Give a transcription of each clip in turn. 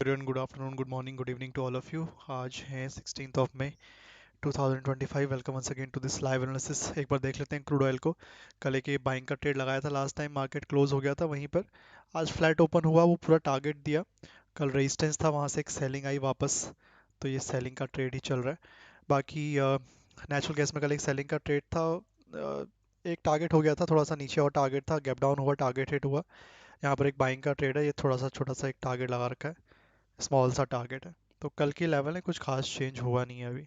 Everyone, good afternoon, good morning, good evening to all of you. आज है 16th of May 2025। Welcome once again to this live analysis. एक बार देख लेते हैं क्रूड ऑयल को। कल एक बाइंग का ट्रेड लगाया था, लास्ट टाइम मार्केट क्लोज हो गया था वहीं पर। आज फ्लैट ओपन हुआ, वो पूरा टारगेट दिया। कल रेजिस्टेंस था, वहाँ से एक सेलिंग आई वापस, तो ये सेलिंग का ट्रेड ही चल रहा है। बाकी नेचुरल गैस में कल एक सेलिंग का ट्रेड था। एक टारगेट हो गया था, थोड़ा सा नीचे और टारगेट था, गैप डाउन हुआ, टारगेट हिट हुआ। यहाँ पर एक बाइंग का ट्रेड है, ये थोड़ा सा छोटा सा एक टारगेट लगा रखा है, स्मॉल सा टारगेट है। तो कल की लेवल है, कुछ खास चेंज हुआ नहीं है अभी।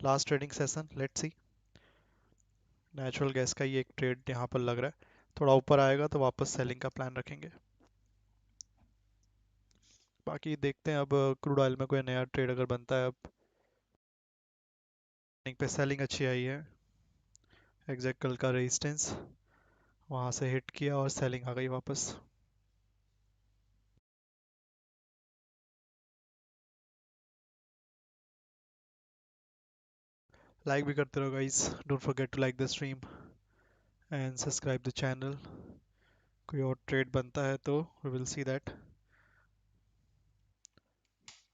Last trading session, let's see. Natural gas का ही एक ट्रेड यहाँ पर लग रहा है, थोड़ा ऊपर आएगा तो वापस सेलिंग का प्लान रखेंगे। बाकी देखते हैं अब क्रूड ऑयल में कोई नया ट्रेड अगर बनता है। अब पे सेलिंग अच्छी आई है, एग्जैक्ट कल का रेजिस्टेंस वहाँ से हिट किया और सेलिंग आ गई वापस। लाइक भी करते रहो guys, don't forget to like the stream and subscribe the channel. कोई और ट्रेड बनता है तो वी विल सी दैट।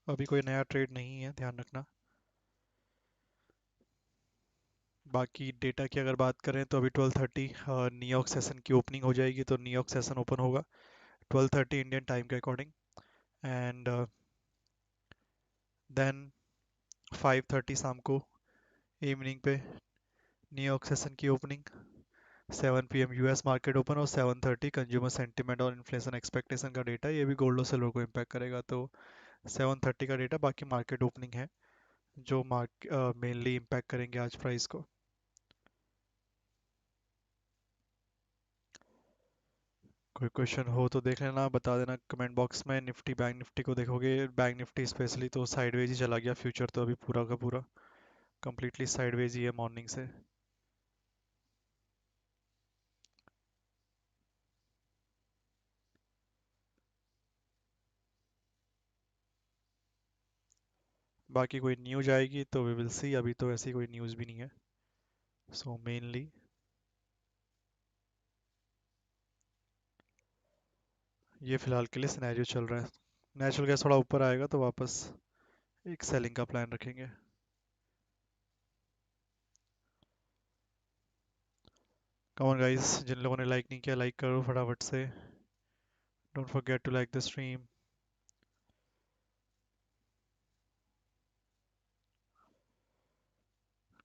अभी कोई नया ट्रेड नहीं है, ध्यान रखना। बाकी डेटा की अगर बात करें तो अभी 12:30 न्यूयॉर्क सेशन की ओपनिंग हो जाएगी, तो न्यूयॉर्क सेशन ओपन होगा 12:30 इंडियन टाइम के अकॉर्डिंग। एंड देन 5:30 शाम को इवनिंग पे न्यूयॉर्क सेशन की opening. 7 PM US market open और 7:30 कंज्यूमर सेंटिमेंट और इन्फ्लेशन एक्सपेक्टेशन का डेटा, ये भी गोल्ड और सिल्वर को इम्पैक्ट करेगा। तो 7:30 का डेटा, बाकी मार्केट ओपनिंग है जो मेनली इम्पैक्ट करेंगे आज प्राइस को। कोई क्वेश्चन हो तो देख लेना, बता देना कमेंट बॉक्स में। निफ्टी बैंक निफ्टी को देखोगे, बैंक निफ्टी स्पेशली तो साइडवेज ही चला गया, फ्यूचर तो अभी पूरा का पूरा कंप्लीटली साइडवेज ही है मॉर्निंग से। बाकी कोई न्यूज आएगी तो वी विल सी, अभी तो ऐसी कोई न्यूज़ भी नहीं है। सो मेनली ये फिलहाल के लिए सिनेरियो चल रहा है। नेचुरल गैस थोड़ा ऊपर आएगा तो वापस एक सेलिंग का प्लान रखेंगे। कमॉन गाइस, जिन लोगों ने लाइक नहीं किया लाइक करो फटाफट से। Don't forget to like the stream.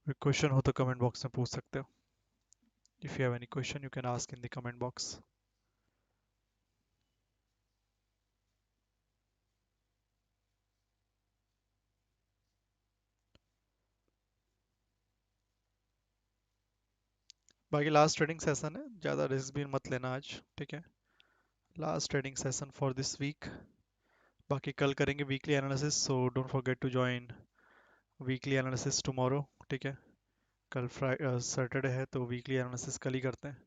कोई क्वेश्चन हो तो कमेंट बॉक्स में पूछ सकते हो। If you have any question you can ask in the comment box. बाकी लास्ट ट्रेडिंग सेशन है, ज़्यादा रिस्क भी मत लेना आज, ठीक है। Last trading session for this week. बाकी कल करेंगे weekly analysis, so don't forget to join weekly analysis tomorrow, ठीक है। कल सैटरडे है तो वीकली एनालिसिस कल ही करते हैं।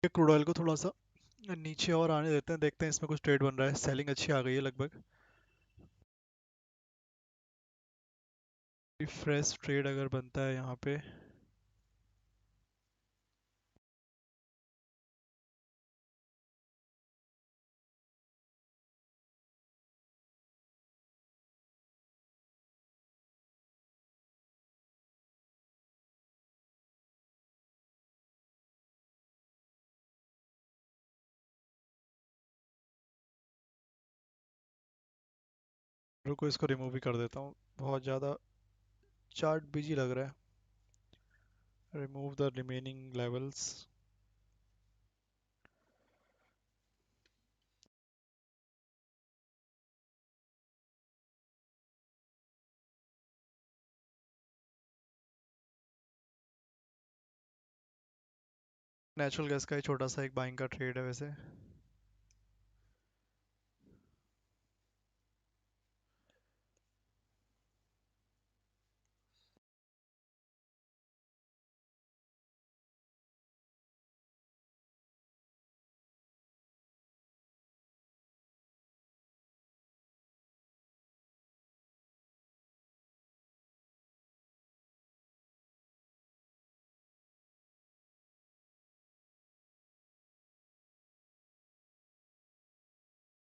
क्रूड ऑयल को थोड़ा सा नीचे और आने देते हैं, देखते हैं इसमें कुछ ट्रेड बन रहा है। सेलिंग अच्छी आ गई है लगभग। फ्रेश ट्रेड अगर बनता है यहाँ पे। रुको, इसको रिमूव भी कर देता हूँ, बहुत ज़्यादा चार्ट बिजी लग रहा है। Remove the remaining levels. Natural gas का ही छोटा सा एक बाइंग का ट्रेड है वैसे।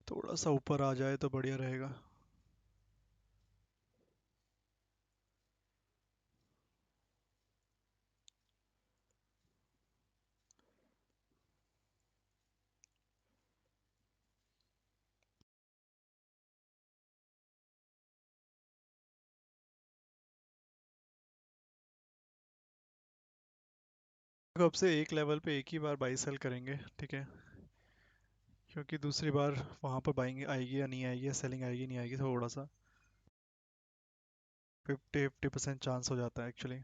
थोड़ा सा ऊपर आ जाए तो बढ़िया रहेगा। देखो, अब से एक लेवल पे एक ही बार बाई सेल करेंगे, ठीक है? क्योंकि दूसरी बार वहां पर बाइंग आएगी या नहीं आएगी, या सेलिंग आएगी नहीं आएगी, थोड़ा सा 50% चांस हो जाता है एक्चुअली।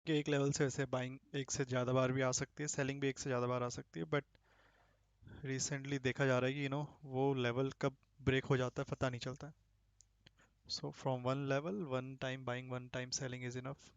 कि एक लेवल से वैसे बाइंग एक से ज़्यादा बार भी आ सकती है, सेलिंग भी एक से ज़्यादा बार आ सकती है, बट रिसेंटली देखा जा रहा है कि वो लेवल कब ब्रेक हो जाता है पता नहीं चलता है। So from one level, one time buying, one time selling is enough.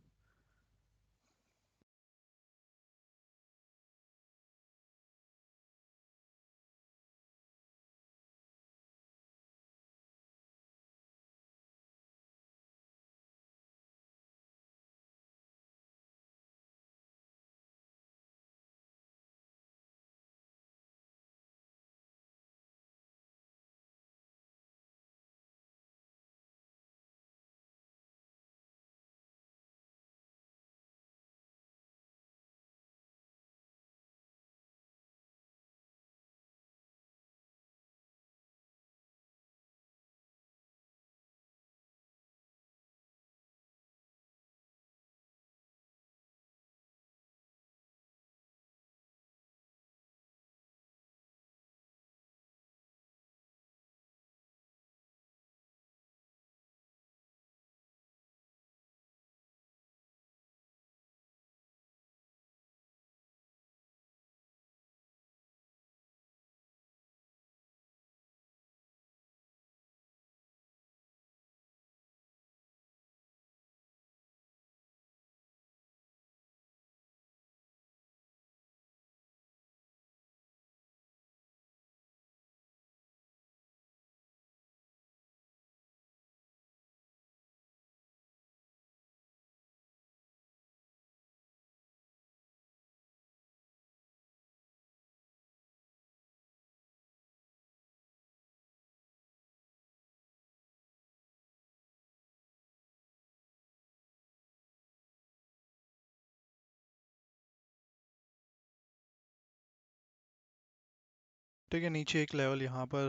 ठीक है, नीचे एक लेवल यहाँ पर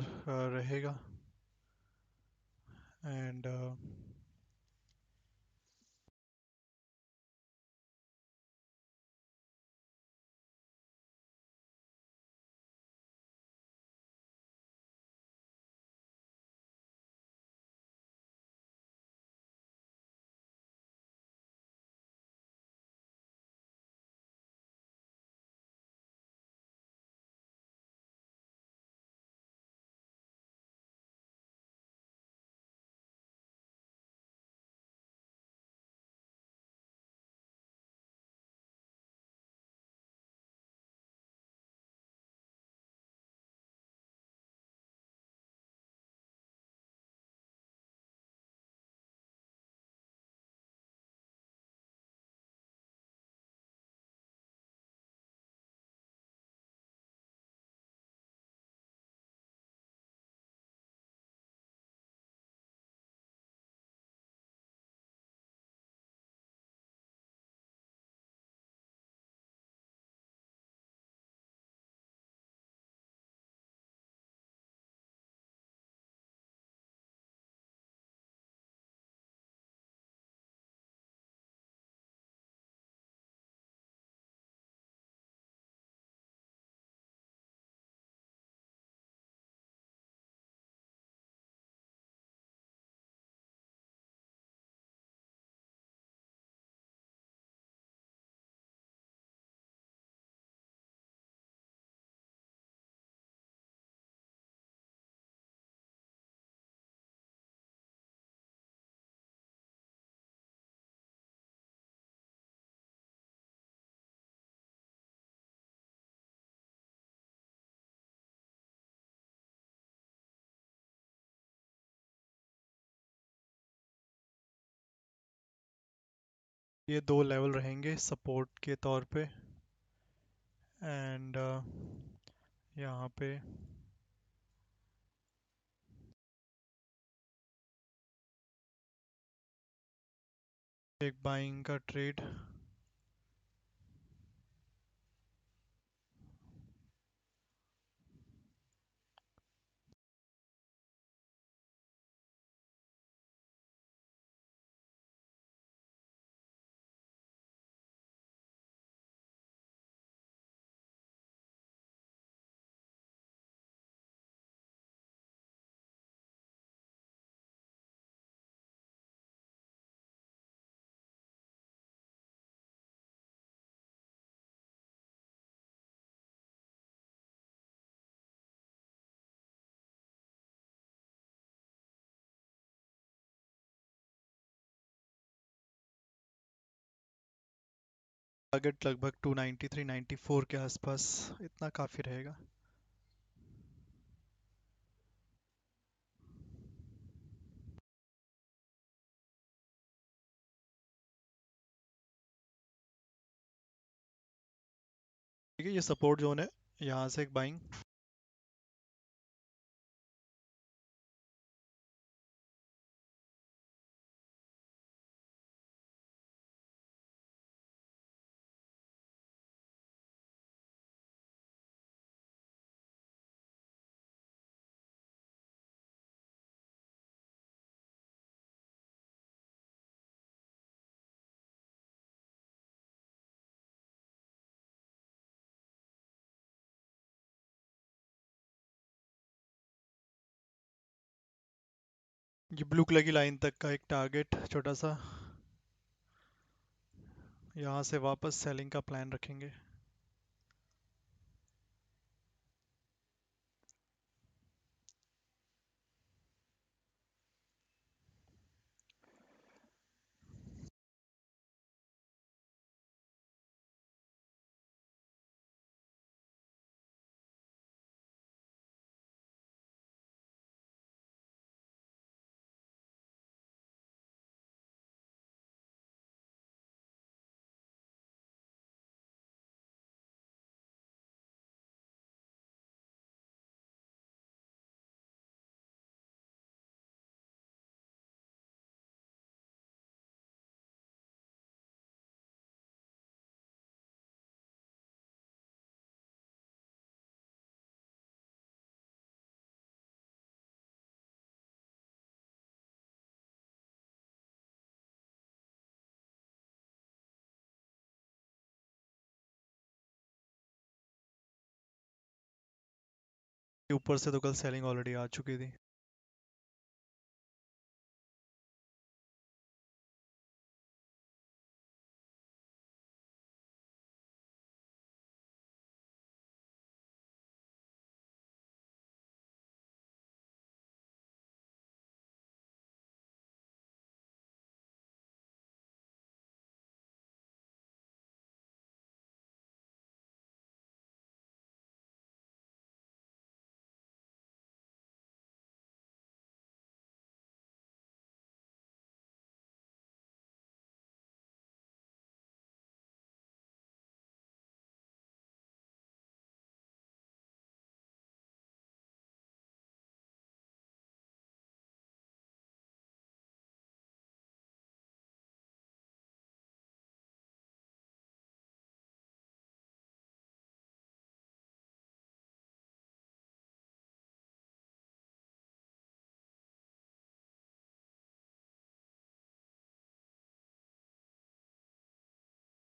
रहेगा एंड ये दो लेवल रहेंगे सपोर्ट के तौर पे एंड यहाँ पे एक बाइंग का ट्रेड। टारगेट लगभग 293 94 के आसपास, इतना काफ़ी रहेगा। ठीक है, ये सपोर्ट जोन है, यहाँ से एक बाइंग। ये ब्लू कलर की लाइन तक का एक टारगेट छोटा सा, यहाँ से वापस सेलिंग का प्लान रखेंगे। ऊपर से तो कल सेलिंग ऑलरेडी आ चुकी थी।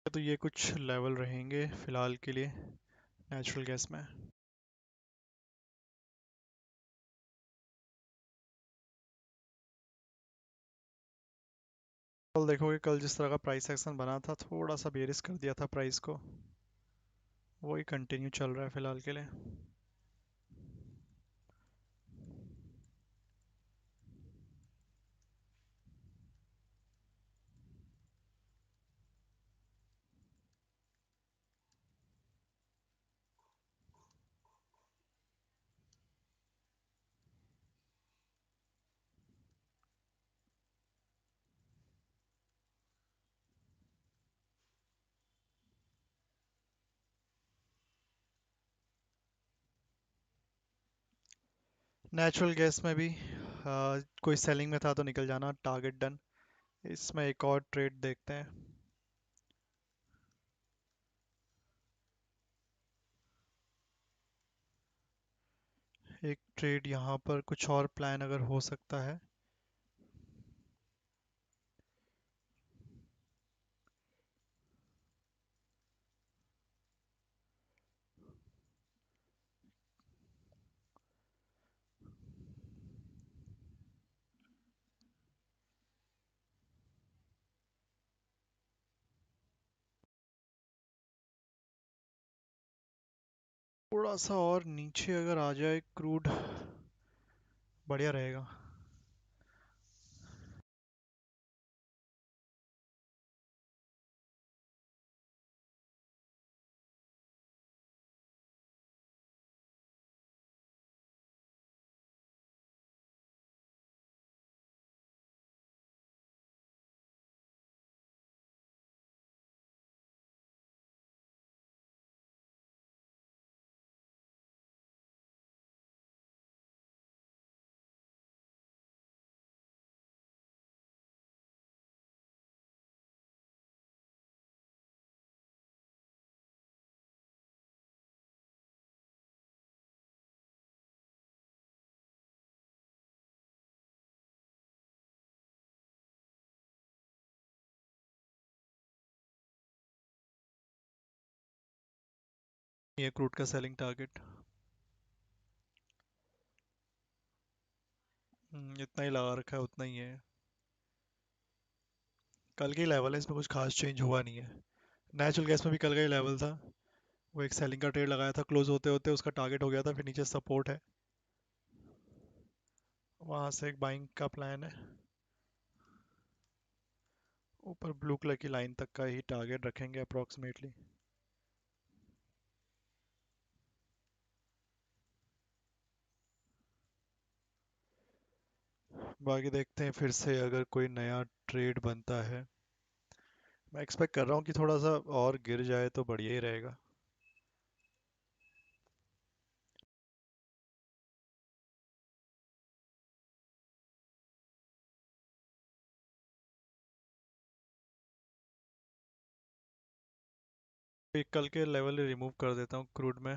तो ये कुछ लेवल रहेंगे फिलहाल के लिए नेचुरल गैस में। कल देखोगे, कल जिस तरह का प्राइस एक्शन बना था, थोड़ा सा बेरिस कर दिया था प्राइस को, वही कंटिन्यू चल रहा है फिलहाल के लिए। नेचुरल गैस में भी कोई सेलिंग में था तो निकल जाना, टारगेट डन। इसमें एक और ट्रेड देखते हैं। एक ट्रेड यहाँ पर कुछ और प्लान अगर हो सकता है। थोड़ा सा और नीचे अगर आ जाए क्रूड, बढ़िया रहेगा। ये क्रूड का सेलिंग टारगेट इतना ही लगा रखा है, उतना ही है। कल के लेवल है, इसमें कुछ खास चेंज हुआ नहीं है। नेचुरल गैस में भी कल का ही लेवल था, वो एक सेलिंग का ट्रेड लगाया था, क्लोज होते होते उसका टारगेट हो गया था, फिर नीचे सपोर्ट है, वहां से एक बाइंग का प्लान है। ऊपर ब्लू कलर की लाइन तक का ही टारगेट रखेंगे अप्रोक्सीमेटली। बाकी देखते हैं फिर से अगर कोई नया ट्रेड बनता है। मैं एक्सपेक्ट कर रहा हूँ कि थोड़ा सा और गिर जाए तो बढ़िया ही रहेगा। एक कल के लेवल रिमूव कर देता हूँ क्रूड में।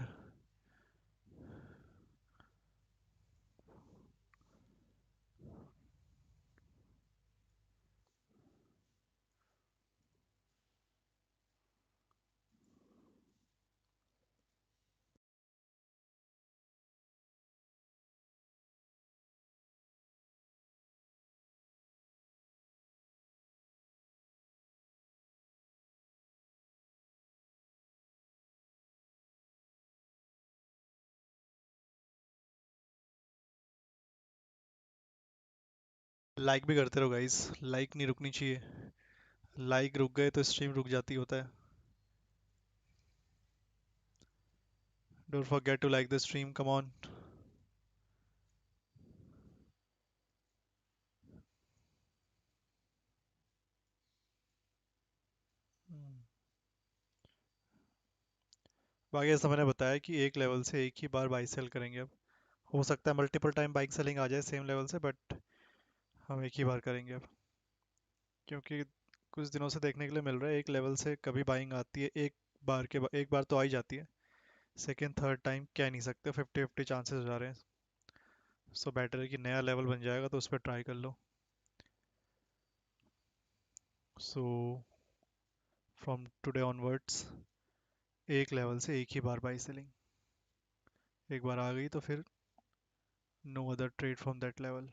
लाइक भी करते रहो गाइस, लाइक नहीं रुकनी चाहिए। लाइक रुक गए तो स्ट्रीम रुक जाती होता है। Don't forget to like the stream, come on. बाकी जैसा मैंने बताया कि एक लेवल से एक ही बार बाई सेल करेंगे अब। हो सकता है मल्टीपल टाइम बाइक सेलिंग आ जाए सेम लेवल से, बट हम एक ही बार करेंगे अब। क्योंकि कुछ दिनों से देखने के लिए मिल रहा है एक लेवल से कभी बाइंग आती है, एक बार तो आ ही जाती है। सेकेंड थर्ड टाइम कह नहीं सकते, 50-50 चांसेस हो जा रहे हैं। सो बेटर है कि नया लेवल बन जाएगा तो उस पर ट्राई कर लो। सो फ्रॉम टुडे ऑनवर्ड्स एक लेवल से एक ही बार बाई सेलिंग। एक बार आ गई तो फिर no other trade from that level.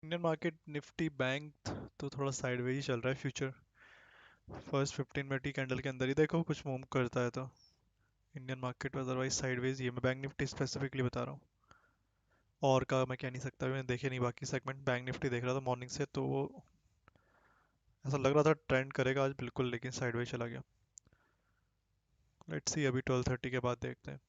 Indian market Nifty bank तो थोड़ा साइडवेज ही चल रहा है फ्यूचर। फर्स्ट 15 मिनट की कैंडल के अंदर ही देखो कुछ मूव करता है तो इंडियन मार्केट, अदरवाइज साइडवेज ही है। मैं बैंक निफ्टी स्पेसिफिकली बता रहा हूँ, और का मैं कह नहीं सकता, मैंने देखे नहीं बाकी सेगमेंट। बैंक निफ्टी देख रहा था मॉर्निंग से तो वो ऐसा लग रहा था ट्रेंड करेगा आज बिल्कुल, लेकिन साइडवेज चला गया। लेट्स सी, अभी 12:30 के बाद देखते हैं।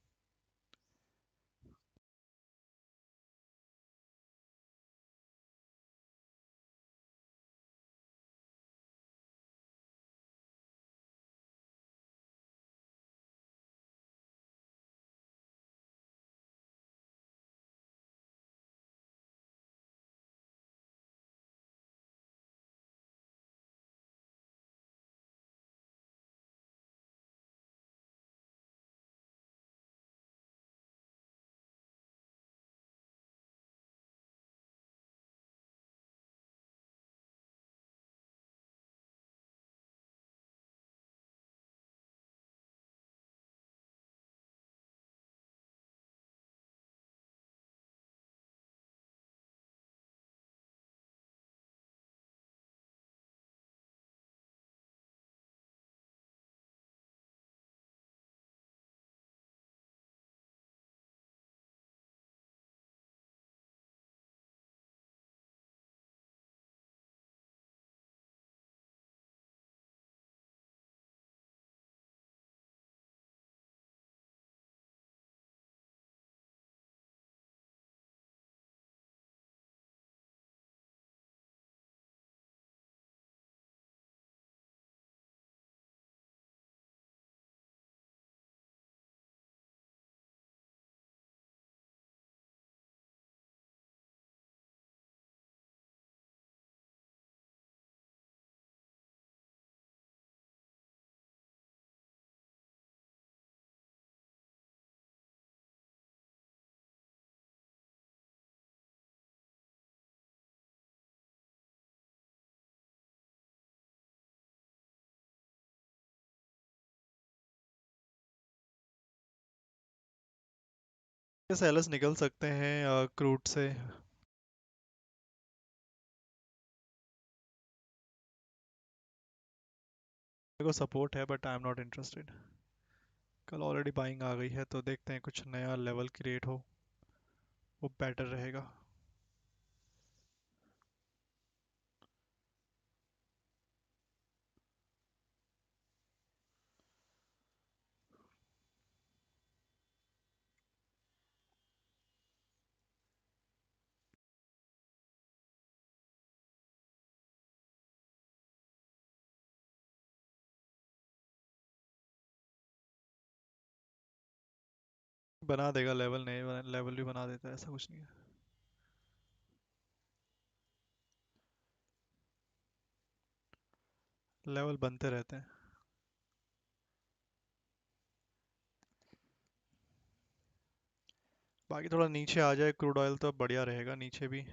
सेलर्स निकल सकते हैं क्रूड से। मेरे को सपोर्ट है but I am not interested. कल ऑलरेडी बाइंग आ गई है तो देखते हैं कुछ नया लेवल क्रिएट हो, वो बेटर रहेगा। बना देगा लेवल, नहीं लेवल भी बना देता है, ऐसा कुछ नहीं है। लेवल बनते रहते हैं। बाकी थोड़ा नीचे आ जाए क्रूड ऑयल तो बढ़िया रहेगा, नीचे भी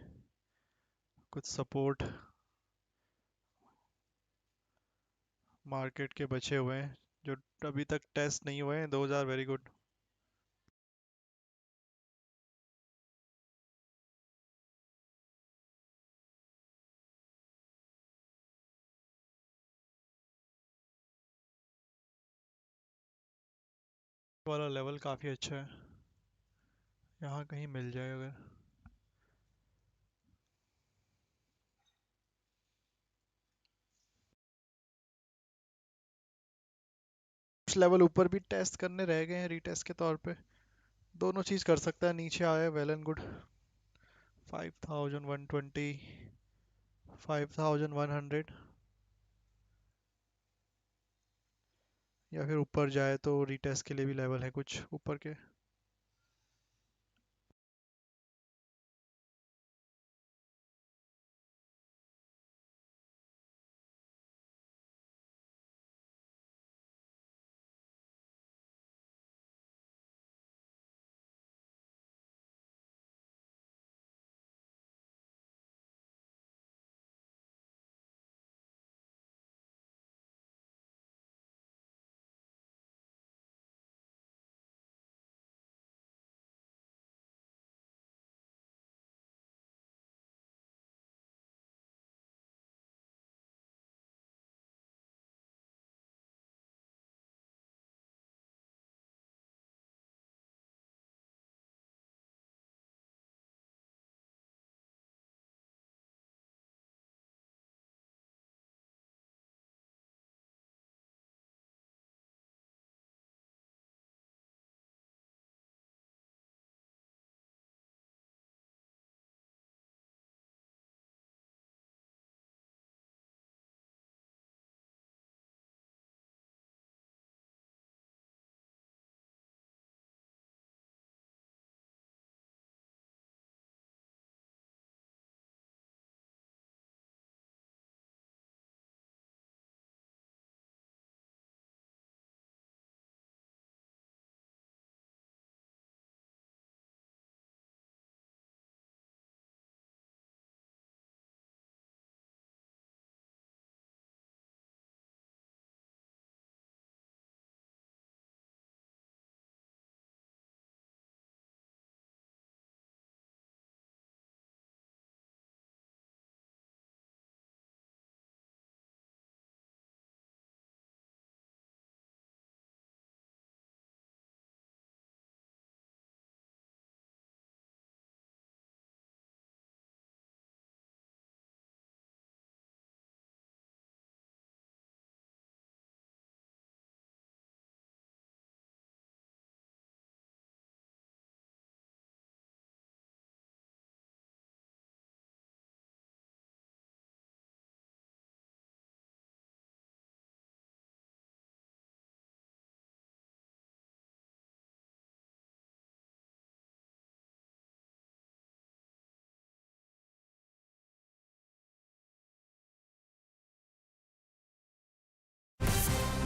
कुछ सपोर्ट मार्केट के बचे हुए हैं जो अभी तक टेस्ट नहीं हुए हैं, 2000 वेरी गुड। वाला लेवल काफ़ी अच्छा है, यहाँ कहीं मिल जाए अगर। कुछ लेवल ऊपर भी टेस्ट करने रह गए हैं रीटेस्ट के तौर पे, दोनों चीज़ कर सकता है, नीचे आए वेल एंड गुड। 5120, 5100, या फिर ऊपर जाए तो रीटेस्ट के लिए भी लेवल है कुछ ऊपर के।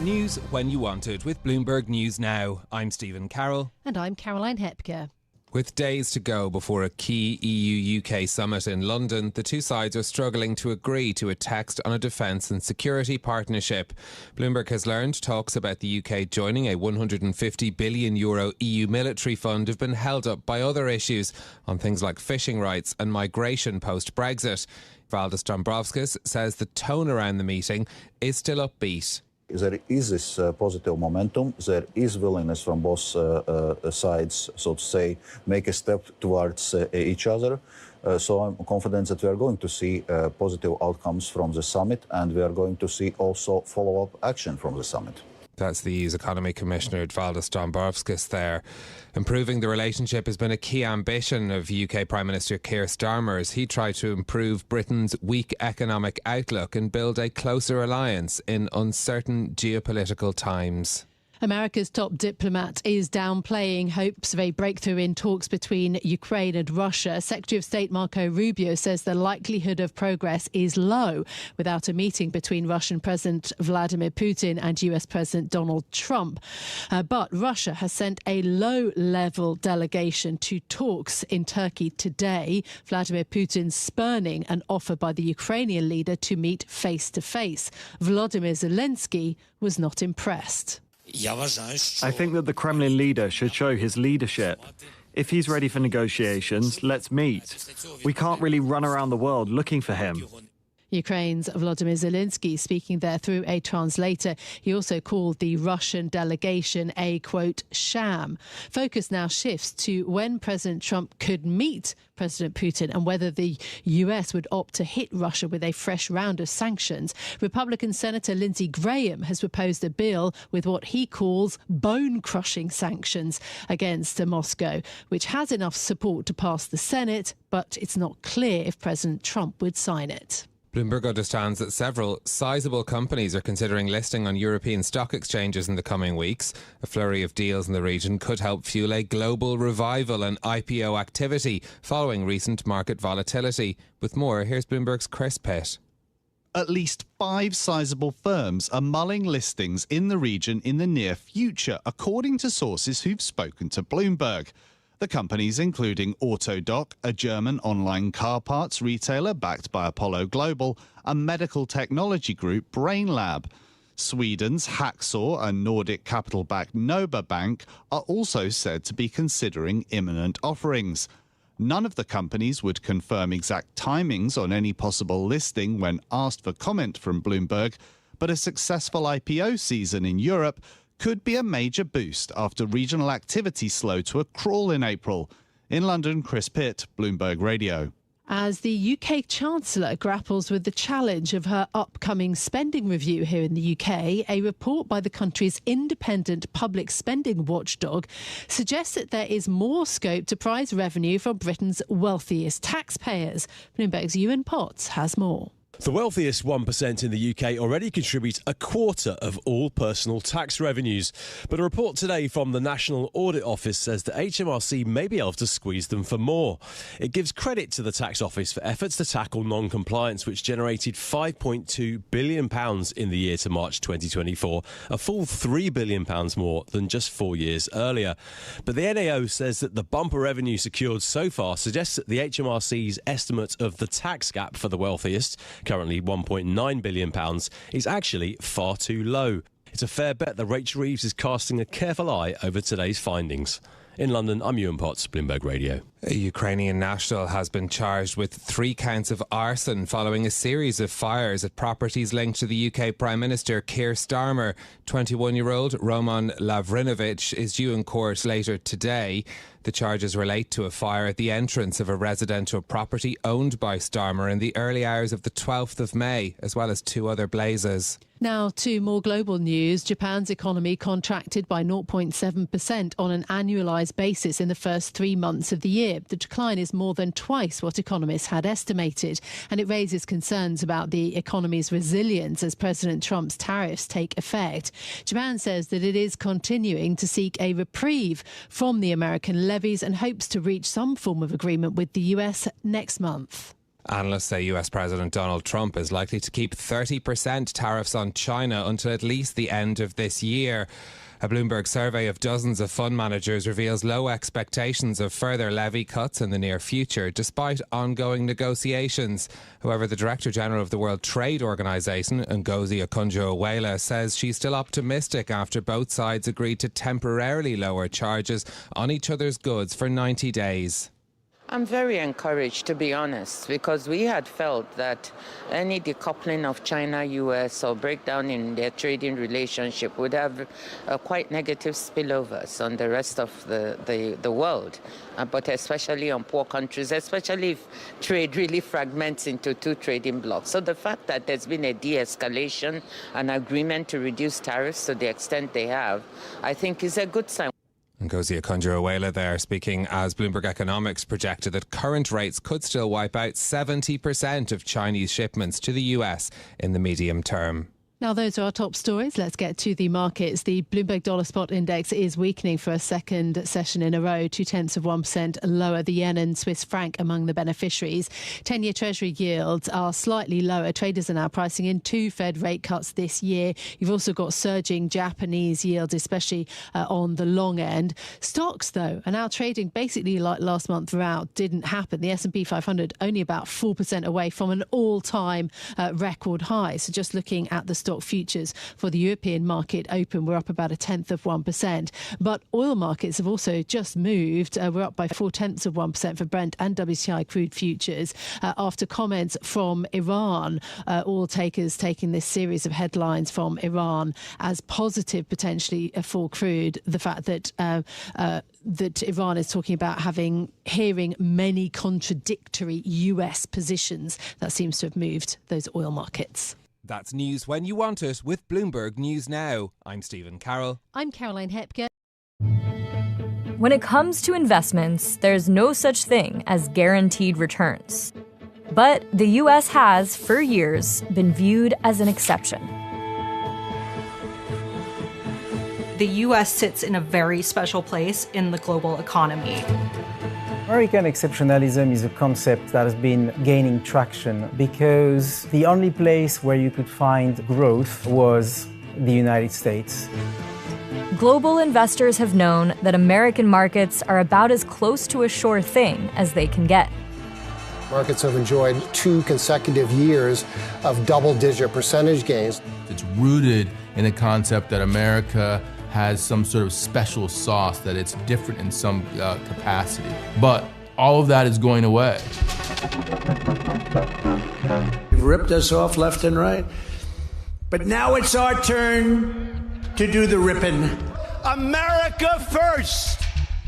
News when you want it with Bloomberg News Now. I'm Stephen Carroll. And I'm Caroline Hepker. With days to go before a key EU-UK summit in London, the two sides are struggling to agree to a text on a defence and security partnership. Bloomberg has learned talks about the UK joining a €150 billion EU military fund have been held up by other issues on things like fishing rights and migration post-Brexit. Valdis Dombrovskis says the tone around the meeting is still upbeat. There is this positive momentum. There is willingness from both sides, so to say, make a step towards each other. So I'm confident that we are going to see positive outcomes from the summit, and we are going to see also follow-up action from the summit. That's the EU's Economy Commissioner, Valdis Dombrovskis there. Improving the relationship has been a key ambition of UK Prime Minister Keir Starmer as he tried to improve Britain's weak economic outlook and build a closer alliance in uncertain geopolitical times. America's top diplomat is downplaying hopes of a breakthrough in talks between Ukraine and Russia. Secretary of State Marco Rubio says the likelihood of progress is low without a meeting between Russian President Vladimir Putin and US President Donald Trump. But Russia has sent a low-level delegation to talks in Turkey today. Vladimir Putin spurning an offer by the Ukrainian leader to meet face-to-face. Volodymyr Zelensky was not impressed. I think that the Kremlin leader should show his leadership. If he's ready for negotiations, let's meet. We can't really run around the world looking for him. Ukraine's Volodymyr Zelensky speaking there through a translator. He also called the Russian delegation a, quote, sham. Focus now shifts to when President Trump could meet President Putin and whether the US would opt to hit Russia with a fresh round of sanctions. Republican Senator Lindsey Graham has proposed a bill with what he calls bone-crushing sanctions against Moscow, which has enough support to pass the Senate, but it's not clear if President Trump would sign it. Bloomberg understands that several sizable companies are considering listing on European stock exchanges in the coming weeks. A flurry of deals in the region could help fuel a global revival in IPO activity following recent market volatility. With more, here's Bloomberg's Chris Pitt. At least 5 sizable firms are mulling listings in the region in the near future, according to sources who've spoken to Bloomberg. The companies including Autodoc, a German online car parts retailer backed by Apollo Global, and medical technology group Brainlab. Sweden's Hacksaw and Nordic capital-backed Nova Bank are also said to be considering imminent offerings. None of the companies would confirm exact timings on any possible listing when asked for comment from Bloomberg, but a successful IPO season in Europe could be a major boost after regional activity slowed to a crawl in April. In London, Chris Pitt, Bloomberg Radio. As the UK Chancellor grapples with the challenge of her upcoming spending review here in the UK, a report by the country's independent public spending watchdog suggests that there is more scope to prize revenue from Britain's wealthiest taxpayers. Bloomberg's Ewan Potts has more. The wealthiest 1% in the UK already contribute a quarter of all personal tax revenues. But a report today from the National Audit Office says that HMRC may be able to squeeze them for more. It gives credit to the Tax Office for efforts to tackle non-compliance, which generated £5.2 billion in the year to March 2024, a full £3 billion more than just 4 years earlier. But the NAO says that the bumper revenue secured so far suggests that the HMRC's estimate of the tax gap for the wealthiest, currently £1.9 billion, is actually far too low. It's a fair bet that Rachel Reeves is casting a careful eye over today's findings. In London, I'm Ewan Potts, Bloomberg Radio. A Ukrainian national has been charged with 3 counts of arson following a series of fires at properties linked to the UK Prime Minister Keir Starmer. 21-year-old Roman Lavrinovich is due in court later today. The charges relate to a fire at the entrance of a residential property owned by Starmer in the early hours of the 12th of May, as well as 2 other blazes. Now to more global news. Japan's economy contracted by 0.7% on an annualised basis in the first 3 months of the year. The decline is more than twice what economists had estimated, and it raises concerns about the economy's resilience as President Trump's tariffs take effect. Japan says that it is continuing to seek a reprieve from the American levies and hopes to reach some form of agreement with the US next month. Analysts say US President Donald Trump is likely to keep 30% tariffs on China until at least the end of this year. A Bloomberg survey of dozens of fund managers reveals low expectations of further levy cuts in the near future, despite ongoing negotiations. However, the Director General of the World Trade Organization, Ngozi Okonjo-Iweala, says she's still optimistic after both sides agreed to temporarily lower charges on each other's goods for 90 days. I'm very encouraged, to be honest, because we had felt that any decoupling of China-US or breakdown in their trading relationship would have quite negative spillovers on the rest of the world, but especially on poor countries, especially if trade really fragments into two trading blocks. So the fact that there's been a de-escalation, an agreement to reduce tariffs to the extent they have, I think is a good sign. Ngozi Okonjo-Iweala there speaking as Bloomberg Economics projected that current rates could still wipe out 70% of Chinese shipments to the US in the medium term. Now, those are our top stories. Let's get to the markets. The Bloomberg Dollar Spot Index is weakening for a second session in a row, 0.2% lower. The yen and Swiss franc among the beneficiaries. 10-year Treasury yields are slightly lower. Traders are now pricing in 2 Fed rate cuts this year. You've also got surging Japanese yields, especially on the long end. Stocks, though, are now trading basically like last month throughout. Didn't happen. The S&P 500 only about 4% away from an all-time record high. So just looking at the stock futures for the European market open, we're up about 0.1%. But oil markets have also just moved. We're up by 0.4% for Brent and WTI crude futures after comments from Iran. Oil takers taking this series of headlines from Iran as positive potentially for crude. The fact that that Iran is talking about hearing many contradictory US positions, that seems to have moved those oil markets. That's news when you want it with Bloomberg News Now. I'm Stephen Carroll. I'm Caroline Hepker. When it comes to investments, there's no such thing as guaranteed returns. But the U.S. has, for years, been viewed as an exception. The U.S. sits in a very special place in the global economy. American exceptionalism is a concept that has been gaining traction because the only place where you could find growth was the United States. Global investors have known that American markets are about as close to a sure thing as they can get. Markets have enjoyed 2 consecutive years of double-digit percentage gains. It's rooted in a concept that America has some sort of special sauce, that it's different in some capacity. But all of that is going away. You've ripped us off left and right, but now it's our turn to do the ripping. America first!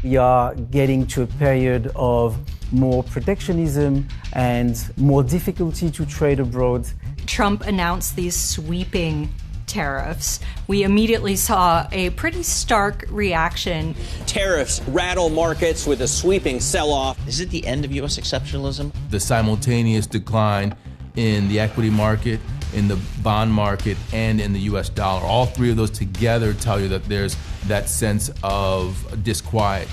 We are getting to a period of more protectionism and more difficulty to trade abroad. Trump announced these sweeping tariffs. We immediately saw a pretty stark reaction. Tariffs rattle markets with a sweeping sell-off. Is it the end of U.S. exceptionalism? The simultaneous decline in the equity market, in the bond market, and in the U.S. dollar. All three of those together tell you that there's that sense of disquiet.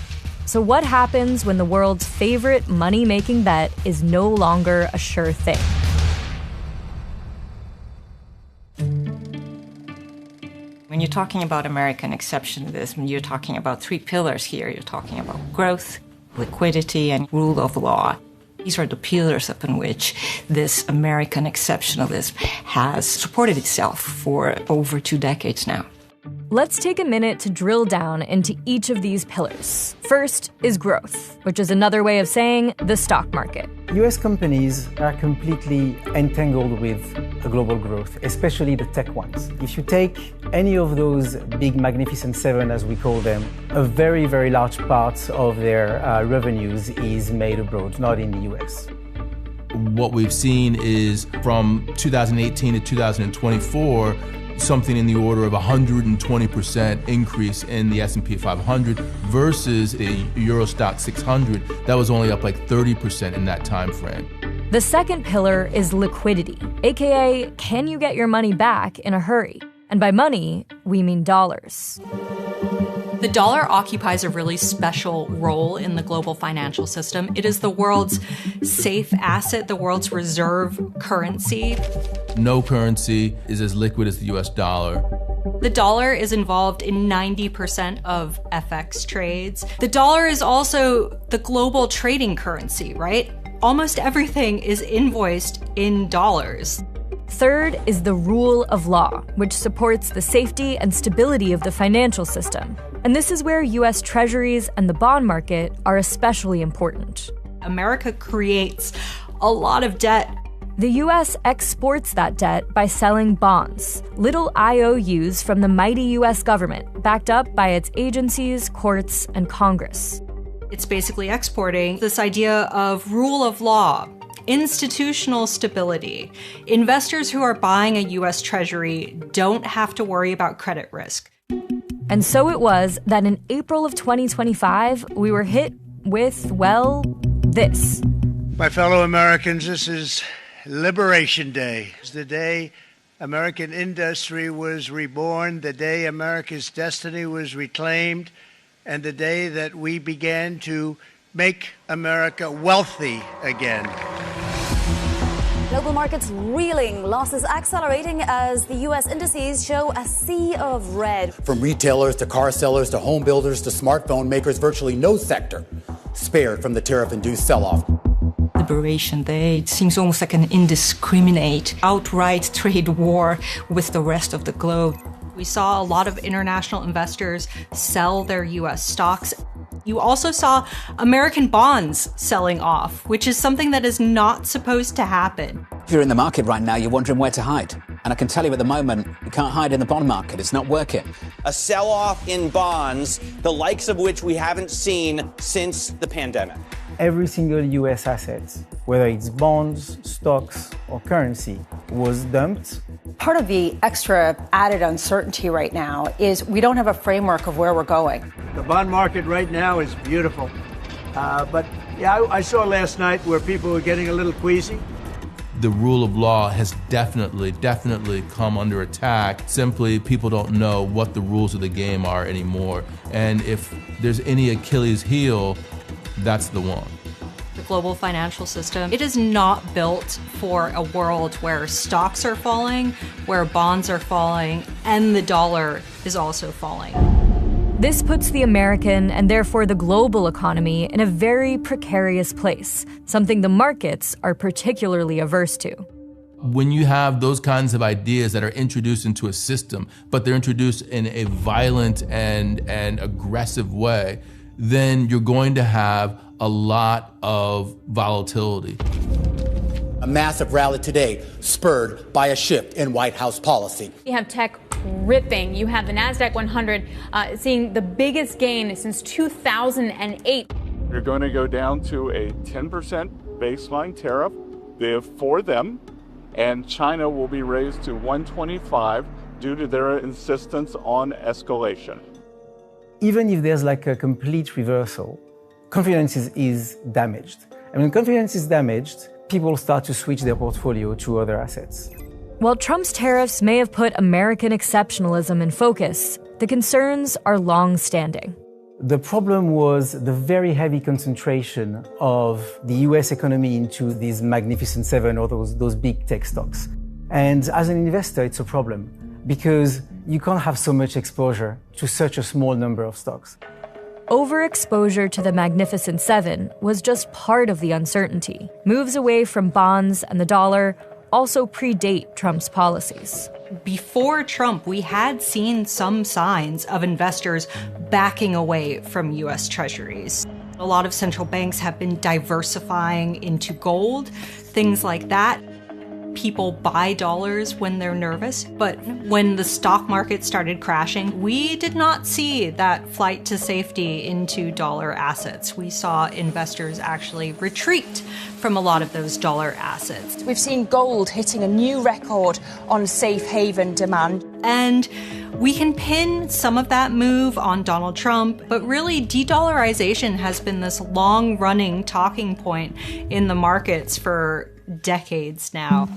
So what happens when the world's favorite money-making bet is no longer a sure thing? When you're talking about American exceptionalism, you're talking about 3 pillars here. You're talking about growth, liquidity, and rule of law. These are the pillars upon which this American exceptionalism has supported itself for over 2 decades now. Let's take a minute to drill down into each of these pillars. First is growth, which is another way of saying the stock market. US companies are completely entangled with global growth, especially the tech ones. If you take any of those big Magnificent Seven, as we call them, a very, very large part of their revenues is made abroad, not in the US. What we've seen is from 2018 to 2024, something in the order of 120% increase in the S&P 500 versus the Eurostat 600 that was only up like 30% in that time frame. The second pillar is liquidity, aka can you get your money back in a hurry? And by money, we mean dollars. The dollar occupies a really special role in the global financial system. It is the world's safe asset, the world's reserve currency. No currency is as liquid as the US dollar. The dollar is involved in 90% of FX trades. The dollar is also the global trading currency, right? Almost everything is invoiced in dollars. Third is the rule of law, which supports the safety and stability of the financial system. And this is where U.S. Treasuries and the bond market are especially important. America creates a lot of debt. The U.S. exports that debt by selling bonds, little IOUs from the mighty U.S. government, backed up by its agencies, courts, and Congress. It's basically exporting this idea of rule of law, institutional stability. Investors who are buying a U.S. Treasury don't have to worry about credit risk. And so it was that in April of 2025, we were hit with, well, this. My fellow Americans, this is Liberation Day. It's the day American industry was reborn, the day America's destiny was reclaimed, and the day that we began to make America wealthy again. Global markets reeling, losses accelerating as the U.S. indices show a sea of red. From retailers to car sellers to home builders to smartphone makers, virtually no sector spared from the tariff-induced sell-off. Liberation Day, it seems almost like an indiscriminate, outright trade war with the rest of the globe. We saw a lot of international investors sell their U.S. stocks. You also saw American bonds selling off, which is something that is not supposed to happen. If you're in the market right now, you're wondering where to hide. And I can tell you at the moment, you can't hide in the bond market. It's not working. A sell-off in bonds, the likes of which we haven't seen since the pandemic. Every single US asset, whether it's bonds, stocks, or currency, was dumped. Part of the extra added uncertainty right now is we don't have a framework of where we're going. The bond market right now is beautiful. But yeah, I saw last night where people were getting a little queasy. The rule of law has definitely come under attack. Simply, people don't know what the rules of the game are anymore. And if there's any Achilles heel, that's the one. The global financial system, it is not built for a world where stocks are falling, where bonds are falling, and the dollar is also falling. This puts the American and therefore the global economy in a very precarious place, something the markets are particularly averse to. When you have those kinds of ideas that are introduced into a system, but they're introduced in a violent and aggressive way, then you're going to have a lot of volatility. A massive rally today spurred by a shift in White House policy. You have tech ripping. You have the NASDAQ 100 seeing the biggest gain since 2008. You're going to go down to a 10% baseline tariff for them, and China will be raised to 125 due to their insistence on escalation. Even if there's like a complete reversal, confidence is damaged. And when confidence is damaged, people start to switch their portfolio to other assets. While Trump's tariffs may have put American exceptionalism in focus, the concerns are long-standing. The problem was the very heavy concentration of the US economy into these magnificent seven or those big tech stocks. And as an investor, it's a problem because you can't have so much exposure to such a small number of stocks. Overexposure to the Magnificent Seven was just part of the uncertainty. Moves away from bonds and the dollar also predate Trump's policies. Before Trump, we had seen some signs of investors backing away from U.S. Treasuries. A lot of central banks have been diversifying into gold, things like that. People buy dollars when they're nervous, but when the stock market started crashing, we did not see that flight to safety into dollar assets. We saw investors actually retreat from a lot of those dollar assets. We've seen gold hitting a new record on safe haven demand. And we can pin some of that move on Donald Trump, but really de-dollarization has been this long-running talking point in the markets for decades now.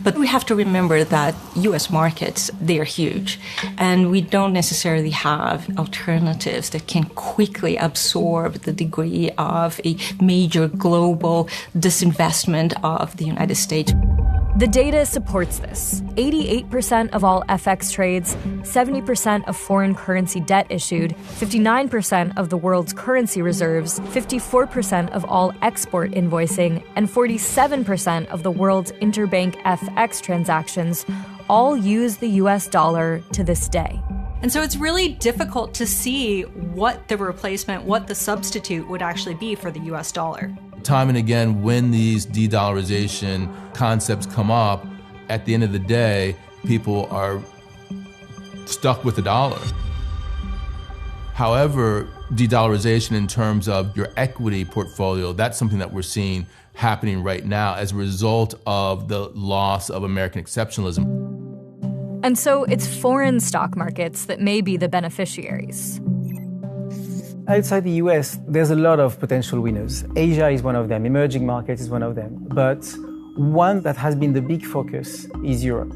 But we have to remember that U.S. markets, they're huge, and we don't necessarily have alternatives that can quickly absorb the degree of a major global disinvestment of the United States. The data supports this. 88% of all FX trades, 70% of foreign currency debt issued, 59% of the world's currency reserves, 54% of all export invoicing, and 47% of the world's interbank FX transactions all use the US dollar to this day. And so it's really difficult to see what the replacement, what the substitute would actually be for the US dollar. Time and again, when these de-dollarization concepts come up, at the end of the day, people are stuck with the dollar. However, de-dollarization in terms of your equity portfolio, that's something that we're seeing happening right now as a result of the loss of American exceptionalism. And so it's foreign stock markets that may be the beneficiaries. Outside the US, there's a lot of potential winners. Asia is one of them, emerging markets is one of them. But one that has been the big focus is Europe.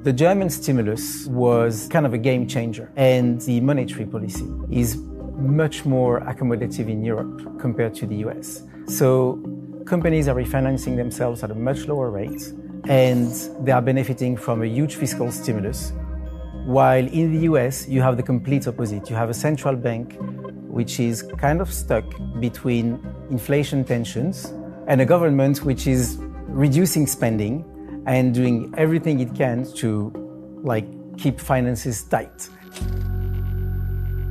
The German stimulus was kind of a game changer, and the monetary policy is much more accommodative in Europe compared to the US. So companies are refinancing themselves at a much lower rate, and they are benefiting from a huge fiscal stimulus. While in the US, you have the complete opposite. You have a central bank which is kind of stuck between inflation tensions and a government which is reducing spending and doing everything it can to keep finances tight.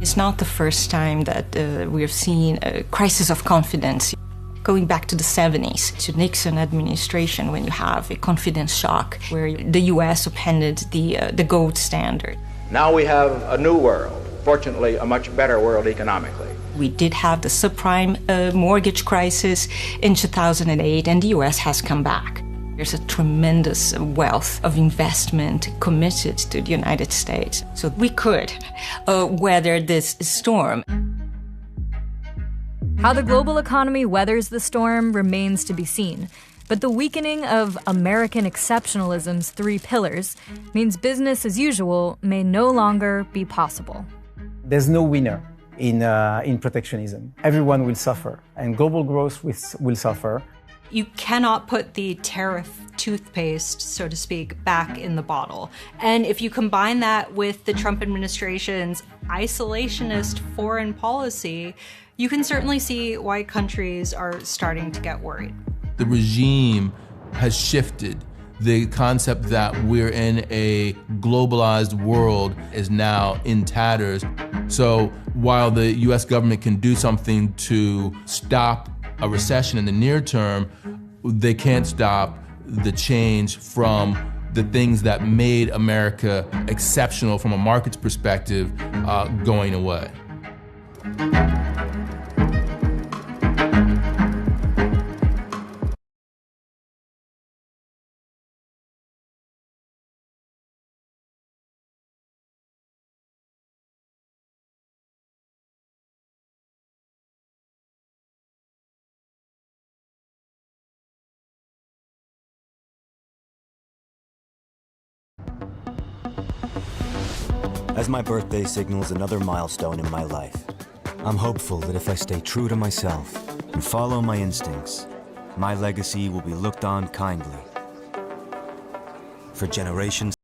It's not the first time that we have seen a crisis of confidence. Going back to the 70s, to Nixon administration, when you have a confidence shock where the US upended the gold standard. Now we have a new world, fortunately a much better world economically. We did have the subprime mortgage crisis in 2008, and the US has come back. There's a tremendous wealth of investment committed to the United States. So we could weather this storm. How the global economy weathers the storm remains to be seen. But the weakening of American exceptionalism's three pillars means business as usual may no longer be possible. There's no winner in protectionism. Everyone will suffer, and global growth will suffer. You cannot put the tariff toothpaste, so to speak, back in the bottle. And if you combine that with the Trump administration's isolationist foreign policy, you can certainly see why countries are starting to get worried. The regime has shifted. The concept that we're in a globalized world is now in tatters. So while the US government can do something to stop a recession in the near term, they can't stop the change from the things that made America exceptional from a market's perspective going away. As my birthday signals another milestone in my life, I'm hopeful that if I stay true to myself and follow my instincts, my legacy will be looked on kindly for generations.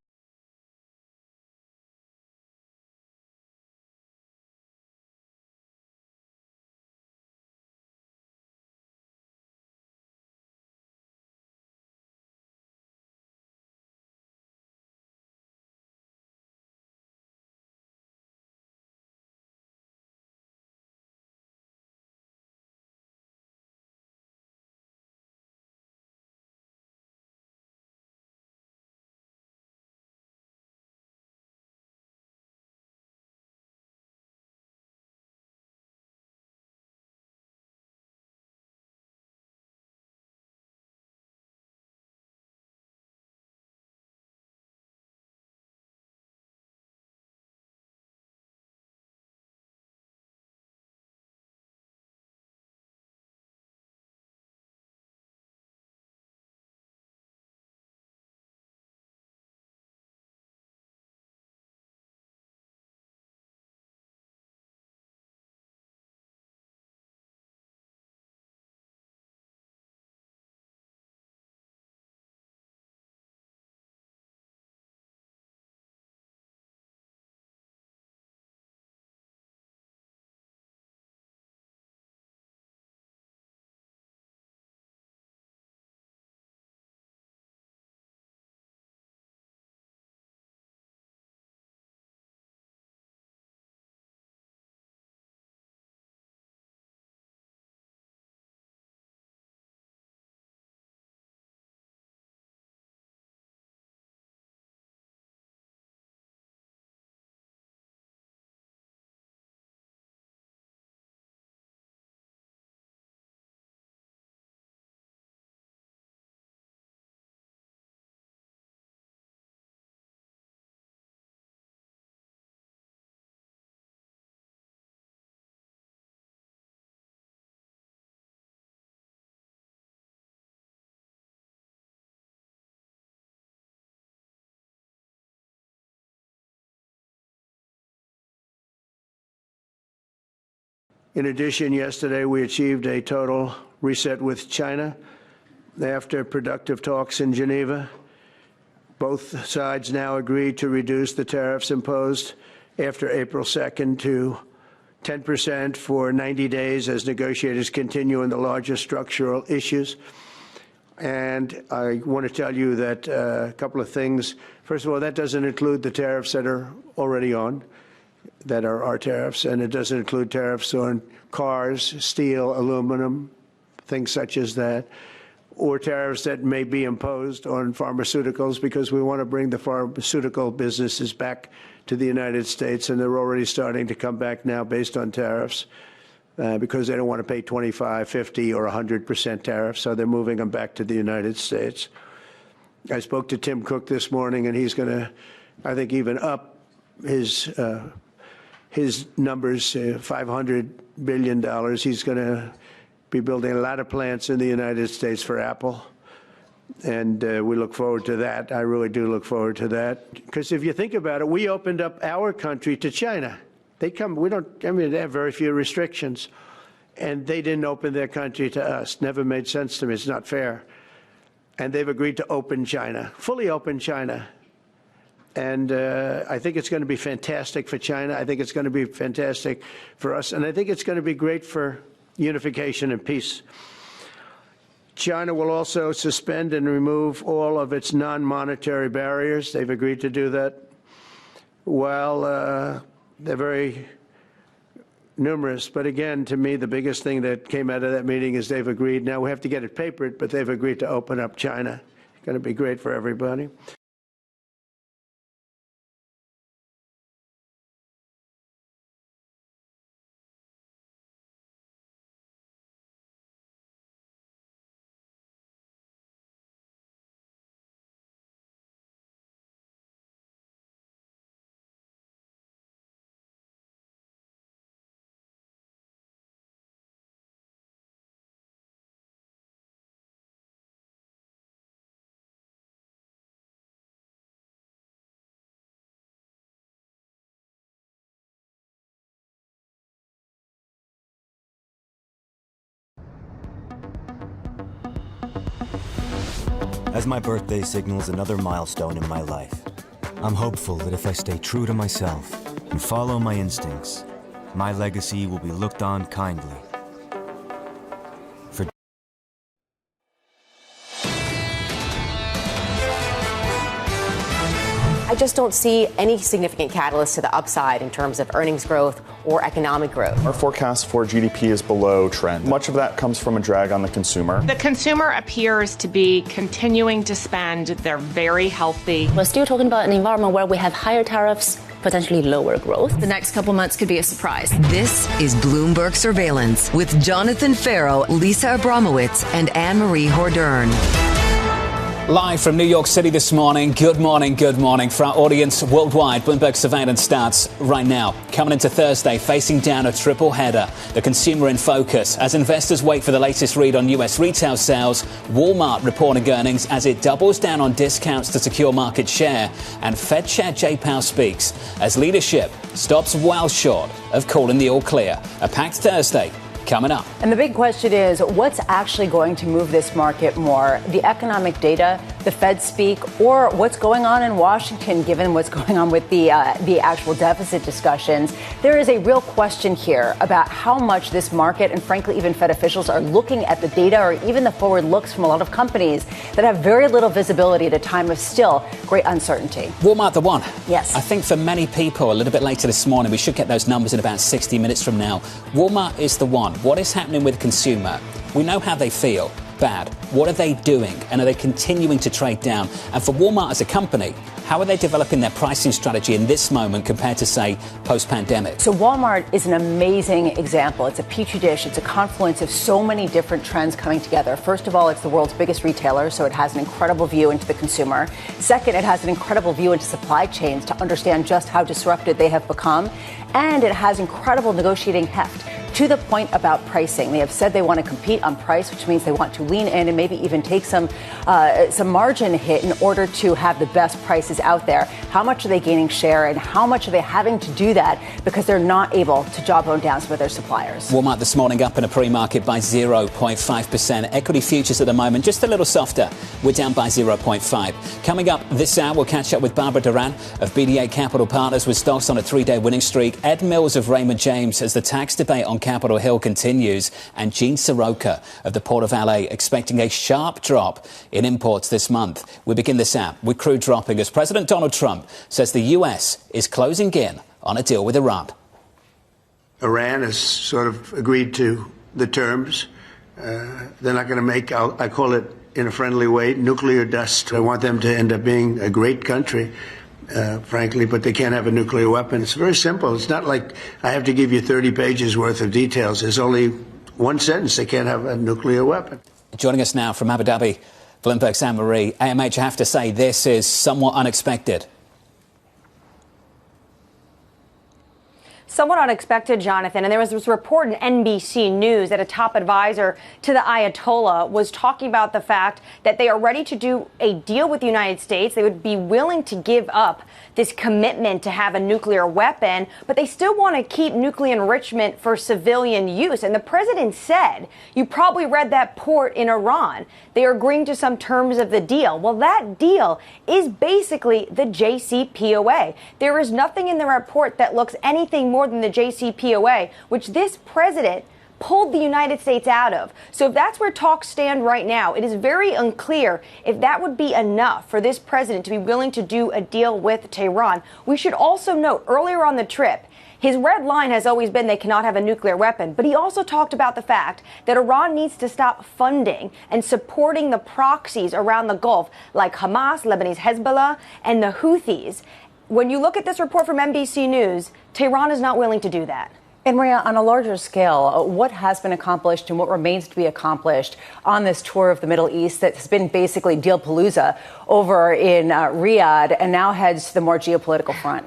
In addition, yesterday we achieved a total reset with China after productive talks in Geneva. Both sides now agreed to reduce the tariffs imposed after April 2nd to 10% for 90 days as negotiators continue in the largest structural issues. And I want to tell you that a couple of things. First of all, that doesn't include the tariffs that are already on, that are our tariffs, and it doesn't include tariffs on cars, steel, aluminum, things such as that, or tariffs that may be imposed on pharmaceuticals, because we want to bring the pharmaceutical businesses back to the United States, and they're already starting to come back now based on tariffs. Because they don't want to pay 25, 50, or 100% tariffs, so they're moving them back to the United States. I spoke to Tim Cook this morning, and he's going to, I think, even up his numbers, $500 billion. He's going to be building a lot of plants in the United States for Apple, and we look forward to that. I really do look forward to that, because if you think about it, we opened up our country to China. They have very few restrictions, and they didn't open their country to us. Never made sense to me. It's not fair. And they've agreed to open China, fully open China. And I think it's going to be fantastic for China. I think it's going to be fantastic for us. And I think it's going to be great for unification and peace. China will also suspend and remove all of its non-monetary barriers. They've agreed to do that. Well, they're very numerous. But again, to me, the biggest thing that came out of that meeting is they've agreed. Now we have to get it papered, but they've agreed to open up China. It's going to be great for everybody. As my birthday signals another milestone in my life, I'm hopeful that if I stay true to myself and follow my instincts, my legacy will be looked on kindly. I just don't see any significant catalyst to the upside in terms of earnings growth or economic growth. Our forecast for GDP is below trend. Much of that comes from a drag on the consumer. The consumer appears to be continuing to spend. They're very healthy. We're still talking about an environment where we have higher tariffs, potentially lower growth. The next couple months could be a surprise. This is Bloomberg Surveillance with Jonathan Farrow, Lisa Abramowitz, and Anne-Marie Hordern. Live from New York City this morning. Good morning, good morning. For our audience worldwide, Bloomberg Surveillance starts right now. Coming into Thursday, facing down a triple header. The consumer in focus. As investors wait for the latest read on U.S. retail sales, Walmart reporting earnings as it doubles down on discounts to secure market share. And Fed Chair Jay Powell speaks as leadership stops well short of calling the all clear. A packed Thursday coming up. And the big question is, what's actually going to move this market more? The economic data, the Fed speak, or what's going on in Washington, given what's going on with the actual deficit discussions? There is a real question here about how much this market and, frankly, even Fed officials are looking at the data or even the forward looks from a lot of companies that have very little visibility at a time of still great uncertainty. Walmart, the one. Yes. I think for many people, a little bit later this morning, we should get those numbers in about 60 minutes from now. Walmart is the one. What is happening with consumer? We know how they feel. Bad. What are they doing? And are they continuing to trade down? And for Walmart as a company, how are they developing their pricing strategy in this moment compared to, say, post-pandemic? So Walmart is an amazing example. It's a petri dish. It's a confluence of so many different trends coming together. First of all, it's the world's biggest retailer, so it has an incredible view into the consumer. Second, it has an incredible view into supply chains to understand just how disrupted they have become. And it has incredible negotiating heft. to the point about pricing. They have said they want to compete on price, which means they want to lean in and maybe even take some margin hit in order to have the best prices out there. How much are they gaining share, and how much are they having to do that because they're not able to jawbone down some of their suppliers? Walmart this morning up in a pre-market by 0.5%. Equity futures at the moment just a little softer. We're down by 0.5. Coming up this hour, we'll catch up with Barbara Duran of BDA Capital Partners with stocks on a 3-day winning streak. Ed Mills of Raymond James as the tax debate on Capitol Hill continues. And Gene Soroka of the Port of LA expecting a sharp drop in imports this month. We begin this hour with crude dropping as President Donald Trump says the U.S. is closing in on a deal with Iran. Iran has sort of agreed to the terms. They're not going to make, I call it in a friendly way, nuclear dust. I want them to end up being a great country, frankly, but they can't have a nuclear weapon. It's very simple. It's not like I have to give you 30 pages worth of details. There's only one sentence. They can't have a nuclear weapon. Joining us now from Abu Dhabi, Bloomberg's Anne-Marie. AMH, I have to say, this is somewhat unexpected. Somewhat unexpected, Jonathan. And there was this report in NBC News that a top advisor to the Ayatollah was talking about the fact that they are ready to do a deal with the United States. They would be willing to give up this commitment to have a nuclear weapon, but they still want to keep nuclear enrichment for civilian use. And the president said, you probably read that port in Iran, they are agreeing to some terms of the deal. Well, that deal is basically the JCPOA. There is nothing in the report that looks anything more than the JCPOA, which this president pulled the United States out of. So if that's where talks stand right now, it is very unclear if that would be enough for this president to be willing to do a deal with Tehran. We should also note earlier on the trip, his red line has always been they cannot have a nuclear weapon, but he also talked about the fact that Iran needs to stop funding and supporting the proxies around the Gulf like Hamas, Lebanese Hezbollah, and the Houthis. When you look at this report from NBC News, Tehran is not willing to do that. And Maria, on a larger scale, what has been accomplished and what remains to be accomplished on this tour of the Middle East that has been basically deal-palooza over in Riyadh and now heads to the more geopolitical front?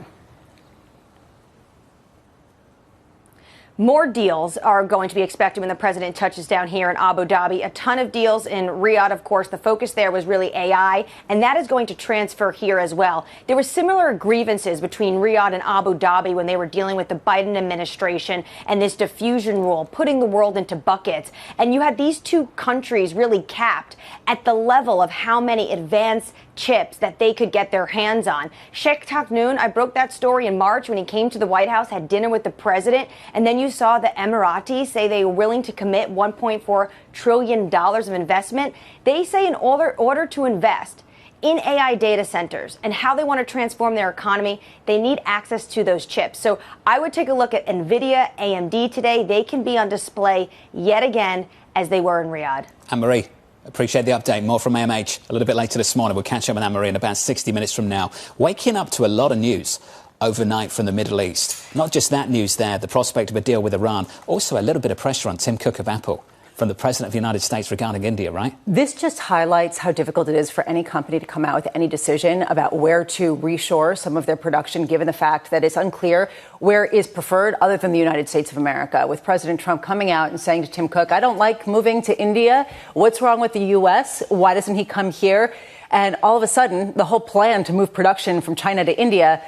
More deals are going to be expected when the president touches down here in Abu Dhabi. A ton of deals in Riyadh, of course. The focus there was really AI, and that is going to transfer here as well. There were similar grievances between Riyadh and Abu Dhabi when they were dealing with the Biden administration and this diffusion rule, putting the world into buckets. And you had these two countries really capped at the level of how many advanced chips that they could get their hands on. Sheikh Taknoun, I broke that story in March when he came to the White House, had dinner with the president, and then you saw the Emiratis say they were willing to commit $1.4 trillion of investment. They say in order to invest in AI data centers and how they want to transform their economy, they need access to those chips. So I would take a look at NVIDIA, AMD today. They can be on display yet again as they were in Riyadh. Anne-Marie, appreciate the update. More from AMH a little bit later this morning. We'll catch up with Anne-Marie in about 60 minutes from now. Waking up to a lot of news overnight from the Middle East. Not just that news there, the prospect of a deal with Iran. Also a little bit of pressure on Tim Cook of Apple from the President of the United States regarding India, right? This just highlights how difficult it is for any company to come out with any decision about where to reshore some of their production, given the fact that it's unclear where is preferred other than the United States of America. With President Trump coming out and saying to Tim Cook, I don't like moving to India. What's wrong with the U.S.? Why doesn't he come here? And all of a sudden, the whole plan to move production from China to India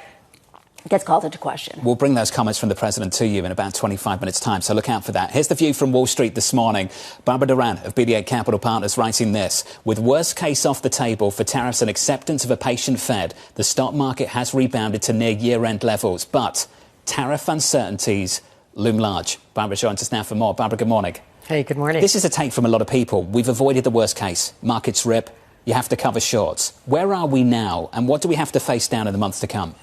gets called into question. We'll bring those comments from the president to you in about 25 minutes' time, so look out for that. Here's the view from Wall Street this morning. Barbara Duran of BDA Capital Partners writing this. With worst case off the table for tariffs and acceptance of a patient Fed, the stock market has rebounded to near year-end levels, but tariff uncertainties loom large. Barbara joins us now for more. Barbara, good morning. Hey, good morning. This is a take from a lot of people. We've avoided the worst case. Markets rip. You have to cover shorts. Where are we now, and what do we have to face down in the months to come?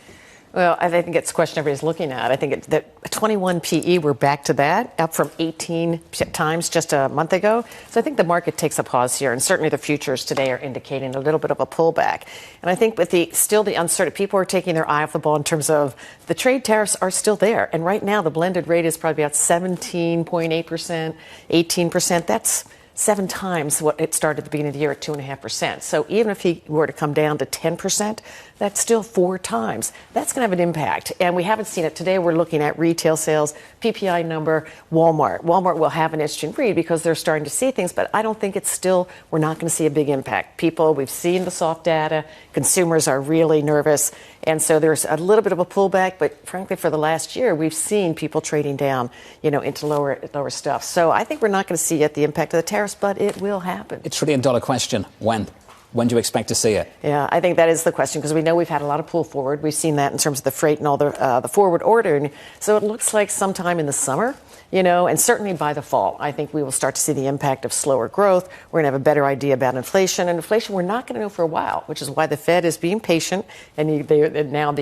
Well, I think it's a question everybody's looking at. I think that 21 PE, we're back to that, up from 18 times just a month ago. So I think the market takes a pause here, and certainly the futures today are indicating a little bit of a pullback. And I think with the uncertainty, people are taking their eye off the ball in terms of the trade tariffs are still there. And right now, the blended rate is probably about 17.8%, 18%. 7 times what it started at the beginning of the year at 2.5%. So even if he were to come down to 10%, that's still 4 times. That's going to have an impact. And we haven't seen it. Today we're looking at retail sales, PPI number, Walmart. Walmart will have an interesting read because they're starting to see things, but I don't think we're not going to see a big impact. We've seen the soft data. Consumers are really nervous. And so there's a little bit of a pullback, but frankly, for the last year, we've seen people trading down, into lower stuff. So I think we're not going to see yet the impact of the tariffs, but it will happen. It's $1 trillion question. When? When do you expect to see it? Yeah, I think that is the question because we know we've had a lot of pull forward. We've seen that in terms of the freight and all the forward ordering. So it looks like sometime in the summer, and certainly by the fall, I think we will start to see the impact of slower growth. We're going to have a better idea about inflation. And inflation we're not going to know for a while, which is why the Fed is being patient. And now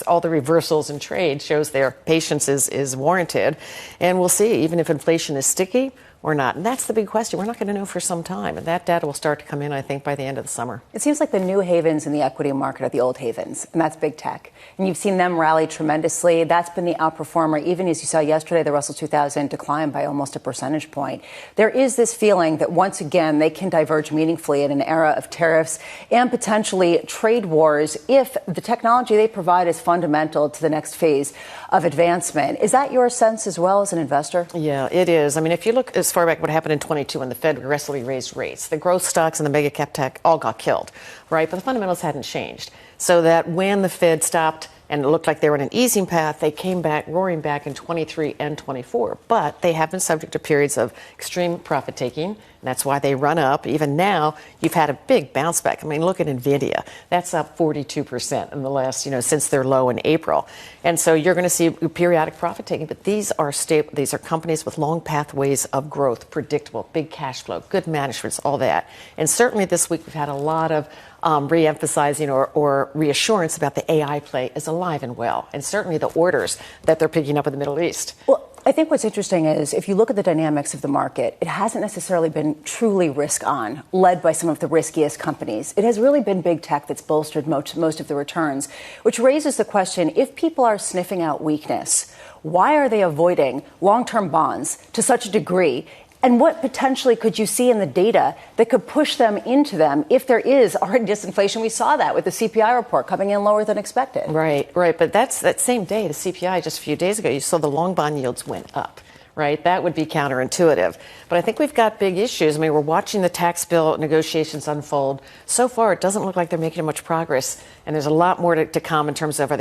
all the reversals in trade shows their patience is warranted. And we'll see, even if inflation is sticky or not. And that's the big question. We're not going to know for some time. And that data will start to come in, I think, by the end of the summer. It seems like the new havens in the equity market are the old havens, and that's big tech. And you've seen them rally tremendously. That's been the outperformer. Even as you saw yesterday, the Russell 2000 declined by almost a percentage point. There is this feeling that once again, they can diverge meaningfully in an era of tariffs and potentially trade wars if the technology they provide is fundamental to the next phase of advancement. Is that your sense as well as an investor? Yeah, it is. I mean, if you look as far back what happened in 22 when the Fed aggressively raised rates, the growth stocks and the mega cap tech all got killed, right? But the fundamentals hadn't changed. So that when the Fed stopped and it looked like they were on an easing path, they came back, roaring back in 23 and 24. But they have been subject to periods of extreme profit taking. And that's why they run up. Even now, you've had a big bounce back. I mean, look at NVIDIA. That's up 42% in the last, since their low in April. And so you're going to see periodic profit taking. But these are stable. These are companies with long pathways of growth, predictable, big cash flow, good management, all that. And certainly this week we've had a lot of re-emphasizing or reassurance about the AI play is alive and well. And certainly the orders that they're picking up in the Middle East. Well, I think what's interesting is if you look at the dynamics of the market, it hasn't necessarily been truly risk on, led by some of the riskiest companies. It has really been big tech that's bolstered most of the returns, which raises the question, if people are sniffing out weakness, why are they avoiding long-term bonds to such a degree? And what potentially could you see in the data that could push them into them if there is already disinflation? We saw that with the CPI report coming in lower than expected. Right. But that same day, the CPI just a few days ago, you saw the long bond yields went up. Right? That would be counterintuitive. But I think we've got big issues. I mean, we're watching the tax bill negotiations unfold. So far, it doesn't look like they're making much progress. And there's a lot more to come in terms of how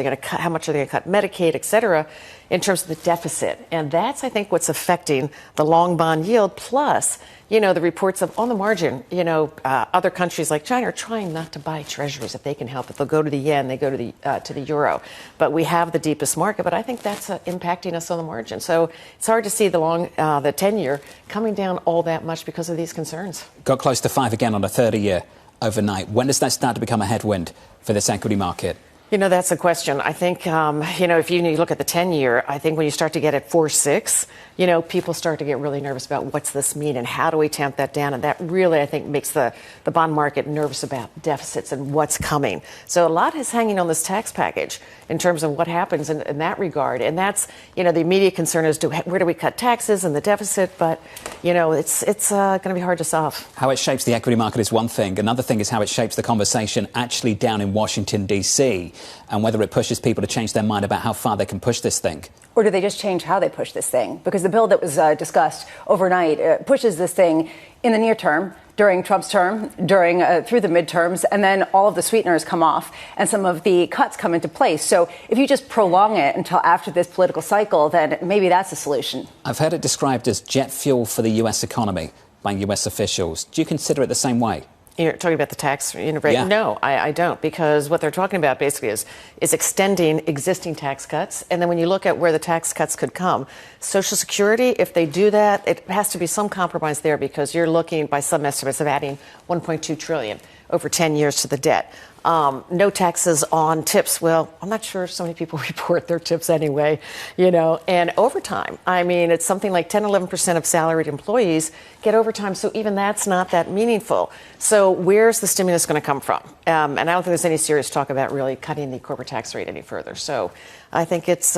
much are they going to cut Medicaid, et cetera, in terms of the deficit. And that's, I think, what's affecting the long bond yield. Plus, the reports of on the margin, other countries like China are trying not to buy treasuries if they can help it. They'll go to the yen, they go to the euro. But we have the deepest market. But I think that's impacting us on the margin. So it's hard to see the 10-year coming down all that much because of these concerns. Got close to 5 again on a 30-year overnight. When does that start to become a headwind for this equity market? That's a question. I think, if you look at the 10-year, I think when you start to get at 4.6, people start to get really nervous about what's this mean and how do we tamp that down? And that really, I think, makes the bond market nervous about deficits and what's coming. So a lot is hanging on this tax package in terms of what happens in that regard. And that's, the immediate concern is where do we cut taxes and the deficit? But, it's going to be hard to solve. How it shapes the equity market is one thing. Another thing is how it shapes the conversation actually down in Washington, D.C., and whether it pushes people to change their mind about how far they can push this thing. Or do they just change how they push this thing? Because the bill that was discussed overnight pushes this thing in the near term, during Trump's term, through the midterms, and then all of the sweeteners come off and some of the cuts come into place. So if you just prolong it until after this political cycle, then maybe that's a solution. I've heard it described as jet fuel for the U.S. economy by U.S. officials. Do you consider it the same way? You're talking about the tax rate? Yeah. No, I don't, because what they're talking about basically is extending existing tax cuts. And then when you look at where the tax cuts could come, Social Security, if they do that, it has to be some compromise there because you're looking, by some estimates, of adding $1.2 trillion over 10 years to the debt. No taxes on tips. Well, I'm not sure so many people report their tips anyway, and overtime. I mean, it's something like 10-11% of salaried employees get overtime. So even that's not that meaningful. So where's the stimulus going to come from? And I don't think there's any serious talk about really cutting the corporate tax rate any further. So I think it's,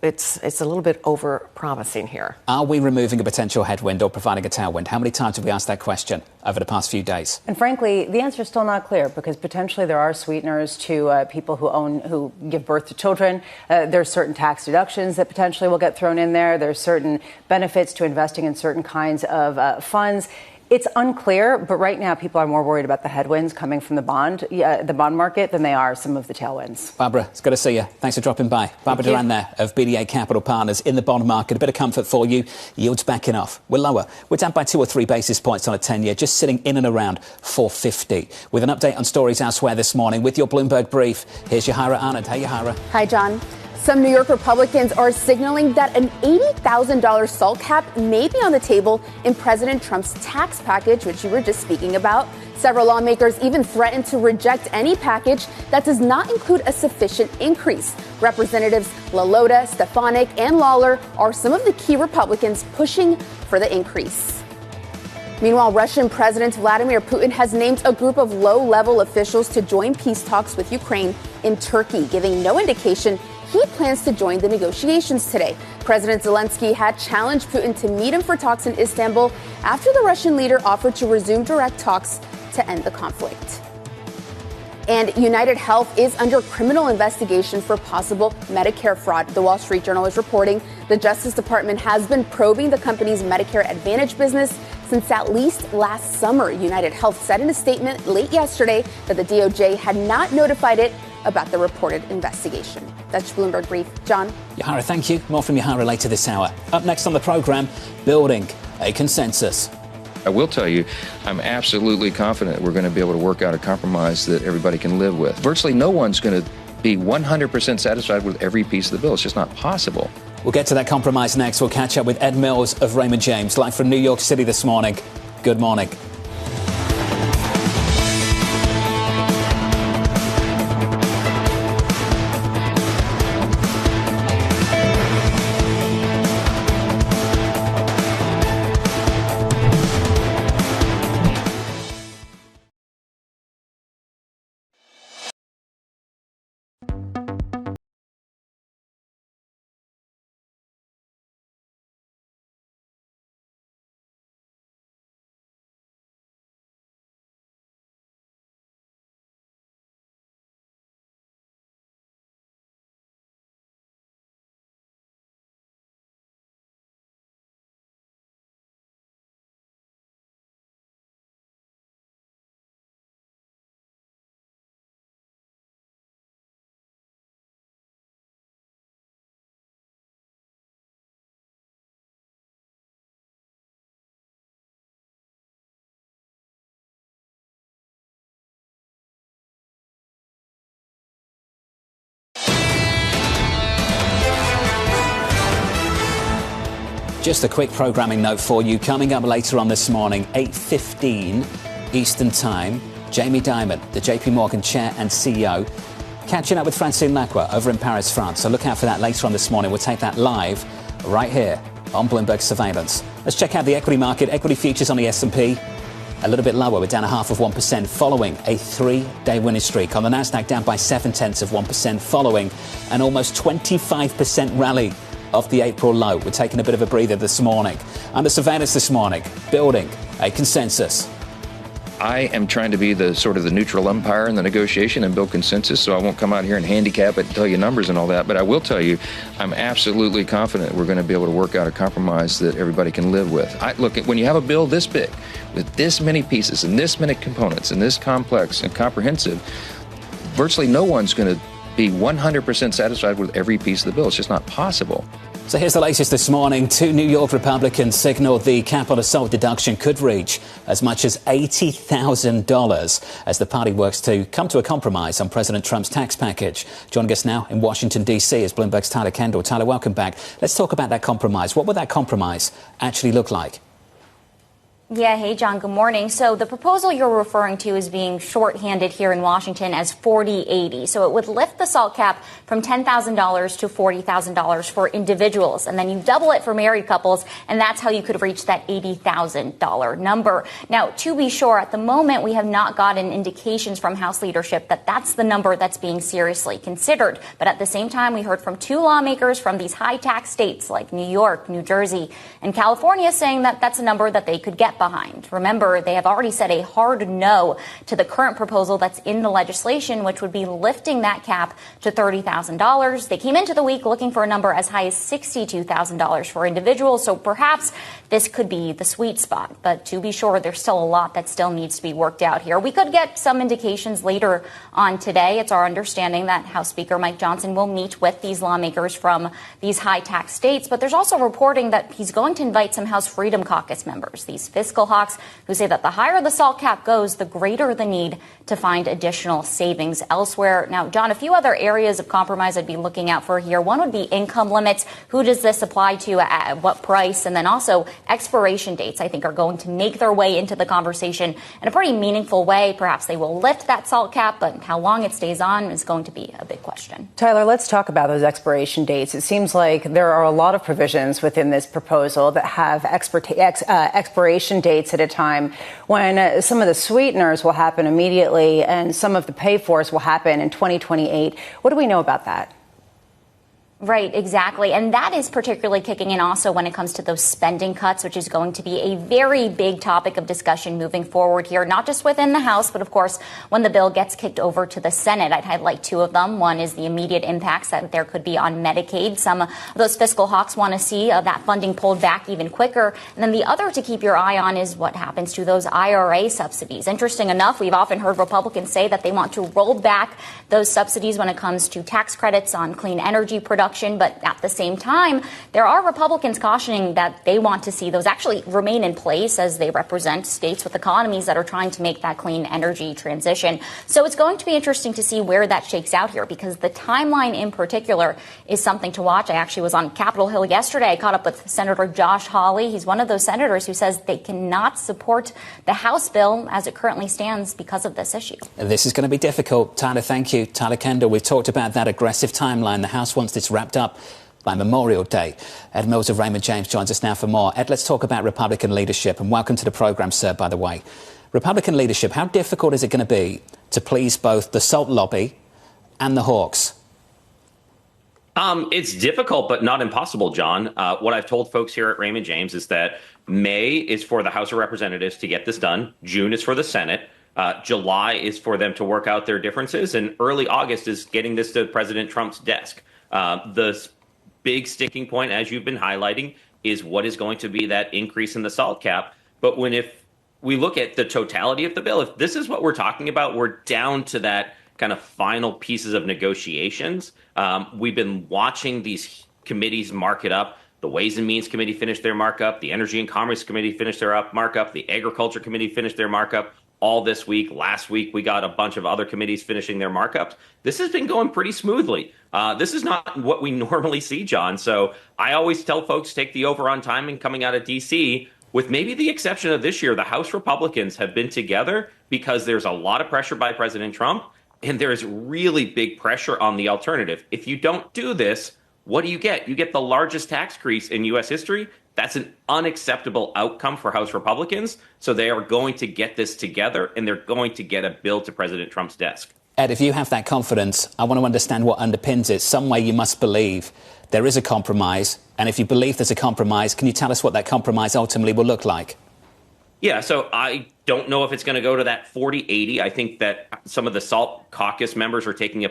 it's a little bit over-promising here. Are we removing a potential headwind or providing a tailwind? How many times have we asked that question over the past few days? And frankly, the answer is still not clear, because potentially there are sweeteners to people who give birth to children. There's certain tax deductions that potentially will get thrown in there. There's certain benefits to investing in certain kinds of funds. It's unclear, but right now people are more worried about the headwinds coming from the bond market than they are some of the tailwinds. Barbara, it's good to see you. Thanks for dropping by. Barbara Duran there of BDA Capital Partners in the bond market. A bit of comfort for you. Yields backing off. We're lower. We're down by 2 or 3 basis points on a 10-year, just sitting in and around 450. With an update on stories elsewhere this morning with your Bloomberg Brief, here's Yahira Anand. Hey, Yahira. Hi, John. Some New York Republicans are signaling that an $80,000 SALT cap may be on the table in President Trump's tax package, which you were just speaking about. Several lawmakers even threatened to reject any package that does not include a sufficient increase. Representatives LaLota, Stefanik, and Lawler are some of the key Republicans pushing for the increase. Meanwhile, Russian President Vladimir Putin has named a group of low-level officials to join peace talks with Ukraine in Turkey, giving no indication he plans to join the negotiations today. President Zelensky had challenged Putin to meet him for talks in Istanbul after the Russian leader offered to resume direct talks to end the conflict. And United Health is under criminal investigation for possible Medicare fraud. The Wall Street Journal is reporting the Justice Department has been probing the company's Medicare Advantage business since at least last summer. United Health said in a statement late yesterday that the DOJ had not notified it about the reported investigation. That's Bloomberg Brief. John? Yahira, thank you. More from Yahira later this hour. Up next on the programme, building a consensus. I will tell you, I'm absolutely confident we're going to be able to work out a compromise that everybody can live with. Virtually no one's going to be 100% satisfied with every piece of the bill. It's just not possible. We'll get to that compromise next. We'll catch up with Ed Mills of Raymond James, live from New York City this morning. Good morning. Just a quick programming note for you. Coming up later on this morning, 8:15 Eastern Time, Jamie Dimon, the JP Morgan chair and CEO, catching up with Francine Lacqua over in Paris, France. So look out for that later on this morning. We'll take that live right here on Bloomberg Surveillance. Let's check out the equity market. Equity futures on the S&P. A little bit lower. We're down 0.5% following a 3-day winning streak. On the Nasdaq, down by 0.7% following an almost 25% rally off the April low. We're taking a bit of a breather this morning. Under surveillance this morning, building a consensus. I am trying to be the sort of the neutral umpire in the negotiation and build consensus, so I won't come out here and handicap it and tell you numbers and all that. But I will tell you, I'm absolutely confident we're going to be able to work out a compromise that everybody can live with. Look, when you have a bill this big, with this many pieces and this many components and this complex and comprehensive, virtually no one's going to be 100% satisfied with every piece of the bill. It's just not possible. So here's the latest this morning. 2 New York Republicans signaled the cap on assault deduction could reach as much as $80,000 as the party works to come to a compromise on President Trump's tax package. Joining us now in Washington, D.C. is Bloomberg's Tyler Kendall. Tyler, welcome back. Let's talk about that compromise. What would that compromise actually look like? Yeah, hey, John, good morning. So the proposal you're referring to is being shorthanded here in Washington as 40-80. So it would lift the SALT cap from $10,000 to $40,000 for individuals. And then you double it for married couples, and that's how you could reach that $80,000 number. Now, to be sure, at the moment, we have not gotten indications from House leadership that that's the number that's being seriously considered. But at the same time, we heard from two lawmakers from these high tax states like New York, New Jersey, and California saying that that's a number that they could get behind. Remember, they have already said a hard no to the current proposal that's in the legislation, which would be lifting that cap to $30,000. They came into the week looking for a number as high as $62,000 for individuals. So perhaps this could be the sweet spot. But to be sure, there's still a lot that still needs to be worked out here. We could get some indications later on today. It's our understanding that House Speaker Mike Johnson will meet with these lawmakers from these high tax states. But there's also reporting that he's going to invite some House Freedom Caucus members, these fiscal hawks who say that the higher the SALT cap goes, the greater the need to find additional savings elsewhere. Now, John, a few other areas of compromise I'd be looking out for here. One would be income limits. Who does this apply to, at what price? And then also expiration dates, I think, are going to make their way into the conversation in a pretty meaningful way. Perhaps they will lift that SALT cap, but how long it stays on is going to be a big question. Tyler, let's talk about those expiration dates. It seems like there are a lot of provisions within this proposal that have expiration dates at a time when some of the sweeteners will happen immediately and some of the pay-fors will happen in 2028. What do we know about that? Right, exactly. And that is particularly kicking in also when it comes to those spending cuts, which is going to be a very big topic of discussion moving forward here, not just within the House, but of course, when the bill gets kicked over to the Senate. I'd highlight two of them. One is the immediate impacts that there could be on Medicaid. Some of those fiscal hawks want to see that funding pulled back even quicker. And then the other to keep your eye on is what happens to those IRA subsidies. Interesting enough, we've often heard Republicans say that they want to roll back those subsidies when it comes to tax credits on clean energy production. But at the same time, there are Republicans cautioning that they want to see those actually remain in place as they represent states with economies that are trying to make that clean energy transition. So it's going to be interesting to see where that shakes out here, because the timeline in particular is something to watch. I actually was on Capitol Hill yesterday. I caught up with Senator Josh Hawley. He's one of those senators who says they cannot support the House bill as it currently stands because of this issue. This is going to be difficult. Tyler, thank you. Tyler Kendall, we've talked about that aggressive timeline. The House wants this wrapped up by Memorial Day. Ed Mills of Raymond James joins us now for more. Ed, let's talk about Republican leadership, and welcome to the programme, sir, by the way. Republican leadership, how difficult is it going to be to please both the SALT lobby and the hawks? It's difficult, but not impossible, John. What I've told folks here at Raymond James is that May is for the House of Representatives to get this done. June is for the Senate. July is for them to work out their differences. And early August is getting this to President Trump's desk. The big sticking point, as you've been highlighting, is what is going to be that increase in the SALT cap. But if we look at the totality of the bill, if this is what we're talking about, we're down to that kind of final pieces of negotiations. We've been watching these committees mark it up. The Ways and Means Committee finished their markup. The Energy and Commerce Committee finished their markup. The Agriculture Committee finished their markup all this week. Last week, we got a bunch of other committees finishing their markups. This has been going pretty smoothly. This is not what we normally see, John. So I always tell folks, take the over on timing coming out of D.C., with maybe the exception of this year. The House Republicans have been together because there's a lot of pressure by President Trump, and there is really big pressure on the alternative. If you don't do this, what do you get? You get the largest tax increase in U.S. history. That's an unacceptable outcome for House Republicans. So they are going to get this together, and they're going to get a bill to President Trump's desk. Ed, if you have that confidence, I want to understand what underpins it. Some way you must believe there is a compromise. And if you believe there's a compromise, can you tell us what that compromise ultimately will look like? Yeah, so I don't know if it's going to go to that 40-80. I think that some of the SALT caucus members are taking a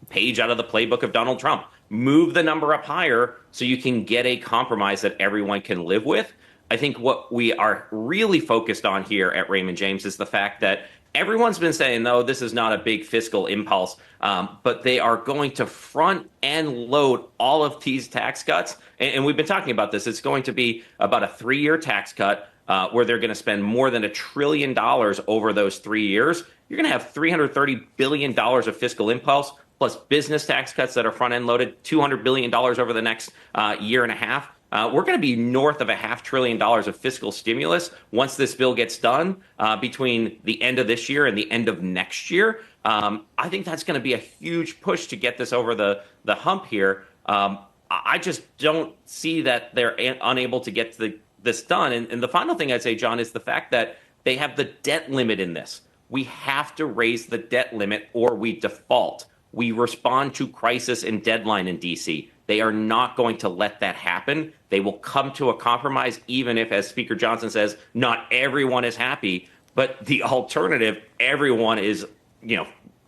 page out of the playbook of Donald Trump. Move the number up higher so you can get a compromise that everyone can live with. I think what we are really focused on here at Raymond James is the fact that everyone's been saying, no, this is not a big fiscal impulse, but they are going to front and load all of these tax cuts. And we've been talking about this. It's going to be about a 3-year tax cut where they're going to spend more than $1 trillion over those 3 years. You're going to have $330 billion of fiscal impulse, plus business tax cuts that are front-end loaded, $200 billion over the next year and a half. We're going to be north of $500 billion of fiscal stimulus once this bill gets done between the end of this year and the end of next year. I think that's going to be a huge push to get this over the hump here. I just don't see that they're unable to get this done. And the final thing I'd say, John, is the fact that they have the debt limit in this. We have to raise the debt limit or we default. We respond to crisis and deadline in D.C. They are not going to let that happen. They will come to a compromise, even if, as Speaker Johnson says, not everyone is happy. But the alternative, everyone is,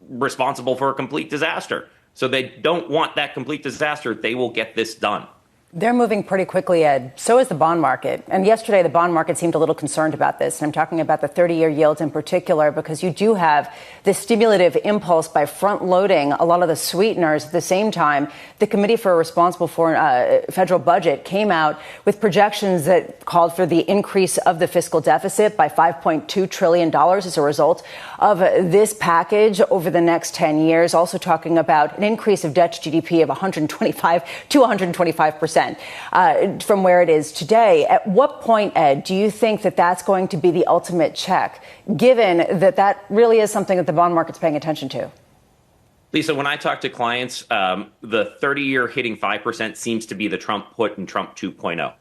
responsible for a complete disaster. So they don't want that complete disaster. They will get this done. They're moving pretty quickly, Ed. So is the bond market. And yesterday, the bond market seemed a little concerned about this. And I'm talking about the 30-year yields in particular, because you do have this stimulative impulse by front-loading a lot of the sweeteners. At the same time, the Committee for a Responsible Foreign Federal Budget came out with projections that called for the increase of the fiscal deficit by $5.2 trillion as a result of this package over the next 10 years. Also talking about an increase of debt to GDP of 125 to 125%. From where it is today. At what point, Ed, do you think that that's going to be the ultimate check, given that that really is something that the bond market's paying attention to? Lisa, when I talk to clients, the 30-year hitting 5% seems to be the Trump put and Trump 2.0.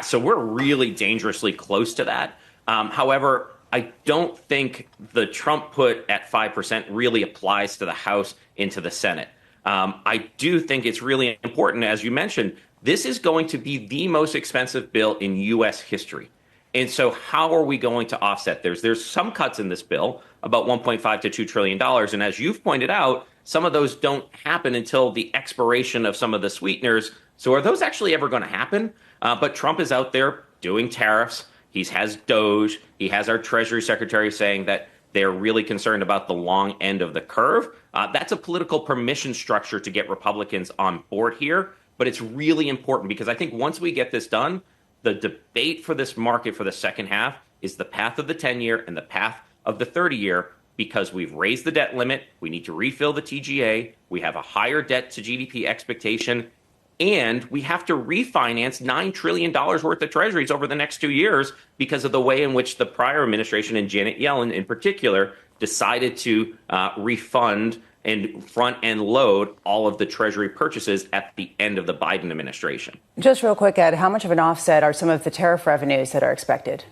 So we're really dangerously close to that. However, I don't think the Trump put at 5% really applies to the House and to the Senate. I do think it's really important, as you mentioned, this is going to be the most expensive bill in U.S. history. And so how are we going to offset? There's some cuts in this bill, about $1.5 to $2 trillion. And as you've pointed out, some of those don't happen until the expiration of some of the sweeteners. So are those actually ever going to happen? But Trump is out there doing tariffs. He has DOGE. He has our Treasury Secretary saying that they're really concerned about the long end of the curve. That's a political permission structure to get Republicans on board here. But it's really important because I think once we get this done, the debate for this market for the second half is the path of the 10-year and the path of the 30-year, because we've raised the debt limit. We need to refill the TGA. We have a higher debt to GDP expectation. And we have to refinance $9 trillion worth of treasuries over the next 2 years because of the way in which the prior administration and Janet Yellen in particular decided to refund and front-end load all of the Treasury purchases at the end of the Biden administration. Just real quick, Ed, how much of an offset are some of the tariff revenues that are expected?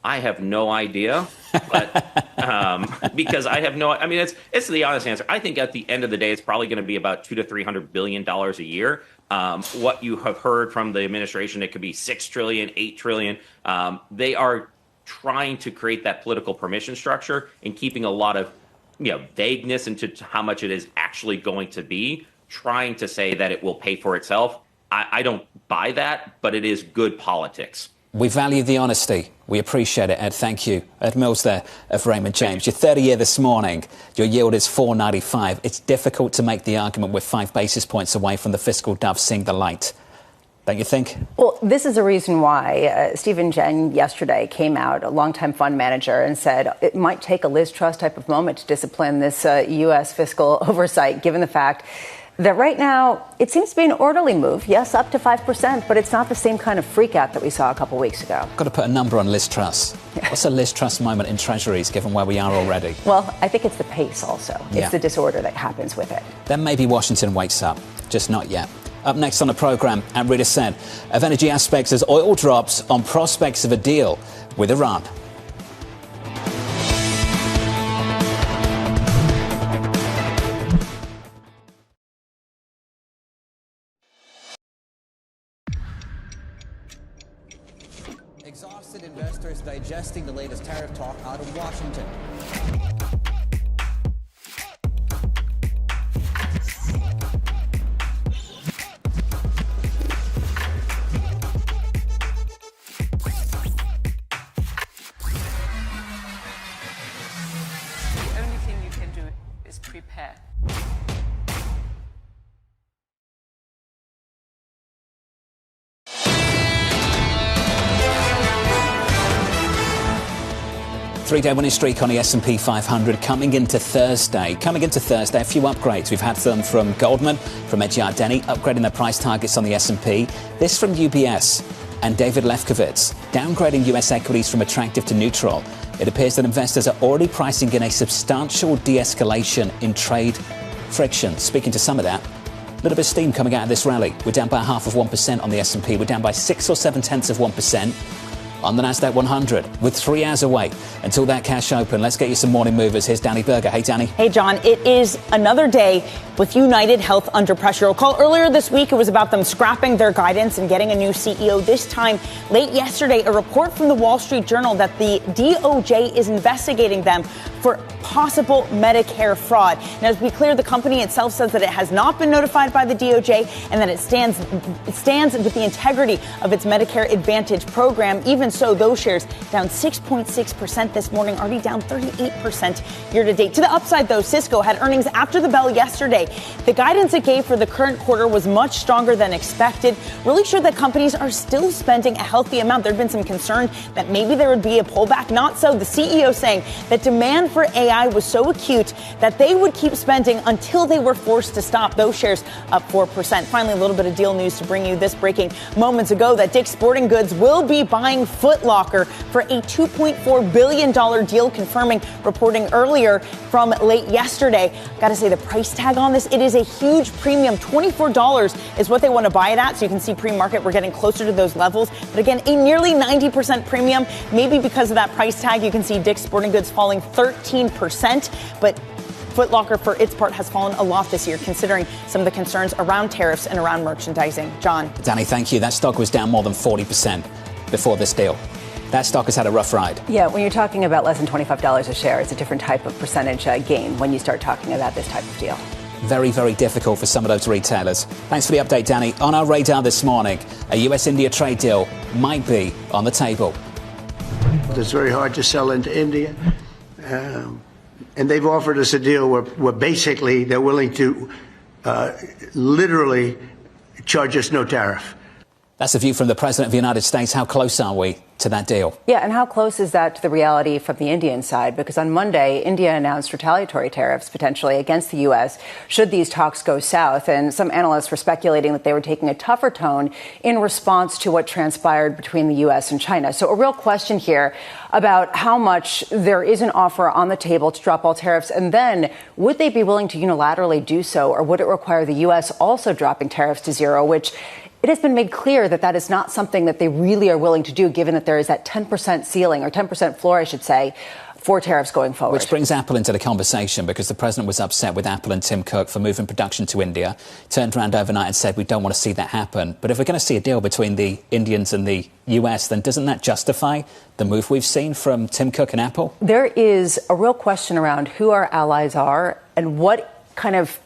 I have no idea, but because I have no, I mean, it's the honest answer. I think at the end of the day, it's probably going to be about $200 to $300 billion a year. What you have heard from the administration, it could be $6 trillion, $8 trillion. They are trying to create that political permission structure and keeping a lot of vagueness into how much it is actually going to be, trying to say that it will pay for itself. I don't buy that, but it is good politics. We value the honesty. We appreciate it, Ed. Thank you. Ed Mills there of Raymond James. Your 30-year this morning, your yield is 4.95. It's difficult to make the argument we're 5 basis points away from the fiscal dove seeing the light. Don't you think? Well, this is the reason why Stephen Jen yesterday came out, a longtime fund manager, and said it might take a Liz Truss type of moment to discipline this U.S. fiscal oversight, given the fact that right now it seems to be an orderly move. Yes, up to 5%, but it's not the same kind of freak out that we saw a couple weeks ago. Got to put a number on Liz Truss. What's a Liz Truss moment in Treasuries, given where we are already? Well, I think it's the pace also. It's the disorder that happens with it. Then maybe Washington wakes up, just not yet. Up next on the programme, and Rita said, of energy aspects as oil drops on prospects of a deal with Iran. Exhausted investors digesting the latest tariff talk out of Washington. Prepare. Three-day winning streak on the S&P 500 coming into Thursday. A few upgrades. We've had them from Goldman, from Ed Yardeni, upgrading their price targets on the S&P. This from UBS and David Lefkowitz, downgrading US equities from attractive to neutral. It appears that investors are already pricing in a substantial de-escalation in trade friction. Speaking to some of that, a little bit of steam coming out of this rally. We're down by 0.5% on the S&P. We're down by 6 or 0.7% on the Nasdaq 100, with 3 hours away until that cash open. Let's get you some morning movers. Here's Danny Berger. Hey, Danny. Hey, John. It is another day with United Health under pressure. Recall earlier this week, it was about them scrapping their guidance and getting a new CEO. This time, late yesterday, a report from the Wall Street Journal that the DOJ is investigating them for possible Medicare fraud. Now, to be clear, the company itself says that it has not been notified by the DOJ and that it stands with the integrity of its Medicare Advantage program. Even so, those shares down 6.6% this morning, already down 38% year to date. To the upside, though, Cisco had earnings after the bell yesterday. The guidance it gave for the current quarter was much stronger than expected. Really showed that companies are still spending a healthy amount. There had been some concern that maybe there would be a pullback. Not so. The CEO saying that demand for AI was so acute that they would keep spending until they were forced to stop. Those shares up 4%. Finally, a little bit of deal news to bring you this breaking moments ago that Dick's Sporting Goods will be buying Foot Locker for a $2.4 billion deal, confirming reporting earlier from late yesterday. Got to say the price tag on this, it is a huge premium. $24 is what they want to buy it at. So you can see pre-market, we're getting closer to those levels. But again, a nearly 90% premium. Maybe because of that price tag, you can see Dick's Sporting Goods falling 13%. But Foot Locker, for its part, has fallen a lot this year, considering some of the concerns around tariffs and around merchandising. John. Danny, thank you. That stock was down more than 40% before this deal. That stock has had a rough ride. Yeah, when you're talking about less than $25 a share, it's a different type of percentage gain when you start talking about this type of deal. Very, very difficult for some of those retailers. Thanks for the update, Danny. On our radar this morning, a US-India trade deal might be on the table. It's very hard to sell into India. And they've offered us a deal where basically they're willing to literally charge us no tariff. That's a view from the President of the United States. How close are we to that deal? Yeah, and how close is that to the reality from the Indian side? Because on Monday, India announced retaliatory tariffs potentially against the U.S. should these talks go south. And some analysts were speculating that they were taking a tougher tone in response to what transpired between the U.S. and China. So a real question here about how much there is an offer on the table to drop all tariffs. And then would they be willing to unilaterally do so, or would it require the U.S. also dropping tariffs to zero, which it has been made clear that that is not something that they really are willing to do, given that there is that 10% ceiling, or 10% floor, I should say, for tariffs going forward. Which brings Apple into the conversation, because the president was upset with Apple and Tim Cook for moving production to India, turned around overnight and said, we don't want to see that happen. But if we're going to see a deal between the Indians and the US, then doesn't that justify the move we've seen from Tim Cook and Apple? There is a real question around who our allies are and what kind of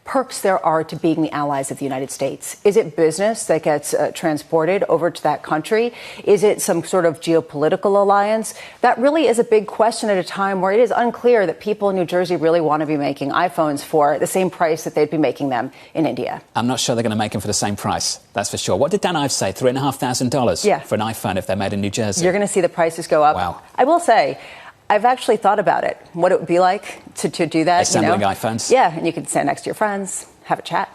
perks there are to being the allies of the United States. Is it business that gets transported over to that country? Is it some sort of geopolitical alliance? That really is a big question at a time where it is unclear that people in New Jersey really want to be making iPhones for the same price that they'd be making them in India. I'm not sure they're going to make them for the same price. That's for sure. What did Dan Ives say? $3,500 for an iPhone if they're made in New Jersey? You're going to see the prices go up. Wow. I will say, I've actually thought about it, what it would be like to do that. Assembling iPhones? Yeah, and you can stand next to your friends, have a chat.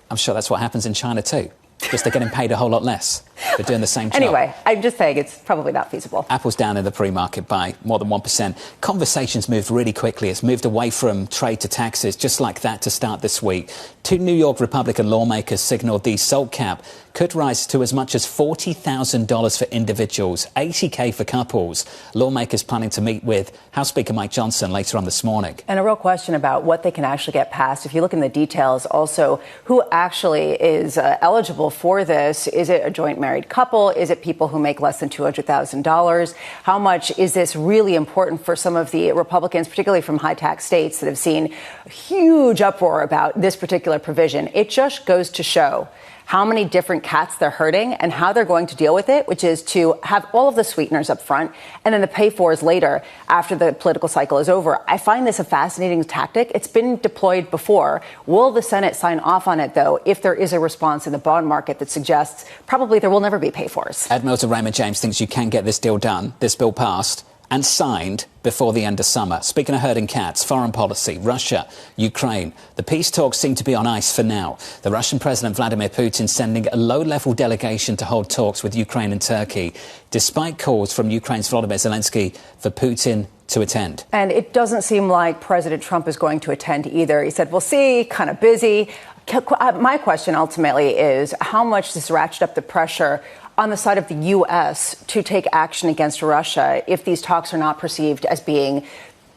I'm sure that's what happens in China too. Just they're getting paid a whole lot less for doing the same job. Anyway, I'm just saying it's probably not feasible. Apple's down in the pre-market by more than 1%. Conversations moved really quickly. It's moved away from trade to taxes, just like that, to start this week. 2 New York Republican lawmakers signaled the SALT cap could rise to as much as $40,000 for individuals, $80,000 for couples. Lawmakers planning to meet with House Speaker Mike Johnson later on this morning. And a real question about what they can actually get passed. If you look in the details, also, who actually is eligible for this? Is it a joint married couple? Is it people who make less than $200,000? How much is this really important for some of the Republicans, particularly from high tax states, that have seen huge uproar about this particular provision? It just goes to show how many different cats they're hurting and how they're going to deal with it, which is to have all of the sweeteners up front and then the pay-fors later after the political cycle is over. I find this a fascinating tactic. It's been deployed before. Will the Senate sign off on it, though, if there is a response in the bond market that suggests probably there will never be pay-fors? Ed Mills of Raymond James thinks you can get this deal done, this bill passed, and signed before the end of summer. Speaking of herding cats, foreign policy, Russia, Ukraine. The peace talks seem to be on ice for now. The Russian President Vladimir Putin sending a low-level delegation to hold talks with Ukraine and Turkey, despite calls from Ukraine's Volodymyr Zelensky for Putin to attend. And it doesn't seem like President Trump is going to attend either. He said, we'll see, kind of busy. My question ultimately is how much this ratcheted up the pressure on the side of the U.S. to take action against Russia if these talks are not perceived as being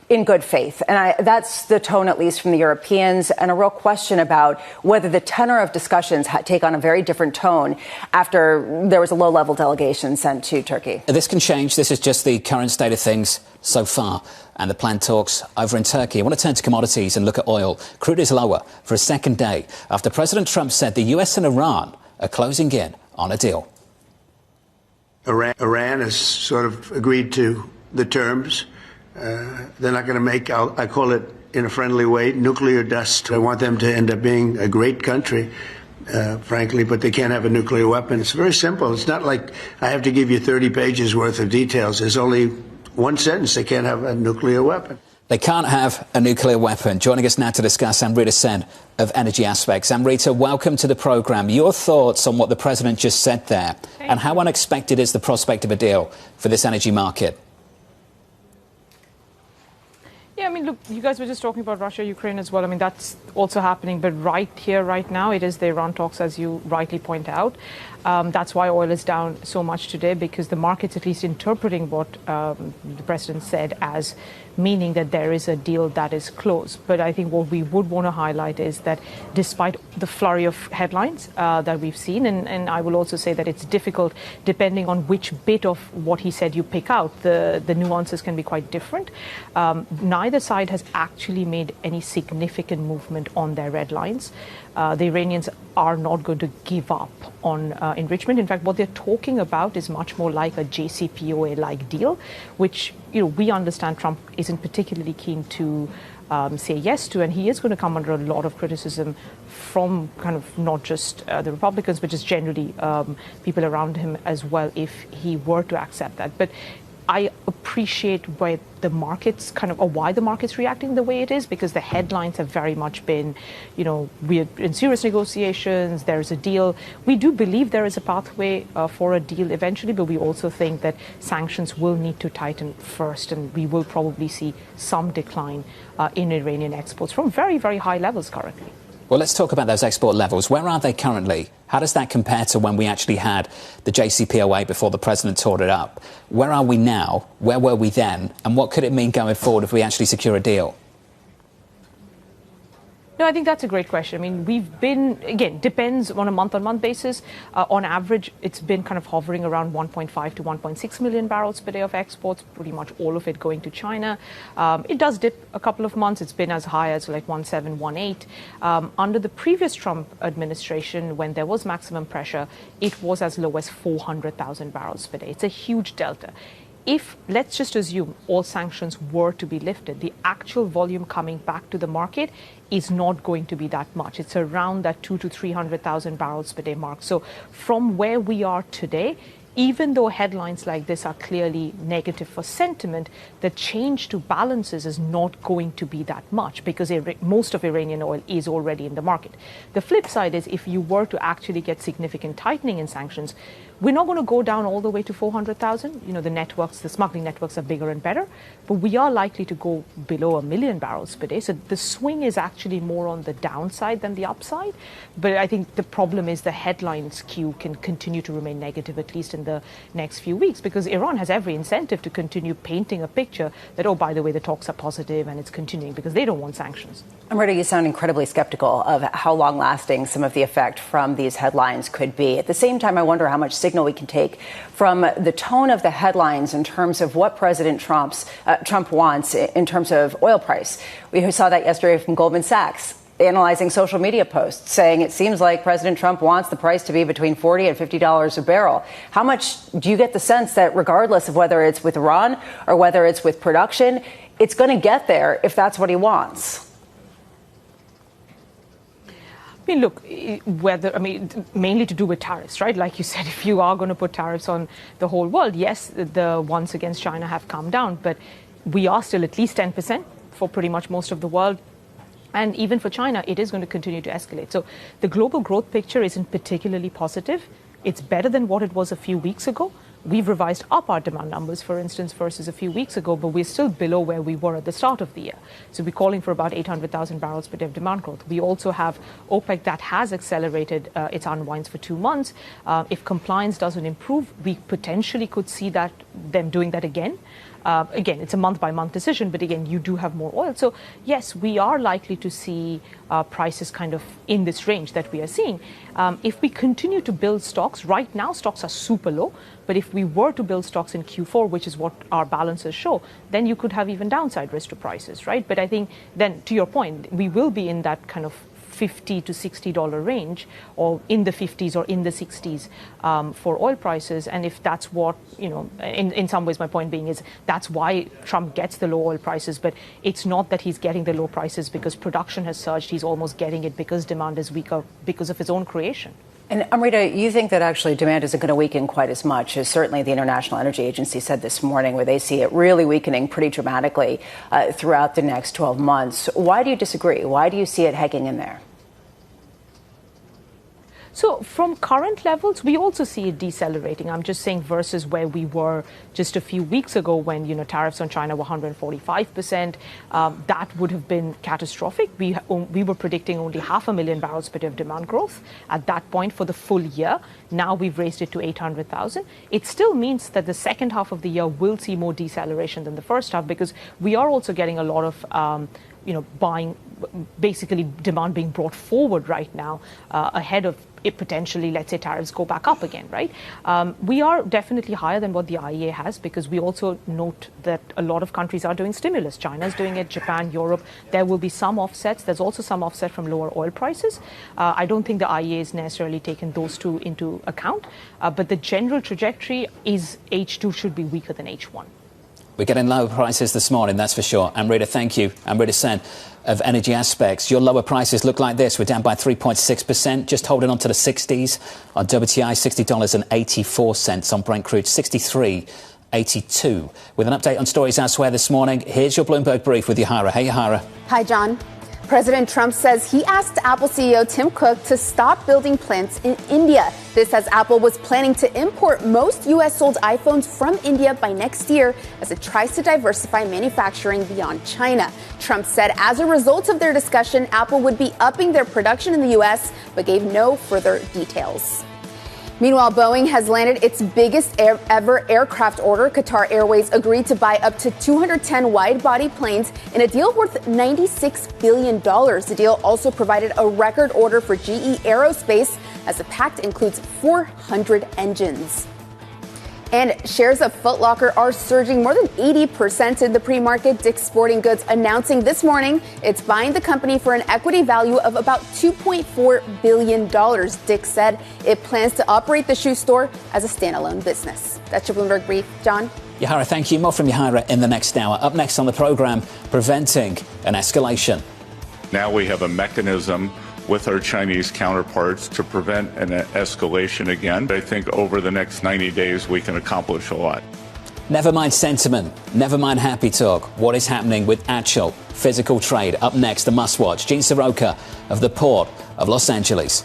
in good faith. And that's the tone, at least from the Europeans, and a real question about whether the tenor of discussions take on a very different tone after there was a low-level delegation sent to Turkey. This can change. This is just the current state of things so far. And the planned talks over in Turkey. I want to turn to commodities and look at oil. Crude is lower for a second day after President Trump said the U.S. and Iran are closing in on a deal. Iran has sort of agreed to the terms. They're not going to make, I call it in a friendly way, nuclear dust. I want them to end up being a great country, frankly, but they can't have a nuclear weapon. It's very simple. It's not like I have to give you 30 pages worth of details. There's only one sentence. They can't have a nuclear weapon. They can't have a nuclear weapon. Joining us now to discuss, Amrita Sen of Energy Aspects. Amrita, welcome to the programme. Your thoughts on what the President just said there, and how unexpected is the prospect of a deal for this energy market? Yeah, I mean, look, you guys were just talking about Russia, Ukraine as well. I mean, that's also happening. But right here, right now, it is the Iran talks, as you rightly point out. That's why oil is down so much today, because the market's at least interpreting what the president said as meaning that there is a deal that is close. But I think what we would want to highlight is that despite the flurry of headlines that we've seen, and I will also say that it's difficult depending on which bit of what he said you pick out, the nuances can be quite different. Neither side has actually made any significant movement on their red lines. The Iranians are not going to give up on enrichment. In fact, what they're talking about is much more like a JCPOA-like deal, which, you know, we understand Trump isn't particularly keen to say yes to, and he is going to come under a lot of criticism from kind of not just the Republicans, but just generally people around him as well, if he were to accept that. But I appreciate why the market's why the market's reacting the way it is, because the headlines have very much been, you know, we're in serious negotiations, there's a deal. We do believe there is a pathway for a deal eventually, but we also think that sanctions will need to tighten first, and we will probably see some decline in Iranian exports from very, very high levels currently. Well, let's talk about those export levels. Where are they currently? How does that compare to when we actually had the JCPOA before the president tore it up? Where are we now? Where were we then? And what could it mean going forward if we actually secure a deal? No, I think that's a great question. I mean, we've been, again, depends on a month-on-month basis. On average, it's been kind of hovering around 1.5 to 1.6 million barrels per day of exports, pretty much all of it going to China. It does dip a couple of months. It's been as high as like 1.7, 1.8. Under the previous Trump administration, when there was maximum pressure, it was as low as 400,000 barrels per day. It's a huge delta. If, let's just assume, all sanctions were to be lifted, the actual volume coming back to the market is not going to be that much. It's around that 200,000 to 300,000 barrels per day mark. So from where we are today, even though headlines like this are clearly negative for sentiment, the change to balances is not going to be that much, because most of Iranian oil is already in the market. The flip side is, if you were to actually get significant tightening in sanctions, we're not going to go down all the way to 400,000. You know, the networks, the smuggling networks are bigger and better, but we are likely to go below 1 million barrels per day. So the swing is actually more on the downside than the upside. But I think the problem is the headline skew can continue to remain negative, at least in the next few weeks, because Iran has every incentive to continue painting a picture that, oh, by the way, the talks are positive and it's continuing, because they don't want sanctions. Amrita, you sound incredibly skeptical of how long-lasting some of the effect from these headlines could be. At the same time, I wonder how much signal we can take from the tone of the headlines in terms of what President Trump wants in terms of oil price. We saw that yesterday from Goldman Sachs, analyzing social media posts, saying it seems like President Trump wants the price to be between $40 and $50 a barrel. How much do you get the sense that, regardless of whether it's with Iran or whether it's with production, it's going to get there if that's what he wants? I mean, look, mainly to do with tariffs, right? Like you said, if you are going to put tariffs on the whole world, yes, the ones against China have come down, but we are still at least 10% for pretty much most of the world. And even for China, it is going to continue to escalate. So the global growth picture isn't particularly positive. It's better than what it was a few weeks ago. We've revised up our demand numbers, for instance, versus a few weeks ago, but we're still below where we were at the start of the year. So we're calling for about 800,000 barrels per day of demand growth. We also have OPEC that has accelerated its unwinds for 2 months. If compliance doesn't improve, we potentially could see them doing that again. Again, it's a month-by-month decision, but again, you do have more oil. So, yes, we are likely to see prices kind of in this range that we are seeing. If we continue to build stocks, right now stocks are super low, but if we were to build stocks in Q4, which is what our balances show, then you could have even downside risk to prices, right? But I think then, to your point, we will be in that kind of $50 to $60 range, or in the 50s or in the 60s for oil prices. And if that's what, in some ways my point being is that's why Trump gets the low oil prices, but it's not that he's getting the low prices because production has surged. He's almost getting it because demand is weaker because of his own creation. And Amrita, you think that actually demand isn't going to weaken quite as much as certainly the International Energy Agency said this morning, where they see it really weakening pretty dramatically throughout the next 12 months. Why do you disagree? Why do you see it hanging in there? So from current levels, we also see it decelerating. I'm just saying versus where we were just a few weeks ago when, tariffs on China were 145%. That would have been catastrophic. We were predicting only 500,000 barrels per day of demand growth at that point for the full year. Now we've raised it to 800,000. It still means that the second half of the year will see more deceleration than the first half, because we are also getting a lot of buying, basically demand being brought forward right now ahead of it potentially, let's say, tariffs go back up again, right? We are definitely higher than what the IEA has, because we also note that a lot of countries are doing stimulus. China's doing it, Japan, Europe. There will be some offsets. There's also some offset from lower oil prices. I don't think the IEA has necessarily taken those two into account, but the general trajectory is H2 should be weaker than H1. We're getting lower prices this morning, that's for sure. Amrita, thank you. Amrita Sen of Energy Aspects. Your lower prices look like this. We're down by 3.6%, just holding on to the 60s. On WTI, $60.84. On Brent crude, $63.82. With an update on stories elsewhere this morning, here's your Bloomberg Brief with Yahara. Hey, Yahara. Hi, John. President Trump says he asked Apple CEO Tim Cook to stop building plants in India. This as Apple was planning to import most U.S.-sold iPhones from India by next year as it tries to diversify manufacturing beyond China. Trump said as a result of their discussion, Apple would be upping their production in the U.S., but gave no further details. Meanwhile, Boeing has landed its biggest ever aircraft order. Qatar Airways agreed to buy up to 210 wide-body planes in a deal worth $96 billion. The deal also provided a record order for GE Aerospace, as the pact includes 400 engines. And shares of Foot Locker are surging more than 80% in the pre-market. Dick's Sporting Goods announcing this morning it's buying the company for an equity value of about $2.4 billion. Dick's said it plans to operate the shoe store as a standalone business. That's your Bloomberg Brief. John? Yahara, thank you. More from Yahara in the next hour. Up next on the program, preventing an escalation. Now we have a mechanism with our Chinese counterparts to prevent an escalation again. I think over the next 90 days, we can accomplish a lot. Never mind sentiment. Never mind happy talk. What is happening with actual physical trade? Up next, the must-watch. Gene Soroka of the Port of Los Angeles.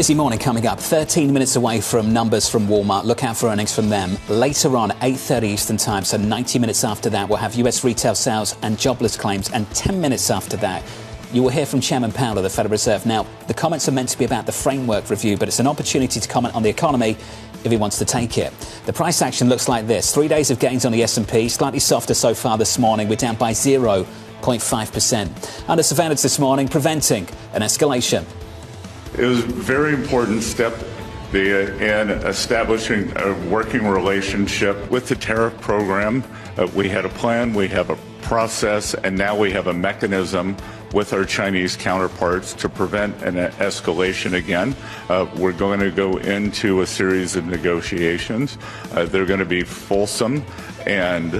Busy morning coming up. 13 minutes away from numbers from Walmart. Look out for earnings from them. Later on, 8:30 Eastern Time, so 90 minutes after that, we'll have US retail sales and jobless claims. And 10 minutes after that, you will hear from Chairman Powell of the Federal Reserve. Now, the comments are meant to be about the framework review, but it's an opportunity to comment on the economy if he wants to take it. The price action looks like this. 3 days of gains on the S&P, slightly softer so far this morning. We're down by 0.5%. Under surveillance this morning, preventing an escalation. It was a very important step in establishing a working relationship with the tariff program. We had a plan, we have a process, and now we have a mechanism with our Chinese counterparts to prevent an escalation again. We're going to go into a series of negotiations. They're going to be fulsome, and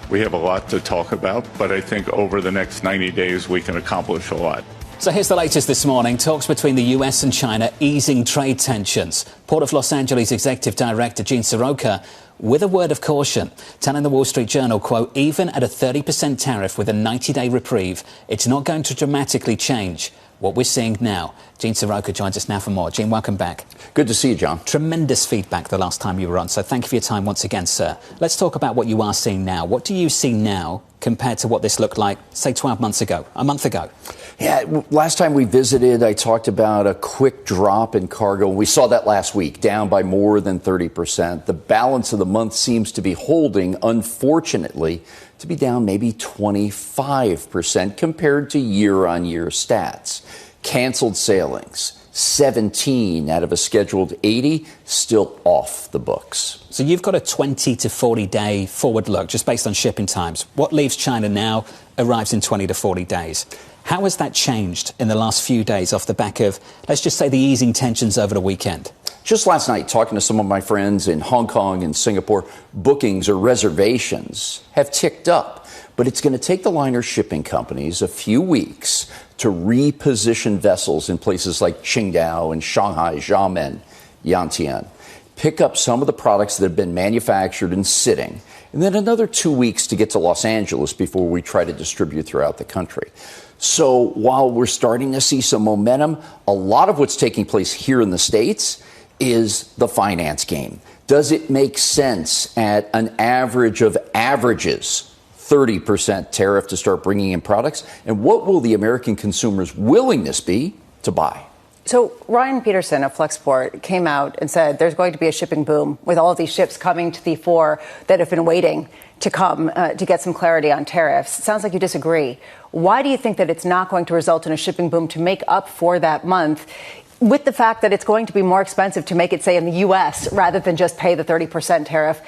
we have a lot to talk about, but I think over the next 90 days we can accomplish a lot. So here's the latest this morning. Talks between the US and China easing trade tensions. Port of Los Angeles Executive Director Gene Soroka with a word of caution, telling the Wall Street Journal, quote, even at a 30% tariff with a 90-day reprieve, it's not going to dramatically change what we're seeing now. Gene Soroka joins us now for more. Gene, welcome back. Good to see you, John. Tremendous feedback the last time you were on, so thank you for your time once again, sir. Let's talk about what you are seeing now. What do you see now compared to what this looked like, say, 12 months ago, a month ago? Yeah, last time we visited, I talked about a quick drop in cargo. We saw that last week, down by more than 30%. The balance of the month seems to be holding, unfortunately, to be down maybe 25% compared to year-on-year stats. Canceled sailings, 17 out of a scheduled 80, still off the books. So you've got a 20 to 40-day forward look, just based on shipping times. What leaves China now arrives in 20 to 40 days. How has that changed in the last few days off the back of, let's just say, the easing tensions over the weekend? Just last night, talking to some of my friends in Hong Kong and Singapore, bookings or reservations have ticked up. But it's going to take the liner shipping companies a few weeks to reposition vessels in places like Qingdao and Shanghai, Xiamen, Yantian. Pick up some of the products that have been manufactured and sitting. And then another 2 weeks to get to Los Angeles before we try to distribute throughout the country. So while we're starting to see some momentum, a lot of what's taking place here in the States is the finance game. Does it make sense at an average of averages, 30% tariff to start bringing in products? And what will the American consumer's willingness be to buy? So Ryan Peterson of Flexport came out and said there's going to be a shipping boom with all of these ships coming to the fore that have been waiting to come to get some clarity on tariffs. It sounds like you disagree. Why do you think that it's not going to result in a shipping boom to make up for that month, with the fact that it's going to be more expensive to make it, say, in the U.S. rather than just pay the 30% tariff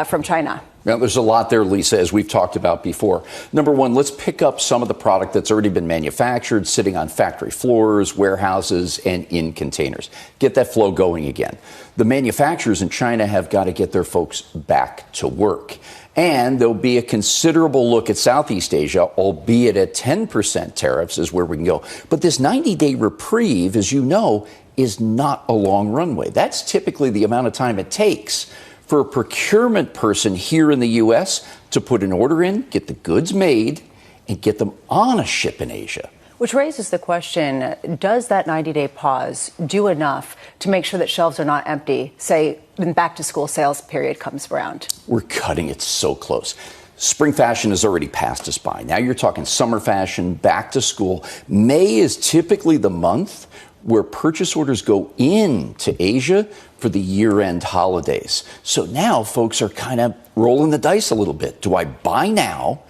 from China? Now, there's a lot there, Lisa, as we've talked about before. Number one, let's pick up some of the product that's already been manufactured, sitting on factory floors, warehouses, and in containers. Get that flow going again. The manufacturers in China have got to get their folks back to work. And there'll be a considerable look at Southeast Asia, albeit at 10% tariffs is where we can go. But this 90-day reprieve, as you know, is not a long runway. That's typically the amount of time it takes for a procurement person here in the U.S. to put an order in, get the goods made, and get them on a ship in Asia. Which raises the question, does that 90-day pause do enough to make sure that shelves are not empty, say, when back-to-school sales period comes around? We're cutting it so close. Spring fashion has already passed us by. Now you're talking summer fashion, back to school. May is typically the month where purchase orders go into Asia for the year-end holidays. So now folks are kind of rolling the dice a little bit. Do I buy now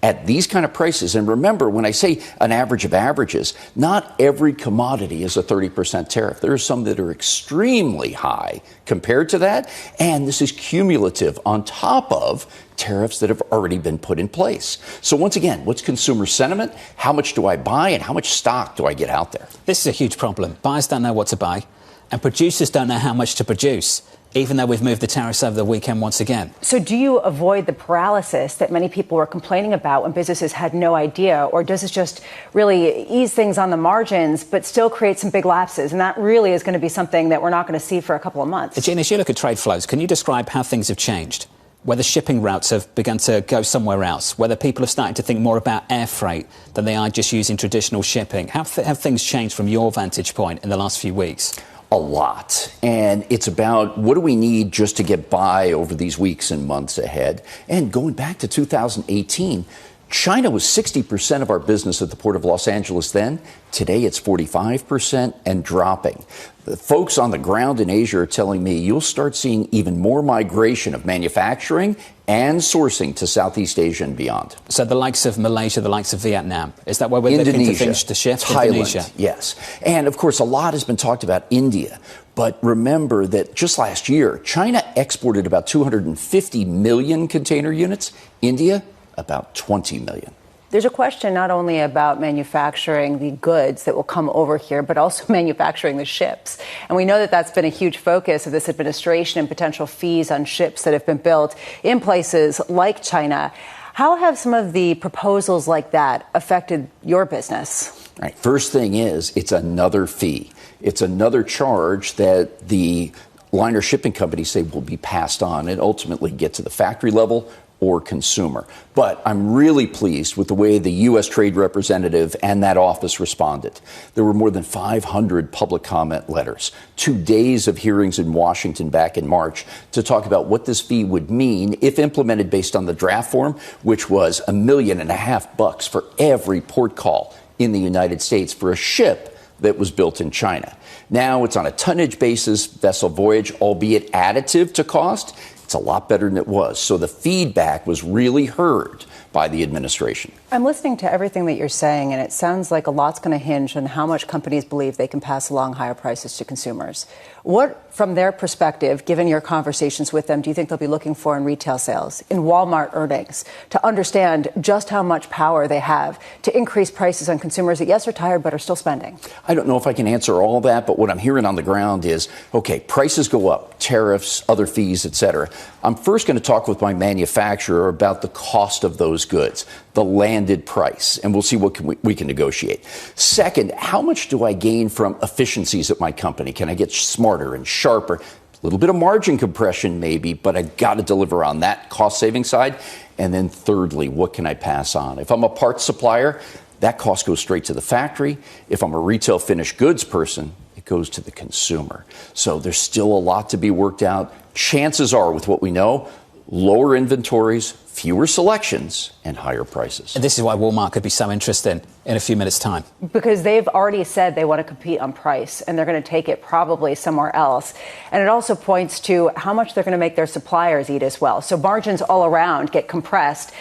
at these kind of prices? And remember, when I say an average of averages, not every commodity is a 30% tariff. There are some that are extremely high compared to that. And this is cumulative on top of tariffs that have already been put in place. So once again, what's consumer sentiment? How much do I buy and how much stock do I get out there? This is a huge problem. Buyers don't know what to buy and producers don't know how much to produce, even though we've moved the tariffs over the weekend once again. So do you avoid the paralysis that many people were complaining about when businesses had no idea? Or does this just really ease things on the margins, but still create some big lapses? And that really is going to be something that we're not going to see for a couple of months. Gene, as you look at trade flows, can you describe how things have changed whether shipping routes have begun to go somewhere else, whether people are starting to think more about air freight than they are just using traditional shipping. How have things changed from your vantage point in the last few weeks? A lot. And it's about what do we need just to get by over these weeks and months ahead. And going back to 2018, China was 60% of our business at the Port of Los Angeles then. Today it's 45% and dropping. The folks on the ground in Asia are telling me you'll start seeing even more migration of manufacturing and sourcing to Southeast Asia and beyond. So the likes of Malaysia, the likes of Vietnam, is that where we're looking to finish the shift? Thailand, Indonesia? Yes. And of course, a lot has been talked about India. But remember that just last year, China exported about 250 million container units. India, about 20 million. There's a question not only about manufacturing the goods that will come over here, but also manufacturing the ships. And we know that that's been a huge focus of this administration and potential fees on ships that have been built in places like China. How have some of the proposals like that affected your business? Right. First thing is, it's another fee. It's another charge that the liner shipping companies say will be passed on and ultimately get to the factory level or consumer. But I'm really pleased with the way the U.S. Trade Representative and that office responded. There were more than 500 public comment letters, 2 days of hearings in Washington back in March to talk about what this fee would mean if implemented based on the draft form, which was $1.5 million for every port call in the United States for a ship that was built in China. Now it's on a tonnage basis, vessel voyage, albeit additive to cost. It's a lot better than it was. So the feedback was really heard by the administration. I'm listening to everything that you're saying, and it sounds like a lot's going to hinge on how much companies believe they can pass along higher prices to consumers. What, from their perspective, given your conversations with them, do you think they'll be looking for in retail sales, in Walmart earnings, to understand just how much power they have to increase prices on consumers that, yes, are tired but are still spending? I don't know if I can answer all that, but what I'm hearing on the ground is, okay, prices go up, tariffs, other fees, et cetera. I'm first going to talk with my manufacturer about the cost of those goods, the landed price, and we'll see what we can negotiate. Second, how much do I gain from efficiencies at my company? Can I get smarter and sharper? A little bit of margin compression maybe, but I got to deliver on that cost-saving side. And then thirdly, what can I pass on? If I'm a parts supplier, that cost goes straight to the factory. If I'm a retail finished goods person, it goes to the consumer. So there's still a lot to be worked out. Chances are, with what we know, lower inventories, fewer selections, and higher prices. And this is why Walmart could be so interesting in a few minutes' time. Because they've already said they want to compete on price, and they're going to take it probably somewhere else. And it also points to how much they're going to make their suppliers eat as well. So margins all around get compressed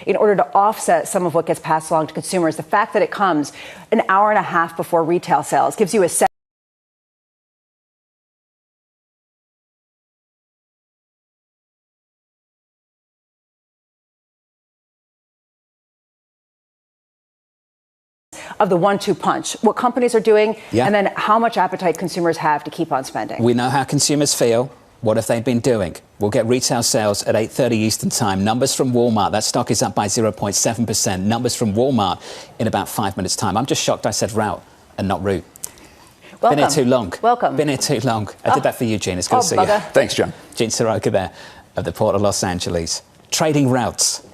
in order to offset some of what gets passed along to consumers. The fact that it comes an hour and a half before retail sales gives you a sense of the 1-2 punch, what companies are doing, and then how much appetite consumers have to keep on spending. We know how consumers feel. What have they been doing? We'll get retail sales at 8:30 Eastern Time. Numbers from Walmart. That stock is up by 0.7%. Numbers from Walmart in about 5 minutes' time. I'm just shocked I said route and not route. Welcome. Been here too long. Welcome. Been here too long. I did that for you, Gene. It's good to see bugger. you. Thanks, John. Gene Soroka there of the Port of Los Angeles. Trading routes.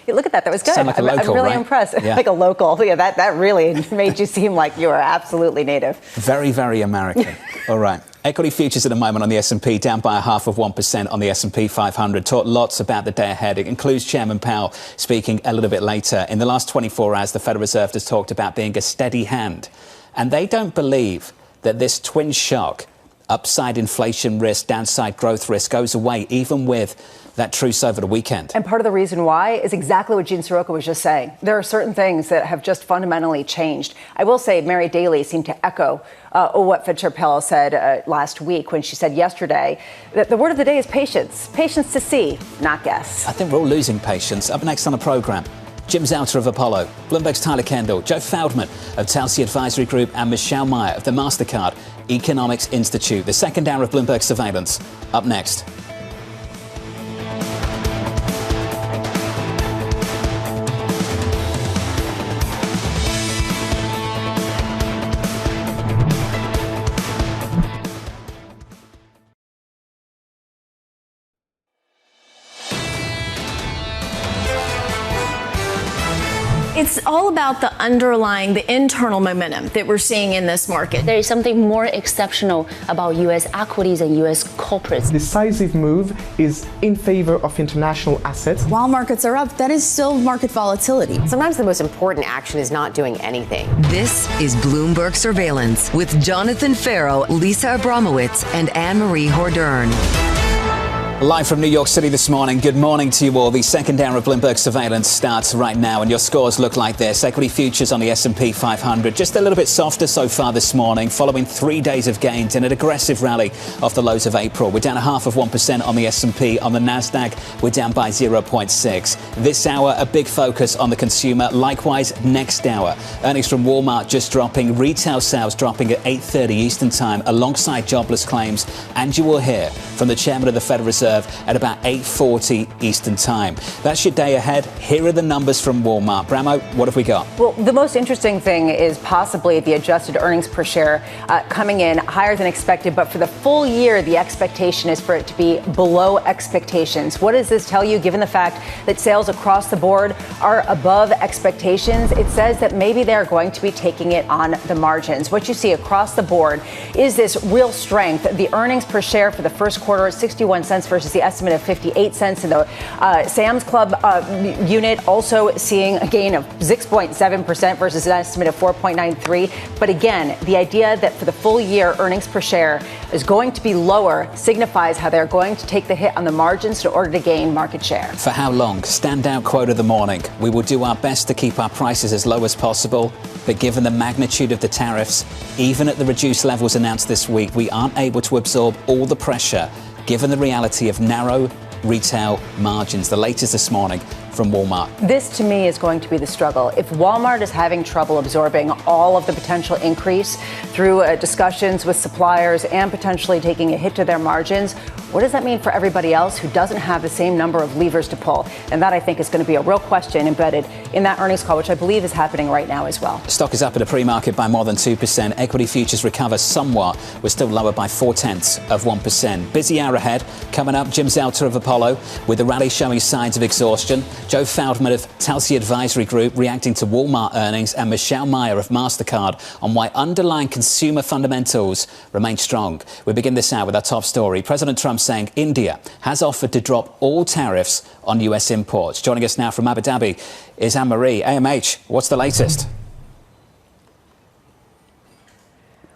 Yeah, look at that. That was good. Sound like a local, I'm really right? impressed. Yeah. Like a local. Yeah, that really made you seem like you were absolutely native. Very, very American. All right. Equity futures at the moment on the S&P down by 0.5% on the S&P 500. Talk lots about the day ahead. It includes Chairman Powell speaking a little bit later. In the last 24 hours, the Federal Reserve has talked about being a steady hand. And they don't believe that this twin shock, upside inflation risk, downside growth risk, goes away even with that truce over the weekend. And part of the reason why is exactly what Gene Soroka was just saying. There are certain things that have just fundamentally changed. I will say Mary Daly seemed to echo what Fed Chair Powell said last week when she said yesterday that the word of the day is patience. Patience to see, not guess. I think we're all losing patience. Up next on the programme, Jim Zauter of Apollo, Bloomberg's Tyler Kendall, Joe Feldman of Telsey Advisory Group, and Michelle Meyer of the MasterCard Economics Institute. The second hour of Bloomberg Surveillance. Up next. It's all about the underlying, the internal momentum that we're seeing in this market. There is something more exceptional about U.S. equities and U.S. corporates. Decisive move is in favor of international assets. While markets are up, that is still market volatility. Sometimes the most important action is not doing anything. This is Bloomberg Surveillance with Jonathan Farrow, Lisa Abramowitz, and Anne-Marie Hordern. Live from New York City this morning. Good morning to you all. The second hour of Bloomberg Surveillance starts right now, and your scores look like this. Equity futures on the S&P 500 just a little bit softer so far this morning, following 3 days of gains in an aggressive rally off the lows of April. We're down 0.5% on the S&P. On the Nasdaq, we're down by 0.6. This hour, a big focus on the consumer. Likewise, next hour, earnings from Walmart just dropping, retail sales dropping at 8:30 Eastern Time, alongside jobless claims, and you will hear from the chairman of the Federal Reserve at about 8:40 Eastern Time. That's your day ahead. Here are the numbers from Walmart. Bramo, what have we got? Well, the most interesting thing is possibly the adjusted earnings per share coming in higher than expected. But for the full year, the expectation is for it to be below expectations. What does this tell you, given the fact that sales across the board are above expectations? It says that maybe they're going to be taking it on the margins. What you see across the board is this real strength. The earnings per share for the first quarter is 61 cents versus the estimate of 58 cents. In the Sam's Club unit, also seeing a gain of 6.7% versus an estimate of 4.93. But again, the idea that for the full year, earnings per share is going to be lower signifies how they're going to take the hit on the margins in order to gain market share. For how long? Standout quote of the morning. We will do our best to keep our prices as low as possible, but given the magnitude of the tariffs, even at the reduced levels announced this week, we aren't able to absorb all the pressure, given the reality of narrow retail margins. The latest this morning from Walmart. This, to me, is going to be the struggle. If Walmart is having trouble absorbing all of the potential increase through discussions with suppliers and potentially taking a hit to their margins, what does that mean for everybody else who doesn't have the same number of levers to pull? And that, I think, is going to be a real question embedded in that earnings call, which I believe is happening right now as well. Stock is up at a pre-market by more than 2%. Equity futures recover somewhat. We're still lower by 0.4%. Busy hour ahead. Coming up, Jim Zelter of Apollo with the rally showing signs of exhaustion. Joe Feldman of Telsey Advisory Group reacting to Walmart earnings, and Michelle Meyer of MasterCard on why underlying consumer fundamentals remain strong. We begin this hour with our top story. President Trump saying India has offered to drop all tariffs on U.S. imports. Joining us now from Abu Dhabi is Anne-Marie. AMH, what's the latest?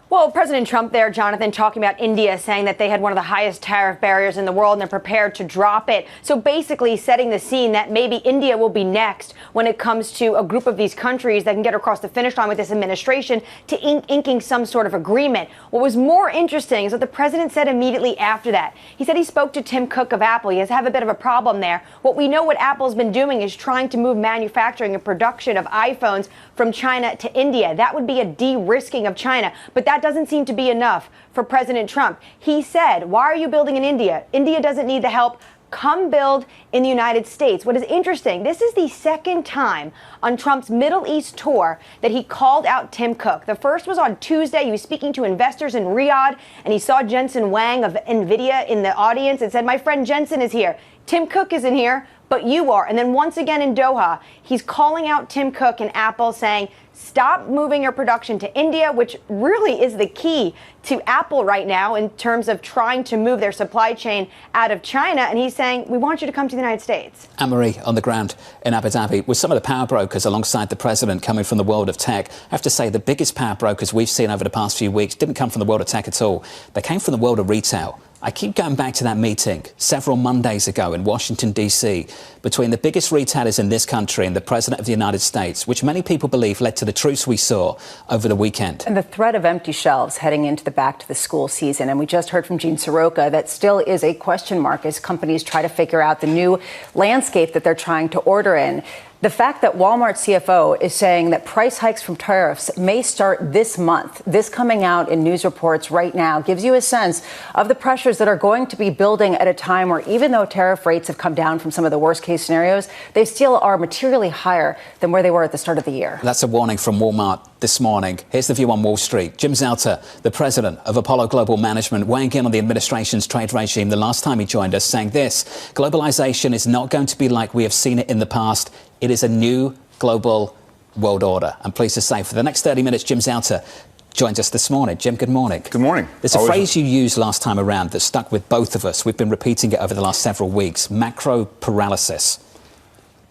Well, President Trump there, Jonathan, talking about India, saying that they had one of the highest tariff barriers in the world and they're prepared to drop it. So basically setting the scene that maybe India will be next when it comes to a group of these countries that can get across the finish line with this administration to inking some sort of agreement. What was more interesting is what the president said immediately after that. He said he spoke to Tim Cook of Apple. He has to have a bit of a problem there. What we know what Apple's been doing is trying to move manufacturing and production of iPhones from China to India. That would be a de-risking of China. But that doesn't seem to be enough for President Trump. He said, why are you building in India? India doesn't need the help. Come build in the United States. What is interesting, this is the second time on Trump's Middle East tour that he called out Tim Cook. The first was on Tuesday. He was speaking to investors in Riyadh, and he saw Jensen Huang of NVIDIA in the audience and said, my friend Jensen is here. Tim Cook isn't here, but you are. And then once again in Doha, he's calling out Tim Cook and Apple, saying, stop moving your production to India, which really is the key to Apple right now in terms of trying to move their supply chain out of China. And he's saying, we want you to come to the United States. Anne-Marie, on the ground in Abu Dhabi, with some of the power brokers alongside the president coming from the world of tech. I have to say the biggest power brokers we've seen over the past few weeks didn't come from the world of tech at all. They came from the world of retail. I keep going back to that meeting several Mondays ago in Washington, D.C., between the biggest retailers in this country and the President of the United States, which many people believe led to the truce we saw over the weekend. And the threat of empty shelves heading into the back to the school season. And we just heard from Gene Soroka that still is a question mark as companies try to figure out the new landscape that they're trying to order in. The fact that Walmart CFO is saying that price hikes from tariffs may start this month, this coming out in news reports right now, gives you a sense of the pressures that are going to be building at a time where even though tariff rates have come down from some of the worst case scenarios, they still are materially higher than where they were at the start of the year. That's a warning from Walmart this morning. Here's the view on Wall Street. Jim Zelter, the president of Apollo Global Management, weighing in on the administration's trade regime the last time he joined us, saying this: globalization is not going to be like we have seen it in the past. It is a new global world order. I'm pleased to say for the next 30 minutes, Jim Zauter joins us this morning. Jim, good morning. Good morning. There's a phrase you used last time around that stuck with both of us. We've been repeating it over the last several weeks, macro paralysis.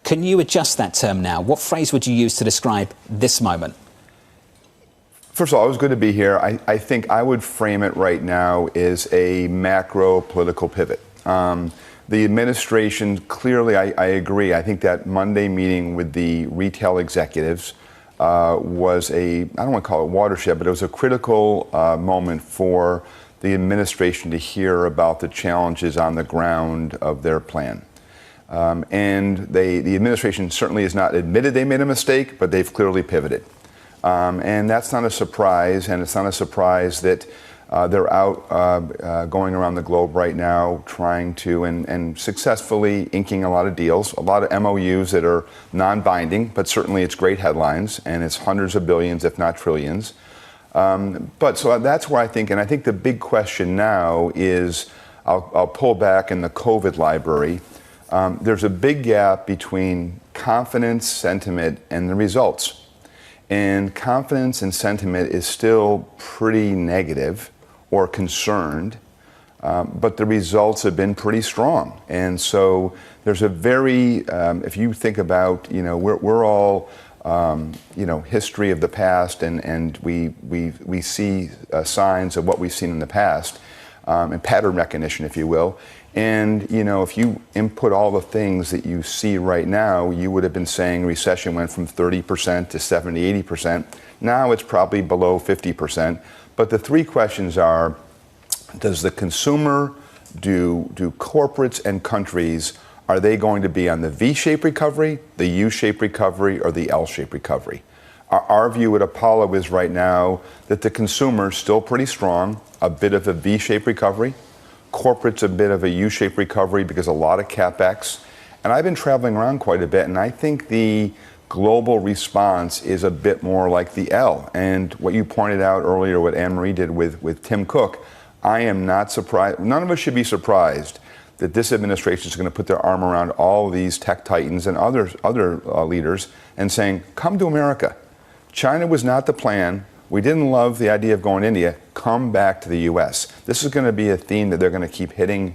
Can you adjust that term now? What phrase would you use to describe this moment? First of all, it was good to be here. I think I would frame it right now as a macro political pivot. The administration, clearly, I agree. I think that Monday meeting with the retail executives was I don't want to call it watershed, but it was a critical moment for the administration to hear about the challenges on the ground of their plan. And the administration certainly has not admitted they made a mistake, but they've clearly pivoted. And that's not a surprise, and it's not a surprise that they're out going around the globe right now trying to and successfully inking a lot of deals, a lot of MOUs that are non-binding, but certainly it's great headlines, and it's hundreds of billions, if not trillions. But so that's where I think the big question now is, I'll pull back in the COVID library. There's a big gap between confidence, sentiment, and the results. And confidence and sentiment is still pretty negative or concerned, but the results have been pretty strong. And so there's a very, if you think about, we're all, history of the past, and we see signs of what we've seen in the past, and pattern recognition, if you will. And, if you input all the things that you see right now, you would have been saying recession went from 30% to 70, 80%. Now it's probably below 50%. But the three questions are, does the consumer, do corporates and countries, are they going to be on the V-shaped recovery, the U-shaped recovery, or the L-shaped recovery? Our view at Apollo is right now that the consumer is still pretty strong, a bit of a V-shaped recovery. Corporate's a bit of a U-shaped recovery because a lot of CapEx. And I've been traveling around quite a bit, and I think the global response is a bit more like the L. And what you pointed out earlier, what Anne-Marie did with Tim Cook, I am not surprised. None of us should be surprised that this administration is going to put their arm around all of these tech titans and other leaders and saying, come to America. China was not the plan. We didn't love the idea of going to India. Come back to the U.S. This is going to be a theme that they're going to keep hitting.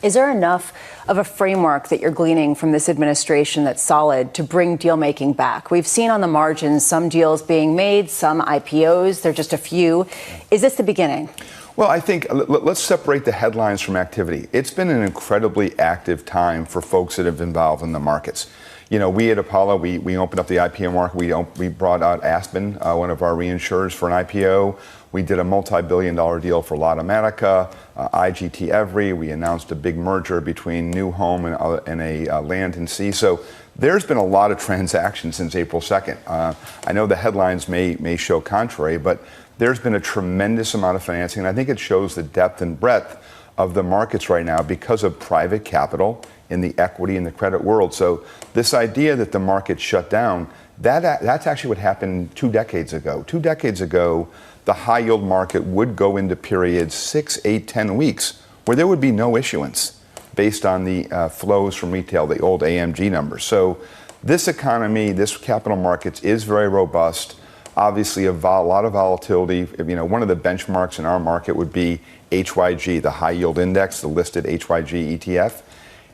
Is there enough of a framework that you're gleaning from this administration that's solid to bring deal making back? We've seen on the margins some deals being made, some IPOs. There are just a few. Is this the beginning? Well, I think let's separate the headlines from activity. It's been an incredibly active time for folks that have been involved in the markets. We at Apollo, we opened up the IPO market. We brought out Aspen, one of our reinsurers, for an IPO. We did a multi-billion-dollar deal for Lottomatica, IGT Every. We announced a big merger between New Home and a Land and Sea. So there's been a lot of transactions since April 2nd. I know the headlines may show contrary, but there's been a tremendous amount of financing, and I think it shows the depth and breadth of the markets right now because of private capital in the equity and the credit world. So this idea that the market shut down, that's actually what happened 2 decades ago. 2 decades ago, the high yield market would go into periods 6, 8, 10 weeks where there would be no issuance based on the flows from retail, the old AMG numbers. So this economy, this capital markets is very robust. Obviously, a lot of volatility. One of the benchmarks in our market would be HYG, the high yield index, the listed HYG ETF.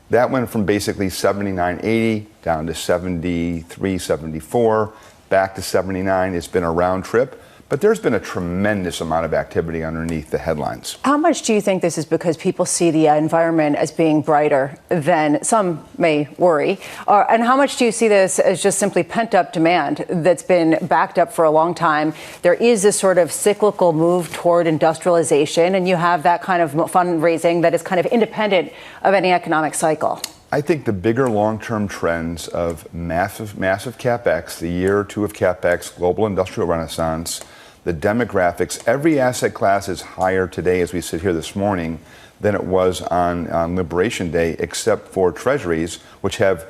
That went from basically 79.80 down to 73, 74, back to 79. It's been a round trip. But there's been a tremendous amount of activity underneath the headlines. How much do you think this is because people see the environment as being brighter than some may worry? And how much do you see this as just simply pent-up demand that's been backed up for a long time? There is this sort of cyclical move toward industrialization, and you have that kind of fundraising that is kind of independent of any economic cycle. I think the bigger long-term trends of massive CapEx, the year or two of CapEx, global industrial renaissance, the demographics, every asset class is higher today as we sit here this morning than it was on Liberation Day, except for treasuries, which have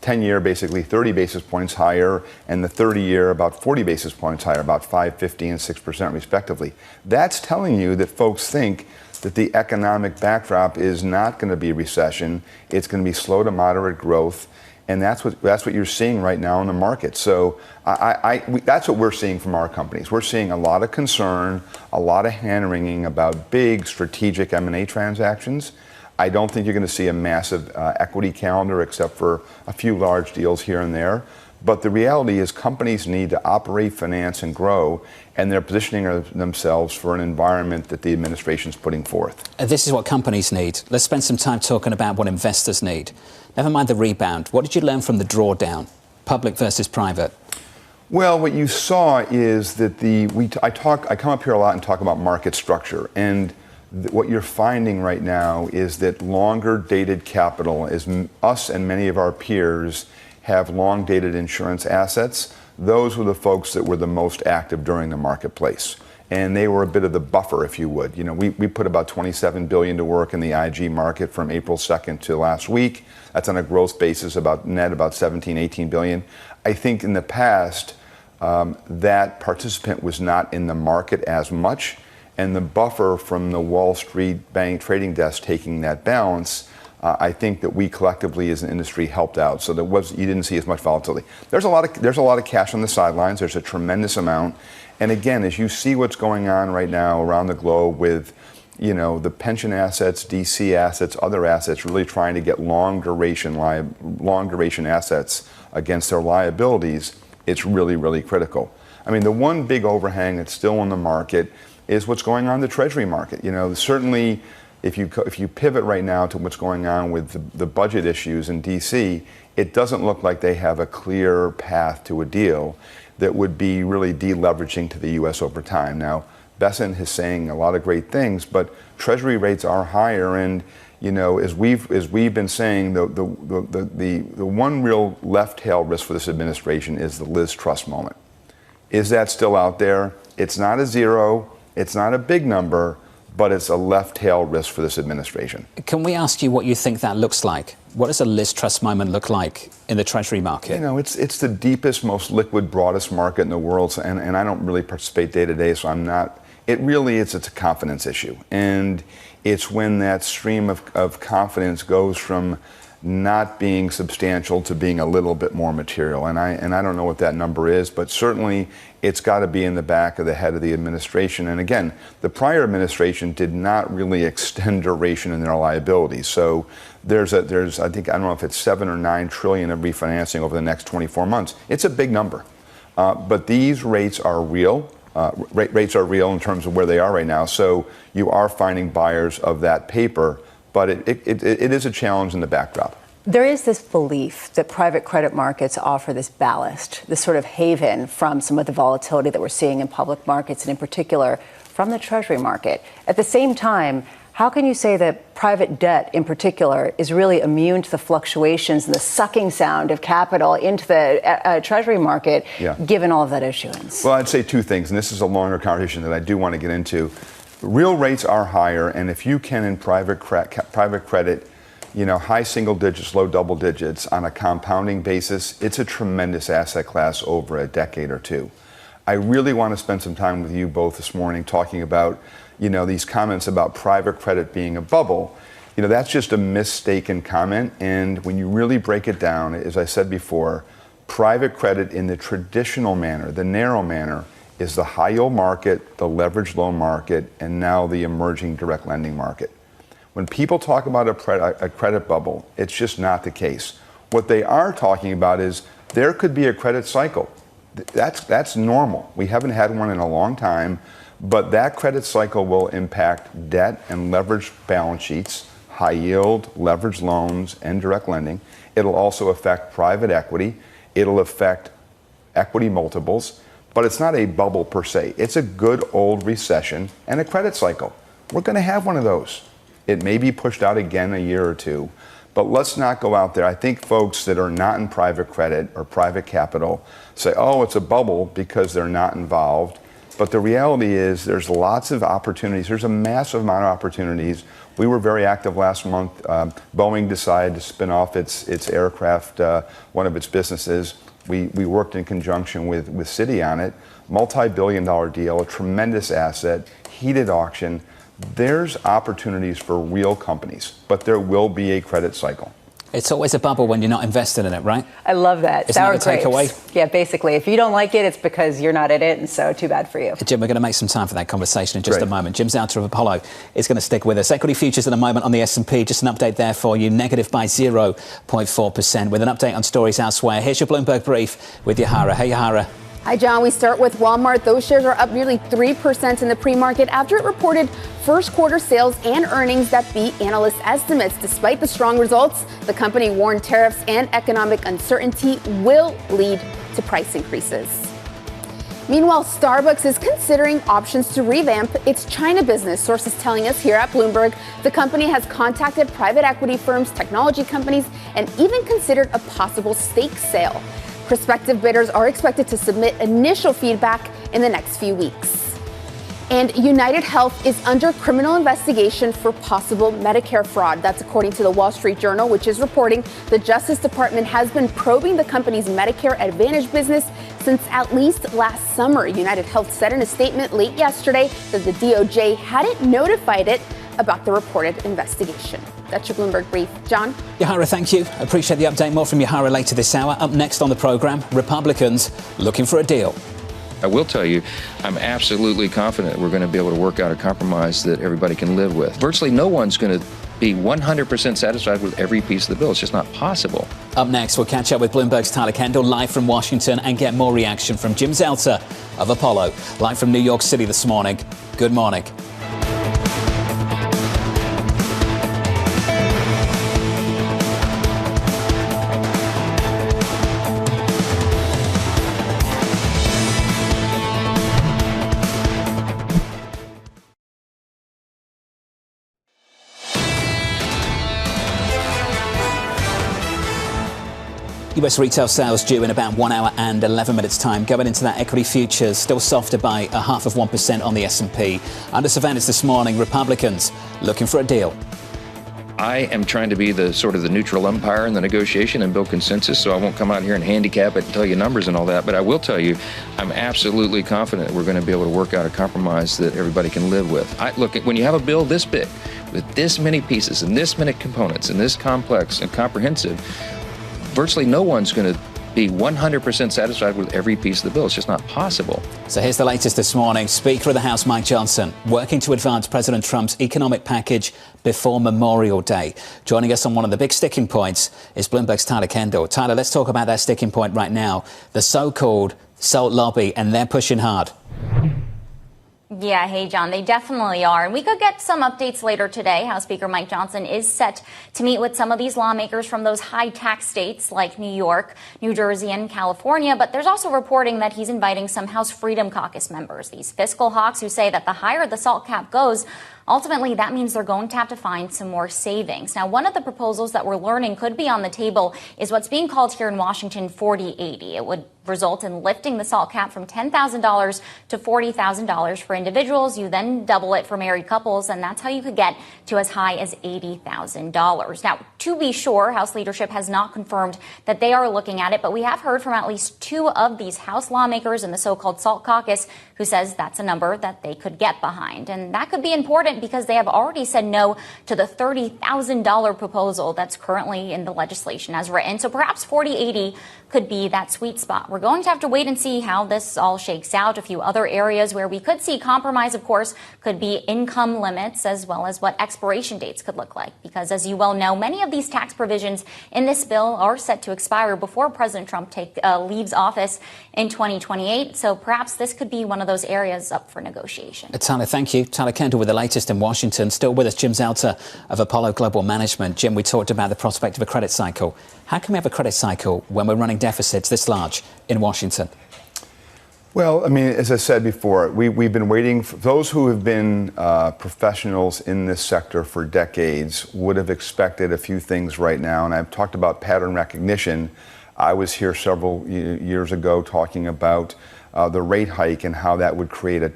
10-year basically 30 basis points higher, and the 30-year about 40 basis points higher, about 5, 15, and 6% respectively. That's telling you that folks think that the economic backdrop is not going to be recession. It's going to be slow to moderate growth. And that's what you're seeing right now in the market. So that's what we're seeing from our companies. We're seeing a lot of concern, a lot of hand-wringing about big strategic M&A transactions. I don't think you're going to see a massive equity calendar except for a few large deals here and there. But the reality is companies need to operate, finance, and grow, and they're positioning themselves for an environment that the administration's putting forth. This is what companies need. Let's spend some time talking about what investors need. Never mind the rebound. What did you learn from the drawdown, public versus private? Well, what you saw is that I come up here a lot and talk about market structure, and what you're finding right now is that longer dated capital, is us and many of our peers have long dated insurance assets. Those were the folks that were the most active during the marketplace. And they were a bit of the buffer, if you would. You know, we put about $27 billion to work in the IG market from April 2nd to last week. That's on a gross basis, about 17, 18 billion. I think in the past, that participant was not in the market as much. And the buffer from the Wall Street bank trading desk taking that balance, I think that we collectively as an industry helped out. So you didn't see as much volatility. There's a lot of cash on the sidelines. There's a tremendous amount. And again, as you see what's going on right now around the globe with, you know, the pension assets, DC assets, other assets, really trying to get long duration assets against their liabilities, it's really, really critical. I mean, the one big overhang that's still in the market is what's going on in the Treasury market. You know, certainly, if you pivot right now to what's going on with the budget issues in D.C., it doesn't look like they have a clear path to a deal that would be really deleveraging to the U.S. over time. Now, Bessent is saying a lot of great things, but Treasury rates are higher, and you know, as we've been saying, the one real left tail risk for this administration is the Liz Truss moment. Is that still out there? It's not a zero. It's not a big number, but it's a left tail risk for this administration. Can we ask you what you think that looks like? What does a Liz Truss moment look like in the Treasury market? You know, it's the deepest, most liquid, broadest market in the world, and I don't really participate day to day, so I'm not. It really is. It's a confidence issue, and it's when that stream of confidence goes from not being substantial to being a little bit more material. And I don't know what that number is, but certainly it's got to be in the back of the head of the administration. And again, the prior administration did not really extend duration in their liabilities. So there's I don't know if it's 7 or 9 trillion of refinancing over the next 24 months. It's a big number. But these rates are real. Rates are real in terms of where they are right now. So you are finding buyers of that paper, but it is a challenge in the backdrop. There is this belief that private credit markets offer this ballast, this sort of haven from some of the volatility that we're seeing in public markets, and in particular from the Treasury market. At the same time, how can you say that private debt in particular is really immune to the fluctuations and the sucking sound of capital into the Treasury market, given all of that issuance? Well, I'd say two things, and this is a longer conversation that I do want to get into. Real rates are higher, and if you can in private credit, you know, high single digits, low double digits on a compounding basis, it's a tremendous asset class over a decade or two. I really want to spend some time with you both this morning talking about, you know, these comments about private credit being a bubble. You know, that's just a mistaken comment, and when you really break it down, as I said before, private credit in the traditional manner, the narrow manner, is the high yield market, the leveraged loan market, and now the emerging direct lending market. When people talk about a credit bubble, it's just not the case. What they are talking about is there could be a credit cycle. That's normal. We haven't had one in a long time, but that credit cycle will impact debt and leveraged balance sheets, high yield, leveraged loans, and direct lending. It'll also affect private equity. It'll affect equity multiples. But it's not a bubble per se. It's a good old recession and a credit cycle. We're going to have one of those. It may be pushed out again a year or two, but let's not go out there. I think folks that are not in private credit or private capital say, oh, it's a bubble because they're not involved. But the reality is there's lots of opportunities. There's a massive amount of opportunities. We were very active last month. Boeing decided to spin off its aircraft, one of its businesses. We worked in conjunction with Citi on it. Multi-billion-dollar deal, a tremendous asset, heated auction. There's opportunities for real companies, but there will be a credit cycle. It's always a bubble when you're not invested in it, right? I love that. Isn't Sour that the takeaway? grapes. Yeah, basically. If you don't like it, it's because you're not in it, and so too bad for you. Jim, we're going to make some time for that conversation in just a moment. Jim Zalta of Apollo is going to stick with us. Equity futures at the moment on the S&P, just an update there for you, negative by 0.4%. With an update on stories elsewhere, here's your Bloomberg Brief with Yahara. Hey, Yahara. Hi, John. We start with Walmart. Those shares are up nearly 3% in the pre-market after it reported first quarter sales and earnings that beat analyst estimates. Despite the strong results, the company warned tariffs and economic uncertainty will lead to price increases. Meanwhile, Starbucks is considering options to revamp its China business. Sources telling us here at Bloomberg, the company has contacted private equity firms, technology companies, and even considered a possible stake sale. Prospective bidders are expected to submit initial feedback in the next few weeks. And United Health is under criminal investigation for possible Medicare fraud. That's according to the Wall Street Journal, which is reporting the Justice Department has been probing the company's Medicare Advantage business since at least last summer. United Health said in a statement late yesterday that the DOJ hadn't notified it about the reported investigation. That's your Bloomberg Brief. John? Yahara, thank you. Appreciate the update. More from Yahara later this hour. Up next on the program, Republicans looking for a deal. I will tell you, I'm absolutely confident we're going to be able to work out a compromise that everybody can live with. Virtually no one's going to be 100% satisfied with every piece of the bill. It's just not possible. Up next, we'll catch up with Bloomberg's Tyler Kendall live from Washington and get more reaction from Jim Zalta of Apollo, live from New York City this morning. Good morning. US retail sales due in about 1 hour and 11 minutes time. Going into that, equity futures still softer by 0.5% on the S&P. Under surveillance this morning, Republicans looking for a deal. I am trying to be the sort of the neutral umpire in the negotiation and build consensus, so I won't come out here and handicap it and tell you numbers and all that. But I will tell you, I'm absolutely confident we're going to be able to work out a compromise that everybody can live with. Look, when you have a bill this big, with this many pieces and this many components and this complex and comprehensive, virtually no one's going to be 100% satisfied with every piece of the bill. It's just not possible. So here's the latest this morning. Speaker of the House, Mike Johnson, working to advance President Trump's economic package before Memorial Day. Joining us on one of the big sticking points is Bloomberg's Tyler Kendall. Tyler, let's talk about that sticking point right now, the so-called SALT lobby, and they're pushing hard. Yeah, hey, John, they definitely are. And we could get some updates later today. House Speaker Mike Johnson is set to meet with some of these lawmakers from those high tax states like New York, New Jersey, and California. But there's also reporting that he's inviting some House Freedom Caucus members, these fiscal hawks who say that the higher the SALT cap goes, ultimately, that means they're going to have to find some more savings. Now, one of the proposals that we're learning could be on the table is what's being called here in Washington 40-80. It would result in lifting the SALT cap from $10,000 to $40,000 for individuals. You then double it for married couples, and that's how you could get to as high as $80,000. Now, to be sure, House leadership has not confirmed that they are looking at it, but we have heard from at least two of these House lawmakers in the so-called SALT caucus who says that's a number that they could get behind. And that could be important because they have already said no to the $30,000 proposal that's currently in the legislation as written. So perhaps 40-80 could be that sweet spot. We're going to have to wait and see how this all shakes out. A few other areas where we could see compromise, of course, could be income limits as well as what expiration dates could look like. Because as you well know, many of these tax provisions in this bill are set to expire before President Trump leaves office in 2028. So perhaps this could be one of those areas up for negotiation. Tyler, thank you. Tyler Kendall with the latest in Washington. Still with us, Jim Zalta of Apollo Global Management. Jim, we talked about the prospect of a credit cycle. How can we have a credit cycle when we're running deficits this large in Washington? Well, I mean, as I said before, we've been waiting. For those who have been professionals in this sector for decades would have expected a few things right now. And I've talked about pattern recognition. I was here several years ago talking about the rate hike and how that would create a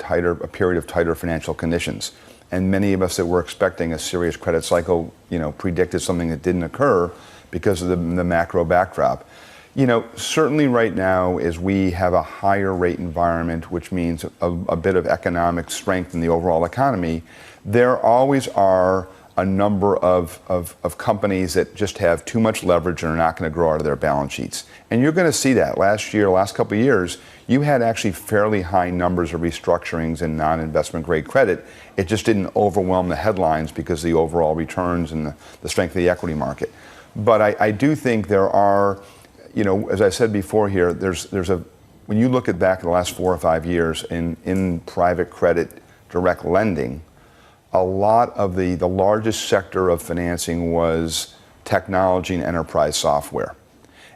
period of tighter financial conditions. And many of us that were expecting a serious credit cycle, predicted something that didn't occur because of the macro backdrop. Certainly right now, as we have a higher rate environment, which means a bit of economic strength in the overall economy, there always are a number of companies that just have too much leverage and are not going to grow out of their balance sheets. And you're going to see that. Last couple of years, you had actually fairly high numbers of restructurings in non-investment grade credit. It just didn't overwhelm the headlines because of the overall returns and the strength of the equity market. But I do think there are, as I said before here, when you look back at the last 4 or 5 years in private credit direct lending, a lot of the largest sector of financing was technology and enterprise software.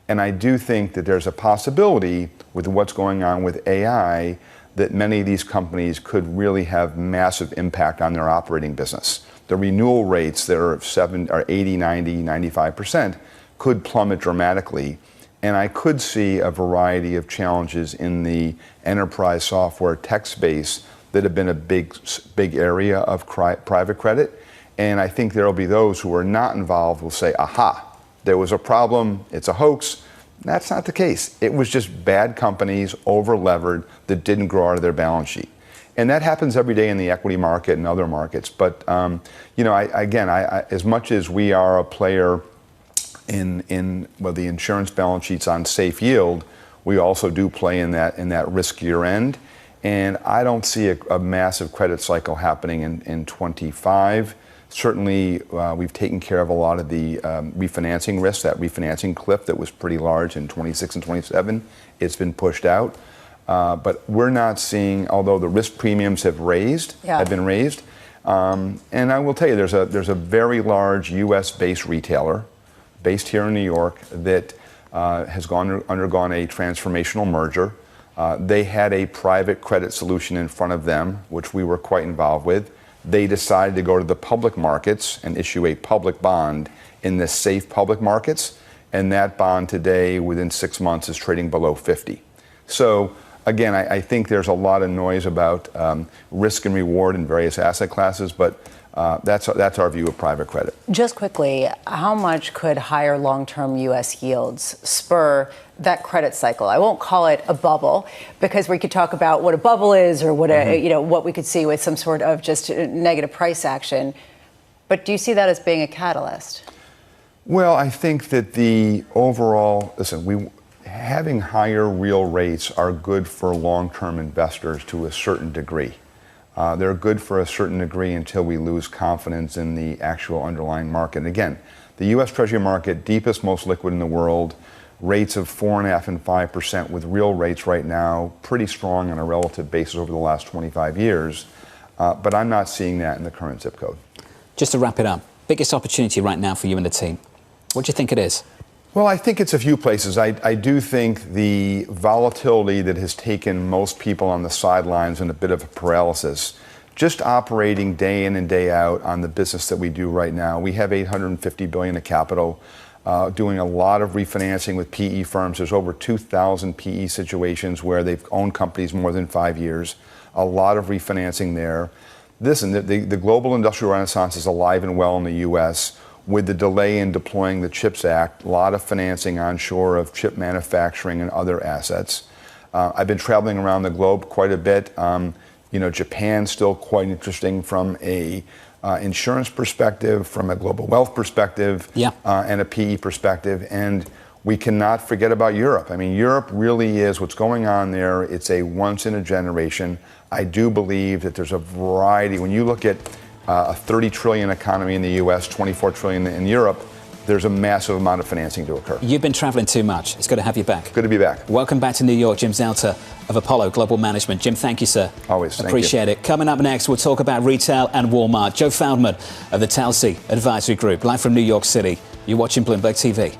And I do think that there's a possibility with what's going on with AI that many of these companies could really have massive impact on their operating business. The renewal rates that are 80, 90, 95% could plummet dramatically. And I could see a variety of challenges in the enterprise software tech space that have been a big area of private credit. And I think there will be those who are not involved will say, aha, there was a problem, it's a hoax. That's not the case. It was just bad companies, over-levered, that didn't grow out of their balance sheet. And that happens every day in the equity market and other markets. But, as much as we are a player in the insurance balance sheets on safe yield, we also do play in that riskier end. And I don't see a massive credit cycle happening in 25. Certainly, we've taken care of a lot of the refinancing risks. That refinancing cliff that was pretty large in 26 and 27, it's been pushed out. But we're not seeing, although the risk premiums have been raised. And I will tell you, there's a very large U.S.-based retailer based here in New York that has undergone a transformational merger. They had a private credit solution in front of them, which we were quite involved with. They decided to go to the public markets and issue a public bond in the safe public markets. And that bond today, within 6 months, is trading below 50. So again, I think there's a lot of noise about risk and reward in various asset classes, but that's our view of private credit. Just quickly, how much could higher long-term U.S. yields spur that credit cycle? I won't call it a bubble, because we could talk about what a bubble is, or what what we could see with some sort of just negative price action. But do you see that as being a catalyst? Well, I think that the overall, having higher real rates are good for long-term investors to a certain degree. They're good for a certain degree until we lose confidence in the actual underlying market. And again, the U.S. Treasury market, deepest, most liquid in the world, rates of 4.5% and 5%, with real rates right now pretty strong on a relative basis over the last 25 years. But I'm not seeing that in the current zip code. Just to wrap it up, biggest opportunity right now for you and the team, what do you think it is? Well, I think it's a few places. I do think the volatility that has taken most people on the sidelines in a bit of a paralysis, just operating day in and day out on the business that we do right now. We have $850 billion of capital, doing a lot of refinancing with PE firms. There's over 2,000 PE situations where they've owned companies more than 5 years. A lot of refinancing there. The global industrial renaissance is alive and well in the U.S. With the delay in deploying the CHIPS Act, a lot of financing onshore of chip manufacturing and other assets. I've been traveling around the globe quite a bit. Japan's still quite interesting from a insurance perspective, from a global wealth perspective, and a PE perspective. And we cannot forget about Europe. I mean, Europe really is what's going on there. It's a once in a generation. I do believe that there's a variety. When you look at a 30 trillion economy in the U.S., 24 trillion in Europe, there's a massive amount of financing to occur. You've been traveling too much. It's good to have you back. Good to be back. Welcome back to New York, Jim Zelter of Apollo Global Management. Jim, thank you, sir. Always. Appreciate it. Coming up next, we'll talk about retail and Walmart. Joe Feldman of the Telsey Advisory Group, live from New York City. You're watching Bloomberg TV.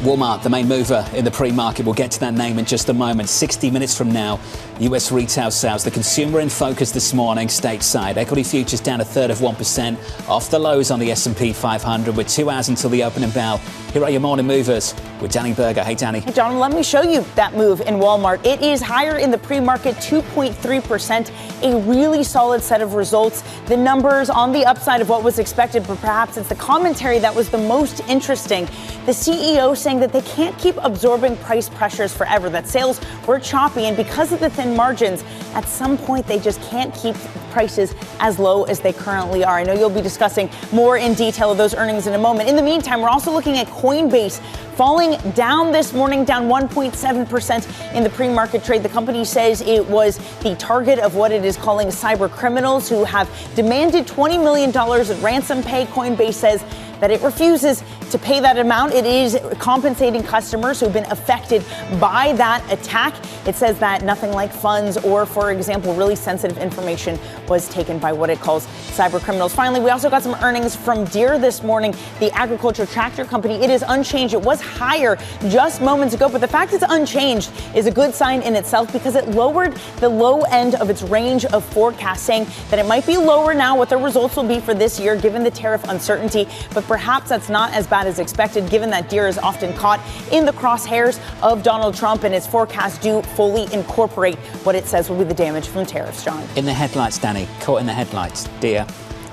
Walmart, the main mover in the pre-market. We'll get to that name in just a moment. 60 minutes from now, U.S. retail sales. The consumer in focus this morning, stateside. Equity futures down 1/3 of 1%, off the lows on the S&P 500 with 2 hours until the opening bell Here are your morning movers with Danny Berger. Hey, Danny. Hey, John, let me show you that move in Walmart. It is higher in the pre-market, 2.3%, a really solid set of results. The numbers on the upside of what was expected, but perhaps it's the commentary that was the most interesting. The CEO saying that they can't keep absorbing price pressures forever, that sales were choppy, and because of the thin margins, at some point they just can't keep prices as low as they currently are. I know you'll be discussing more in detail of those earnings in a moment. In the meantime, we're also looking at Coinbase falling down this morning, down 1.7% in the pre-market trade. The company says it was the target of what it is calling cyber criminals who have demanded $20 million in ransom pay. Coinbase says that it refuses to pay that amount. It is compensating customers who've been affected by that attack. It says that nothing like funds or, for example, really sensitive information was taken by what it calls cyber criminals. Finally, we also got some earnings from Deere this morning, the agriculture tractor company. It is unchanged. It was higher just moments ago, but the fact it's unchanged is a good sign in itself because it lowered the low end of its range of forecasts, saying that it might be lower now what the results will be for this year given the tariff uncertainty, but perhaps that's not as bad as expected given that Deere is often caught in the crosshairs of Donald Trump, and its forecasts do fully incorporate what it says will be the damage from tariffs. John. In the headlights, Danny. Caught in the headlights. Deere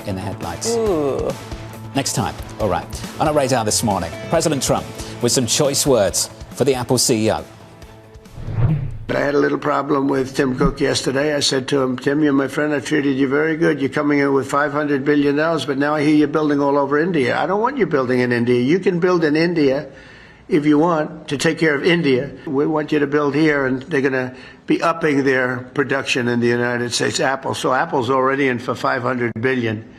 in the headlights. Ooh. Next time. All right. On our radar this morning, President Trump with some choice words for the Apple CEO. I had a little problem with Tim Cook yesterday. I said to him, Tim, you're my friend. I've treated you very good. You're coming in with $500 billion, but now I hear you're building all over India. I don't want you building in India. You can build in India if you want to take care of India. We want you to build here, and they're going to be upping their production in the United States, Apple. So Apple's already in for $500 billion,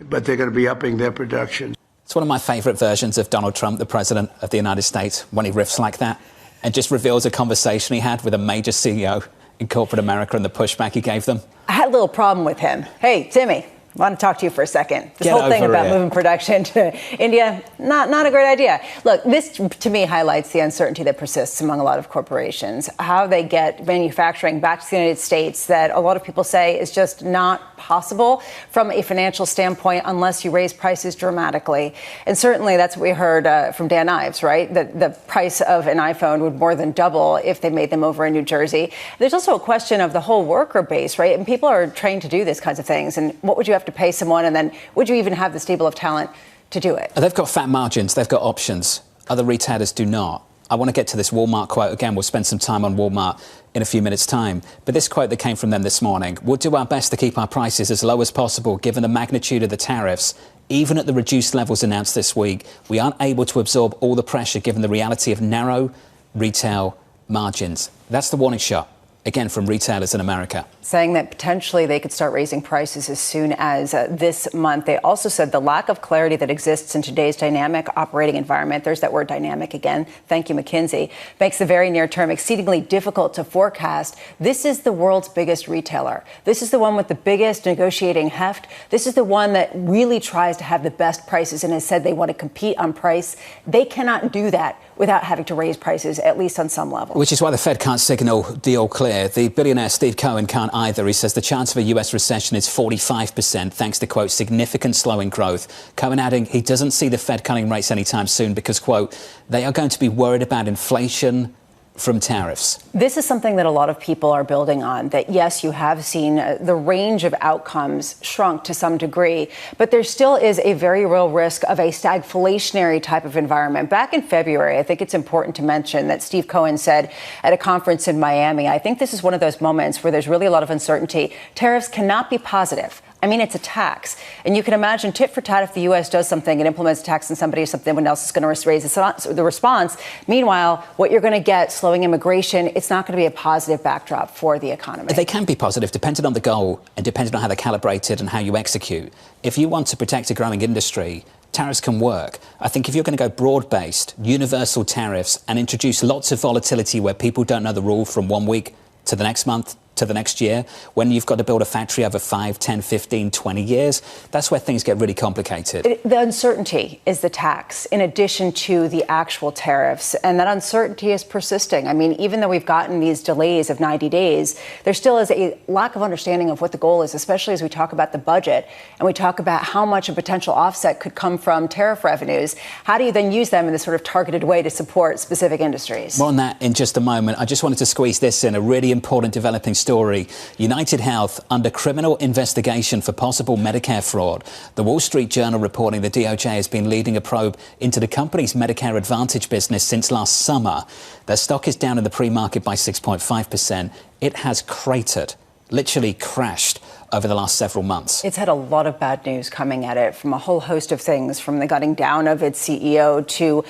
but they're going to be upping their production. It's one of my favorite versions of Donald Trump, the president of the United States, when he riffs like that and just reveals a conversation he had with a major CEO in corporate America and the pushback he gave them. I had a little problem with him. Hey, Timmy, I want to talk to you for a second. This whole thing about moving production to India, not a great idea. Look, this to me highlights the uncertainty that persists among a lot of corporations, how they get manufacturing back to the United States that a lot of people say is just not possible from a financial standpoint unless you raise prices dramatically. And certainly that's what we heard from Dan Ives, right? That the price of an iPhone would more than double if they made them over in New Jersey. There's also a question of the whole worker base, right? And people are trained to do these kinds of things. And what would you have to pay someone? And then would you even have the stable of talent to do it? They've got fat margins. They've got options. Other retailers do not. I want to get to this Walmart quote again. We'll spend some time on Walmart in a few minutes' time. But this quote that came from them this morning: we'll do our best to keep our prices as low as possible given the magnitude of the tariffs. Even at the reduced levels announced this week, we aren't able to absorb all the pressure given the reality of narrow retail margins. That's the warning shot, again, from retailers in America. Saying that potentially they could start raising prices as soon as this month. They also said the lack of clarity that exists in today's dynamic operating environment, there's that word dynamic again, thank you, McKinsey, makes the very near term exceedingly difficult to forecast. This is the world's biggest retailer. This is the one with the biggest negotiating heft. This is the one that really tries to have the best prices and has said they want to compete on price. They cannot do that without having to raise prices, at least on some level. Which is why the Fed can't signal the all clear. The billionaire Steve Cohen can't either. He says the chance of a US recession is 45%, thanks to, quote, significant slowing growth. Cohen adding he doesn't see the Fed cutting rates anytime soon because, quote, they are going to be worried about inflation from tariffs. This is something that a lot of people are building on, that yes, you have seen the range of outcomes shrunk to some degree, but there still is a very real risk of a stagflationary type of environment. Back in February, I think it's important to mention that Steve Cohen said at a conference in Miami, I think this is one of those moments where there's really a lot of uncertainty. Tariffs cannot be positive. I mean, it's a tax. And you can imagine tit for tat if the U.S. does something and implements a tax on somebody, someone else is going to raise the response. Meanwhile, what you're going to get, slowing immigration, it's not going to be a positive backdrop for the economy. They can be positive, depending on the goal and depending on how they're calibrated and how you execute. If you want to protect a growing industry, tariffs can work. I think if you're going to go broad-based, universal tariffs and introduce lots of volatility where people don't know the rule from 1 week to the next month to the next year, when you've got to build a factory over 5, 10, 15, 20 years, that's where things get really complicated. The uncertainty is the tax in addition to the actual tariffs, and that uncertainty is persisting. I mean, even though we've gotten these delays of 90 days, there still is a lack of understanding of what the goal is, especially as we talk about the budget and we talk about how much a potential offset could come from tariff revenues. How do you then use them in this sort of targeted way to support specific industries? More on that in just a moment. I just wanted to squeeze this in, a really important developing story. United Health under criminal investigation for possible Medicare fraud. The Wall Street Journal reporting the DOJ has been leading a probe into the company's Medicare Advantage business since last summer. Their stock is down in the pre-market by 6.5%. It has cratered, literally crashed over the last several months. It's had a lot of bad news coming at it from a whole host of things, from the gutting down of its CEO to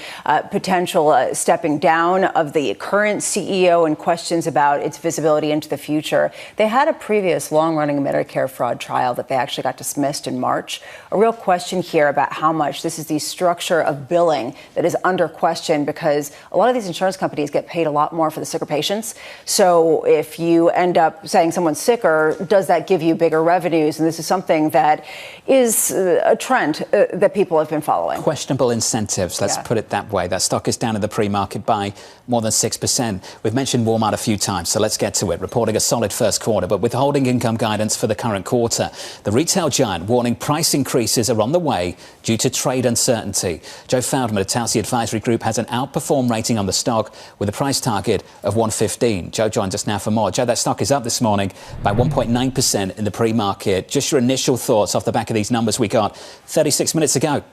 potential stepping down of the current CEO and questions about its visibility into the future. They had a previous long-running Medicare fraud trial that they actually got dismissed in March. A real question here about how much this is the structure of billing that is under question, because a lot of these insurance companies get paid a lot more for the sicker patients. So if you end up saying someone's sicker, does that give you bigger revenues? And this is something that is a trend that people have been following. Questionable incentives, let's put it that way. That stock is down in the pre-market by more than 6%. We've mentioned Walmart a few times, so let's get to it. Reporting a solid first quarter, but withholding income guidance for the current quarter. The retail giant warning price increases are on the way due to trade uncertainty. Joe Feldman at Telsey Advisory Group has an outperform rating on the stock with a price target of 115. Joe joins us now for more. Joe, that stock is up this morning by 1.9% in the pre-market. Just your initial thoughts off the back of these numbers we got 36 minutes ago.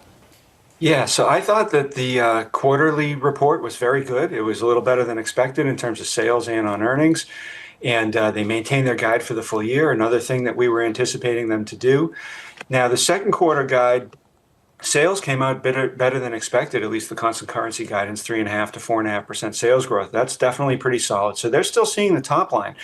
Yeah, so I thought that the quarterly report was very good. It was a little better than expected in terms of sales and on earnings. And they maintained their guide for the full year, another thing that we were anticipating them to do. Now, the second quarter guide, sales came out better than expected, at least the constant currency guidance, 3.5% to 4.5% sales growth. That's definitely pretty solid. So they're still seeing the top line.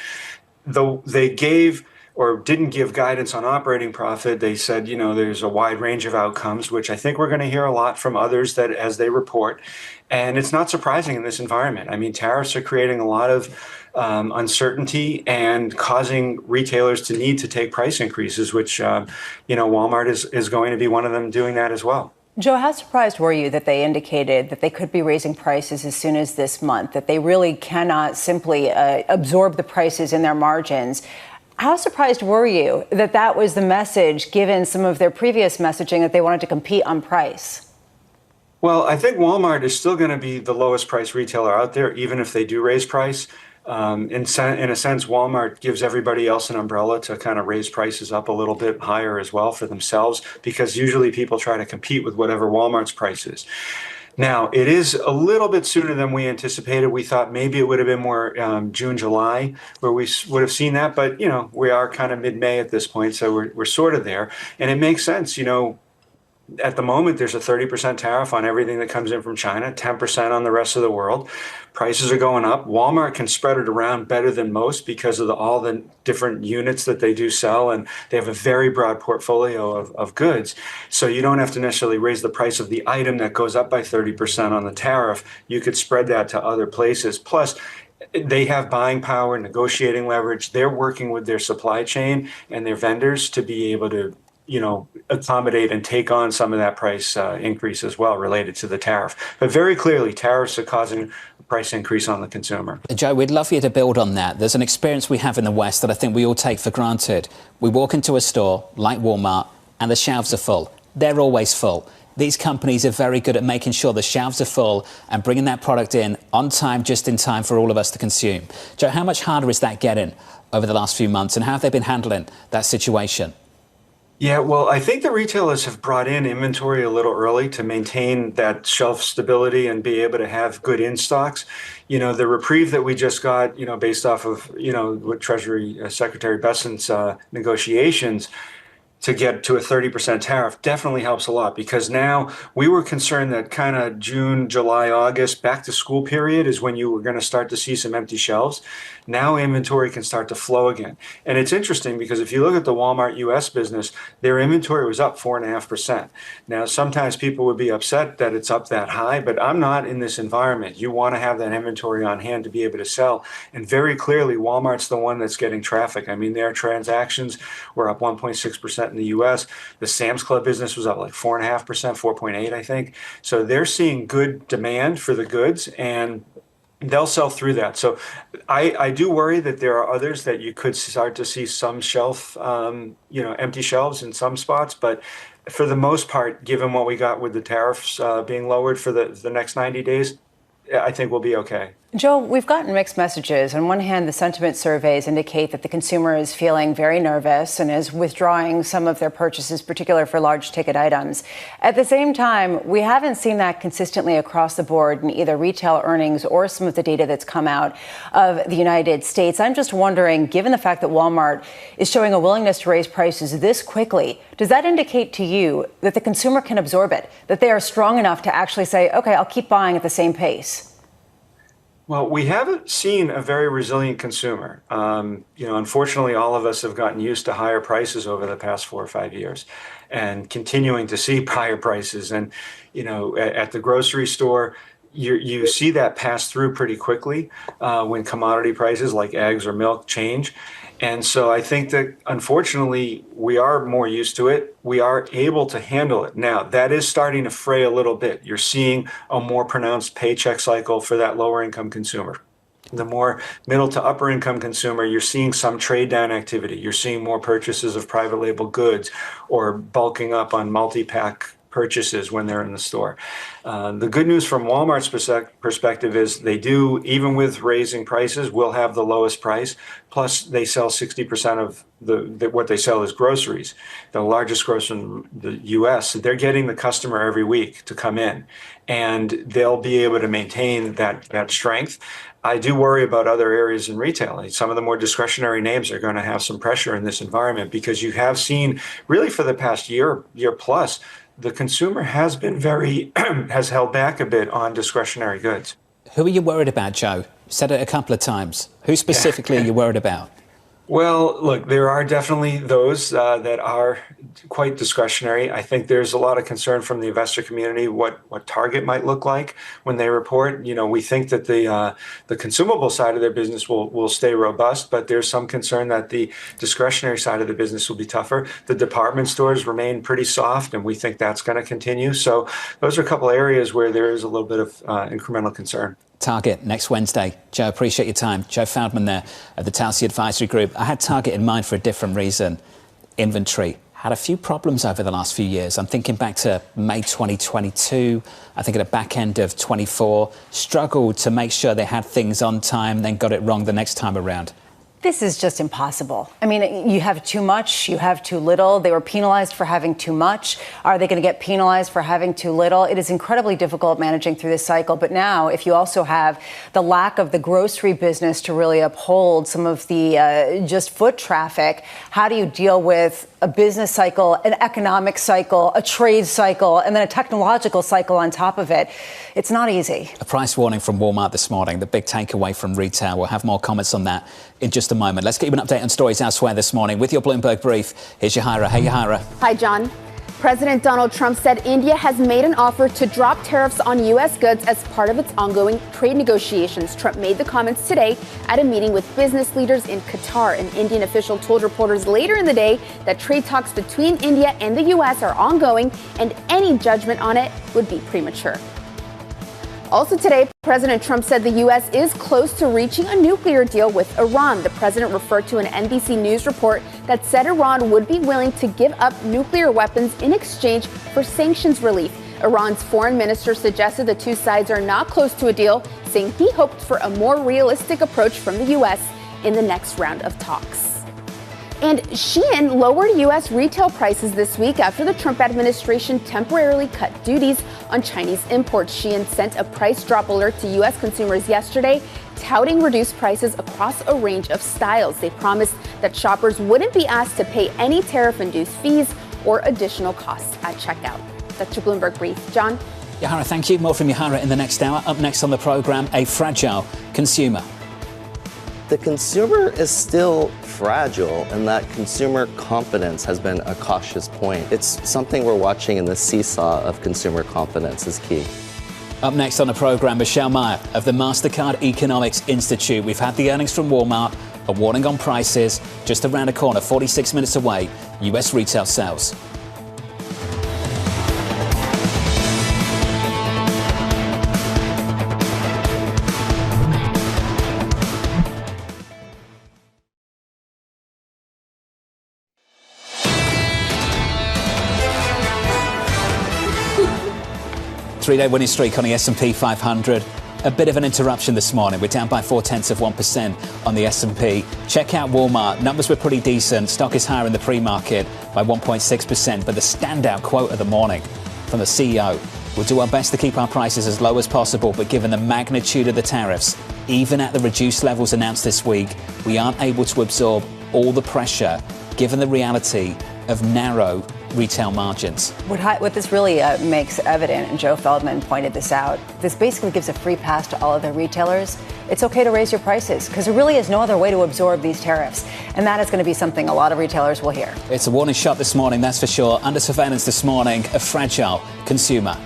Though they gave or didn't give guidance on operating profit, they said, you know, there's a wide range of outcomes, which I think we're going to hear a lot from others that as they report. And it's not surprising in this environment. I mean, tariffs are creating a lot of uncertainty and causing retailers to need to take price increases, which, Walmart is going to be one of them doing that as well. Joe, how surprised were you that they indicated that they could be raising prices as soon as this month, that they really cannot simply absorb the prices in their margins? How surprised were you that that was the message, given some of their previous messaging that they wanted to compete on price? Well, I think Walmart is still going to be the lowest price retailer out there, even if they do raise price. In a sense, Walmart gives everybody else an umbrella to kind of raise prices up a little bit higher as well for themselves, because usually people try to compete with whatever Walmart's price is. Now, it is a little bit sooner than we anticipated. We thought maybe it would have been more June, July, where we would have seen that. But, we are kind of mid-May at this point, so we're sort of there. And it makes sense, at the moment, there's a 30% tariff on everything that comes in from China, 10% on the rest of the world. Prices are going up. Walmart can spread it around better than most because of all the different units that they do sell, and they have a very broad portfolio of goods. So you don't have to necessarily raise the price of the item that goes up by 30% on the tariff. You could spread that to other places. Plus, they have buying power, negotiating leverage. They're working with their supply chain and their vendors to be able to accommodate and take on some of that price increase as well related to the tariff. But very clearly, tariffs are causing a price increase on the consumer. Joe, we'd love for you to build on that. There's an experience we have in the West that I think we all take for granted. We walk into a store like Walmart and the shelves are full. They're always full. These companies are very good at making sure the shelves are full and bringing that product in on time, just in time for all of us to consume. Joe, how much harder is that getting over the last few months, and how have they been handling that situation? Yeah, well, I think the retailers have brought in inventory a little early to maintain that shelf stability and be able to have good in-stocks. The reprieve that we just got, based off of, what Treasury Secretary Bessent's negotiations, to get to a 30% tariff definitely helps a lot, because now we were concerned that kind of June, July, August, back to school period is when you were going to start to see some empty shelves. Now inventory can start to flow again. And it's interesting because if you look at the Walmart US business, their inventory was up 4.5%. Now, sometimes people would be upset that it's up that high, but I'm not in this environment. You want to have that inventory on hand to be able to sell. And very clearly, Walmart's the one that's getting traffic. I mean, their transactions were up 1.6% in the US. The Sam's Club business was up like 4.5%, 4.8, I think. So they're seeing good demand for the goods, and they'll sell through that. So I do worry that there are others that you could start to see some shelf, empty shelves in some spots. But for the most part, given what we got with the tariffs being lowered for the next 90 days, I think we'll be okay. Joe, we've gotten mixed messages. On one hand, the sentiment surveys indicate that the consumer is feeling very nervous and is withdrawing some of their purchases, particularly for large ticket items. At the same time, we haven't seen that consistently across the board in either retail earnings or some of the data that's come out of the United States. I'm just wondering, given the fact that Walmart is showing a willingness to raise prices this quickly, does that indicate to you that the consumer can absorb it, that they are strong enough to actually say, okay, I'll keep buying at the same pace? Well, we haven't seen a very resilient consumer. Unfortunately, all of us have gotten used to higher prices over the past 4 or 5 years, and continuing to see higher prices. And, at the grocery store, you see that pass through pretty quickly when commodity prices like eggs or milk change. And so I think that, unfortunately, we are more used to it. We are able to handle it. Now, that is starting to fray a little bit. You're seeing a more pronounced paycheck cycle for that lower income consumer. The more middle to upper income consumer, you're seeing some trade down activity. You're seeing more purchases of private label goods or bulking up on multi-pack purchases when they're in the store. The good news from Walmart's perspective is they do, even with raising prices, will have the lowest price. Plus, they sell 60% of what they sell is groceries. The largest grocer in the U.S. They're getting the customer every week to come in, and they'll be able to maintain that strength. I do worry about other areas in retail. Some of the more discretionary names are going to have some pressure in this environment, because you have seen, really for the past year plus, the consumer has been has held back a bit on discretionary goods. Who are you worried about, Joe? Said it a couple of times. Who specifically are you worried about? Well, look, there are definitely those that are quite discretionary. I think there's a lot of concern from the investor community what Target might look like when they report. We think that the consumable side of their business will stay robust, but there's some concern that the discretionary side of the business will be tougher. The department stores remain pretty soft, and we think that's going to continue. So those are a couple areas where there is a little bit of incremental concern. Target next Wednesday. Joe, appreciate your time. Joe Feldman there of the Telsey Advisory Group. I had Target in mind for a different reason. Inventory had a few problems over the last few years. I'm thinking back to May 2022. I think at the back end of 24, struggled to make sure they had things on time, then got it wrong the next time around. This is just impossible. I mean, you have too much, you have too little. They were penalized for having too much. Are they going to get penalized for having too little? It is incredibly difficult managing through this cycle. But now, if you also have the lack of the grocery business to really uphold some of the just foot traffic, how do you deal with a business cycle, an economic cycle, a trade cycle, and then a technological cycle on top of it? It's not easy. A price warning from Walmart this morning, the big takeaway from retail. We'll have more comments on that in just a moment. Let's get you an update on stories elsewhere this morning with your Bloomberg Brief. Here's Yahira. Hey, Yahira. Hi, John. President Donald Trump said India has made an offer to drop tariffs on U.S. goods as part of its ongoing trade negotiations. Trump made the comments today at a meeting with business leaders in Qatar. An Indian official told reporters later in the day that trade talks between India and the U.S. are ongoing, and any judgment on it would be premature. Also today, President Trump said the U.S. is close to reaching a nuclear deal with Iran. The president referred to an NBC News report that said Iran would be willing to give up nuclear weapons in exchange for sanctions relief. Iran's foreign minister suggested the two sides are not close to a deal, saying he hoped for a more realistic approach from the U.S. in the next round of talks. And Shein lowered U.S. retail prices this week after the Trump administration temporarily cut duties on Chinese imports. Shein sent a price drop alert to U.S. consumers yesterday, touting reduced prices across a range of styles. They promised that shoppers wouldn't be asked to pay any tariff-induced fees or additional costs at checkout. That's your Bloomberg Brief. John? Yahara, thank you. More from Yahara in the next hour. Up next on the programme, a fragile consumer. The consumer is still fragile, and that consumer confidence has been a cautious point. It's something we're watching in the seesaw of consumer confidence is key. Up next on the programme, Michelle Meyer of the MasterCard Economics Institute. We've had the earnings from Walmart, a warning on prices, just around the corner, 46 minutes away, US retail sales. Three-day winning streak on the S&P 500. A bit of an interruption this morning. We're down by 0.4% on the S&P. Check out Walmart. Numbers were pretty decent. Stock is higher in the pre-market by 1.6%. But the standout quote of the morning from the CEO: "We'll do our best to keep our prices as low as possible, but given the magnitude of the tariffs, even at the reduced levels announced this week, we aren't able to absorb all the pressure given the reality of narrow retail margins." What this really makes evident, and Joe Feldman pointed this out, this basically gives a free pass to all of the retailers. It's okay to raise your prices because there really is no other way to absorb these tariffs. And that is going to be something a lot of retailers will hear. It's a warning shot this morning, that's for sure. Under surveillance this morning, a fragile consumer.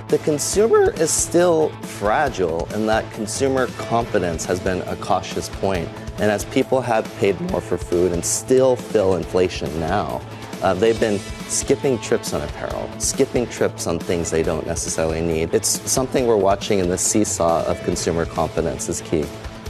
The consumer is still fragile, and that consumer confidence has been a cautious point. And as people have paid more for food and still feel inflation now, they've been skipping trips on apparel, skipping trips on things they don't necessarily need. It's something we're watching in the seesaw of consumer confidence is key.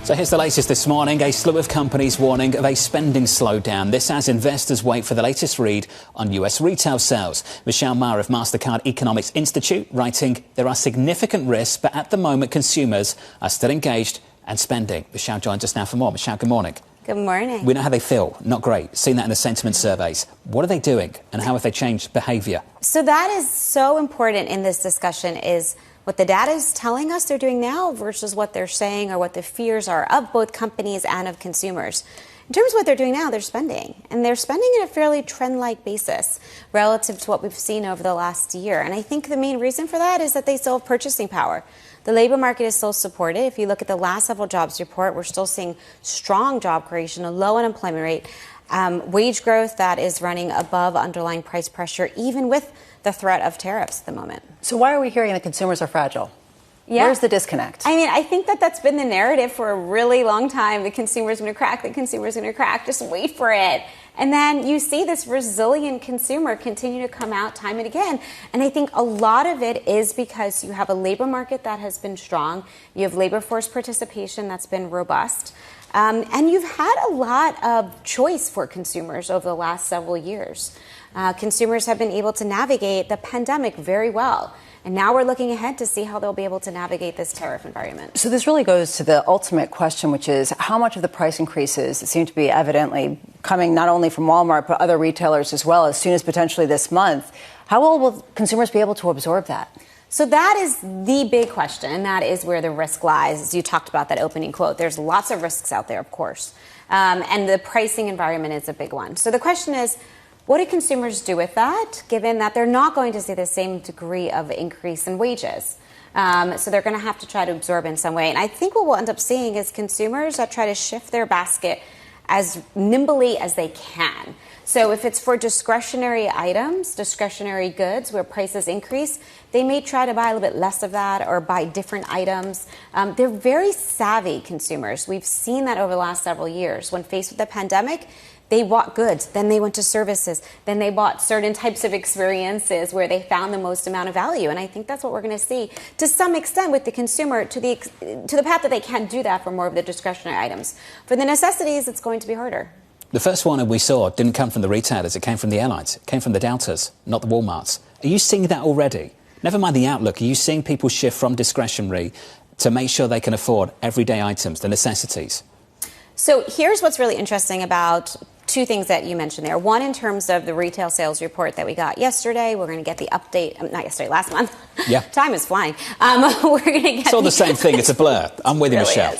So here's the latest this morning. A slew of companies warning of a spending slowdown. This as investors wait for the latest read on US retail sales. Michelle Meyer of MasterCard Economics Institute writing, "There are significant risks, but at the moment consumers are still engaged and spending." Michelle joins us now for more. Michelle, good morning. Good morning. We know how they feel. Not great. Seen that in the sentiment surveys. What are they doing and how have they changed behaviour? So that is so important in this discussion is what the data is telling us they're doing now versus what they're saying or what the fears are of both companies and of consumers. In terms of what they're doing now, they're spending. And they're spending in a fairly trend-like basis relative to what we've seen over the last year. And I think the main reason for that is that they still have purchasing power. The labor market is still supported. If you look at the last several jobs report, we're still seeing strong job creation, a low unemployment rate, wage growth that is running above underlying price pressure, even with the threat of tariffs at the moment. So why are we hearing that consumers are fragile? Yeah. Where's the disconnect? I mean, I think that's been the narrative for a really long time. The consumer's going to crack. The consumer's going to crack. Just wait for it. And then you see this resilient consumer continue to come out time and again. And I think a lot of it is because you have a labor market that has been strong. You have labor force participation that's been robust. And you've had a lot of choice for consumers over the last several years. Consumers have been able to navigate the pandemic very well. And now we're looking ahead to see how they'll be able to navigate this tariff environment. So this really goes to the ultimate question, which is how much of the price increases that seem to be evidently coming not only from Walmart, but other retailers as well, as soon as potentially this month. How well will consumers be able to absorb that? So that is the big question, and that is where the risk lies. As you talked about that opening quote, there's lots of risks out there, of course. And the pricing environment is a big one. So the question is, what do consumers do with that, given that they're not going to see the same degree of increase in wages? So they're going to have to try to absorb in some way. And I think what we'll end up seeing is consumers that try to shift their basket as nimbly as they can. So if it's for discretionary items, discretionary goods where prices increase, they may try to buy a little bit less of that or buy different items. They're very savvy consumers. We've seen that over the last several years. When faced with the pandemic, they bought goods, then they went to services, then they bought certain types of experiences where they found the most amount of value. And I think that's what we're going to see to some extent with the consumer to the path that they can't do that for more of the discretionary items. For the necessities, it's going to be harder. The first warning we saw didn't come from the retailers. It came from the airlines. It came from the doubters, not the Walmarts. Are you seeing that already? Never mind the outlook. Are you seeing people shift from discretionary to make sure they can afford everyday items, the necessities? So here's what's really interesting about two things that you mentioned there. One, in terms of the retail sales report that we got yesterday, we're going to get the update, not yesterday, last month. Yeah. Time is flying. We're going to get it's all the same thing. It's a blur. I'm with you, really Michelle.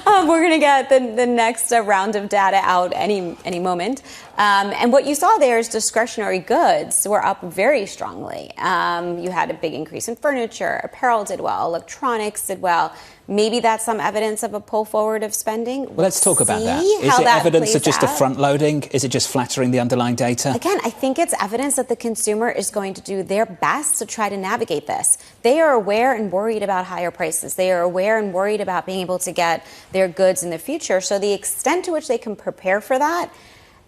We're going to get the next round of data out any moment. And what you saw there is discretionary goods were up very strongly. You had a big increase in furniture. Apparel did well. Electronics did well. Maybe that's some evidence of a pull forward of spending. Well, let's talk about that. Is it evidence of just a front loading? Is it just flattering the underlying data? Again, I think it's evidence that the consumer is going to do their best to try to navigate this. They are aware and worried about higher prices. They are aware and worried about being able to get their goods in the future. So the extent to which they can prepare for that,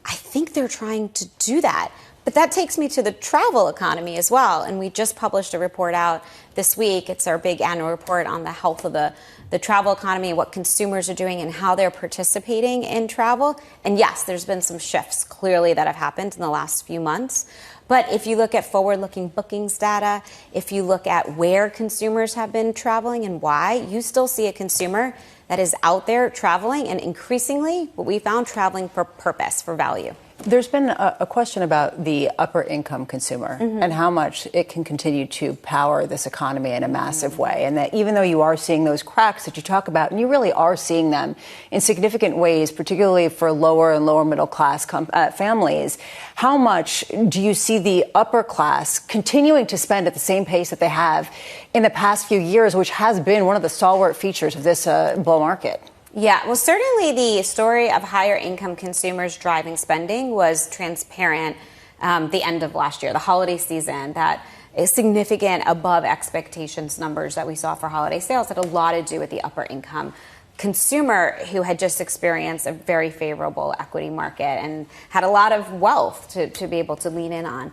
I think they're trying to do that. But that takes me to the travel economy as well. And we just published a report out this week. It's our big annual report on the health of the travel economy and what consumers are doing and how they're participating in travel. And yes, there's been some shifts clearly that have happened in the last few months. But if you look at forward-looking bookings data, if you look at where consumers have been traveling and why, you still see a consumer that is out there traveling and increasingly, what we found, traveling for purpose, for value. There's been a question about the upper income consumer and how much it can continue to power this economy in a massive way. And that even though you are seeing those cracks that you talk about, and you really are seeing them in significant ways, particularly for lower and lower middle class families, how much do you see the upper class continuing to spend at the same pace that they have in the past few years, which has been one of the stalwart features of this bull market? Yeah, well, certainly the story of higher income consumers driving spending was transparent the end of last year, the holiday season. That is significant above expectations numbers that we saw for holiday sales had a lot to do with the upper income consumer who had just experienced a very favorable equity market and had a lot of wealth to be able to lean in on.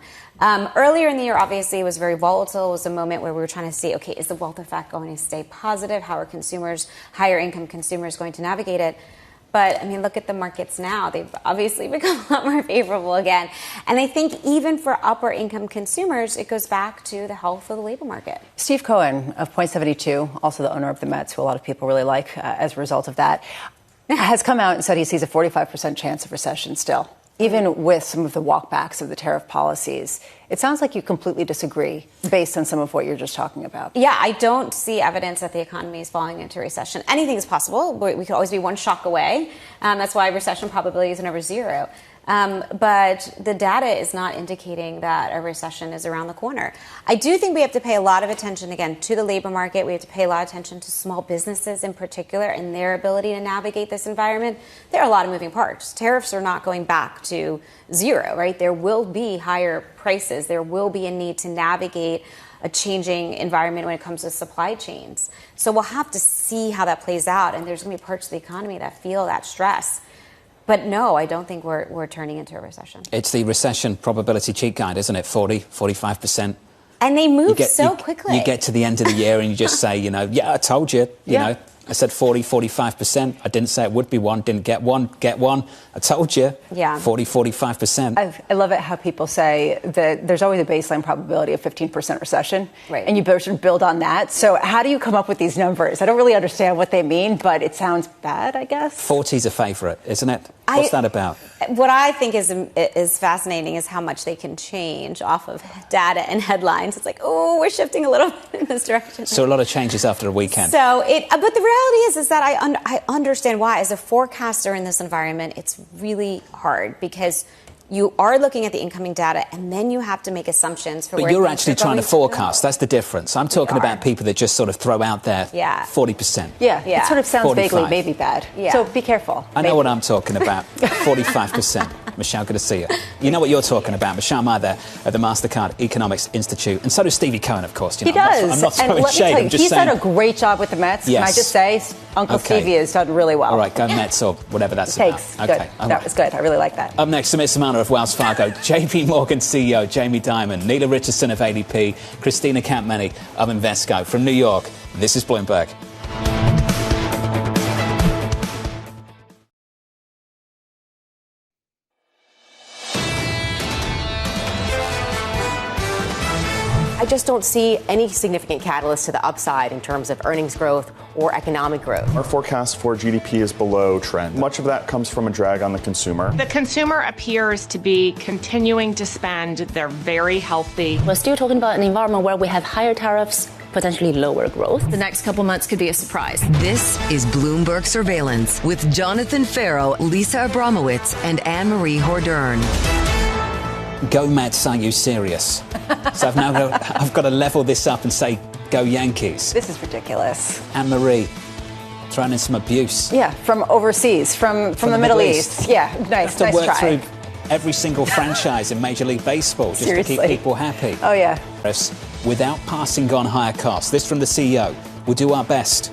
Earlier in the year, obviously, it was very volatile. It was a moment where we were trying to see, okay, is the wealth effect going to stay positive? How are consumers, higher income consumers, going to navigate it? But, I mean, look at the markets now. They've obviously become a lot more favorable again. And I think even for upper income consumers, it goes back to the health of the labor market. Steve Cohen of Point72, also the owner of the Mets, who a lot of people really like as a result of that, has come out and said he sees a 45% chance of recession still, even with some of the walkbacks of the tariff policies. It sounds like you completely disagree based on some of what you're just talking about. Yeah, I don't see evidence that the economy is falling into recession. Anything is possible. We could always be one shock away. That's why recession probability is never zero. But the data is not indicating that a recession is around the corner. I do think we have to pay a lot of attention, again, to the labor market. We have to pay a lot of attention to small businesses in particular and their ability to navigate this environment. There are a lot of moving parts. Tariffs are not going back to zero, right? There will be higher prices. There will be a need to navigate a changing environment when it comes to supply chains. So we'll have to see how that plays out. And there's going to be parts of the economy that feel that stress. But no, I don't think we're turning into a recession. It's the recession probability cheat guide, isn't it? 45%. And they move so quickly. You get to the end of the year and you just say, yeah, I told you, you know. I said 45%. I didn't say it would be one. Didn't get one. Get one. I told you. Yeah. 45%. I love it how people say that there's always a baseline probability of 15% recession. Right. And you should build on that. So how do you come up with these numbers? I don't really understand what they mean, but it sounds bad, I guess. 40's a favorite, isn't it? What's that about? What I think is fascinating is how much they can change off of data and headlines. It's like, oh, we're shifting a little bit in this direction. So a lot of changes after the weekend. So but the reality is that I understand why. As a forecaster in this environment, it's really hard because you are looking at the incoming data and then you have to make assumptions for but where you're things actually are trying going to forecast. That's the difference. I'm talking about people that just sort of throw out there 40%. Yeah, it sort of sounds 45. vaguely maybe bad. Yeah. So be careful. I know what I'm talking about. 45%. Michelle, good to see you. You know what you're talking about. Michelle Meyer at the MasterCard Economics Institute. And so does Stevie Cohen, of course. He does. I'm not throwing and shade. I'm just he's saying. done a great job with the Mets. Yes. Can I just say, Uncle Stevie has done really well. All right, go Mets or whatever that's Thanks. about. Good. Okay. That was good. I really like that. Up next, Samir Samana of Wells Fargo, JP Morgan CEO Jamie Dimon, Neela Richardson of ADP, Christina Campmany of Invesco. From New York, this is Bloomberg. I I just don't see any significant catalyst to the upside in terms of earnings growth or economic growth. Our forecast for GDP is below trend. Much of that comes from a drag on the consumer. The consumer appears to be continuing to spend. They're very healthy. We're still talking about an environment where we have higher tariffs, potentially lower growth. The next couple months could be a surprise. This is Bloomberg Surveillance with Jonathan Farrow, Lisa Abramowitz, and Anne-Marie Hordern. Go Mets, are you serious? So I've got to level this up and say, go Yankees. This is ridiculous. Anne-Marie, throwing in some abuse. Yeah, from overseas, from the Middle East. Yeah, nice, have to work try. through every single franchise in Major League Baseball just Seriously. to keep people happy. Oh, yeah. Without passing on higher costs. This from the CEO. We'll do our best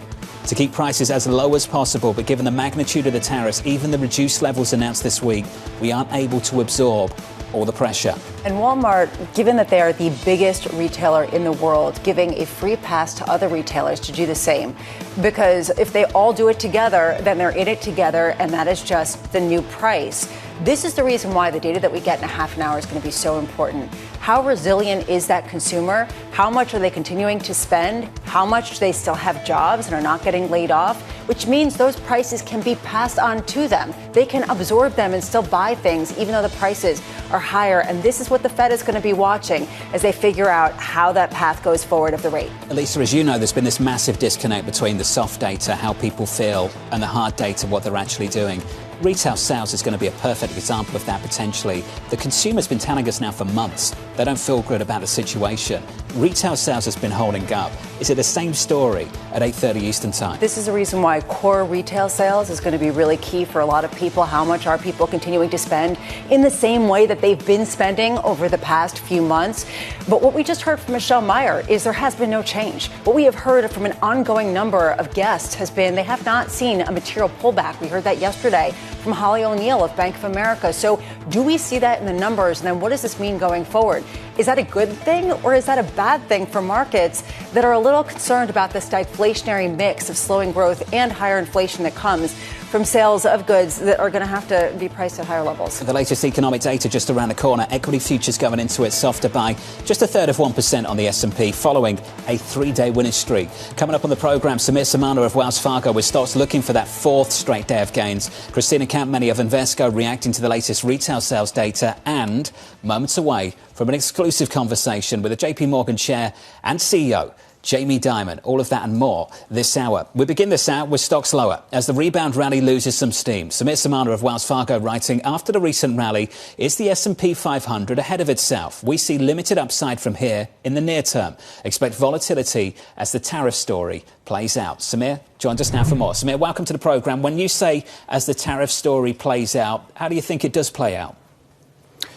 to keep prices as low as possible, but given the magnitude of the tariffs, even the reduced levels announced this week, we aren't able to absorb all the pressure. And Walmart, given that they are the biggest retailer in the world, giving a free pass to other retailers to do the same. Because if they all do it together, then they're in it together, and that is just the new price. This is the reason why the data that we get in a half an hour is going to be so important. How resilient is that consumer? How much are they continuing to spend? How much do they still have jobs and are not getting laid off? Which means those prices can be passed on to them. They can absorb them and still buy things even though the prices are higher. And this is what the Fed is going to be watching as they figure out how that path goes forward of the rate. Lisa, as you know, there's been this massive disconnect between the soft data, how people feel, and the hard data, what they're actually doing. Retail sales is going to be a perfect example of that potentially. The consumer's been telling us now for months they don't feel good about the situation. Retail sales has been holding up. Is it the same story at 8:30 Eastern Time? This is the reason why core retail sales is going to be really key for a lot of people. How much are people continuing to spend in the same way that they've been spending over the past few months? But what we just heard from Michelle Meyer is there has been no change. What we have heard from an ongoing number of guests has been they have not seen a material pullback. We heard that yesterday from Holly O'Neill of Bank of America. So do we see that in the numbers? And then what does this mean going forward? Is that a good thing or is that a bad thing for markets that are a little concerned about this deflationary mix of slowing growth and higher inflation that comes from sales of goods that are going to have to be priced at higher levels? The latest economic data just around the corner. Equity futures going into it softer by just a third of 1% on the S&P following a 3-day winning streak. Coming up on the programme, Samir Samana of Wells Fargo with stocks looking for that fourth straight day of gains. Christina Campmany of Invesco reacting to the latest retail sales data, and moments away from an exclusive conversation with the JP Morgan chair and CEO, Jamie Dimon. All of that and more this hour. We begin this hour with stocks lower as the rebound rally loses some steam. Samir Samana of Wells Fargo writing, after the recent rally, is the S&P 500 ahead of itself? We see limited upside from here in the near term. Expect volatility as the tariff story plays out. Samir joins us now for more. Samir, welcome to the programme. When you say as the tariff story plays out, how do you think it does play out?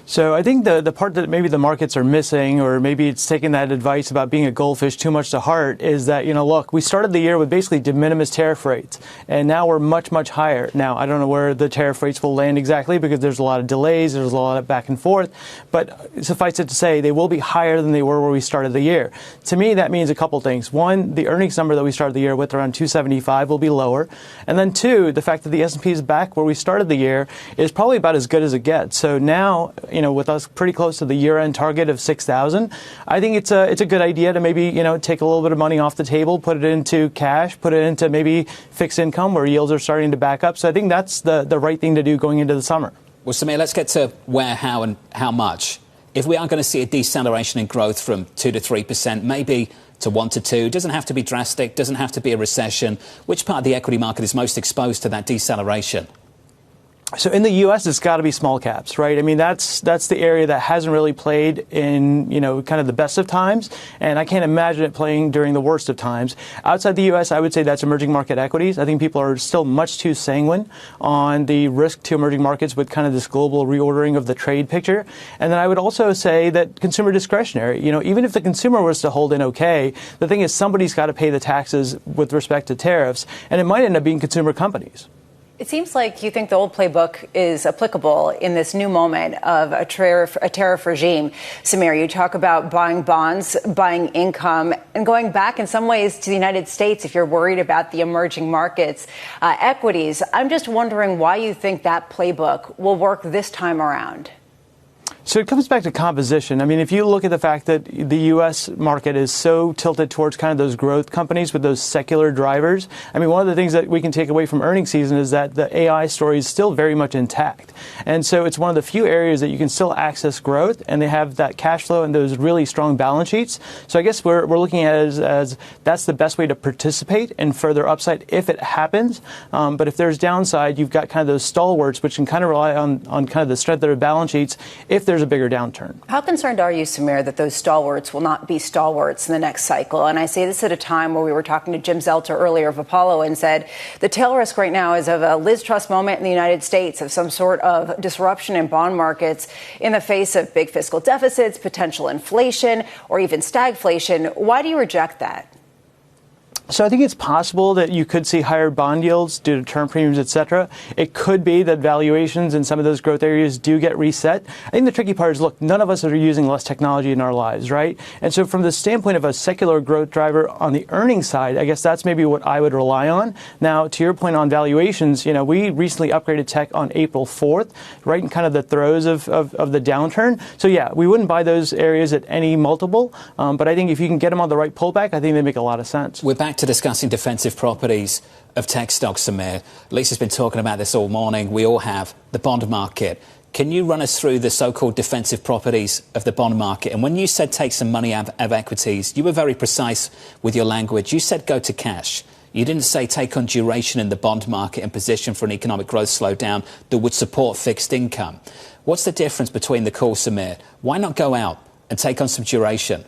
So I think the part that maybe the markets are missing, or maybe it's taking that advice about being a goldfish too much to heart, is that, look, we started the year with basically de minimis tariff rates, and now we're much, much higher. Now, I don't know where the tariff rates will land exactly because there's a lot of delays, there's a lot of back and forth, but suffice it to say, they will be higher than they were where we started the year. To me, that means a couple things. One, the earnings number that we started the year with around 275 will be lower. And then two, the fact that the S&P is back where we started the year is probably about as good as it gets. So now, with us pretty close to the year-end target of 6,000, I think it's a good idea to maybe, take a little bit of money off the table, put it into cash, put it into maybe fixed income where yields are starting to back up. So I think that's the right thing to do going into the summer. Well, Samir, let's get to where, how, and how much. If we are going to see a deceleration in growth from 2 to 3%, maybe to 1 to 2, doesn't have to be drastic, doesn't have to be a recession. Which part of the equity market is most exposed to that deceleration? So in the U.S., it's got to be small caps, right? I mean, that's the area that hasn't really played in, kind of the best of times. And I can't imagine it playing during the worst of times. Outside the U.S., I would say that's emerging market equities. I think people are still much too sanguine on the risk to emerging markets with kind of this global reordering of the trade picture. And then I would also say that consumer discretionary, even if the consumer was to hold in okay, the thing is somebody's got to pay the taxes with respect to tariffs. And it might end up being consumer companies. It seems like you think the old playbook is applicable in this new moment of a tariff regime. Samir, you talk about buying bonds, buying income, and going back in some ways to the United States if you're worried about the emerging markets equities. I'm just wondering why you think that playbook will work this time around. So it comes back to composition. I mean, if you look at the fact that the U.S. market is so tilted towards kind of those growth companies with those secular drivers, I mean, one of the things that we can take away from earnings season is that the AI story is still very much intact. And so it's one of the few areas that you can still access growth, and they have that cash flow and those really strong balance sheets. So I guess we're looking at it as that's the best way to participate in further upside if it happens. But if there's downside, you've got kind of those stalwarts, which can kind of rely on kind of the strength of their balance sheets if there's a bigger downturn. How concerned are you, Samir, that those stalwarts will not be stalwarts in the next cycle? And I say this at a time where we were talking to Jim Zelter earlier of Apollo and said the tail risk right now is of a Liz Truss moment in the United States, of some sort of disruption in bond markets in the face of big fiscal deficits, potential inflation, or even stagflation. Why do you reject that? So I think it's possible that you could see higher bond yields due to term premiums, et cetera. It could be that valuations in some of those growth areas do get reset. I think the tricky part is, look, none of us are using less technology in our lives, right? And so from the standpoint of a secular growth driver on the earnings side, I guess that's maybe what I would rely on. Now, to your point on valuations, we recently upgraded tech on April 4th, right in kind of the throes of the downturn. So yeah, we wouldn't buy those areas at any multiple. But I think if you can get them on the right pullback, I think they make a lot of sense. We're back to discussing defensive properties of tech stocks, Samir. Lisa's been talking about this all morning. We all have. The bond market. Can you run us through the so-called defensive properties of the bond market? And when you said take some money out of equities, you were very precise with your language. You said go to cash. You didn't say take on duration in the bond market and position for an economic growth slowdown that would support fixed income. What's the difference between the call, Samir? Why not go out and take on some duration?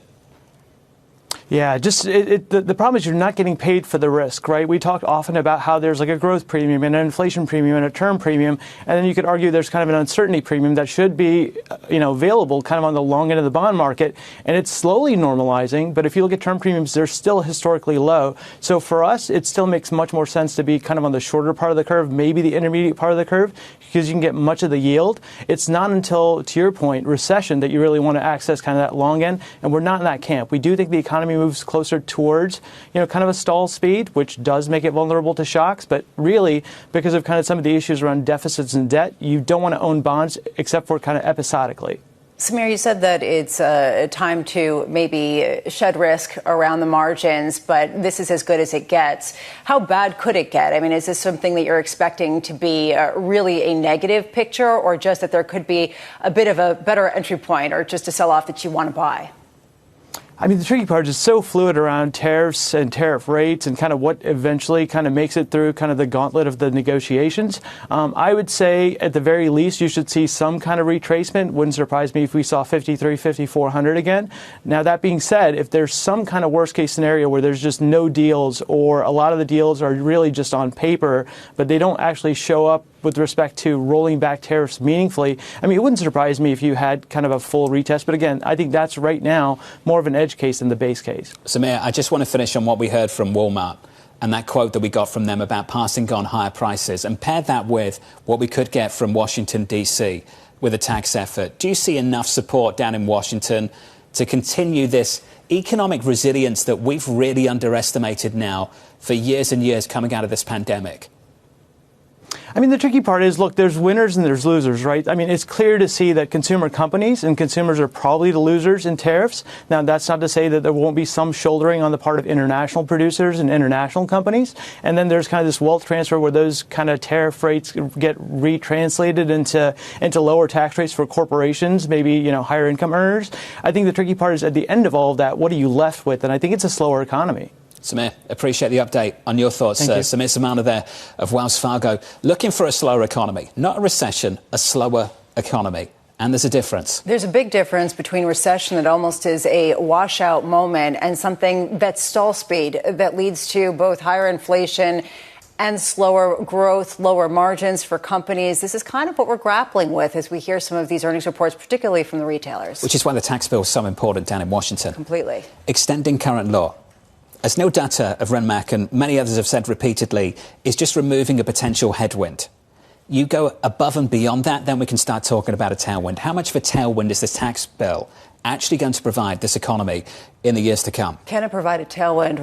Yeah, the problem is you're not getting paid for the risk, right? We talk often about how there's like a growth premium and an inflation premium and a term premium, and then you could argue there's kind of an uncertainty premium that should be, available kind of on the long end of the bond market, and it's slowly normalizing. But if you look at term premiums, they're still historically low. So for us, it still makes much more sense to be kind of on the shorter part of the curve, maybe the intermediate part of the curve, because you can get much of the yield. It's not until, to your point, recession that you really want to access kind of that long end, and we're not in that camp. We do think the economy moves closer towards, kind of a stall speed, which does make it vulnerable to shocks. But really, because of kind of some of the issues around deficits and debt, you don't want to own bonds except for kind of episodically. Samir, you said that it's a time to maybe shed risk around the margins, but this is as good as it gets. How bad could it get? I mean, is this something that you're expecting to be really a negative picture, or just that there could be a bit of a better entry point, or just a sell-off that you want to buy? I mean, the tricky part is so fluid around tariffs and tariff rates and kind of what eventually kind of makes it through kind of the gauntlet of the negotiations. I would say at the very least, you should see some kind of retracement. Wouldn't surprise me if we saw 53, 5,400 again. Now, that being said, if there's some kind of worst case scenario where there's just no deals, or a lot of the deals are really just on paper, but they don't actually show up with respect to rolling back tariffs meaningfully, I mean, it wouldn't surprise me if you had kind of a full retest. But again, I think that's right now more of an edge case than the base case. Samir, I just want to finish on what we heard from Walmart and that quote that we got from them about passing on higher prices, and pair that with what we could get from Washington, D.C. with a tax effort. Do you see enough support down in Washington to continue this economic resilience that we've really underestimated now for years and years coming out of this pandemic? I mean, the tricky part is, look, there's winners and there's losers, right? I mean, it's clear to see that consumer companies and consumers are probably the losers in tariffs. Now, that's not to say that there won't be some shouldering on the part of international producers and international companies. And then there's kind of this wealth transfer where those kind of tariff rates get retranslated into lower tax rates for corporations, maybe, higher income earners. I think the tricky part is at the end of all of that, what are you left with? And I think it's a slower economy. Samir, appreciate the update on your thoughts. Samir Samana there of Wells Fargo. Looking for a slower economy, not a recession, a slower economy. And there's a difference. There's a big difference between recession that almost is a washout moment and something that's stall speed that leads to both higher inflation and slower growth, lower margins for companies. This is kind of what we're grappling with as we hear some of these earnings reports, particularly from the retailers. Which is why the tax bill is so important down in Washington. Completely. Extending current law. As Neil Dutta of Renmac and many others have said repeatedly, is just removing a potential headwind. You go above and beyond that, then we can start talking about a tailwind. How much of a tailwind is this tax bill actually going to provide this economy in the years to come? Can it provide a tailwind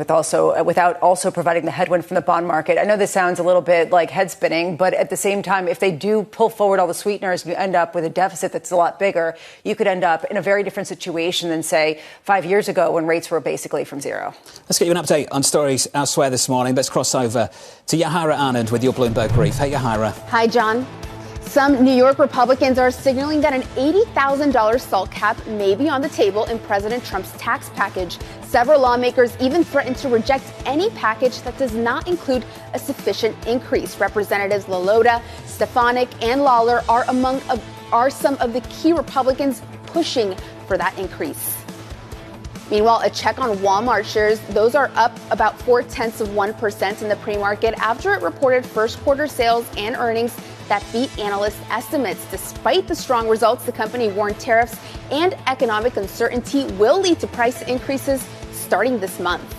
without also providing the headwind from the bond market? I know this sounds a little bit like head spinning, but at the same time, if they do pull forward all the sweeteners, you end up with a deficit that's a lot bigger. You could end up in a very different situation than, say, 5 years ago when rates were basically from zero. Let's get you an update on stories elsewhere this morning. Let's cross over to Yahira Anand with your Bloomberg brief. Hey, Yahira. Hi, John. Some New York Republicans are signaling that an $80,000 SALT cap may be on the table in President Trump's tax package. Several lawmakers even threatened to reject any package that does not include a sufficient increase. Representatives LaLota, Stefanik, and Lawler are some of the key Republicans pushing for that increase. Meanwhile, a check on Walmart shares, those are up about 0.4% in the pre-market after it reported first quarter sales and earnings that beat analyst estimates. Despite the strong results, the company warned tariffs and economic uncertainty will lead to price increases starting this month.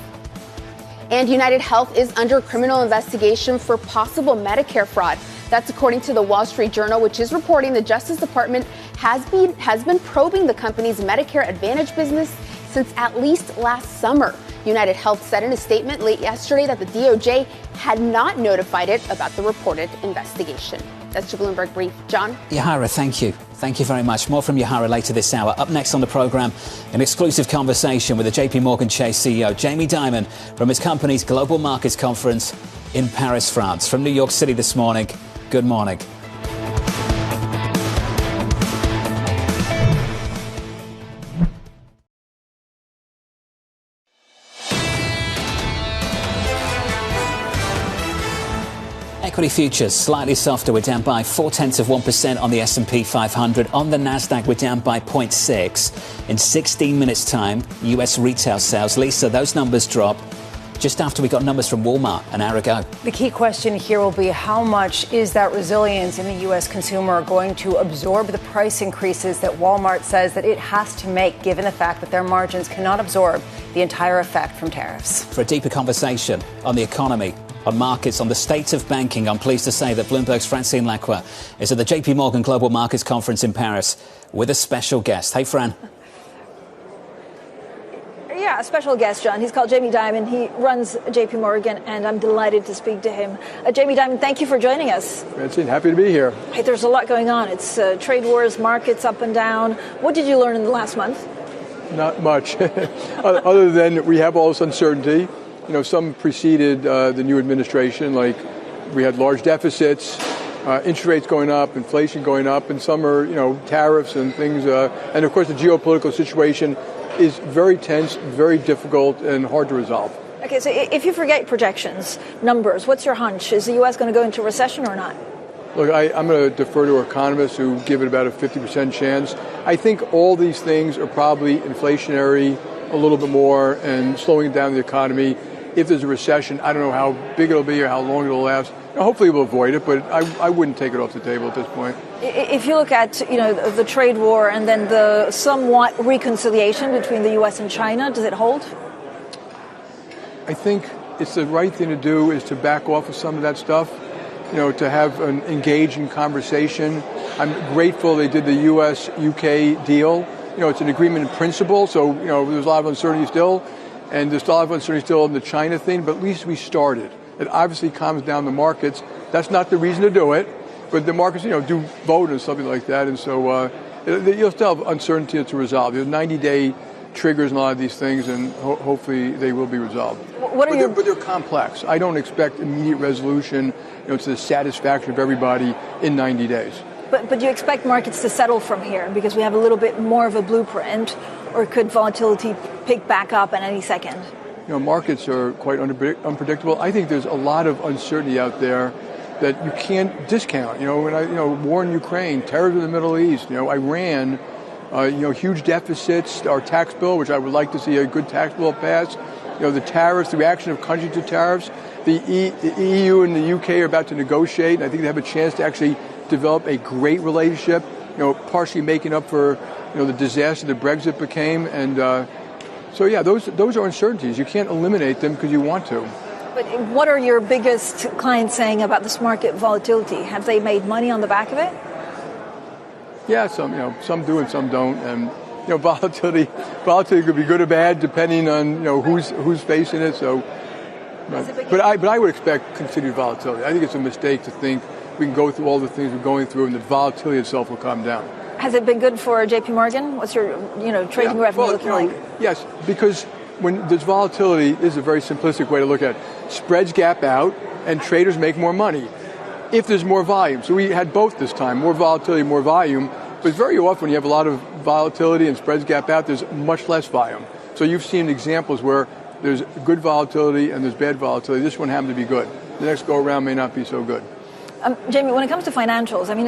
And United Health is under criminal investigation for possible Medicare fraud. That's according to the Wall Street Journal, which is reporting the Justice Department has been probing the company's Medicare Advantage business since at least last summer. United Health said in a statement late yesterday that the DOJ had not notified it about the reported investigation. That's your Bloomberg brief. John? Yahira, thank you. Thank you very much. More from Yahira later this hour. Up next on the program, an exclusive conversation with the JP Morgan Chase CEO, Jamie Dimon, from his company's Global Markets Conference in Paris, France. From New York City this morning, good morning. Equity futures slightly softer. We're down by 0.4% on the S&P 500. On the Nasdaq, we're down by 0.6. In 16 minutes' time, U.S. retail sales. Lisa, those numbers drop just after we got numbers from Walmart an hour ago. The key question here will be how much is that resilience in the U.S. consumer going to absorb the price increases that Walmart says that it has to make, given the fact that their margins cannot absorb the entire effect from tariffs. For a deeper conversation on the economy, on markets, on the state of banking, I'm pleased to say that Bloomberg's Francine Lacqua is at the JP Morgan Global Markets Conference in Paris with a special guest. Hey, Fran. Yeah, a special guest, John. He's called Jamie Dimon. He runs JP Morgan, and I'm delighted to speak to him. Jamie Dimon, thank you for joining us. Francine, happy to be here. Hey, there's a lot going on. It's trade wars, markets up and down. What did you learn in the last month? Not much, other than we have all this uncertainty. You know, some preceded the new administration, like we had large deficits, interest rates going up, inflation going up, and some are, tariffs and things. And of course, the geopolitical situation is very tense, very difficult, and hard to resolve. Okay, so if you forget projections, numbers, what's your hunch? Is the U.S. going to go into recession or not? Look, I'm going to defer to economists who give it about a 50% chance. I think all these things are probably inflationary a little bit more and slowing down the economy. If there's a recession, I don't know how big it'll be or how long it'll last. Hopefully we'll avoid it, but I wouldn't take it off the table at this point. If you look at, the trade war and then the somewhat reconciliation between the U.S. and China, does it hold? I think it's the right thing to do is to back off of some of that stuff, to have an engaging conversation. I'm grateful they did the U.S.-UK deal. It's an agreement in principle, so, there's a lot of uncertainty still. And there's a lot of uncertainty still in the China thing, but at least we started. It obviously calms down the markets. That's not the reason to do it, but the markets, do vote or something like that. And so you'll still have uncertainty to resolve. There's 90-day triggers in a lot of these things, and hopefully they will be resolved. But they're complex. I don't expect immediate resolution, to the satisfaction of everybody in 90 days. But do you expect markets to settle from here because we have a little bit more of a blueprint, or could volatility pick back up in any second? Markets are quite unpredictable. I think there's a lot of uncertainty out there that you can't discount. War in Ukraine, terror in the Middle East, Iran, huge deficits, our tax bill, which I would like to see a good tax bill pass. The tariffs, the reaction of countries to tariffs. The EU and the UK are about to negotiate, and I think they have a chance to actually develop a great relationship, partially making up for, the disaster that Brexit became. And those are uncertainties. You can't eliminate them because you want to. But what are your biggest clients saying about this market volatility? Have they made money on the back of it? Yeah, some do and some don't. And volatility could be good or bad depending on who's facing it. So, but I would expect continued volatility. I think it's a mistake to think we can go through all the things we're going through and the volatility itself will calm down. Has it been good for JP Morgan? What's your trading revenue looking like? Yes, because when there's volatility, this is a very simplistic way to look at it. Spreads gap out and traders make more money if there's more volume. So we had both this time, more volatility, more volume. But very often when you have a lot of volatility and spreads gap out, there's much less volume. So you've seen examples where there's good volatility and there's bad volatility. This one happened to be good. The next go around may not be so good. Jamie, when it comes to financials, I mean,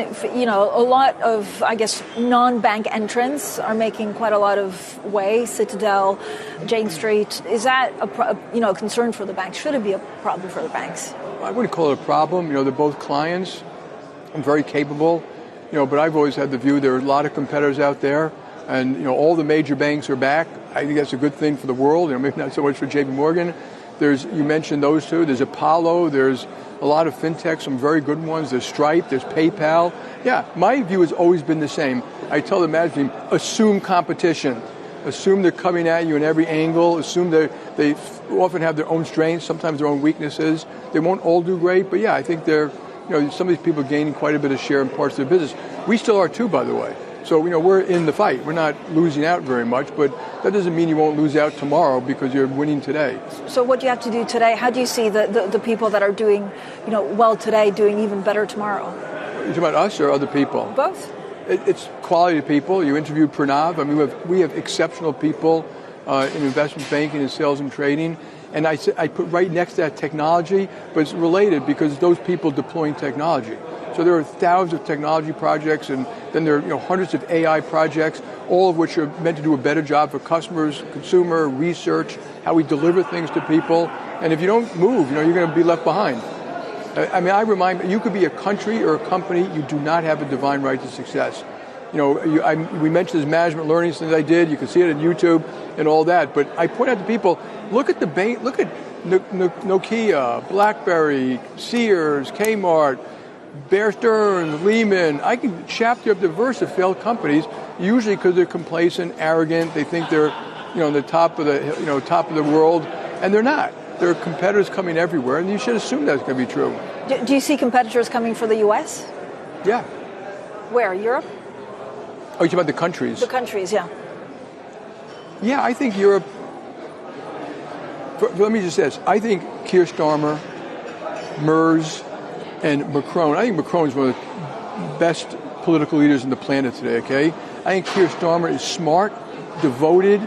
a lot of, I guess, non-bank entrants are making quite a lot of way. Citadel, Jane Street. Is that a concern for the banks? Should it be a problem for the banks? I wouldn't call it a problem. They're both clients and very capable. But I've always had the view there are a lot of competitors out there, and all the major banks are back. I think that's a good thing for the world. Maybe not so much for JP Morgan. You mentioned those two. There's Apollo. There's a lot of fintechs, some very good ones. There's Stripe, there's PayPal. Yeah, my view has always been the same. I tell the management team, assume competition. Assume they're coming at you in every angle. Assume they often have their own strengths, sometimes their own weaknesses. They won't all do great, but yeah, I think they're, some of these people are gaining quite a bit of share in parts of their business. We still are too, by the way. So, we're in the fight. We're not losing out very much, but that doesn't mean you won't lose out tomorrow because you're winning today. So what do you have to do today? How do you see the people that are doing, well today doing even better tomorrow? Are you talking about us or other people? Both. It's quality people. You interviewed Pranav. I mean, we have exceptional people in investment banking and sales and trading. And I put right next to that technology, but it's related because those people deploying technology. So there are thousands of technology projects, and then there are hundreds of AI projects, all of which are meant to do a better job for customers, consumer, research, how we deliver things to people. And if you don't move, you're going to be left behind. I mean, I remind you could be a country or a company, you do not have a divine right to success. We mentioned this management learning thing I did. You can see it on YouTube and all that. But I point out to people, look at the bank, look at Nokia, BlackBerry, Sears, Kmart, Bear Stearns, Lehman. I can chapter up the verse of failed companies, usually because they're complacent, arrogant. They think they're, on the top of the world, and they're not. There are competitors coming everywhere, and you should assume that's going to be true. Do you see competitors coming for the U.S.? Yeah. Where? Europe? Oh, you're talking about the countries? The countries, yeah. Yeah, I think Europe. Let me just say this. I think Keir Starmer, Merz, and Macron. I think Macron is one of the best political leaders on the planet today, okay? I think Keir Starmer is smart, devoted.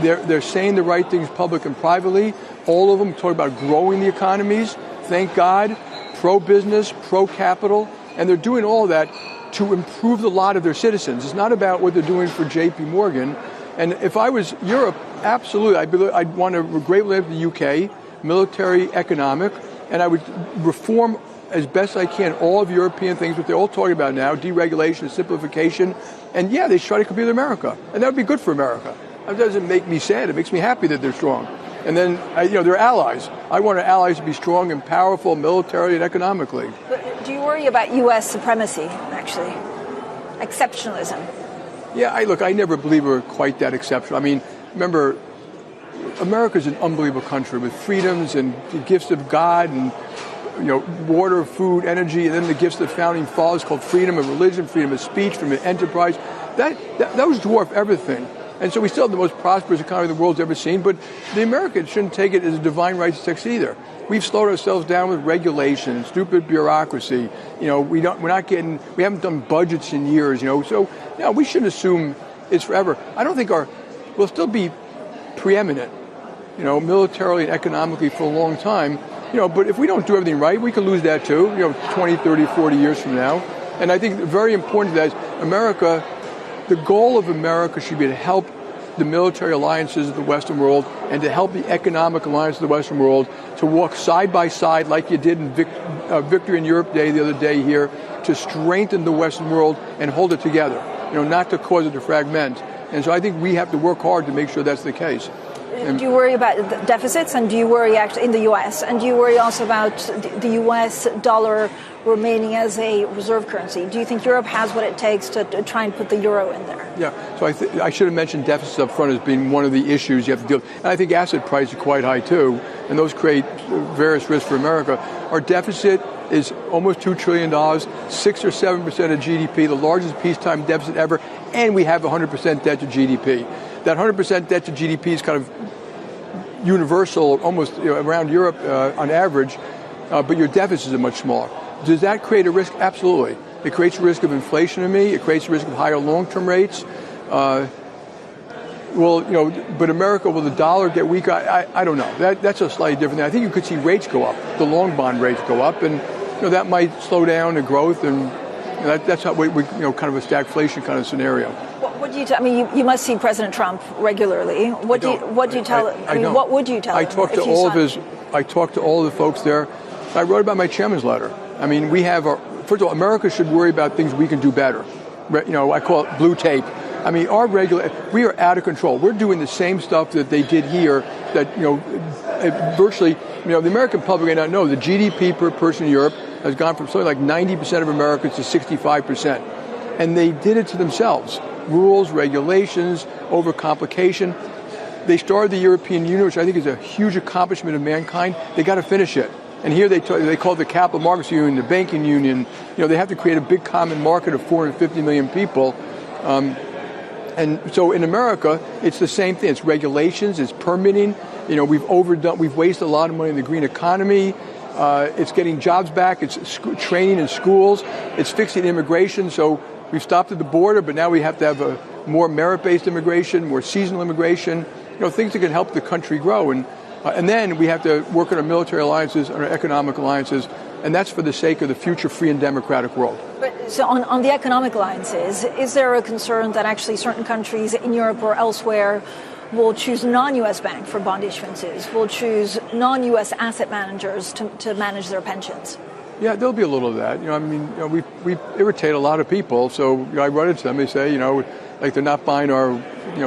They're saying the right things public and privately. All of them talk about growing the economies, thank God, pro-business, pro-capital, and they're doing all that to improve the lot of their citizens. It's not about what they're doing for JP Morgan. And if I was Europe, absolutely, I'd want to greatly live the UK, military, economic, and I would reform as best I can all of European things, what they're all talking about now, deregulation, simplification, and yeah, they try to compete with America. And that would be good for America. That doesn't make me sad. It makes me happy that they're strong. And then, they're allies. I want our allies to be strong and powerful militarily and economically. But do you worry about U.S. supremacy, actually? Exceptionalism? Yeah, I never believe we're quite that exceptional. I mean, remember, America's an unbelievable country with freedoms and the gifts of God and, water, food, energy, and then the gifts of the founding fathers called freedom of religion, freedom of speech, freedom of enterprise. Those dwarf everything. And so we still have the most prosperous economy the world's ever seen, but the Americans shouldn't take it as a divine right to success either. We've slowed ourselves down with regulation, stupid bureaucracy. We haven't done budgets in years, so we shouldn't assume it's forever. I don't think we'll still be preeminent, militarily and economically for a long time, but if we don't do everything right, we could lose that too, 20, 30, 40 years from now. And I think very important to that is America. The goal of America should be to help the military alliances of the Western world and to help the economic alliance of the Western world to walk side by side like you did in Victory in Europe Day the other day here, to strengthen the Western world and hold it together, not to cause it to fragment. And so I think we have to work hard to make sure that's the case. Do you worry about the deficits, and do you worry actually in the U.S., and do you worry also about the U.S. dollar remaining as a reserve currency? Do you think Europe has what it takes to try and put the euro in there? Yeah, so I should have mentioned deficits up front as being one of the issues you have to deal with. And I think asset prices are quite high too, and those create various risks for America. Our deficit is almost $2 trillion, 6 or 7% of GDP, the largest peacetime deficit ever, and we have 100% debt to GDP. That 100% debt to GDP is kind of universal, almost around Europe on average, but your deficits are much smaller. Does that create a risk? Absolutely. It creates a risk of inflation to me. It creates a risk of higher long-term rates. But America, will the dollar get weaker? I don't know. That's a slightly different thing. I think you could see rates go up, the long bond rates go up, and that might slow down the growth, and that's how we kind of a stagflation kind of scenario. What do you tell? I mean, you must see President Trump regularly. What do you tell? What would you tell him? I talked to all of I talked to all of the folks there. I wrote about my chairman's letter. I mean, first of all, America should worry about things we can do better. I call it blue tape. I mean, we are out of control. We're doing the same stuff that they did here that, virtually, the American public may not know. The GDP per person in Europe has gone from something like 90% of Americans to 65%. And they did it to themselves. Rules, regulations, overcomplication. They started the European Union, which I think is a huge accomplishment of mankind. They got to finish it. And here they call it the capital markets union, the banking union. They have to create a big common market of 450 million people. And so in America, it's the same thing. It's regulations, it's permitting. We've wasted a lot of money in the green economy. It's getting jobs back. It's training in schools. It's fixing immigration. So we've stopped at the border, but now we have to have a more merit-based immigration, more seasonal immigration. Things that can help the country grow. And then we have to work on our military alliances, on our economic alliances, and that's for the sake of the future free and democratic world. But so on the economic alliances, is there a concern that actually certain countries in Europe or elsewhere will choose non-U.S. bank for bond issuances, will choose non-U.S. asset managers to manage their pensions? Yeah, there'll be a little of that. We irritate a lot of people. So I run into them. They say, like they're not buying our,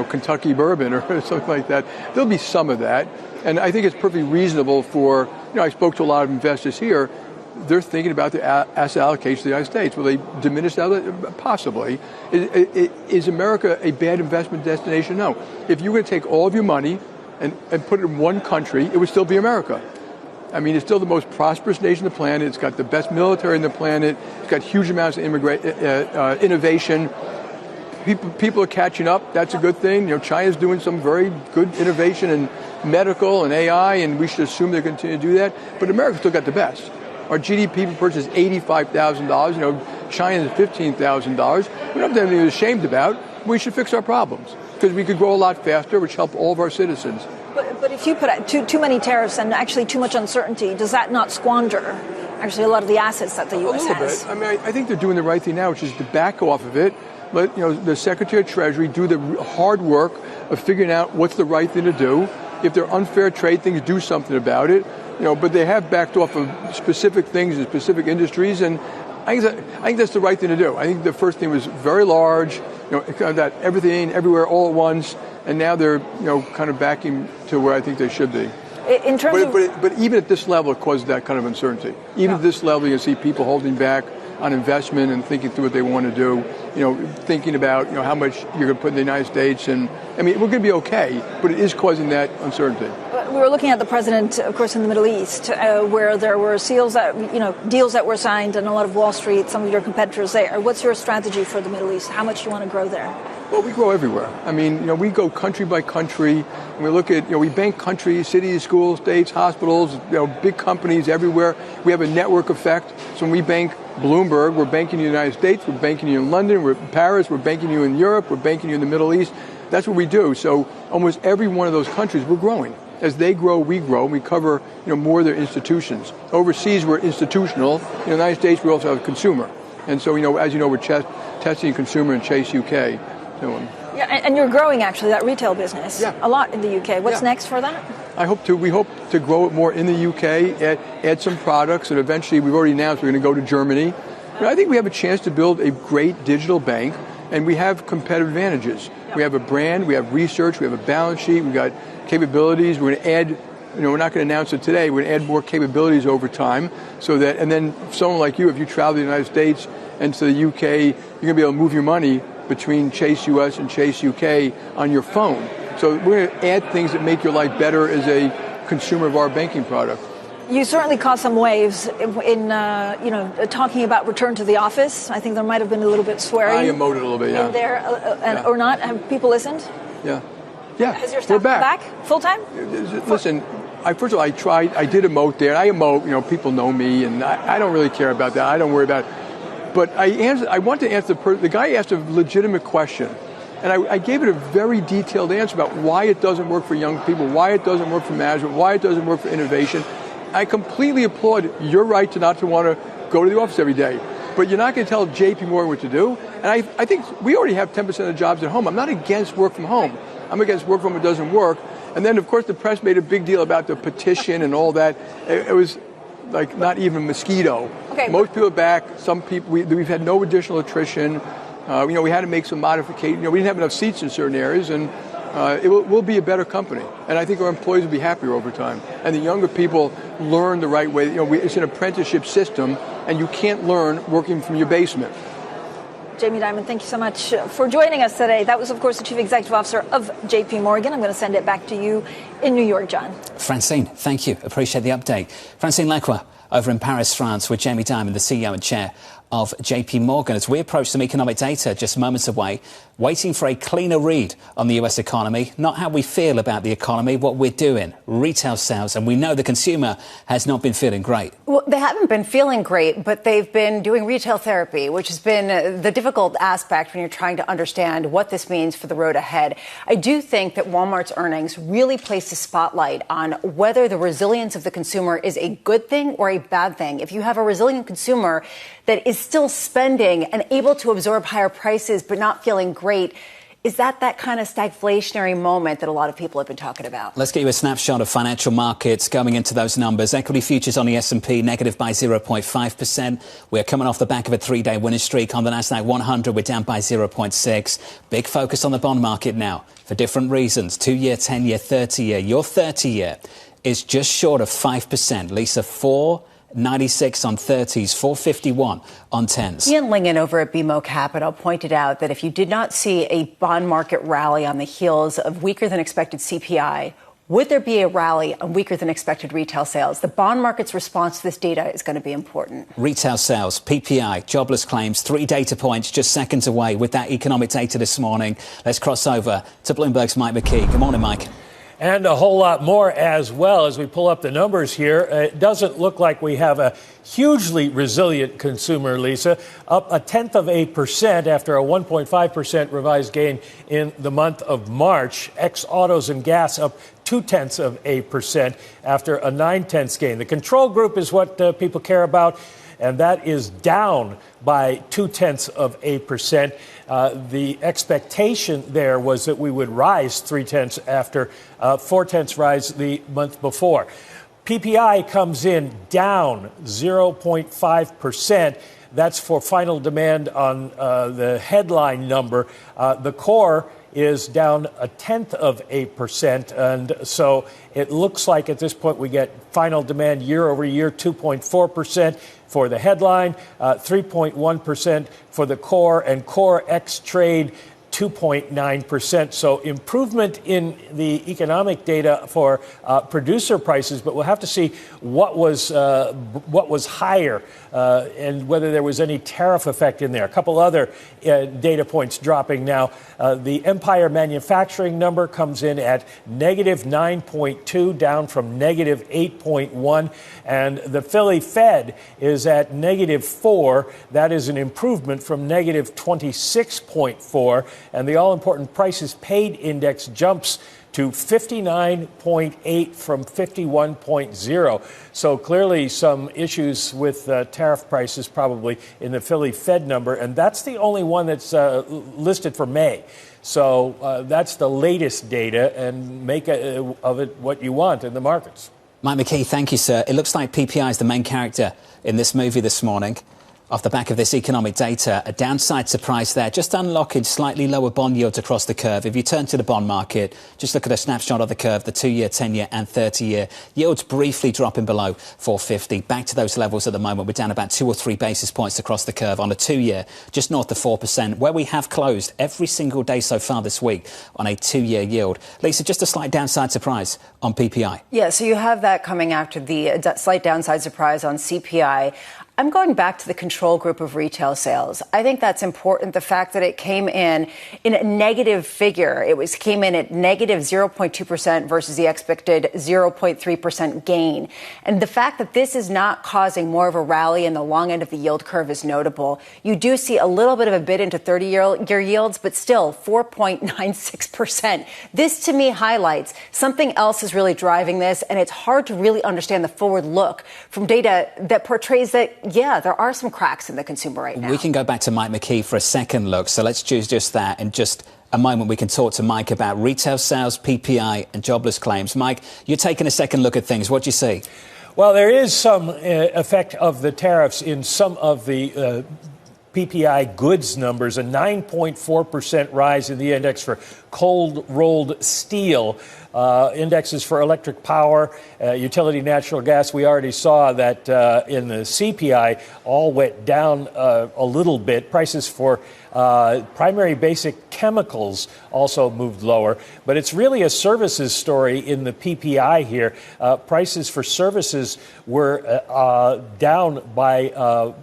Kentucky bourbon or something like that. There'll be some of that. And I think it's perfectly reasonable for, I spoke to a lot of investors here. They're thinking about their asset allocation to the United States. Will they diminish that? Possibly. Is America a bad investment destination? No. If you were going to take all of your money and put it in one country, it would still be America. I mean, it's still the most prosperous nation on the planet. It's got the best military on the planet. It's got huge amounts of innovation. People are catching up. That's a good thing. China's doing some very good innovation in medical and AI, and we should assume they're going to continue to do that. But America's still got the best. Our GDP per person is $85,000. China's $15,000. We don't have anything to be ashamed about. We should fix our problems because we could grow a lot faster, which help all of our citizens. But if you put out too many tariffs and actually too much uncertainty, does that not squander actually a lot of the assets that the U.S. has? A little bit. I think they're doing the right thing now, which is to back off of it. Let the Secretary of Treasury do the hard work of figuring out what's the right thing to do. If there are unfair trade things, do something about it. But they have backed off of specific things in specific industries, and I think that's the right thing to do. I think the first thing was very large, that everything, everywhere, all at once, and now they're, kind of backing to where I think they should be. In terms but even at this level, it causes that kind of uncertainty. Even at this level, you see people holding back on investment and thinking through what they want to do. Thinking about how much you're going to put in the United States, and we're going to be okay, but it is causing that uncertainty. We were looking at the president, of course, in the Middle East, where there were deals that were signed, and a lot of Wall Street, some of your competitors there. What's your strategy for the Middle East? How much do you want to grow there? Well, we grow everywhere. We go country by country, and we look at, we bank countries, cities, schools, states, hospitals, big companies everywhere. We have a network effect. So when we bank Bloomberg, we're banking you in the United States, we're banking you in London, we're in Paris, we're banking you in Europe, we're banking you in the Middle East. That's what we do. So almost every one of those countries, we're growing. As they grow, we grow. We cover, more of their institutions. Overseas, we're institutional. In the United States, we also have consumer. And so, as you know, we're testing consumer in Chase UK. Yeah, and you're growing actually that retail business a lot in the UK. What's next for that? We hope to grow it more in the UK, add some products, and eventually we've already announced we're going to go to Germany. I think we have a chance to build a great digital bank, and we have competitive advantages. We have a brand, we have research, we have a balance sheet, we got capabilities. We're going to add, we're not going to announce it today. We're going to add more capabilities over time so that, and then someone like you, if you travel to the United States and to the UK, you're going to be able to move your money between Chase US and Chase UK on your phone. So we're going to add things that make your life better as a consumer of our banking product. You certainly caused some waves in talking about return to the office. I think there might have been a little bit swearing. I emoted a little bit, yeah. In there, or not? Have people listened? Yeah. Yeah. Has your staff come back full time? Listen, first of all, I did emote there. I emote, people know me, and I don't really care about that. I don't worry about it. But I want to answer the guy asked a legitimate question. And I gave it a very detailed answer about why it doesn't work for young people, why it doesn't work for management, why it doesn't work for innovation. I completely applaud your right to not to want to go to the office every day. But you're not going to tell J.P. Morgan what to do. And I think we already have 10% of jobs at home. I'm not against work from home. I'm against work from home. It doesn't work. And then, of course, the press made a big deal about the petition and all that. It was like not even a mosquito. Okay. Most people are back. Some people, we've had no additional attrition. We had to make some modification. We didn't have enough seats in certain areas, and we'll be a better company. And I think our employees will be happier over time. And the younger people learn the right way. It's an apprenticeship system, and you can't learn working from your basement. Jamie Dimon, thank you so much for joining us today. That was, of course, the Chief Executive Officer of J.P. Morgan. I'm going to send it back to you in New York, John. Francine, thank you. Appreciate the update. Francine Lacroix over in Paris, France, with Jamie Dimon, the CEO and Chair of J.P. Morgan. As we approach some economic data just moments away, waiting for a cleaner read on the U.S. economy, not how we feel about the economy, what we're doing, retail sales, and we know the consumer has not been feeling great. Well, they haven't been feeling great, but they've been doing retail therapy, which has been the difficult aspect when you're trying to understand what this means for the road ahead. I do think that Walmart's earnings really place the spotlight on whether the resilience of the consumer is a good thing or a bad thing. If you have a resilient consumer that is still spending and able to absorb higher prices but not feeling great, is that kind of stagflationary moment that a lot of people have been talking about? Let's get you a snapshot of financial markets going into those numbers. Equity futures on the S&P negative by 0.5%. We're coming off the back of a three-day winning streak on the Nasdaq 100. We're down by 0.6. Big focus on the bond market now for different reasons. 2-year, 10-year, 30-year. Your 30-year is just short of 5%. Lisa, 4.96 on 30s, 4.51 on 10s. Ian Lingen over at BMO Capital pointed out that if you did not see a bond market rally on the heels of weaker than expected CPI, would there be a rally on weaker than expected retail sales? The bond market's response to this data is going to be important. Retail sales, PPI, jobless claims, 3 data points just seconds away with that economic data this morning. Let's cross over to Bloomberg's Mike McKee. Good morning, Mike. And a whole lot more as well. As we pull up the numbers here, it doesn't look like we have a hugely resilient consumer, Lisa, up 0.1% after a 1.5% revised gain in the month of March. Ex-autos and gas up 0.2% after a 0.9 gain. The control group is what people care about, and that is down by 0.2%. The expectation there was that we would rise 0.3 after 0.4 rise the month before. PPI comes in down 0.5%. That's for final demand on the headline number. The core is down 0.1%. And so it looks like at this point we get final demand year over year 2.4% for the headline, 3.1% for the core, and core X trade 2.9%. So improvement in the economic data for producer prices, but we'll have to see what was higher and whether there was any tariff effect in there. A couple other data points dropping now. The Empire manufacturing number comes in at negative 9.2, down from negative 8.1. And the Philly Fed is at negative 4. That is an improvement from negative 26.4. And the all-important prices paid index jumps to 59.8 from 51.0. So clearly some issues with tariff prices probably in the Philly Fed number. And that's the only one that's listed for May. So that's the latest data, and make of it what you want in the markets. Mike McKee, thank you, sir. It looks like PPI is the main character in this movie this morning. Off the back of this economic data, a downside surprise there, just unlocking slightly lower bond yields across the curve. If you turn to the bond market, just look at a snapshot of the curve, the 2-year, 10-year and 30-year. Yields briefly dropping below 450. Back to those levels at the moment. We're down about 2 or 3 basis points across the curve on a 2-year, just north of 4%, where we have closed every single day so far this week on a 2-year yield. Lisa, just a slight downside surprise on PPI. Yeah, so you have that coming after the slight downside surprise on CPI. I'm going back to the control group of retail sales. I think that's important. The fact that it came in a negative figure. Came in at negative 0.2% versus the expected 0.3% gain. And the fact that this is not causing more of a rally in the long end of the yield curve is notable. You do see a little bit of a bid into 30-year yields, but still 4.96%. This to me highlights something else is really driving this, and it's hard to really understand the forward look from data that portrays that yeah, there are some cracks in the consumer right now. We can go back to Mike McKee for a second look. So let's choose just that. In just a moment, we can talk to Mike about retail sales, PPI and jobless claims. Mike, you're taking a second look at things. What do you see? Well, there is some effect of the tariffs in some of the PPI goods numbers, a 9.4% rise in the index for cold rolled steel. Indexes for electric power, utility natural gas. We already saw that in the CPI all went down a little bit. Prices for primary basic chemicals also moved lower. But it's really a services story in the PPI here. Prices for services were down by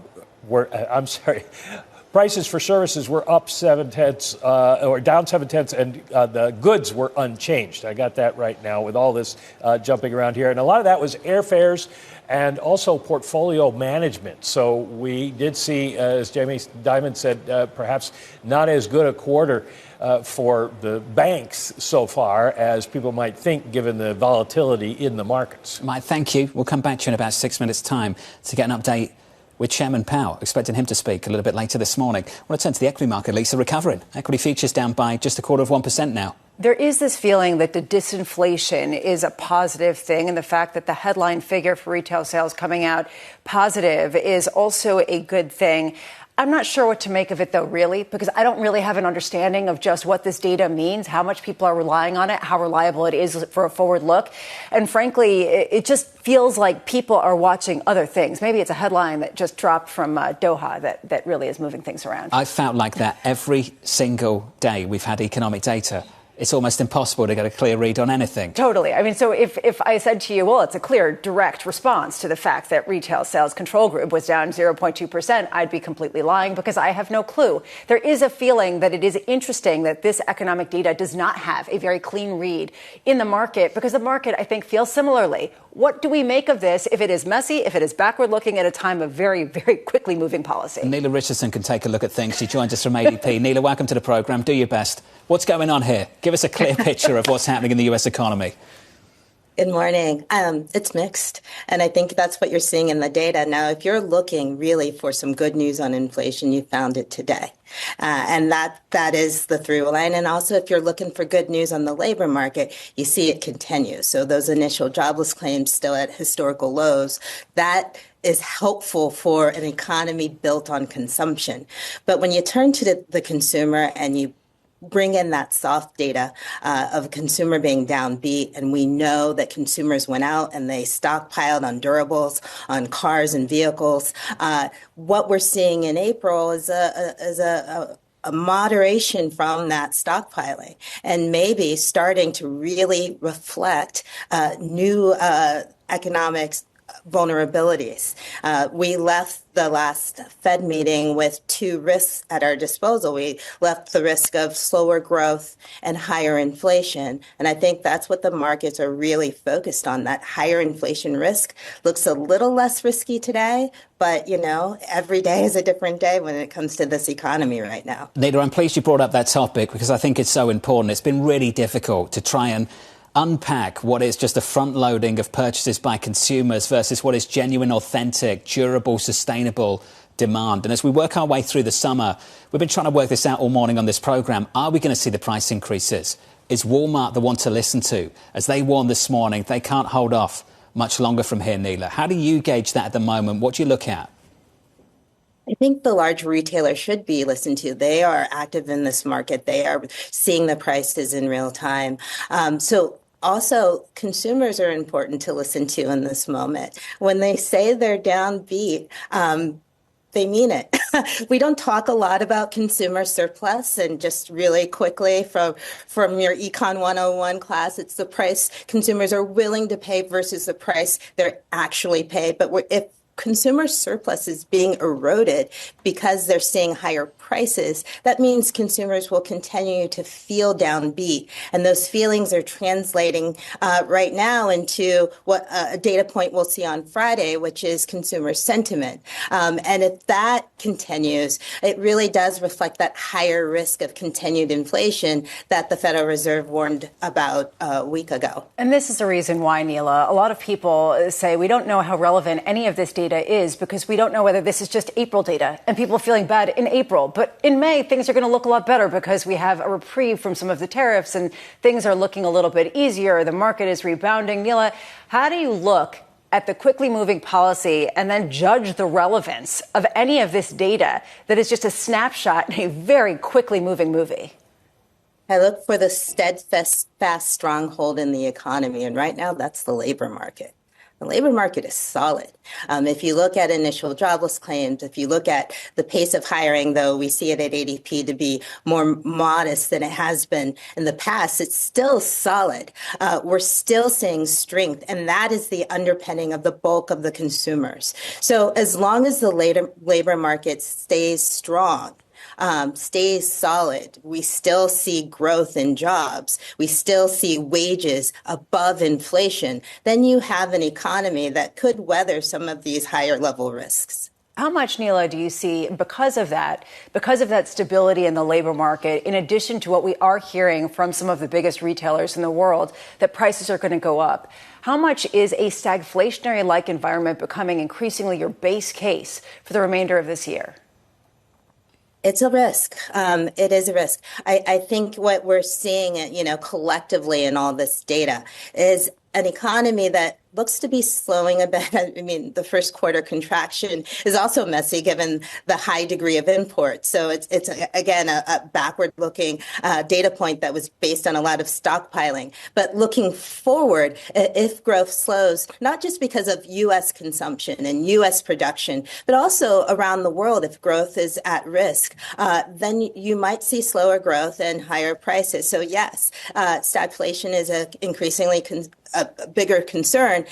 prices for services were up 0.7, or down 0.7, and the goods were unchanged. I got that right now with all this jumping around here. And a lot of that was airfares and also portfolio management. So we did see, as Jamie Dimon said, perhaps not as good a quarter for the banks so far as people might think, given the volatility in the markets. Mike, thank you. We'll come back to you in about 6 minutes' time to get an update with Chairman Powell, expecting him to speak a little bit later this morning. I want to turn to the equity market, Lisa, recovering. Equity futures down by just 0.25% now. There is this feeling that the disinflation is a positive thing, and the fact that the headline figure for retail sales coming out positive is also a good thing. I'm not sure what to make of it, though, really, because I don't really have an understanding of just what this data means, how much people are relying on it, how reliable it is for a forward look. And frankly, it just feels like people are watching other things. Maybe it's a headline that just dropped from Doha that really is moving things around. I've felt like that every single day we've had economic data. It's almost impossible to get a clear read on anything. Totally. I mean, so if I said to you, well, it's a clear, direct response to the fact that retail sales control group was down 0.2%, I'd be completely lying because I have no clue. There is a feeling that it is interesting that this economic data does not have a very clean read in the market, because the market, I think, feels similarly. What do we make of this if it is messy, if it is backward looking at a time of very, very quickly moving policy? Neela Richardson can take a look at things. She joins us from ADP. Neela, welcome to the programme. Do your best. What's going on here? Give us a clear picture of what's happening in the U.S. economy. Good morning. It's mixed, and I think that's what you're seeing in the data. Now, if you're looking really for some good news on inflation, you found it today. And that is the through line. And also, if you're looking for good news on the labor market, you see it continue. So those initial jobless claims still at historical lows, that is helpful for an economy built on consumption. But when you turn to the consumer and you bring in that soft data of consumer being downbeat, and we know that consumers went out and they stockpiled on durables, on cars and vehicles. What we're seeing in April is a moderation from that stockpiling, and maybe starting to really reflect new economics vulnerabilities. We left the last Fed meeting with two risks at our disposal. We left the risk of slower growth and higher inflation. And I think that's what the markets are really focused on. That higher inflation risk looks a little less risky today, but, you know, every day is a different day when it comes to this economy right now. Neela, I'm pleased you brought up that topic because I think it's so important. It's been really difficult to try and unpack what is just a front loading of purchases by consumers versus what is genuine, authentic, durable, sustainable demand. And as we work our way through the summer, we've been trying to work this out all morning on this programme. Are we going to see the price increases? Is Walmart the one to listen to? As they warned this morning, they can't hold off much longer from here, Neela. How do you gauge that at the moment? What do you look at? I think the large retailers should be listened to. They are active in this market. They are seeing the prices in real time. So also, consumers are important to listen to in this moment. When they say they're downbeat, they mean it. We don't talk a lot about consumer surplus, and just really quickly from your Econ 101 class, it's the price consumers are willing to pay versus the price they're actually paid. But if consumer surplus is being eroded because they're seeing higher prices, that means consumers will continue to feel downbeat. And those feelings are translating right now into what a data point we'll see on Friday, which is consumer sentiment. And if that continues, it really does reflect that higher risk of continued inflation that the Federal Reserve warned about a week ago. And this is the reason why, Neela, a lot of people say we don't know how relevant any of this data is because we don't know whether this is just April data and people feeling bad in April. But in May, things are going to look a lot better because we have a reprieve from some of the tariffs and things are looking a little bit easier. The market is rebounding. Neela, how do you look at the quickly moving policy and then judge the relevance of any of this data that is just a snapshot in a very quickly moving movie? I look for the steadfast, stronghold in the economy. And right now, that's the labor market. The labor market is solid. If you look at initial jobless claims, if you look at the pace of hiring, though we see it at ADP to be more modest than it has been in the past, it's still solid. We're still seeing strength, and that is the underpinning of the bulk of the consumers. So as long as the labor market stays strong, stays solid, we still see growth in jobs, we still see wages above inflation, then you have an economy that could weather some of these higher level risks. How much, Neela, do you see because of that stability in the labor market, in addition to what we are hearing from some of the biggest retailers in the world, that prices are going to go up? How much is a stagflationary-like environment becoming increasingly your base case for the remainder of this year? It's a risk. It is a risk. I think what we're seeing, collectively in all this data is an economy that looks to be slowing a bit. I mean, the first quarter contraction is also messy given the high degree of imports. So it's again, a backward-looking data point that was based on a lot of stockpiling. But looking forward, if growth slows, not just because of U.S. consumption and U.S. production, but also around the world, if growth is at risk, then you might see slower growth and higher prices. So yes, stagflation is a increasingly a bigger concern.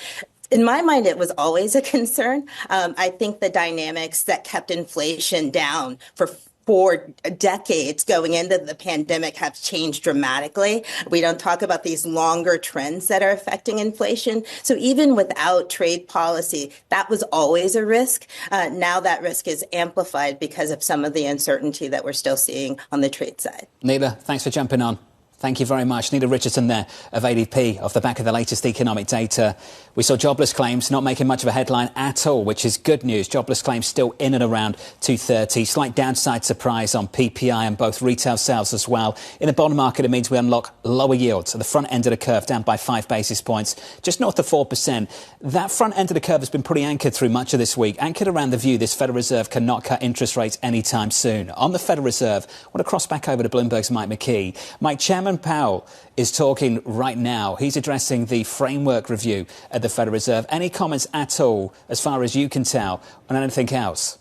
In my mind, it was always a concern. I think the dynamics that kept inflation down for 4 decades going into the pandemic have changed dramatically. We don't talk about these longer trends that are affecting inflation. So even without trade policy, that was always a risk. Now that risk is amplified because of some of the uncertainty that we're still seeing on the trade side. Neela, thanks for jumping on. Thank you very much. Neela Richardson there of ADP off the back of the latest economic data. We saw jobless claims not making much of a headline at all, which is good news. Jobless claims still in and around 230. Slight downside surprise on PPI and both retail sales as well. In the bond market, it means we unlock lower yields. At the front end of the curve, down by 5 basis points, just north of 4%. That front end of the curve has been pretty anchored through much of this week, anchored around the view this Federal Reserve cannot cut interest rates anytime soon. On the Federal Reserve, I want to cross back over to Bloomberg's Mike McKee. Mike, Chairman Powell is talking right now. He's addressing the framework review at the Federal Reserve. Any comments at all, as far as you can tell, on anything else?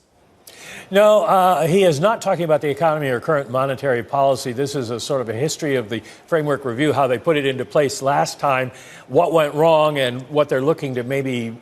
No, he is not talking about the economy or current monetary policy. This is a sort of a history of the framework review, how they put it into place last time, what went wrong, and what they're looking to maybe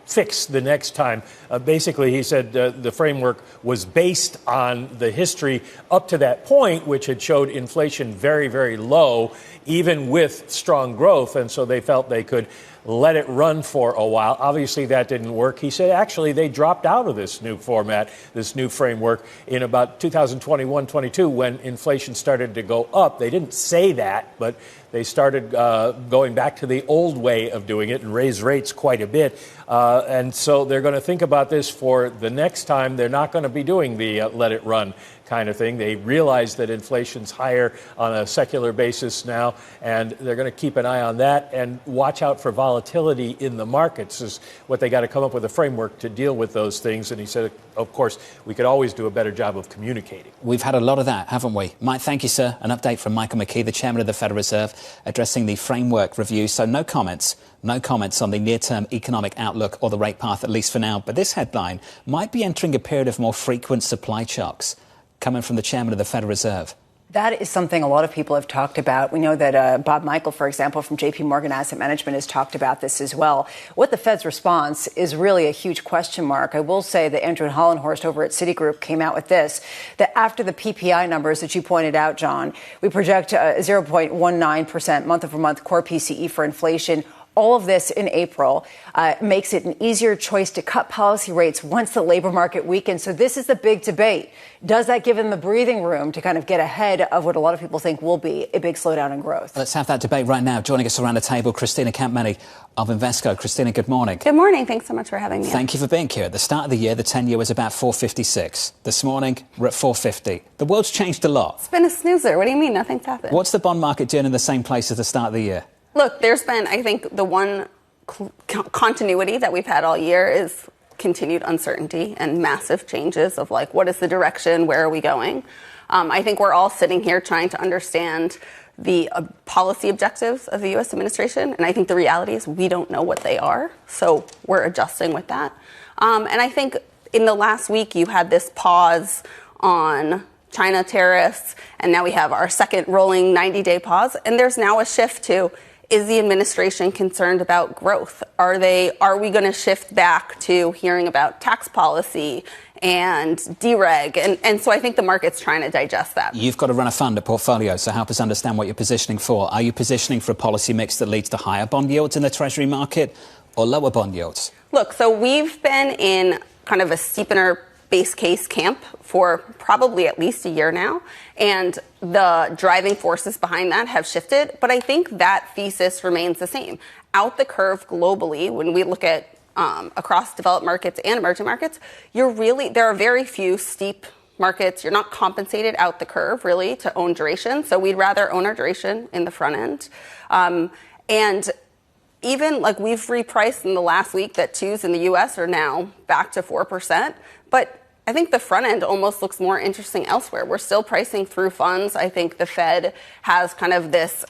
fix the next time. Basically, he said the framework was based on the history up to that point, which had showed inflation very, very low, even with strong growth. And so they felt they could let it run for a while. Obviously, that didn't work. He said, actually, they dropped out of this new format, this new framework, in about 2021-22 when inflation started to go up. They didn't say that, but they started going back to the old way of doing it and raise rates quite a bit. And so they're going to think about this for the next time. They're not going to be doing the let it run kind of thing. They realize that inflation's higher on a secular basis now, and they're going to keep an eye on that and watch out for volatility in the markets is what they got to come up with a framework to deal with those things. And he said, of course, we could always do a better job of communicating. We've had a lot of that, haven't we? Mike, thank you, sir. An update from Michael McKee, the chairman of the Federal Reserve, addressing the framework review. So no comments on the near-term economic outlook or the rate path, at least for now. But this headline might be entering a period of more frequent supply shocks, coming from the chairman of the Federal Reserve. That is something a lot of people have talked about. We know that Bob Michael, for example, from JP Morgan Asset Management has talked about this as well. What the Fed's response is really a huge question mark. I will say that Andrew Hollenhorst over at Citigroup came out with this, that after the PPI numbers that you pointed out, John, we project 0.19% month-over-month core PCE for inflation. All of this in April makes it an easier choice to cut policy rates once the labor market weakens. So this is the big debate. Does that give them the breathing room to kind of get ahead of what a lot of people think will be a big slowdown in growth? Let's have that debate right now. Joining us around the table, Christina Campmany of Invesco. Christina, good morning. Good morning. Thanks so much for having me. Thank you for being here. At the start of the year, the 10-year was about 456. This morning, we're at 450. The world's changed a lot. It's been a snoozer. What do you mean? Nothing's happened. What's the bond market doing in the same place as the start of the year? Look, there's been, I think, the one continuity that we've had all year is continued uncertainty and massive changes of like, what is the direction? Where are we going? I think we're all sitting here trying to understand the policy objectives of the U.S. administration. And I think the reality is we don't know what they are. So we're adjusting with that. And I think in the last week, you had this pause on China tariffs. And now we have our second rolling 90-day pause. And there's now a shift to, is the administration concerned about growth? Are we going to shift back to hearing about tax policy and dereg? And so I think the market's trying to digest that. You've got to run a fund, a portfolio, so help us understand what you're positioning for. Are you positioning for a policy mix that leads to higher bond yields in the Treasury market or lower bond yields? Look, so we've been in kind of a steepener base case camp for probably at least a year now. And the driving forces behind that have shifted. But I think that thesis remains the same. Out the curve globally, when we look at across developed markets and emerging markets, there are very few steep markets. You're not compensated out the curve, really, to own duration. So we'd rather own our duration in the front end. And even like we've repriced in the last week that twos in the U.S. are now back to 4%. But I think the front end almost looks more interesting elsewhere. We're still pricing through funds. I think the Fed has kind of this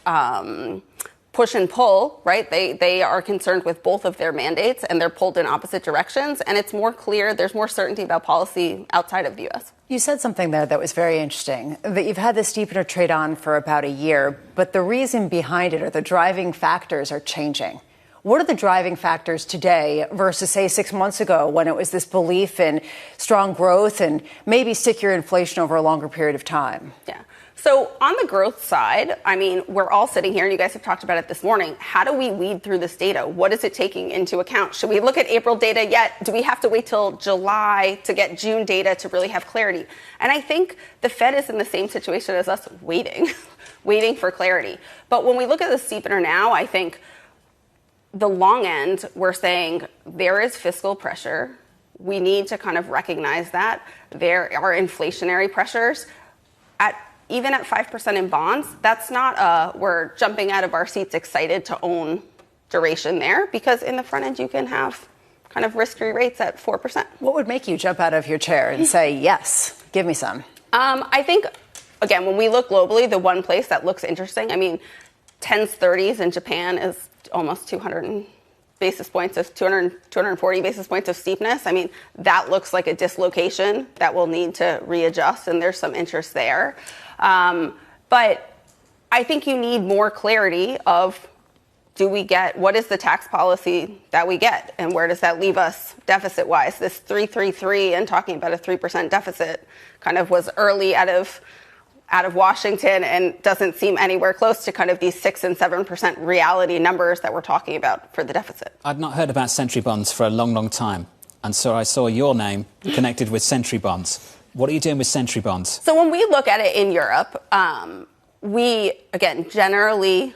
push and pull, right? They are concerned with both of their mandates, and they're pulled in opposite directions. And it's more clear, there's more certainty about policy outside of the U.S. You said something there that was very interesting, that you've had this steepener trade on for about a year, but the reason behind it or the driving factors are changing. What are the driving factors today versus, say, 6 months ago when it was this belief in strong growth and maybe stick your inflation over a longer period of time? Yeah. So on the growth side, I mean, we're all sitting here, and you guys have talked about it this morning. How do we weed through this data? What is it taking into account? Should we look at April data yet? Do we have to wait till July to get June data to really have clarity? And I think the Fed is in the same situation as us, waiting for clarity. But when we look at the steepener now, I think the long end, we're saying there is fiscal pressure. We need to kind of recognize that. There are inflationary pressures. Even at 5% in bonds, that's not we're jumping out of our seats excited to own duration there, because in the front end you can have kind of risk-free rates at 4%. What would make you jump out of your chair and say, yes, give me some? I think, again, when we look globally, the one place that looks interesting, I mean, 10s, 30s in Japan is almost 240 basis points of steepness. I mean, that looks like a dislocation that will need to readjust, and there's some interest there. But I think you need more clarity of, what is the tax policy that we get, and where does that leave us deficit-wise? This 3.33 and talking about a 3% deficit kind of was early out of Washington and doesn't seem anywhere close to kind of these 6 and 7% reality numbers that we're talking about for the deficit. I'd not heard about century bonds for a long, long time. And so I saw your name connected with century bonds. What are you doing with century bonds? So when we look at it in Europe, we, again, generally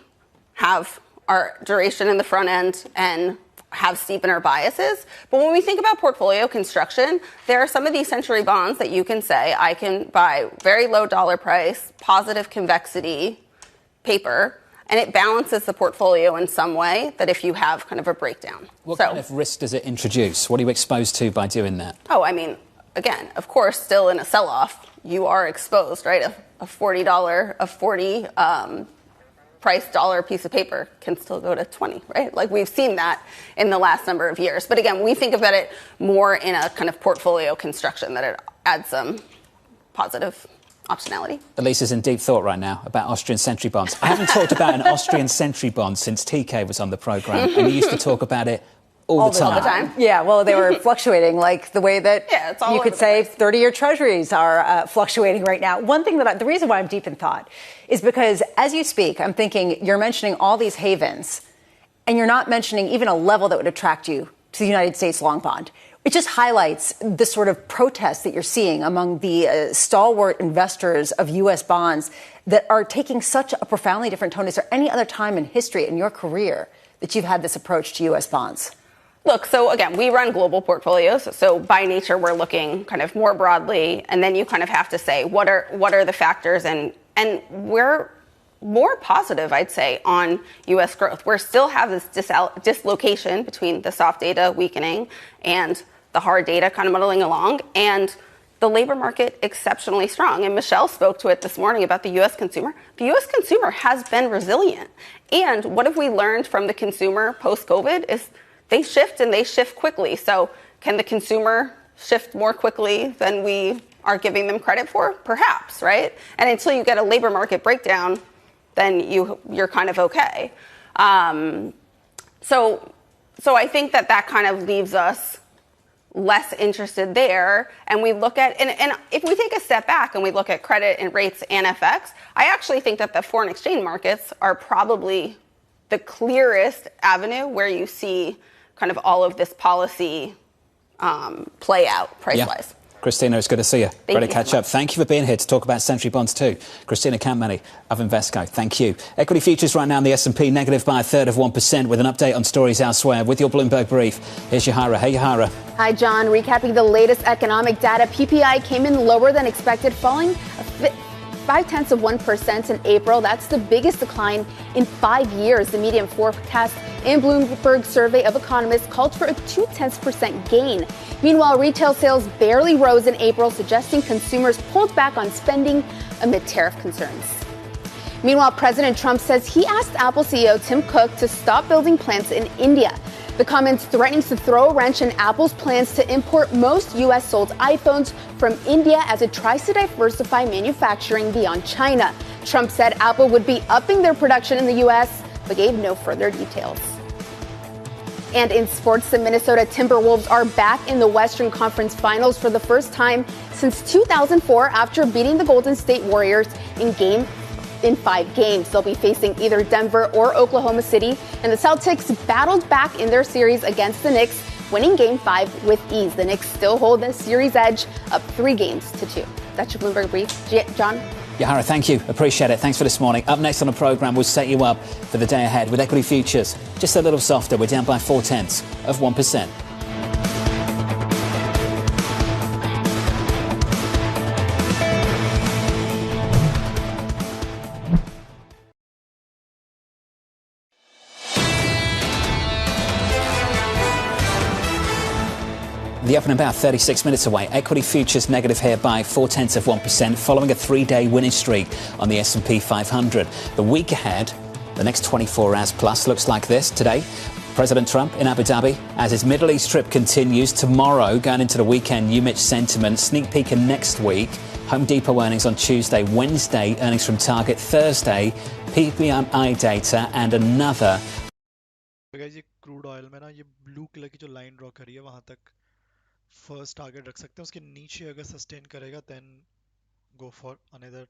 have our duration in the front end and have steepener biases. But when we think about portfolio construction, there are some of these century bonds that you can say, I can buy very low dollar price, positive convexity paper, and it balances the portfolio in some way that if you have kind of a breakdown. What kind of risk does it introduce? What are you exposed to by doing that? Oh, I mean, again, of course, still in a sell-off, you are exposed, right? A $40 price dollar piece of paper can still go to 20, right? Like we've seen that in the last number of years. But again, we think about it more in a kind of portfolio construction that it adds some positive optionality. Elisa's in deep thought right now about Austrian century bonds. I haven't talked about an Austrian century bond since TK was on the programme, and he used to talk about it all the time. Yeah, well, they were fluctuating like the way that you could say 30-year treasuries are fluctuating right now. One thing the reason why I'm deep in thought is because as you speak, I'm thinking you're mentioning all these havens, and you're not mentioning even a level that would attract you to the United States long bond. It just highlights the sort of protest that you're seeing among the stalwart investors of U.S. bonds that are taking such a profoundly different tone. Is there any other time in history in your career that you've had this approach to U.S. bonds? Look, so again, we run global portfolios. So by nature, we're looking kind of more broadly. And then you kind of have to say, what are the factors? And we're more positive, I'd say, on U.S. growth. We still have this dislocation between the soft data weakening and the hard data kind of muddling along, and the labor market exceptionally strong. And Michelle spoke to it this morning about the U.S. consumer. The U.S. consumer has been resilient. And what have we learned from the consumer post-COVID is they shift and they shift quickly. So can the consumer shift more quickly than we are giving them credit for? Perhaps, right? And until you get a labor market breakdown, then you're kind of okay. So I think that kind of leaves us less interested there. And we look at, and if we take a step back and we look at credit and rates and FX, I actually think that the foreign exchange markets are probably the clearest avenue where you see kind of all of this policy play out price-wise. Christina, it's good to see you. Thank Great you to catch so up. Thank you for being here to talk about century bonds too. Christina Campmany of Invesco. Thank you. Equity futures right now in the S&P negative by 1/3% with an update on stories elsewhere. With your Bloomberg brief, here's Yahara. Hey, Yahara. Hi, John. Recapping the latest economic data, PPI came in lower than expected, falling 0.5% in April. That's the biggest decline in 5 years. The median forecast in Bloomberg's survey of economists called for a 0.2% gain. Meanwhile, retail sales barely rose in April, suggesting consumers pulled back on spending amid tariff concerns. Meanwhile, President Trump says he asked Apple CEO Tim Cook to stop building plants in India. The comments threatening to throw a wrench in Apple's plans to import most U.S.-sold iPhones from India as it tries to diversify manufacturing beyond China. Trump said Apple would be upping their production in the U.S., but gave no further details. And in sports, the Minnesota Timberwolves are back in the Western Conference Finals for the first time since 2004 after beating the Golden State Warriors in 5 games. They'll be facing either Denver or Oklahoma City, and the Celtics battled back in their series against the Knicks, winning Game 5 with ease. The Knicks still hold the series edge, up 3-2. That's your Bloomberg brief. John? Yahara, thank you. Appreciate it. Thanks for this morning. Up next on the programme, we'll set you up for the day ahead with equity futures. Just a little softer. We're down by 0.4%. The open about 36 minutes away. Equity futures negative here by 0.4% following a 3-day winning streak on the S&P 500. The week ahead, the next 24 hours plus, looks like this. Today, President Trump in Abu Dhabi as his Middle East trip continues. Tomorrow, going into the weekend, UMich sentiment. Sneak peek in next week. Home Depot earnings on Tuesday. Wednesday, earnings from Target. Thursday, PPI data and another. Guys, ये crude oil में ना ये blue color की जो line draw करी है वहाँ तक first target रख सकते हैं. उसके नीचे अगर sustain करेगा then go for another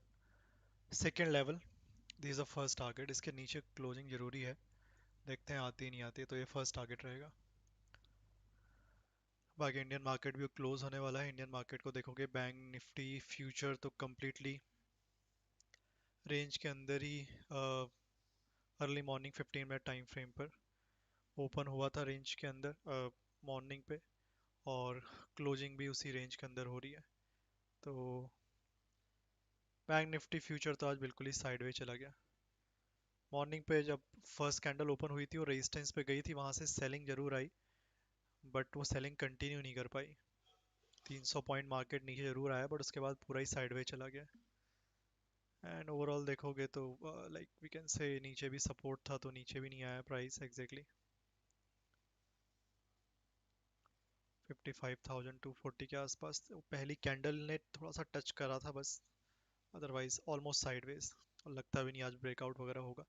second level. This is the first target. इसके नीचे closing जरूरी है. देखते हैं आती नहीं आती तो ये first target रहेगा. बाकी इंडियन मार्केट भी क्लोज होने वाला है. इंडियन मार्केट को देखोगे बैंक निफ्टी फ्यूचर तो completely रेंज के अंदर ही early morning 15 minute time frame पर ओपन हुआ था रेंज के अंदर मॉर्निंग पे, और क्लोजिंग भी उसी रेंज के अंदर हो रही है। तो बैंक निफ्टी फ्यूचर तो आज बिल्कुल ही साइडवे चला गया। मॉर्निंग पे जब फर्स्ट कैंडल ओपन हुई थी और रेजिस्टेंस पे गई थी, वहां से सेलिंग जरूर आई, बट वो सेलिंग कंटिन्यू नहीं कर पाई। 300 पॉइंट मार्केट नीचे जरूर आया, बट उसके बाद पूरा ही साइडवे चला गया। एंड ओवरऑल देखोगे तो लाइक वी कैन से नीचे भी सपोर्ट था, तो नीचे भी नहीं आया प्राइस एग्जैक्टली 55,240 के आसपास। तो पहली कैंडल ने थोड़ा सा टच करा था बस, अदरवाइज ऑलमोस्ट साइडवेज, और लगता भी नहीं आज ब्रेकआउट वगैरह होगा।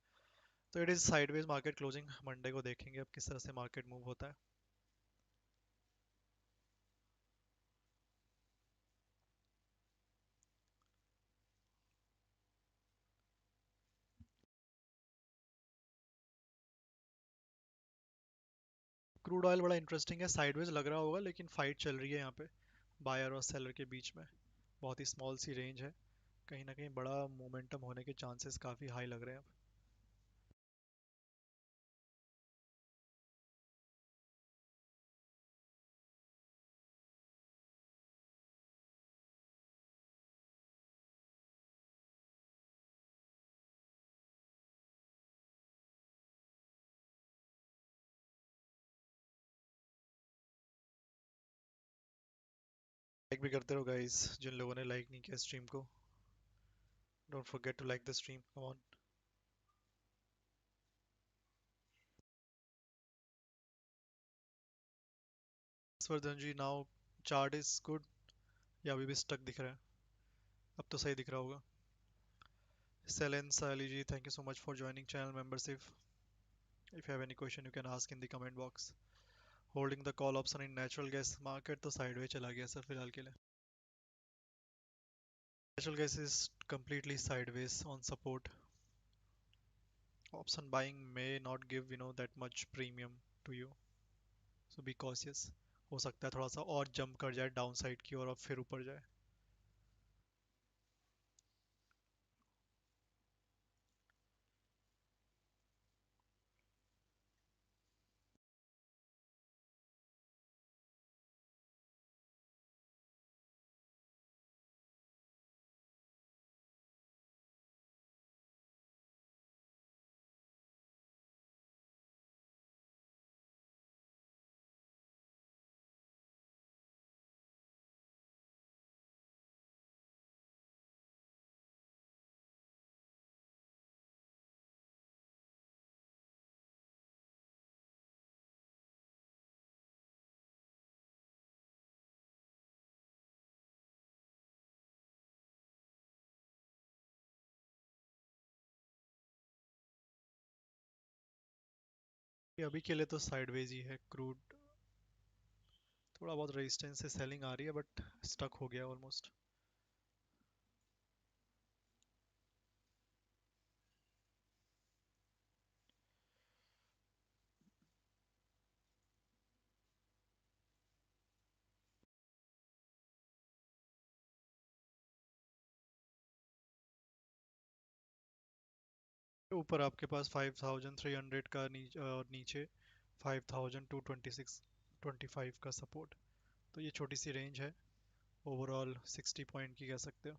तो it is sideways market closing. Monday को देखेंगे अब किस तरह से मार्केट मूव होता है। क्रूड ऑयल बड़ा इंटरेस्टिंग है, साइडवेज लग रहा होगा लेकिन फाइट चल रही है यहाँ पे बायर और सेलर के बीच में। बहुत ही स्मॉल सी रेंज है, कहीं ना कहीं बड़ा मोमेंटम होने के चांसेस काफ़ी हाई लग रहे हैं अब। लाइक भी करते रहो गाइस, जिन लोगों ने लाइक नहीं किया स्ट्रीम को, don't forget to like the stream, come on. Vardhan ji, now chart is good या अभी भी स्टक दिख रहा है? अब तो सही दिख रहा होगा। सेलेन साली जी, thank you so much for joining channel membership. If you have any question you can ask in the comment box. Holding the call option in natural gas market, तो साइडवे चला गया सर फिलहाल के लिए। Natural gas is completely sideways on support. Option buying may not give that much premium to you, so be cautious. हो सकता है थोड़ा सा और जंप कर जाए डाउन साइड की ओर और फिर ऊपर जाए। अभी के लिए तो साइडवेज ही है क्रूड। थोड़ा बहुत रेजिस्टेंस से सेलिंग आ रही है, बट स्टक हो गया ऑलमोस्ट। ऊपर आपके पास 5,300 का और नीचे 5,226 25 का सपोर्ट। तो ये छोटी सी रेंज है, ओवरऑल 60 पॉइंट की कह सकते हो,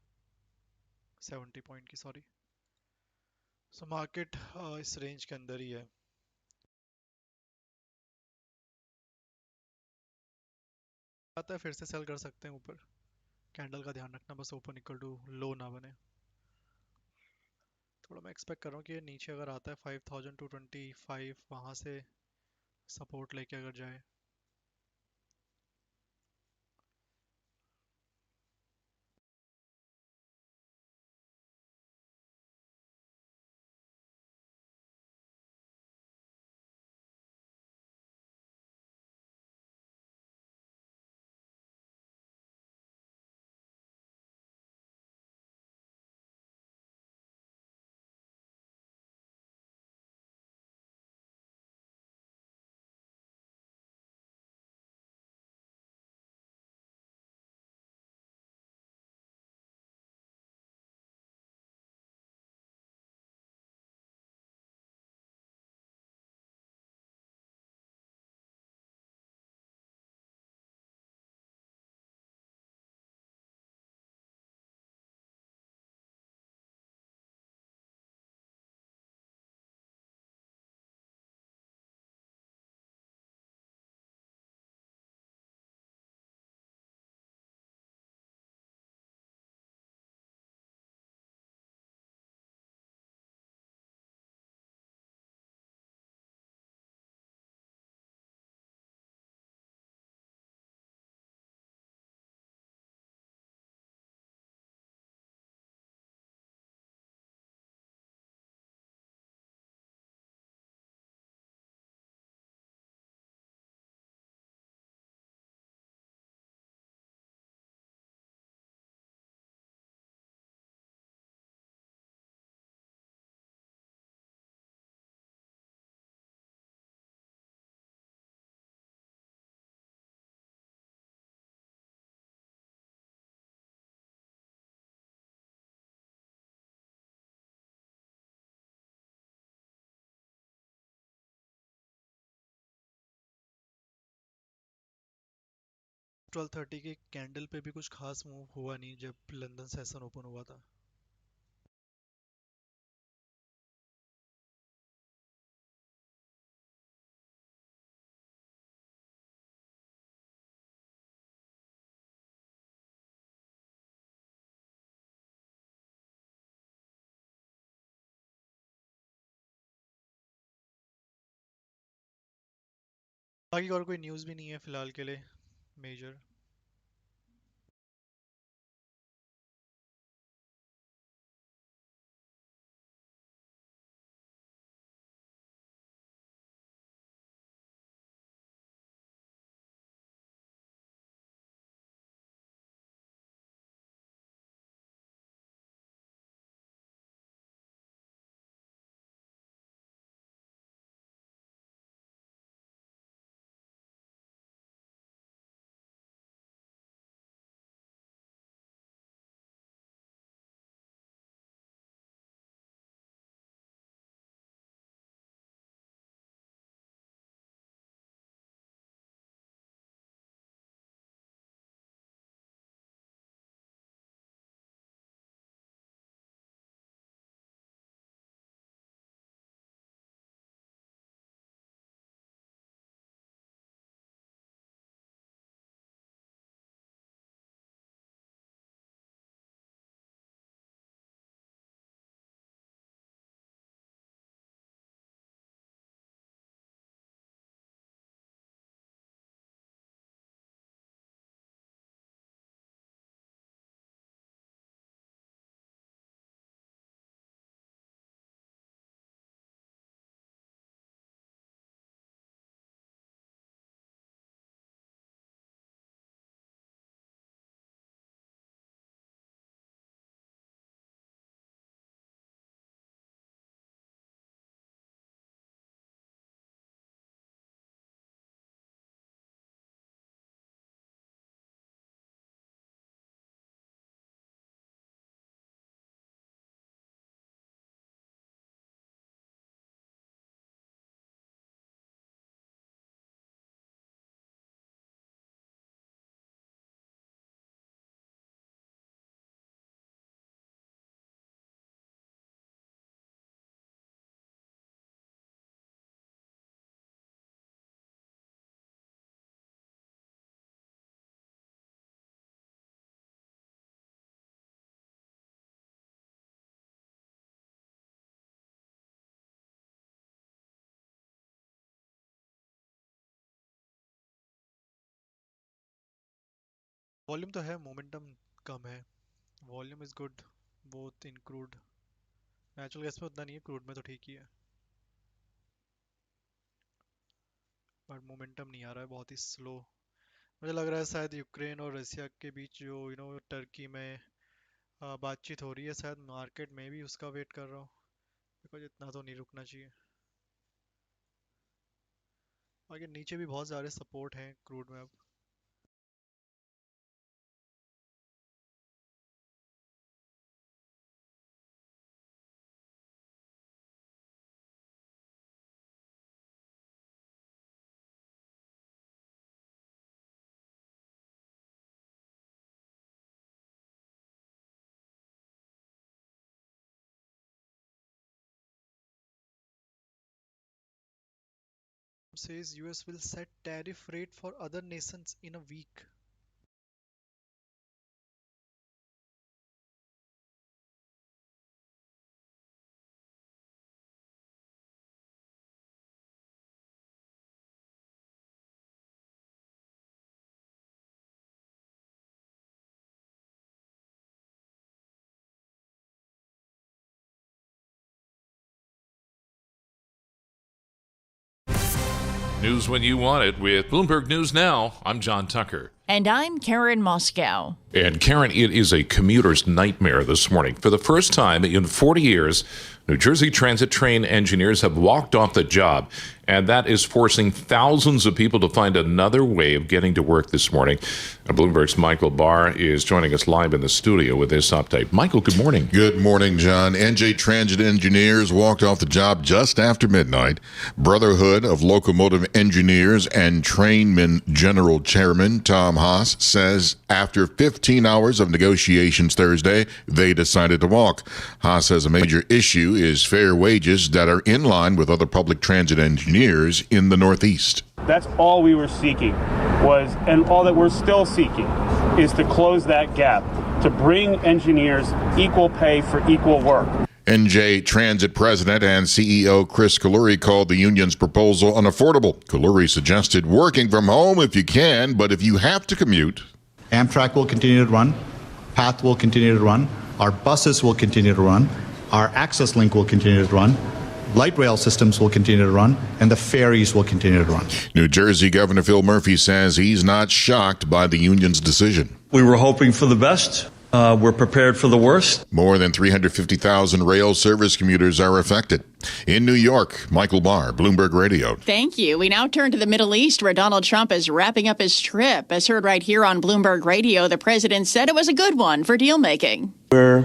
70 पॉइंट की सॉरी। सो मार्केट इस रेंज के अंदर ही है। आता है फिर से सेल कर सकते हैं ऊपर। कैंडल का ध्यान रखना बस, ओपन इक्वल टू लो ना बने। थोड़ा मैं एक्सपेक्ट कर रहा हूँ कि ये नीचे अगर आता है 5,225 वहाँ से सपोर्ट लेके अगर जाए। 12:30 के कैंडल पे भी कुछ खास मूव हुआ नहीं जब लंदन सेशन ओपन हुआ था. बाकी और कोई न्यूज़ भी नहीं है फिलहाल के लिए मेजर. वॉल्यूम तो है, मोमेंटम कम है. Volume is good both in crude. Natural gas में उतना नहीं है, क्रूड में तो ठीक ही है. बट मोमेंटम नहीं आ रहा है, बहुत ही स्लो. मुझे लग रहा है शायद यूक्रेन और रशिया के बीच जो टर्की में बातचीत हो रही है, शायद मार्केट में भी उसका वेट कर रहा हूँ. बिकॉज इतना तो नहीं रुकना चाहिए. आगे नीचे भी बहुत सारे सपोर्ट हैं क्रूड में अब. Says US will set tariff rate for other nations in a week. News when you want it with Bloomberg News Now. I'm John Tucker. And I'm Karen Moscow. And Karen, it is a commuter's nightmare this morning. For the first time in 40 years, New Jersey Transit train engineers have walked off the job, and that is forcing thousands of people to find another way of getting to work this morning. Bloomberg's Michael Barr is joining us live in the studio with this update. Michael, good morning. Good morning, John. NJ Transit engineers walked off the job just after midnight. Brotherhood of Locomotive Engineers and Trainmen General Chairman Tom Haas says after 15 hours of negotiations Thursday, they decided to walk. Haas says a major issue is fair wages that are in line with other public transit engineers in the Northeast. That's all we were seeking and all that we're still seeking is to close that gap, to bring engineers equal pay for equal work. NJ Transit President and CEO Chris Kaluri called the union's proposal unaffordable. Kaluri suggested working from home if you can, but if you have to commute. Amtrak will continue to run. PATH will continue to run. Our buses will continue to run. Our access link will continue to run. Light rail systems will continue to run, and the ferries will continue to run. New Jersey Governor Phil Murphy says he's not shocked by the union's decision. We were hoping for the best. We're prepared for the worst. More than 350,000 rail service commuters are affected. In New York, Michael Barr, Bloomberg Radio. Thank you. We now turn to the Middle East, where Donald Trump is wrapping up his trip. As heard right here on Bloomberg Radio, the president said it was a good one for deal-making. We're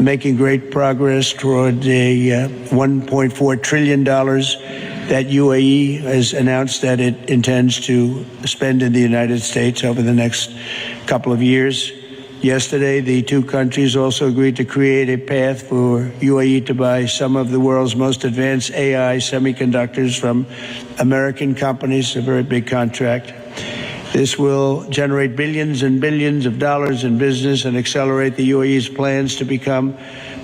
making great progress toward a $1.4 trillion that UAE has announced that it intends to spend in the United States over the next couple of years. Yesterday, the two countries also agreed to create a path for UAE to buy some of the world's most advanced AI semiconductors from American companies, a very big contract. This will generate billions and billions of dollars in business and accelerate the UAE's plans to become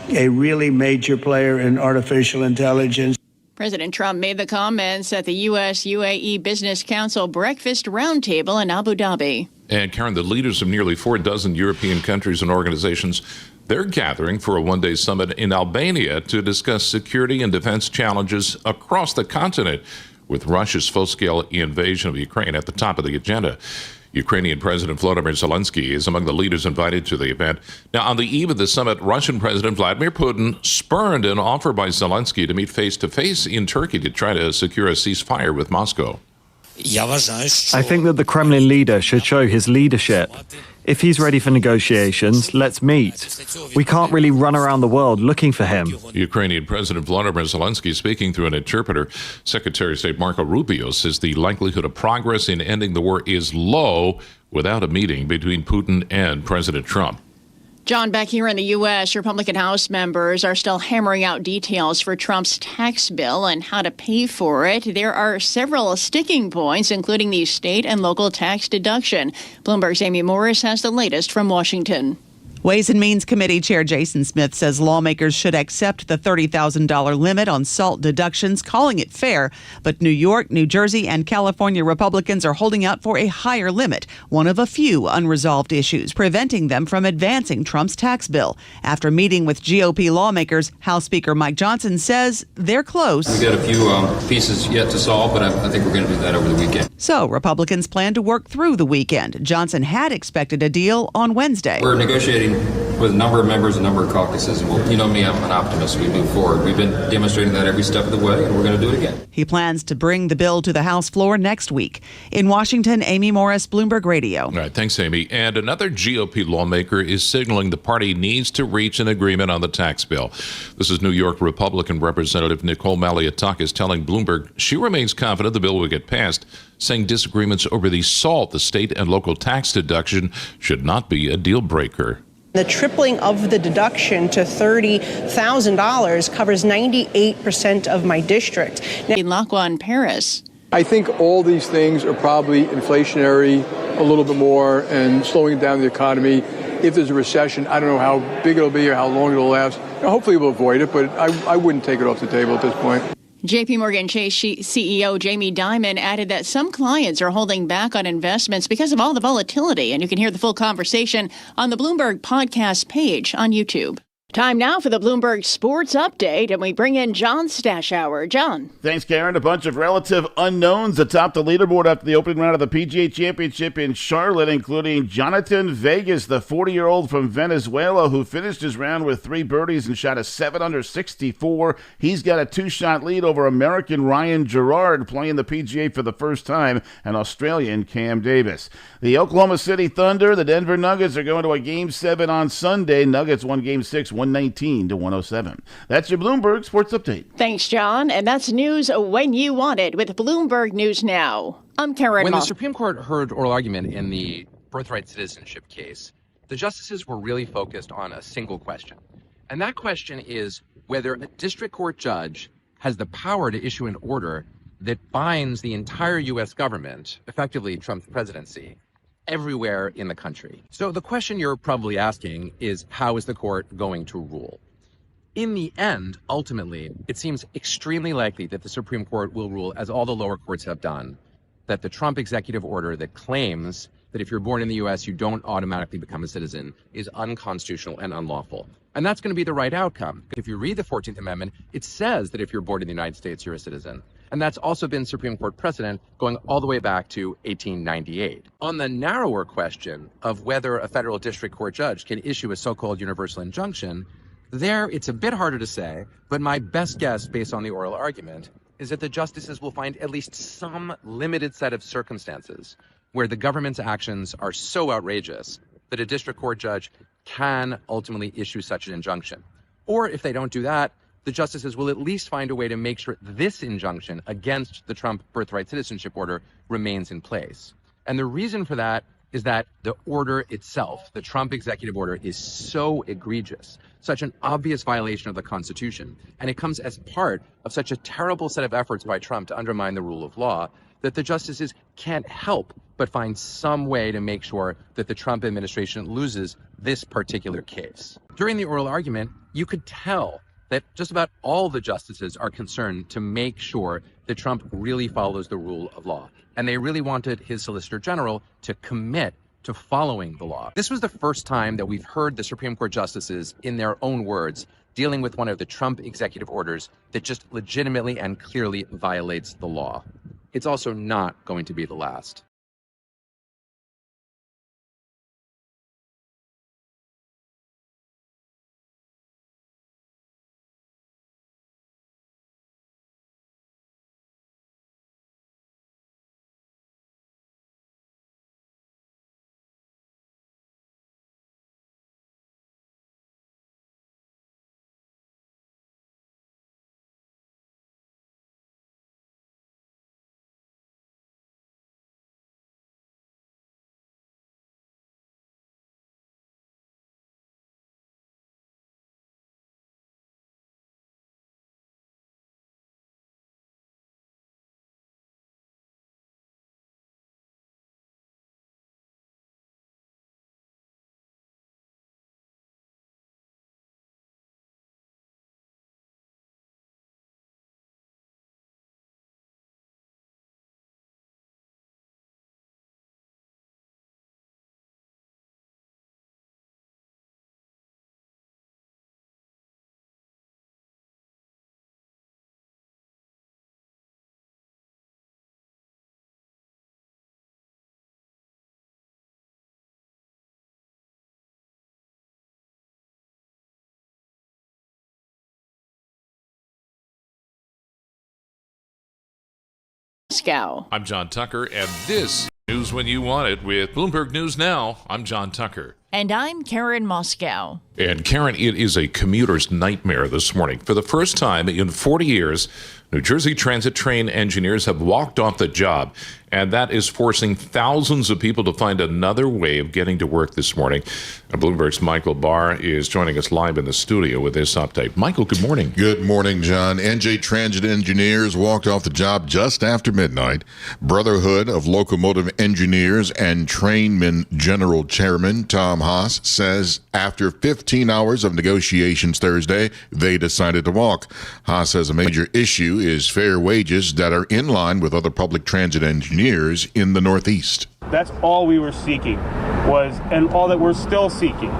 a really major player in artificial intelligence. President Trump made the comments at the U.S.-UAE Business Council Breakfast Roundtable in Abu Dhabi. And Karen, the leaders of nearly 4 dozen European countries and organizations, they're gathering for a one-day summit in Albania to discuss security and defense challenges across the continent, with Russia's full-scale invasion of Ukraine at the top of the agenda. Ukrainian President Volodymyr Zelensky is among the leaders invited to the event. Now, on the eve of the summit, Russian President Vladimir Putin spurned an offer by Zelensky to meet face-to-face in Turkey to try to secure a ceasefire with Moscow. I think that the Kremlin leader should show his leadership. If he's ready for negotiations, let's meet. We can't really run around the world looking for him. Ukrainian President Volodymyr Zelensky speaking through an interpreter. Secretary of State Marco Rubio says the likelihood of progress in ending the war is low without a meeting between Putin and President Trump. John, back here in the U.S., Republican House members are still hammering out details for Trump's tax bill and how to pay for it. There are several sticking points, including the state and local tax deduction. Bloomberg's Amy Morris has the latest from Washington. Ways and Means Committee Chair Jason Smith says lawmakers should accept the $30,000 limit on SALT deductions, calling it fair. But New York, New Jersey, and California Republicans are holding out for a higher limit, one of a few unresolved issues preventing them from advancing Trump's tax bill. After meeting with GOP lawmakers, House Speaker Mike Johnson says they're close. We've got a few pieces yet to solve, but I think we're going to do that over the weekend. So Republicans plan to work through the weekend. Johnson had expected a deal on Wednesday. We're negotiating with a number of members, a number of caucuses. And you know me, I'm an optimist. We move forward. We've been demonstrating that every step of the way, and we're going to do it again. He plans to bring the bill to the House floor next week. In Washington, Amy Morris, Bloomberg Radio. All right, thanks, Amy. And another GOP lawmaker is signaling the party needs to reach an agreement on the tax bill. This is New York Republican Representative Nicole Maliotakis telling Bloomberg she remains confident the bill will get passed, saying disagreements over the SALT, the state and local tax deduction, should not be a deal breaker. The tripling of the deduction to $30,000 covers 98% of my district. In Lacroix in Paris. I think all these things are probably inflationary a little bit more and slowing down the economy. If there's a recession, I don't know how big it'll be or how long it'll last. Hopefully we'll avoid it, but I wouldn't take it off the table at this point. J.P. Morgan Chase CEO Jamie Dimon added that some clients are holding back on investments because of all the volatility. And you can hear the full conversation on the Bloomberg podcast page on YouTube. Time now for the Bloomberg Sports Update, and we bring in John Stashower. John. Thanks, Karen. A bunch of relative unknowns atop the leaderboard after the opening round of the PGA Championship in Charlotte, including Jonathan Vegas, the 40-year-old from Venezuela who finished his round with 3 birdies and shot a 7 under 64. He's got a 2-shot lead over American Ryan Gerard, playing the PGA for the first time, and Australian Cam Davis. The Oklahoma City Thunder, the Denver Nuggets are going to a Game 7 on Sunday. Nuggets won Game 6, 119-107. That's your Bloomberg Sports Update. Thanks, John. And that's news when you want it with Bloomberg News Now. I'm Karen When Moss. the Supreme Court heard oral argument in the birthright citizenship case, the justices were really focused on a single question. And that question is whether a district court judge has the power to issue an order that binds the entire U.S. government, effectively Trump's presidency, everywhere in the country. So the question you're probably asking is, how is the court going to rule? In the end, ultimately, it seems extremely likely that the Supreme Court will rule, as all the lower courts have done, that the Trump executive order that claims that if you're born in the U.S., you don't automatically become a citizen is unconstitutional and unlawful. And that's going to be the right outcome. If you read the 14th Amendment, it says that if you're born in the United States, you're a citizen. And that's also been Supreme Court precedent going all the way back to 1898. On the narrower question of whether a federal district court judge can issue a so-called universal injunction, there it's a bit harder to say, but my best guess based on the oral argument is that the justices will find at least some limited set of circumstances where the government's actions are so outrageous that a district court judge can ultimately issue such an injunction. Or if they don't do that, the justices will at least find a way to make sure this injunction against the Trump birthright citizenship order remains in place. And the reason for that is that the order itself, the Trump executive order, is so egregious, such an obvious violation of the Constitution, and it comes as part of such a terrible set of efforts by Trump to undermine the rule of law that the justices can't help but find some way to make sure that the Trump administration loses this particular case. During the oral argument, you could tell that just about all the justices are concerned to make sure that Trump really follows the rule of law. And they really wanted his Solicitor General to commit to following the law. This was the first time that we've heard the Supreme Court justices, in their own words, dealing with one of the Trump executive orders that just legitimately and clearly violates the law. It's also not going to be the last. Moscow. I'm John Tucker, and this News When You Want It with Bloomberg News Now. I'm John Tucker. And I'm Karen Moscow. And Karen, it is a commuter's nightmare this morning. For the first time in 40 years, New Jersey Transit train engineers have walked off the job, and that is forcing thousands of people to find another way of getting to work this morning. Bloomberg's Michael Barr is joining us live in the studio with this update. Michael, good morning. Good morning, John. NJ Transit engineers walked off the job just after midnight. Brotherhood of Locomotive Engineers and Trainmen General Chairman Tom Haas says after 15 hours of negotiations Thursday, they decided to walk. Haas says a major issue is fair wages that are in line with other public transit engineers in the Northeast. That's all we were seeking and all that we're still seeking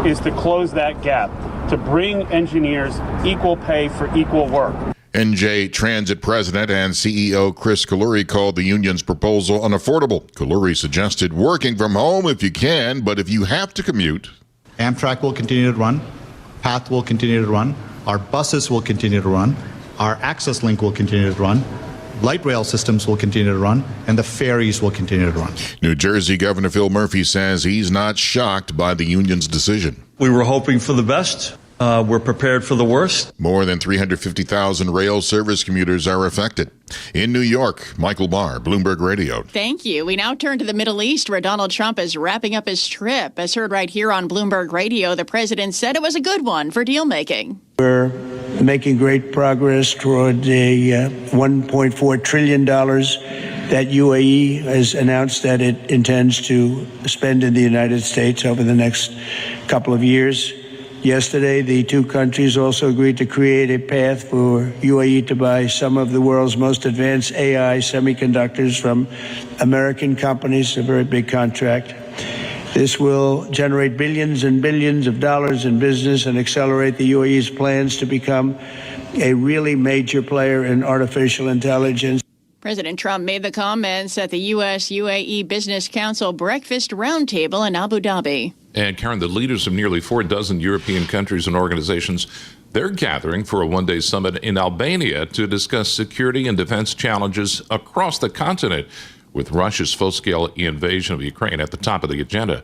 is to close that gap to bring engineers equal pay for equal work. NJ Transit President and CEO Chris Kaluri called the union's proposal unaffordable. Kaluri suggested working from home if you can, but if you have to commute. Amtrak will continue to run. PATH will continue to run. Our buses will continue to run. Our access link will continue to run. Light rail systems will continue to run, and the ferries will continue to run. New Jersey Governor Phil Murphy says he's not shocked by the union's decision. We were hoping for the best. We're prepared for the worst. More than 350,000 rail service commuters are affected. In New York, Michael Barr, Bloomberg Radio. Thank you. We now turn to the Middle East, where Donald Trump is wrapping up his trip. As heard right here on Bloomberg Radio, the president said it was a good one for deal making. We're making great progress toward a $1.4 trillion that UAE has announced that it intends to spend in the United States over the next couple of years. Yesterday, the two countries also agreed to create a path for UAE to buy some of the world's most advanced AI semiconductors from American companies, a very big contract. This will generate billions and billions of dollars in business and accelerate the UAE's plans to become a really major player in artificial intelligence. President Trump made the comments at the U.S.-UAE Business Council Breakfast Roundtable in Abu Dhabi. And Karen, the leaders of nearly 4 dozen European countries and organizations, they're gathering for a one-day summit in Albania to discuss security and defense challenges across the continent, with Russia's full-scale invasion of Ukraine at the top of the agenda.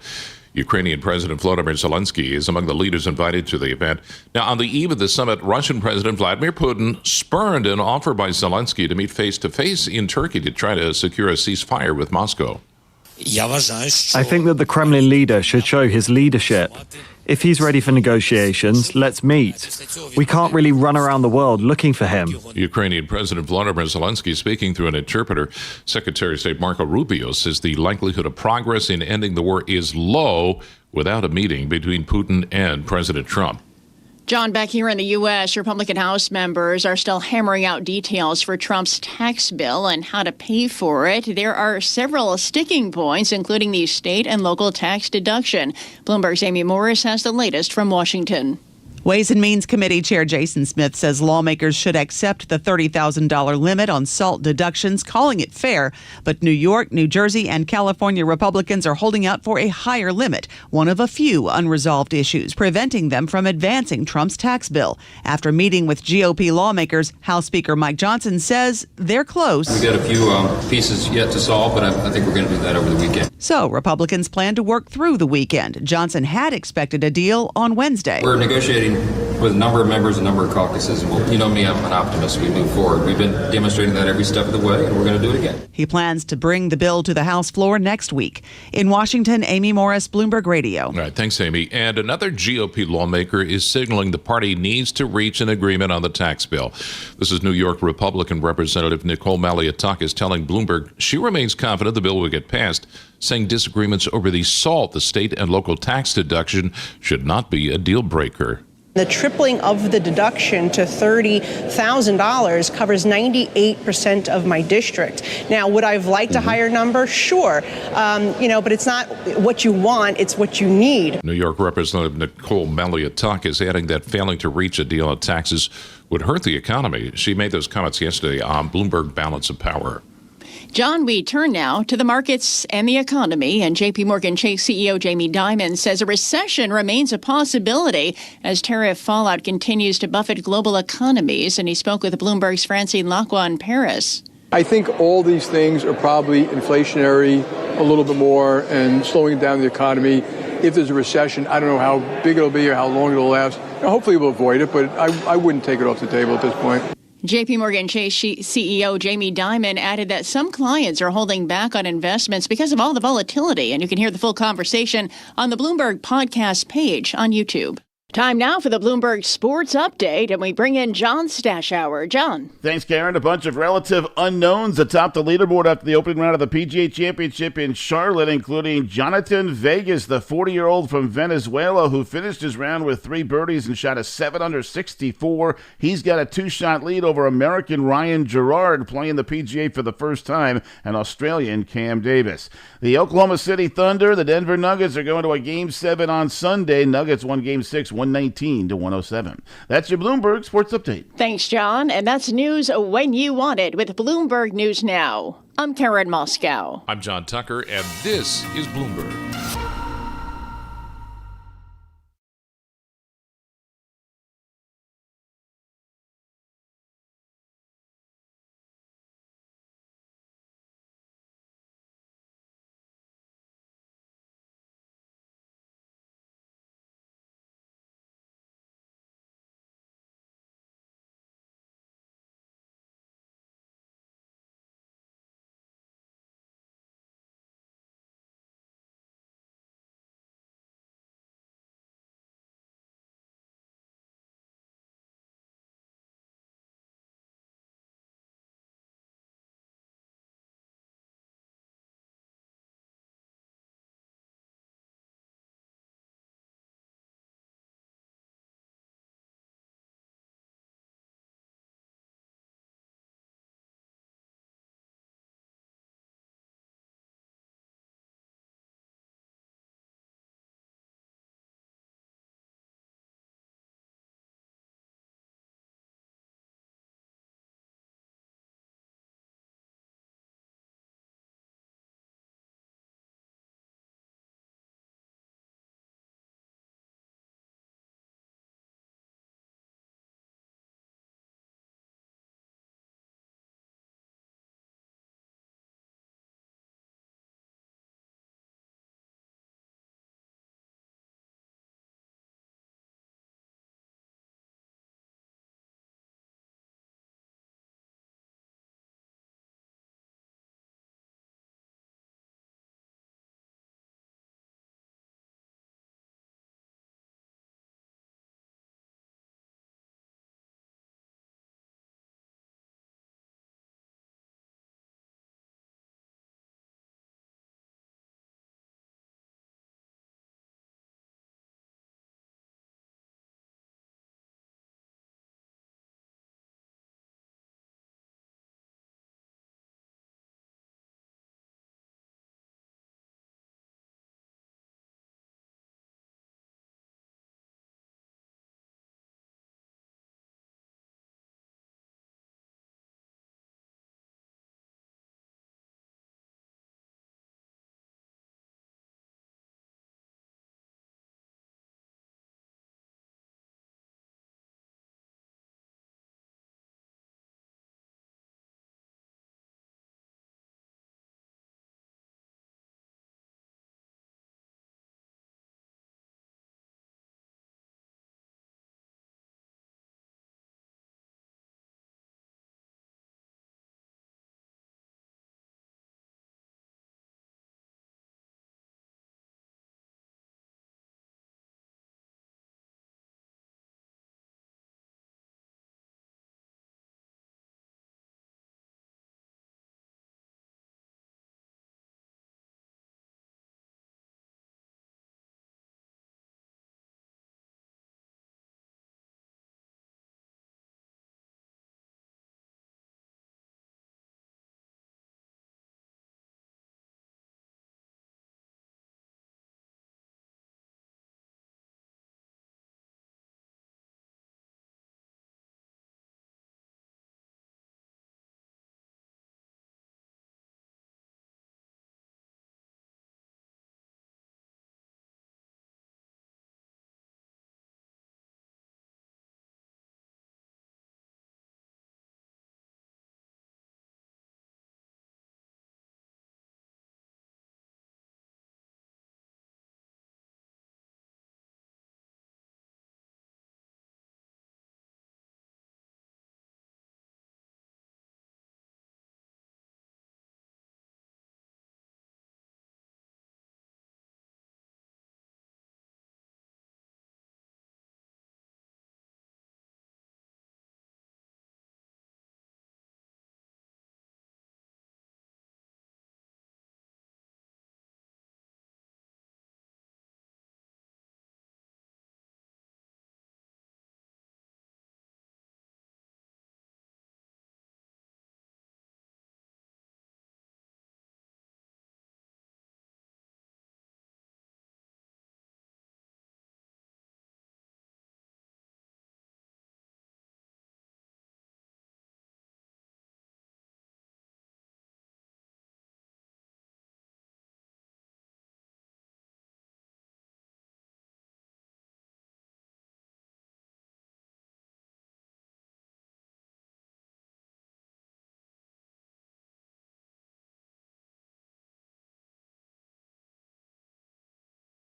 Ukrainian President Volodymyr Zelensky is among the leaders invited to the event. Now, on the eve of the summit, Russian President Vladimir Putin spurned an offer by Zelensky to meet face-to-face in Turkey to try to secure a ceasefire with Moscow. I think that the Kremlin leader should show his leadership. If he's ready for negotiations, let's meet. We can't really run around the world looking for him. Ukrainian President Volodymyr Zelensky speaking through an interpreter. Secretary of State Marco Rubio says the likelihood of progress in ending the war is low without a meeting between Putin and President Trump. John, back here in the U.S., Republican House members are still hammering out details for Trump's tax bill and how to pay for it. There are several sticking points, including the state and local tax deduction. Bloomberg's Amy Morris has the latest from Washington. Ways and Means Committee Chair Jason Smith says lawmakers should accept the $30,000 limit on SALT deductions, calling it fair. But New York, New Jersey, and California Republicans are holding out for a higher limit, one of a few unresolved issues preventing them from advancing Trump's tax bill. After meeting with GOP lawmakers, House Speaker Mike Johnson says they're close. We got a few pieces yet to solve, but I think we're going to do that over the weekend. So Republicans plan to work through the weekend. Johnson had expected a deal on Wednesday. We're negotiating with a number of members, a number of caucuses, and you know me, I'm an optimist. We move forward. We've been demonstrating that every step of the way, and we're going to do it again. He plans to bring the bill to the House floor next week. In Washington, Amy Morris, Bloomberg Radio. All right, thanks, Amy. And another GOP lawmaker is signaling the party needs to reach an agreement on the tax bill. This is New York Republican Representative Nicole Maliotakis telling Bloomberg she remains confident the bill will get passed, saying disagreements over the SALT, the state and local tax deduction, should not be a deal breaker. The tripling of the deduction to $30,000 covers 98% of my district. Now, would I have liked a higher number? Sure. But it's not what you want, it's what you need. New York Representative Nicole Maliotakis adding that failing to reach a deal on taxes would hurt the economy. She made those comments yesterday on Bloomberg Balance of Power. John, we turn now to the markets and the economy, and J.P. Morgan Chase CEO Jamie Dimon says a recession remains a possibility as tariff fallout continues to buffet global economies, and he spoke with Bloomberg's Francine Lacqua in Paris. I think all these things are probably inflationary a little bit more and slowing down the economy. If there's a recession, I don't know how big it'll be or how long it'll last. Hopefully we'll avoid it, but I wouldn't take it off the table at this point. J.P. Morgan Chase CEO Jamie Dimon added that some clients are holding back on investments because of all the volatility, and you can hear the full conversation on the Bloomberg podcast page on YouTube. Time now for the Bloomberg Sports Update, and we bring in John Stashower. John. Thanks, Karen. A bunch of relative unknowns atop the leaderboard after the opening round of the PGA Championship in Charlotte, including Jonathan Vegas, the 40-year-old from Venezuela who finished his round with 3 birdies and shot a 7 under 64. He's got a 2-shot lead over American Ryan Gerard, playing the PGA for the first time, and Australian Cam Davis. The Oklahoma City Thunder, the Denver Nuggets are going to a Game 7 on Sunday. Nuggets won Game 6 119 to 107. That's your Bloomberg Sports Update. Thanks, John. And that's news when you want it with Bloomberg News Now. I'm Karen Moscow. I'm John Tucker, and this is Bloomberg.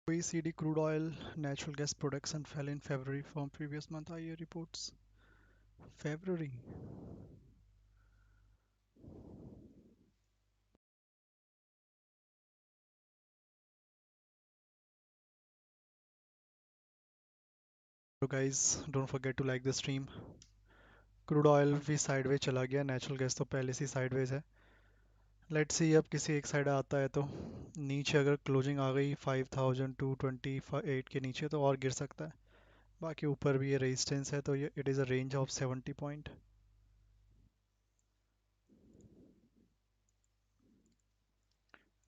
OECD crude oil natural gas production fell in February from previous month IEA reports. February. So guys, don't forget to like the stream. Crude oil भी sideways चला गया, natural gas तो पहले से sideways है. Let's see अब किसी एक साइड आता है तो नीचे अगर क्लोजिंग आ गई 5228 के नीचे तो और गिर सकता है. बाकी ऊपर भी ये रेजिस्टेंस है तो ये it is a range of 70 point.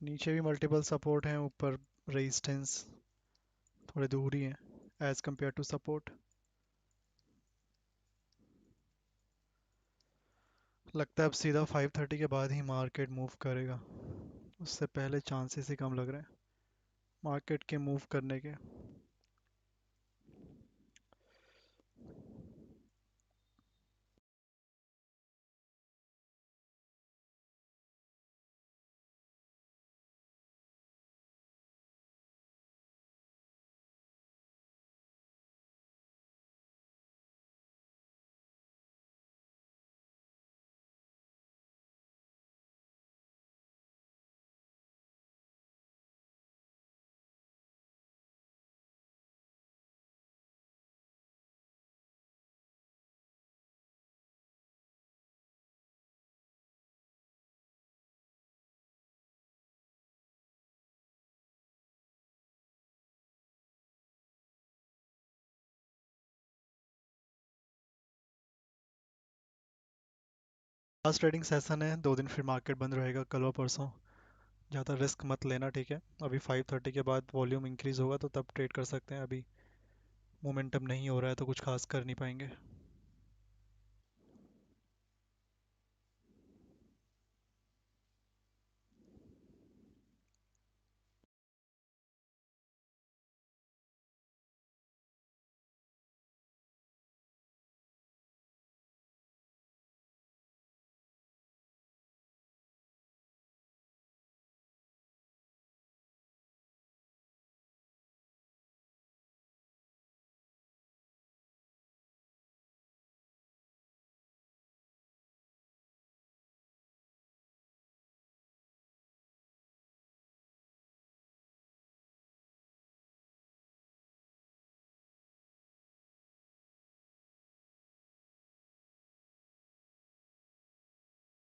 नीचे भी मल्टीपल सपोर्ट हैं, ऊपर रेजिस्टेंस थोड़े दूर ही हैं एज कम्पेयर टू सपोर्ट. लगता है अब सीधा 530 के बाद ही मार्केट मूव करेगा, उससे पहले चांसेस ही कम लग रहे हैं मार्केट के मूव करने के. लास्ट ट्रेडिंग सेशन है, 2 दिन फिर मार्केट बंद रहेगा कल और परसों. ज़्यादा रिस्क मत लेना, ठीक है. अभी 530 के बाद वॉल्यूम इंक्रीज होगा तो तब ट्रेड कर सकते हैं. अभी मोमेंटम नहीं हो रहा है तो कुछ खास कर नहीं पाएंगे.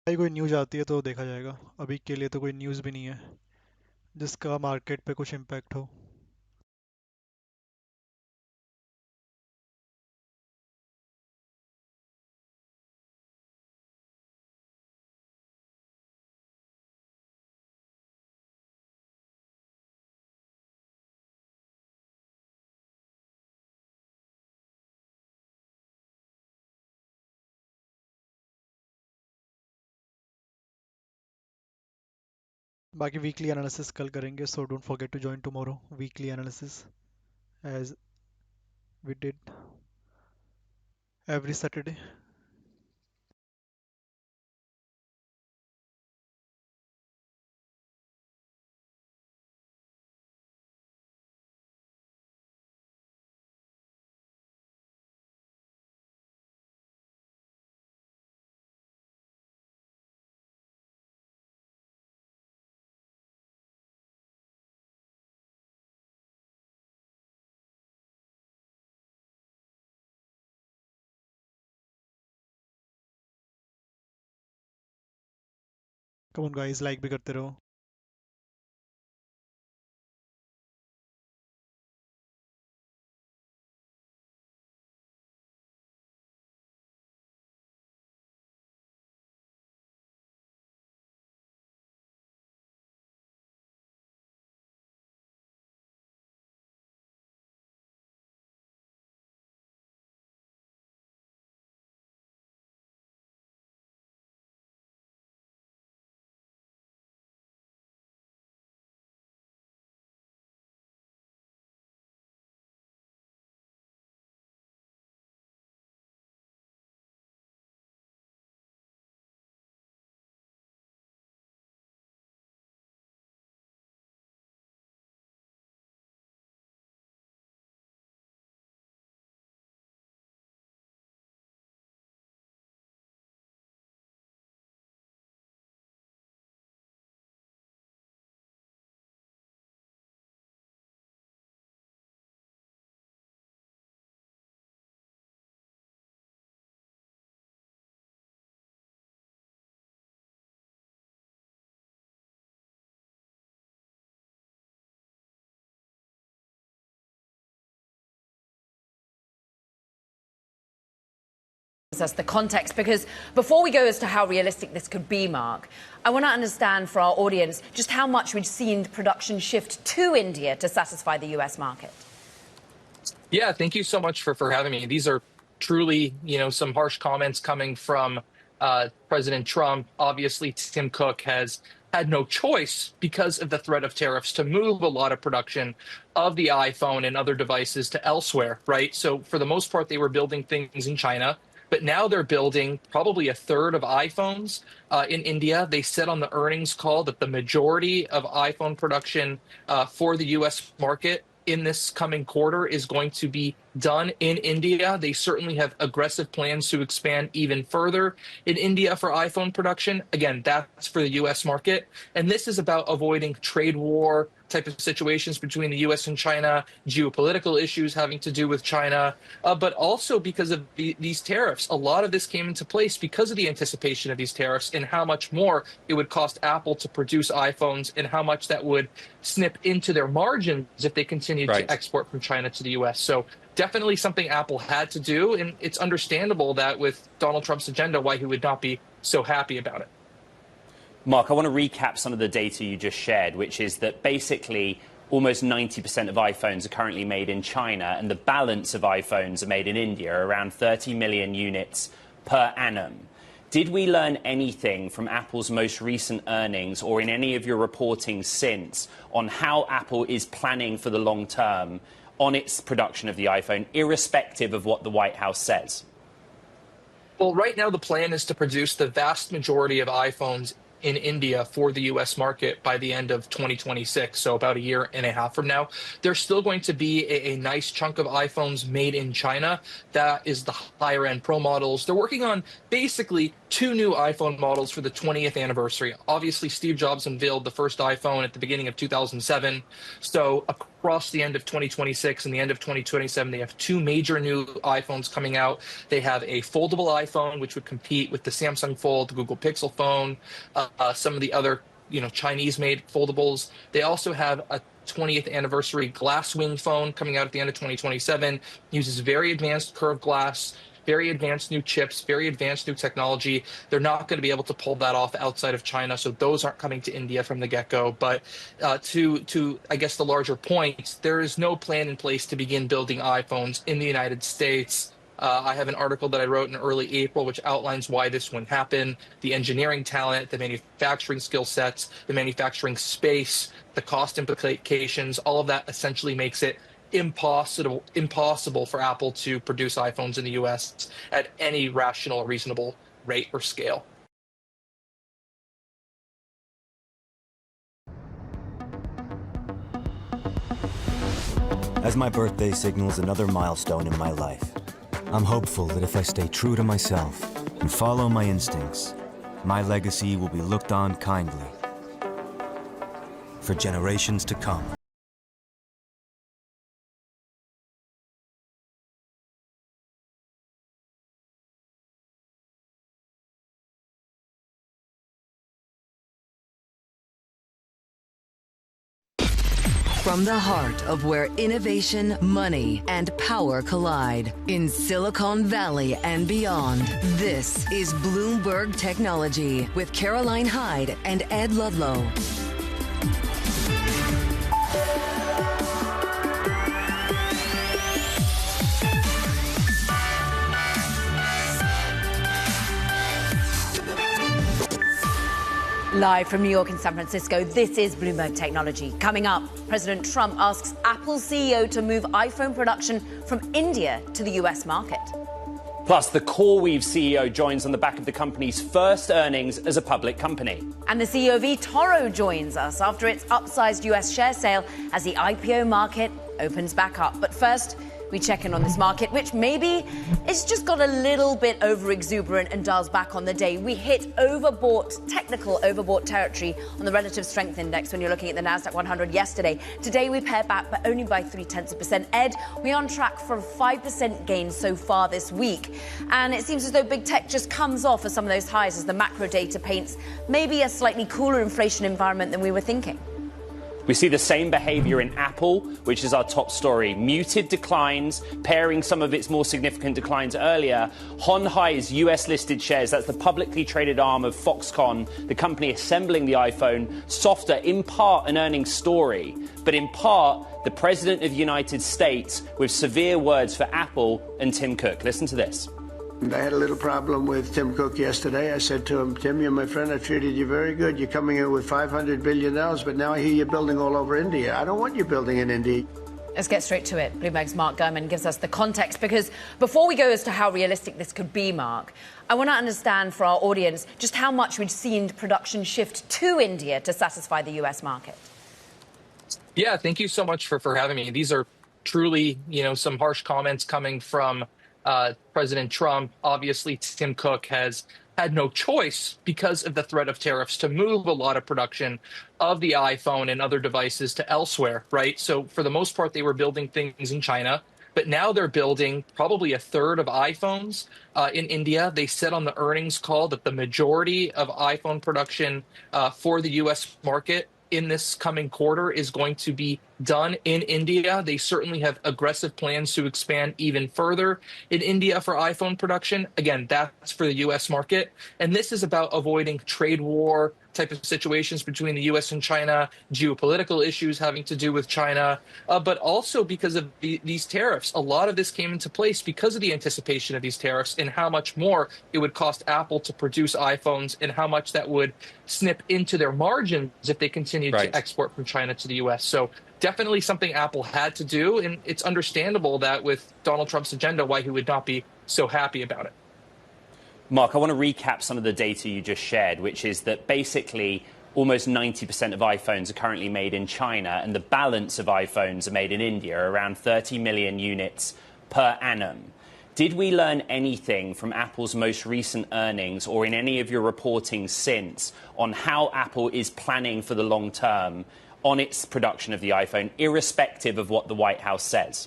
भाई कोई न्यूज़ आती है तो देखा जाएगा, अभी के लिए तो कोई न्यूज़ भी नहीं है जिसका मार्केट पे कुछ इम्पैक्ट हो. बाकी वीकली एनालिसिस कल करेंगे, so don't forget to join tomorrow weekly analysis as we did every Saturday. Come on guys, like भी करते रहो. Us the context, because before we go as to how realistic this could be, Mark, I want to understand for our audience just how much we've seen production shift to India to satisfy the U.S. market. Yeah, thank you so much for having me. These are truly, some harsh comments coming from President Trump. Obviously, Tim Cook has had no choice because of the threat of tariffs to move a lot of production of the iPhone and other devices to elsewhere, right? So for the most part, they were building things in China. But now they're building probably a third of iPhones in India. They said on the earnings call that the majority of iPhone production for the U.S. market in this coming quarter is going to be done in India. They certainly have aggressive plans to expand even further in India for iPhone production. Again, that's for the U.S. market. And this is about avoiding trade war type of situations between the U.S. and China, geopolitical issues having to do with China, but also because of these tariffs. A lot of this came into place because of the anticipation of these tariffs and how much more it would cost Apple to produce iPhones and how much that would snip into their margins if they continued to export from China to the U.S. So definitely something Apple had to do, and it's understandable that with Donald Trump's agenda, why he would not be so happy about it. Mark, I want to recap some of the data you just shared, which is that basically almost 90% of iPhones are currently made in China, and the balance of iPhones are made in India, around 30 million units per annum. Did we learn anything from Apple's most recent earnings or in any of your reporting since on how Apple is planning for the long term on its production of the iPhone, irrespective of what the White House says? Well, right now the plan is to produce the vast majority of iPhones in India for the U.S. market by the end of 2026, so about a year and a half from now. There's still going to be a nice chunk of iPhones made in China. That is the higher-end Pro models. They're working on basically 2 new iPhone models for the 20th anniversary. Obviously, Steve Jobs unveiled the first iPhone at the beginning of 2007. So across the end of 2026 and the end of 2027, they have 2 major new iPhones coming out. They have a foldable iPhone, which would compete with the Samsung Fold, the Google Pixel phone, some of the other, Chinese-made foldables. They also have a 20th anniversary glass wing phone coming out at the end of 2027. Uses very advanced curved glass, very advanced new chips, very advanced new technology. They're not going to be able to pull that off outside of China, so those aren't coming to India from the get-go. But to I guess the larger point, there is no plan in place to begin building iPhones in the United States. I have an article that I wrote in early April which outlines why this wouldn't happen, the engineering talent, the manufacturing skill sets, the manufacturing space, the cost implications. All of that essentially makes it impossible for Apple to produce iPhones in the U.S. at any rational or reasonable rate or scale. As my birthday signals another milestone in my life, I'm hopeful that if I stay true to myself and follow my instincts, my legacy will be looked on kindly for generations to come. From the heart of where innovation, money, and power collide, in Silicon Valley and beyond, this is Bloomberg Technology with Caroline Hyde and Ed Ludlow. Live from New York and San Francisco, this is Bloomberg Technology. Coming up, President Trump asks Apple CEO to move iPhone production from India to the U.S. market. Plus, the CoreWeave CEO joins on the back of the company's first earnings as a public company. And the CEO of eToro joins us after its upsized U.S. share sale as the IPO market opens back up. But first, we check in on this market, which maybe it's just got a little bit over-exuberant and dials back on the day. We hit technical overbought territory on the relative strength index when you're looking at the NASDAQ 100 yesterday. Today, we pare back, but only by 0.3%. Ed, we're on track for a 5% gain so far this week. And it seems as though big tech just comes off of some of those highs as the macro data paints maybe a slightly cooler inflation environment than we were thinking. We see the same behavior in Apple, which is our top story. Muted declines, pairing some of its more significant declines earlier. Hon Hai's US-listed shares, that's the publicly traded arm of Foxconn, the company assembling the iPhone, softer, in part an earnings story, but in part the President of the United States with severe words for Apple and Tim Cook. Listen to this. I had a little problem with Tim Cook yesterday. I said to him, Tim, you're my friend. I treated you very good. You're coming in with $500 billion, but now I hear you're building all over India. I don't want you building in India. Let's get straight to it. Bloomberg's Mark Gurman gives us the context, because before we go as to how realistic this could be, Mark, I want to understand for our audience just how much we've seen production shift to India to satisfy the US market. Yeah, thank you so much for having me. These are truly, some harsh comments coming from President Trump. Obviously, Tim Cook has had no choice because of the threat of tariffs to move a lot of production of the iPhone and other devices to elsewhere, right? So for the most part, they were building things in China, but now they're building probably a third of iPhones in India. They said on the earnings call that the majority of iPhone production for the U.S. market in this coming quarter is going to be done in India. They certainly have aggressive plans to expand even further in India for iPhone production. Again, that's for the U.S. market. And this is about avoiding trade war type of situations between the U.S. and China, geopolitical issues having to do with China, but also because of these tariffs. A lot of this came into place because of the anticipation of these tariffs and how much more it would cost Apple to produce iPhones and how much that would snip into their margins if they continued to export from China to the U.S. So definitely something Apple had to do, and it's understandable that with Donald Trump's agenda, why he would not be so happy about it. Mark, I want to recap some of the data you just shared, which is that basically almost 90% of iPhones are currently made in China, and the balance of iPhones are made in India, around 30 million units per annum. Did we learn anything from Apple's most recent earnings or in any of your reporting since on how Apple is planning for the long term on its production of the iPhone, irrespective of what the White House says?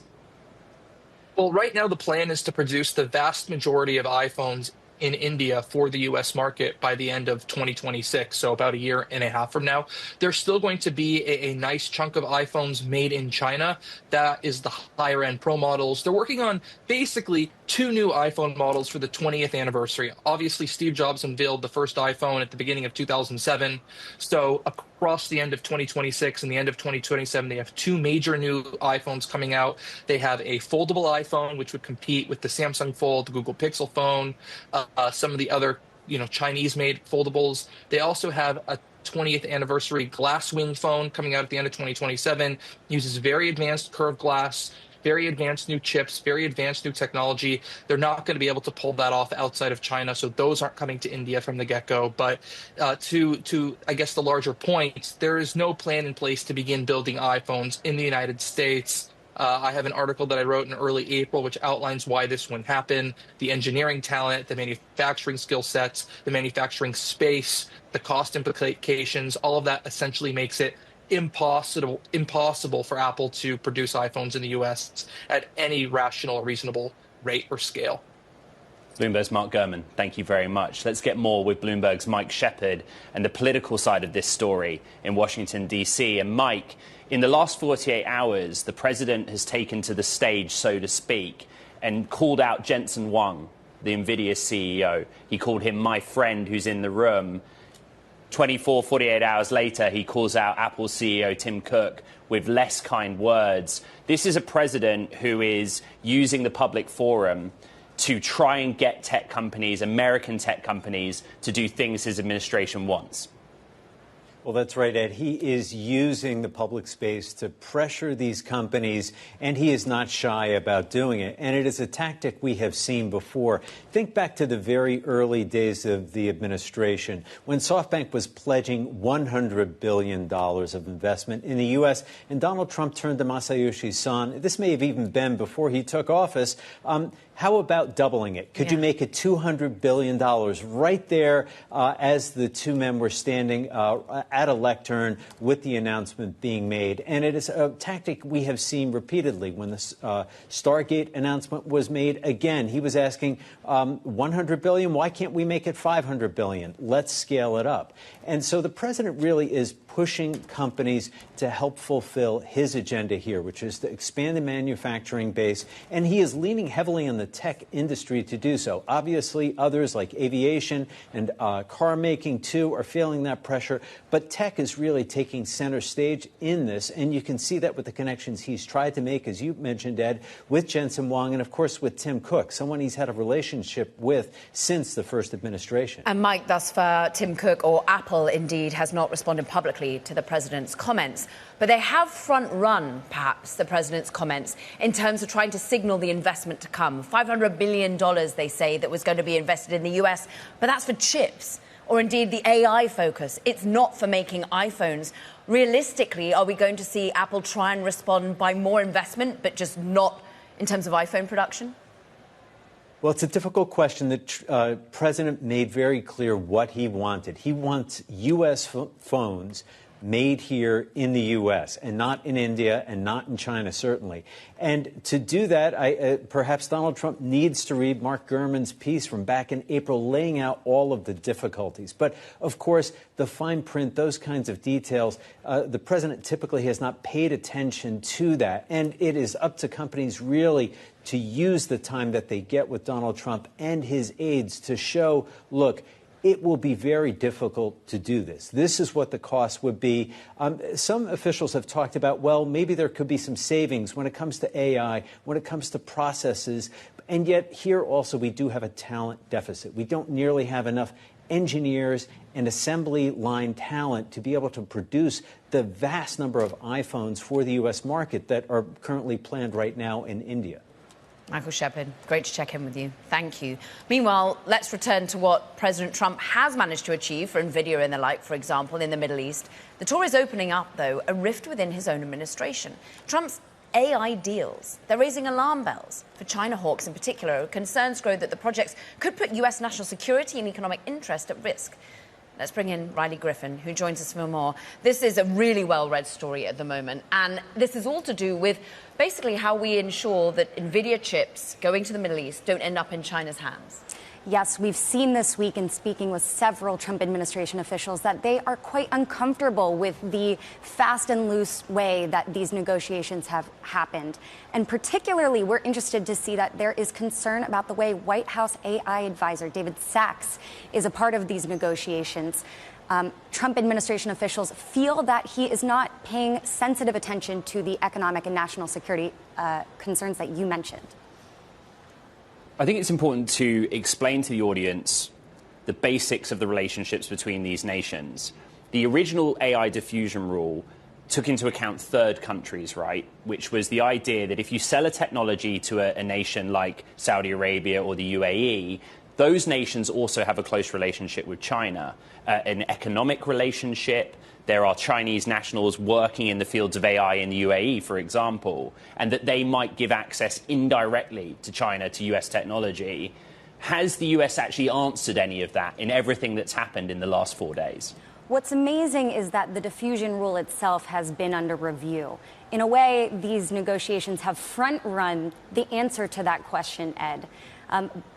Well, right now the plan is to produce the vast majority of iPhones in India for the U.S. market by the end of 2026, so about a year and a half from now. There's still going to be a nice chunk of iPhones made in China. That is the higher-end Pro models. They're working on basically 2 new iPhone models for the 20th anniversary. Obviously, Steve Jobs unveiled the first iPhone at the beginning of 2007. So across the end of 2026 and the end of 2027, they have 2 major new iPhones coming out. They have a foldable iPhone, which would compete with the Samsung Fold, the Google Pixel phone, some of the other, Chinese-made foldables. They also have a 20th anniversary glass-wing phone coming out at the end of 2027. Uses very advanced curved glass, very advanced new chips, very advanced new technology. They're not going to be able to pull that off outside of China, so those aren't coming to India from the get-go. But to I guess the larger point, there is no plan in place to begin building iPhones in the United States. I have an article that I wrote in early April which outlines why this wouldn't happen, the engineering talent, the manufacturing skill sets, the manufacturing space, the cost implications. All of that essentially makes it impossible for Apple to produce iPhones in the U.S. at any rational or reasonable rate or scale. Bloomberg's Mark Gurman, thank you very much. Let's get more with Bloomberg's Mike Shepard and the political side of this story in Washington, D.C. And Mike, in the last 48 hours, the president has taken to the stage, so to speak, and called out Jensen Huang, the NVIDIA CEO. He called him my friend who's in the room. 48 hours later, he calls out Apple CEO Tim Cook with less kind words. This is a president who is using the public forum to try and get tech companies, American tech companies, to do things his administration wants. Well, that's right, Ed. He is using the public space to pressure these companies, and he is not shy about doing it. And it is a tactic we have seen before. Think back to the very early days of the administration when SoftBank was pledging $100 billion of investment in the U.S., and Donald Trump turned to Masayoshi Son. This may have even been before he took office. How about doubling it? Could you make it $200 billion right there as the two men were standing at a lectern with the announcement being made? And it is a tactic we have seen repeatedly. When the Stargate announcement was made, again, he was asking $100 billion. Why can't we make it $500 billion? Let's scale it up. And so the president really is pushing companies to help fulfill his agenda here, which is to expand the manufacturing base. And he is leaning heavily on the tech industry to do so. Obviously, others like aviation and car making, too, are feeling that pressure. But tech is really taking center stage in this. And you can see that with the connections he's tried to make, as you mentioned, Ed, with Jensen Huang and, of course, with Tim Cook, someone he's had a relationship with since the first administration. And Mike, thus far, Tim Cook, or Apple indeed, has not responded publicly to the president's comments. But they have front-run, perhaps, the president's comments in terms of trying to signal the investment to come. $500 billion, they say, that was going to be invested in the U.S., but that's for chips, or indeed the AI focus. It's not for making iPhones. Realistically, are we going to see Apple try and respond by more investment, but just not in terms of iPhone production? Well, it's a difficult question. The president made very clear what he wanted. He wants U.S. phones made here in the U.S. and not in India and not in China, certainly. And to do that, perhaps Donald Trump needs to read Mark Gurman's piece from back in April, laying out all of the difficulties. But, of course, the fine print, those kinds of details, the president typically has not paid attention to that. And it is up to companies really to use the time that they get with Donald Trump and his aides to show, look, it will be very difficult to do this. This is what the cost would be. Some officials have talked about, well, maybe there could be some savings when it comes to AI, when it comes to processes. And yet here also we do have a talent deficit. We don't nearly have enough engineers and assembly line talent to be able to produce the vast number of iPhones for the U.S. market that are currently planned right now in India. Michael Shepard, great to check in with you. Thank you. Meanwhile, let's return to what President Trump has managed to achieve for NVIDIA and the like, for example, in the Middle East. The tour is opening up, though, a rift within his own administration. Trump's AI deals, they're raising alarm bells for China hawks in particular. Concerns grow that the projects could put U.S. national security and economic interest at risk. Let's bring in Riley Griffin, who joins us for more. This is a really well-read story at the moment, and this is all to do with basically how we ensure that NVIDIA chips going to the Middle East don't end up in China's hands. Yes, we've seen this week in speaking with several Trump administration officials that they are quite uncomfortable with the fast and loose way that these negotiations have happened. And particularly, we're interested to see that there is concern about the way White House AI advisor David Sachs is a part of these negotiations. Trump administration officials feel that he is not paying sensitive attention to the economic and national security concerns that you mentioned. I think it's important to explain to the audience the basics of the relationships between these nations. The original AI diffusion rule took into account third countries, right? Which was the idea that if you sell a technology to a nation like Saudi Arabia or the UAE, those nations also have a close relationship with China, an economic relationship. There are Chinese nationals working in the fields of AI in the UAE, for example, and that they might give access indirectly to China, to US technology. Has the US actually answered any of that in everything that's happened in the last 4 days? What's amazing is that the diffusion rule itself has been under review. In a way, these negotiations have front-run the answer to that question, Ed.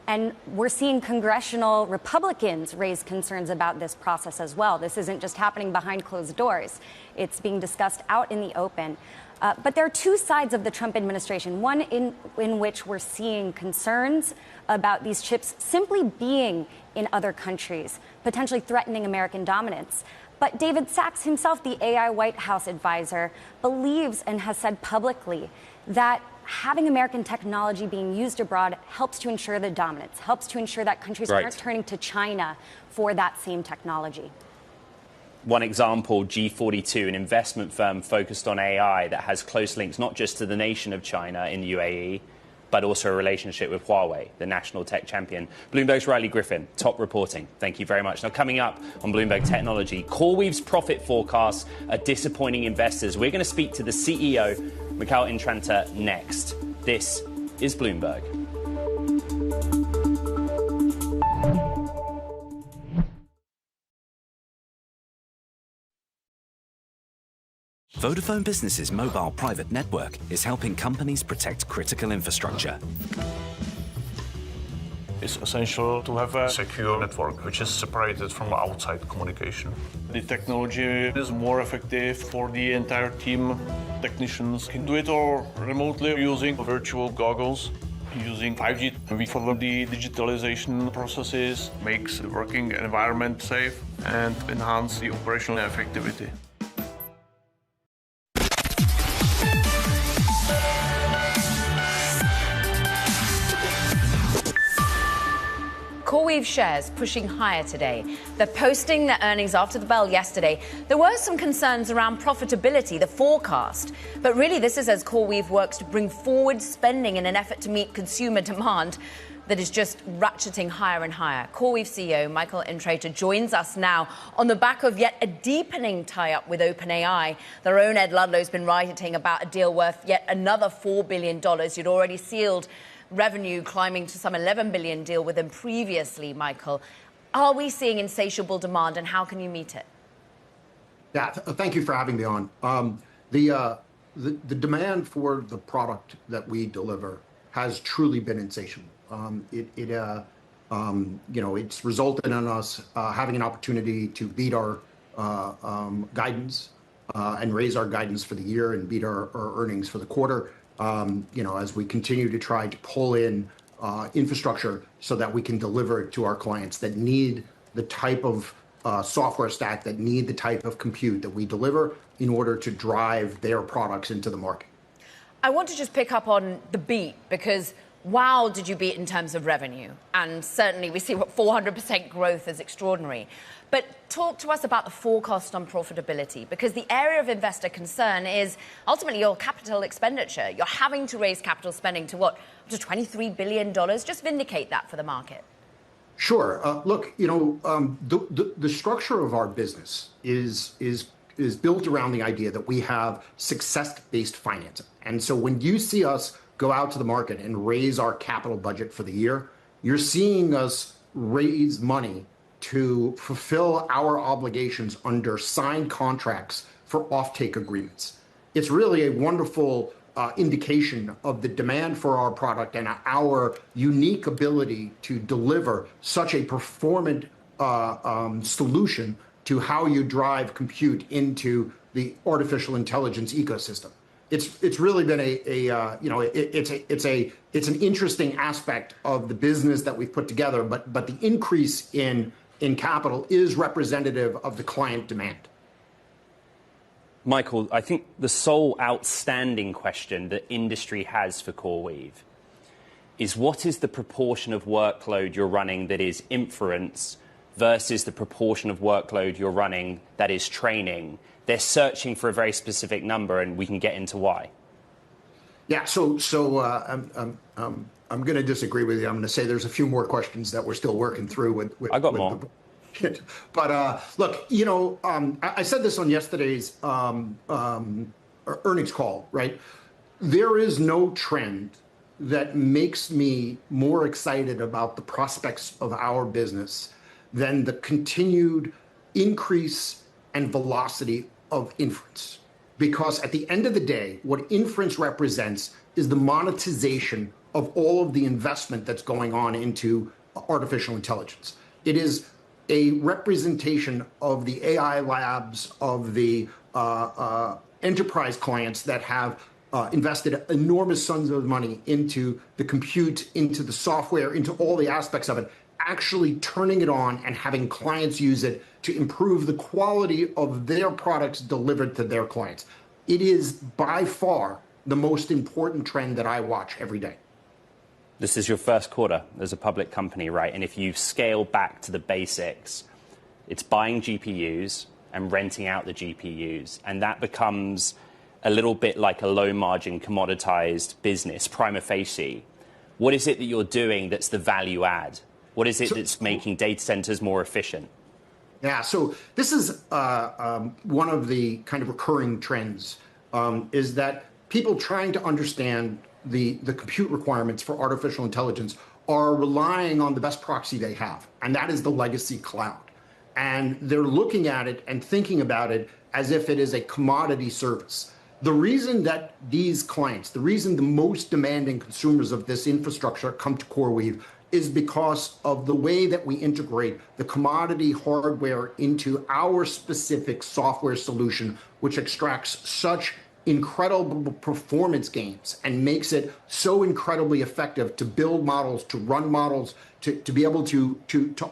And we're seeing congressional Republicans raise concerns about this process as well. This isn't just happening behind closed doors. It's being discussed out in the open. But there are two sides of the Trump administration, one in which we're seeing concerns about these chips simply being in other countries, potentially threatening American dominance. But David Sachs himself, the AI White House advisor, believes and has said publicly that having American technology being used abroad helps to ensure the dominance, helps to ensure that countries aren't turning to China for that same technology. One example, G42, an investment firm focused on AI that has close links not just to the nation of China in the UAE, but also a relationship with Huawei, the national tech champion. Bloomberg's Riley Griffin, top reporting. Thank you very much. Now, coming up on Bloomberg Technology, CoreWeave's profit forecasts are disappointing investors. We're going to speak to the CEO, Mikhail Intraday, next. This is Bloomberg. Vodafone Business's mobile private network is helping companies protect critical infrastructure. It's essential to have a secure network, which is separated from outside communication. The technology is more effective for the entire team. Technicians can do it all remotely using virtual goggles. Using 5G, we follow the digitalization processes, makes the working environment safe and enhance the operational effectivity. CoreWeave shares pushing higher today. They're posting their earnings after the bell yesterday. There were some concerns around profitability, the forecast. But really, this is as CoreWeave works to bring forward spending in an effort to meet consumer demand that is just ratcheting higher and higher. CoreWeave CEO Michael Intraday joins us now on the back of yet a deepening tie-up with OpenAI. Their own Ed Ludlow's been writing about a deal worth yet another $4 billion. You'd already sealed revenue climbing to some $11 billion deal with them previously, Michael. Are we seeing insatiable demand, and how can you meet it? Yeah, thank you for having me on. The demand for the product that we deliver has truly been insatiable. It's resulted in us having an opportunity to beat our guidance and raise our guidance for the year and beat our earnings for the quarter. As we continue to try to pull in infrastructure so that we can deliver it to our clients that need the type of software stack, that need the type of compute that we deliver in order to drive their products into the market. I want to just pick up on the beat, because wow, did you beat in terms of revenue? And certainly we see what 400% growth is extraordinary. But talk to us about the forecast on profitability, because the area of investor concern is ultimately your capital expenditure. You're having to raise capital spending to what? Up to $23 billion? Just vindicate that for the market. Sure. Look, the structure of our business is built around the idea that we have success-based financing. And so when you see us go out to the market and raise our capital budget for the year, you're seeing us raise money to fulfill our obligations under signed contracts for offtake agreements. It's really a wonderful indication of the demand for our product and our unique ability to deliver such a performant solution to how you drive compute into the artificial intelligence ecosystem. It's really been it's an interesting aspect of the business that we've put together, but the increase in capital is representative of the client demand. Michael, I think the sole outstanding question that industry has for CoreWeave is what is the proportion of workload you're running that is inference versus the proportion of workload you're running that is training? They're searching for a very specific number, and we can get into why. Yeah, so I'm going to disagree with you. I'm going to say there's a few more questions that we're still working through with I got more. But look, I said this on yesterday's earnings call, right? There is no trend that makes me more excited about the prospects of our business than the continued increase and velocity of inference. Because at the end of the day, what inference represents is the monetization of all of the investment that's going on into artificial intelligence. It is a representation of the AI labs, of the enterprise clients that have invested enormous sums of money into the compute, into the software, into all the aspects of it, actually turning it on and having clients use it to improve the quality of their products delivered to their clients. It is by far the most important trend that I watch every day. This is your first quarter as a public company, right? And if you scale back to the basics, it's buying GPUs and renting out the GPUs. And that becomes a little bit like a low-margin commoditized business, prima facie. What is it that you're doing that's the value add? What is it that's making data centers more efficient? Yeah, so this is one of the kind of recurring trends, is that people trying to understand the compute requirements for artificial intelligence are relying on the best proxy they have, and that is the legacy cloud. And they're looking at it and thinking about it as if it is a commodity service. The reason that these clients, the reason the most demanding consumers of this infrastructure come to CoreWeave is because of the way that we integrate the commodity hardware into our specific software solution, which extracts such incredible performance gains and makes it so incredibly effective to build models, to run models, to be able to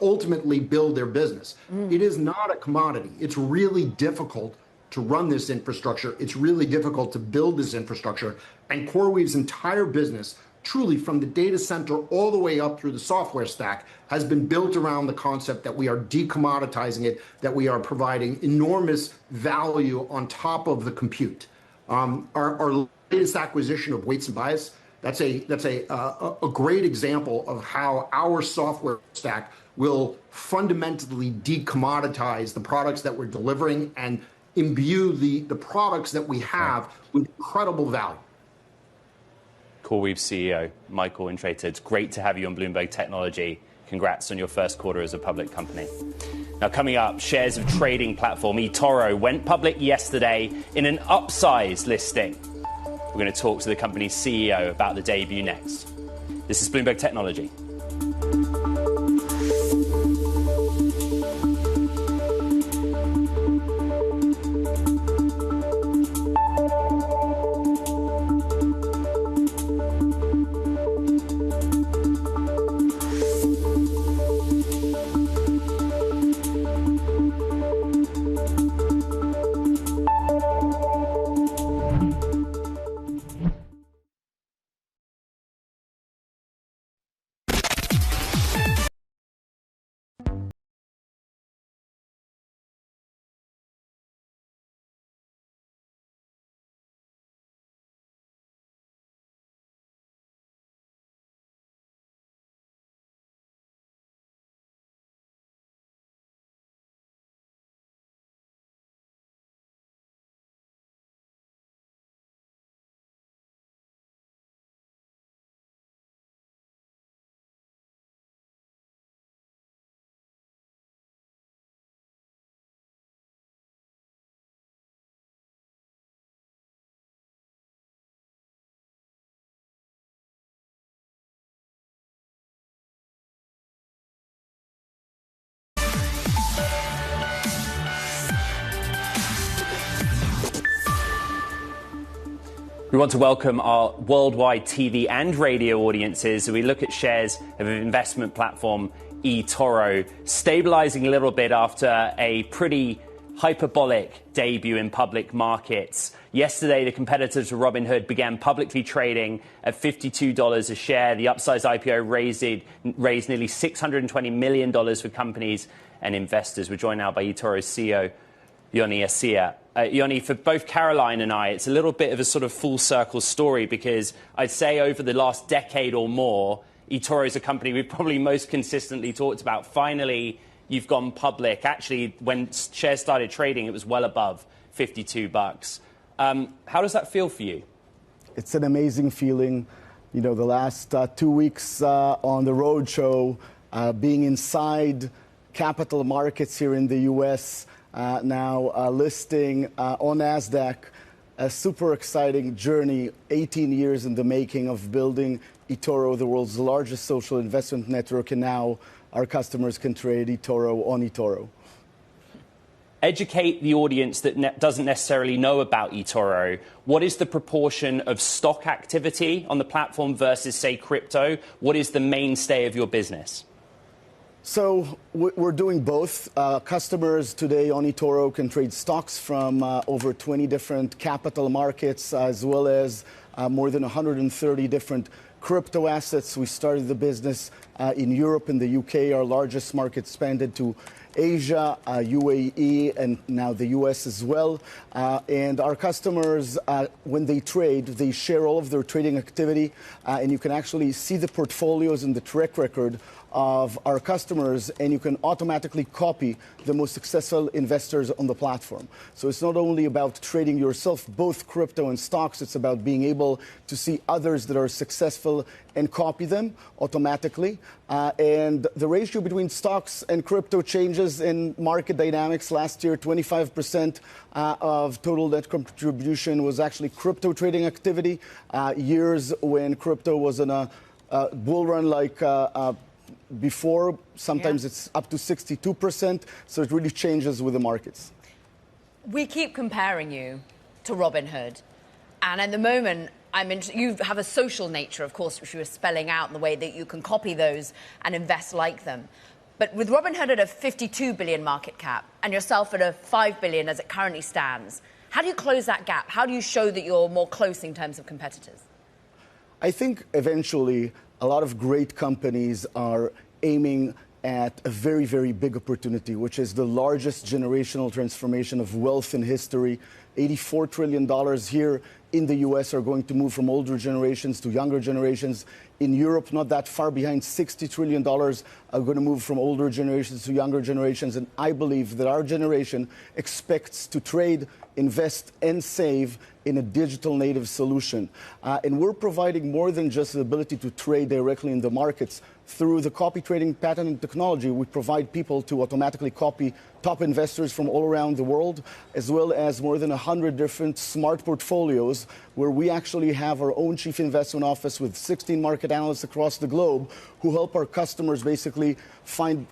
ultimately build their business. It is not a commodity. It's really difficult to run this infrastructure. It's really difficult to build this infrastructure. And CoreWeave's entire business, truly from the data center all the way up through the software stack, has been built around the concept that we are decommoditizing it, that we are providing enormous value on top of the compute. Our latest acquisition of Weights and Bias, that's a great example of how our software stack will fundamentally decommoditize the products that we're delivering and imbue the products that we have with incredible value. CoreWeave CEO Michael Intraday, it's great to have you on Bloomberg Technology. Congrats on your first quarter as a public company. Now, coming up, shares of trading platform eToro went public yesterday in an upsized listing. We're going to talk to the company's CEO about the debut next. This is Bloomberg Technology. We want to welcome our worldwide TV and radio audiences as we look at shares of investment platform eToro, stabilizing a little bit after a pretty hyperbolic debut in public markets. Yesterday, the competitors to Robinhood began publicly trading at $52 a share. The upsized IPO raised nearly $620 million for companies and investors. We're joined now by eToro's CEO, Yoni Assia. Yoni, for both Caroline and I, it's a little bit of a sort of full circle story because I'd say over the last decade or more, eToro is a company we've probably most consistently talked about. Finally, you've gone public. Actually, when shares started trading, it was well above $52. How does that feel for you? It's an amazing feeling. You know, the last 2 weeks on the road show, being inside capital markets here in the U.S., now listing on NASDAQ, a super exciting journey, 18 years in the making of building eToro, the world's largest social investment network, and now our customers can trade eToro on eToro. Educate the audience that doesn't necessarily know about eToro. What is the proportion of stock activity on the platform versus, say, crypto? What is the mainstay of your business? So we're doing both. Customers today on eToro can trade stocks from over 20 different capital markets, as well as more than 130 different crypto assets. We started the business in Europe and the UK. Our largest market expanded to Asia, UAE, and now the US as well. And our customers, when they trade, they share all of their trading activity, and you can actually see the portfolios and the track record of our customers, and you can automatically copy the most successful investors on the platform. So it's not only about trading yourself, both crypto and stocks, it's about being able to see others that are successful and copy them automatically. And the ratio between stocks and crypto changes in market dynamics. Last year, 25% of total net contribution was actually crypto trading activity. Years when crypto was in a bull run like before. Sometimes it's up to 62%. So it really changes with the markets. We keep comparing you to Robinhood. And at the moment, you have a social nature, of course, which you were spelling out in the way that you can copy those and invest like them. But with Robinhood at a 52 billion market cap and yourself at a 5 billion as it currently stands, how do you close that gap? How do you show that you're more close in terms of competitors? I think eventually a lot of great companies are aiming at a very, very big opportunity, which is the largest generational transformation of wealth in history. $84 trillion here in the US are going to move from older generations to younger generations. In Europe, not that far behind, $60 trillion are going to move from older generations to younger generations. And I believe that our generation expects to trade, invest, and save in a digital native solution. And we're providing more than just the ability to trade directly in the markets. Through the copy trading patented technology, we provide people to automatically copy top investors from all around the world, as well as more than 100 different smart portfolios, where we actually have our own chief investment office with 16 market analysts across the globe who help our customers basically find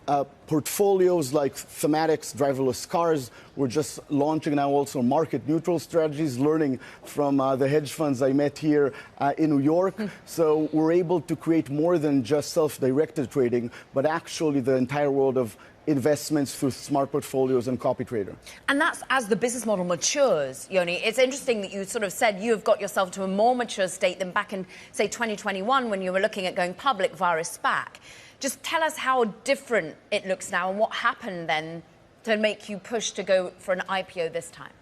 portfolios like thematics, driverless cars. We're just launching now also market neutral strategies, learning from the hedge funds I met here in New York. So we're able to create more than just self-directed trading, but actually the entire world of investments through smart portfolios and copy trader. And that's as the business model matures, Yoni. It's interesting that you sort of said you have got yourself to a more mature state than back in, say, 2021 when you were looking at going public via a SPAC. Just tell us how different it looks now and what happened then to make you push to go for an IPO this time.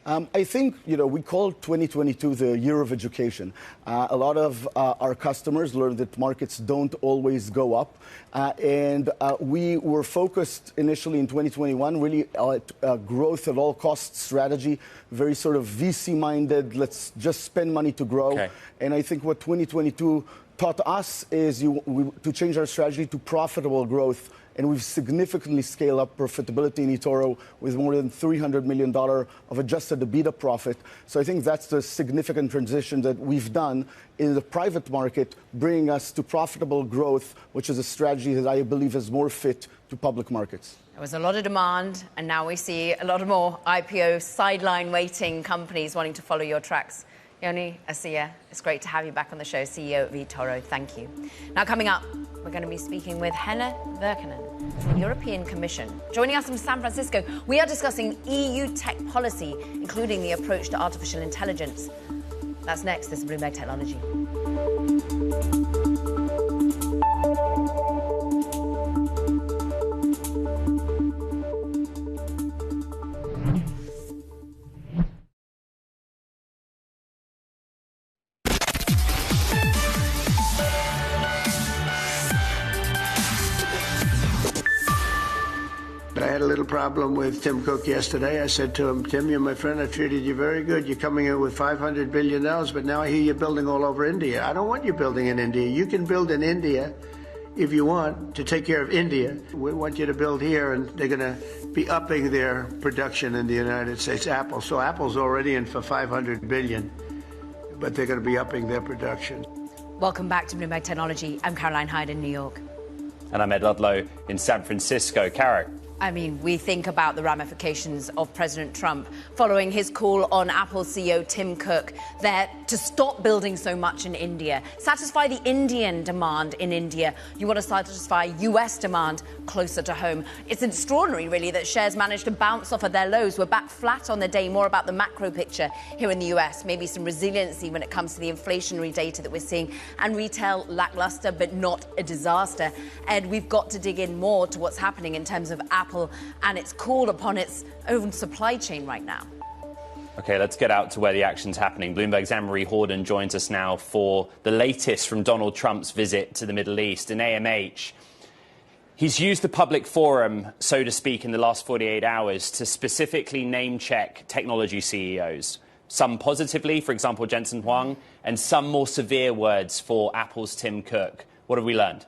I think, we call 2022 the year of education. A lot of our customers learned that markets don't always go up. And we were focused initially in 2021 really at growth at all costs strategy, very sort of VC-minded, let's just spend money to grow. Okay. And I think what 2022 taught us is to change our strategy to profitable growth. And we've significantly scaled up profitability in eToro with more than $300 million of adjusted EBITDA profit. So I think that's the significant transition that we've done in the private market, bringing us to profitable growth, which is a strategy that I believe is more fit to public markets. There was a lot of demand, and now we see a lot more IPO sideline waiting companies wanting to follow your tracks. Yoni Asiya, it's great to have you back on the show, CEO of eToro. Thank you. Now, coming up, we're going to be speaking with Helle Virkkunen from the European Commission. Joining us from San Francisco, we are discussing EU tech policy, including the approach to artificial intelligence. That's next. This is Bloomberg Technology. I had a little problem with Tim Cook yesterday. I said to him, Tim, you're my friend. I treated you very good. You're coming in with $500 billion, but now I hear you're building all over India. I don't want you building in India. You can build in India if you want to take care of India. We want you to build here, and they're going to be upping their production in the United States, Apple. So Apple's already in for $500 billion, but they're going to be upping their production. Welcome back to Bloomberg Technology. I'm Caroline Hyde in New York. And I'm Ed Ludlow in San Francisco. Caro. I mean, we think about the ramifications of President Trump following his call on Apple CEO Tim Cook there to stop building so much in India, satisfy the Indian demand in India. You want to satisfy US demand closer to home. It's extraordinary, really, that shares managed to bounce off of their lows. We're back flat on the day. More about the macro picture here in the US. Maybe some resiliency when it comes to the inflationary data that we're seeing. And retail lackluster, but not a disaster. Ed, we've got to dig in more to what's happening in terms of Apple and its call upon its own supply chain right now. OK, let's get out to where the action's happening. Bloomberg's Anne-Marie Horden joins us now for the latest from Donald Trump's visit to the Middle East. And AMH, he's used the public forum, so to speak, in the last 48 hours to specifically name-check technology CEOs. Some positively, for example, Jensen Huang, and some more severe words for Apple's Tim Cook. What have we learned?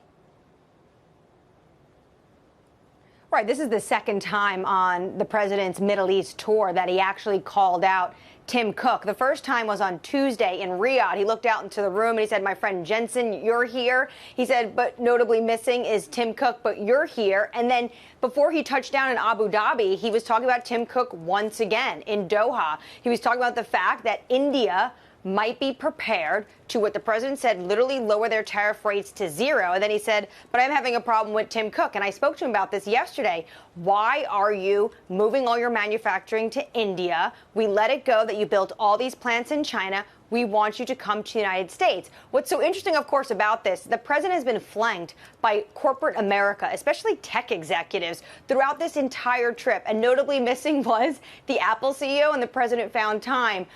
Right. This is the second time on the president's Middle East tour that he actually called out Tim Cook. The first time was on Tuesday in Riyadh. He looked out into the room and he said, my friend Jensen, you're here. He said, but notably missing is Tim Cook, but you're here. And then before he touched down in Abu Dhabi, he was talking about Tim Cook once again in Doha. He was talking about the fact that India might be prepared to, what the president said, literally lower their tariff rates to zero. And then he said, but I'm having a problem with Tim Cook. And I spoke to him about this yesterday. Why are you moving all your manufacturing to India? We let it go that you built all these plants in China. We want you to come to the United States. What's so interesting, of course, about this, the president has been flanked by corporate America, especially tech executives, throughout this entire trip. And notably missing was the Apple CEO, and the president found time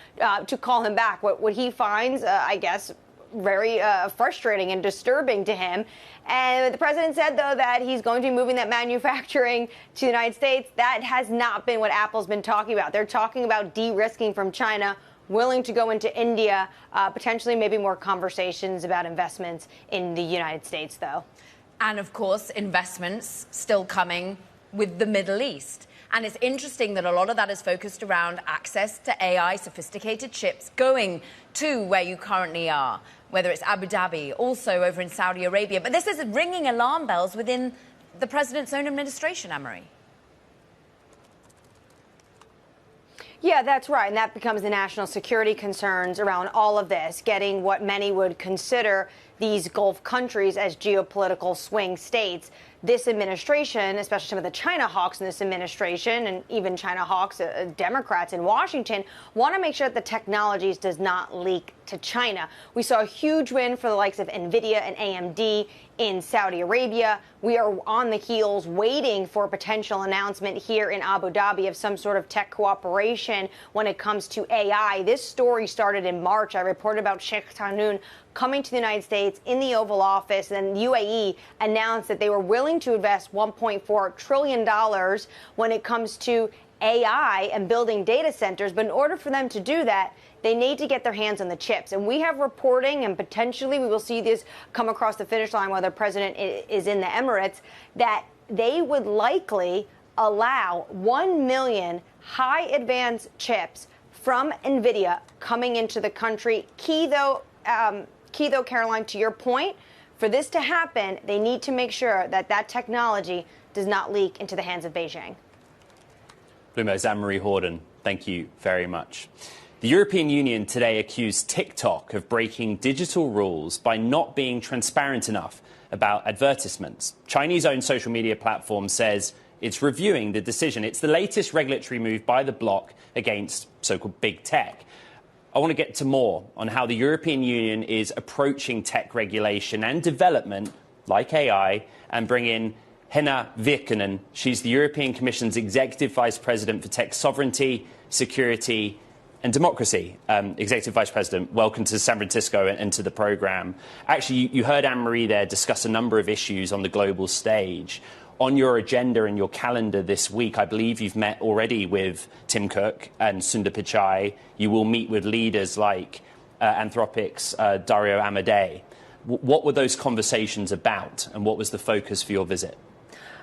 to call him back. What he finds, I guess, very frustrating and disturbing to him. And the president said, though, that he's going to be moving that manufacturing to the United States. That has not been what Apple's been talking about. They're talking about de-risking from China, willing to go into India, potentially maybe more conversations about investments in the United States, though. And, of course, investments still coming with the Middle East. And it's interesting that a lot of that is focused around access to AI, sophisticated chips, going to where you currently are, whether it's Abu Dhabi, also over in Saudi Arabia. But this is ringing alarm bells within the president's own administration, Anne-Marie. Yeah, that's right. And that becomes the national security concerns around all of this, getting what many would consider these Gulf countries as geopolitical swing states. This administration, especially some of the China hawks in this administration, and even China hawks, Democrats in Washington, want to make sure that the technologies does not leak to China. We saw a huge win for the likes of NVIDIA and AMD in Saudi Arabia. We are on the heels waiting for a potential announcement here in Abu Dhabi of some sort of tech cooperation when it comes to AI. This story started in March. I reported about Sheikh Tahnoon coming to the United States in the Oval Office, and UAE announced that they were willing to invest $1.4 trillion when it comes to AI and building data centers. But in order for them to do that, they need to get their hands on the chips. And we have reporting, and potentially we will see this come across the finish line while the president is in the Emirates, that they would likely allow 1 million high advanced chips from NVIDIA coming into the country. Key though, Caroline, to your point, for this to happen, they need to make sure that that technology does not leak into the hands of Beijing. Bloomberg's Anne-Marie Horden, thank you very much. The European Union today accused TikTok of breaking digital rules by not being transparent enough about advertisements. Chinese-owned social media platform says it's reviewing the decision. It's the latest regulatory move by the bloc against so-called big tech. I want to get to more on how the European Union is approaching tech regulation and development, like AI, and bring in Henna Virkkunen. She's the European Commission's Executive Vice President for Tech Sovereignty, Security and Democracy. Executive Vice President, welcome to San Francisco and to the program. Actually, you heard Anne-Marie there discuss a number of issues on the global stage. On your agenda and your calendar this week, I believe you've met already with Tim Cook and Sundar Pichai. You will meet with leaders like Anthropic's Dario Amodei. What were those conversations about, and what was the focus for your visit?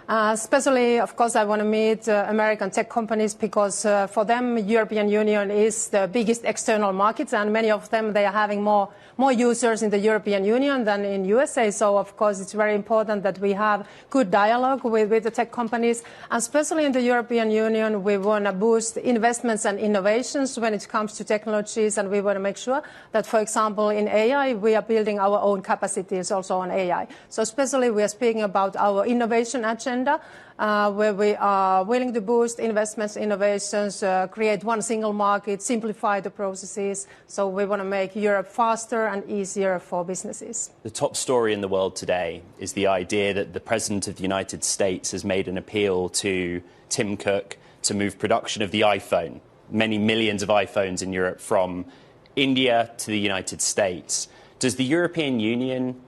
Especially, of course, I want to meet American tech companies because for them, European Union is the biggest external markets, and many of them, they are having more users in the European Union than in USA. So, of course, it's very important that we have good dialogue with the tech companies. And especially in the European Union, we want to boost investments and innovations when it comes to technologies, and we want to make sure that, for example, in AI, we are building our own capacities also on AI. So especially we are speaking about our innovation agenda, where we are willing to boost investments, innovations, create one single market, simplify the processes. So we want to make Europe faster and easier for businesses. The top story in the world today is the idea that the President of the United States has made an appeal to Tim Cook to move production of the iPhone, many millions of iPhones in Europe, from India to the United States. Does the European Union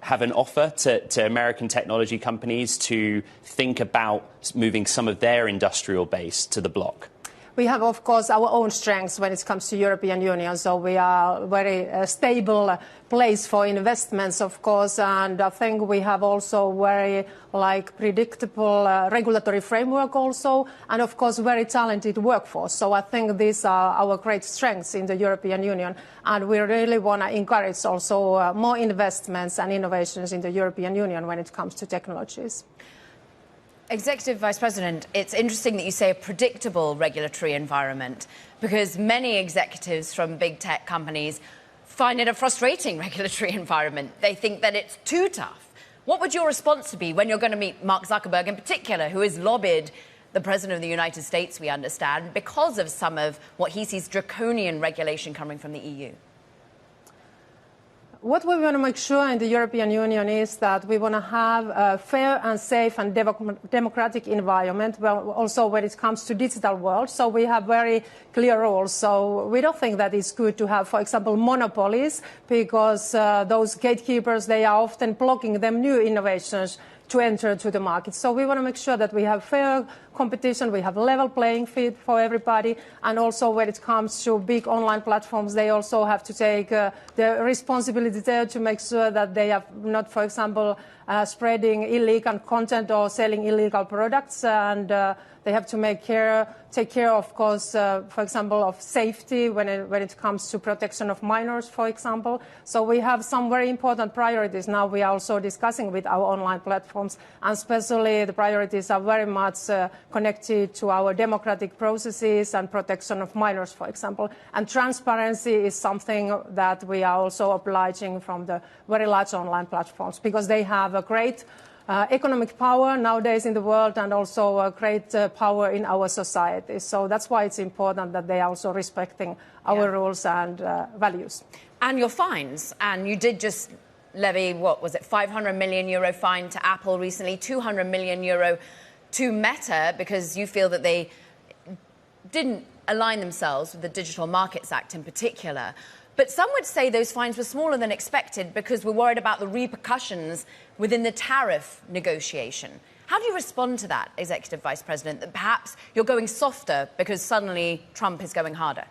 have an offer to American technology companies to think about moving some of their industrial base to the bloc? We have, of course, our own strengths when it comes to European Union. So we are a very stable place for investments, of course. And I think we have also very predictable regulatory framework also. And, of course, very talented workforce. So I think these are our great strengths in the European Union. And we really want to encourage also more investments and innovations in the European Union when it comes to technologies. Executive Vice President, it's interesting that you say a predictable regulatory environment, because many executives from big tech companies find it a frustrating regulatory environment. They think that it's too tough. What would your response be when you're going to meet Mark Zuckerberg in particular, who has lobbied the President of the United States, we understand, because of some of what he sees draconian regulation coming from the EU? What we want to make sure in the European Union is that we want to have a fair and safe and democratic environment, well, also when it comes to digital world. So we have very clear rules. So we don't think that it's good to have, for example, monopolies, because those gatekeepers, they are often blocking them new innovations to enter to the market. So we want to make sure that we have fair competition, we have level playing field for everybody, and also when it comes to big online platforms, they also have to take the responsibility there to make sure that they are not, for example, spreading illegal content or selling illegal products, and they have to take care, of course, for example, of safety when it comes to protection of minors, for example. So we have some very important priorities now we are also discussing with our online platforms, and especially the priorities are very much connected to our democratic processes and protection of minors, for example. And transparency is something that we are also obliging from the very large online platforms, because they have a great economic power nowadays in the world, and also a great power in our society. So that's why it's important that they are also respecting our rules and values. And your fines. And you did just levy, what was it, 500 million euro fine to Apple recently, 200 million euro to Meta, because you feel that they didn't align themselves with the Digital Markets Act in particular. But some would say those fines were smaller than expected because we're worried about the repercussions within the tariff negotiation. How do you respond to that, Executive Vice President, that perhaps you're going softer because suddenly Trump is going harder?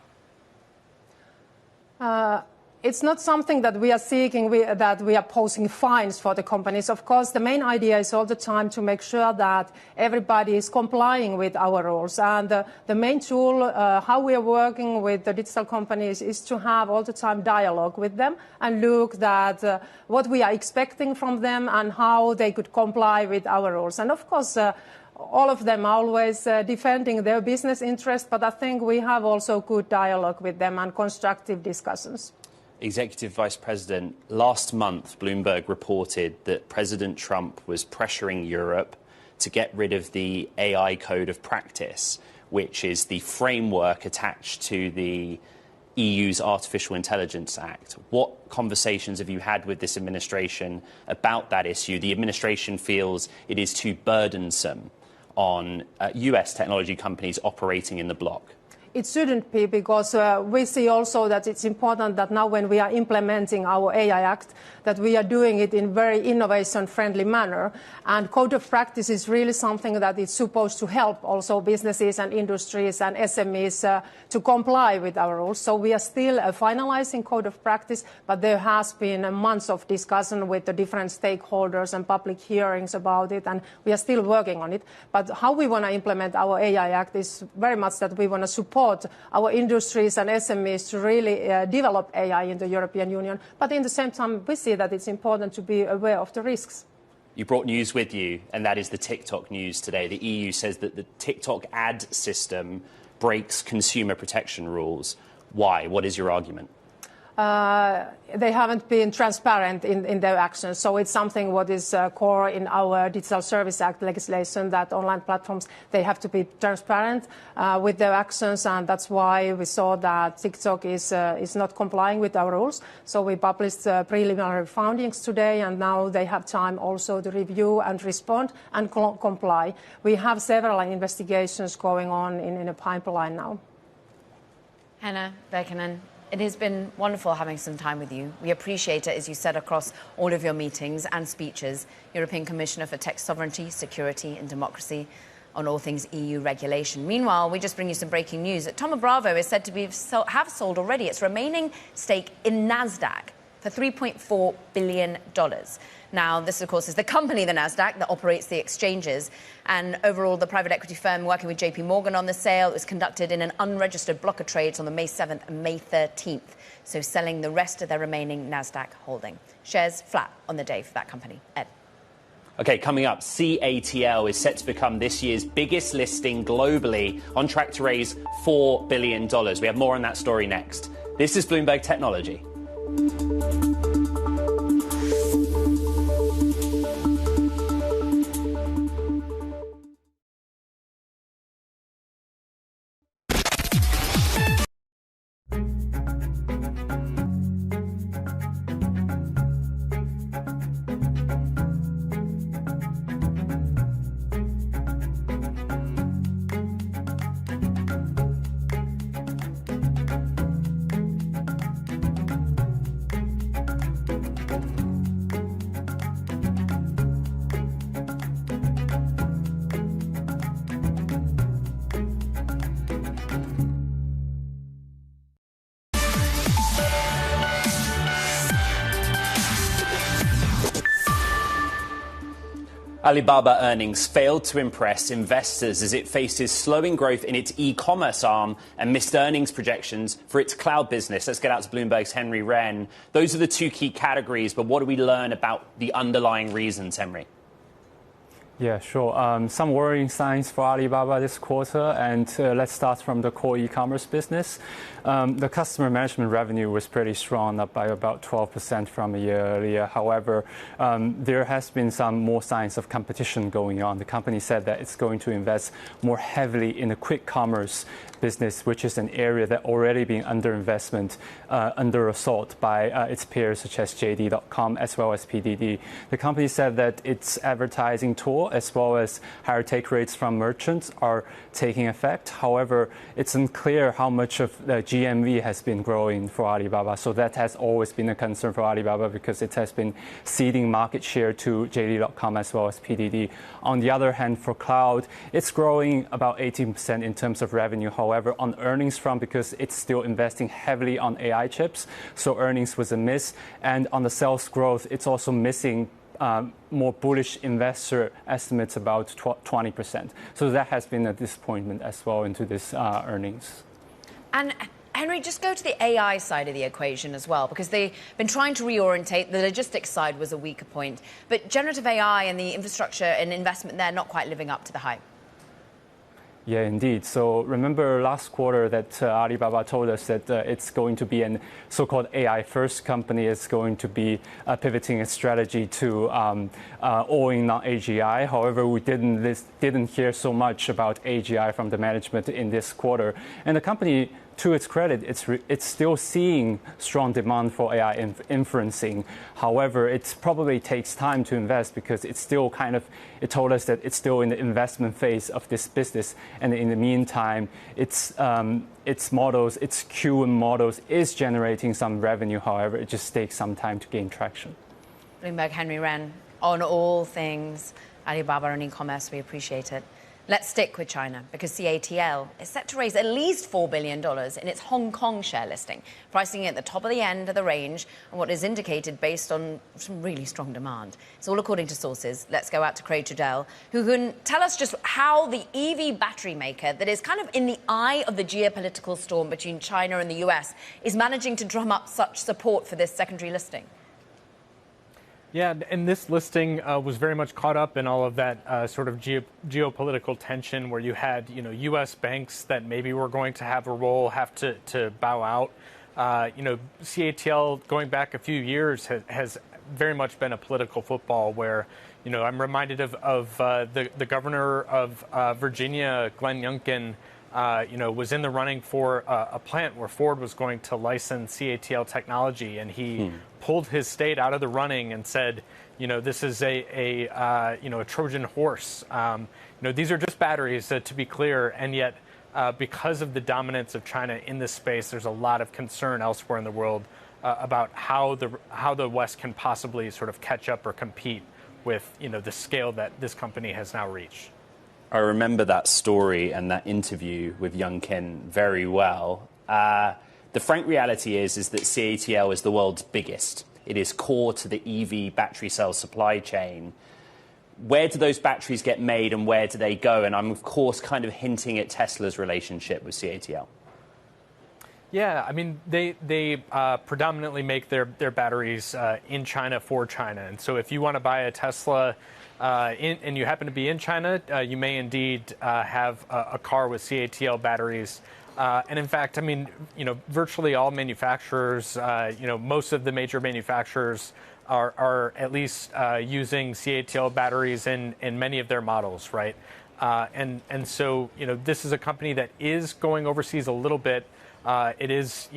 It's not something that we are seeking, that we are posing fines for the companies. Of course, the main idea is all the time to make sure that everybody is complying with our rules. And the main tool, how we are working with the digital companies, is to have all the time dialogue with them and look at what we are expecting from them and how they could comply with our rules. And of course, all of them are always defending their business interest, but I think we have also good dialogue with them and constructive discussions. Executive Vice President, last month Bloomberg reported that President Trump was pressuring Europe to get rid of the AI Code of Practice, which is the framework attached to the EU's Artificial Intelligence Act. What conversations have you had with this administration about that issue? The administration feels it is too burdensome on US technology companies operating in the bloc. It shouldn't be, because we see also that it's important that now when we are implementing our AI Act, that we are doing it in a very innovation-friendly manner. And Code of Practice is really something that is supposed to help also businesses and industries and SMEs to comply with our rules. So we are still finalizing Code of Practice, but there has been months of discussion with the different stakeholders and public hearings about it, and we are still working on it. But how we want to implement our AI Act is very much that we want to support our industries and SMEs to really develop AI in the European Union. But in the same time, we see that it's important to be aware of the risks. You brought news with you, and that is the TikTok news today. The EU says that the TikTok ad system breaks consumer protection rules. Why? What is your argument? They haven't been transparent in their actions. So it's something what is core in our Digital Service Act legislation, that online platforms, they have to be transparent with their actions. And that's why we saw that TikTok is not complying with our rules. So we published preliminary findings today, and now they have time also to review and respond and comply. We have several investigations going on in a pipeline now. Hanna Berkinen, it has been wonderful having some time with you. We appreciate it, as you said, across all of your meetings and speeches. European Commissioner for Tech Sovereignty, Security and Democracy. on all things EU regulation. Meanwhile, we just bring you some breaking news that Thoma Bravo is said to have sold already its remaining stake in NASDAQ for $3.4 billion. Now, this, of course, is the company, the NASDAQ, that operates the exchanges. And overall, the private equity firm working with JP Morgan on the sale was conducted in an unregistered block of trades on the May 7th and May 13th, so selling the rest of their remaining NASDAQ holding. Shares flat on the day for that company. Ed. Okay, coming up, CATL is set to become this year's biggest listing globally, on track to raise $4 billion. We have more on that story next. This is Bloomberg Technology. Alibaba earnings failed to impress investors as it faces slowing growth in its e-commerce arm and missed earnings projections for its cloud business. Let's get out to Bloomberg's Henry Wren. Those are the two key categories, but what do we learn about the underlying reasons, Henry? Yeah, sure. Some worrying signs for Alibaba this quarter, and let's start from the core e-commerce business. The customer management revenue was pretty strong, up by about 12% from a year earlier. However, there has been some more signs of competition going on. The company said that it's going to invest more heavily in the quick commerce business, which is an area that already been under investment, under assault by its peers such as JD.com as well as PDD. The company said that its advertising tool as well as higher take rates from merchants are taking effect. However, it's unclear how much of the GMV has been growing for Alibaba. So that has always been a concern for Alibaba because it has been ceding market share to JD.com as well as PDD. On the other hand, for cloud, it's growing about 18% in terms of revenue. However, on earnings front, because it's still investing heavily on AI chips, so earnings was a miss. And on the sales growth, it's also missing more bullish investor estimates, about 20%. So that has been a disappointment as well into this earnings. And Henry, just go to the AI side of the equation as well, because they've been trying to reorientate. The logistics side was a weaker point, but generative AI and the infrastructure and investment there not quite living up to the hype. Yeah, indeed. So remember last quarter that Alibaba told us that it's going to be a so-called AI-first company. It's going to be pivoting its strategy to owing not AGI. However, we didn't hear so much about AGI from the management in this quarter. And the company, to its credit, it's still seeing strong demand for AI inferencing. However, it probably takes time to invest because it's still it told us that it's still in the investment phase of this business. And in the meantime, its models, its Q models is generating some revenue. However, it just takes some time to gain traction. Bloomberg Henry Wren on all things Alibaba and e-commerce. We appreciate it. Let's stick with China because CATL is set to raise at least $4 billion in its Hong Kong share listing, pricing it at the top of the end of the range and what is indicated based on some really strong demand. It's all according to sources. Let's go out to Craig Trudell, who can tell us just how the EV battery maker that is kind of in the eye of the geopolitical storm between China and the US is managing to drum up such support for this secondary listing. Yeah, and this listing was very much caught up in all of that sort of geopolitical tension where you had, U.S. banks that maybe were going to have a role have to bow out. CATL going back a few years has very much been a political football where, I'm reminded of the governor of Virginia, Glenn Youngkin, was in the running for a plant where Ford was going to license CATL technology, and he pulled his state out of the running and said, this is a Trojan horse. These are just batteries, to be clear, and yet because of the dominance of China in this space, there's a lot of concern elsewhere in the world about how the West can possibly sort of catch up or compete with the scale that this company has now reached. I remember that story and that interview with Youngkin very well. The frank reality is that CATL is the world's biggest. It is core to the EV battery cell supply chain. Where do those batteries get made and where do they go? And I'm, of course, kind of hinting at Tesla's relationship with CATL. Yeah, I mean, they predominantly make their batteries in China for China. And so if you want to buy a Tesla and you happen to be in China, you may indeed have a car with CATL batteries. And in fact, I mean, virtually all manufacturers, most of the major manufacturers are at least using CATL batteries in many of their models, right? And so, this is a company that is going overseas a little bit. It is,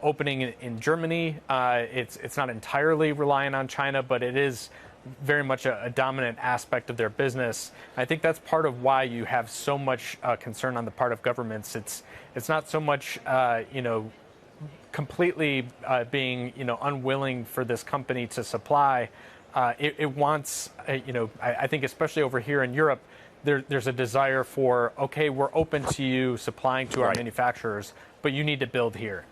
opening in Germany. It's not entirely reliant on China, but it is very much a dominant aspect of their business. I think that's part of why you have so much concern on the part of governments. It's not so much, completely being, unwilling for this company to supply. It wants, I think especially over here in Europe, there's a desire for, okay, we're open to you supplying to our manufacturers, but you need to build here.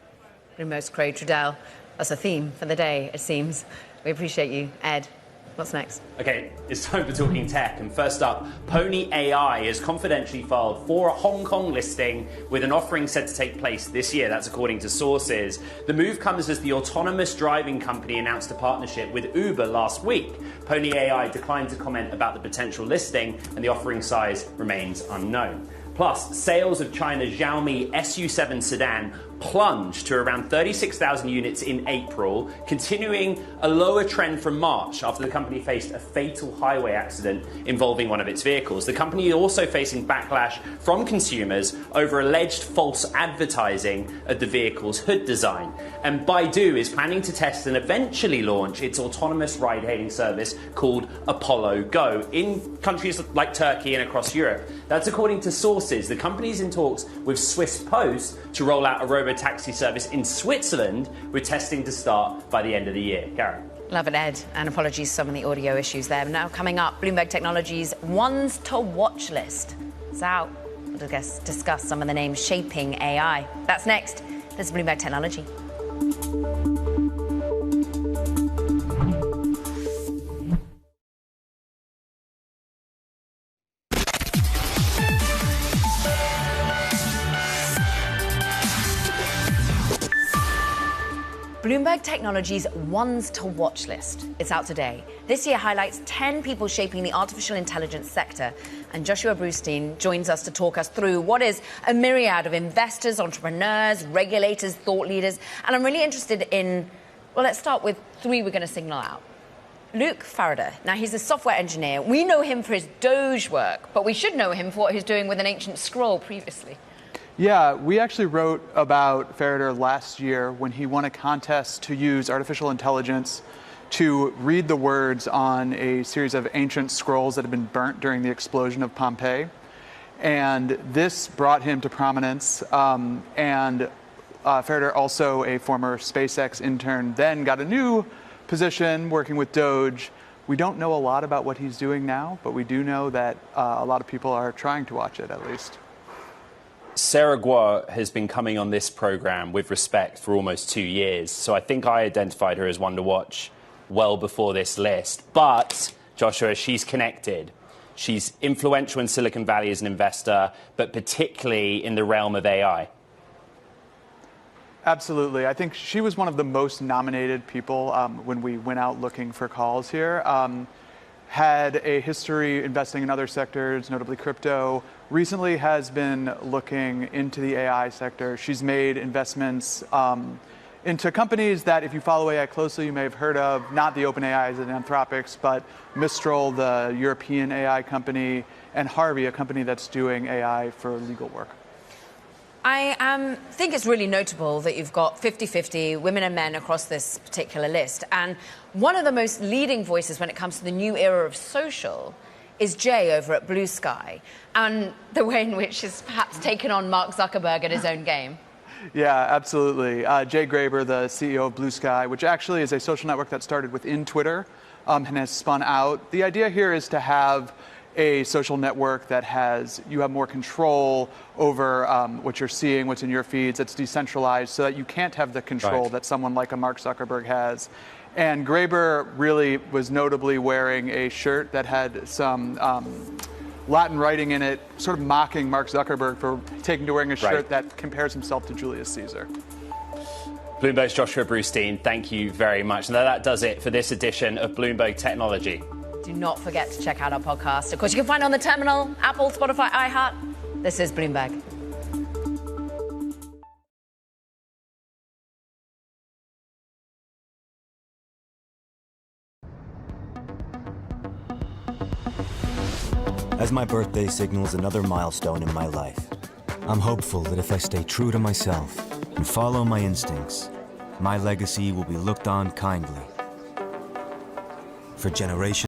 Bloomberg's Craig Trudell. That's a theme for the day, it seems. We appreciate you. Ed, what's next? Okay, it's time for Talking Tech. And first up, Pony AI has confidentially filed for a Hong Kong listing with an offering set to take place this year. That's according to sources. The move comes as the autonomous driving company announced a partnership with Uber last week. Pony AI declined to comment about the potential listing, and the offering size remains unknown. Plus, sales of China's Xiaomi SU7 sedan plunged to around 36,000 units in April, continuing a lower trend from March after the company faced a fatal highway accident involving one of its vehicles. The company is also facing backlash from consumers over alleged false advertising of the vehicle's hood design. And Baidu is planning to test and eventually launch its autonomous ride-hailing service called Apollo Go in countries like Turkey and across Europe. That's according to sources. The company is in talks with Swiss Post to roll out a robo-taxi service in Switzerland, with testing to start by the end of the year. Karen. Love it, Ed. And apologies for some of the audio issues there. Now coming up, Bloomberg Technologies' ones to watch list. It's out. We'll discuss some of the names shaping AI. That's next. This is Bloomberg Technology. Bloomberg Technologies' ones to watch list. It's out today. This year highlights 10 people shaping the artificial intelligence sector. And Joshua Brustein joins us to talk us through what is a myriad of investors, entrepreneurs, regulators, thought leaders. And I'm really interested in, well, let's start with three we're going to signal out. Luke Faraday. Now, he's a software engineer. We know him for his Doge work, but we should know him for what he's doing with an ancient scroll previously. Yeah, we actually wrote about Faraday last year when he won a contest to use artificial intelligence to read the words on a series of ancient scrolls that had been burnt during the explosion of Pompeii. And this brought him to prominence. Faraday, also a former SpaceX intern, then got a new position working with Doge. We don't know a lot about what he's doing now, but we do know that a lot of people are trying to watch it, at least. Sarah Guo has been coming on this program with respect for almost 2 years, so I think I identified her as one to watch well before this list. But, Joshua, she's connected. She's influential in Silicon Valley as an investor, but particularly in the realm of AI. Absolutely. I think she was one of the most nominated people when we went out looking for calls here. Had a history investing in other sectors, notably crypto. Recently has been looking into the AI sector. She's made investments into companies that, if you follow AI closely, you may have heard of, not the OpenAIs and Anthropics, but Mistral, the European AI company, and Harvey, a company that's doing AI for legal work. I think it's really notable that you've got 50-50 women and men across this particular list. And one of the most leading voices when it comes to the new era of social is Jay over at Blue Sky, and the way in which he's perhaps taken on Mark Zuckerberg at his own game. Yeah, absolutely. Jay Graber, the CEO of Blue Sky, which actually is a social network that started within Twitter and has spun out. The idea here is to have a social network that you have more control over what you're seeing, what's in your feeds. It's decentralized so that you can't have the control that someone like a Mark Zuckerberg has. And Graeber really was notably wearing a shirt that had some Latin writing in it, sort of mocking Mark Zuckerberg for taking to wearing a shirt that compares himself to Julius Caesar. Bloomberg's Joshua Brustein, thank you very much. Now that does it for this edition of Bloomberg Technology. Do not forget to check out our podcast. Of course, you can find it on the Terminal, Apple, Spotify, iHeart. This is Bloomberg. As my birthday signals another milestone in my life, I'm hopeful that if I stay true to myself and follow my instincts, my legacy will be looked on kindly. For generations.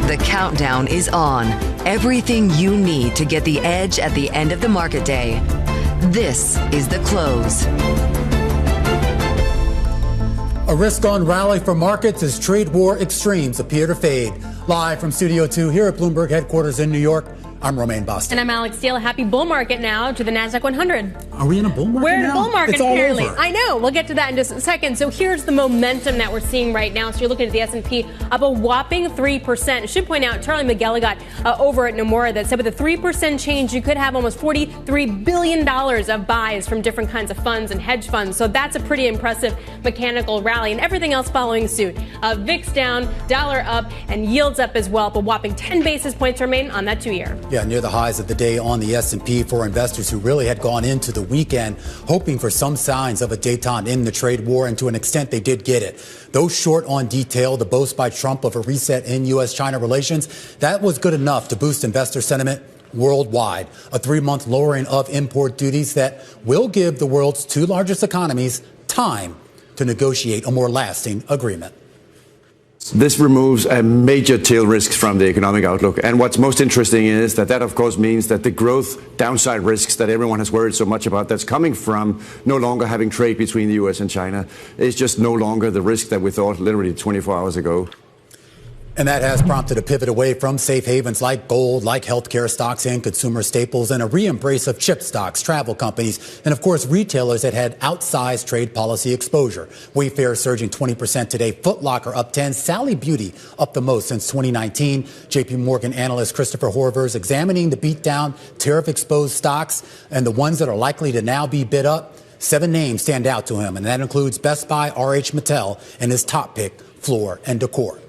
The countdown is on. Everything you need to get the edge at the end of the market day. This is the close. A risk-on rally for markets as trade war extremes appear to fade. Live from Studio 2 here at Bloomberg headquarters in New York, I'm Romaine Boston. And I'm Alex Steele. Happy bull market now to the NASDAQ 100. Are we in a bull market We're in a now? bull market, It's all apparently. over. I know. We'll get to that in just a second. So here's the momentum that we're seeing right now. So you're looking at the S&P up a whopping 3%. I should point out, Charlie McGilligot over at Nomura that said with a 3% change, you could have almost $43 billion of buys from different kinds of funds and hedge funds. So that's a pretty impressive mechanical rally. And everything else following suit. VIX down, dollar up, and yields up as well. But whopping 10 basis points remain on that 2-year. Yeah, near the highs of the day on the S&P for investors who really had gone into the weekend hoping for some signs of a détente in the trade war, and to an extent they did get it. Those short on detail, the boast by Trump of a reset in U.S.-China relations, that was good enough to boost investor sentiment worldwide. A 3-month lowering of import duties that will give the world's 2 largest economies time to negotiate a more lasting agreement. This removes a major tail risk from the economic outlook. And what's most interesting is that of course, means that the growth downside risks that everyone has worried so much about that's coming from no longer having trade between the U.S. and China is just no longer the risk that we thought literally 24 hours ago. And that has prompted a pivot away from safe havens like gold, like healthcare stocks and consumer staples, and a re-embrace of chip stocks, travel companies, and of course retailers that had outsized trade policy exposure. Wayfair surging 20% today, Foot Locker up 10%, Sally Beauty up the most since 2019. JP Morgan analyst Christopher Horvers examining the beatdown tariff-exposed stocks and the ones that are likely to now be bid up. 7 names stand out to him, and that includes Best Buy, RH Mattel, and his top pick, Floor & Decor.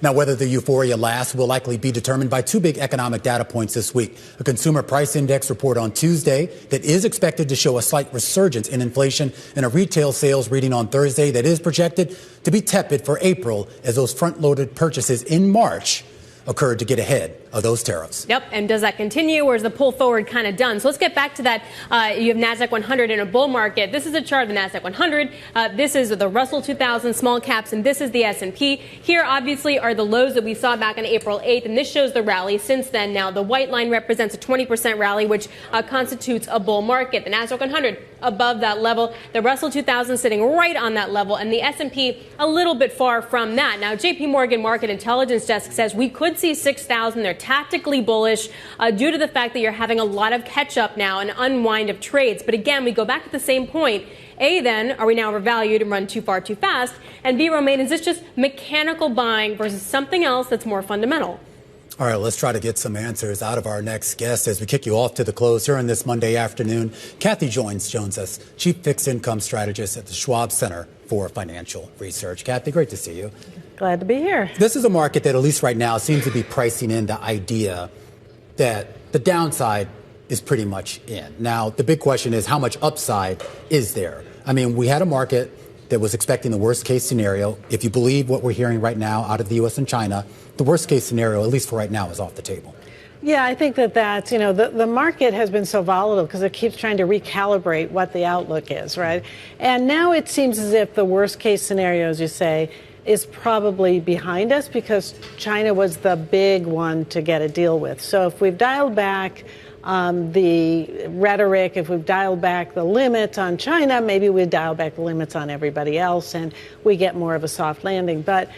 Now, whether the euphoria lasts will likely be determined by 2 big economic data points this week. A consumer price index report on Tuesday that is expected to show a slight resurgence in inflation, and a retail sales reading on Thursday that is projected to be tepid for April as those front-loaded purchases in March occurred to get ahead of those tariffs. Yep. And does that continue, or is the pull forward kind of done? So let's get back to that. You have NASDAQ 100 in a bull market. This is a chart of the NASDAQ 100. This is the Russell 2000 small caps, and this is the S&P. Here, obviously, are the lows that we saw back on April 8th, and this shows the rally since then. Now, the white line represents a 20% rally, which constitutes a bull market. The NASDAQ 100 above that level. The Russell 2000 sitting right on that level, and the S&P a little bit far from that. Now, JP Morgan Market Intelligence Desk says we could see 6,000. They're tactically bullish due to the fact that you're having a lot of catch up now and unwind of trades. But again, we go back to the same point. A, then, are we now overvalued and run too far too fast? And B, Romaine, is this just mechanical buying versus something else that's more fundamental? All right, let's try to get some answers out of our next guest as we kick you off to the close here on this Monday afternoon. Kathy joins us, Chief Fixed Income Strategist at the Schwab Center for Financial Research. Kathy, great to see you. Glad to be here. This is a market that, at least right now, seems to be pricing in the idea that the downside is pretty much in. Now, the big question is, how much upside is there? I mean, we had a market that was expecting the worst case scenario. If you believe what we're hearing right now out of the U.S. and China, the worst case scenario, at least for right now, is off the table. Yeah, I think that's, the market has been so volatile because it keeps trying to recalibrate what the outlook is, right? And now it seems as if the worst case scenario, as you say, is probably behind us because China was the big one to get a deal with. So if we've dialed back the rhetoric, if we've dialed back the limits on China, maybe we dial back the limits on everybody else and we get more of a soft landing. But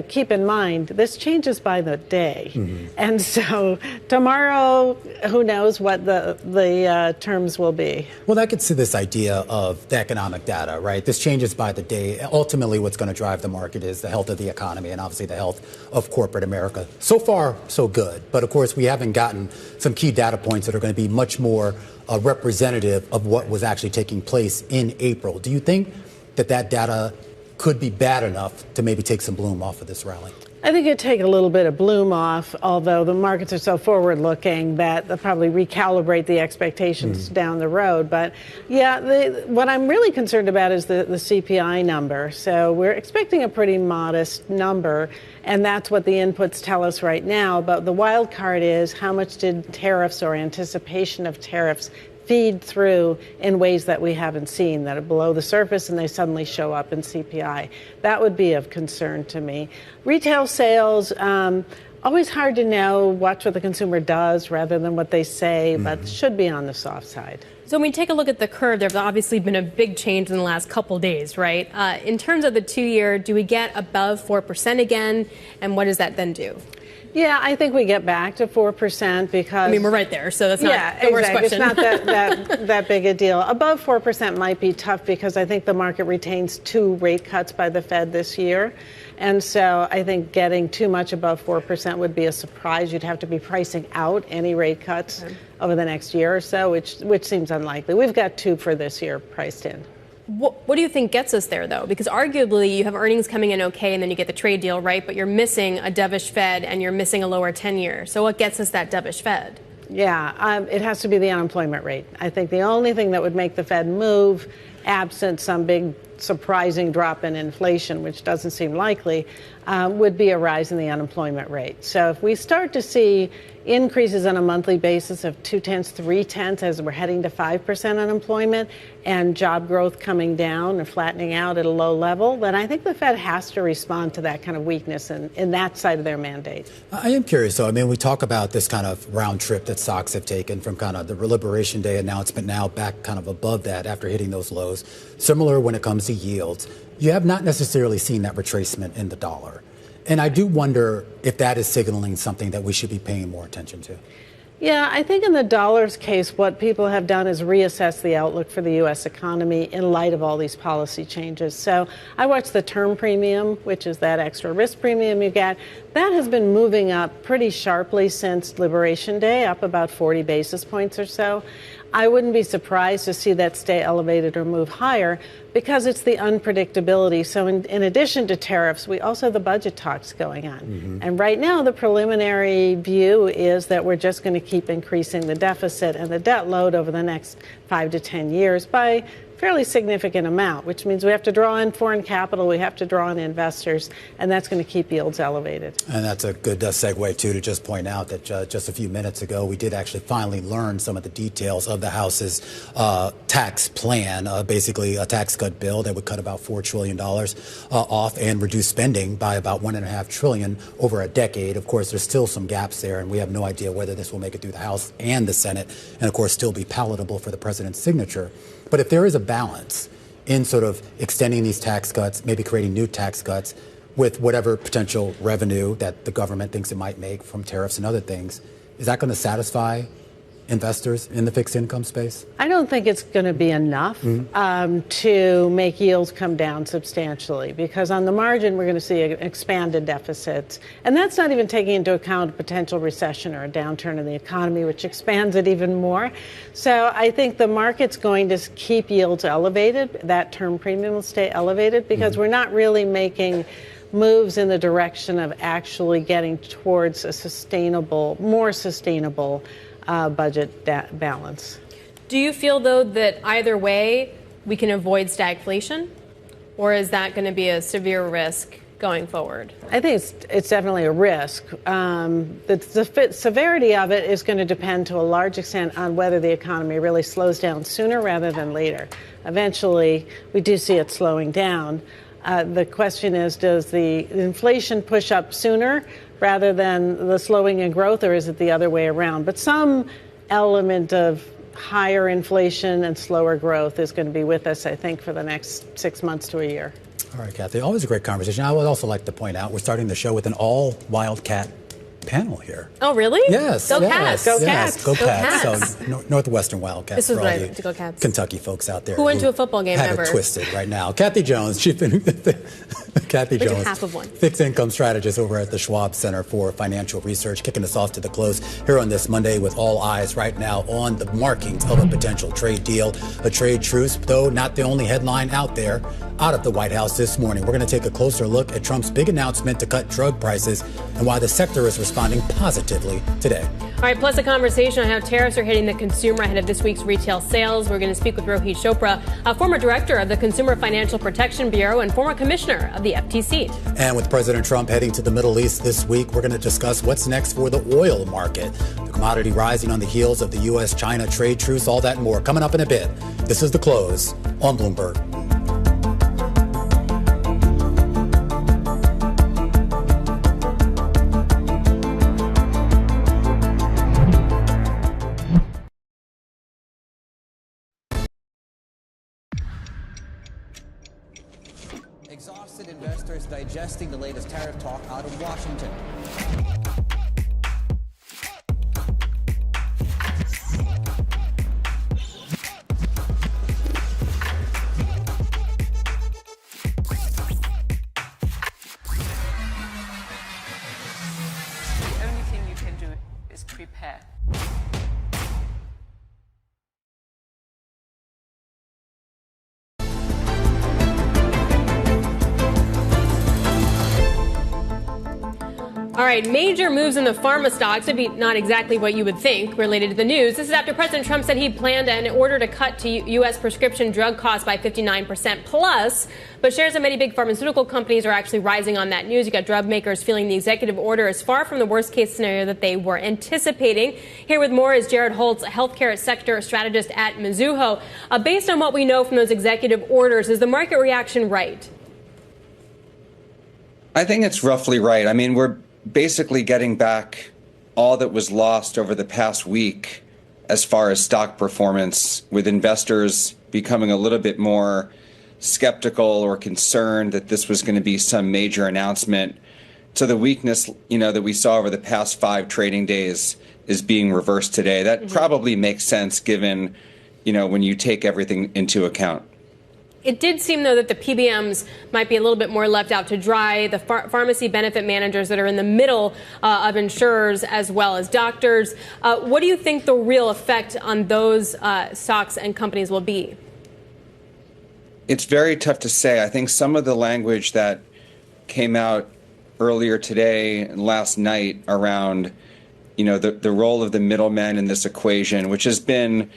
keep in mind, this changes by the day. And so tomorrow, who knows what the terms will be. Well, that gets to this idea of the economic data, right? This changes by the day. Ultimately, what's going to drive the market is the health of the economy and obviously the health of corporate America. So far, so good. But of course, we haven't gotten some key data points that are going to be much more representative of what was actually taking place in April. Do you think that data could be bad enough to maybe take some bloom off of this rally? I think it'd take a little bit of bloom off, although the markets are so forward-looking that they'll probably recalibrate the expectations down the road. But, what I'm really concerned about is the CPI number. So we're expecting a pretty modest number, and that's what the inputs tell us right now. But the wild card is how much did tariffs or anticipation of tariffs feed through in ways that we haven't seen, that are below the surface and they suddenly show up in CPI. That would be of concern to me. Retail sales, always hard to know. Watch what the consumer does rather than what they say, but should be on the soft side. So when we take a look at the curve, there's obviously been a big change in the last couple days, right? In terms of the 2-year, do we get above 4% again? And what does that then do? Yeah, I think we get back to 4% because... we're right there, so that's not the worst question. It's not that big a deal. Above 4% might be tough because I think the market retains 2 rate cuts by the Fed this year. And so I think getting too much above 4% would be a surprise. You'd have to be pricing out any rate cuts over the next year or so, which seems unlikely. We've got 2 for this year priced in. What do you think gets us there, though? Because arguably you have earnings coming in okay, and then you get the trade deal, right? But you're missing a dovish Fed and you're missing a lower 10-year. So what gets us that dovish Fed? Yeah, it has to be the unemployment rate. I think the only thing that would make the Fed move, absent some big surprising drop in inflation, which doesn't seem likely, would be a rise in the unemployment rate. So if we start to see increases on a monthly basis of 0.2, 0.3 as we're heading to 5% unemployment and job growth coming down or flattening out at a low level, then I think the Fed has to respond to that kind of weakness in that side of their mandate. I am curious, though. I mean, we talk about this kind of round trip that stocks have taken from kind of the Liberation Day announcement now back kind of above that after hitting those lows. Similar when it comes to yields. You have not necessarily seen that retracement in the dollar. And I do wonder if that is signaling something that we should be paying more attention to. Yeah, I think in the dollar's case, what people have done is reassess the outlook for the U.S. economy in light of all these policy changes. So I watched the term premium, which is that extra risk premium you get. That has been moving up pretty sharply since Liberation Day, up about 40 basis points or so. I wouldn't be surprised to see that stay elevated or move higher because it's the unpredictability. So in addition to tariffs, we also have the budget talks going on. And right now, the preliminary view is that we're just going to keep increasing the deficit and the debt load over the next 5 to 10 years by fairly significant amount, which means we have to draw in foreign capital, we have to draw in investors, and that's going to keep yields elevated. And that's a good segue, too, to just point out that just a few minutes ago, we did actually finally learn some of the details of the House's tax plan, basically a tax cut bill that would cut about $4 trillion off and reduce spending by about $1.5 trillion over a decade. Of course, there's still some gaps there, and we have no idea whether this will make it through the House and the Senate, and, of course, still be palatable for the president's signature. But if there is a balance in sort of extending these tax cuts, maybe creating new tax cuts with whatever potential revenue that the government thinks it might make from tariffs and other things, is that going to satisfy investors in the fixed income space? I don't think it's going to be enough to make yields come down substantially because on the margin we're going to see expanded deficits. And that's not even taking into account a potential recession or a downturn in the economy, which expands it even more. So I think the market's going to keep yields elevated. That term premium will stay elevated because we're not really making moves in the direction of actually getting towards a more sustainable budget balance. Do you feel, though, that either way we can avoid stagflation? Or is that going to be a severe risk going forward? I think it's definitely a risk. The severity of it is going to depend to a large extent on whether the economy really slows down sooner rather than later. Eventually, we do see it slowing down. The question is, does the inflation push up sooner rather than the slowing in growth, or is it the other way around? But some element of higher inflation and slower growth is going to be with us, I think, for the next 6 months to a year. All right, Kathy, always a great conversation. I would also like to point out we're starting the show with an all Wildcat panel here. Oh, really? Yes. Go yes, Cats. Go Yes, Cats. Go Go Cats. Cats. So Northwestern Wildcats. This is for all what I you meant to go Cats. Kentucky folks out there. Who went to a football game had ever? it twisted right now. Kathy Jones, Kathy Went to Jones, half of one. fixed income strategist over at the Schwab Center for Financial Research, kicking us off to the close here on this Monday with all eyes right now on the markings of a potential trade deal. A trade truce, though not the only headline out there out of the White House this morning. We're going to take a closer look at Trump's big announcement to cut drug prices and why the sector is responding positively today. All right, plus a conversation on how tariffs are hitting the consumer ahead of this week's retail sales. We're going to speak with Rohit Chopra, a former director of the Consumer Financial Protection Bureau and former commissioner of the FTC. And with President Trump heading to the Middle East this week, we're going to discuss what's next for the oil market. The commodity rising on the heels of the U.S.-China trade truce, all that and more coming up in a bit. This is The Close on Bloomberg. Exhausted investors digesting the latest tariff talk out of Washington. The only thing you can do is prepare. All right, major moves in the pharma stocks, maybe not exactly what you would think related to the news. This is after President Trump said he planned an order to cut to U.S. prescription drug costs by 59% plus. But shares of many big pharmaceutical companies are actually rising on that news. You got drug makers feeling the executive order is far from the worst case scenario that they were anticipating. Here with more is Jared Holtz, a healthcare sector strategist at Mizuho. Based on what we know from those executive orders, is the market reaction right? I think it's roughly right. I mean, we're basically getting back all that was lost over the past week as far as stock performance, with investors becoming a little bit more skeptical or concerned that this was going to be some major announcement. So the weakness, that we saw over the past 5 trading days is being reversed today. That probably makes sense given, when you take everything into account. It did seem, though, that the PBMs might be a little bit more left out to dry. The pharmacy benefit managers that are in the middle of insurers as well as doctors. What do you think the real effect on those stocks and companies will be? It's very tough to say. I think some of the language that came out earlier today and last night around, the role of the middlemen in this equation, which has been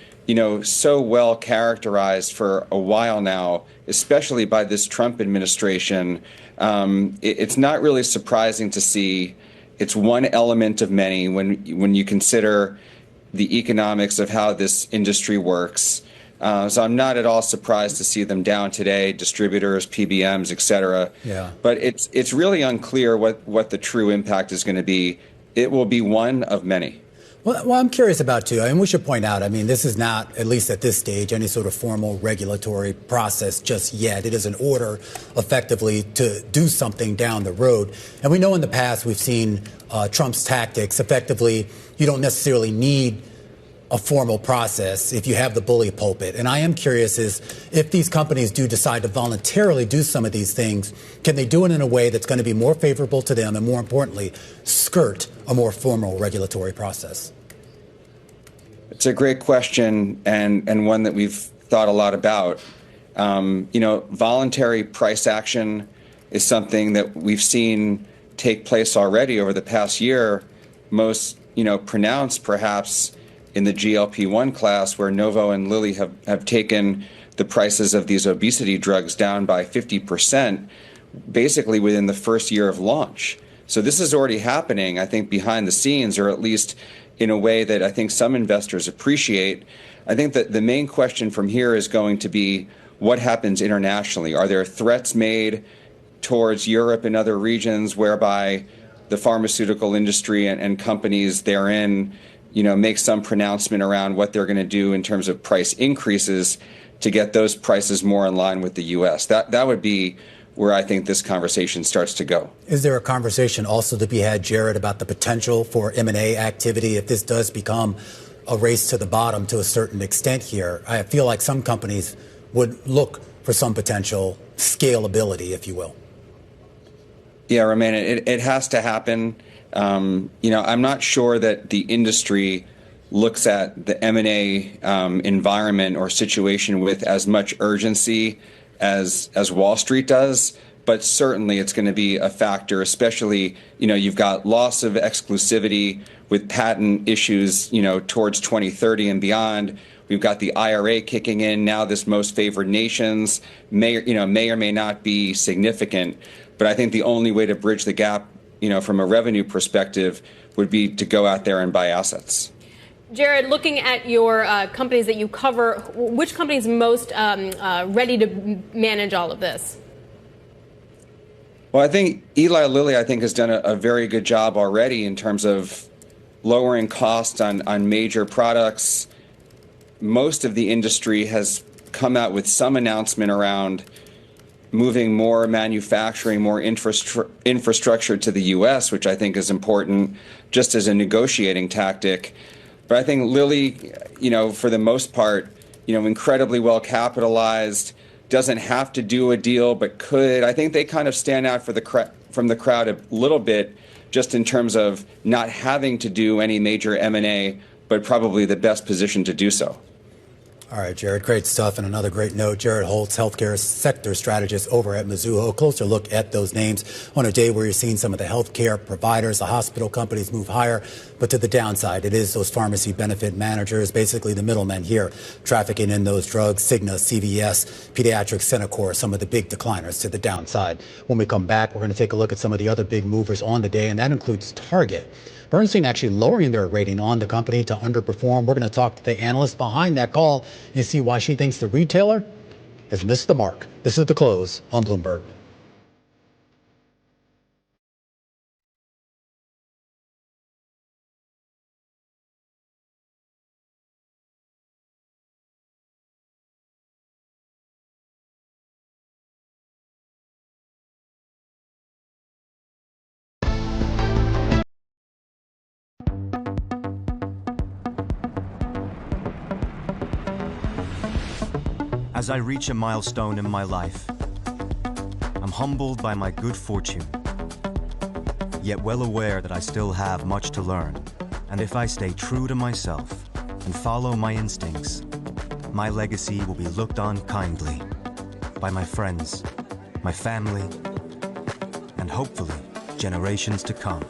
so well characterized for a while now, especially by this Trump administration. It's not really surprising to see. It's one element of many when you consider the economics of how this industry works. So I'm not at all surprised to see them down today, distributors, PBMs, et cetera. Yeah. But it's really unclear what the true impact is going to be. It will be one of many. Well, I'm curious about, too, and we should point out, this is not, at least at this stage, any sort of formal regulatory process just yet. It is an order, effectively, to do something down the road. And we know in the past we've seen Trump's tactics. Effectively, you don't necessarily need a formal process if you have the bully pulpit. And I am curious is if these companies do decide to voluntarily do some of these things, can they do it in a way that's going to be more favorable to them and, more importantly, skirt a more formal regulatory process? It's a great question and one that we've thought a lot about. Voluntary price action is something that we've seen take place already over the past year, most, pronounced perhaps in the GLP-1 class, where Novo and Lilly have taken the prices of these obesity drugs down by 50%, basically within the first year of launch. So this is already happening, I think, behind the scenes, or at least in a way that I think some investors appreciate. I think that the main question from here is going to be, what happens internationally. Are there threats made towards Europe and other regions whereby the pharmaceutical industry and companies therein, make some pronouncement around what they're going to do in terms of price increases to get those prices more in line with the U.S.? That would be where I think this conversation starts to go. Is there a conversation also to be had, Jared, about the potential for M&A activity if this does become a race to the bottom to a certain extent here? I feel like some companies would look for some potential scalability, if you will. Yeah, Romain, it has to happen. I'm not sure that the industry looks at the M&A environment or situation with as much urgency as Wall Street does, but certainly it's going to be a factor, especially, you've got loss of exclusivity with patent issues, towards 2030 and beyond. We've got the IRA kicking in now. This most favored nations may or may not be significant, but I think the only way to bridge the gap, from a revenue perspective, would be to go out there and buy assets. Jared, looking at your companies that you cover, which company is most ready to manage all of this? Well, I think Eli Lilly, has done a very good job already in terms of lowering costs on major products. Most of the industry has come out with some announcement around moving more manufacturing, more infrastructure to the U.S., which I think is important just as a negotiating tactic. But I think Lilly, for the most part, incredibly well capitalized, doesn't have to do a deal, but could. I think they kind of stand out from the crowd a little bit, just in terms of not having to do any major M&A, but probably the best position to do so. All right, Jared, great stuff. And another great note, Jared Holtz, healthcare sector strategist over at Mizuho. A closer look at those names on a day where you're seeing some of the healthcare providers, the hospital companies move higher, but to the downside. It is those pharmacy benefit managers, basically the middlemen here, trafficking in those drugs, Cigna, CVS, Pediatrics, Centocor, some of the big decliners to the downside. When we come back, we're going to take a look at some of the other big movers on the day, and that includes Target. Bernstein actually lowering their rating on the company to underperform. We're going to talk to the analyst behind that call and see why she thinks the retailer has missed the mark. This is The Close on Bloomberg. As I reach a milestone in my life, I'm humbled by my good fortune, yet well aware that I still have much to learn. And if I stay true to myself and follow my instincts, my legacy will be looked on kindly by my friends, my family, and hopefully generations to come.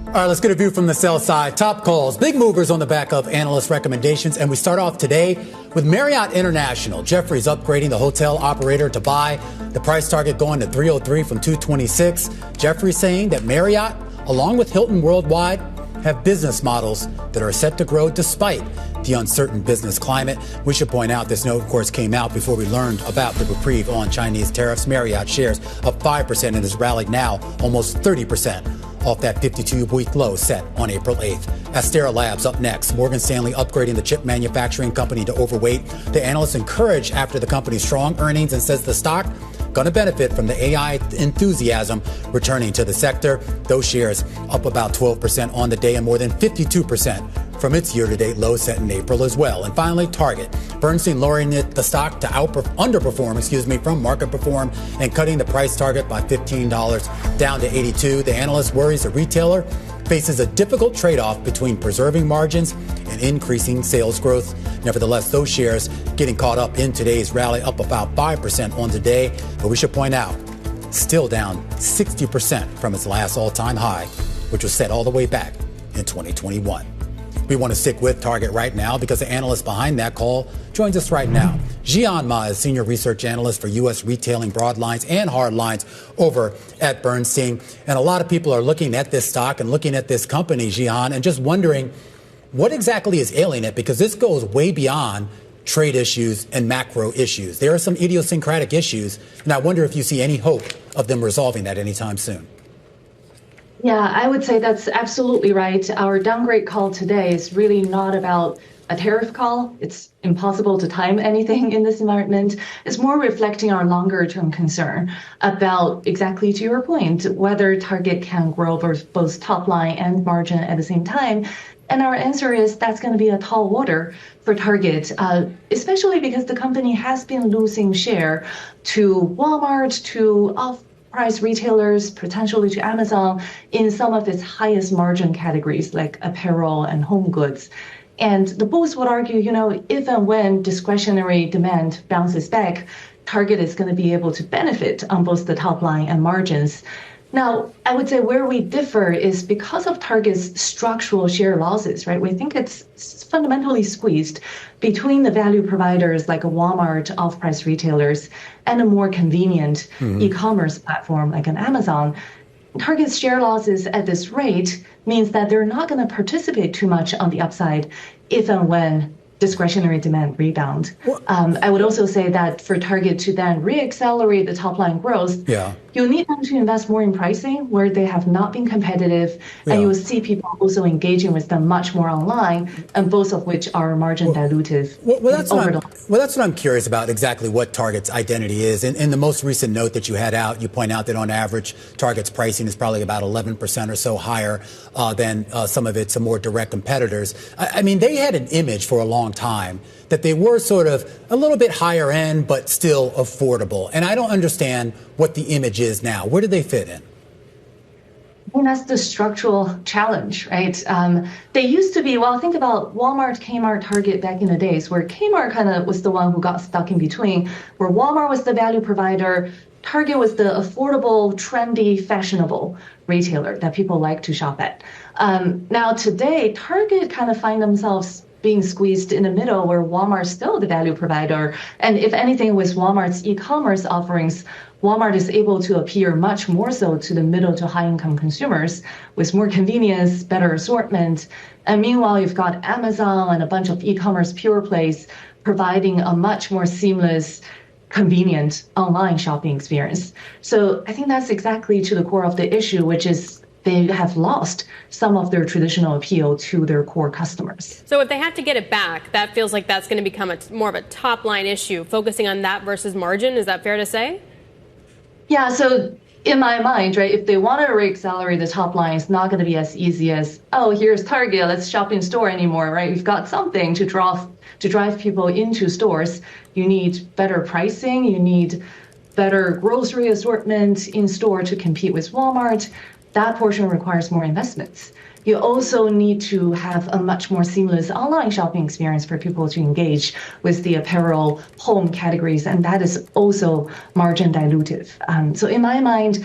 All right, let's get a view from the sell side. Top calls, big movers on the back of analyst recommendations. And we start off today with Marriott International. Jefferies upgrading the hotel operator to buy. The price target going to 303 from 226. Jefferies saying that Marriott, along with Hilton Worldwide, have business models that are set to grow despite the uncertain business climate. We should point out this note, of course, came out before we learned about the reprieve on Chinese tariffs. Marriott shares up 5% and has rallied now almost 30%. Off that 52-week low set on April 8th. Astera Labs up next. Morgan Stanley upgrading the chip manufacturing company to overweight. The analysts encouraged after the company's strong earnings and says the stock going to benefit from the AI enthusiasm returning to the sector. Those shares up about 12% on the day and more than 52% from its year-to-date low set in April as well. And finally, Target. Bernstein lowering the stock to underperform, from market perform and cutting the price target by $15 down to 82. The analyst worries the retailer faces a difficult trade-off between preserving margins and increasing sales growth. Nevertheless, those shares getting caught up in today's rally, up about 5% on today. But we should point out, still down 60% from its last all-time high, which was set all the way back in 2021. We want to stick with Target right now because the analyst behind that call joins us right now. Jian Ma is Senior Research Analyst for U.S. retailing broadlines and hardlines over at Bernstein. And a lot of people are looking at this stock and looking at this company, Jian, and just wondering what exactly is ailing it, because this goes way beyond trade issues and macro issues. There are some idiosyncratic issues, and I wonder if you see any hope of them resolving that anytime soon. Yeah, I would say that's absolutely right. Our downgrade call today is really not about a tariff call. It's impossible to time anything in this environment. It's more reflecting our longer term concern about, exactly to your point, whether Target can grow both top line and margin at the same time. And our answer is that's going to be a tall order for Target, especially because the company has been losing share to Walmart, to off-price retailers, potentially to Amazon in some of its highest margin categories like apparel and home goods. And the bulls would argue, if and when discretionary demand bounces back, Target is going to be able to benefit on both the top line and margins. Now, I would say where we differ is because of Target's structural share losses, right? We think it's fundamentally squeezed between the value providers like a Walmart, off-price retailers, and a more convenient e-commerce platform like an Amazon. Target's share losses at this rate means that they're not going to participate too much on the upside if and when discretionary demand rebound. I would also say that for Target to then reaccelerate the top line growth, you'll need them to invest more in pricing where they have not been competitive, and you will see people also engaging with them much more online, and both of which are margin dilutive. That's what I'm curious about, exactly what Target's identity is. In the most recent note that you had out, you point out that on average, Target's pricing is probably about 11% or so higher than some of its more direct competitors. I mean, they had an image for a long time that they were sort of a little bit higher end, but still affordable. And I don't understand what the image is now. Where do they fit in? I mean, that's the structural challenge, right? They used to be, think about Walmart, Kmart, Target back in the days where Kmart kind of was the one who got stuck in between, where Walmart was the value provider, Target was the affordable, trendy, fashionable retailer that people like to shop at. Now today, Target kind of find themselves being squeezed in the middle where Walmart's still the value provider. And if anything, with Walmart's e-commerce offerings, Walmart is able to appear much more so to the middle to high income consumers with more convenience, better assortment. And meanwhile, you've got Amazon and a bunch of e-commerce pure plays providing a much more seamless, convenient online shopping experience. So I think that's exactly to the core of the issue, which is they have lost some of their traditional appeal to their core customers. So if they have to get it back, that feels like that's going to become more of a top line issue, focusing on that versus margin. Is that fair to say? Yeah, so in my mind, right, if they want to reaccelerate the top line, it's not going to be as easy as, here's Target, let's shop in store anymore, right? We've got something to drive people into stores. You need better pricing, you need better grocery assortment in store to compete with Walmart. That portion requires more investments. You also need to have a much more seamless online shopping experience for people to engage with the apparel, home categories, and that is also margin dilutive. So in my mind,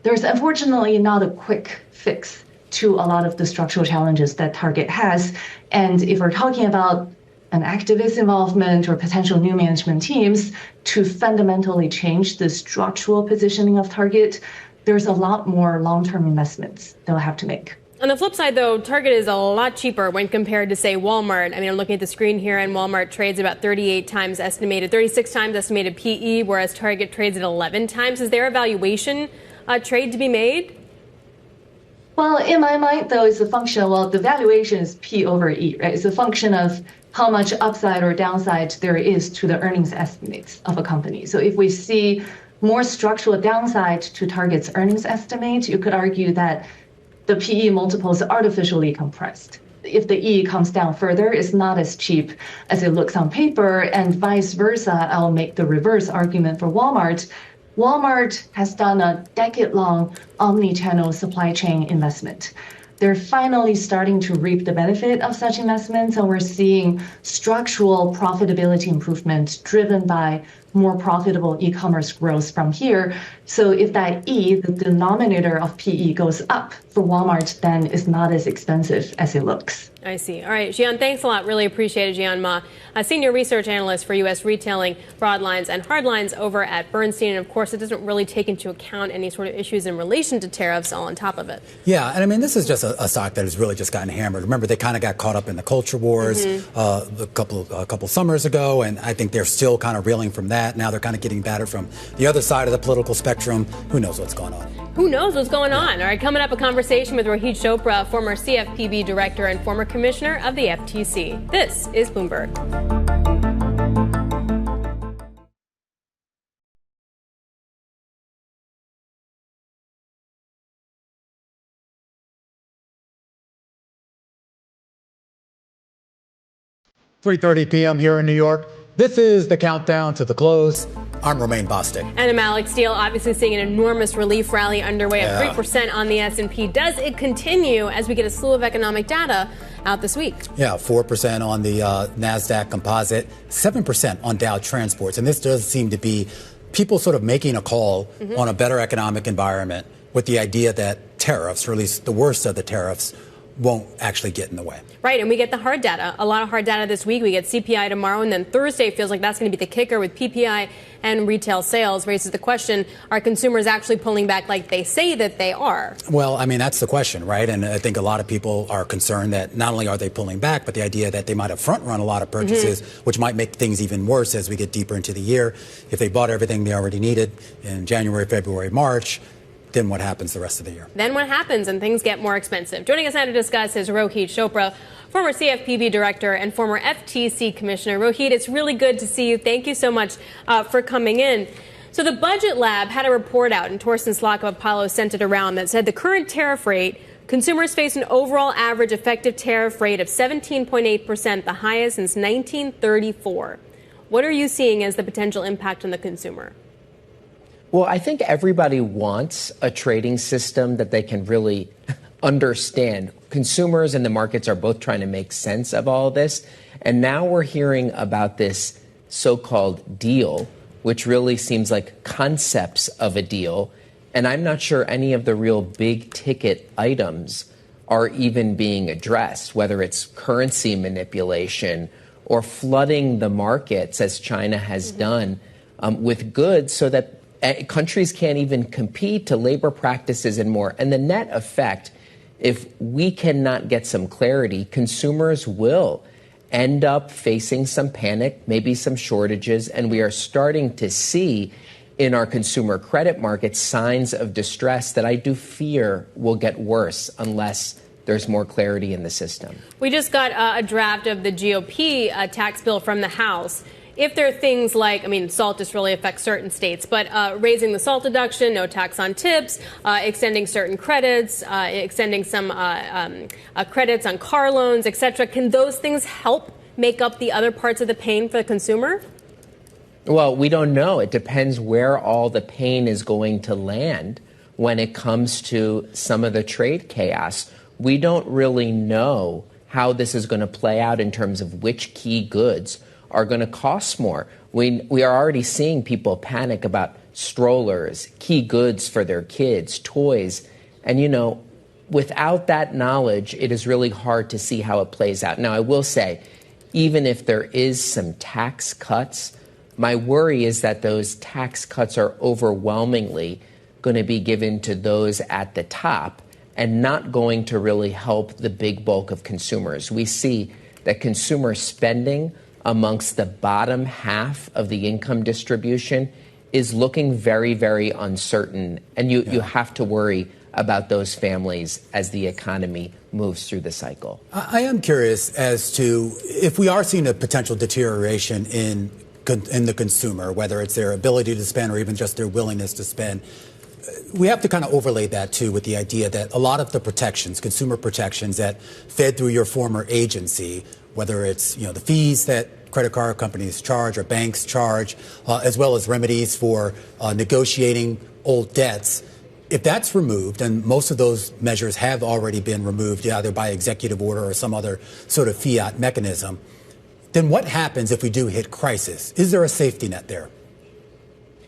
there's unfortunately not a quick fix to a lot of the structural challenges that Target has. And if we're talking about an activist involvement or potential new management teams to fundamentally change the structural positioning of Target, there's a lot more long-term investments they'll have to make. On the flip side, though, Target is a lot cheaper when compared to, say, Walmart. I mean, I'm looking at the screen here, and Walmart trades about 36 times estimated PE, whereas Target trades at 11 times. Is there a valuation trade to be made? Well, in my mind, though, it's a function of, the valuation is P over E, right? It's a function of how much upside or downside there is to the earnings estimates of a company. So if we see more structural downside to Target's earnings estimate, you could argue that the PE multiple is artificially compressed. If the E comes down further, it's not as cheap as it looks on paper, and vice versa. I'll make the reverse argument for Walmart. Walmart has done a decade-long omni-channel supply chain investment. They're finally starting to reap the benefit of such investments, and we're seeing structural profitability improvement driven by more profitable e-commerce growth from here. So if that E, the denominator of PE, goes up for Walmart, then it's not as expensive as it looks. I see. All right, Jian, thanks a lot. Really appreciate it, Jian Ma, a senior research analyst for U.S. retailing, broadlines, and hardlines over at Bernstein. And of course, it doesn't really take into account any sort of issues in relation to tariffs all on top of it. Yeah, and I mean, this is just a stock that has really just gotten hammered. Remember, they kind of got caught up in the culture wars a couple summers ago, and I think they're still kind of reeling from that. Now they're kind of getting battered from the other side of the political spectrum. Who knows what's going on? Who knows what's going on? All right, coming up, a conversation with Rohit Chopra, former CFPB director and former commissioner of the FTC. This is Bloomberg. .30 p.m. here in New York. This is the countdown to the close. I'm Romaine Bostick. And I'm Alex Steele, obviously seeing an enormous relief rally underway at 3% on the S&P. Does it continue as we get a slew of economic data out this week? Yeah, 4% on the NASDAQ composite, 7% on Dow Transports. And this does seem to be people sort of making a call on a better economic environment with the idea that tariffs, or at least the worst of the tariffs, won't actually get in the way. Right, and we get the hard data. A lot of hard data this week. We get CPI tomorrow, and then Thursday feels like that's going to be the kicker with PPI and retail sales. Raises the question, are consumers actually pulling back like they say that they are? Well, I mean, that's the question, right? And I think a lot of people are concerned that not only are they pulling back, but the idea that they might have front-run a lot of purchases, which might make things even worse as we get deeper into the year. If they bought everything they already needed in January, February, March, then what happens the rest of the year? Then what happens and things get more expensive? Joining us now to discuss is Rohit Chopra, former CFPB director and former FTC commissioner. Rohit, it's really good to see you. Thank you so much for coming in. So the Budget Lab had a report out, and Torsten Slok of Apollo sent it around, that said the current tariff rate, consumers face an overall average effective tariff rate of 17.8%, the highest since 1934. What are you seeing as the potential impact on the consumer? Well, I think everybody wants a trading system that they can really understand. Consumers and the markets are both trying to make sense of all of this. And now we're hearing about this so-called deal, which really seems like concepts of a deal. And I'm not sure any of the real big ticket items are even being addressed, whether it's currency manipulation or flooding the markets, as China has done, with goods so that countries can't even compete to labor practices and more. And the net effect, if we cannot get some clarity, consumers will end up facing some panic, maybe some shortages. And we are starting to see in our consumer credit market signs of distress that I do fear will get worse unless there's more clarity in the system. We just got a draft of the GOP tax bill from the House. If there are things like, I mean, SALT just really affects certain states, but raising the SALT deduction, no tax on tips, extending certain credits, extending some credits on car loans, et cetera, can those things help make up the other parts of the pain for the consumer? Well, we don't know. It depends where all the pain is going to land when it comes to some of the trade chaos. We don't really know how this is going to play out in terms of which key goods are going to cost more. We are already seeing people panic about strollers, key goods for their kids, toys. And, you know, without that knowledge, it is really hard to see how it plays out. Now, I will say, even if there is some tax cuts, my worry is that those tax cuts are overwhelmingly going to be given to those at the top and not going to really help the big bulk of consumers. We see that consumer spending amongst the bottom half of the income distribution is looking very, very uncertain. And you have to worry about those families as the economy moves through the cycle. I am curious as to if we are seeing a potential deterioration in the consumer, whether it's their ability to spend or even just their willingness to spend. We have to kind of overlay that, too, with the idea that a lot of the protections, consumer protections that fed through your former agency, whether it's, the fees that credit card companies charge or banks charge, as well as remedies for negotiating old debts, if that's removed, and most of those measures have already been removed, either by executive order or some other sort of fiat mechanism, then what happens if we do hit crisis? Is there a safety net there?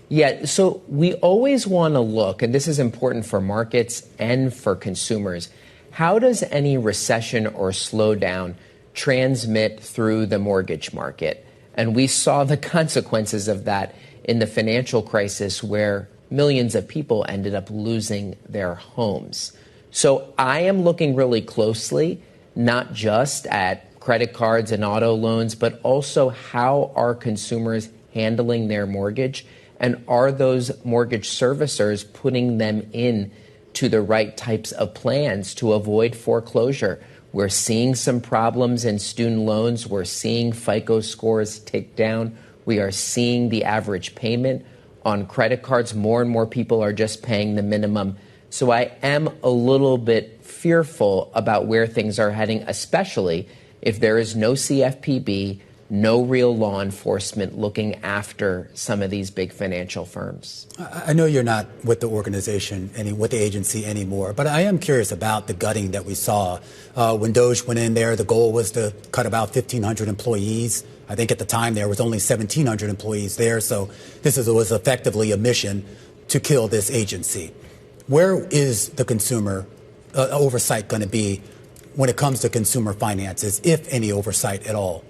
Yeah, so we always want to look, and this is important for markets and for consumers, how does any recession or slowdown transmit through the mortgage market? And we saw the consequences of that in the financial crisis where millions of people ended up losing their homes. So I am looking really closely, not just at credit cards and auto loans, but also how are consumers handling their mortgage? And are those mortgage servicers putting them in to the right types of plans to avoid foreclosure? We're seeing some problems in student loans. We're seeing FICO scores tick down. We are seeing the average payment on credit cards. More and more people are just paying the minimum. So I am a little bit fearful about where things are heading, especially if there is no CFPB, no real law enforcement looking after some of these big financial firms. I know you're not with the organization, with the agency anymore, but I am curious about the gutting that we saw. When Doge went in there, the goal was to cut about 1,500 employees. I think at the time there was only 1,700 employees there, so was effectively a mission to kill this agency. Where is the consumer oversight going to be when it comes to consumer finances, if any oversight at all?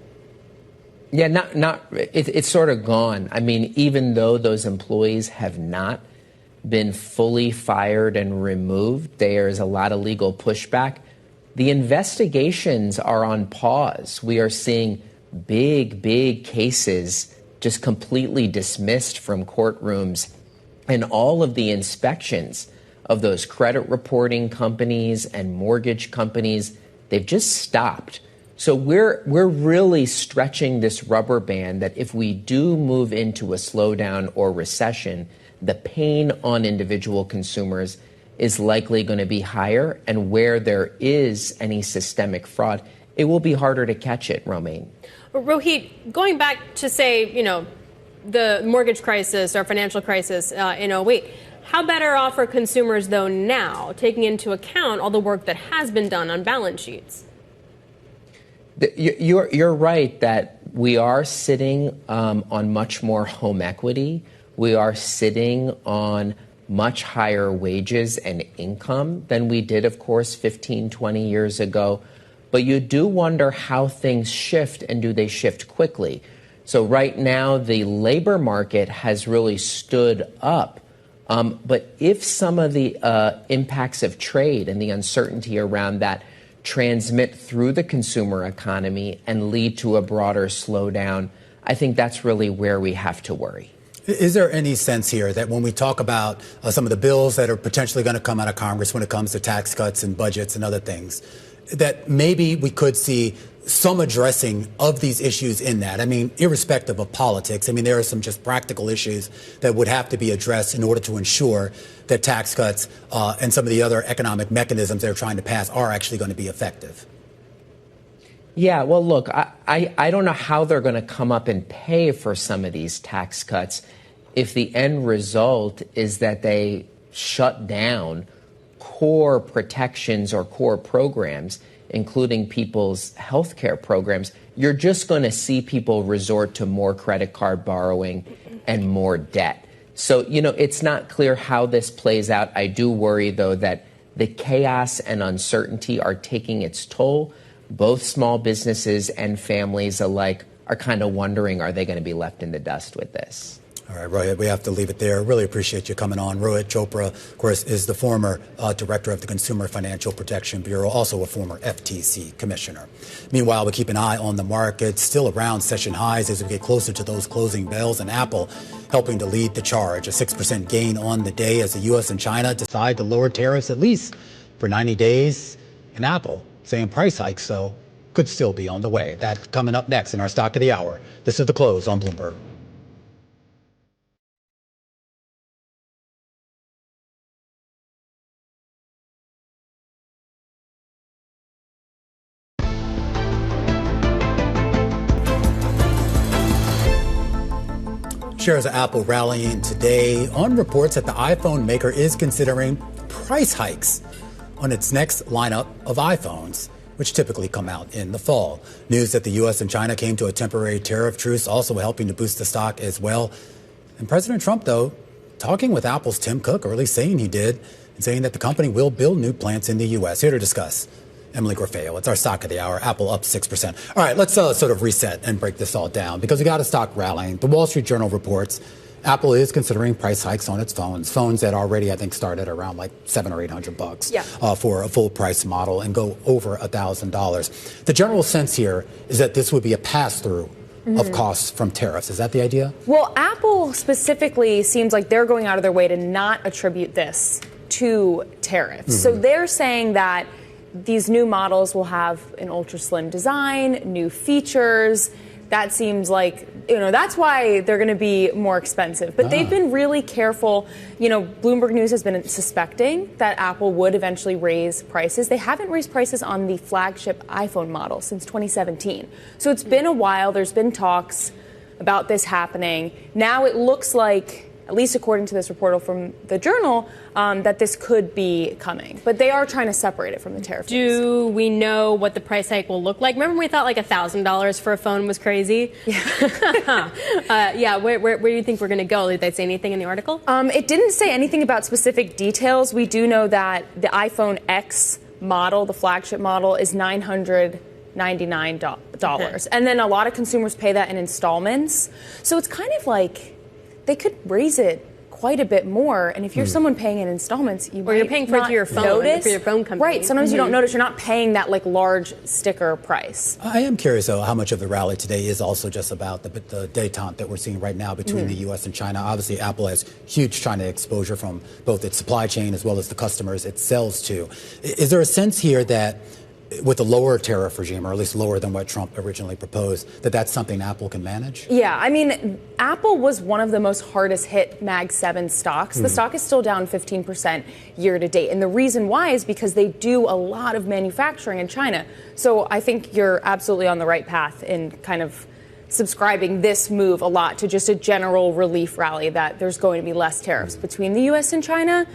Yeah, it's sort of gone. I mean, even though those employees have not been fully fired and removed, there's a lot of legal pushback. The investigations are on pause. We are seeing big cases just completely dismissed from courtrooms, and all of the inspections of those credit reporting companies and mortgage companies, they've just stopped. So we're really stretching this rubber band that if we do move into a slowdown or recession, the pain on individual consumers is likely going to be higher. And where there is any systemic fraud, it will be harder to catch it, Romaine. Rohit, going back to, say, the mortgage crisis or financial crisis in 08, how better off are consumers, though, now, taking into account all the work that has been done on balance sheets? You're right that we are sitting on much more home equity. We are sitting on much higher wages and income than we did, of course, 15, 20 years ago. But you do wonder how things shift, and do they shift quickly? So right now, the labor market has really stood up. But if some of the impacts of trade and the uncertainty around that transmit through the consumer economy and lead to a broader slowdown, I think that's really where we have to worry. Is there any sense here that when we talk about some of the bills that are potentially going to come out of Congress when it comes to tax cuts and budgets and other things, that maybe we could see some addressing of these issues in that? I mean, irrespective of politics, I mean, there are some just practical issues that would have to be addressed in order to ensure that tax cuts and some of the other economic mechanisms they're trying to pass are actually going to be effective. Yeah, well, look, I don't know how they're going to come up and pay for some of these tax cuts if the end result is that they shut down core protections or core programs, including people's health care programs. You're just going to see people resort to more credit card borrowing and more debt. So, it's not clear how this plays out. I do worry, though, that the chaos and uncertainty are taking its toll. Both small businesses and families alike are kind of wondering, are they going to be left in the dust with this? All right, Rohit, we have to leave it there. Really appreciate you coming on. Rohit Chopra, of course, is the former director of the Consumer Financial Protection Bureau, also a former FTC commissioner. Meanwhile, we keep an eye on the market, still around session highs as we get closer to those closing bells, and Apple helping to lead the charge. A 6% gain on the day as the U.S. and China decide to lower tariffs at least for 90 days. And Apple saying price hikes, so could still be on the way. That coming up next in our Stock of the Hour. This is The Close on Bloomberg. Shares of Apple rallying today on reports that the iPhone maker is considering price hikes on its next lineup of iPhones, which typically come out in the fall. News that the U.S. and China came to a temporary tariff truce also helping to boost the stock as well. And President Trump, though, talking with Apple's Tim Cook, or at least saying he did, and saying that the company will build new plants in the U.S. Here to discuss, Emily Grafeo. It's our stock of the hour. Apple up 6%. All right, let's sort of reset and break this all down because we got a stock rallying. The Wall Street Journal reports Apple is considering price hikes on its phones that already, I think, start at around like $700 or $800 for a full price model and go over $1,000. The general sense here is that this would be a pass-through of costs from tariffs. Is that the idea? Well, Apple specifically seems like they're going out of their way to not attribute this to tariffs. So they're saying that these new models will have an ultra slim design, new features. That seems like, that's why they're going to be more expensive. But they've been really careful. Bloomberg News has been suspecting that Apple would eventually raise prices. They haven't raised prices on the flagship iPhone model since 2017. So it's been a while. There's been talks about this happening. Now it looks like, at least according to this report from the Journal, that this could be coming. But they are trying to separate it from the tariff. Do we know what the price hike will look like? Remember we thought like $1,000 for a phone was crazy? Yeah. Where do you think we're going to go? Did they say anything in the article? It didn't say anything about specific details. We do know that the iPhone X model, the flagship model, is $999. And then a lot of consumers pay that in installments. So it's kind of like they could raise it quite a bit more. And if you're someone paying in installments, you're paying for your phone, notice. for your phone company. Right. Sometimes you don't notice. You're not paying that like large sticker price. I am curious, though, how much of the rally today is also just about the détente that we're seeing right now between the U.S. and China. Obviously, Apple has huge China exposure from both its supply chain as well as the customers it sells to. Is there a sense here that with a lower tariff regime, or at least lower than what Trump originally proposed, that's something Apple can manage? Yeah, I mean, Apple was one of the most hardest hit Mag 7 stocks. The stock is still down 15% year to date. And the reason why is because they do a lot of manufacturing in China. So I think you're absolutely on the right path in kind of subscribing this move a lot to just a general relief rally that there's going to be less tariffs between the U.S. and China.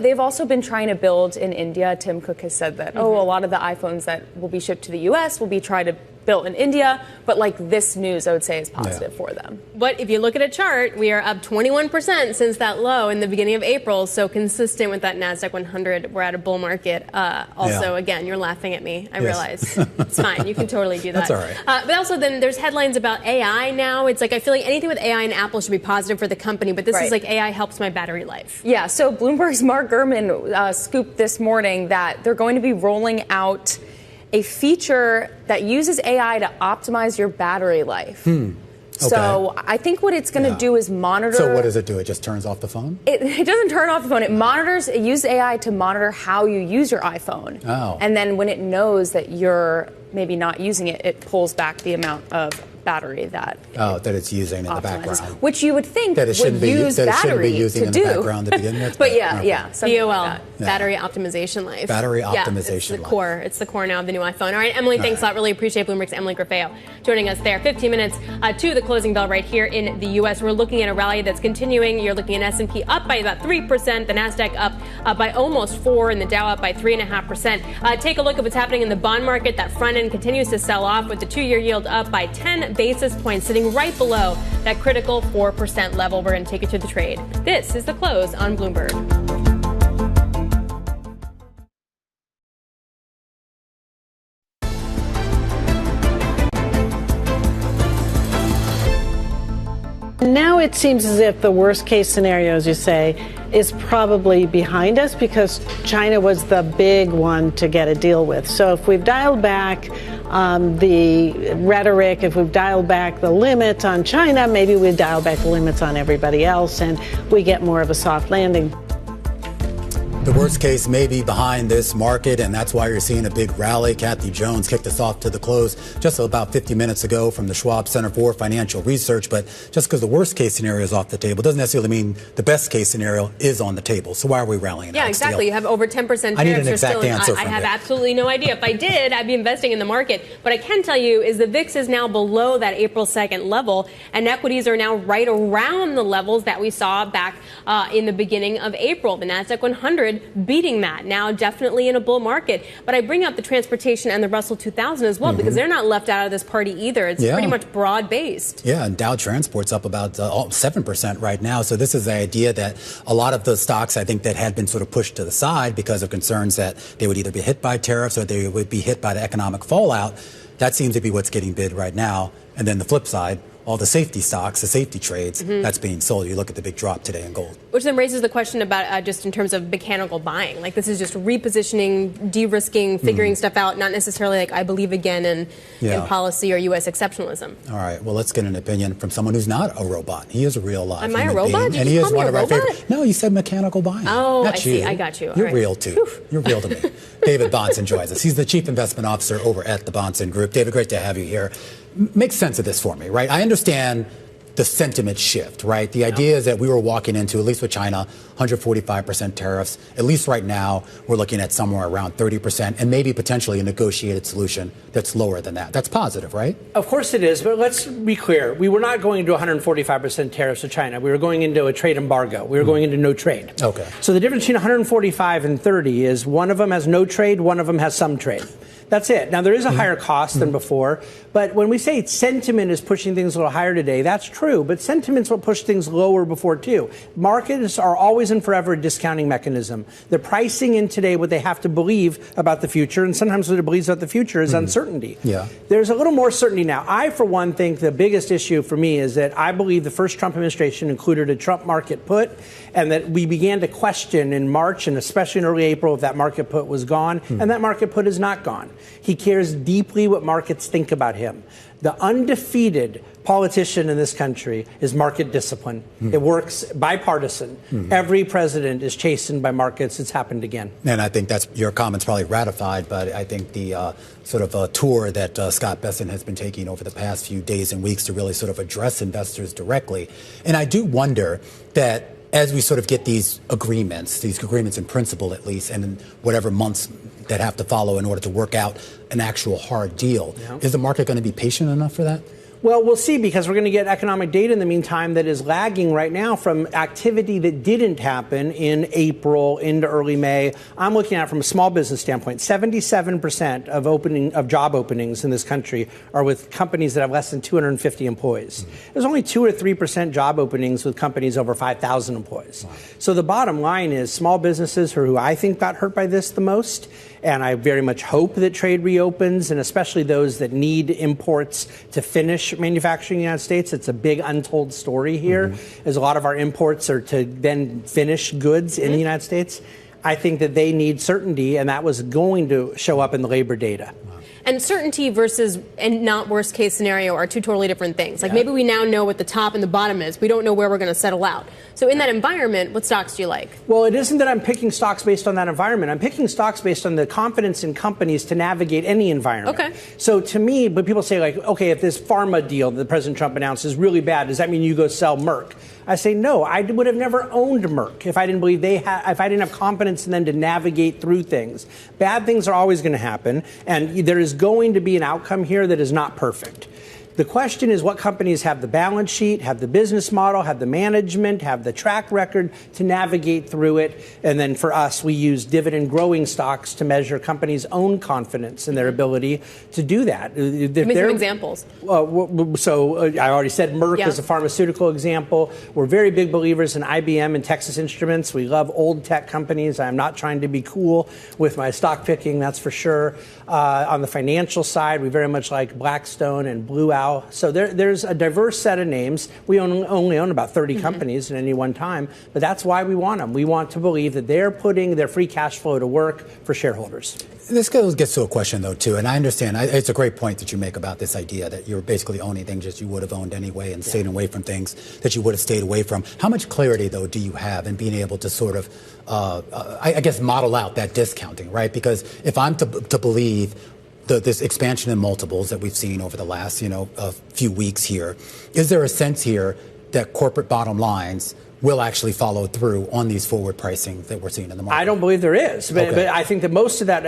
They've also been trying to build in India. Tim Cook has said that, a lot of the iPhones that will be shipped to the U.S. will be tried to built in India. But like this news, I would say, is positive for them. But if you look at a chart, we are up 21% since that low in the beginning of April. So consistent with that NASDAQ 100, we're at a bull market. Again, you're laughing at me. I realize. It's fine. You can totally do that. That's all right. But also then there's headlines about AI now. It's like I feel like anything with AI and Apple should be positive for the company. But this is like AI helps my battery life. Yeah. So Bloomberg's Mark Gurman scooped this morning that they're going to be rolling out a feature that uses AI to optimize your battery life. Okay. So I think what it's going to do is monitor. So what does it do? It just turns off the phone? It doesn't turn off the phone. It uses AI to monitor how you use your iPhone. Oh. And then when it knows that you're maybe not using it, it pulls back the amount of battery that it's using in the background, which you would think that it shouldn't would use battery be using to in do. the background to begin with. But BOL, like battery optimization life. Battery optimization it's the core. It's the core now of the new iPhone. All right, Emily, thanks a lot. Really appreciate Bloomberg's Emily Grafeo joining us there. 15 minutes to the closing bell right here in the U.S. We're looking at a rally that's continuing. You're looking at S&P up by about 3%, the NASDAQ up by almost 4%, and the Dow up by 3.5%. Take a look at what's happening in the bond market. That front end continues to sell off with the 2-year yield up by 10 basis points, sitting right below that critical 4% level. We're going to take you to the trade. This is the close on Bloomberg. Now it seems as if the worst case scenario, as you say, is probably behind us because China was the big one to get a deal with. So if we've dialed back the rhetoric, if we've dialed back the limits on China, maybe we dial back the limits on everybody else and we get more of a soft landing. The worst case may be behind this market, and that's why you're seeing a big rally. Kathy Jones kicked us off to the close just about 50 minutes ago from the Schwab Center for Financial Research. But just because the worst case scenario is off the table doesn't necessarily mean the best case scenario is on the table. So why are we rallying? Yeah, exactly. Steele? You have over 10% tariffs. I need an exact answer from I have you. absolutely no idea. If I did, I'd be investing in the market. What I can tell you is the VIX is now below that April 2nd level, and equities are now right around the levels that we saw back in the beginning of April. The NASDAQ 100 100 beating that. Now, definitely in a bull market. But I bring up the transportation and the Russell 2000 as well because they're not left out of this party either. It's pretty much broad-based. Yeah, and Dow Transport's up about 7% right now. So this is the idea that a lot of the stocks, I think, that had been sort of pushed to the side because of concerns that they would either be hit by tariffs or they would be hit by the economic fallout, that seems to be what's getting bid right now. And then the flip side, all the safety stocks, the safety trades, that's being sold. You look at the big drop today in gold. Which then raises the question about just in terms of mechanical buying. Like this is just repositioning, de-risking, figuring stuff out, not necessarily like I believe again in policy or U.S. exceptionalism. All right. Well, let's get an opinion from someone who's not a robot. He is a real live Am I a robot? Being, and he is one of our favorite. No, you said mechanical buying. Oh, not I see. You. I got you. You're right. real too. Whew. You're real to me. David Bahnsen joins us. He's the Chief Investment Officer over at the Bahnsen Group. David, great to have you here. Make sense of this for me, right? I understand the sentiment shift, right? The idea is that we were walking into, at least with China, 145% tariffs. At least right now, we're looking at somewhere around 30% and maybe potentially a negotiated solution that's lower than that. That's positive, right? Of course it is, but let's be clear. We were not going into 145% tariffs with China. We were going into a trade embargo. We were going into no trade. Okay. So the difference between 145 and 30 is one of them has no trade, one of them has some trade. That's it. Now, there is a higher cost than before, but when we say sentiment is pushing things a little higher today, that's true, but sentiment's what pushed things lower before, too. Markets are always and forever a discounting mechanism. They're pricing in today what they have to believe about the future, and sometimes what it believes about the future is uncertainty. Yeah. There's a little more certainty now. I, for one, think the biggest issue for me is that I believe the first Trump administration included a Trump market put, and that we began to question in March and especially in early April if that market put was gone, and that market put is not gone. He cares deeply what markets think about him. The undefeated politician in this country is market discipline. It works bipartisan. Every president is chastened by markets. It's happened again. And I think that's your comments probably ratified, but I think the sort of tour that Scott Bessent has been taking over the past few days and weeks to really sort of address investors directly. And I do wonder that as we sort of get these agreements in principle at least, and in whatever months that have to follow in order to work out an actual hard deal, is the market going to be patient enough for that? Well, we'll see, because we're going to get economic data in the meantime that is lagging right now from activity that didn't happen in April into early May. I'm looking at it from a small business standpoint. 77% of job openings in this country are with companies that have less than 250 employees. There's only 2 or 3% job openings with companies over 5,000 employees. So the bottom line is small businesses are who I think got hurt by this the most. And I very much hope that trade reopens, and especially those that need imports to finish manufacturing in the United States. It's a big untold story here, as a lot of our imports are to then finish goods in the United States. I think that they need certainty, and that was going to show up in the labor data. And certainty versus and not worst case scenario are two totally different things. Like maybe we now know what the top and the bottom is. We don't know where we're going to settle out. So in that environment, what stocks do you like? Well, it isn't that I'm picking stocks based on that environment. I'm picking stocks based on the confidence in companies to navigate any environment. Okay. So to me, but people say like, okay, if this pharma deal that President Trump announced is really bad, does that mean you go sell Merck? I say no. I would have never owned Merck if I didn't believe if I didn't have confidence in them to navigate through things. Bad things are always going to happen, and there is going to be an outcome here that is not perfect. The question is what companies have the balance sheet, have the business model, have the management, have the track record to navigate through it. And then for us, we use dividend growing stocks to measure companies' own confidence in their ability to do that. Give me some examples. I already said Merck is a pharmaceutical example. We're very big believers in IBM and Texas Instruments. We love old tech companies. I'm not trying to be cool with my stock picking, that's for sure. On the financial side, we very much like Blackstone and Blue Owl. So there's a diverse set of names. We only own about 30 companies at any one time, but that's why we want them. We want to believe that they're putting their free cash flow to work for shareholders. This gets to a question, though, too, and I understand. It's a great point that you make about this idea that you're basically owning things that you would have owned anyway and staying away from things that you would have stayed away from. How much clarity, though, do you have in being able to sort of, I guess, model out that discounting, right? Because if I'm to believe this expansion in multiples that we've seen over the last, a few weeks here, is there a sense here that corporate bottom lines will actually follow through on these forward pricing that we're seeing in the market? I don't believe there is, but I think that most of that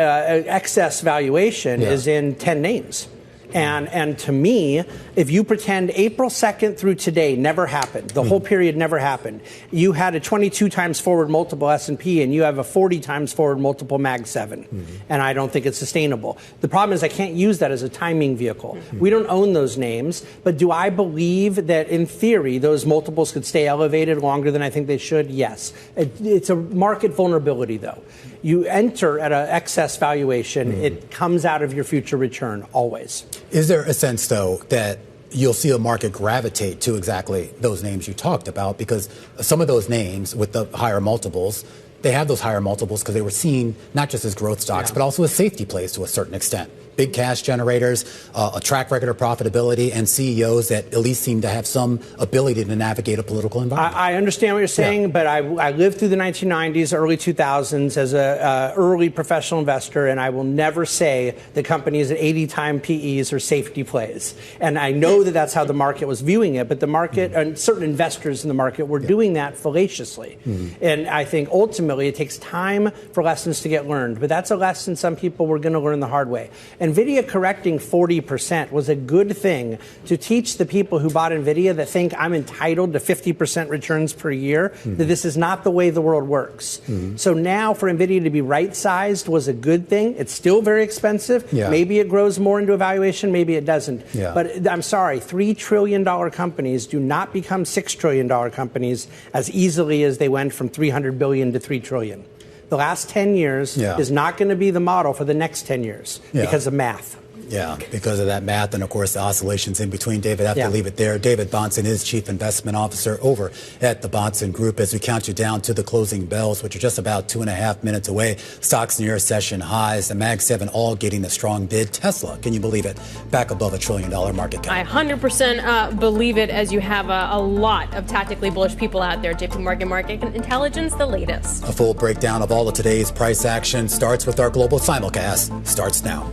excess valuation is in 10 names. And to me, if you pretend April 2nd through today never happened, the whole period never happened, you had a 22 times forward multiple S&P and you have a 40 times forward multiple Mag 7. And I don't think it's sustainable. The problem is I can't use that as a timing vehicle. We don't own those names, but do I believe that in theory those multiples could stay elevated longer than I think they should? Yes. It's a market vulnerability, though. You enter at an excess valuation, it comes out of your future return, always. Is there a sense, though, that you'll see a market gravitate to exactly those names you talked about? Because some of those names with the higher multiples, they have those higher multiples because they were seen not just as growth stocks, but also as safety plays to a certain extent. Big cash generators, a track record of profitability, and CEOs that at least seem to have some ability to navigate a political environment. I understand what you're saying, but I lived through the 1990s, early 2000s as an early professional investor, and I will never say that companies at 80-time PEs are safety plays. And I know that that's how the market was viewing it, but the market and certain investors in the market were doing that fallaciously. And I think ultimately it takes time for lessons to get learned, but that's a lesson some people were going to learn the hard way. NVIDIA correcting 40% was a good thing to teach the people who bought NVIDIA that think I'm entitled to 50% returns per year, that this is not the way the world works. So now for NVIDIA to be right-sized was a good thing. It's still very expensive. Maybe it grows more into a valuation, maybe it doesn't. But I'm sorry, $3 trillion companies do not become $6 trillion companies as easily as they went from $300 billion to $3 trillion. The last 10 years is not going to be the model for the next 10 years because of math. Yeah, because of that math and, of course, the oscillations in between. David, I have to leave it there. David Bahnsen is Chief Investment Officer over at the Bahnsen Group. As we count you down to the closing bells, which are just about 2.5 minutes away, stocks near session highs, the Mag 7 all getting a strong bid. Tesla, can you believe it, back above $1 trillion market cap? I 100% believe it, as you have a lot of tactically bullish people out there. JP Morgan Market Intelligence, the latest. A full breakdown of all of today's price action starts with our global simulcast. Starts now.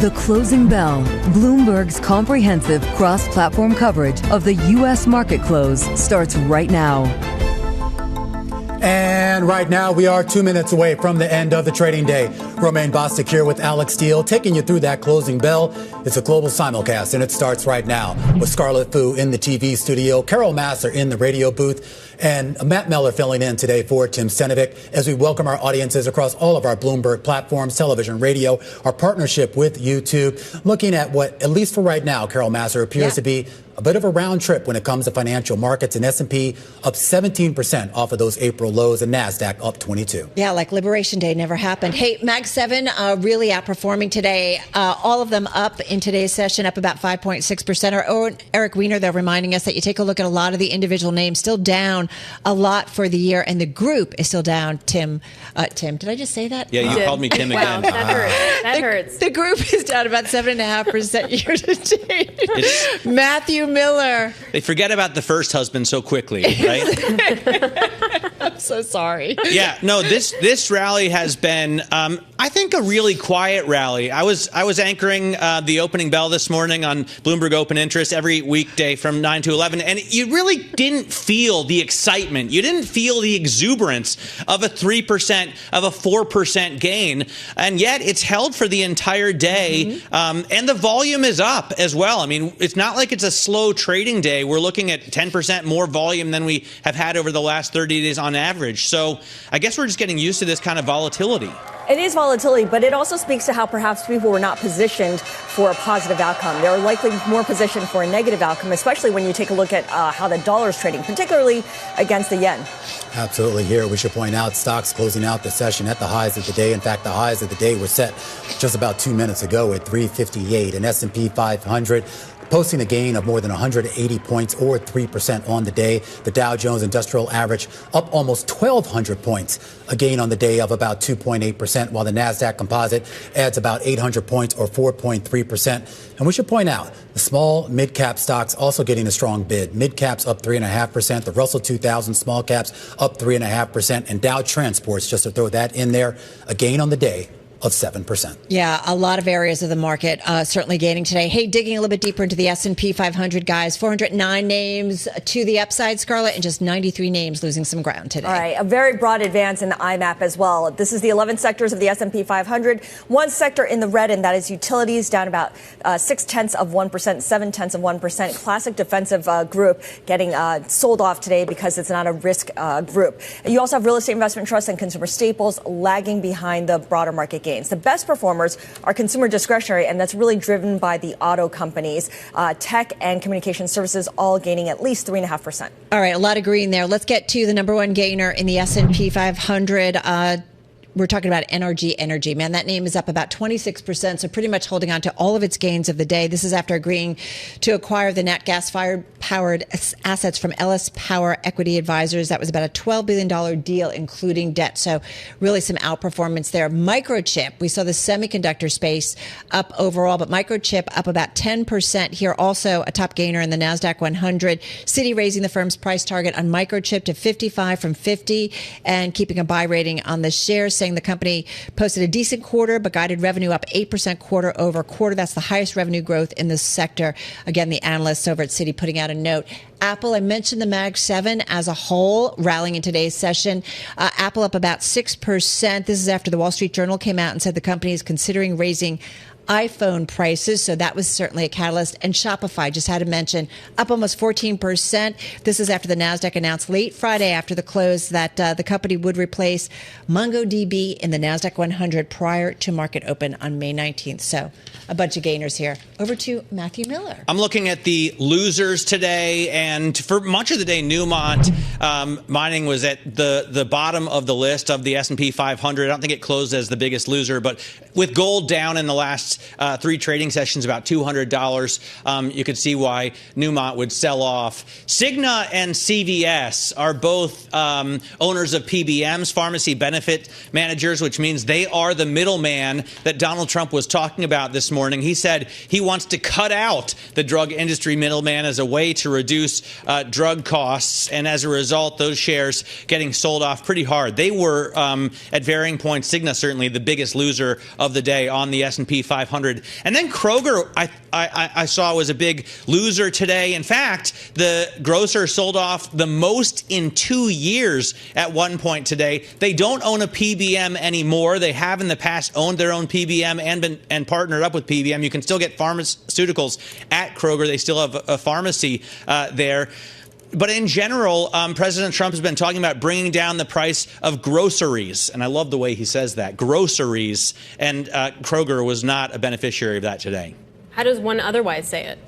The Closing Bell, Bloomberg's comprehensive cross-platform coverage of the U.S. market close, starts right now. And right now, we are 2 minutes away from the end of the trading day. Romaine Bostic here with Alex Steele, taking you through that closing bell. It's a global simulcast, and it starts right now with Scarlett Fu in the TV studio, Carol Masser in the radio booth, and Matt Meller filling in today for Tim Stenovic as we welcome our audiences across all of our Bloomberg platforms, television, radio, our partnership with YouTube, looking at what, at least for right now, Carol Masser, appears to be a bit of a round trip when it comes to financial markets, and S&P up 17% off of those April lows, and NASDAQ up 22%. Yeah, like Liberation Day never happened. Hey, Mag 7 really outperforming today. All of them up in today's session, up about 5.6%. Our own Eric Weiner, though, reminding us that you take a look at a lot of the individual names, still down a lot for the year, and the group is still down. Tim, did I just say that? Yeah, you called me Tim again. That hurts. That hurts. The group is down about 7.5% year to date. Matthew Miller. They forget about the first husband so quickly, right? I'm so sorry. Yeah, no, this rally has been, I think, a really quiet rally. I was anchoring the opening bell this morning on Bloomberg Open Interest every weekday from 9 to 11, and you really didn't feel the excitement. You didn't feel the exuberance of a 3%, of a 4% gain, and yet it's held for the entire day, and the volume is up as well. I mean, it's not like it's a slow trading day. We're looking at 10% more volume than we have had over the last 30 days on average. So I guess we're just getting used to this kind of volatility. It is volatility, but it also speaks to how perhaps people were not positioned for a positive outcome. They were likely more positioned for a negative outcome, especially when you take a look at how the dollar is trading, particularly against the yen. Absolutely. Here, we should point out stocks closing out the session at the highs of the day. In fact, the highs of the day were set just about 2 minutes ago at 358. And S&P 500 posting a gain of more than 180 points or 3% on the day. The Dow Jones Industrial Average up almost 1,200 points, a gain on the day of about 2.8%, while the NASDAQ Composite adds about 800 points or 4.3%. And we should point out the small mid-cap stocks also getting a strong bid. Mid-caps up 3.5%. The Russell 2000 small caps up 3.5%. And Dow Transports, just to throw that in there, a gain on the day of 7%. Yeah, a lot of areas of the market certainly gaining today. Hey, digging a little bit deeper into the S&P 500, guys, 409 names to the upside, Scarlett, and just 93 names losing some ground today. All right, a very broad advance in the IMAP as well. This is the 11 sectors of the S&P 500. One sector in the red, and that is utilities, down about 0.6%, 0.7%. Classic defensive group getting sold off today because it's not a risk group. You also have real estate investment trusts and consumer staples lagging behind the broader market gains. The best performers are consumer discretionary, and that's really driven by the auto companies. Tech and communication services all gaining at least 3.5%. All right, a lot of green there. Let's get to the number one gainer in the S&P 500. We're talking about NRG Energy. Man, that name is up about 26%, so pretty much holding on to all of its gains of the day. This is after agreeing to acquire the nat gas-powered assets from LS Power Equity Advisors. That was about a $12 billion deal, including debt. So really some outperformance there. Microchip, we saw the semiconductor space up overall, but Microchip up about 10% here. Also a top gainer in the NASDAQ 100. Citi raising the firm's price target on Microchip to 55 from 50 and keeping a buy rating on the shares, saying the company posted a decent quarter, but guided revenue up 8% quarter over quarter. That's the highest revenue growth in this sector. Again, the analysts over at Citi putting out a note. Apple, I mentioned the Mag 7 as a whole rallying in today's session. Apple up about 6%. This is after the Wall Street Journal came out and said the company is considering raising iPhone prices, so that was certainly a catalyst. And Shopify, just had to mention, up almost 14%. This is after the NASDAQ announced late Friday after the close that the company would replace MongoDB in the NASDAQ 100 prior to market open on May 19th. So a bunch of gainers here. Over to Matthew Miller. I'm looking at the losers today, and for much of the day, Newmont Mining was at the bottom of the list of the S&P 500. I don't think it closed as the biggest loser, but with gold down in the last three trading sessions, about $200, you could see why Newmont would sell off. Cigna and CVS are both owners of PBMs, pharmacy benefit managers, which means they are the middleman that Donald Trump was talking about this morning. He said he wants to cut out the drug industry middleman as a way to reduce drug costs, and as a result, those shares getting sold off pretty hard. They were, at varying points, Cigna certainly the biggest loser of the day on the S&P 500. And then Kroger, I saw, was a big loser today. In fact, the grocer sold off the most in 2 years at one point today. They don't own a PBM anymore. They have in the past owned their own PBM and partnered up with PBM. You can still get pharmaceuticals at Kroger. They still have a pharmacy there. But in general, President Trump has been talking about bringing down the price of groceries. And I love the way he says that, groceries. And Kroger was not a beneficiary of that today. How does one otherwise say it?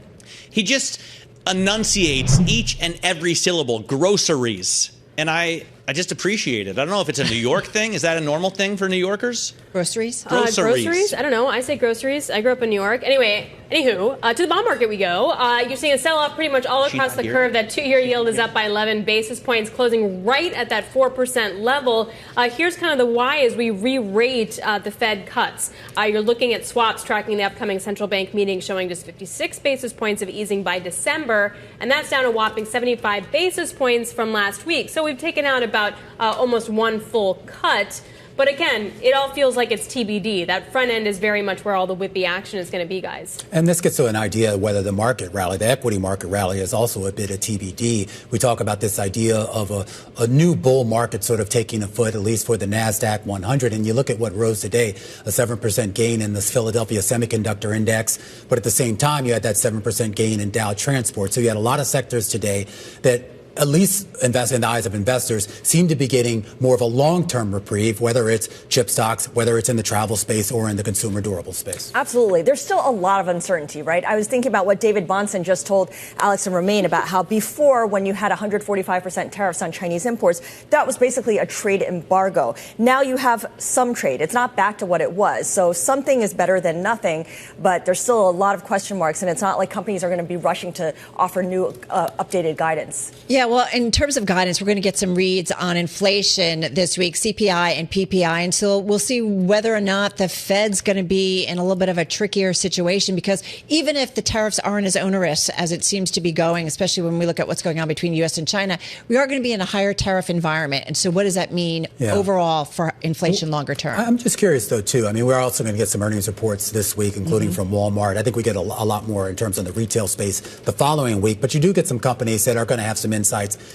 He just enunciates each and every syllable, groceries. And I just appreciate it. I don't know if it's a New York thing. Is that a normal thing for New Yorkers? Groceries? Groceries? I don't know. I say groceries. I grew up in New York. Anywho, to the bond market we go. You're seeing a sell-off pretty much all across the curve. That two-year yield is up by 11 basis points, closing right at that 4% level. Here's kind of the why as we re-rate the Fed cuts. You're looking at swaps tracking the upcoming central bank meeting, showing just 56 basis points of easing by December, and that's down a whopping 75 basis points from last week. So we've taken out about almost one full cut. But again, it all feels like it's TBD. That front end is very much where all the whippy action is going to be, guys. And this gets to an idea of whether the market rally, the equity market rally, is also a bit of TBD. We talk about this idea of a new bull market sort of taking a foot, at least for the NASDAQ 100. And you look at what rose today, a 7% gain in this Philadelphia Semiconductor Index. But at the same time, you had that 7% gain in Dow Transport. So you had a lot of sectors today that, at least in the eyes of investors, seem to be getting more of a long-term reprieve, whether it's chip stocks, whether it's in the travel space or in the consumer durable space. Absolutely. There's still a lot of uncertainty, right? I was thinking about what David Bahnsen just told Alex and Romaine about how before, when you had 145% tariffs on Chinese imports, that was basically a trade embargo. Now you have some trade. It's not back to what it was. So something is better than nothing, but there's still a lot of question marks, and it's not like companies are going to be rushing to offer new updated guidance. Yeah. Yeah, well, in terms of guidance, we're going to get some reads on inflation this week, CPI and PPI. And so we'll see whether or not the Fed's going to be in a little bit of a trickier situation, because even if the tariffs aren't as onerous as it seems to be going, especially when we look at what's going on between U.S. and China, we are going to be in a higher tariff environment. And so what does that mean overall for inflation longer term? I'm just curious, though, too. I mean, we're also going to get some earnings reports this week, including from Walmart. I think we get a lot more in terms of the retail space the following week. But you do get some companies that are going to have some insights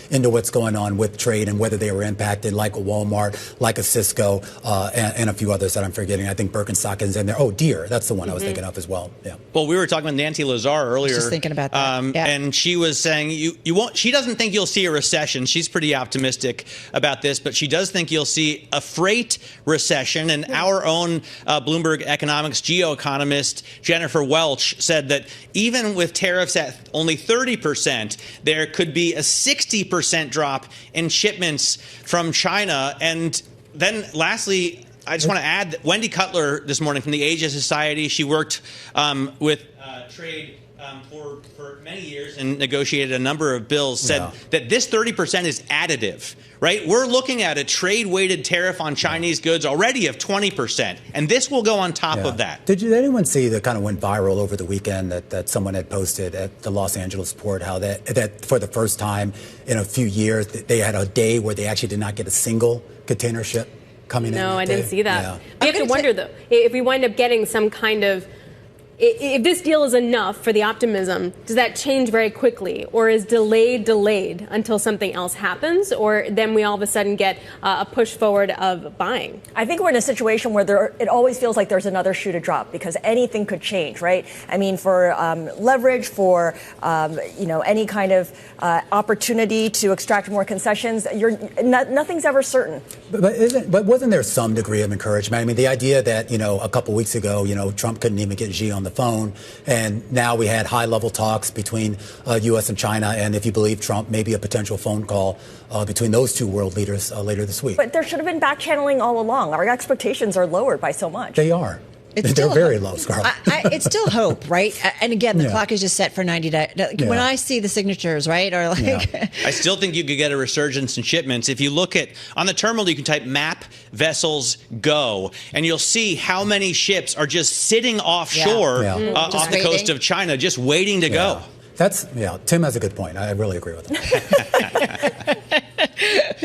into what's going on with trade and whether they were impacted, like a Walmart, like a Cisco, and a few others that I'm forgetting. I think Birkenstock is in there. Oh, Deere. That's the one I was thinking of as well. Yeah. Well, we were talking with Nancy Lazar earlier. Just thinking about that. And she was saying you won't. She doesn't think you'll see a recession. She's pretty optimistic about this, but she does think you'll see a freight recession. And our own Bloomberg Economics geoeconomist Jennifer Welch said that even with tariffs at only 30%, there could be a 60% drop in shipments from China. And then lastly, I just want to add that Wendy Cutler this morning from the Asia Society, she worked with trade for many years and negotiated a number of bills, said that this 30% is additive, right? We're looking at a trade-weighted tariff on Chinese goods already of 20%, and this will go on top of that. Did anyone see that kind of went viral over the weekend that someone had posted at the Los Angeles port, how that for the first time in a few years, they had a day where they actually did not get a single container ship coming in? No, I didn't see that. We have to wonder, though, if we wind up getting some kind of, if this deal is enough for the optimism, does that change very quickly, or is delayed until something else happens, or then we all of a sudden get a push forward of buying? I think we're in a situation where it always feels like there's another shoe to drop, because anything could change, right? I mean, for leverage, for any kind of opportunity to extract more concessions, nothing's ever certain. But wasn't there some degree of encouragement? I mean, the idea that a couple weeks ago, Trump couldn't even get Xi on the phone, and now we had high-level talks between U.S. and China, and if you believe Trump, maybe a potential phone call between those two world leaders later this week. But there should have been back-channeling all along. Our expectations are lowered by so much. They are. They're very low, Scarlett. It's still hope, right? And again, the clock is just set for 90 days. When I see the signatures, right, or I still think you could get a resurgence in shipments. If you look at, on the terminal, you can type map vessels go, and you'll see how many ships are just sitting offshore off the coast of China, just waiting to go. Tim has a good point. I really agree with him.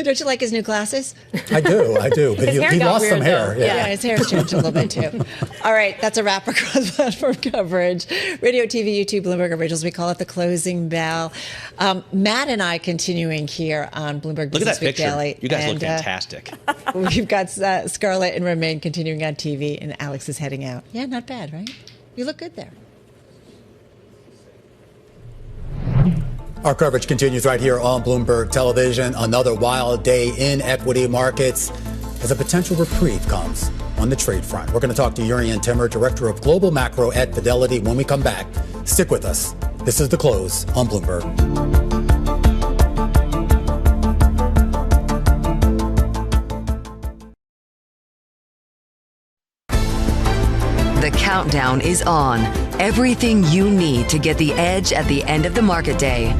Don't you like his new glasses? I do. But he lost some hair. Yeah, his hair's changed a little bit too. All right, that's a wrap across platform coverage. Radio, TV, YouTube, Bloomberg Originals. We call it the closing bell. Matt and I continuing here on Bloomberg Business Week Daily. You guys look fantastic. We've got Scarlett and Romaine continuing on TV, and Alex is heading out. Yeah, not bad, right? You look good there. Our coverage continues right here on Bloomberg Television. Another wild day in equity markets as a potential reprieve comes on the trade front. We're going to talk to Urian Timmer, Director of Global Macro at Fidelity, when we come back. Stick with us. This is The Close on Bloomberg. The countdown is on. Everything you need to get the edge at the end of the market day.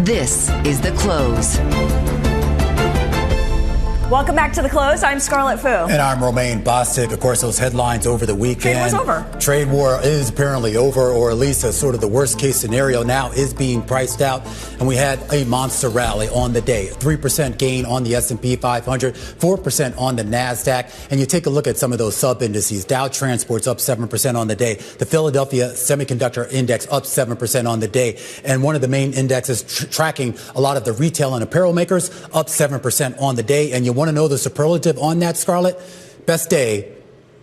This is The Close. Welcome back to The Close. I'm Scarlett Fu. And I'm Romaine Bostic. Of course, those headlines over the weekend. Trade war's over. Trade war is apparently over, or at least a sort of the worst case scenario now is being priced out. And we had a monster rally on the day. 3% gain on the S&P 500, 4% on the NASDAQ. And you take a look at some of those sub-indices. Dow Transport's up 7% on the day. The Philadelphia Semiconductor Index up 7% on the day. And one of the main indexes tracking a lot of the retail and apparel makers up 7% on the day. And you want to know the superlative on that, Scarlett? Best day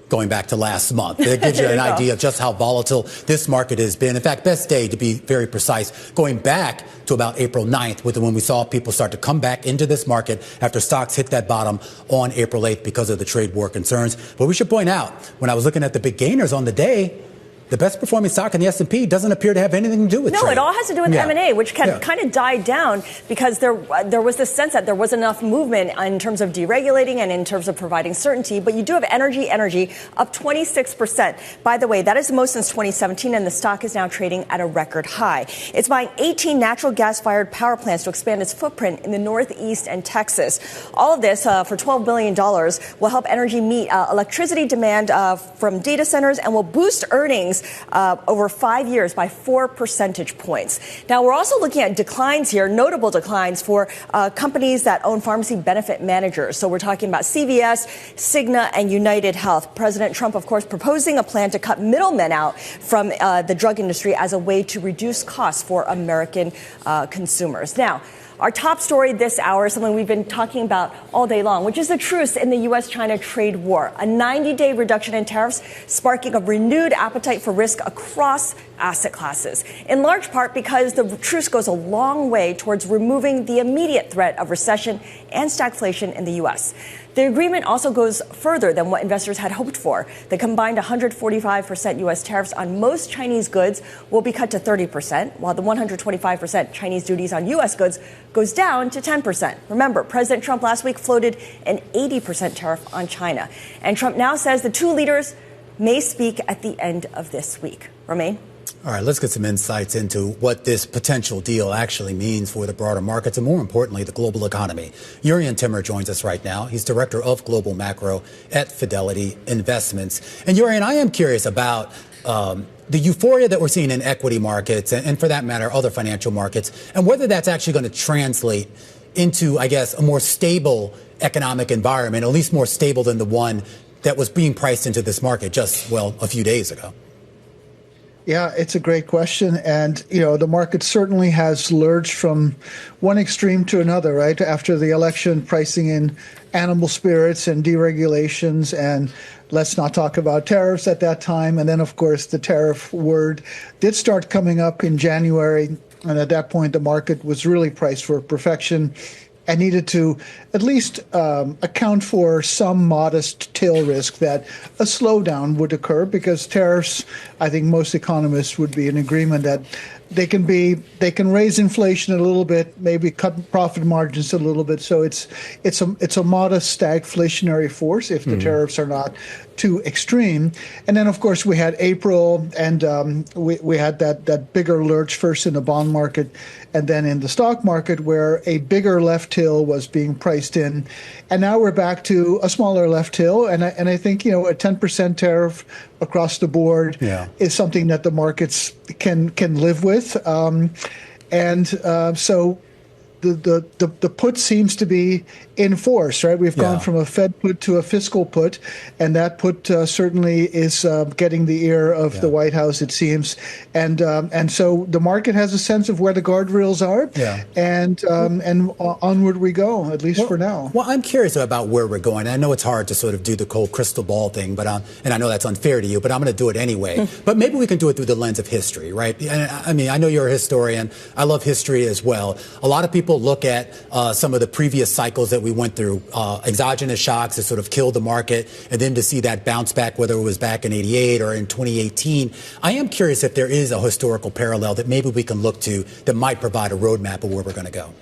going back to last month. It gives you an idea of just how volatile this market has been. In fact, best day, to be very precise, going back to about April 9th, when we saw people start to come back into this market after stocks hit that bottom on April 8th because of the trade war concerns. But we should point out, when I was looking at the big gainers on the day, the best performing stock in the S&P doesn't appear to have anything to do with No, trade. it all has to do with M&A, which kind of died down because there was this sense that there was enough movement in terms of deregulating and in terms of providing certainty. But you do have energy up 26%. By the way, that is the most since 2017, and the stock is now trading at a record high. It's buying 18 natural gas-fired power plants to expand its footprint in the Northeast and Texas. All of this for $12 billion will help energy meet electricity demand from data centers and will boost earnings over 5 years by 4 percentage points. Now, we're also looking at declines here, notable declines for companies that own pharmacy benefit managers. So we're talking about CVS, Cigna, and United Health. President Trump, of course, proposing a plan to cut middlemen out from the drug industry as a way to reduce costs for American consumers. Now, our top story this hour is something we've been talking about all day long, which is the truce in the U.S.-China trade war. A 90-day reduction in tariffs sparking a renewed appetite for risk across asset classes, in large part because the truce goes a long way towards removing the immediate threat of recession and stagflation in the U.S. The agreement also goes further than what investors had hoped for. The combined 145% U.S. tariffs on most Chinese goods will be cut to 30%, while the 125% Chinese duties on U.S. goods goes down to 10%. Remember, President Trump last week floated an 80% tariff on China. And Trump now says the two leaders may speak at the end of this week. Romain? All right, let's get some insights into what this potential deal actually means for the broader markets and, more importantly, the global economy. Jurrien Timmer joins us right now. He's Director of Global Macro at Fidelity Investments. And Jurrien, I am curious about the euphoria that we're seeing in equity markets and for that matter, other financial markets, and whether that's actually going to translate into, I guess, a more stable economic environment, at least more stable than the one that was being priced into this market just, well, a few days ago. Yeah, it's a great question. And, the market certainly has lurched from one extreme to another, right? After the election, pricing in animal spirits and deregulations, and let's not talk about tariffs at that time. And then, of course, the tariff word did start coming up in January. And at that point, the market was really priced for perfection and needed to at least account for some modest tail risk that a slowdown would occur, because tariffs, I think most economists would be in agreement that they can raise inflation a little bit, maybe cut profit margins a little bit. So it's a modest stagflationary force if the tariffs are not too extreme. And then, of course, we had April, and we had that bigger lurch first in the bond market and then in the stock market, where a bigger left tail was being priced in. And now we're back to a smaller left tail. And I think, a 10% tariff across the board is something that the markets can live with. So the put seems to be in force, right? We've gone from a Fed put to a fiscal put, and that put certainly is getting the ear of the White House, it seems. And so the market has a sense of where the guardrails are, and onward we go, at least for now. Well, I'm curious about where we're going. I know it's hard to sort of do the cold crystal ball thing, but and I know that's unfair to you, but I'm going to do it anyway. But maybe we can do it through the lens of history, right? I mean, I know you're a historian. I love history as well. A lot of people look at some of the previous cycles that we went through, exogenous shocks that sort of killed the market, and then to see that bounce back, whether it was back in 88 or in 2018. I am curious if there is a historical parallel that maybe we can look to that might provide a roadmap of where we're going to go.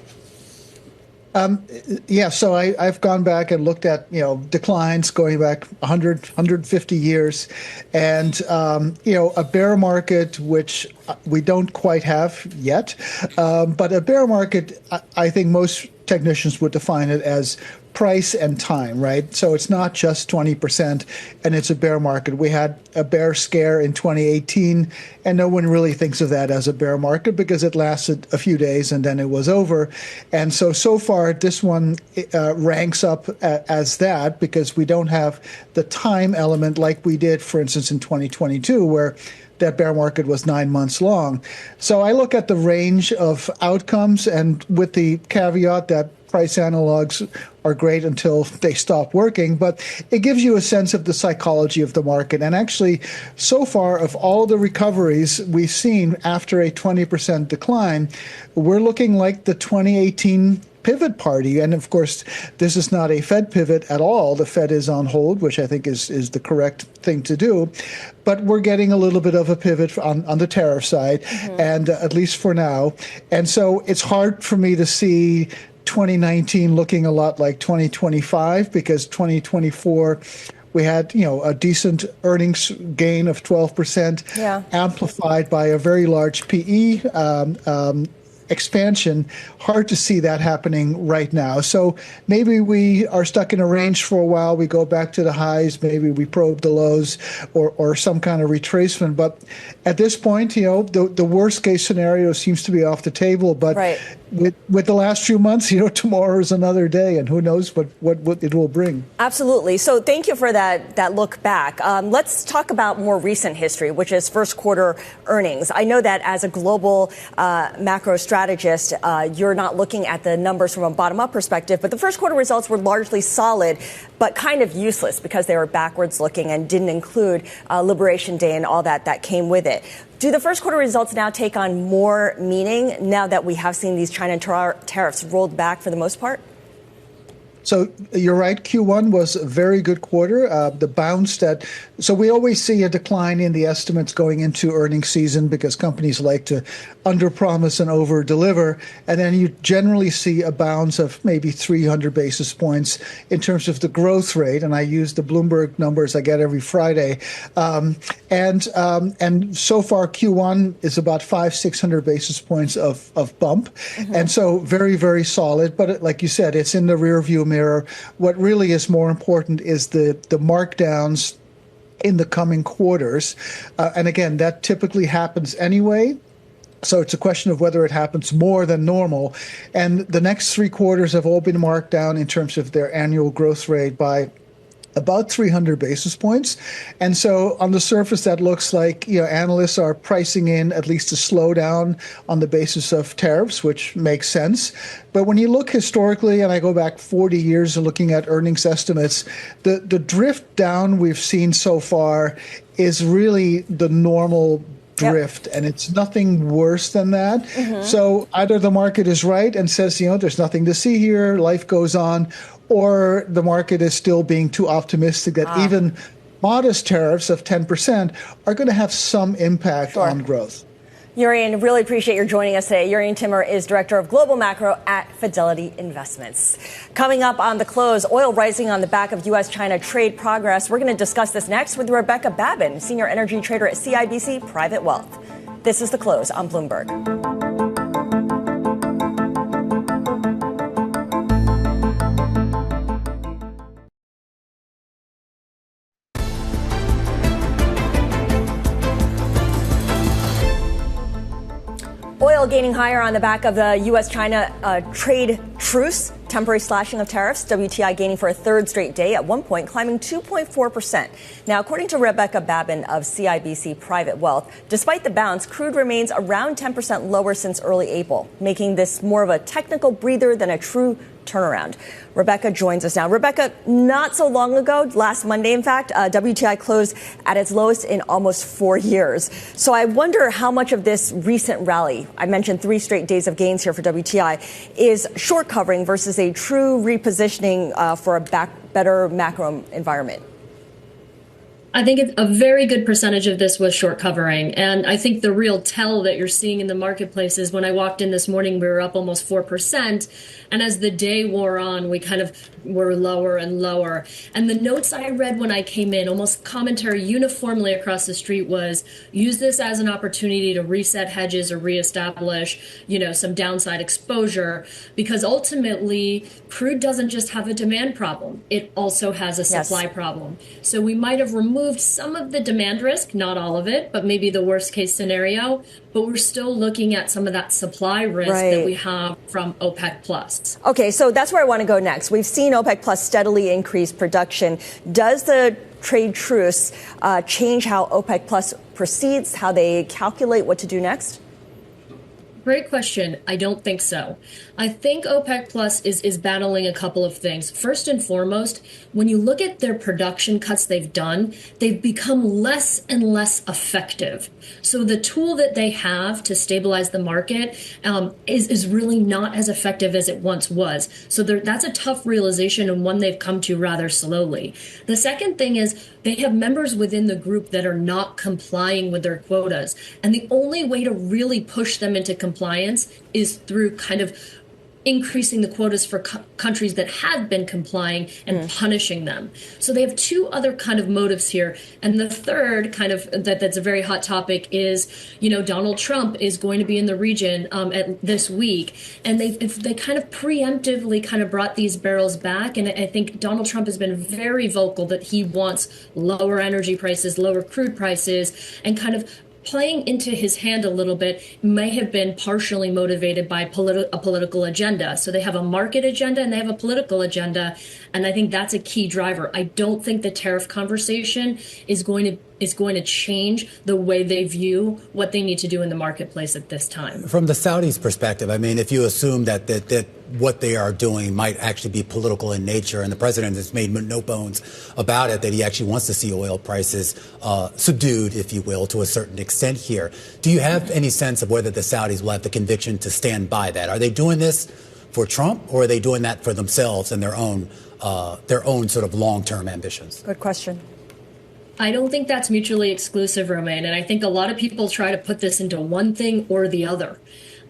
So I've gone back and looked at, declines going back 100, 150 years, and, a bear market, which we don't quite have yet, but a bear market, I think most technicians would define it as price and time, right? So it's not just 20%, and it's a bear market. We had a bear scare in 2018, and no one really thinks of that as a bear market because it lasted a few days and then it was over. And so far, this one ranks up as that because we don't have the time element like we did, for instance, in 2022, where that bear market was 9 months long. So I look at the range of outcomes, and with the caveat that price analogs are great until they stop working, but it gives you a sense of the psychology of the market. And actually, so far, of all the recoveries we've seen after a 20% decline, we're looking like the 2018 pivot party. And of course, this is not a Fed pivot at all. The Fed is on hold, which I think is the correct thing to do. But we're getting a little bit of a pivot on the tariff side, and at least for now. And so it's hard for me to see 2019 looking a lot like 2025, because 2024 we had, a decent earnings gain of 12%, amplified by a very large PE expansion. Hard to see that happening right now. So maybe we are stuck in a range for a while. We go back to the highs. Maybe we probe the lows, or some kind of retracement. But at this point, the worst case scenario seems to be off the table. But with the last few months, tomorrow is another day, and who knows what it will bring. Absolutely. So thank you for that look back. Let's talk about more recent history, which is first quarter earnings. I know that as a global macro strategist, you're not looking at the numbers from a bottom-up perspective, but the first quarter results were largely solid, but kind of useless because they were backwards looking and didn't include Liberation Day and all that came with it. Do the first quarter results now take on more meaning now that we have seen these China tariffs rolled back for the most part? So you're right. Q1 was a very good quarter. The bounce so we always see a decline in the estimates going into earnings season because companies like to underpromise and overdeliver. And then you generally see a bounce of maybe 300 basis points in terms of the growth rate. And I use the Bloomberg numbers I get every Friday. And so far Q1 is about 500-600 basis points of bump. And so very, very solid. But like you said, it's in the rear view mirror. What really is more important is the markdowns in the coming quarters. And again, that typically happens anyway. So it's a question of whether it happens more than normal. And the next 3 quarters have all been marked down in terms of their annual growth rate by about 300 basis points. And so on the surface, that looks like, analysts are pricing in at least a slowdown on the basis of tariffs, which makes sense. But when you look historically, and I go back 40 years looking at earnings estimates, the drift down we've seen so far is really the normal drift, and it's nothing worse than that. So either the market is right and says, there's nothing to see here, life goes on, or the market is still being too optimistic that even modest tariffs of 10% are going to have some impact on growth. Jurrien, really appreciate your joining us today. Jurrien Timmer is Director of Global Macro at Fidelity Investments. Coming up on The Close, oil rising on the back of U.S.-China trade progress. We're going to discuss this next with Rebecca Babin, Senior Energy Trader at CIBC Private Wealth. This is The Close on Bloomberg. Oil gaining higher on the back of the U.S.-China trade truce, temporary slashing of tariffs. WTI gaining for a third straight day, at one point climbing 2.4%. Now, according to Rebecca Babin of CIBC Private Wealth, despite the bounce, crude remains around 10% lower since early April, making this more of a technical breather than a true turnaround. Rebecca joins us now. Rebecca, not so long ago, last Monday, in fact, WTI closed at its lowest in almost 4 years. So I wonder how much of this recent rally, I mentioned 3 straight days of gains here for WTI, is short covering versus a true repositioning for a better macro environment. I think a very good percentage of this was short covering. And I think the real tell that you're seeing in the marketplace is when I walked in this morning, we were up almost 4%. And as the day wore on, we kind of were lower and lower. And the notes I read when I came in, almost commentary uniformly across the street, was use this as an opportunity to reset hedges or reestablish, some downside exposure, because ultimately crude doesn't just have a demand problem. It also has a supply problem. So we might have removed some of the demand risk, not all of it, but maybe the worst case scenario. But we're still looking at some of that supply risk that we have from OPEC Plus. Okay, so that's where I want to go next. We've seen OPEC Plus steadily increase production. Does the trade truce change how OPEC Plus proceeds, how they calculate what to do next? Great question. I don't think so. I think OPEC Plus is battling a couple of things. First and foremost, when you look at their production cuts they've done, they've become less and less effective. So the tool that they have to stabilize the market is really not as effective as it once was. So that's a tough realization and one they've come to rather slowly. The second thing is they have members within the group that are not complying with their quotas. And the only way to really push them into compliance is through kind of increasing the quotas for countries that have been complying and punishing them. So they have two other kind of motives here. And the third kind of that's a very hot topic is, Donald Trump is going to be in the region this week. And they kind of preemptively kind of brought these barrels back. And I think Donald Trump has been very vocal that he wants lower energy prices, lower crude prices, and kind of playing into his hand a little bit may have been partially motivated by a political agenda. So they have a market agenda and they have a political agenda. And I think that's a key driver. I don't think the tariff conversation is going to change the way they view what they need to do in the marketplace at this time. From the Saudis' perspective, I mean, if you assume that what they are doing might actually be political in nature, and the president has made no bones about it, that he actually wants to see oil prices subdued, if you will, to a certain extent here. Do you have any sense of whether the Saudis will have the conviction to stand by that? Are they doing this for Trump, or are they doing that for themselves and their own sort of long-term ambitions? Good question. I don't think that's mutually exclusive, Romaine. And I think a lot of people try to put this into one thing or the other.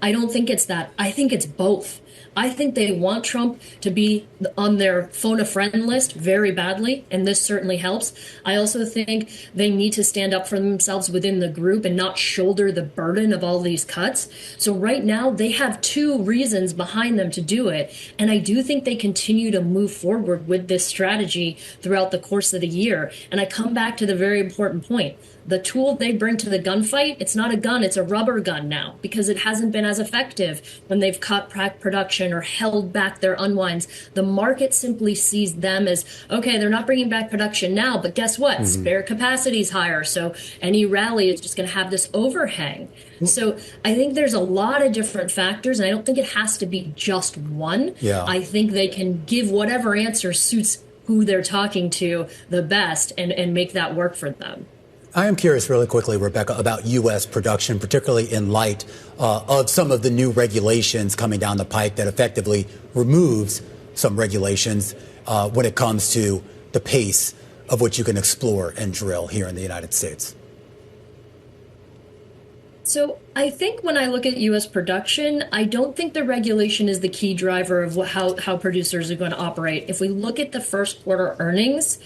I don't think it's that. I think it's both. I think they want Trump to be on their phone a friend list very badly, and this certainly helps. I also think they need to stand up for themselves within the group and not shoulder the burden of all these cuts. So right now, they have two reasons behind them to do it, and I do think they continue to move forward with this strategy throughout the course of the year. And I come back to the very important point. The tool they bring to the gunfight, it's not a gun, it's a rubber gun now, because it hasn't been as effective when they've cut production or held back their unwinds. The market simply sees them as, okay, they're not bringing back production now, but guess what? Spare capacity is higher, so any rally is just going to have this overhang. So I think there's a lot of different factors, and I don't think it has to be just one. Yeah. I think they can give whatever answer suits who they're talking to the best and make that work for them. I am curious really quickly, Rebecca, about U.S. production, particularly in light of some of the new regulations coming down the pike that effectively removes some regulations when it comes to the pace of what you can explore and drill here in the United States. So I think when I look at U.S. production, I don't think the regulation is the key driver of how producers are going to operate. If we look at the first quarter earnings,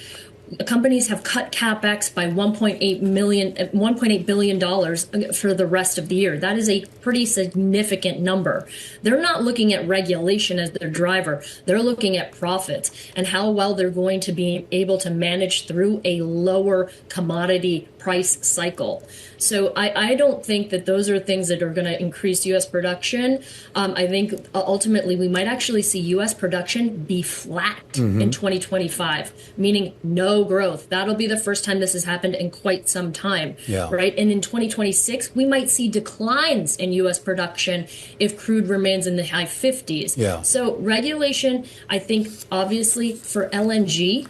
companies have cut CapEx by $1.8 billion for the rest of the year. That is a pretty significant number. They're not looking at regulation as their driver. They're looking at profits and how well they're going to be able to manage through a lower commodity price cycle. So I don't think that those are things that are going to increase U.S. production. I think ultimately we might actually see U.S. production be flat in 2025, meaning no growth. That'll be the first time this has happened in quite some time, right? And in 2026, we might see declines in U.S. production if crude remains in the high 50s. Yeah. So regulation, I think, obviously for LNG,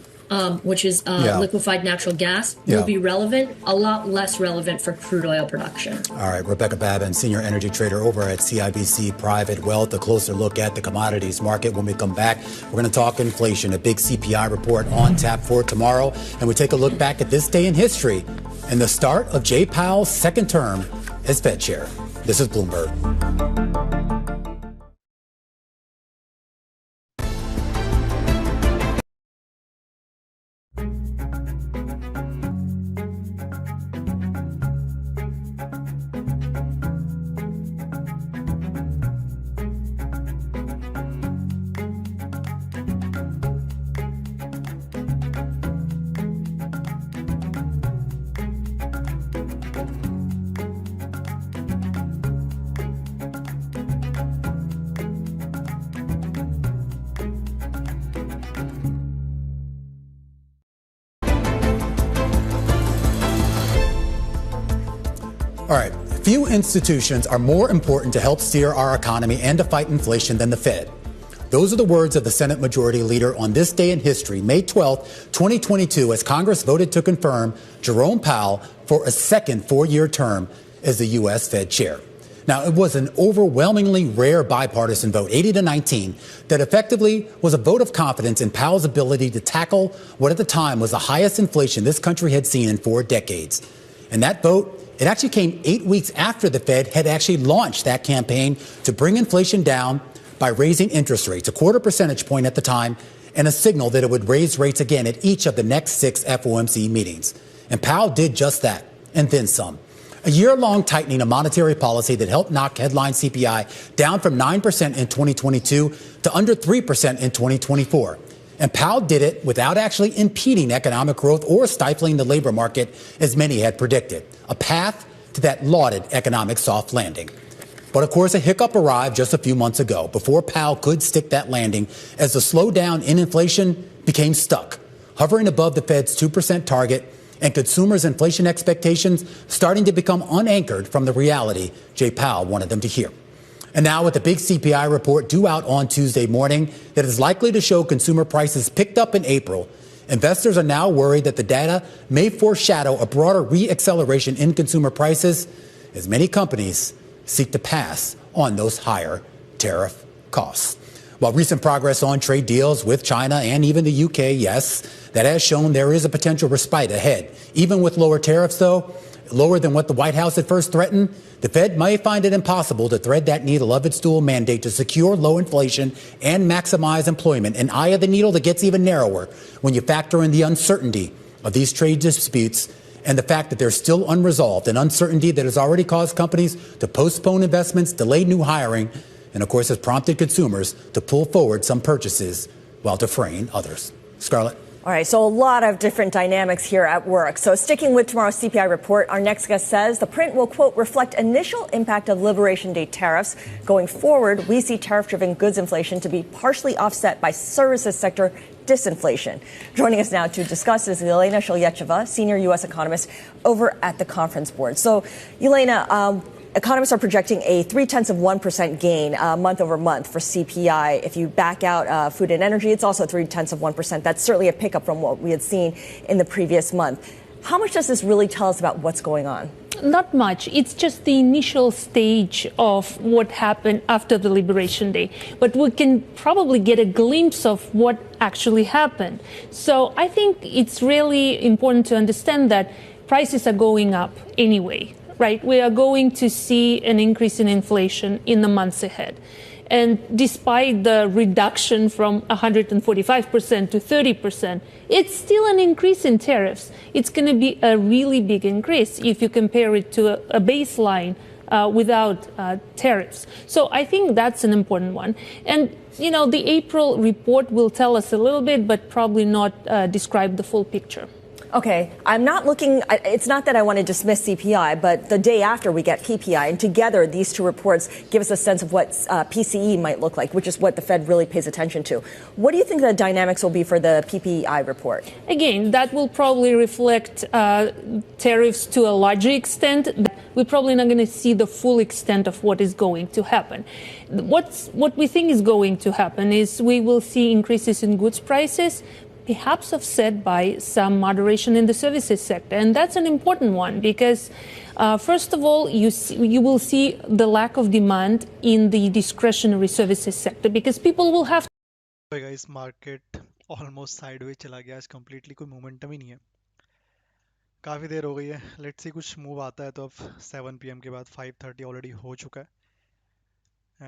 which is liquefied natural gas, will be relevant, a lot less relevant for crude oil production. All right, Rebecca Babin, senior energy trader over at CIBC Private Wealth. A closer look at the commodities market. When we come back, we're going to talk inflation, a big CPI report on tap for tomorrow. And we take a look back at this day in history and the start of Jay Powell's second term as Fed chair. This is Bloomberg. few institutions are more important to help steer our economy and to fight inflation than the Fed. Those are the words of the Senate Majority Leader on this day in history, May 12, 2022, as Congress voted to confirm Jerome Powell for a second four-year term as the U.S. Fed chair. Now, it was an overwhelmingly rare bipartisan vote, 80-19, that effectively was a vote of confidence in Powell's ability to tackle what at the time was the highest inflation this country had seen in 4 decades. And that vote, it actually came 8 weeks after the Fed had actually launched that campaign to bring inflation down by raising interest rates, a quarter percentage point at the time, and a signal that it would raise rates again at each of the next 6 FOMC meetings. And Powell did just that, and then some. A year-long tightening of monetary policy that helped knock headline CPI down from 9% in 2022 to under 3% in 2024. And Powell did it without actually impeding economic growth or stifling the labor market, as many had predicted. A path to that lauded economic soft landing. But of course, a hiccup arrived just a few months ago before Powell could stick that landing as the slowdown in inflation became stuck, hovering above the Fed's 2% target and consumers' inflation expectations starting to become unanchored from the reality Jay Powell wanted them to hear. And now with the big CPI report due out on Tuesday morning that is likely to show consumer prices picked up in April, investors are now worried that the data may foreshadow a broader re-acceleration in consumer prices as many companies seek to pass on those higher tariff costs. While recent progress on trade deals with China and even the UK, yes, that has shown there is a potential respite ahead. Even with lower tariffs, though, lower than what the White House at first threatened, the Fed may find it impossible to thread that needle of its dual mandate to secure low inflation and maximize employment, an eye of the needle that gets even narrower when you factor in the uncertainty of these trade disputes and the fact that they're still unresolved, an uncertainty that has already caused companies to postpone investments, delay new hiring, and of course has prompted consumers to pull forward some purchases while defraying others. Scarlett? All right, so a lot of different dynamics here at work. So sticking with tomorrow's CPI report, our next guest says the print will, quote, reflect initial impact of Liberation Day tariffs. Going forward, we see tariff-driven goods inflation to be partially offset by services sector disinflation. Joining us now to discuss is Elena Shelyecheva, senior U.S. economist over at the Conference Board. So, Elena, economists are projecting a 0.3% gain month over month for CPI. If you back out food and energy, it's also 0.3%. That's certainly a pickup from what we had seen in the previous month. How much does this really tell us about what's going on? Not much. It's just the initial stage of what happened after the Liberation Day. But we can probably get a glimpse of what actually happened. So I think it's really important to understand that prices are going up anyway. Right, we are going to see an increase in inflation in the months ahead. And despite the reduction from 145% to 30%, it's still an increase in tariffs. It's going to be a really big increase if you compare it to a baseline without tariffs. So I think that's an important one. And, you know, the April report will tell us a little bit, but probably not describe the full picture. Okay, I'm not looking, it's not that I want to dismiss CPI, but the day after we get PPI, and together these two reports give us a sense of what PCE might look like, which is what the Fed really pays attention to. What do you think the dynamics will be for the PPI report? Again, that will probably reflect tariffs to a larger extent. We're probably not going to see the full extent of what is going to happen. What we think is going to happen is we will see increases in goods prices, perhaps offset by some moderation in the services sector. And that's an important one because, first of all, you will see the lack of demand in the discretionary services sector because people will have to. Guys, market almost sideways चला गया, आज completely कोई momentum ही नहीं है. काफ़ी देर हो गई है. Let's see कुछ move आता है तो अब 7 PM के बाद 5:30 already हो चुका है.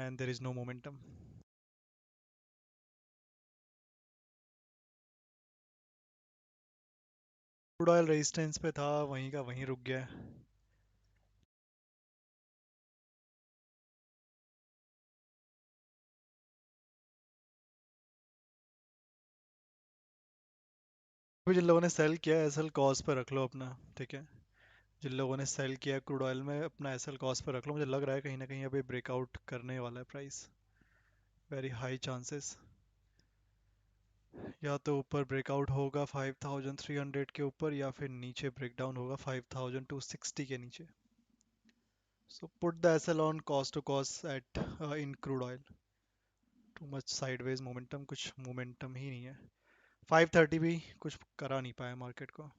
And there is no momentum. Crude oil resistance पे था, वहीं का वहीं रुक गया है. जिन लोगों ने सेल किया है एसएल कॉस्ट पर रख लो अपना, ठीक है. जिन लोगों ने सेल किया है क्रूड ऑयल में अपना एसएल कॉस्ट पर रख लो. मुझे लग रहा है कहीं ना कहीं अभी ब्रेकआउट करने वाला है प्राइस. Very high chances. या तो ऊपर ब्रेकआउट होगा 5300 के ऊपर या फिर नीचे ब्रेकडाउन होगा 5260 के नीचे. So put the SL on cost to cost at in crude oil. Too much sideways momentum, कुछ momentum ही नहीं है. 530 भी कुछ करा नहीं पाया मार्केट को.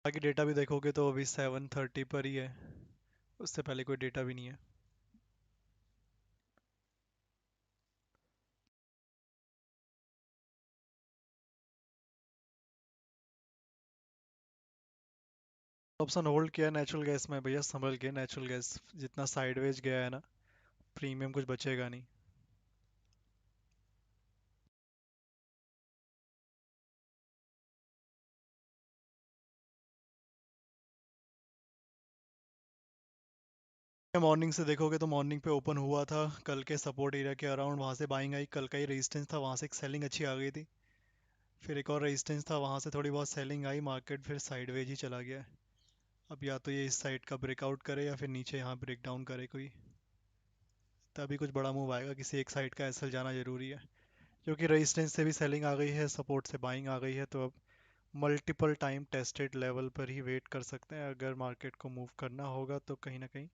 बाकी डेटा भी देखोगे तो अभी 730 पर ही है. उससे पहले कोई डेटा भी नहीं है. ऑप्शन होल्ड किया नेचुरल गैस में भैया, संभल के. नेचुरल गैस जितना साइडवेज गया है ना, प्रीमियम कुछ बचेगा नहीं. मॉर्निंग से देखोगे तो मॉर्निंग पे ओपन हुआ था कल के सपोर्ट एरिया के अराउंड, वहां से बाइंग आई. कल का ही रेजिस्टेंस था, वहां से एक सेलिंग अच्छी आ गई थी. फिर एक और रेजिस्टेंस था, वहां से थोड़ी बहुत सेलिंग आई. मार्केट फिर साइडवेज ही चला गया है. अब या तो ये इस साइड का ब्रेकआउट करे या फिर नीचे यहाँ ब्रेक डाउन करे कोई, तभी कुछ बड़ा मूव आएगा. किसी एक साइड का एसएल जाना जरूरी है, क्योंकि रेजिस्टेंस से भी सेलिंग आ गई है, सपोर्ट से बाइंग आ गई है. तो अब मल्टीपल टाइम टेस्टेड लेवल पर ही वेट कर सकते हैं. अगर मार्केट को मूव करना होगा तो कहीं ना कहीं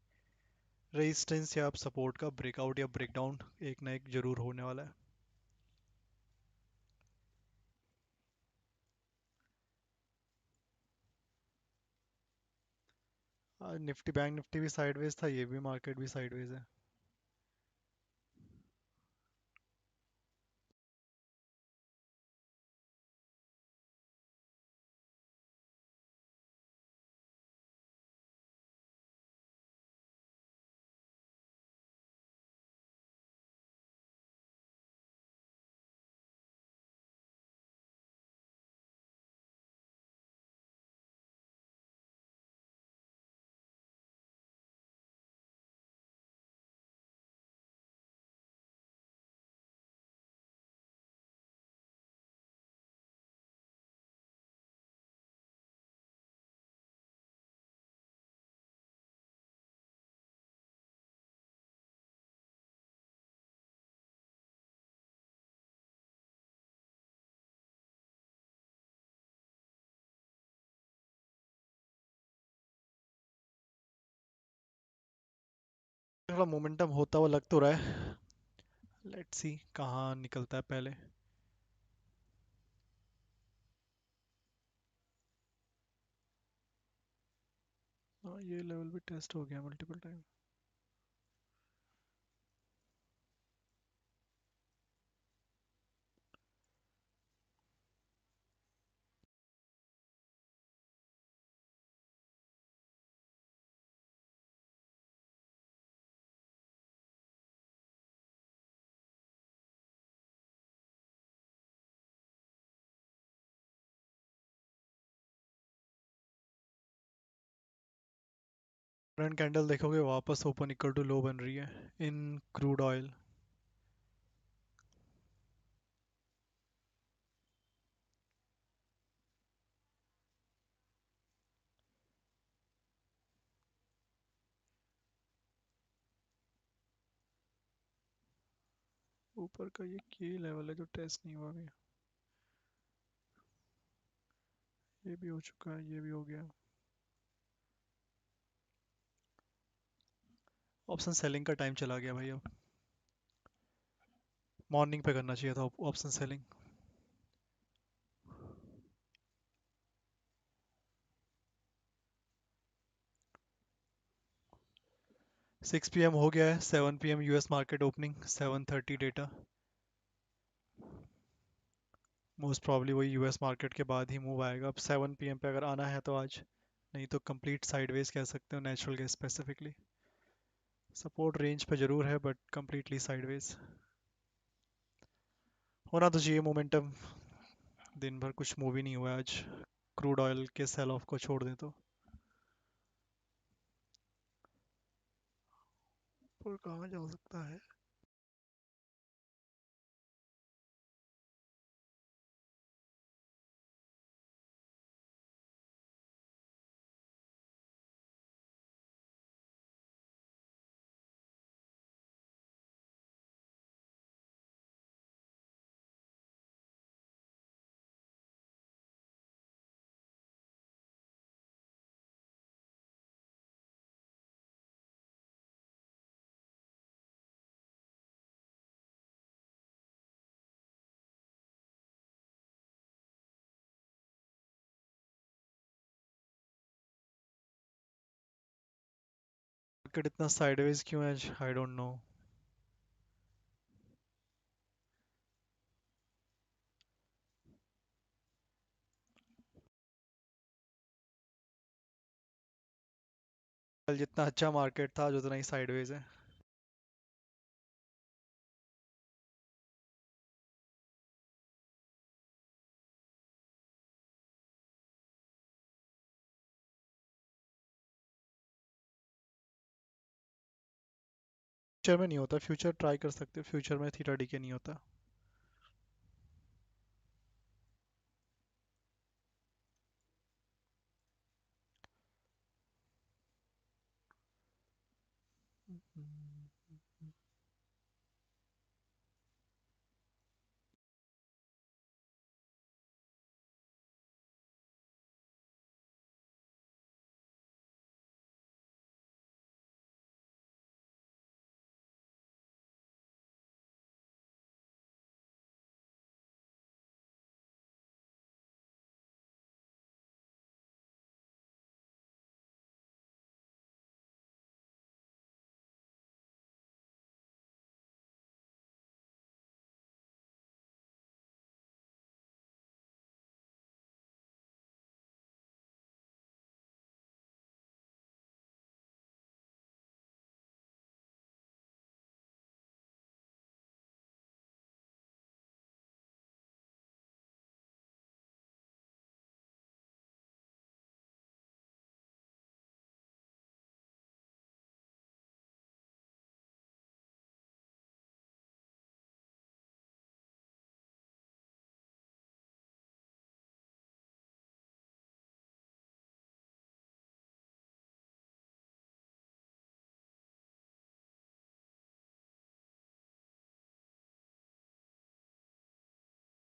रेजिस्टेंस या आप सपोर्ट का ब्रेकआउट या ब्रेकडाउन एक ना एक जरूर होने वाला है. आज निफ्टी बैंक निफ्टी भी साइडवेज था, ये भी मार्केट भी साइडवेज है. थोड़ा मोमेंटम होता हुआ लग तो रहा है. लेट्स सी कहाँ निकलता है पहले. हाँ, ये लेवल भी टेस्ट हो गया मल्टीपल टाइम. करंट कैंडल देखोगे वापस ओपन इक्वल टू लो बन रही है इन क्रूड ऑयल. ऊपर का ये की लेवल है जो टेस्ट नहीं हुआ अभी. ये भी हो चुका है, ये भी हो गया. ऑप्शन सेलिंग का टाइम चला गया भाई. अब मॉर्निंग पे करना चाहिए था ऑप्शन सेलिंग. 6 PM हो गया है, 7 PM US market opening, 7:30 data. Most probably वही यूएस मार्केट के बाद ही मूव आएगा। अब 7 PM पे अगर आना है तो आज, नहीं तो कंप्लीट साइडवेज कह सकते हो natural gas specifically. Support range पे जरूर है बट कंप्लीटली साइडवेज। होना तो चाहिए मोमेंटम, दिन भर कुछ मूव ही नहीं हुआ आज, क्रूड ऑयल के सेल ऑफ को छोड़ दें तो। पर कहाँ जा सकता है? मार्केट इतना साइडवेज क्यों है आज? I don't know. कल जितना अच्छा मार्केट था आज उतना ही साइडवेज है। फ्यूचर में नहीं होता, फ्यूचर ट्राई कर सकते हो, फ्यूचर में थीटा डीके नहीं होता।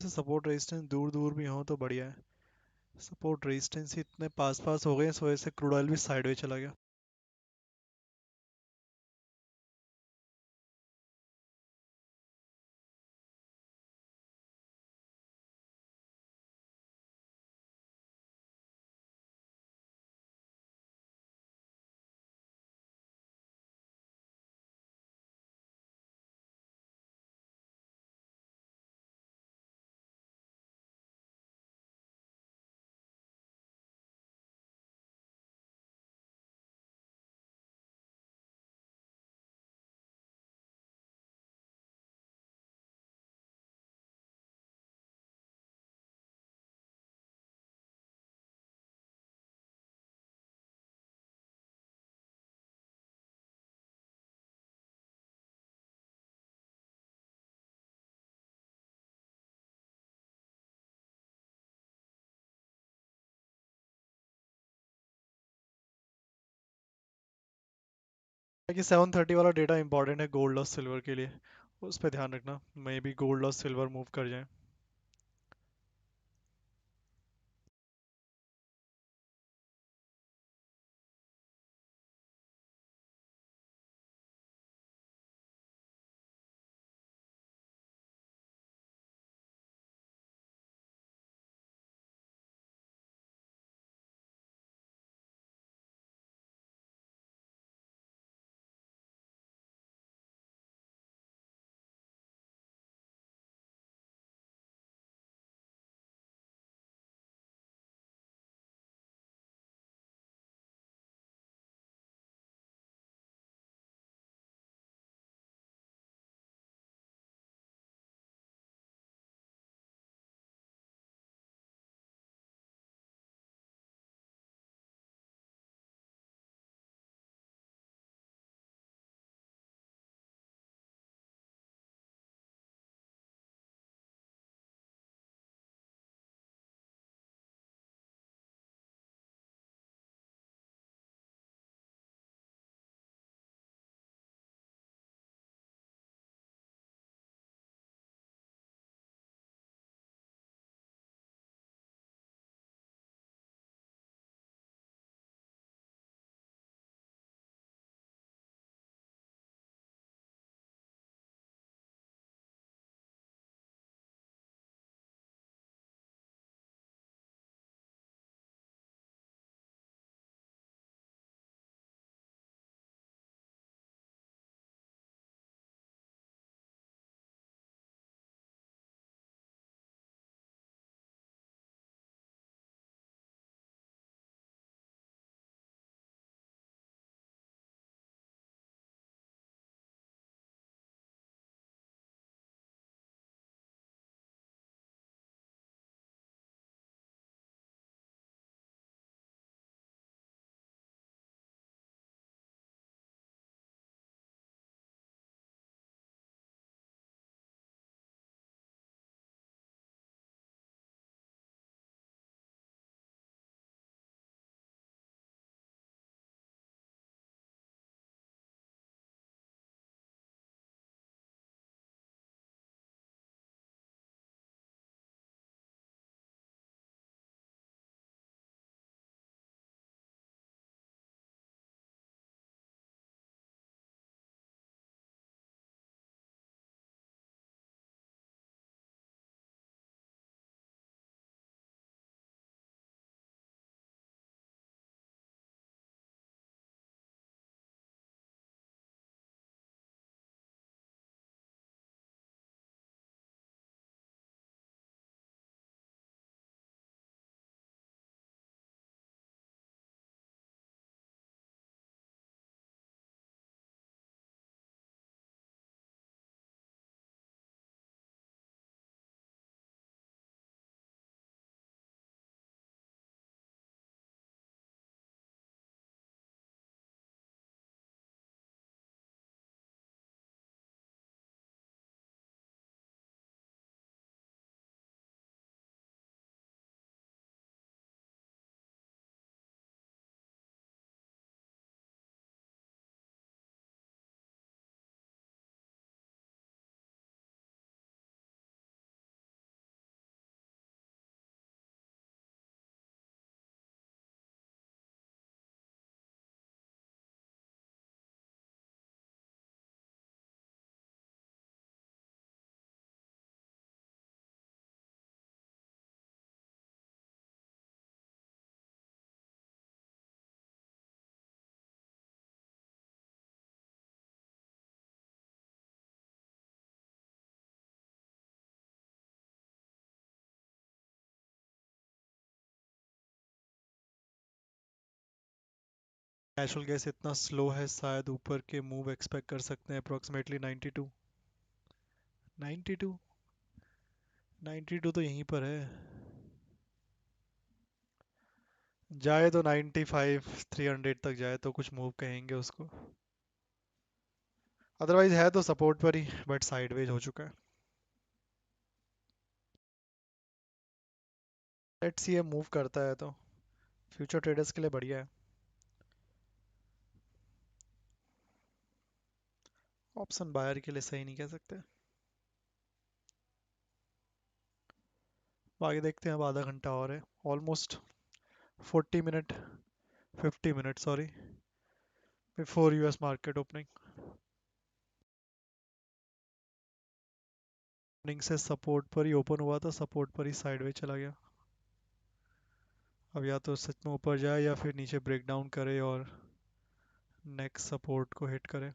सपोर्ट रेजिस्टेंस दूर दूर भी हो तो बढ़िया है। सपोर्ट रेजिस्टेंस ही इतने पास पास हो गए, इस वजह से क्रूड ऑयल भी साइडवे चला गया। कि 7:30 वाला डेटा इंपॉर्टेंट है गोल्ड और सिल्वर के लिए, उस पर ध्यान रखना, मे बी गोल्ड और सिल्वर मूव कर जाए। नेचुरल गैस इतना स्लो है, शायद ऊपर के मूव एक्सपेक्ट कर सकते हैं अप्रोक्सीमेटली 92 92 92 तो यहीं पर है, जाए तो 95 300 तक जाए तो कुछ मूव कहेंगे उसको, अदरवाइज है तो सपोर्ट पर ही बट साइडवेज हो चुका है। लेट्स सी ये मूव करता है तो फ्यूचर ट्रेडर्स के लिए बढ़िया है। ऑप्शन बायर के लिए सही नहीं कह सकते। आगे देखते हैं, अब आधा घंटा और है, almost 40 minute 50 minute sorry before US market opening. Opening से सपोर्ट पर ही ओपन हुआ था, सपोर्ट पर ही साइडवेज चला गया। अब या तो सच में ऊपर जाए या फिर नीचे ब्रेक डाउन करे और नेक्स्ट सपोर्ट को हिट करे।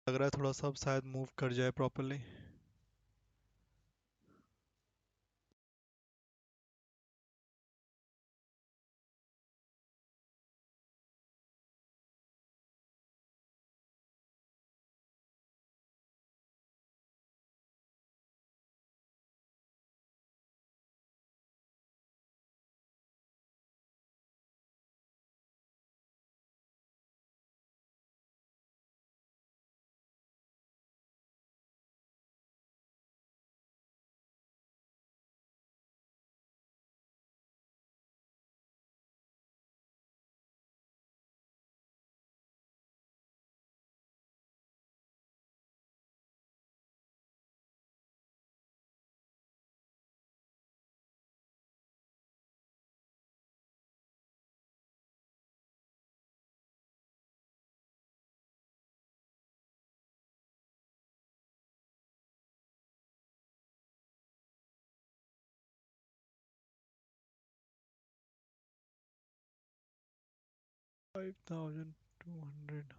लग रहा है थोड़ा सा अब शायद मूव कर जाए properly. $5,200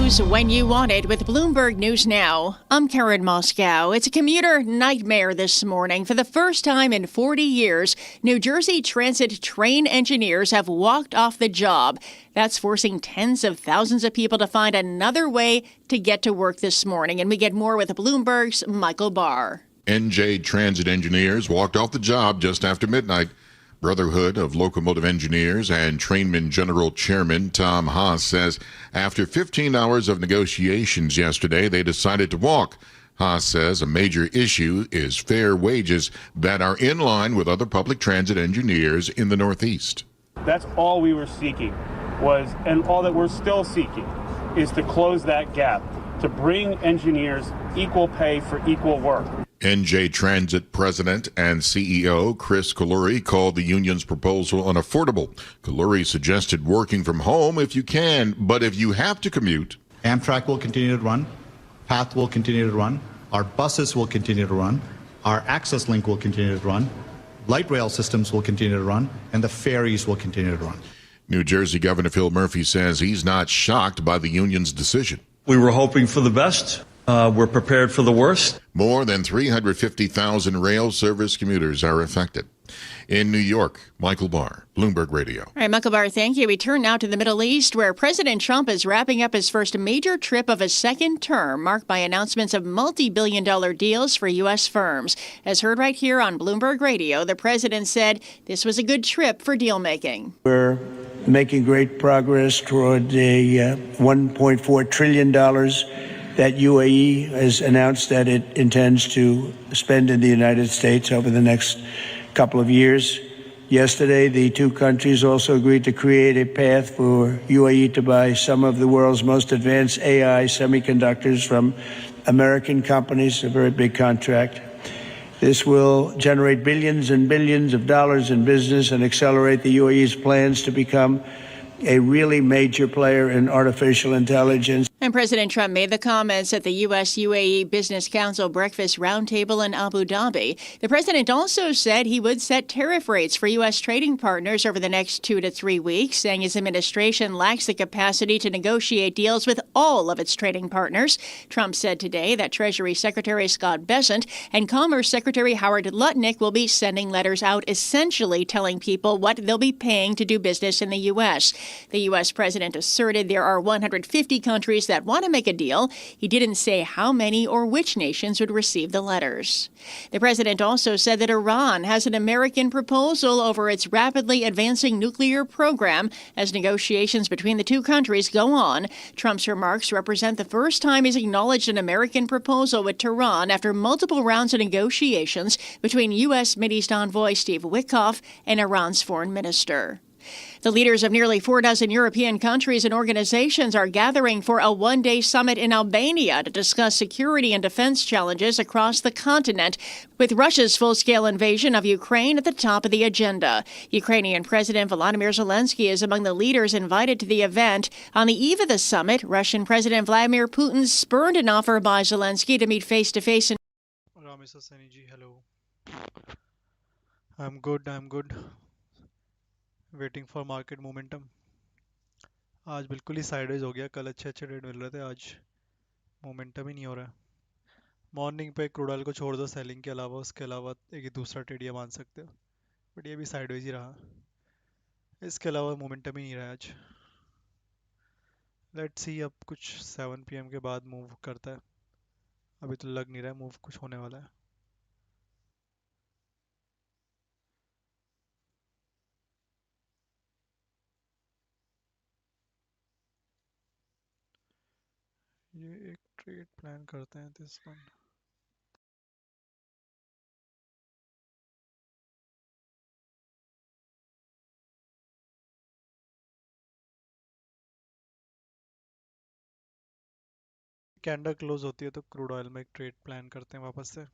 news when you want it with Bloomberg News Now. I'm Karen Moscow. It's a commuter nightmare this morning. For the first time in 40 years, New Jersey Transit train engineers have walked off the job. That's forcing tens of thousands of people to find another way to get to work this morning. And we get more with Bloomberg's Michael Barr. NJ Transit engineers walked off the job just after midnight. Brotherhood of Locomotive Engineers and Trainmen General Chairman Tom Haas says after 15 hours of negotiations yesterday, they decided to walk. Haas says a major issue is fair wages that are in line with other public transit engineers in the Northeast. That's all we were seeking was, and all that we're still seeking, is to close that gap, to bring engineers equal pay for equal work. NJ Transit President and CEO Chris Kaluri called the union's proposal unaffordable. Kaluri suggested working from home if you can, but if you have to commute. Amtrak will continue to run, PATH will continue to run, our buses will continue to run, our Access Link will continue to run, light rail systems will continue to run, and the ferries will continue to run. New Jersey Governor Phil Murphy says he's not shocked by the union's decision. We were hoping for the best. We're prepared for the worst. More than 350,000 rail service commuters are affected. In New York, Michael Barr, Bloomberg Radio. All right, Michael Barr, thank you. We turn now to the Middle East, where President Trump is wrapping up his first major trip of a second term, marked by announcements of multi-billion-dollar deals for U.S. firms. As heard right here on Bloomberg Radio, the president said this was a good trip for deal-making. We're making great progress toward a $1.4 trillion that UAE has announced that it intends to spend in the United States over the next couple of years. Yesterday, the two countries also agreed to create a path for UAE to buy some of the world's most advanced AI semiconductors from American companies, a very big contract. This will generate billions and billions of dollars in business and accelerate the UAE's plans to become a really major player in artificial intelligence. And President Trump made the comments at the U.S.-UAE Business Council Breakfast Roundtable in Abu Dhabi. The president also said he would set tariff rates for U.S. trading partners over the next 2 to 3 weeks, saying his administration lacks the capacity to negotiate deals with all of its trading partners. Trump said today that Treasury Secretary Scott Bessent and Commerce Secretary Howard Lutnick will be sending letters out essentially telling people what they'll be paying to do business in the U.S. The U.S. president asserted there are 150 countries that want to make a deal. He didn't say how many or which nations would receive the letters. The president also said that Iran has an American proposal over its rapidly advancing nuclear program as negotiations between the two countries go on. Trump's remarks represent the first time he's acknowledged an American proposal with Tehran after multiple rounds of negotiations between U.S. Mideast envoy Steve Witkoff and Iran's foreign minister. The leaders of nearly 4 dozen European countries and organizations are gathering for a one-day summit in Albania to discuss security and defense challenges across the continent, with Russia's full-scale invasion of Ukraine at the top of the agenda. Ukrainian President Volodymyr Zelensky is among the leaders invited to the event. On the eve of the summit, Russian President Vladimir Putin spurned an offer by Zelensky to meet face-to-face. Hello, Mr. Seniji. Hello. I'm good. Waiting for market momentum आज बिल्कुल ही sideways हो गया कल अच्छे trade मिल रहे थे आज momentum ही नहीं हो रहा है मॉर्निंग पे क्रूड ऑयल को छोड़ दो सेलिंग के अलावा उसके अलावा एक दूसरा ट्रेड ये मान सकते हो बट ये भी साइडवेज ही रहा इसके अलावा मोमेंटम ही नहीं रहा आज लेट्स सी अब कुछ 7 PM के बाद मूव करता है अभी तो लग नहीं रहा है मूव कुछ होने वाला है ये एक ट्रेड प्लान करते हैं दिस वन कैंडल क्लोज होती है तो क्रूड ऑयल में एक ट्रेड प्लान करते हैं वापस से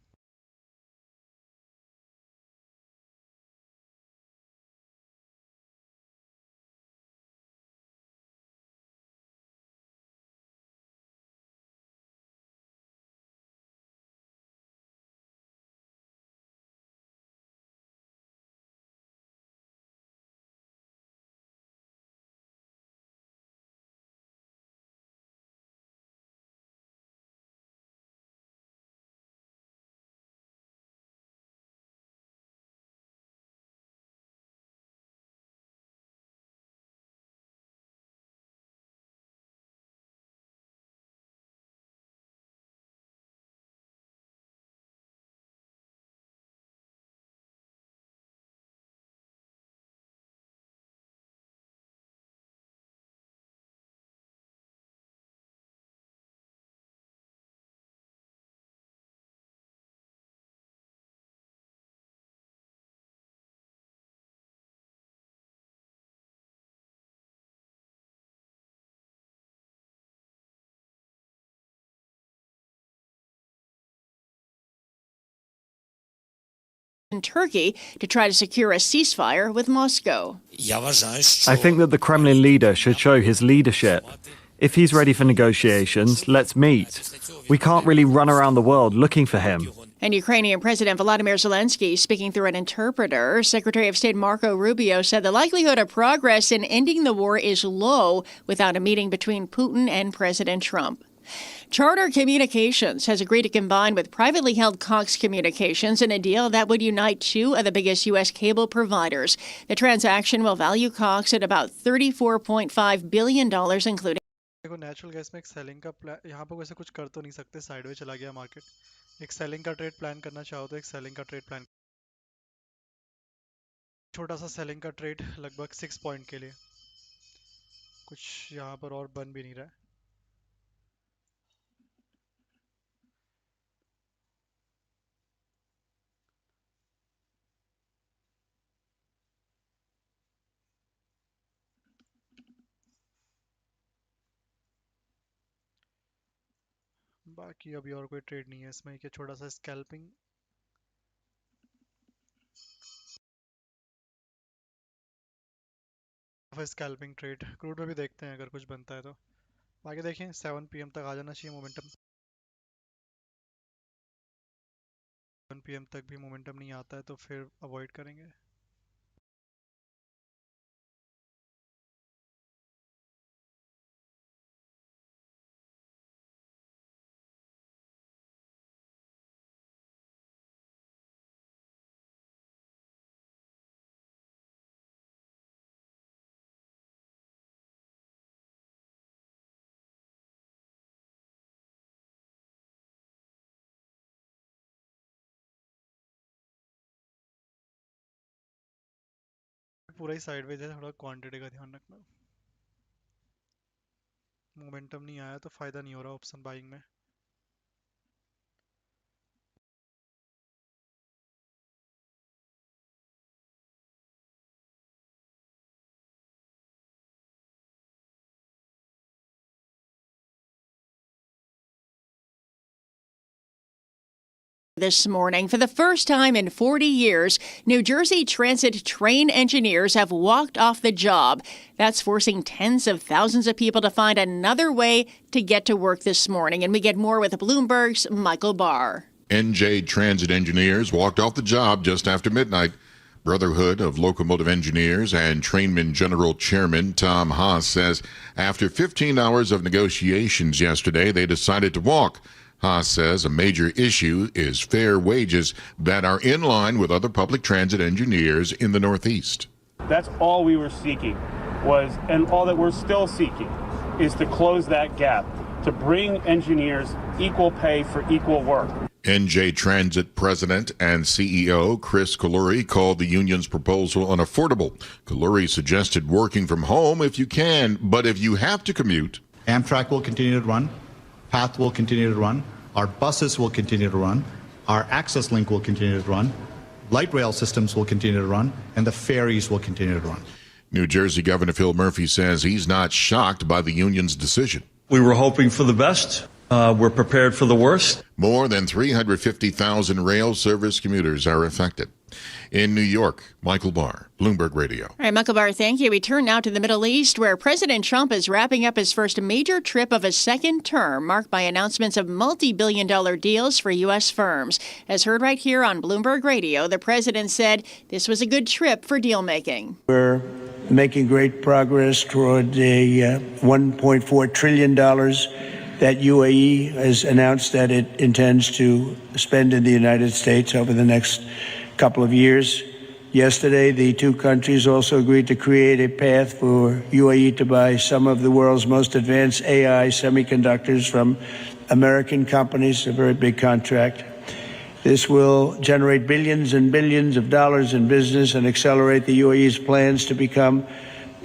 in Turkey to try to secure a ceasefire with Moscow. I think that the Kremlin leader should show his leadership. If he's ready for negotiations, let's meet. We can't really run around the world looking for him. And Ukrainian President Volodymyr Zelensky, speaking through an interpreter, Secretary of State Marco Rubio said the likelihood of progress in ending the war is low without a meeting between Putin and President Trump. Charter Communications has agreed to combine with privately held Cox Communications in a deal that would unite two of the biggest U.S. cable providers. The transaction will value Cox at about $34.5 billion, including. देखो natural gas में एक selling का plan यहाँ पर वैसे कुछ कर तो नहीं सकते साइडवे चला गया मार्केट एक सेलिंग का ट्रेड प्लान करना चाहो तो एक सेलिंग का ट्रेड प्लान छोटा सा सेलिंग का ट्रेड लगभग 6 पॉइंट के लिए कुछ यहाँ पर और बन भी नहीं रहा है बाकी अभी और कोई ट्रेड नहीं है इसमें कि छोटा सा स्कैल्पिंग स्कैल्पिंग ट्रेड क्रूड में भी देखते हैं अगर कुछ बनता है तो बाकी देखें 7 PM तक आ जाना चाहिए मोमेंटम 7 PM तक भी मोमेंटम नहीं आता है तो फिर अवॉइड करेंगे पूरा ही साइडवेज है थोड़ा क्वांटिटी का ध्यान रखना मोमेंटम नहीं आया तो फायदा नहीं हो रहा ऑप्शन बाइंग में This morning, for the first time in 40 years, New Jersey Transit train engineers have walked off the job. That's forcing tens of thousands of people to find another way to get to work this morning. And we get more with Bloomberg's Michael Barr. NJ Transit engineers walked off the job just after midnight. Brotherhood of Locomotive Engineers and Trainmen General Chairman Tom Haas says after 15 hours of negotiations yesterday, they decided to walk. Haas says a major issue is fair wages that are in line with other public transit engineers in the Northeast. That's all we were seeking and all that we're still seeking is to close that gap, to bring engineers equal pay for equal work. NJ Transit President and CEO Chris Kalluri called the union's proposal unaffordable. Kalluri suggested working from home if you can, but if you have to commute. Amtrak will continue to run. Path will continue to run. Our buses will continue to run. Our access link will continue to run. Light rail systems will continue to run. And the ferries will continue to run. New Jersey Governor Phil Murphy says he's not shocked by the union's decision. We were hoping for the best. We're prepared for the worst. More than 350,000 rail service commuters are affected. In New York, Michael Barr, Bloomberg Radio. All right, Michael Barr, thank you. We turn now to the Middle East, where President Trump is wrapping up his first major trip of a second term, marked by announcements of multi-billion-dollar deals for U.S. firms. As heard right here on Bloomberg Radio, the president said this was a good trip for deal-making. We're making great progress toward a $1.4 trillion that UAE has announced that it intends to spend in the United States over the next couple of years. Yesterday, the two countries also agreed to create a path for UAE to buy some of the world's most advanced AI semiconductors from American companies, a very big contract. This will generate billions and billions of dollars in business and accelerate the UAE's plans to become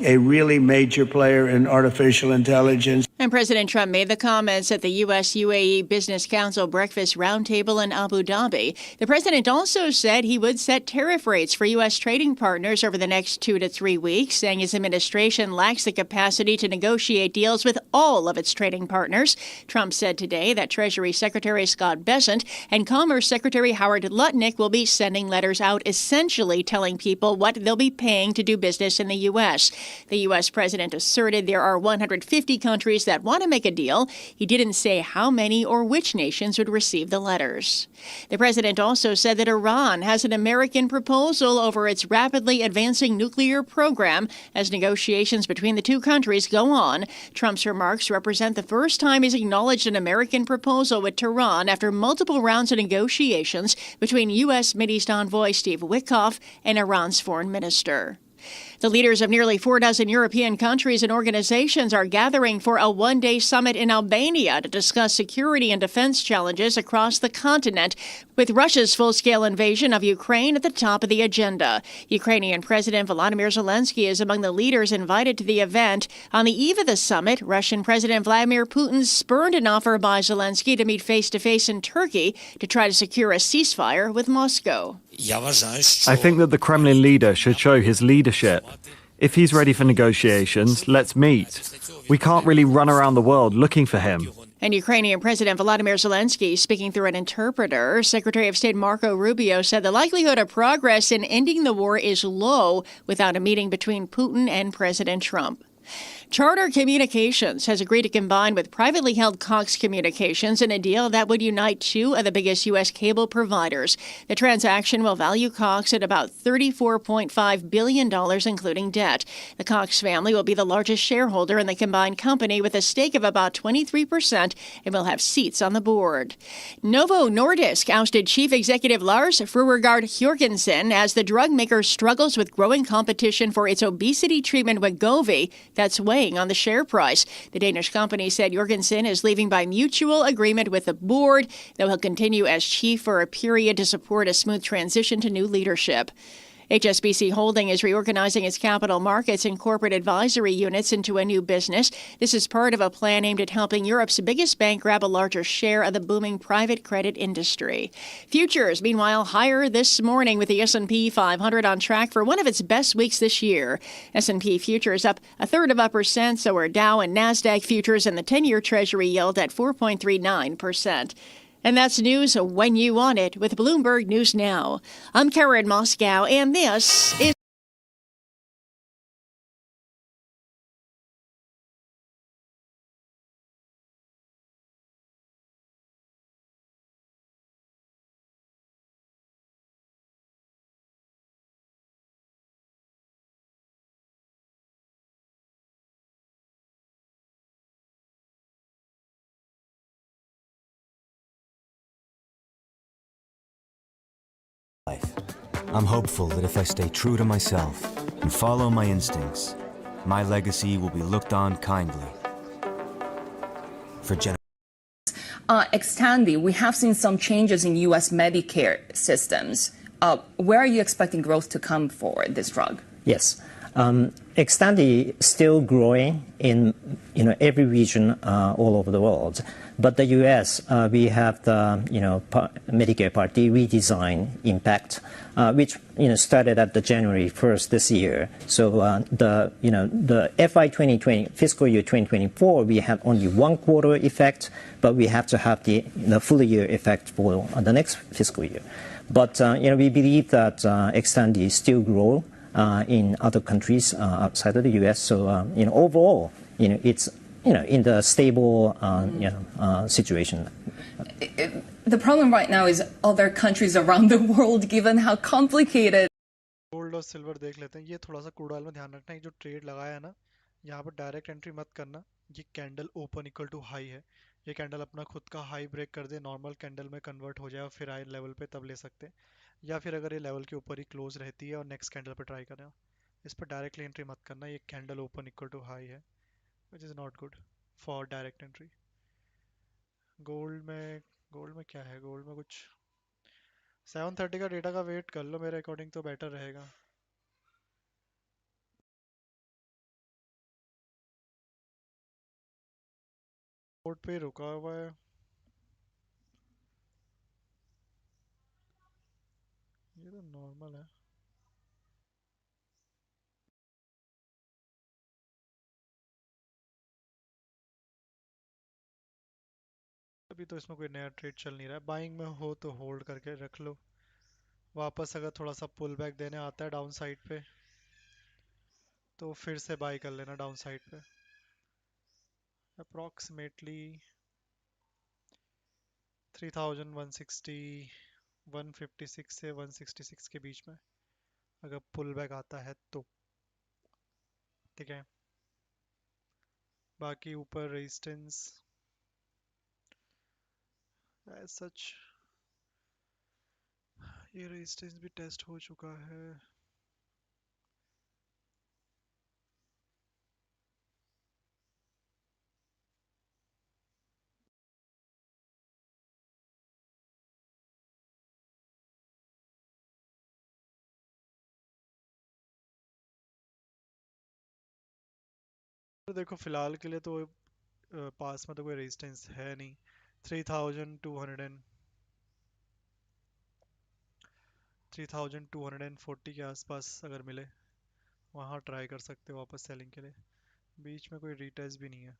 a really major player in artificial intelligence. And President Trump made the comments at the U.S. UAE Business Council Breakfast Roundtable in Abu Dhabi. The president also said he would set tariff rates for U.S. trading partners over the next 2 to 3 weeks, saying his administration lacks the capacity to negotiate deals with all of its trading partners. Trump said today that Treasury Secretary Scott Bessent and Commerce Secretary Howard Lutnick will be sending letters out essentially telling people what they'll be paying to do business in the U.S. The U.S. president asserted there are 150 countries that want to make a deal. He didn't say how many or which nations would receive the letters. The president also said that Iran has an American proposal over its rapidly advancing nuclear program as negotiations between the two countries go on. Trump's remarks represent the first time he's acknowledged an American proposal with Tehran after multiple rounds of negotiations between U.S. Mideast envoy Steve Witkoff and Iran's foreign minister. The leaders of nearly 4 dozen European countries and organizations are gathering for a one-day summit in Albania to discuss security and defense challenges across the continent, with Russia's full-scale invasion of Ukraine at the top of the agenda. Ukrainian President Volodymyr Zelensky is among the leaders invited to the event. On the eve of the summit, Russian President Vladimir Putin spurned an offer by Zelensky to meet face-to-face in Turkey to try to secure a ceasefire with Moscow. I think that the Kremlin leader should show his leadership. If he's ready for negotiations, let's meet. We can't really run around the world looking for him. And Ukrainian President Volodymyr Zelensky, speaking through an interpreter, Secretary of State Marco Rubio said the likelihood of progress in ending the war is low without a meeting between Putin and President Trump. Charter Communications has agreed to combine with privately held Cox Communications in a deal that would unite two of the biggest U.S. cable providers. The transaction will value Cox at about $34.5 billion, including debt. The Cox family will be the largest shareholder in the combined company with a stake of about 23% and will have seats on the board. Novo Nordisk ousted Chief Executive Lars Fruergaard Jorgensen as the drug maker struggles with growing competition for its obesity treatment Wegovy that's weighing on the share price. The Danish company said Jorgensen is leaving by mutual agreement with the board, though he'll continue as chief for a period to support a smooth transition to new leadership. HSBC Holding is reorganizing its capital markets and corporate advisory units into a new business. This is part of a plan aimed at helping Europe's biggest bank grab a larger share of the booming private credit industry. Futures, meanwhile, higher this morning with the S&P 500 on track for one of its best weeks this year. S&P futures up 0.33%, so are Dow and NASDAQ futures, and the 10-year Treasury yield at 4.39%. And that's news when you want it with Bloomberg News Now. I'm Karen Moscow, and this is I'm hopeful that if I stay true to myself and follow my instincts, my legacy will be looked on kindly. For Xtandi, we have seen some changes in U.S. Medicare systems. Where are you expecting growth to come for this drug? Yes. Xtandi still growing in every region all over the world. But the U.S., we have the Medicare Part D redesign impact, which started at the January 1st this year. So the FY 2020 fiscal year 2024, we had only 1 quarter effect, but we have to have the full year effect for the next fiscal year. But we believe that Xtandi still grow in other countries outside of the U.S. So overall, it's in the stable situation. The problem right now is other countries around the world, given how complicated. Gold और silver देख लेते हैं. ये थोड़ा सा crude oil में ध्यान रखना है. जो ट्रेड लगाया है ना, यहाँ पर डायरेक्ट एंट्री मत करना. ये candle open equal to high है. ये कैंडल अपना खुद का हाई ब्रेक कर दे, नॉर्मल कैंडल में कन्वर्ट हो जाए और फिर हाई लेवल पे तब ले सकते हैं. या फिर अगर ये लेवल के ऊपर ही क्लोज रहती है और नेक्स्ट कैंडल पे ट्राई करना. इस पर डायरेक्टली एंट्री मत करना. ये candle open equal to high है, which is not good for direct entry. Gold में क्या है? गोल्ड में कुछ 730 का डेटा का वेट कर लो. मेरे अकॉर्डिंग तो बेटर रहेगा. सपोर्ट पे रुका हुआ है। ये तो नॉर्मल है। अभी तो इसमें कोई नया ट्रेड चल नहीं रहा है। बाइंग में हो तो होल्ड करके रख लो। वापस अगर थोड़ा सा पुल बैक देने आता है डाउन साइड पे तो फिर से बाई कर लेना डाउन साइड पे। अप्रॉक्सीमेटली 3160 156 से 166 के बीच में अगर पुल बैक आता है तो ठीक है। बाकी ऊपर रेजिस्टेंस सच ये रेजिस्टेंस भी टेस्ट हो चुका है। तो देखो फिलहाल के लिए तो पास में तो कोई रेजिस्टेंस है नहीं। 3240 के आसपास अगर मिले वहाँ ट्राई कर सकते हो वापस सेलिंग के लिए। बीच में कोई रीटेस्ट भी नहीं है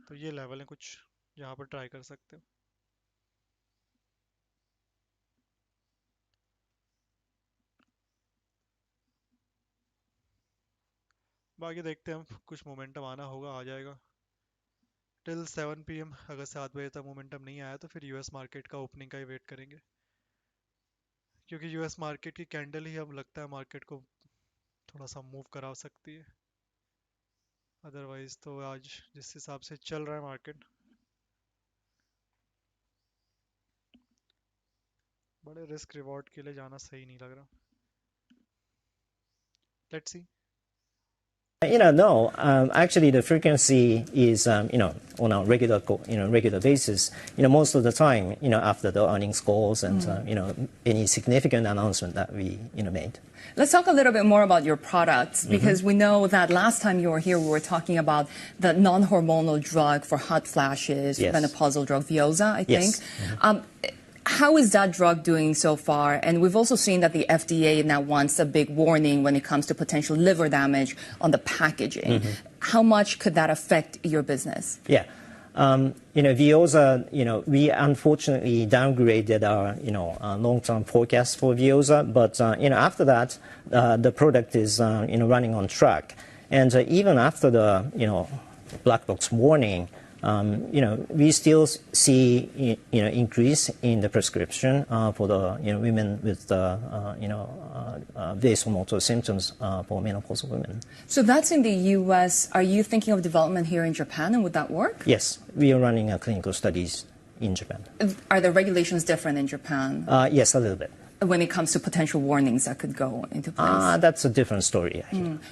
तो ये लेवल है कुछ यहाँ पर ट्राई कर सकते हो। बाकी देखते हैं हम कुछ मोमेंटम आना होगा आ जाएगा। टिल 7 PM अगर 7 बजे तक मोमेंटम नहीं आया तो फिर यूएस मार्केट का ओपनिंग का ही वेट करेंगे क्योंकि यूएस मार्केट की कैंडल ही अब लगता है मार्केट को थोड़ा सा मूव करा सकती है। अदरवाइज तो आज जिस हिसाब से चल रहा है मार्केट बड़े रिस्क रिवॉर्ड के लिए जाना सही नहीं लग रहा। Let's see. No. Actually, the frequency is, on a regular basis. Most of the time, after the earnings calls and, any significant announcement that we, made. Let's talk a little bit more about your products because we know that last time you were here, we were talking about the non-hormonal drug for hot flashes, menopausal drug, Veoza, I think. How is that drug doing so far? And we've also seen that the FDA now wants a big warning when it comes to potential liver damage on the packaging. How much could that affect your business? Yeah. Veoza, we unfortunately downgraded our, long-term forecast for Veoza, but, after that, the product is, running on track. And even after the, black box warning, we still see, increase in the prescription for the, women with the, vasomotor symptoms for menopausal women. So that's in the U.S. Are you thinking of development here in Japan, and would that work? Yes, we are running clinical studies in Japan. Are the regulations different in Japan? Yes, a little bit. When it comes to potential warnings that could go into place? That's a different story.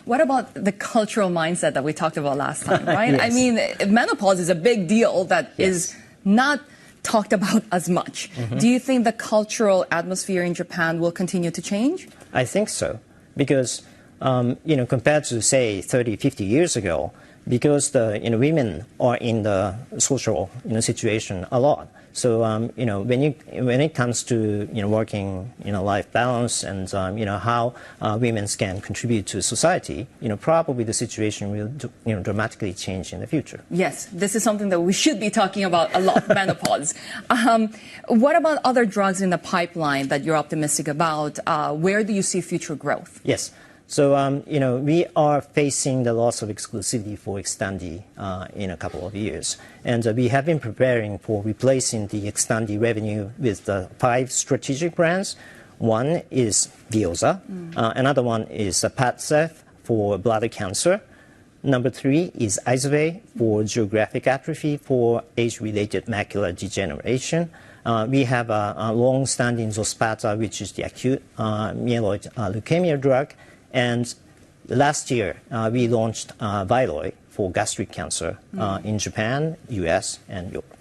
What about the cultural mindset that we talked about last time, right? I mean, menopause is a big deal that is not talked about as much. Do you think the cultural atmosphere in Japan will continue to change? I think so, because, compared to, say, 30, 50 years ago, because the women are in the social situation a lot. So when it comes to working life balance and how women can contribute to society, probably the situation will dramatically change in the future. Yes, this is something that we should be talking about a lot. Menopause. What about other drugs in the pipeline that you're optimistic about? Where do you see future growth? Yes. So, we are facing the loss of exclusivity for Xtandi in a couple of years. And we have been preparing for replacing the Xtandi revenue with the 5 strategic brands. One is Veoza. Another one is Padcev for bladder cancer. Number 3 is Izervay for geographic atrophy for age-related macular degeneration. We have a long-standing Zospata, which is the acute myeloid leukemia drug. And last year, we launched Vyloy for gastric cancer in Japan, US, and Europe.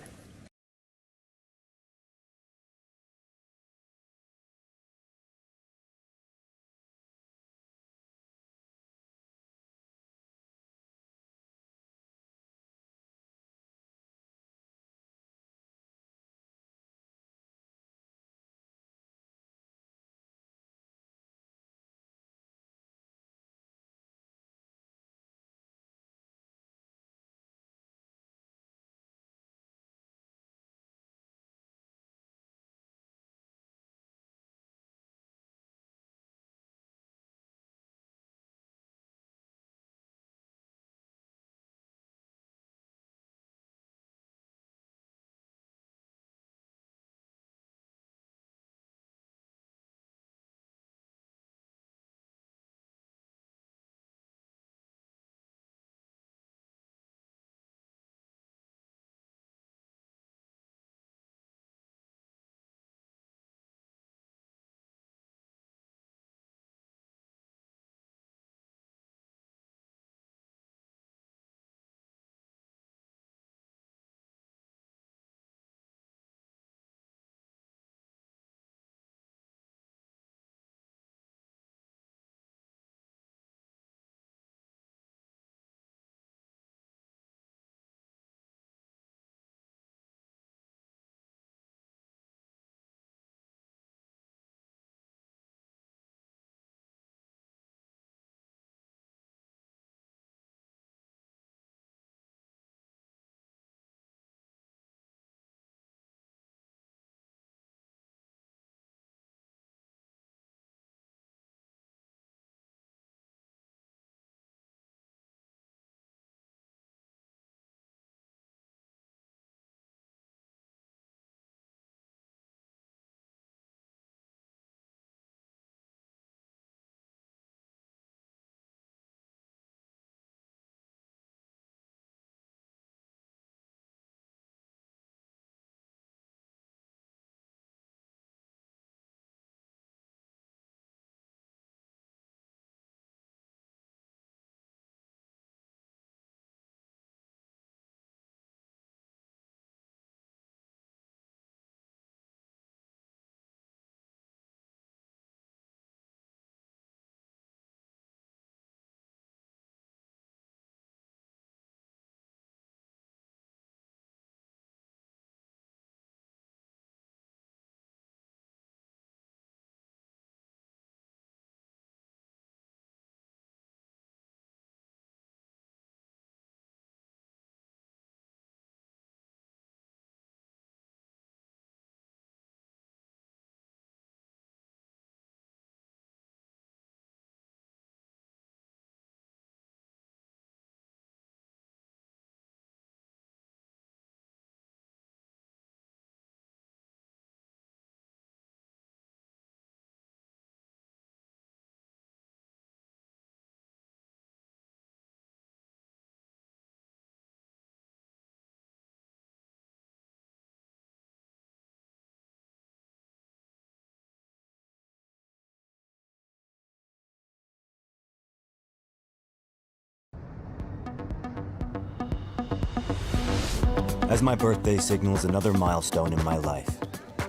as my birthday signals another milestone in my life.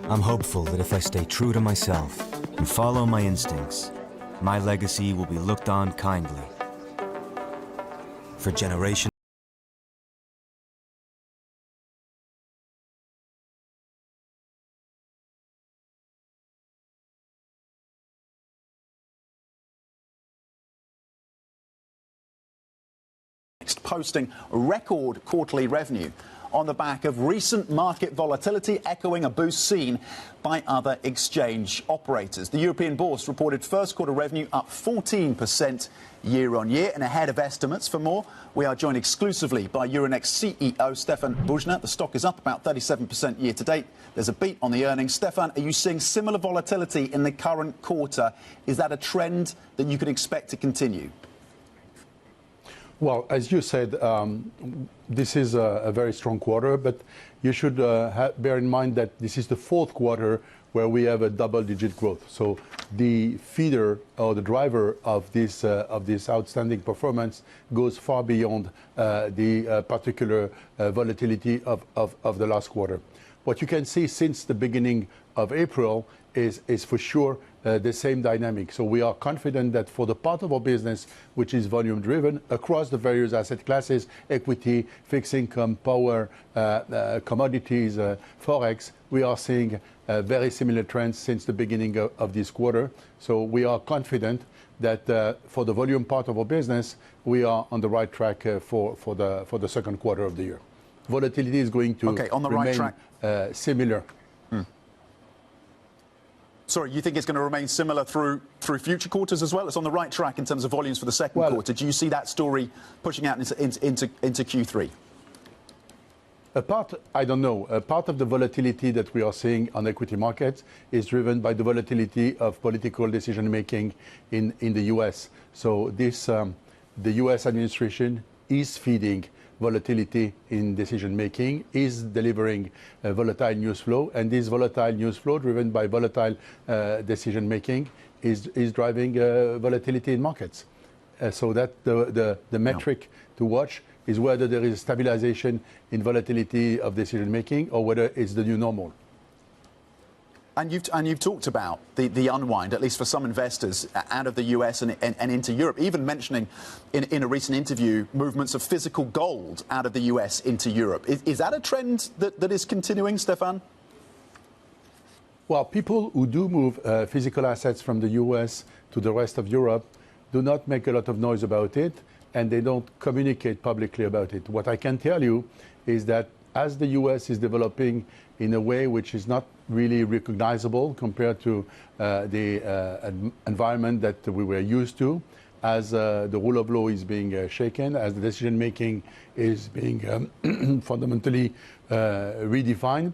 I'm hopeful that if I stay true to myself and follow my instincts, my legacy will be looked on kindly for generations. Posting record quarterly revenue on the back of recent market volatility, echoing a boost seen by other exchange operators. The European Bourse reported first quarter revenue up 14% year on year and ahead of estimates. For more, we are joined exclusively by Euronext CEO Stefan Bujna. The stock is up about 37% year to date. There's a beat on the earnings. Stefan, are you seeing similar volatility in the current quarter? Is that a trend that you could expect to continue? Well, as you said, this is a very strong quarter, but you should bear in mind that this is the fourth quarter where we have a double-digit growth. So the feeder or the driver of this outstanding performance goes far beyond the particular volatility of the last quarter. What you can see since the beginning of April is for sure the same dynamic. So we are confident that for the part of our business which is volume driven across the various asset classes, equity, fixed income, power, commodities, Forex, we are seeing very similar trends since the beginning of this quarter. So we are confident that for the volume part of our business, we are on the right track for the second quarter of the year. Volatility is going to remain similar. Sorry, you think it's going to remain similar through future quarters as well? It's on the right track in terms of volumes for the second quarter. Do you see that story pushing out into Q3? I don't know. A part of the volatility that we are seeing on equity markets is driven by the volatility of political decision making in the US. So the US administration is feeding volatility in decision making, is delivering volatile news flow, and this volatile news flow driven by volatile decision making is driving volatility in markets. So that the metric to watch is whether there is stabilization in volatility of decision making or whether it's the new normal. And you've talked about the unwind, at least for some investors, out of the US and into Europe, even mentioning in a recent interview movements of physical gold out of the US into Europe. Is that a trend that is continuing, Stefan? Well, people who do move physical assets from the US to the rest of Europe do not make a lot of noise about it, and they don't communicate publicly about it. What I can tell you is that as the US is developing in a way which is not really recognizable compared to the environment that we were used to, as the rule of law is being shaken, as the decision making is being fundamentally redefined,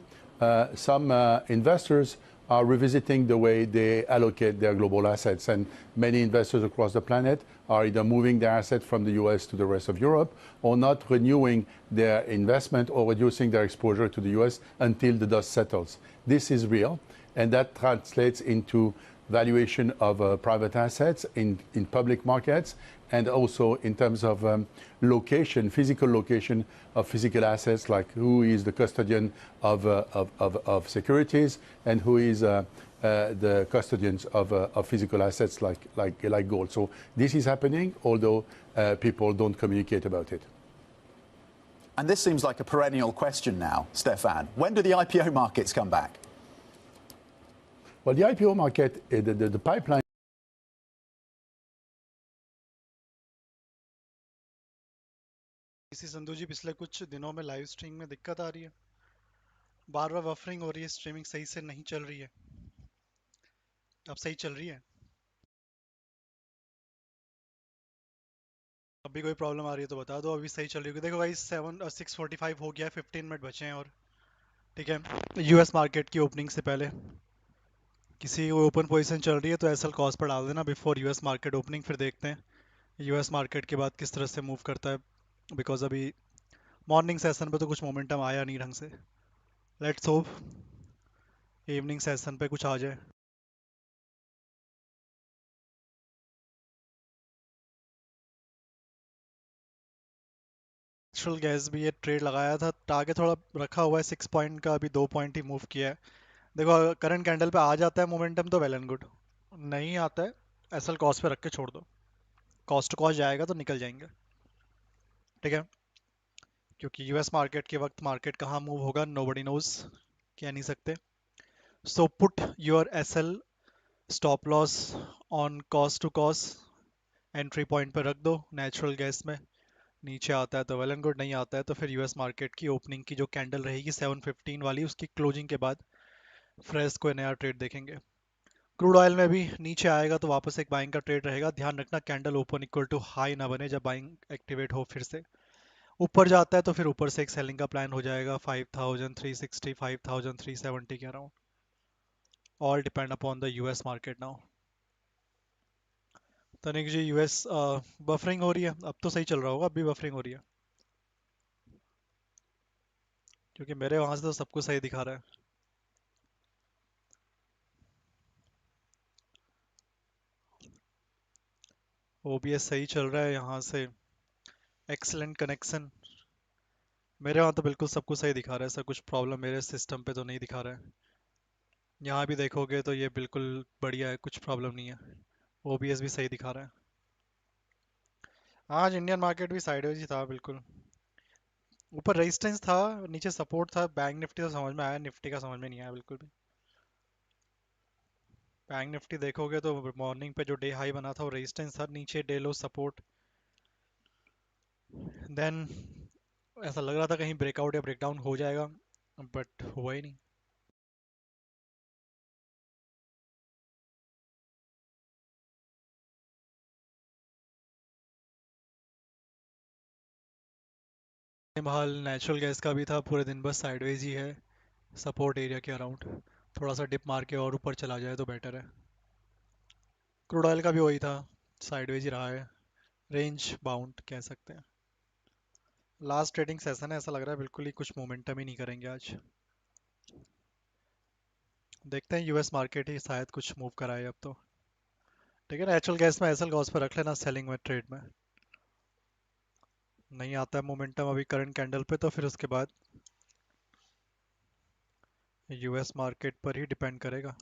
some investors are revisiting the way they allocate their global assets, and many investors across the planet are either moving their assets from the US to the rest of Europe or not renewing their investment or reducing their exposure to the US until the dust settles. This is real, and that translates into valuation of private assets in public markets, and also in terms of location, physical location of physical assets, like who is the custodian of securities and who is the custodians of physical assets like gold. So this is happening, although people don't communicate about it. And this seems like a perennial question now, Stefan. When do the IPO markets come back? Well, the IPO market, the pipeline. इसी संधू जी पिछले कुछ दिनों में live stream में दिक्कत आ रही है, बार बार buffering हो रही है, स्ट्रीमिंग सही से नहीं चल रही है। अब सही चल रही है? अभी कोई प्रॉब्लम आ रही है तो बता दो, अभी सही चल रही है। देखो गाइस 6:45 हो गया है, 15 मिनट बचे हैं और ठीक है, यूएस मार्केट की ओपनिंग से पहले किसी को ओपन पोजीशन चल रही है तो एसएल कॉस्ट पर डाल देना बिफोर यूएस मार्केट ओपनिंग, फिर देखते हैं यूएस मार्केट के बाद किस तरह से मूव करता है, बिकॉज अभी मॉर्निंग सेशन पे तो कुछ मोमेंटम आया नहीं ढंग से। लेट्स होप इवनिंग सेशन पे कुछ आ जाए। नेचुरल गैस भी ये ट्रेड लगाया था, टारगेट थोड़ा रखा हुआ है 6 पॉइंट का, अभी 2 पॉइंट ही मूव किया है। देखो अगर करंट कैंडल पे आ जाता है मोमेंटम तो वेल एंड गुड, नहीं आता है एसएल कॉस्ट पे रख के छोड़ दो, कॉस्ट टू कॉस्ट जाएगा तो निकल जाएंगे, ठीक है। क्योंकि यूएस मार्केट के वक्त मार्केट कहाँ मूव होगा नोबडी नोज, कह नहीं सकते। So put your SL stop loss on cost to cost, entry point पे रख दो नेचुरल गैस में, नीचे आता है तो वेल एंड गुड, नहीं आता है तो फिर यूएस मार्केट की ओपनिंग की जो कैंडल रहेगी 715 वाली, उसकी क्लोजिंग के बाद फ्रेश कोई नया ट्रेड देखेंगे। क्रूड ऑयल में भी नीचे आएगा तो वापस एक बाइंग का ट्रेड रहेगा, ध्यान रखना candle open equal to high ना बने जब बाइंग एक्टिवेट हो। फिर से ऊपर जाता है तो फिर ऊपर से एक सेलिंग का प्लान हो जाएगा 5360 5370 के around, all depend upon the US market now. तनिक जी यूएस बफरिंग हो रही है, अब तो सही चल रहा होगा, अब भी बफरिंग हो रही है क्योंकि मेरे वहां से तो सब कुछ सही दिखा रहा है। ओबीएस सही चल रहा है यहाँ से, एक्सलेंट कनेक्शन, मेरे वहाँ तो बिल्कुल सब कुछ सही दिखा रहा है सर, कुछ प्रॉब्लम मेरे सिस्टम पे तो नहीं दिखा रहा है। यहाँ भी देखोगे तो ये बिल्कुल बढ़िया है, कुछ प्रॉब्लम नहीं है, ओबीएस भी सही दिखा रहा है। आज इंडियन मार्केट भी साइडवेज ही था बिल्कुल, ऊपर रेजिस्टेंस था नीचे सपोर्ट था, बैंक निफ्टी तो समझ में आया, निफ्टी का समझ में नहीं आया बिल्कुल भी। बैंक निफ्टी देखोगे तो मॉर्निंग पे जो डे हाई बना था वो रेजिस्टेंस था, नीचे डे लो सपोर्ट, देन ऐसा लग रहा था कहीं ब्रेकआउट या ब्रेकडाउन हो जाएगा, बट हुआ ही नहीं। हाल नेचुरल गैस का भी था, पूरे दिन बस साइडवेज ही है सपोर्ट एरिया के अराउंड, थोड़ा सा डिप मार के और ऊपर चला जाए तो बेटर है। क्रूड ऑयल का भी वही था, साइडवेज ही रहा है, रेंज बाउंड कह सकते हैं। लास्ट ट्रेडिंग सेशन है, ऐसा लग रहा है बिल्कुल ही कुछ मोमेंटम ही नहीं करेंगे आज, देखते हैं यूएस मार्केट ही शायद कुछ मूव कराए अब तो, ठीक है। नेचुरल गैस में एसएल गॉस पर रख लेना सेलिंग में, ट्रेड में नहीं आता है मोमेंटम अभी करंट कैंडल पे तो फिर उसके बाद यूएस मार्केट पर ही डिपेंड करेगा।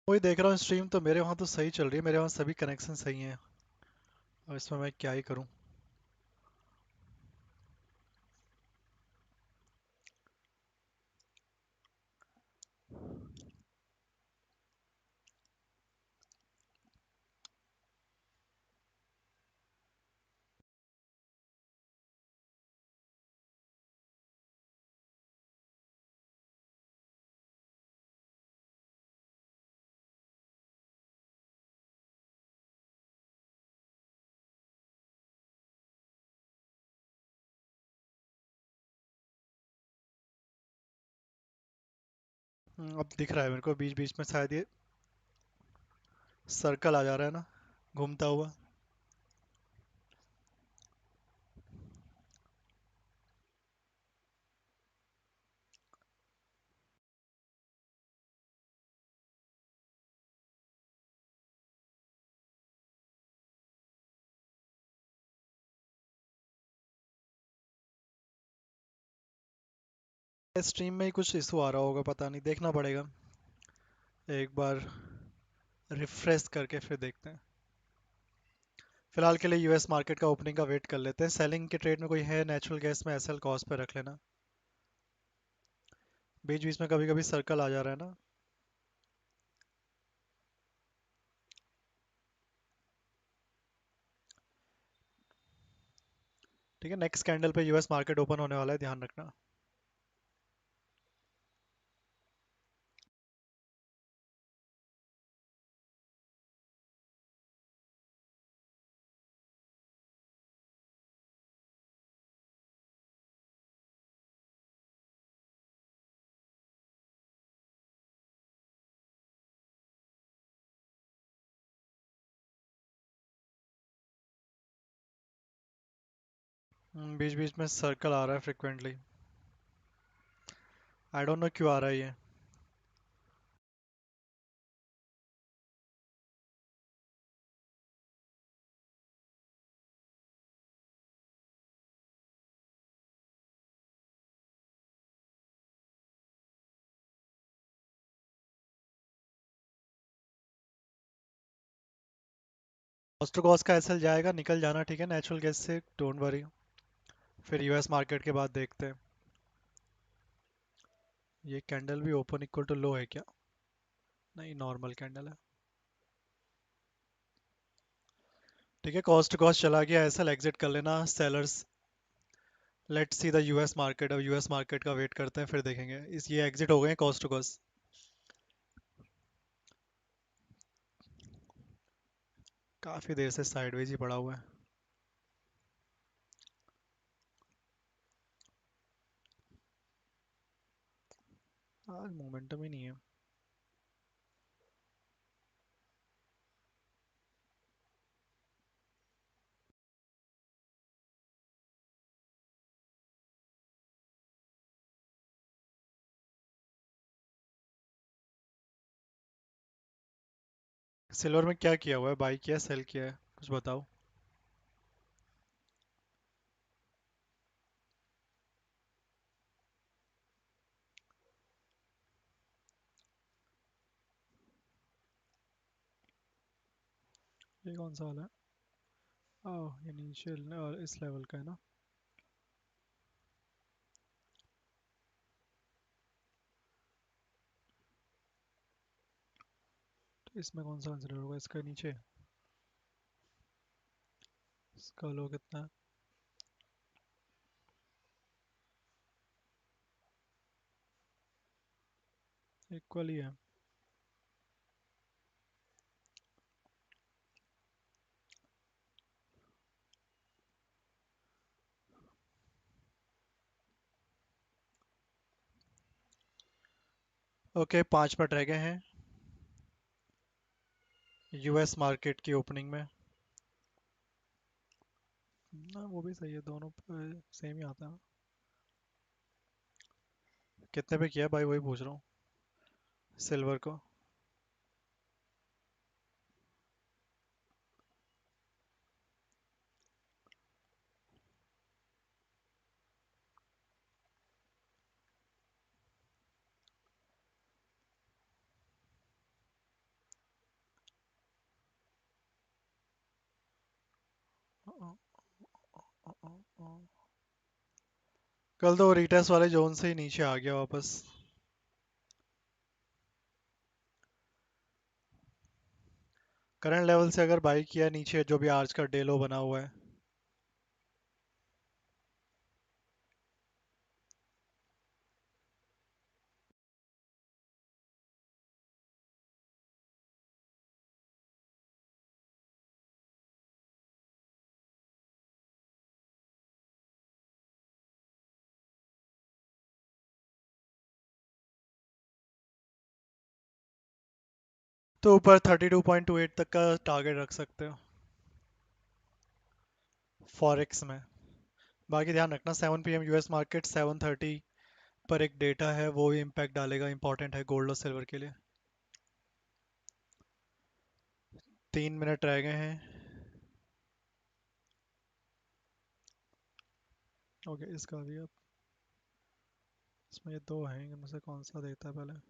वही देख रहा हूँ स्ट्रीम, तो मेरे वहाँ तो सही चल रही है, मेरे वहाँ सभी कनेक्शन सही हैं, और इसमें मैं क्या ही करूँ। अब दिख रहा है मेरे को बीच बीच में शायद ये सर्कल आ जा रहा है ना घूमता हुआ। स्ट्रीम में ही कुछ इशू आ रहा होगा, पता नहीं, देखना पड़ेगा एक बार रिफ्रेश करके फिर देखते हैं। फिलहाल के लिए यूएस मार्केट का ओपनिंग का वेट कर लेते हैं। सेलिंग के ट्रेड में कोई है नेचुरल गैस में एसएल कॉस्ट पे रख लेना। बीच बीच में कभी कभी सर्कल आ जा रहा है ना। ठीक है, नेक्स्ट कैंडल पे यूएस मार्केट ओपन होने वाला है, ध्यान रखना। बीच बीच में सर्कल आ रहा है फ्रिक्वेंटली, आई डोंट नो क्यों आ रहा है ये। कॉस्ट टू कॉस्ट का एसएल जाएगा, निकल जाना, ठीक है, नेचुरल गैस से डोंट वरी। फिर यूएस मार्केट के बाद देखते हैं। ये कैंडल भी ओपन इक्वल टू लो है क्या? नहीं, नॉर्मल कैंडल है। ठीक है, कॉस्ट टू कॉस्ट चला गया, एसएल एग्जिट कर लेना sellers. Let's see the US market. अब यूएस मार्केट का वेट करते हैं, फिर देखेंगे। इस ये एग्जिट हो गए कॉस्ट टू कॉस्ट। काफी देर से साइडवेज ही पड़ा हुआ है। आज मोमेंटम ही नहीं है। सिल्वर में क्या किया हुआ है? बाई किया, सेल किया है, कुछ बताओ। ये कौन सा वाला है? ओह, ये नीचे और इस लेवल का है ना। तो इसमें कौन सा कंसिडर होगा? इसका नीचे, इसका लो कितना है? इक्वल ही है। ओके, 5 मिनट रह गए हैं यूएस मार्केट की ओपनिंग में ना। वो भी सही है, दोनों सेम ही आता है ना। कितने पे किया भाई, वही पूछ रहा हूँ सिल्वर को। कल तो रिटेस्ट वाले जोन से ही नीचे आ गया वापस। करंट लेवल से अगर बाई किया नीचे, जो भी आज का डे लो बना हुआ है, तो ऊपर 32.28 तक का टारगेट रख सकते हो फॉरेक्स में। बाकी ध्यान रखना 7 PM यूएस मार्केट 7:30 पर एक डेटा है, वो भी इम्पैक्ट डालेगा, इंपॉर्टेंट है गोल्ड और सिल्वर के लिए। 3 मिनट रह गए हैं। ओके, इसका भी अब इसमें ये दो हैं, इनमें से कौन सा देता है पहले?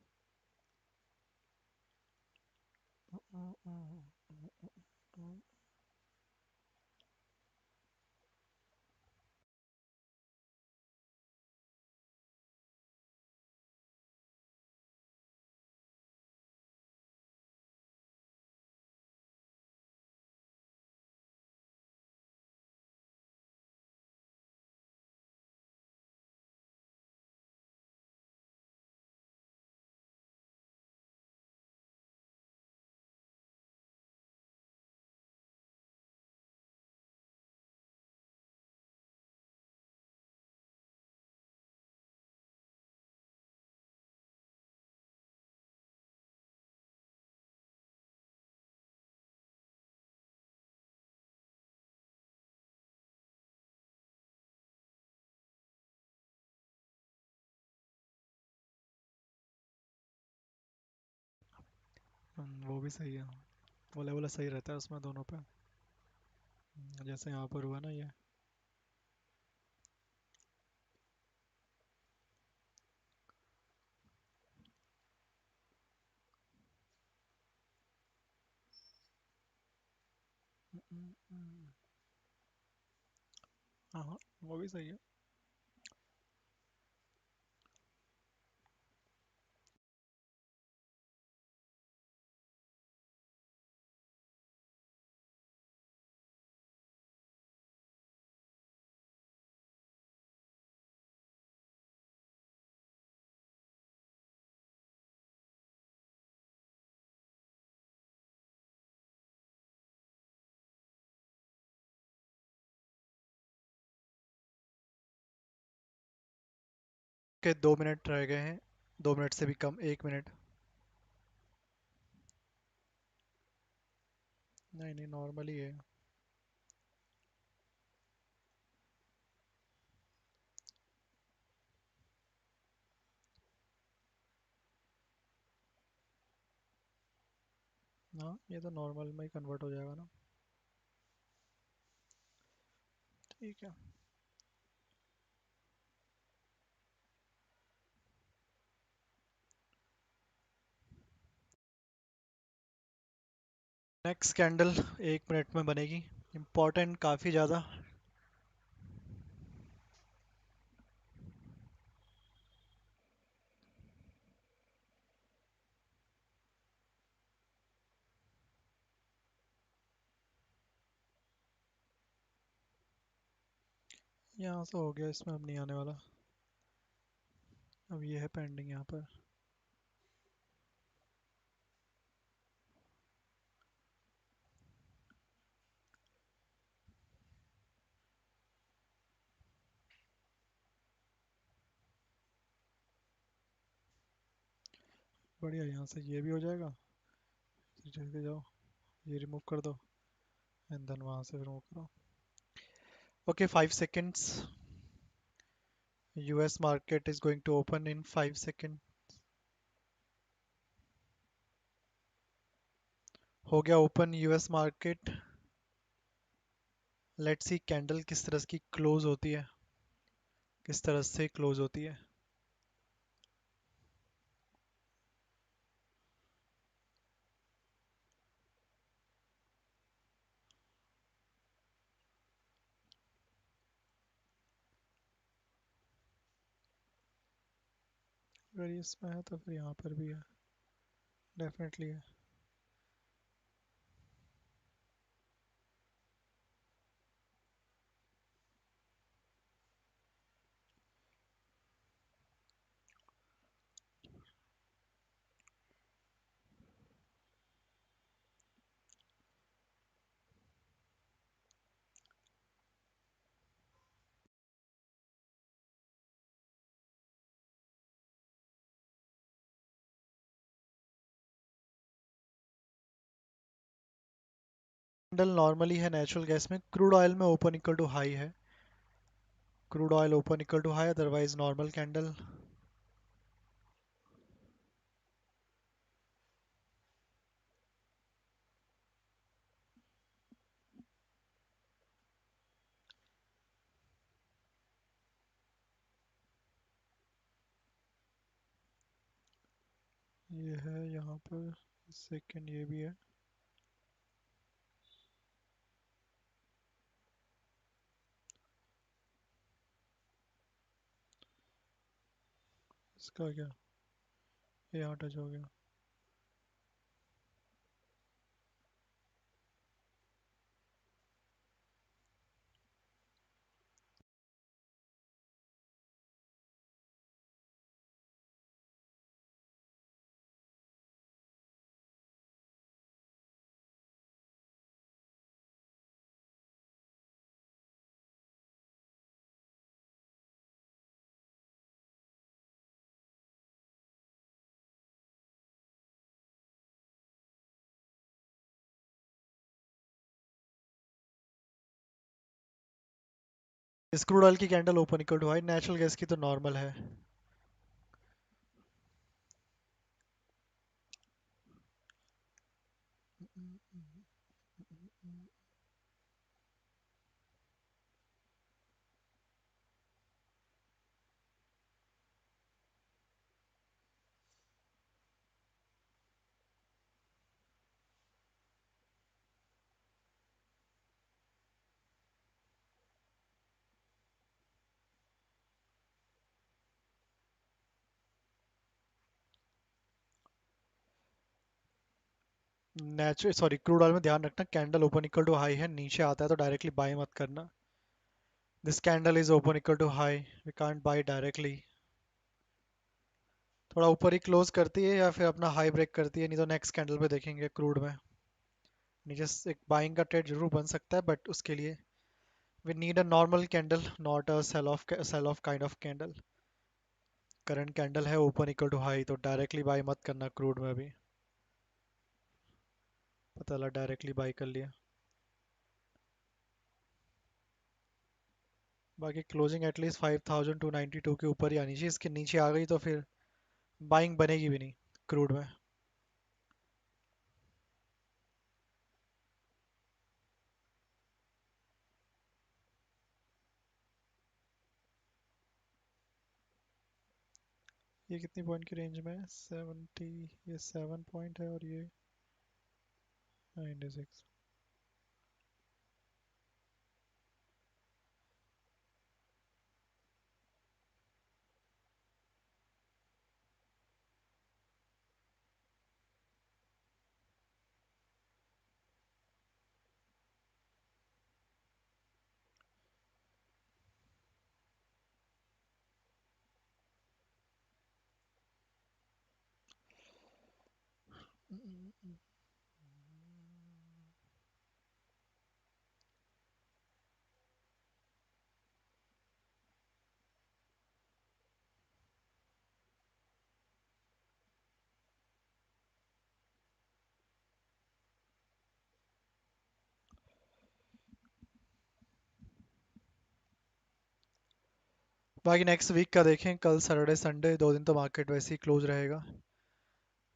वो भी सही है, वो लेवल सही रहता है उसमें दोनों पे, जैसे यहाँ पर हुआ ना ये। हाँ हाँ, वो भी सही है। के 2 मिनट रह गए हैं, 2 मिनट से भी कम, 1 मिनट। नहीं नहीं, नॉर्मली है। हाँ, ये तो नॉर्मल में ही कन्वर्ट हो जाएगा ना। ठीक है। नेक्स्ट कैंडल 1 मिनट में बनेगी, इम्पोर्टेंट काफ़ी ज़्यादा। यहाँ से हो गया, इसमें अब नहीं आने वाला। अब ये है पेंडिंग यहाँ पर। बढ़िया, यहाँ से ये भी हो जाएगा। चलते जाओ, ये रिमूव कर दो, एंड देन वहाँ से रिमूव करो। Okay, 5 seconds। US market is going to open in 5 seconds। हो गया open US market. Let's see candle किस तरह की क्लोज होती है, किस तरह से क्लोज होती है। अगर ये इसमें है तो फिर यहाँ पर भी है, डेफिनेटली है। कैंडल नॉर्मली है नेचुरल गैस में, क्रूड ऑयल में ओपन इक्वल टू हाई है, crude oil open equal to high, otherwise normal candle. ये है यहाँ पर सेकंड, ये भी है। इसका क्या, ये यहाँ टच हो गया। इस क्रूड ऑयल की candle open equal to high, natural gas की तो नॉर्मल है। नेचुरल सॉरी क्रूड ऑयल में ध्यान रखना, candle open equal to high है, नीचे आता है तो डायरेक्टली बाय मत करना। This candle is open equal to high, we can't buy directly. थोड़ा ऊपर ही क्लोज करती है या फिर अपना हाई ब्रेक करती है, नहीं तो नेक्स्ट कैंडल पे देखेंगे क्रूड में नीचे एक बाइंग का ट्रेड जरूर बन सकता है, बट उसके लिए we need a normal candle, not a sell off kind of candle. Current candle है ओपन इक्वल टू हाई, तो डायरेक्टली बाय मत करना क्रूड में भी। पता लगा डायरेक्टली बाय कर लिया। बाकी क्लोजिंग एटलीस्ट 5292 के ऊपर ही आनी चाहिए, इसके नीचे आ गई तो फिर बाइंग बनेगी भी नहीं क्रूड में। ये कितनी पॉइंट की रेंज में है? 70, ये 7 पॉइंट है और ये 96। बाकी नेक्स्ट वीक का देखें, कल सैटरडे संडे 2 दिन तो मार्केट वैसे ही क्लोज रहेगा।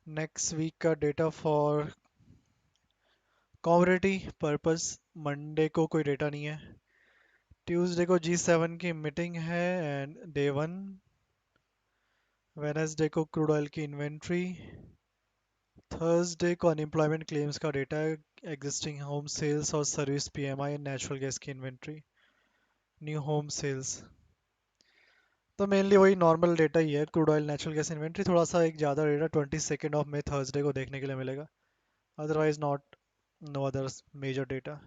नेक्स्ट वीक का data for commodity purpose, Monday को कोई डेटा नहीं है। ट्यूसडे को G7 की मीटिंग है एंड डे 1। वेडनेसडे को क्रूड ऑयल की इन्वेंट्री। थर्सडे को अनएम्प्लॉयमेंट क्लेम्स का डेटा है, एग्जिस्टिंग होम सेल्स और सर्विस PMI, नेचुरल गैस की इन्वेंट्री, न्यू होम सेल्स। तो मेनली वही नॉर्मल डेटा ही है, crude oil natural gas inventory. थोड़ा सा एक ज़्यादा डेटा 22 ऑफ मई थर्सडे को देखने के लिए मिलेगा, otherwise not, no other major data.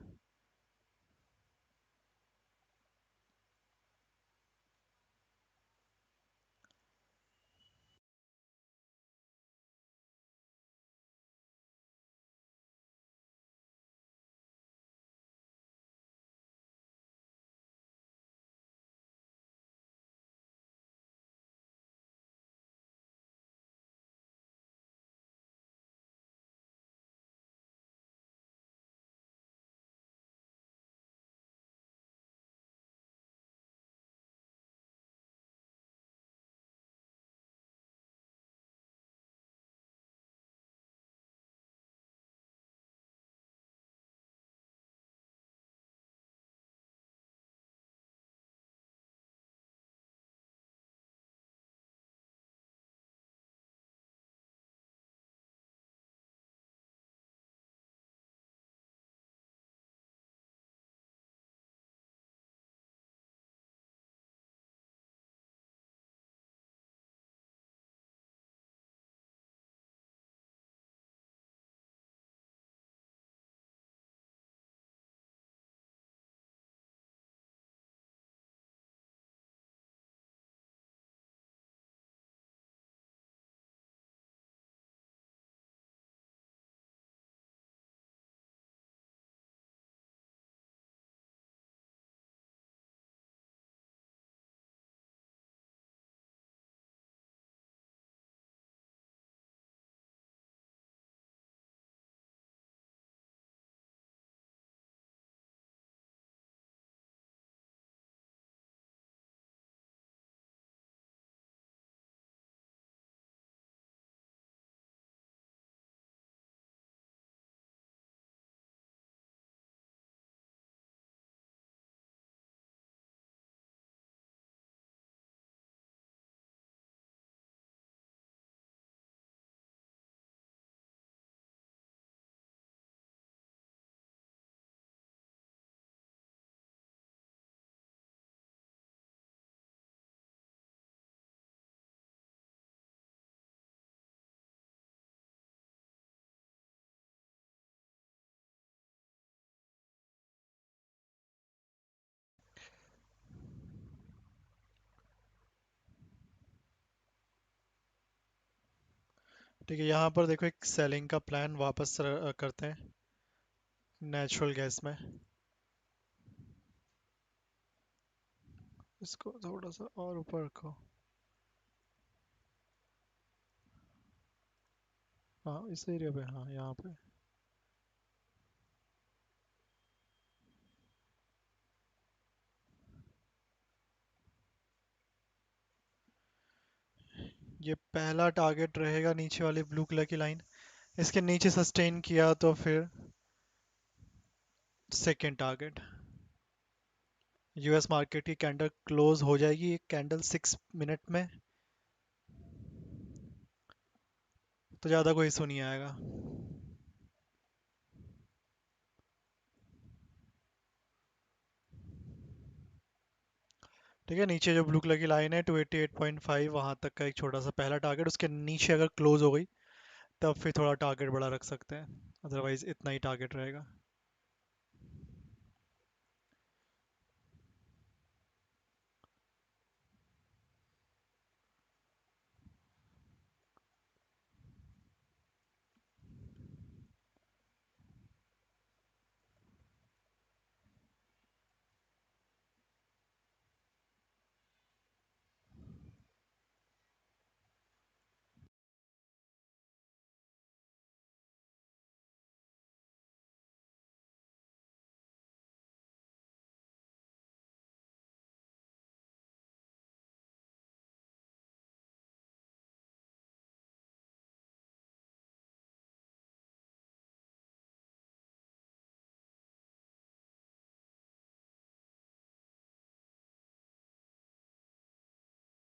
ठीक है, यहाँ पर देखो एक सेलिंग का प्लान वापस करते हैं नेचुरल गैस में। इसको थोड़ा सा और ऊपर रखो। हाँ इस एरिया पे, हाँ यहाँ पे। ये पहला टारगेट रहेगा नीचे वाली ब्लू कलर की लाइन, इसके नीचे सस्टेन किया तो फिर सेकेंड टारगेट। यूएस मार्केट की कैंडल क्लोज हो जाएगी, एक कैंडल 6 मिनट में, तो ज़्यादा कोई इशू नहीं आएगा। ठीक है, नीचे जो ब्लू कलर की लाइन है 288.5, वहाँ तक का एक छोटा सा पहला टारगेट, उसके नीचे अगर क्लोज हो गई तब फिर थोड़ा टारगेट बड़ा रख सकते हैं, अदरवाइज इतना ही टारगेट रहेगा।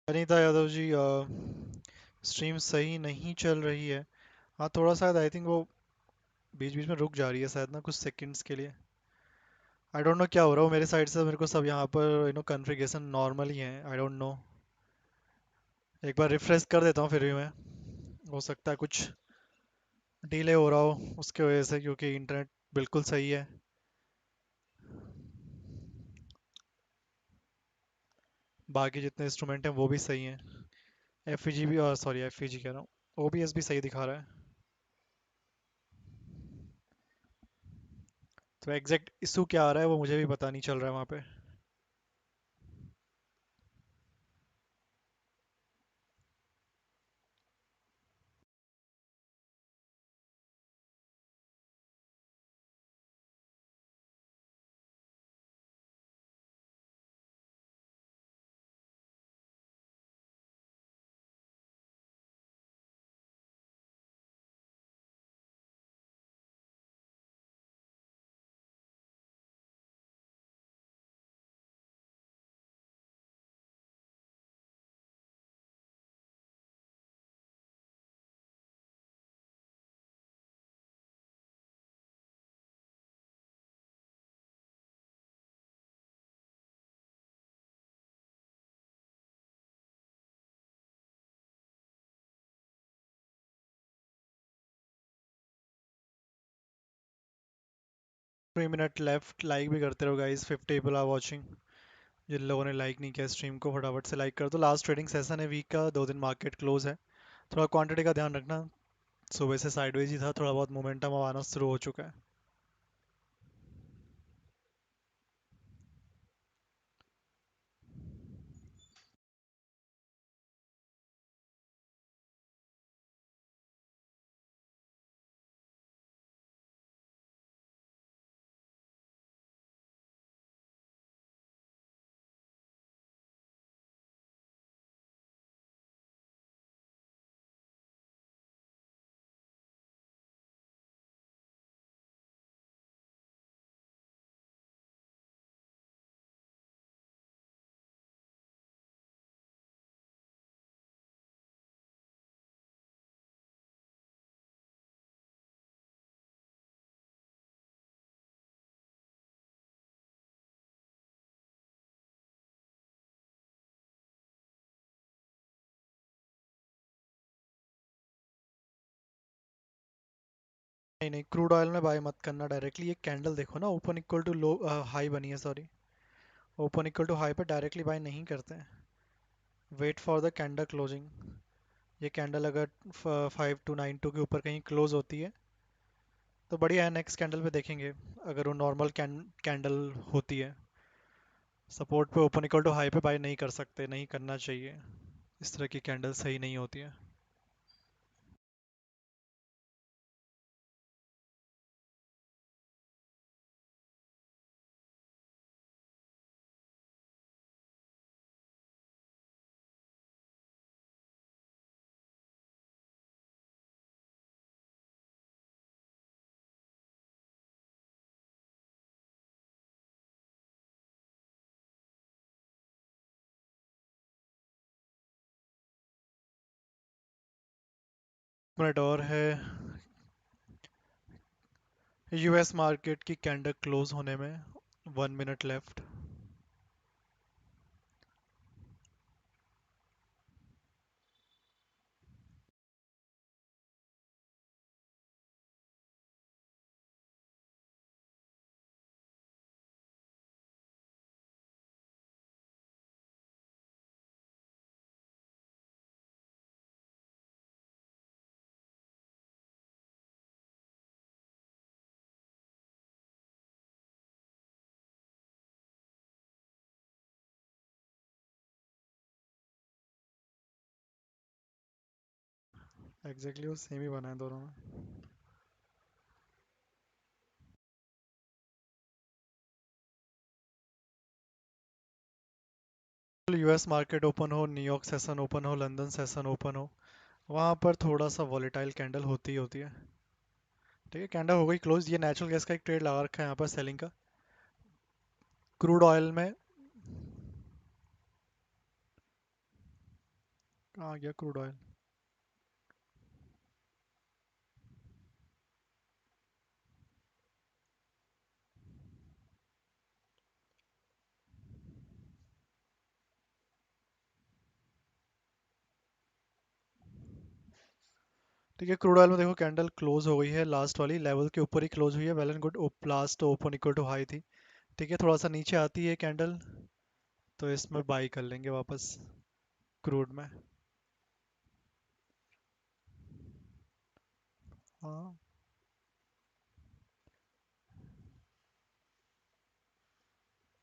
अनीता यादव जी, स्ट्रीम सही नहीं चल रही है। हाँ थोड़ा सा आई थिंक वो बीच बीच में रुक जा रही है शायद ना, कुछ सेकंड्स के लिए। आई डोंट नो क्या हो रहा हो मेरे साइड से, मेरे को सब यहाँ पर कॉन्फ़िगरेशन नॉर्मल ही है। आई डोंट नो, एक बार रिफ्रेश कर देता हूँ फिर भी मैं, हो सकता है कुछ डिले हो रहा हो उसके वजह से, क्योंकि इंटरनेट बिल्कुल सही है। बाकी जितने इंस्ट्रूमेंट हैं वो भी सही हैं। एफ भी, और सॉरी एफ कह रहा हूँ, ओबीएस भी सही दिखा रहा है। तो एग्जैक्ट इशू क्या आ रहा है वो मुझे भी पता नहीं चल रहा है वहाँ पे। थ्री मिनट लेफ्ट, लाइक भी करते रहो गाइस, 50 पीपल आर वाचिंग। जिन लोगों ने लाइक नहीं किया स्ट्रीम को फटाफट से लाइक कर दो। लास्ट ट्रेडिंग सेशन है वीक का, 2 दिन मार्केट क्लोज है, थोड़ा क्वांटिटी का ध्यान रखना। सुबह से साइडवेज ही था, थोड़ा बहुत मोमेंटम अब आना शुरू हो चुका है। नहीं नहीं, क्रूड ऑयल में बाय मत करना डायरेक्टली। ये कैंडल देखो ना, open equal to low, high बनी है, sorry, open equal to high पर डायरेक्टली बाय नहीं करते हैं, wait for the candle closing. ये कैंडल अगर 5292 के ऊपर कहीं क्लोज होती है तो बढ़िया है, नेक्स्ट कैंडल पे देखेंगे। अगर वो नॉर्मल कैंडल होती है, सपोर्ट पे ओपन इक्वल टू हाई पे बाय नहीं कर सकते, नहीं करना चाहिए। इस तरह की कैंडल सही नहीं होती है। मिनट और है यूएस मार्केट की कैंडल क्लोज होने में, 1 मिनट लेफ्ट। एग्जैक्टली वो सेम ही बना है दोनों में। यूएस मार्केट ओपन हो, न्यूयॉर्क सेशन ओपन हो, लंदन सेशन ओपन हो, वहाँ पर थोड़ा सा वॉलेटाइल कैंडल होती ही होती है। ठीक है, कैंडल हो गई क्लोज। ये नेचुरल गैस का एक ट्रेड लगा रखा है यहाँ पर सेलिंग का। क्रूड ऑयल में कहाँ आ गया क्रूड ऑयल? ठीक है, क्रूड ऑयल में देखो कैंडल क्लोज हो गई है, लास्ट वाली लेवल के ऊपर ही क्लोज हुई है। Well and good, last open equal to high थी। ठीक है, थोड़ा सा नीचे आती है कैंडल तो इसमें बाई कर लेंगे वापस क्रूड में। हाँ,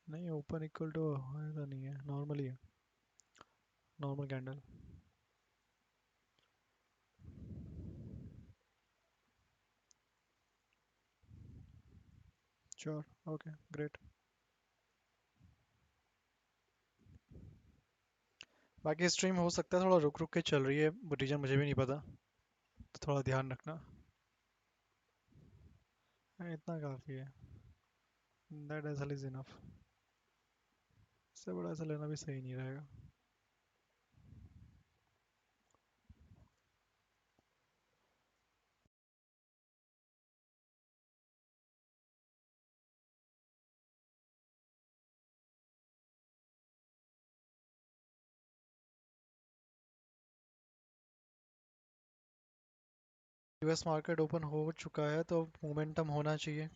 नहीं ओपन इक्वल टू ऐसा नहीं है, नॉर्मल ही है, normal candle. Sure, okay great. बाकी स्ट्रीम हो सकता है थोड़ा रुक रुक के चल रही है, रीजन मुझे भी नहीं पता, तो थोड़ा ध्यान रखना। इतना काफ़ी है, दैट एज इज इनफ। इससे बड़ा ऐसा लेना भी सही नहीं रहेगा। यूएस मार्केट ओपन हो चुका है तो मोमेंटम होना चाहिए।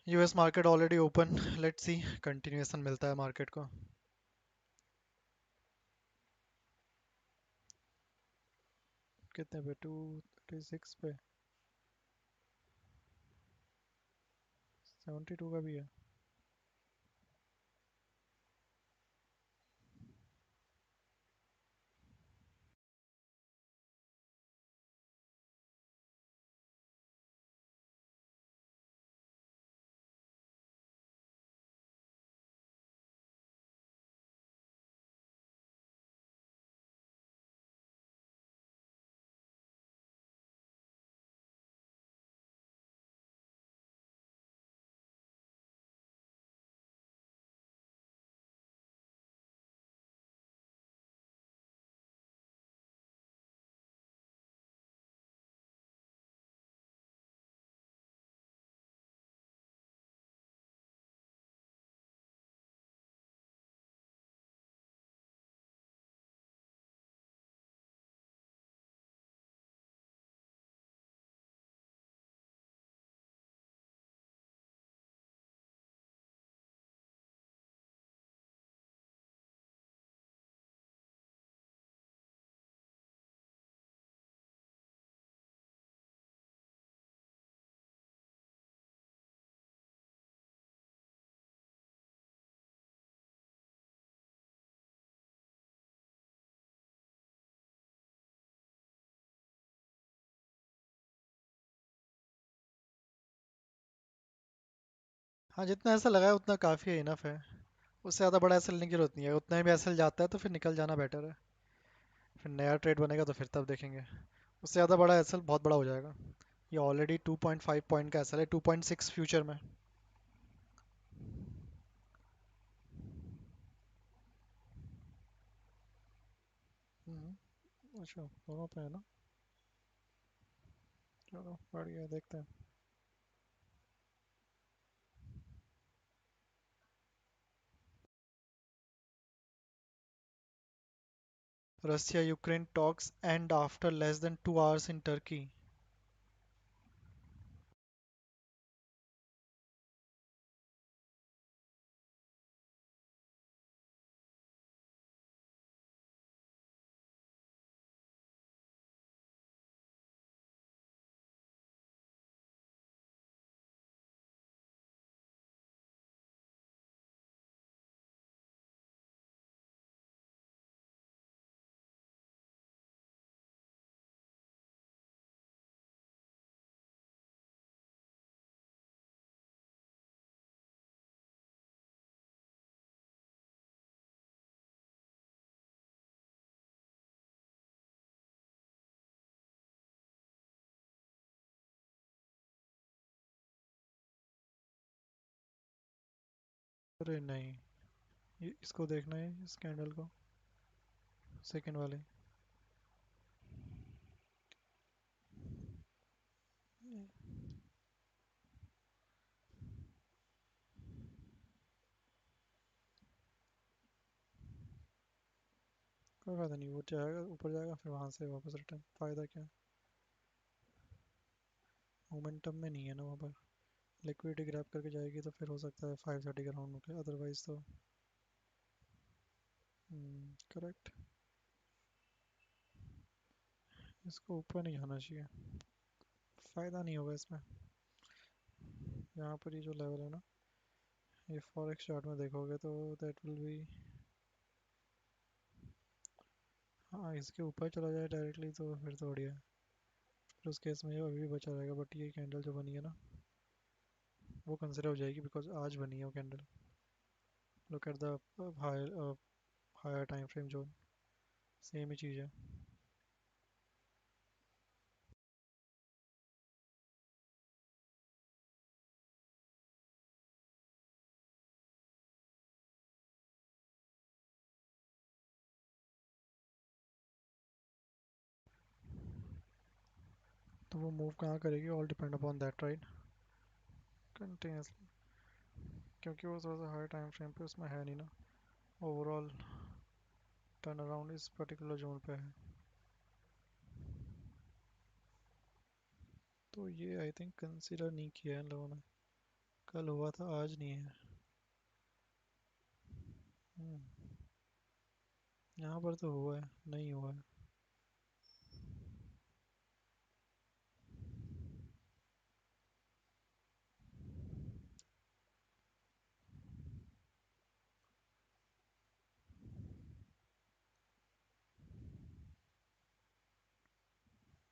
US market already open, let's see continuation मिलता है मार्केट को। कितने पे? 236 पे, 72 का भी है। हाँ, जितना ऐसा लगा है उतना काफ़ी है, इनफ है। उससे ज़्यादा बड़ा एसएल की जरूरत नहीं है। उतना ही भी एसएल जाता है तो फिर निकल जाना बेटर है। फिर नया ट्रेड बनेगा तो फिर तब देखेंगे। उससे ज़्यादा बड़ा एसएल बहुत बड़ा हो जाएगा। ये ऑलरेडी 2.5 पॉइंट का एसएल है, 2.6 फ्यूचर में। अच्छा, दोनों पे है ना। चलो बढ़िया, देखते हैं। Russia Ukraine talks end after less than 2 hours in Turkey. अरे नहीं, इसको देखना है, इस कैंडल को, सेकंड वाले। कोई फायदा नहीं, वो जाएगा ऊपर जाएगा फिर वहां से वापस रिटर्न, फायदा क्या। मोमेंटम में नहीं है ना वहाँ पर। लिक्विडिटी ग्रैब करके जाएगी तो फिर हो सकता है 530 का राउंड निकले, अदरवाइज तो करेक्ट। इसको ऊपर नहीं जाना चाहिए, फायदा नहीं होगा इसमें। यहाँ पर ये जो लेवल है ना, ये फॉरेक्स चार्ट में देखोगे तो दैट विल बी, हाँ इसके ऊपर चला जाए डायरेक्टली तो फिर तो बढ़िया है। फिर उस केस में ये अभी भी बचा रहेगा, बट ये कैंडल जो बनी है ना वो कंसिडर हो जाएगी बिकॉज आज बनी है वो candle. Look at the higher time frame zone, same ही चीज़ है। तो वो मूव कहाँ करेगी, all depend upon that right, continuously. क्योंकि वो थोड़ा सा हायर टाइम फ्रेम पे उसमें है नहीं ना, ओवरऑल टर्न अराउंड इस पर्टिकुलर जोन पे है। तो ये आई थिंक कंसिडर नहीं किया है इन लोगों ने, कल हुआ था आज नहीं है। यहाँ पर तो हुआ है, नहीं हुआ है।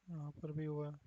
यहाँ पर भी हुआ है।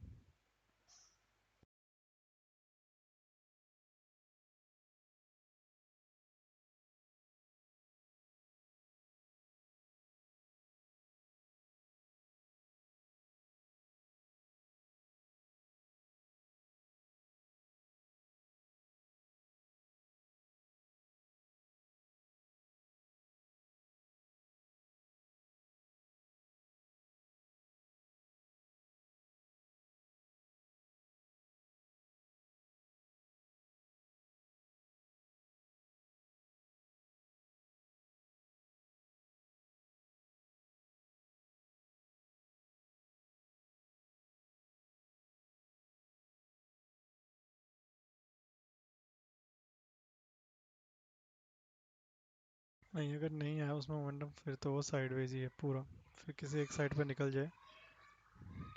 नहीं, अगर नहीं आया उसमें मोमेंटम फिर तो वो साइडवेज ही है पूरा। फिर किसी एक साइड पे निकल जाए,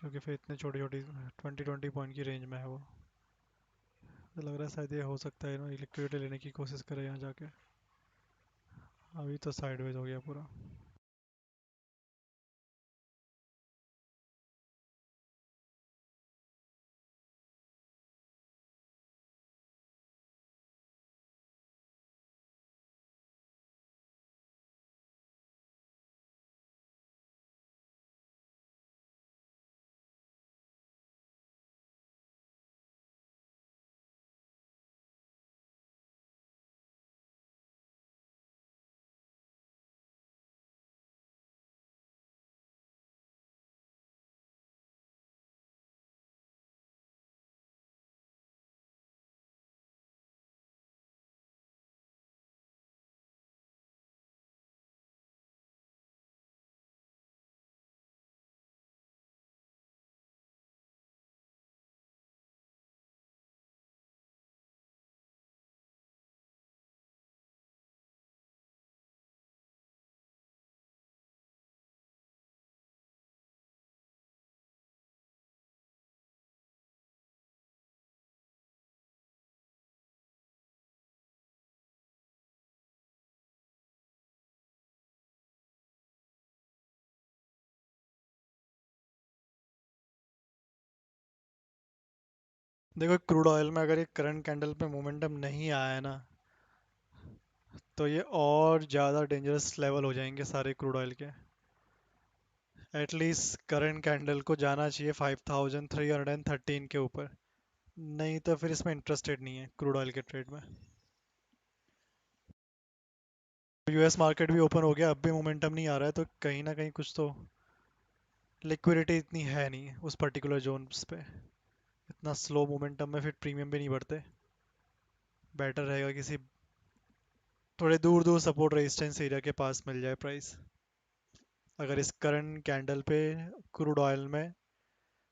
क्योंकि फिर इतने छोटी छोटी 20 पॉइंट की रेंज में है वो। तो लग रहा है शायद ये हो सकता है ना, लिक्विडिटी लेने की कोशिश करे यहाँ जाके। अभी तो साइडवेज हो गया पूरा। देखो क्रूड ऑयल में अगर ये करंट कैंडल पे मोमेंटम नहीं आया है ना, तो ये और ज़्यादा डेंजरस लेवल हो जाएंगे सारे क्रूड ऑयल के। एटलीस्ट करंट कैंडल को जाना चाहिए 5313 के ऊपर, नहीं तो फिर इसमें इंटरेस्टेड नहीं है क्रूड ऑयल के ट्रेड में। यूएस मार्केट भी ओपन हो गया, अब भी मोमेंटम नहीं आ रहा है, तो कहीं ना कहीं कुछ तो लिक्विडिटी इतनी है नहीं उस पर्टिकुलर जोन्स पे। इतना स्लो मोमेंटम में फिर प्रीमियम भी नहीं बढ़ते। बेटर रहेगा किसी थोड़े दूर दूर सपोर्ट रेजिस्टेंस एरिया के पास मिल जाए प्राइस। अगर इस करंट कैंडल पे क्रूड ऑयल में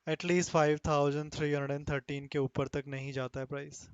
एटलीस्ट 5313 के ऊपर तक नहीं जाता है प्राइस।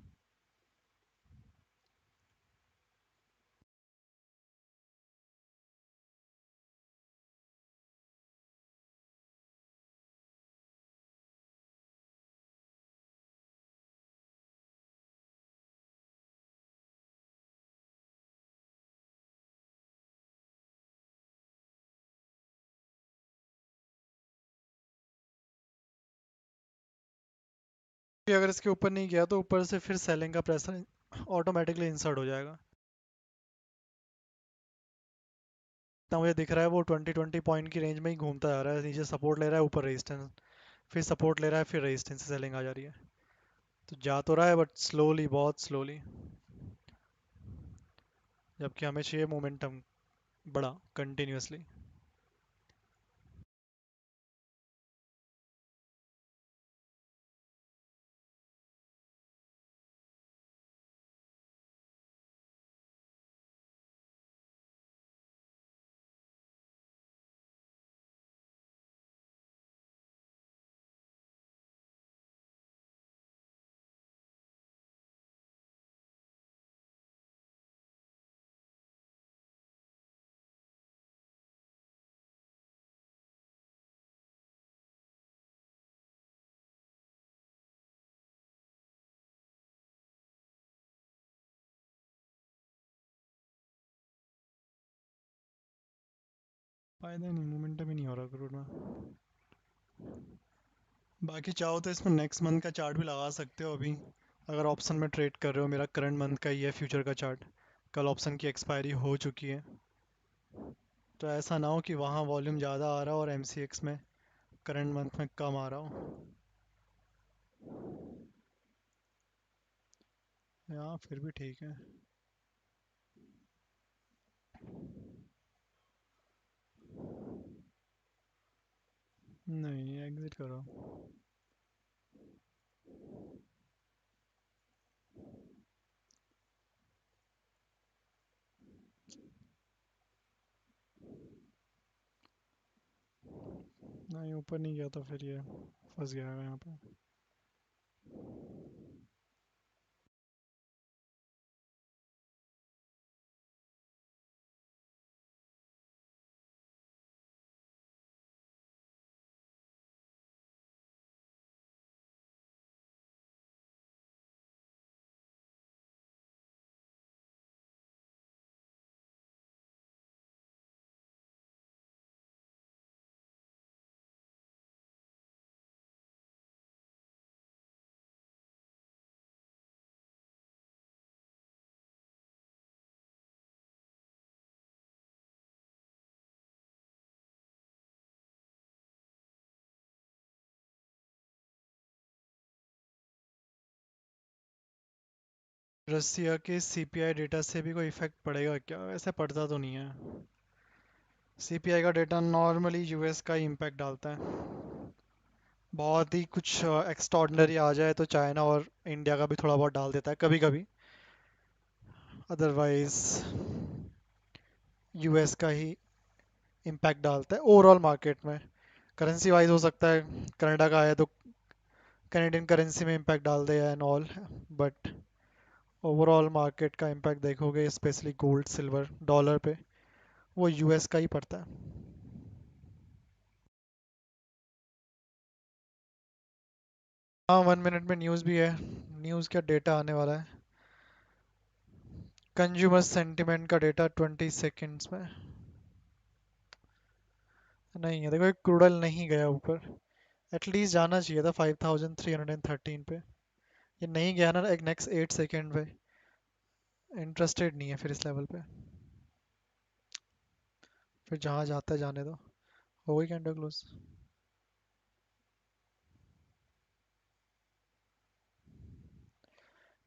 अगर इसके ऊपर नहीं गया तो ऊपर से फिर सेलिंग का प्रेशर ऑटोमेटिकली इंसर्ट हो जाएगा। तो मुझे दिख रहा है वो 20 पॉइंट की रेंज में ही घूमता जा रहा है, नीचे सपोर्ट ले रहा है, ऊपर रेजिस्टेंस, फिर सपोर्ट ले रहा है, फिर रेजिस्टेंस से सेलिंग आ जा रही है। तो जा तो रहा है बट स्लोली, बहुत स्लोली, जबकि हमें चाहिए मोमेंटम बड़ा कंटिन्यूसली। फायदा नहीं, मोमेंटम ही नहीं हो रहा क्रूड में। बाकी चाहो तो इसमें नेक्स्ट मंथ का चार्ट भी लगा सकते हो अभी, अगर ऑप्शन में ट्रेड कर रहे हो। मेरा करंट मंथ का ही है फ्यूचर का चार्ट, कल ऑप्शन की एक्सपायरी हो चुकी है, तो ऐसा ना हो कि वहाँ वॉल्यूम ज़्यादा आ रहा हो और एमसीएक्स में करंट मंथ में कम आ रहा हो। यहाँ फिर भी ठीक है। नहीं, एग्जिट करो। नहीं, ऊपर नहीं गया तो फिर ये फंस गया है यहाँ पे। रसिया के सीपीआई डेटा से भी कोई इफेक्ट पड़ेगा क्या? वैसे पड़ता तो नहीं है। सीपीआई का डेटा नॉर्मली यूएस का ही इम्पैक्ट डालता है। बहुत ही कुछ एक्स्ट्राऑर्डिनरी आ जाए तो चाइना और इंडिया का भी थोड़ा बहुत डाल देता है कभी कभी, अदरवाइज यूएस का ही इम्पैक्ट डालता है ओवरऑल मार्केट में। करेंसी वाइज हो सकता है कनाडा का आया तो कैनेडियन करेंसी में इम्पैक्ट डाल दे and all, but overall market का इम्पैक्ट देखोगे स्पेशली गोल्ड सिल्वर डॉलर पे, वो यूएस का ही पड़ता है। हाँ, 1 मिनट में न्यूज़ भी है। न्यूज़ क्या, डेटा आने वाला है, कंज्यूमर सेंटिमेंट का डेटा 20 सेकेंड्स में। नहीं है, देखो क्रूड ऑयल नहीं गया ऊपर, एटलीस्ट जाना चाहिए था 5313 पे। ये नहीं गया ना एक नेक्स्ट 8 सेकेंड पे, इंटरेस्टेड नहीं है फिर इस लेवल पे, फिर जहाँ जाता है जाने दो। हो गई कैंडल क्लोज।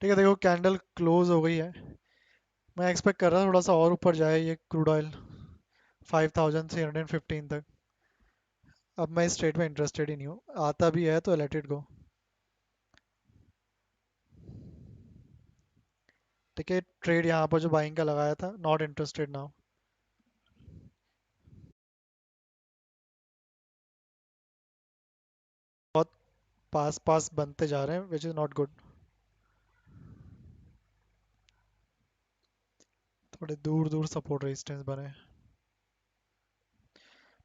ठीक है, देखो कैंडल क्लोज हो गई है। मैं एक्सपेक्ट कर रहा था थोड़ा सा और ऊपर जाए ये क्रूड ऑयल 5315 तक। अब मैं इस ट्रेड में इंटरेस्टेड ही नहीं हूँ, आता भी है तो लेट इट गो। ठीक है, ट्रेड यहाँ पर जो बाइंग का लगाया था, नॉट इंटरेस्टेड नाउ। बहुत पास पास बनते जा रहे हैं विच इज़ नॉट गुड। थोड़े दूर दूर सपोर्ट रेजिस्टेंस बने हैं।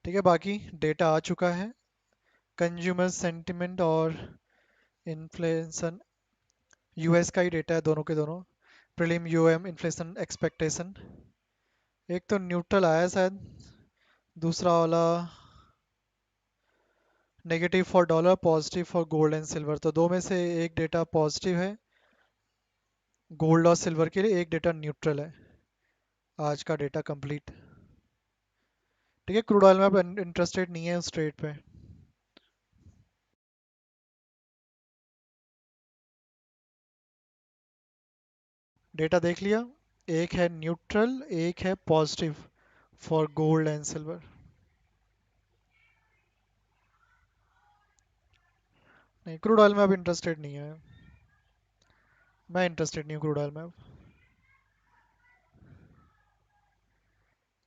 ठीक है, बाकी डेटा आ चुका है, कंज्यूमर सेंटिमेंट और इन्फ्लेशन, यूएस का ही डेटा है दोनों के दोनों। प्रीलिम यूएम इन्फ्लेशन एक्सपेक्टेशन एक तो न्यूट्रल आया शायद, दूसरा वाला negative for dollar positive for gold and silver, तो दो में से एक डेटा पॉजिटिव है गोल्ड और सिल्वर के लिए, एक डेटा न्यूट्रल है। आज का डेटा कंप्लीट। ठीक है, क्रूड ऑयल में अब इंटरेस्टेड नहीं है उस ट्रेड पे। डेटा देख लिया, एक है न्यूट्रल एक है positive for gold and silver. नहीं, क्रूड ऑयल में अब इंटरेस्टेड नहीं है, मैं इंटरेस्टेड नहीं हूँ क्रूड ऑयल में अब।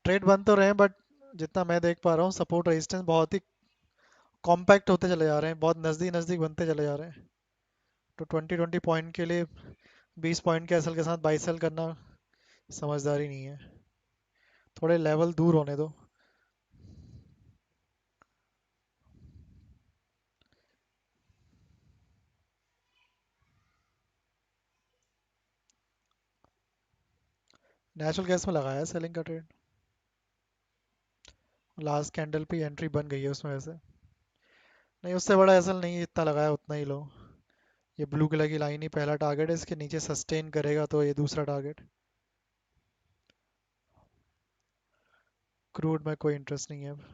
ट्रेड बन तो रहे हैं बट जितना मैं देख पा रहा हूँ सपोर्ट रेजिस्टेंस बहुत ही कॉम्पैक्ट होते चले जा रहे हैं, बहुत नज़दीक नज़दीक बनते चले जा रहे हैं। तो 20 पॉइंट के लिए 20 पॉइंट के एसएल के साथ बाई सेल करना समझदारी नहीं है, थोड़े लेवल दूर होने दो। नेचुरल गैस में लगाया है सेलिंग का ट्रेड, लास्ट कैंडल पे एंट्री बन गई है उसमें वैसे। नहीं, उससे बड़ा एसएल नहीं, इतना लगाया उतना ही लो। ये ब्लू कलर की लाइन ही पहला टारगेट है, इसके नीचे सस्टेन करेगा तो ये दूसरा टारगेट। क्रूड में कोई इंटरेस्ट नहीं है अब।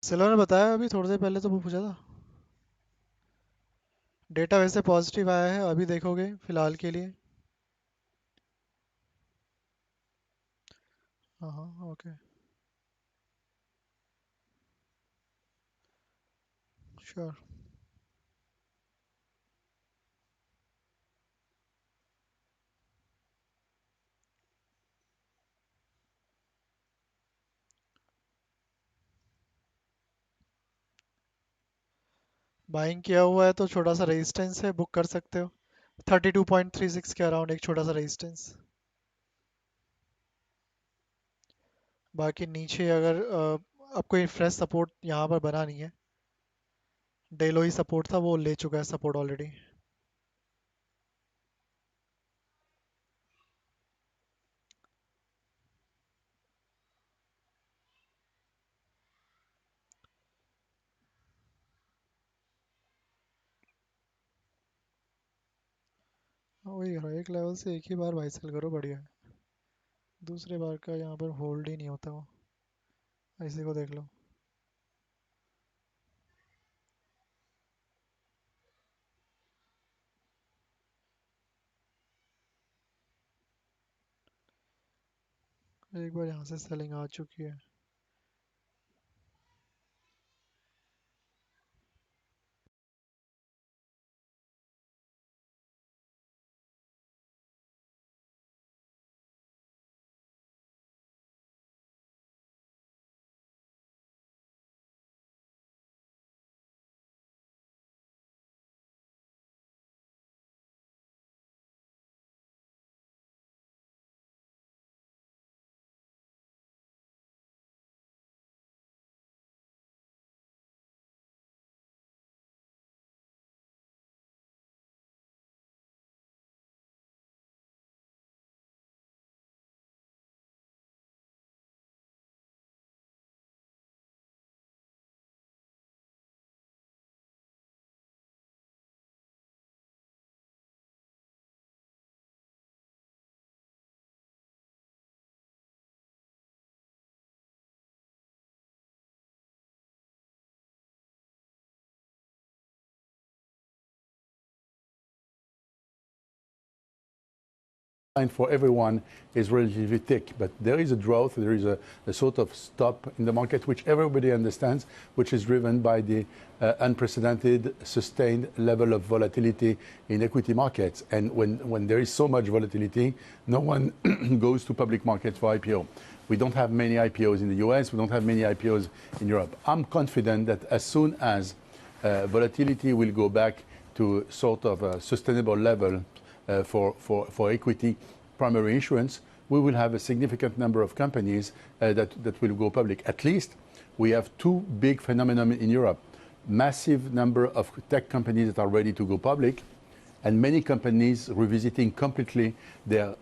सिल्वर ने बताया अभी थोड़ी देर पहले तो वो पूछा था, डेटा वैसे पॉजिटिव आया है अभी देखोगे फिलहाल के लिए। हाँ हाँ ओके श्योर। बाइंग किया हुआ है तो छोटा सा रेजिस्टेंस है, बुक कर सकते हो 32.36 के अराउंड, एक छोटा सा रेजिस्टेंस। बाकी नीचे अगर अब कोई फ्रेश सपोर्ट यहाँ पर बना नहीं है, डेलो ही सपोर्ट था वो ले चुका है सपोर्ट ऑलरेडी। वही है, एक लेवल से एक ही बार बाई सेल करो बढ़िया है, दूसरे बार का यहाँ पर होल्ड ही नहीं होता वो, ऐसे को देख लो। एक बार यहाँ से सेलिंग आ चुकी है। for everyone is relatively thick, but there is a drought, there is a sort of stop in the market, which everybody understands, which is driven by the unprecedented, sustained level of volatility in equity markets. And when there is so much volatility, no one goes to public markets for IPO. We don't have many IPOs in the US, we don't have many IPOs in Europe. I'm confident that as soon as volatility will go back to sort of a sustainable level for equity primary issuance, we will have a significant number of companies that will go public. At least we have two big phenomena in Europe. Massive number of tech companies that are ready to go public, and many companies revisiting completely their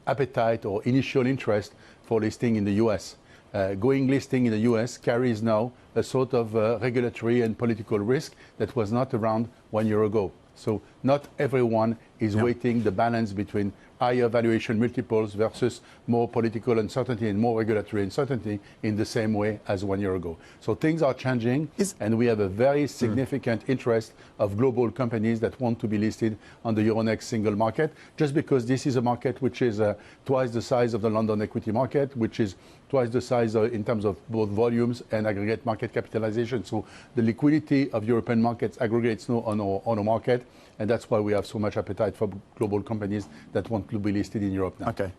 appetite or initial interest for listing in the US. Going listing in the US carries now a sort of regulatory and political risk that was not around 1 year ago. So not everyone is weighting the balance between higher valuation multiples versus more political uncertainty and more regulatory uncertainty in the same way as 1 year ago. So things are changing, and we have a very significant interest of global companies that want to be listed on the Euronext single market, just because this is a market which is twice the size of the London equity market, which is twice the size in terms of both volumes and aggregate market capitalization. So the liquidity of European markets aggregates now on a market, and that's why we have so much appetite for global companies that want to be listed in Europe now. Okay.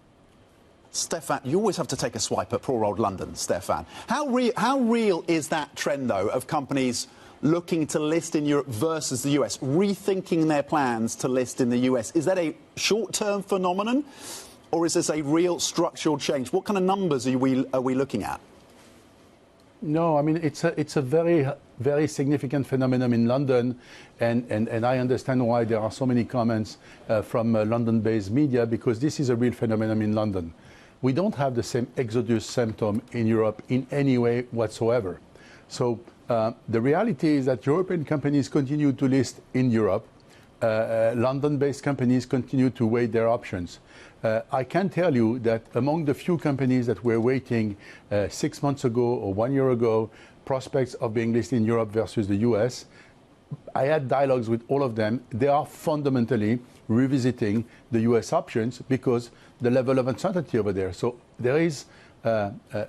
Stefan, you always have to take a swipe at poor old London, Stefan. How real is that trend, though, of companies looking to list in Europe versus the US, rethinking their plans to list in the US? Is that a short-term phenomenon, or is this a real structural change? What kind of numbers are we looking at? No, I mean, it's a very, very significant phenomenon in London, and I understand why there are so many comments from London-based media, because this is a real phenomenon in London. We don't have the same exodus symptom in Europe in any way whatsoever. So the reality is that European companies continue to list in Europe. London-based companies continue to weigh their options. I can tell you that among the few companies that were waiting 6 months ago or 1 year ago, prospects of being listed in Europe versus the US, I had dialogues with all of them. They are fundamentally revisiting the US options because the level of uncertainty over there. So there is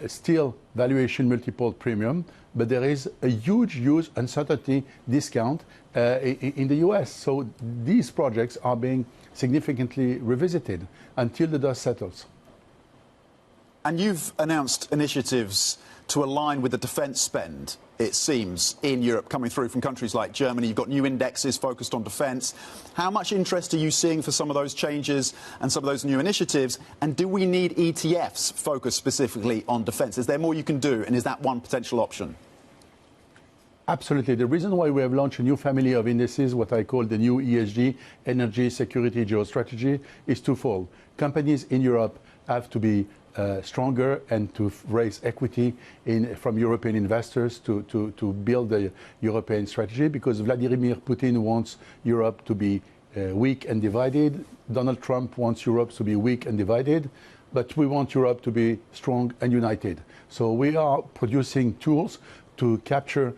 still valuation multiple premium, but there is a huge uncertainty discount in the US. So these projects are being significantly revisited until the dust settles. And you've announced initiatives to align with the defence spend, it seems, in Europe, coming through from countries like Germany. You've got new indexes focused on defence. How much interest are you seeing for some of those changes and some of those new initiatives? And do we need ETFs focused specifically on defence? Is there more you can do, and is that one potential option? Absolutely. The reason why we have launched a new family of indices, what I call the new ESG, Energy, Security, Geostrategy, is twofold. Companies in Europe have to be stronger and to raise equity from European investors to build the European strategy, because Vladimir Putin wants Europe to be weak and divided. Donald Trump wants Europe to be weak and divided, but we want Europe to be strong and united. So we are producing tools to capture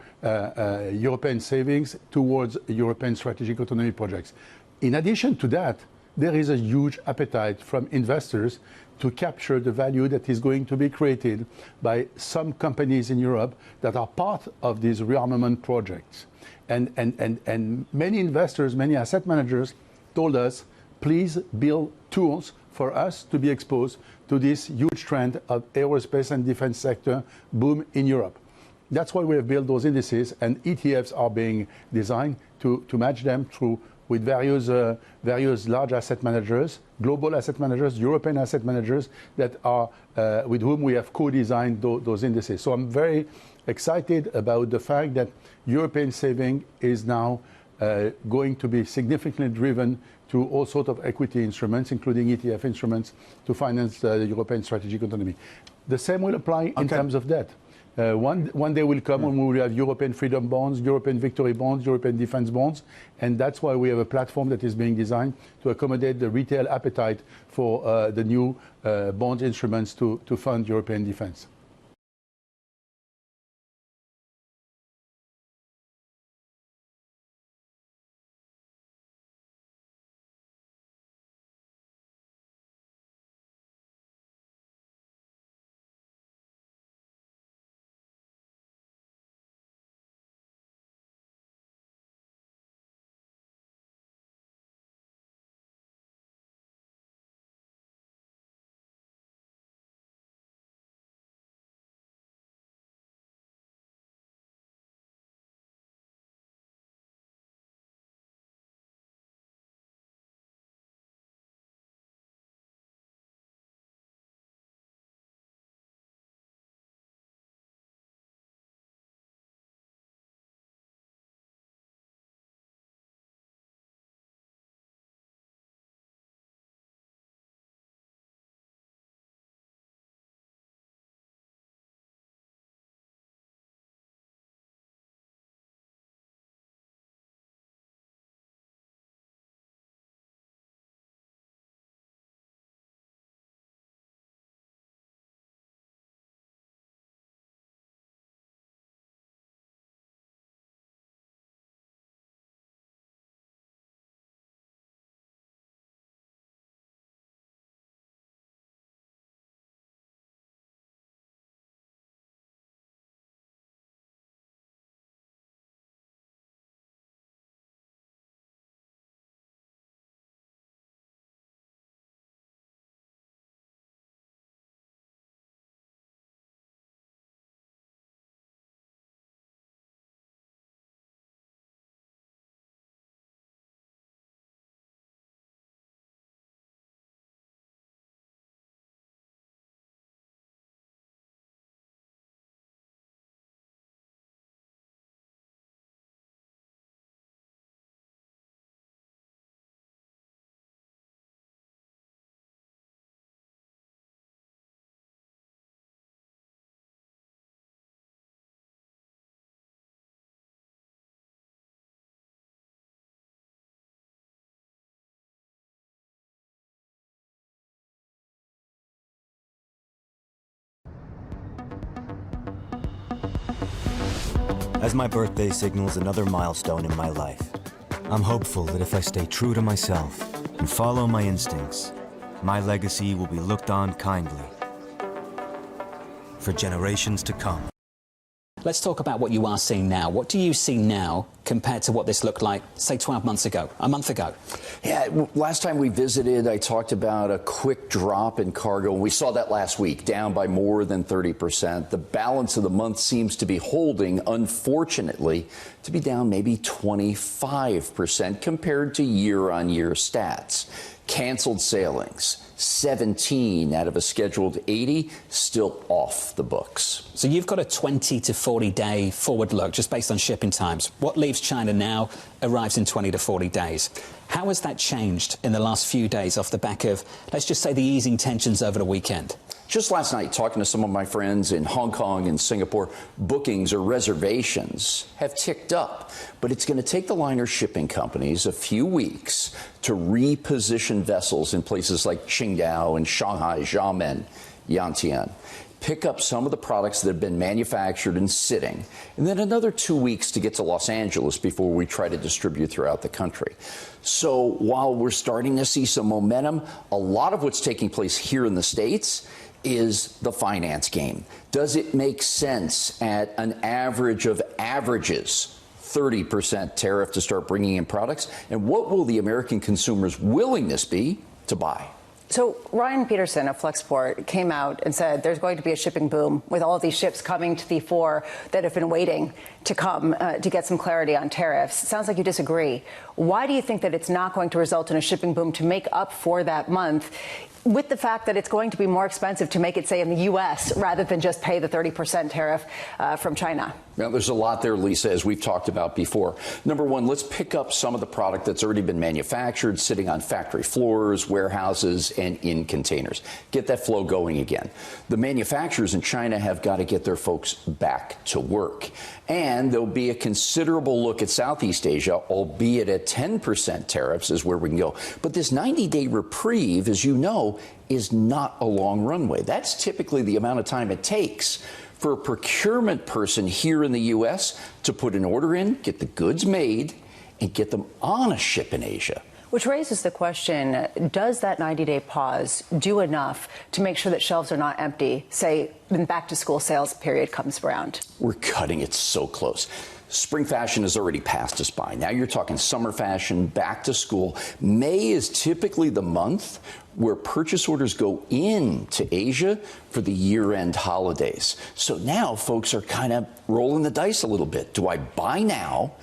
European savings towards European strategic autonomy projects. In addition to that, there is a huge appetite from investors to capture the value that is going to be created by some companies in Europe that are part of these rearmament projects. And many investors, many asset managers told us, please build tools for us to be exposed to this huge trend of aerospace and defense sector boom in Europe. That's why we have built those indices, and ETFs are being designed to match them through with various large asset managers, global asset managers, European asset managers that are with whom we have co-designed those indices. So I'm very excited about the fact that European saving is now going to be significantly driven to all sorts of equity instruments, including ETF instruments, to finance the European strategic autonomy. The same will apply in terms of debt. One day will come when we will have European freedom bonds, European victory bonds, European defense bonds, and that's why we have a platform that is being designed to accommodate the retail appetite for the new bond instruments to fund European defense. As my birthday signals another milestone in my life, I'm hopeful that if I stay true to myself and follow my instincts, my legacy will be looked on kindly for generations to come. Let's talk about what you are seeing now. What do you see now compared to what this looked like, say, 12 months ago, a month ago? Yeah, last time we visited, I talked about a quick drop in cargo, and we saw that last week, down by more than 30%. The balance of the month seems to be holding, unfortunately, to be down maybe 25% compared to year-on-year stats. Canceled sailings, 17 out of a scheduled 80, still off the books. So you've got a 20 to 40 day forward look just based on shipping times. What leaves China now arrives in 20 to 40 days. How has that changed in the last few days off the back of, let's just say, the easing tensions over the weekend? Just last night, talking to some of my friends in Hong Kong and Singapore, bookings or reservations have ticked up. But it's going to take the liner shipping companies a few weeks to reposition vessels in places like Qingdao and Shanghai, Xiamen, Yantian. Pick up some of the products that have been manufactured and sitting, and then another 2 weeks to get to Los Angeles before we try to distribute throughout the country. So while we're starting to see some momentum, a lot of what's taking place here in the States is the finance game. Does it make sense at an average of averages, 30% tariff to start bringing in products? And what will the American consumer's willingness be to buy? So Ryan Peterson of Flexport came out and said there's going to be a shipping boom with all of these ships coming to the fore that have been waiting to come to get some clarity on tariffs. It sounds like you disagree. Why do you think that it's not going to result in a shipping boom to make up for that month, with the fact that it's going to be more expensive to make it, say, in the U.S. rather than just pay the 30% tariff from China? Now, there's a lot there, Lisa, as we've talked about before. Number one, let's pick up some of the product that's already been manufactured, sitting on factory floors, warehouses, and in containers. Get that flow going again. The manufacturers in China have got to get their folks back to work. And there'll be a considerable look at Southeast Asia, albeit at 10% tariffs is where we can go. But this 90-day reprieve, as you know, is not a long runway. That's typically the amount of time it takes for a procurement person here in the U.S. to put an order in, get the goods made, and get them on a ship in Asia. Which raises the question, does that 90-day pause do enough to make sure that shelves are not empty, say, when back-to-school sales period comes around? We're cutting it so close. Spring fashion has already passed us by. Now you're talking summer fashion, back to school. May is typically the month where purchase orders go into Asia for the year-end holidays. So now folks are kind of rolling the dice a little bit. Do I buy now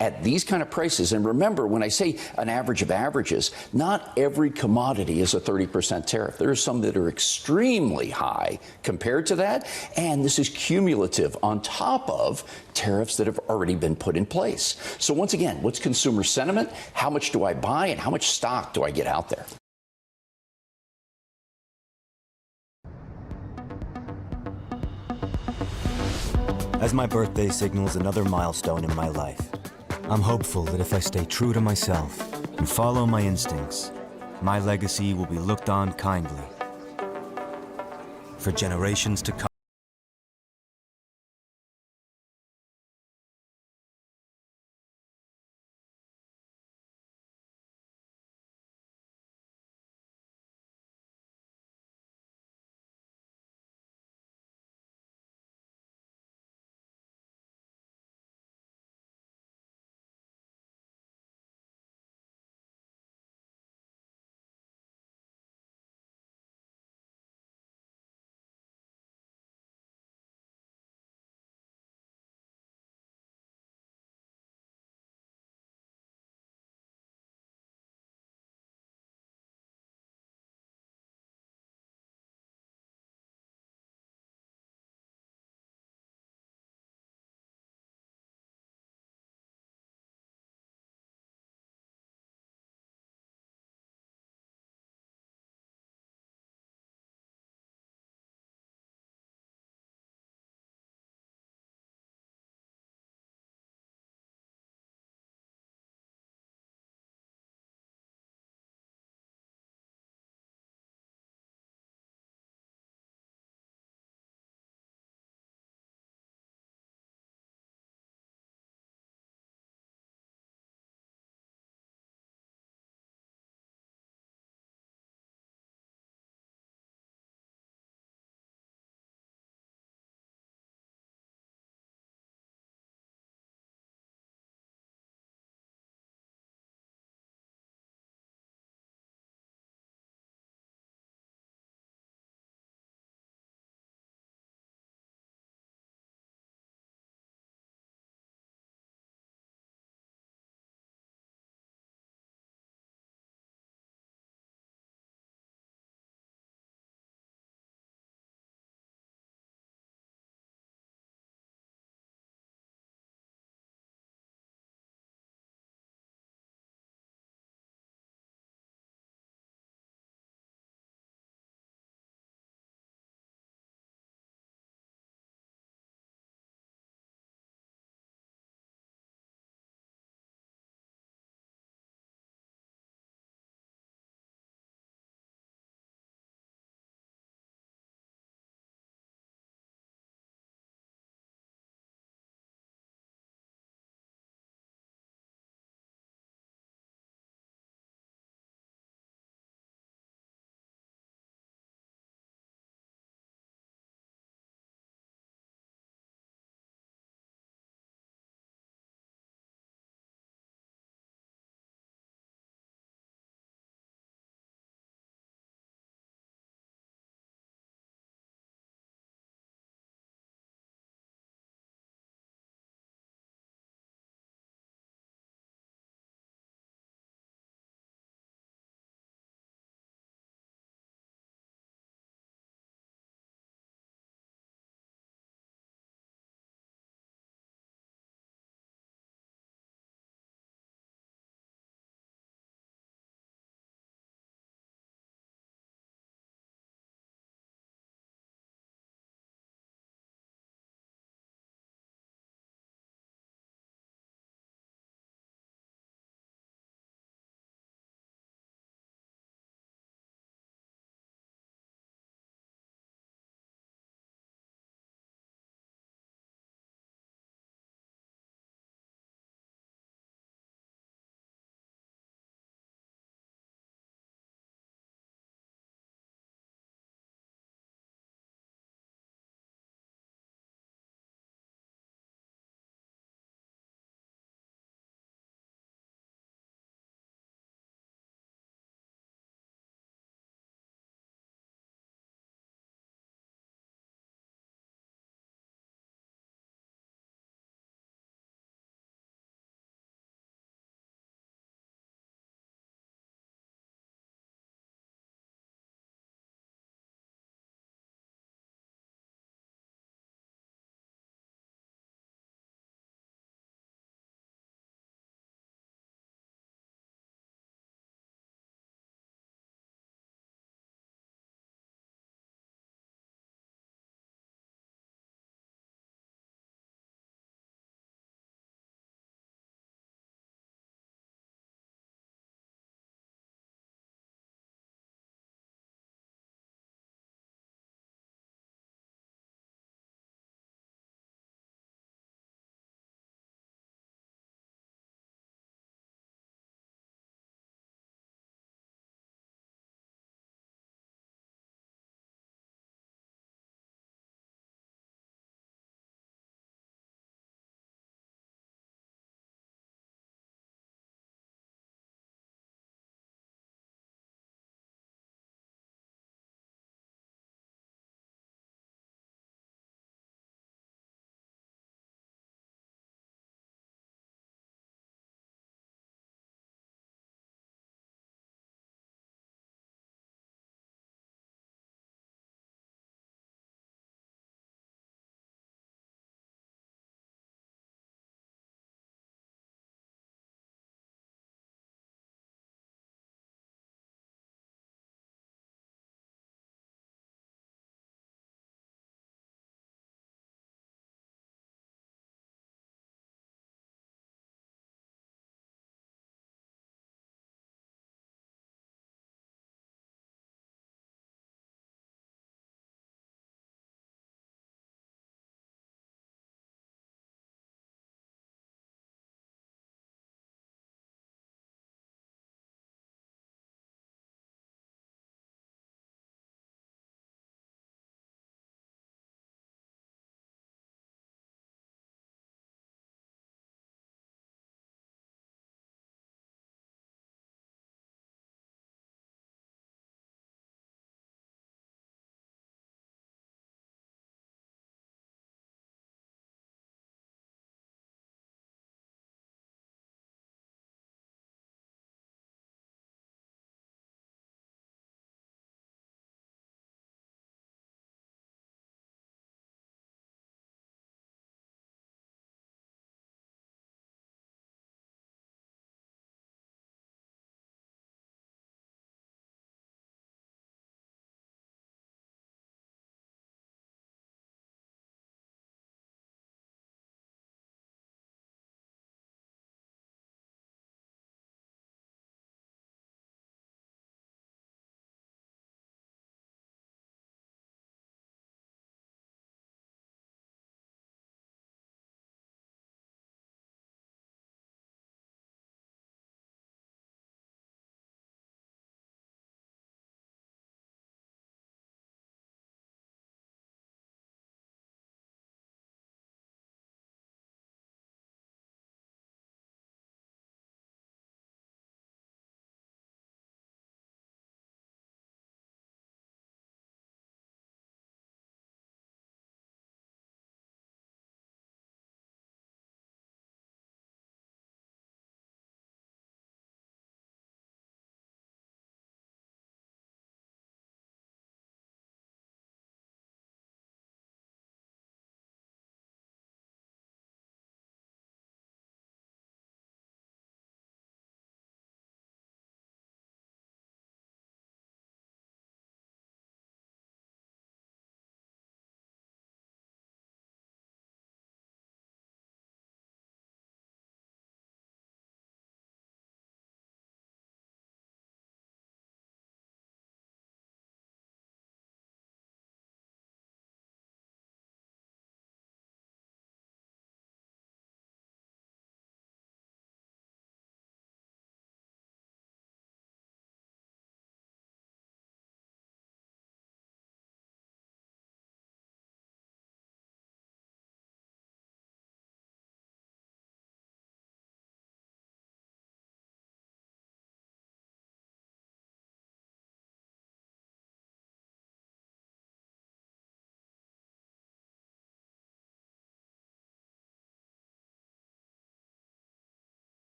at these kind of prices? And remember, when I say an average of averages, not every commodity is a 30% tariff. There are some that are extremely high compared to that, and this is cumulative on top of tariffs that have already been put in place. So once again, what's consumer sentiment? How much do I buy, and how much stock do I get out there? As my birthday signals another milestone in my life, I'm hopeful that if I stay true to myself and follow my instincts, my legacy will be looked on kindly for generations to come.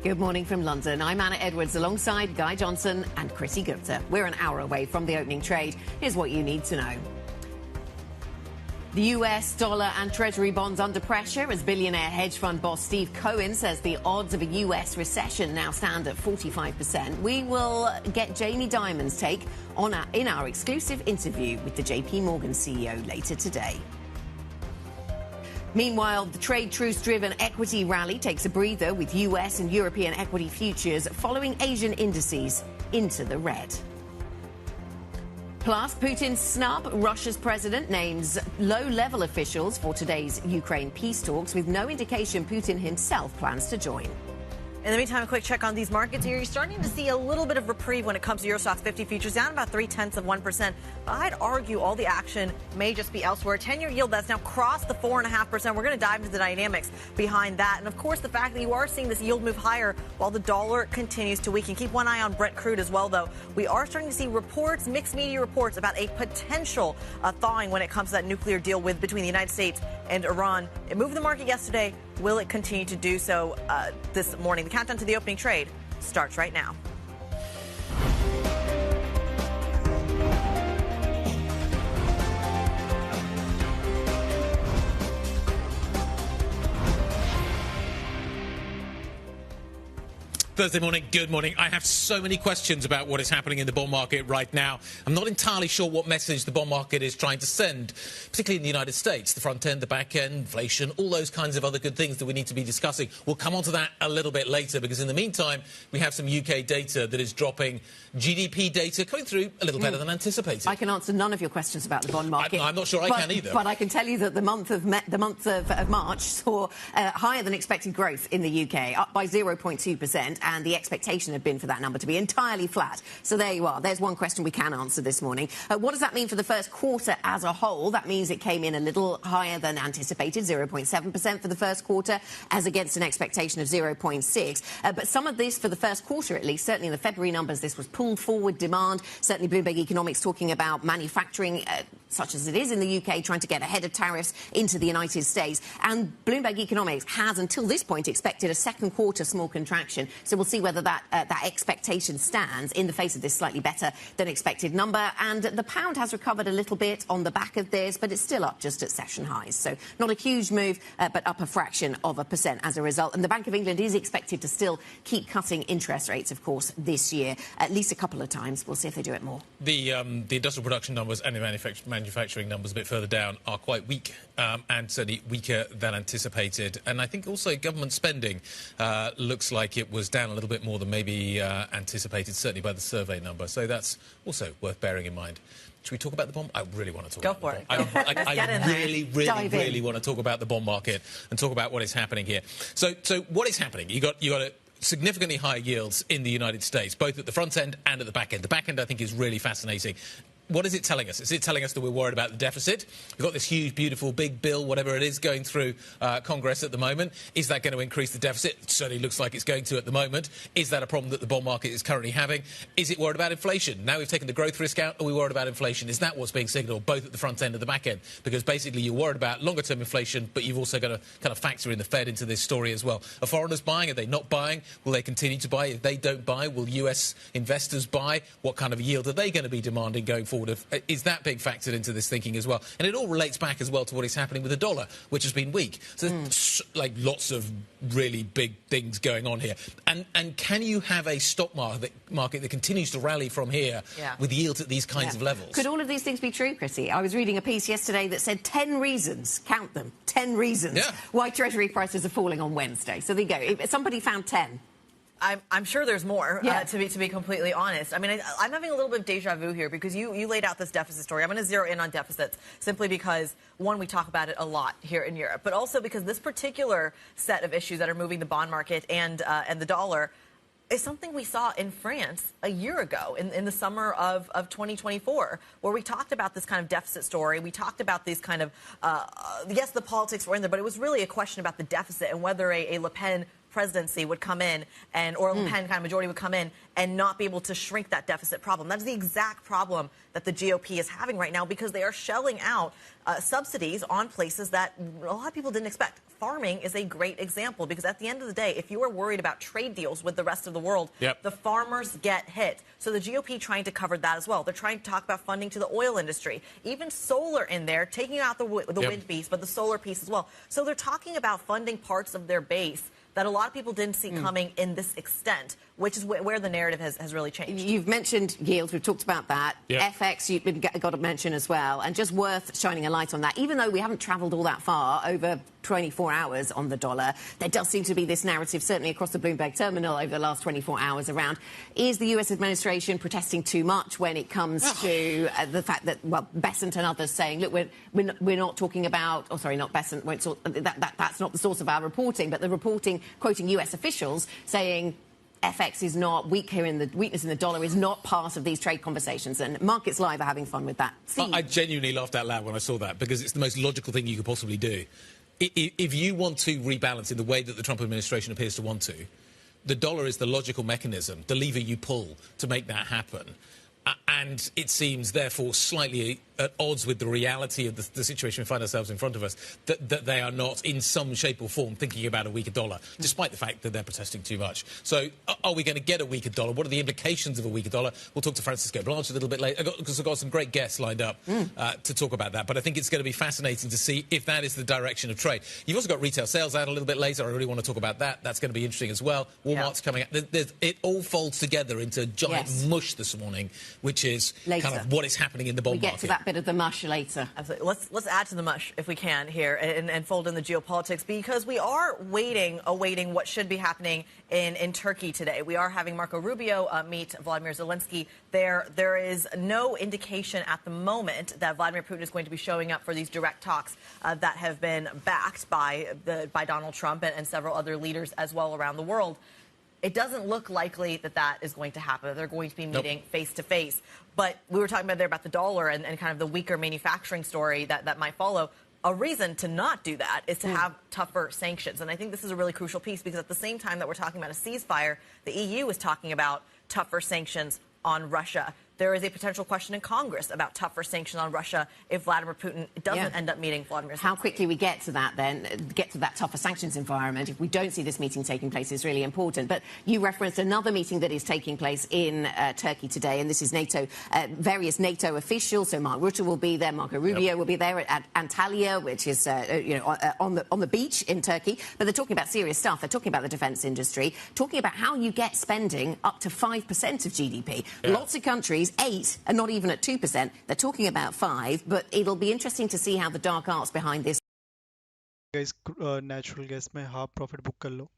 Good morning from London. I'm Anna Edwards alongside Guy Johnson and Chrissy Gupta. We're an hour away from the opening trade. Here's what you need to know. The US dollar and Treasury bonds under pressure as billionaire hedge fund boss Steve Cohen says the odds of a US recession now stand at 45%. We will get Jamie Dimon's take in our exclusive interview with the JP Morgan CEO later today. Meanwhile, the trade truce-driven equity rally takes a breather with US and European equity futures following Asian indices into the red. Plus, Putin's snub. Russia's president names low-level officials for today's Ukraine peace talks with no indication Putin himself plans to join. In the meantime, a quick check on these markets here. You're starting to see a little bit of reprieve when it comes to Eurostoxx 50 futures, down about 0.3%. But I'd argue all the action may just be elsewhere. 10-year yield that's now crossed the 4.5%. We're going to dive into the dynamics behind that. And, of course, the fact that you are seeing this yield move higher while the dollar continues to weaken. Keep one eye on Brent crude as well, though. We are starting to see reports, mixed media reports, about a potential thawing when it comes to that nuclear deal between the United States and Iran. It moved the market yesterday. Will it continue to do so this morning? The countdown to the opening trade starts right now. Thursday morning, good morning. I have so many questions about what is happening in the bond market right now. I'm not entirely sure what message the bond market is trying to send, particularly in the United States. The front end, the back end, inflation, all those kinds of other good things that we need to be discussing. We'll come on to that a little bit later because in the meantime, we have some UK data that is dropping. GDP data coming through a little better than anticipated. I can answer none of your questions about the bond market. I'm not sure I can either. But I can tell you that the month of March saw higher than expected growth in the UK, up by 0.2%, and the expectation had been for that number to be entirely flat. So there you are. There's one question we can answer this morning. What does that mean for the first quarter as a whole? That means it came in a little higher than anticipated, 0.7% for the first quarter, as against an expectation of 0.6%. But some of this, for the first quarter at least, certainly in the February numbers, this was pulled forward demand. Certainly Bloomberg Economics talking about manufacturing, such as it is in the UK, trying to get ahead of tariffs into the United States. And Bloomberg Economics has, until this point, expected a second quarter small contraction. So we'll see whether that expectation stands in the face of this slightly better than expected number. And the pound has recovered a little bit on the back of this, but it's still up just at session highs. So not a huge move, but up a fraction of a percent as a result. And the Bank of England is expected to still keep cutting interest rates, of course, this year, at least a couple of times. We'll see if they do it more. The industrial production numbers and the manufacturing numbers a bit further down are quite weak and certainly weaker than anticipated. And I think also government spending looks like it was down a little bit more than maybe anticipated, certainly by the survey number. So that's also worth bearing in mind. Should we talk about the bond? I really want to talk about it. I really want to talk about the bond market and talk about what is happening here. So what is happening? You got a significantly higher yields in the United States, both at the front end and at the back end. The back end, I think, is really fascinating. What is it telling us? Is it telling us that we're worried about the deficit? We've got this huge, beautiful, big bill, whatever it is, going through Congress at the moment. Is that going to increase the deficit? It certainly looks like it's going to at the moment. Is that a problem that the bond market is currently having? Is it worried about inflation? Now we've taken the growth risk out, are we worried about inflation? Is that what's being signalled, both at the front end and the back end? Because basically you're worried about longer-term inflation, but you've also got to kind of factor in the Fed into this story as well. Are foreigners buying? Are they not buying? Will they continue to buy? If they don't buy, will US investors buy? What kind of yield are they going to be demanding going forward? Is that being factored into this thinking as well? And it all relates back as well to what is happening with the dollar, which has been weak. So there's like lots of really big things going on here. And can you have a stock market that continues to rally from here with yields at these kinds of levels? Could all of these things be true, Chrissy? I was reading a piece yesterday that said 10 reasons, count them, 10 reasons why Treasury prices are falling on Wednesday. So there you go. If somebody found 10. I'm sure there's more, to be completely honest. I mean, I'm having a little bit of deja vu here because you laid out this deficit story. I'm going to zero in on deficits simply because, one, we talk about it a lot here in Europe, but also because this particular set of issues that are moving the bond market and the dollar is something we saw in France a year ago in the summer of 2024, where we talked about this kind of deficit story. We talked about these kind of, yes, the politics were in there, but it was really a question about the deficit and whether a Le Pen presidency would come in or Le Pen kind of majority would come in and not be able to shrink that deficit problem. That is the exact problem that the GOP is having right now because they are shelling out subsidies on places that a lot of people didn't expect. Farming is a great example because at the end of the day, if you are worried about trade deals with the rest of the world, the farmers get hit. So the GOP trying to cover that as well. They're trying to talk about funding to the oil industry, even solar in there, taking out the wind piece, but the solar piece as well. So they're talking about funding parts of their base that a lot of people didn't see coming in this extent, which is where the narrative has really changed. You've mentioned yields. We've talked about that. FX, you've got to mention as well. And just worth shining a light on that. Even though we haven't travelled all that far, over 24 hours on the dollar, there does seem to be this narrative, certainly across the Bloomberg terminal over the last 24 hours around, is the US administration protesting too much when it comes to the fact that, well, Besant and others saying, look, we're not talking about, oh, sorry, not Besant, that's not the source of our reporting, but the reporting quoting US officials saying FX is not weakness in the dollar is not part of these trade conversations, and Markets Live are having fun with that. I genuinely laughed out loud when I saw that because it's the most logical thing you could possibly do. If you want to rebalance in the way that the Trump administration appears to want to, the dollar is the logical mechanism, the lever you pull to make that happen. And it seems, therefore, slightly at odds with the reality of the situation we find ourselves in front of us, that they are not, in some shape or form, thinking about a weaker dollar, despite the fact that they're protesting too much. So are we going to get a weaker dollar? What are the implications of a weaker dollar? We'll talk to Francisco Blanche a little bit later, because I've got some great guests lined up to talk about that. But I think it's going to be fascinating to see if that is the direction of trade. You've also got retail sales out a little bit later. I really want to talk about that. That's going to be interesting as well. Walmart's coming out. It all folds together into a giant mush this morning, which is kind of what is happening in the bond market. We'll get to that bit of the mush later. Absolutely. Let's add to the mush, if we can, here, and fold in the geopolitics, because we are awaiting what should be happening in Turkey today. We are having Marco Rubio meet Vladimir Zelensky. There is no indication at the moment that Vladimir Putin is going to be showing up for these direct talks that have been backed by Donald Trump and several other leaders as well around the world. It doesn't look likely that is going to happen. They're going to be meeting face to face. But we were talking about the dollar and kind of the weaker manufacturing story that might follow. A reason to not do that is to have tougher sanctions. And I think this is a really crucial piece because at the same time that we're talking about a ceasefire, the EU is talking about tougher sanctions on Russia. There is a potential question in Congress about tougher sanctions on Russia if Vladimir Putin doesn't end up meeting Vladimir Zelensky. How quickly we get to that then, get to that tougher sanctions environment, if we don't see this meeting taking place, is really important. But you referenced another meeting that is taking place in Turkey today, and this is NATO, various NATO officials. So Mark Rutte will be there, Marco Rubio will be there at Antalya, which is on the beach in Turkey. But they're talking about serious stuff. They're talking about the defence industry, talking about how you get spending up to 5% of GDP. Lots of countries 8 and not even at 2%. They're talking about 5, but it'll be interesting to see how the dark arts behind this. Guys, natural gas में half profit book कर लो.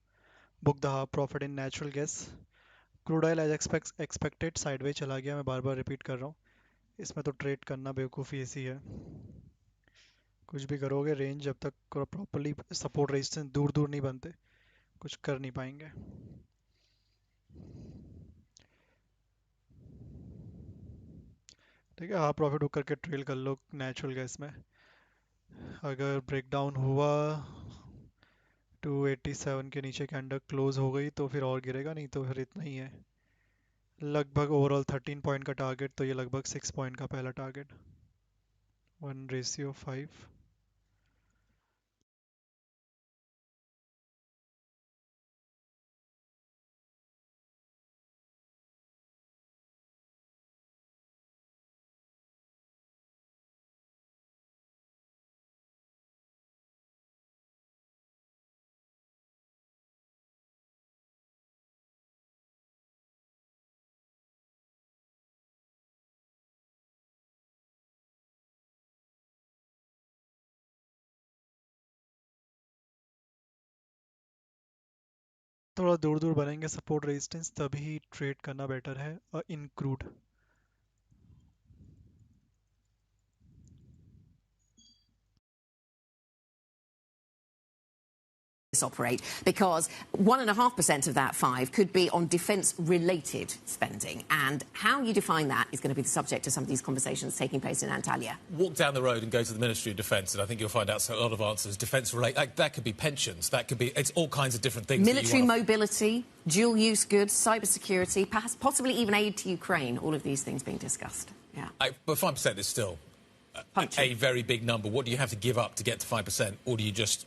Book the half profit in natural gas. Crude oil as expected sideways चला गया. मैं बार-बार repeat कर रहा हूँ. इसमें तो trade करना बेवकूफ़ी ऐसी है. कुछ भी करोगे range जब तक properly support resistance दूर नहीं बनते, कुछ कर नहीं पाएंगे. ठीक है, हाफ प्रॉफिट बुक करके ट्रेल कर लो नेचुरल गैस में. अगर ब्रेकडाउन हुआ 287 के नीचे कैंडल क्लोज हो गई तो फिर और गिरेगा, नहीं तो फिर इतना ही है. लगभग ओवरऑल 13 पॉइंट का टारगेट, तो ये लगभग 6 पॉइंट का पहला टारगेट. 1:5. थोड़ा दूर बनेंगे सपोर्ट रेजिस्टेंस, तभी ट्रेड करना बेटर है इन crude. operate, because 1.5% of that 5 could be on defence-related spending, and how you define that is going to be the subject of some of these conversations taking place in Antalya. Walk down the road and go to the Ministry of Defence, and I think you'll find out a lot of answers. Defence-related, that could be pensions, that could be, it's all kinds of different things. Military mobility, dual-use goods, cybersecurity, perhaps possibly even aid to Ukraine, all of these things being discussed. Yeah. But 5% is still a very big number. What do you have to give up to get to 5%, or do you just...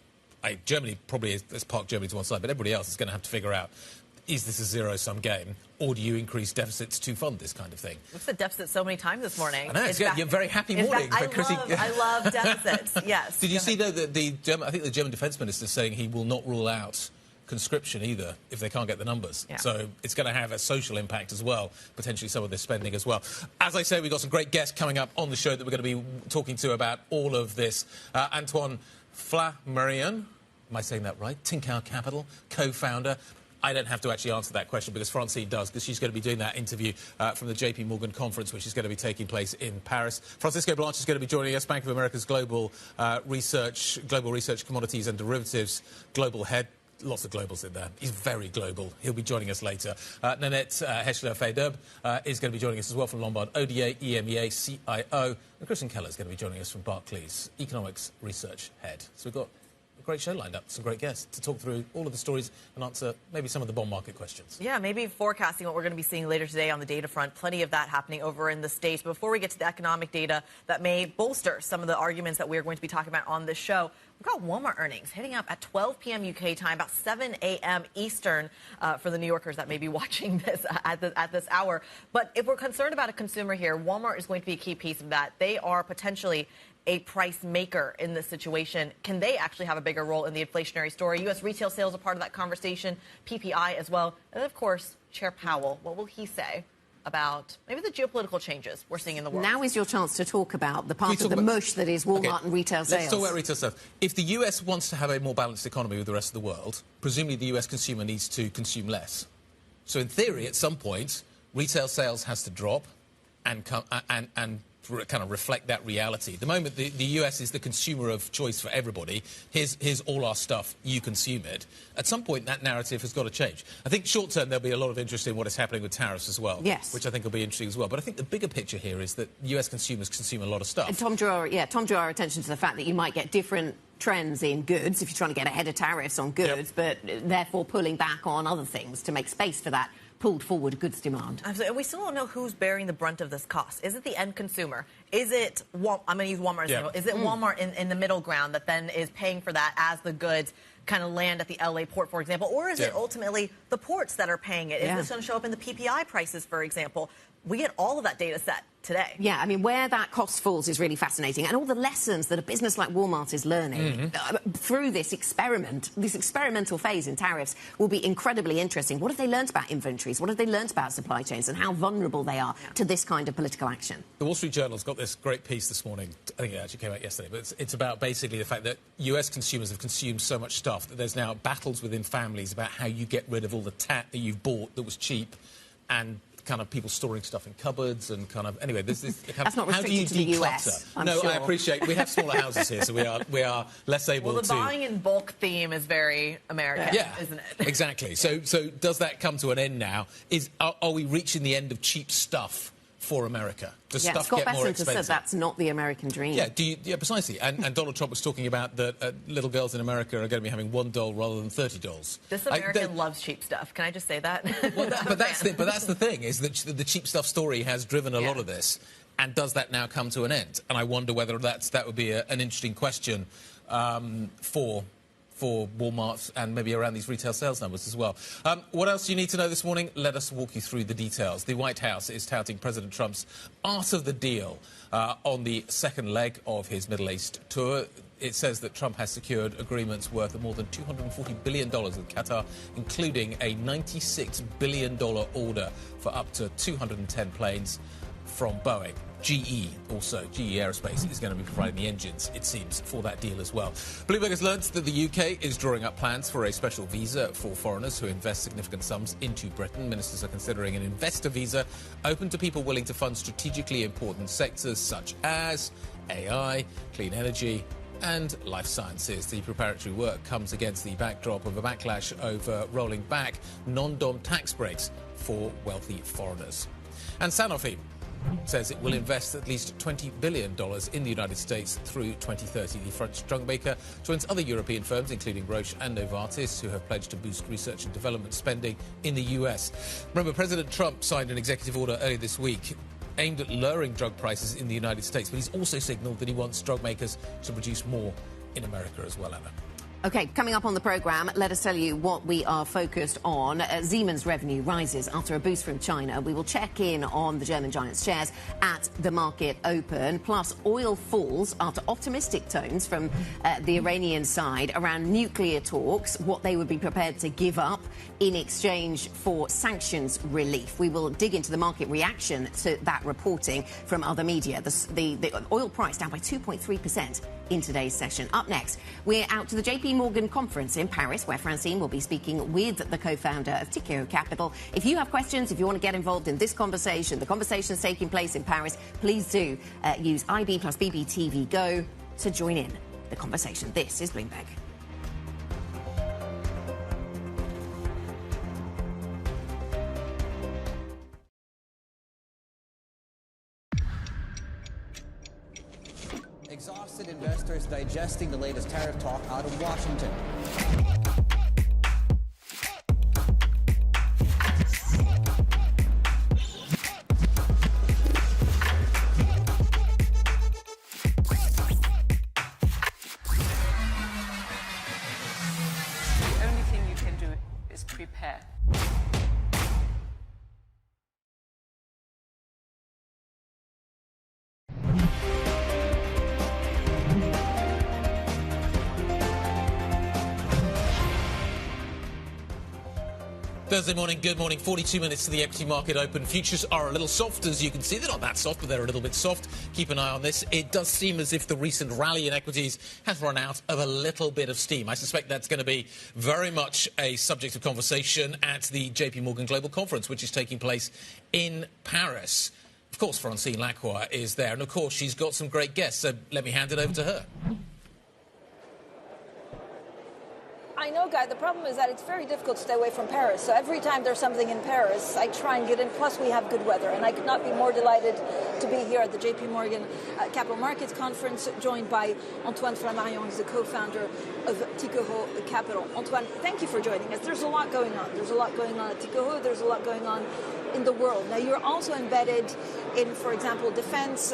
Germany probably let's park Germany to one side, but everybody else is going to have to figure out, is this a zero-sum game, or do you increase deficits to fund this kind of thing? What's the deficit so many times this morning? I know, it's good. You're very happy morning. I love deficits, yes. Did you see, though, that I think the German Defence Minister is saying he will not rule out conscription either if they can't get the numbers. Yeah. So it's going to have a social impact as well, potentially some of this spending as well. As I say, we've got some great guests coming up on the show that we're going to be talking to about all of this. Antoine Flammarion, am I saying that right? Tinkow Capital, co-founder. I don't have to actually answer that question because Francine does, because she's going to be doing that interview from the JP Morgan conference, which is going to be taking place in Paris. Francisco Blanche is going to be joining us, Bank of America's global research commodities and derivatives global head. Lots of globals in there. He's very global. He'll be joining us later. Nanette Heschler-Faydub is going to be joining us as well from Lombard Odier, EMEA CIO. And Christian Keller is going to be joining us from Barclays, Economics Research Head. So we've got a great show lined up, some great guests to talk through all of the stories and answer maybe some of the bond market questions. Yeah, maybe forecasting what we're going to be seeing later today on the data front. Plenty of that happening over in the States. But before we get to the economic data that may bolster some of the arguments that we're going to be talking about on this show, we've got Walmart earnings hitting up at 12 p.m. UK time, about 7 a.m. Eastern for the New Yorkers that may be watching this at this hour. But if we're concerned about a consumer here, Walmart is going to be a key piece of that. They are potentially a price maker in this situation. Can they actually have a bigger role in the inflationary story? U.S. retail sales are part of that conversation, PPI as well. And, of course, Chair Powell, what will he say about maybe the geopolitical changes we're seeing in the world? Now is your chance to talk about the part of the mush that is Walmart and retail sales. Let's talk about retail sales. If the US wants to have a more balanced economy with the rest of the world, presumably the US consumer needs to consume less. So in theory, at some point, retail sales has to drop and kind of reflect that reality. At the moment, the US is the consumer of choice for everybody. Here's all our stuff, you consume it. At some point, that narrative has got to change. I think short term, there'll be a lot of interest in what is happening with tariffs as well. Yes. Which I think will be interesting as well. But I think the bigger picture here is that US consumers consume a lot of stuff. And Tom drew our attention to the fact that you might get different trends in goods if you're trying to get ahead of tariffs on goods, but therefore pulling back on other things to make space for that pulled forward goods demand. Absolutely. And we still don't know who's bearing the brunt of this cost. Is it the end consumer? Is it, I'm going to use Walmart as an example. Is it Walmart in the middle ground that then is paying for that as the goods kind of land at the LA port, for example? Or is it ultimately the ports that are paying it? Is this going to show up in the PPI prices, for example? We get all of that data set today. Yeah, I mean, where that cost falls is really fascinating. And all the lessons that a business like Walmart is learning through this experimental phase in tariffs will be incredibly interesting. What have they learned about inventories? What have they learned about supply chains and how vulnerable they are to this kind of political action? The Wall Street Journal's got this great piece this morning. I think it actually came out yesterday. But it's about basically the fact that US consumers have consumed so much stuff that there's now battles within families about how you get rid of all the tat that you've bought that was cheap, and kind of people storing stuff in cupboards and kind of... Anyway, there's this... That's not restricted to the US, I'm sure. I appreciate... We have smaller houses here, so we are less able to... Well, the buying in bulk theme is very American, isn't it? Exactly. So does that come to an end now? Are we reaching the end of cheap stuff for America? Does stuff Scott get more Bessent expensive? has said that's not the American dream. Yeah, precisely. And Donald Trump was talking about that little girls in America are going to be having $1 rather than $30. This American loves cheap stuff. Can I just say that? Well, but that's the thing, is that the cheap stuff story has driven a lot of this. And does that now come to an end? And I wonder whether that would be an interesting question for Walmart and maybe around these retail sales numbers as well. What else do you need to know this morning? Let us walk you through the details. The White House is touting President Trump's art of the deal on the second leg of his Middle East tour. It says that Trump has secured agreements worth more than $240 billion with Qatar, including a $96 billion order for up to 210 planes from Boeing. GE Aerospace is going to be providing the engines, it seems, for that deal as well. Bloomberg has learnt that the UK is drawing up plans for a special visa for foreigners who invest significant sums into Britain. Ministers are considering an investor visa open to people willing to fund strategically important sectors such as AI, clean energy, And life sciences. The preparatory work comes against the backdrop of a backlash over rolling back non-dom tax breaks for wealthy foreigners. And Sanofi says it will invest at least $20 billion in the United States through 2030. The French drug maker joins other European firms, including Roche and Novartis, who have pledged to boost research and development spending in the US. Remember, President Trump signed an executive order earlier this week aimed at lowering drug prices in the United States, but he's also signalled that he wants drug makers to produce more in America as well, Anna. OK, coming up on the programme, let us tell you what we are focused on. Siemens revenue rises after a boost from China. We will check in on the German giant's shares at the market open. Plus, oil falls after optimistic tones from the Iranian side around nuclear talks, what they would be prepared to give up in exchange for sanctions relief. We will dig into the market reaction to that reporting from other media. The oil price down by 2.3% in today's session. Up next, we're out to the JP Morgan conference in Paris, where Francine will be speaking with the co-founder of Tikehau Capital. If you have questions, if you want to get involved in this conversation, the conversation is taking place in Paris, please do use IB plus BBTV Go to join in the conversation. This is Bloomberg. Exhausted investors digesting the latest tariff talk out of Washington. The only thing you can do is prepare. Thursday morning, good morning. 42 minutes to the equity market open. Futures are a little soft, as you can see. They're not that soft, but they're a little bit soft. Keep an eye on this. It does seem as if the recent rally in equities has run out of a little bit of steam. I suspect that's going to be very much a subject of conversation at the JP Morgan Global Conference, which is taking place in Paris. Of course, Francine Lacroix is there, and of course, she's got some great guests, so let me hand it over to her. I know, Guy. The problem is that it's very difficult to stay away from Paris. So every time there's something in Paris, I try and get in. Plus, we have good weather. And I could not be more delighted to be here at the JP Morgan Capital Markets Conference, joined by Antoine Flammarion, who's the co-founder of Tikehau Capital. Antoine, thank you for joining us. There's a lot going on. There's a lot going on at Tikehau. There's a lot going on in the world. Now, you're also embedded in, for example, defense,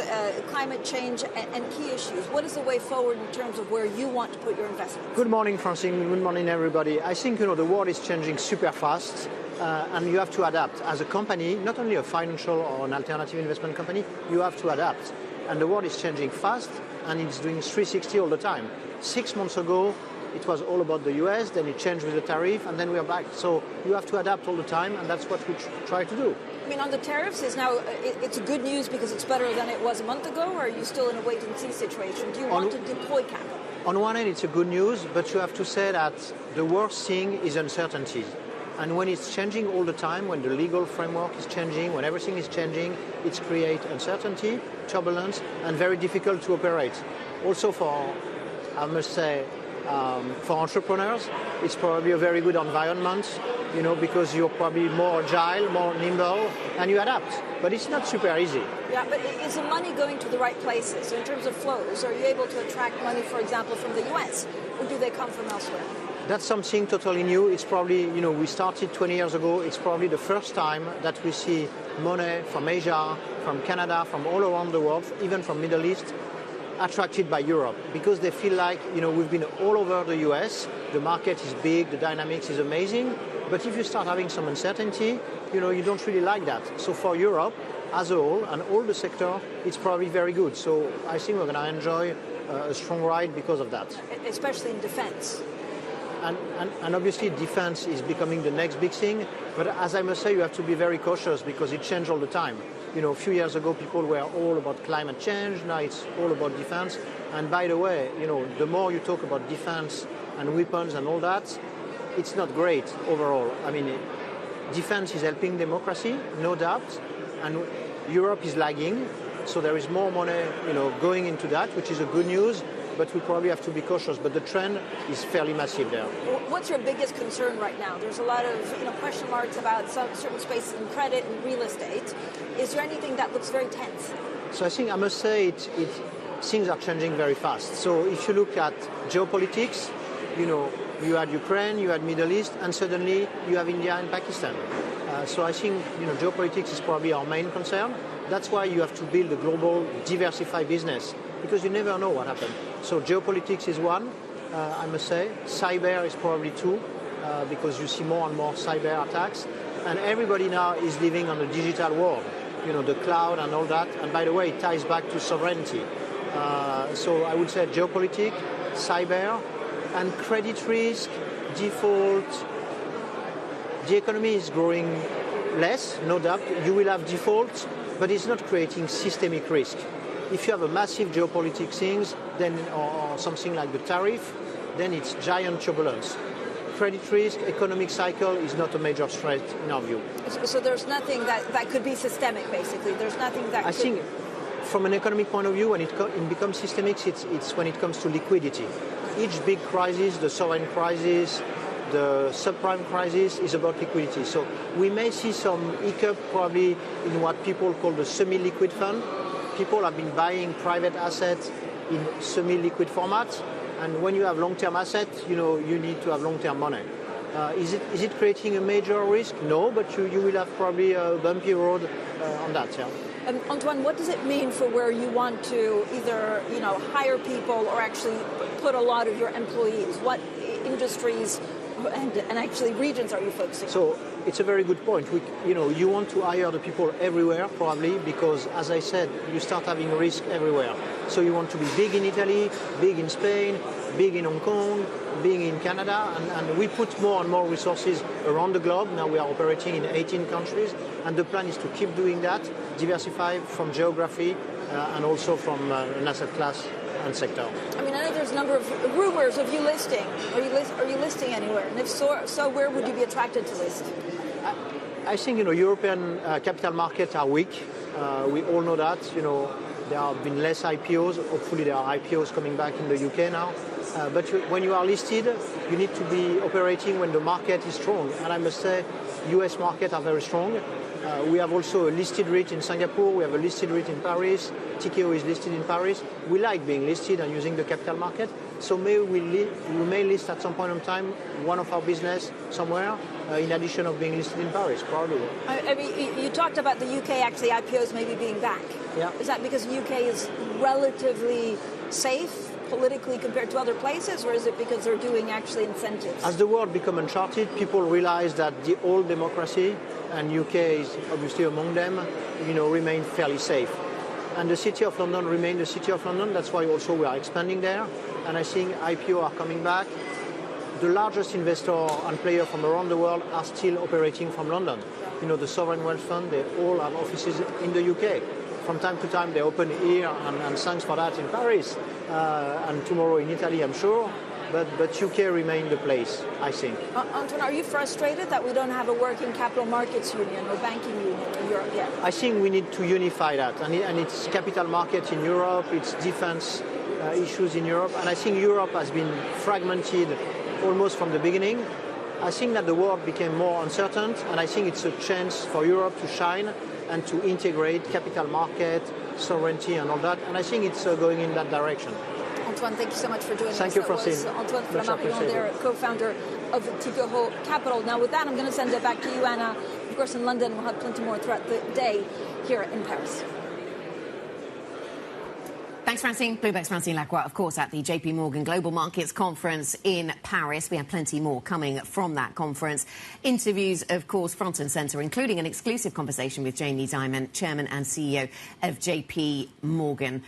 climate change, and key issues. What is the way forward in terms of where you want to put your investments? Good morning, Francine. Good morning, everybody. I think, the world is changing super fast, and you have to adapt. As a company, not only a financial or an alternative investment company, you have to adapt. And the world is changing fast, and it's doing 360 all the time. 6 months ago, it was all about the US, then it changed with the tariff, and then we are back. So you have to adapt all the time, and that's what we try to do. I mean, on the tariffs, it's good news because it's better than it was a month ago, or are you still in a wait-and-see situation? Do you want to deploy capital? On one hand, it's a good news, but you have to say that the worst thing is uncertainty. And when it's changing all the time, when the legal framework is changing, when everything is changing, it creates uncertainty, turbulence, and very difficult to operate. Also I must say, for entrepreneurs, it's probably a very good environment, because you're probably more agile, more nimble, and you adapt. But it's not super easy. Yeah, but is the money going to the right places? So in terms of flows, are you able to attract money, for example, from the US, or do they come from elsewhere? That's something totally new. It's probably, we started 20 years ago. It's probably the first time that we see money from Asia, from Canada, from all around the world, even from Middle East, attracted by Europe, because they feel like, we've been all over the US, the market is big, the dynamics is amazing, but if you start having some uncertainty, you don't really like that. So for Europe as a whole, and all the sector, it's probably very good. So I think we're going to enjoy a strong ride because of that. Especially in defense. And obviously defense is becoming the next big thing, but as I must say, you have to be very cautious because it changes all the time. A few years ago, people were all about climate change. Now it's all about defense. And by the way, the more you talk about defense and weapons and all that, it's not great overall. I mean, defense is helping democracy, no doubt, and Europe is lagging. So there is more money, going into that, which is a good news. but we probably have to be cautious. But the trend is fairly massive there. What's your biggest concern right now? There's a lot of question marks about certain spaces in credit and real estate. Is there anything that looks very tense? So I think I must say things are changing very fast. So if you look at geopolitics, you had Ukraine, you had Middle East, and suddenly you have India and Pakistan. So I think geopolitics is probably our main concern. That's why you have to build a global, diversified business, because you never know what happens. So geopolitics is one, I must say. Cyber is probably two, because you see more and more cyber attacks. And everybody now is living on a digital world, the cloud and all that. And by the way, it ties back to sovereignty. So I would say geopolitics, cyber, and credit risk, default. The economy is growing less, no doubt. You will have defaults, but it's not creating systemic risk. If you have a massive geopolitics things, then or something like the tariff, then it's giant turbulence. Credit risk, economic cycle is not a major threat in our view. So there's nothing that could be systemic, basically. There's nothing that I think from an economic point of view, when it becomes systemic, it's when it comes to liquidity. Each big crisis, the sovereign crisis, the subprime crisis, is about liquidity. So we may see some hiccup probably in what people call the semi-liquid fund. People have been buying private assets in semi-liquid format, and when you have long-term assets, you need to have long-term money. Is it creating a major risk? No, but you will have probably a bumpy road on that. Yeah. Antoine, what does it mean for where you want to either hire people or actually put a lot of your employees? What industries and actually regions are you focusing on? So it's a very good point. You want to hire the people everywhere probably, because as I said, you start having risk everywhere. So you want to be big in Italy, big in Spain, big in Hong Kong, big in Canada, and we put more and more resources around the globe. Now we are operating in 18 countries, and the plan is to keep doing that, diversify from geography and also from an asset class and sector. I mean, I know there's a number of rumors of you listing. Are you listing anywhere? And if so where would you be attracted to list? I think European capital markets are weak. We all know that. There have been less IPOs. Hopefully, there are IPOs coming back in the UK now. But when you are listed, you need to be operating when the market is strong. And I must say, US markets are very strong. We have also a listed REIT in Singapore. We have a listed REIT in Paris. TKO is listed in Paris. We like being listed and using the capital market. So we may list at some point in time one of our business somewhere, in addition of being listed in Paris, probably. I mean, you talked about the UK actually IPOs maybe being back. Yeah. Is that because the UK is relatively safe politically compared to other places, or is it because they're doing actually incentives? As the world becomes uncharted, people realize that the old democracy, and UK is obviously among them, remain fairly safe. And the City of London remains the City of London. That's why also we are expanding there. And I think IPO are coming back. The largest investor and player from around the world are still operating from London. The sovereign wealth fund, they all have offices in the UK. From time to time, they open here, and thanks for that in Paris, and tomorrow in Italy, I'm sure. But UK remain the place, I think. Antoine, are you frustrated that we don't have a working capital markets union or banking union in Europe yet? I think we need to unify that, and it's capital markets in Europe, it's defense issues in Europe, and I think Europe has been fragmented almost from the beginning. I think that the world became more uncertain, and I think it's a chance for Europe to shine and to integrate capital market, sovereignty and all that, and I think it's going in that direction. Antoine, thank you so much for doing Thank this. you, Francine. Antoine Flamarion, co-founder of TKO Capital. Now, with that, I'm going to send it back to you, Anna. Of course, in London, we'll have plenty more throughout the day here in Paris. Thanks, Francine. Bloomberg's Francine Lacroix, of course, at the JP Morgan Global Markets Conference in Paris. We have plenty more coming from that conference. Interviews, of course, front and centre, including an exclusive conversation with Jamie Dimon, Chairman and CEO of JP Morgan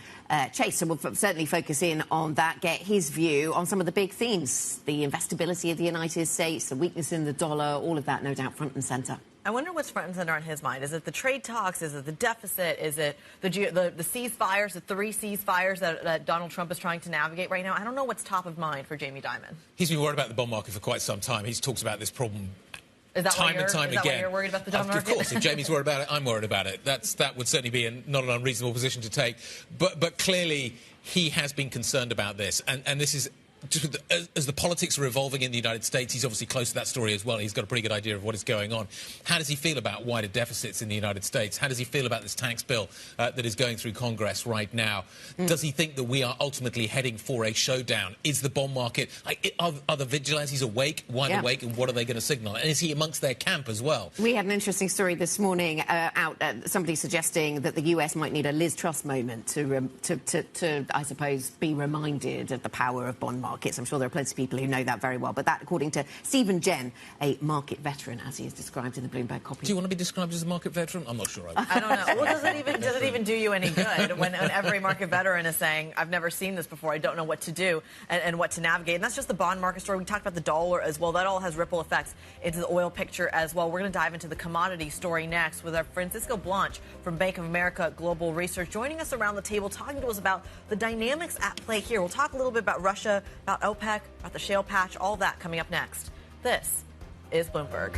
Chase. So we'll certainly focus in on that, get his view on some of the big themes, the investability of the United States, the weakness in the dollar, all of that, no doubt, front and centre. I wonder what's front and center on his mind. Is it the trade talks? Is it the deficit? Is it the ceasefires, the 3 ceasefires that Donald Trump is trying to navigate right now? I don't know what's top of mind for Jamie Dimon. He's been worried about the bond market for quite some time. He's talked about this problem time and time again. Why you're worried about the job market? Of course, if Jamie's worried about it, I'm worried about it. That would certainly be not an unreasonable position to take. But clearly, he has been concerned about this, and this is. As the politics are evolving in the United States, he's obviously close to that story as well. He's got a pretty good idea of what is going on. How does he feel about wider deficits in the United States? How does he feel about this tax bill that is going through Congress right now? Does he think that we are ultimately heading for a showdown? Is the bond market... Are the vigilantes awake, wide awake, and what are they going to signal? And is he amongst their camp as well? We had an interesting story this morning somebody suggesting that the US might need a Liz Truss moment to I suppose, be reminded of the power of bond markets. I'm sure there are plenty of people who know that very well. But that, according to Stephen Jen, a market veteran, as he is described in the Bloomberg copy. Do you want to be described as a market veteran? I'm not sure. I don't know. Well, does it even do you any good when every market veteran is saying, I've never seen this before, I don't know what to do and what to navigate? And that's just the bond market story. We talked about the dollar as well. That all has ripple effects into the oil picture as well. We're going to dive into the commodity story next with our Francisco Blanch from Bank of America Global Research joining us around the table, talking to us about the dynamics at play here. We'll talk a little bit about Russia, about OPEC, about the shale patch, all that coming up next. This is Bloomberg.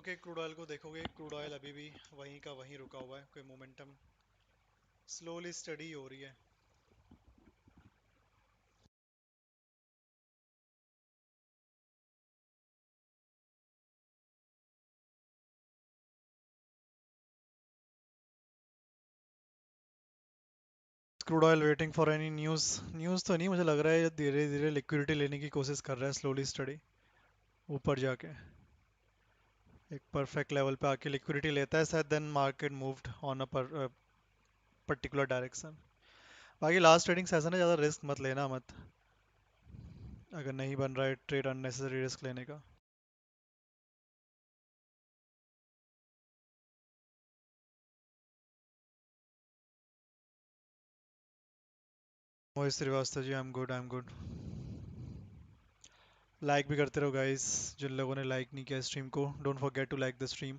Okay crude oil को देखोगे, crude oil अभी भी वहीं का वहीं रुका हुआ है, कोई मोमेंटम स्लोली स्टडी हो रही है। Crude oil waiting for any news तो नहीं, मुझे लग रहा है ये धीरे धीरे लिक्विडिटी लेने की कोशिश कर रहा है, स्लोली स्टडी ऊपर जाके एक परफेक्ट लेवल पे आके लिक्विडिटी लेता है शायद, then market moved on a particular direction. बाकी लास्ट ट्रेडिंग सेशन है, ज़्यादा रिस्क मत लेना मत, अगर नहीं बन रहा है ट्रेड अननेसेसरी रिस्क लेने का। मोहित Srivastava ji, I am good. Like भी करते रहो गाइस, जिन लोगों ने लाइक नहीं किया स्ट्रीम को, don't forget to like the stream.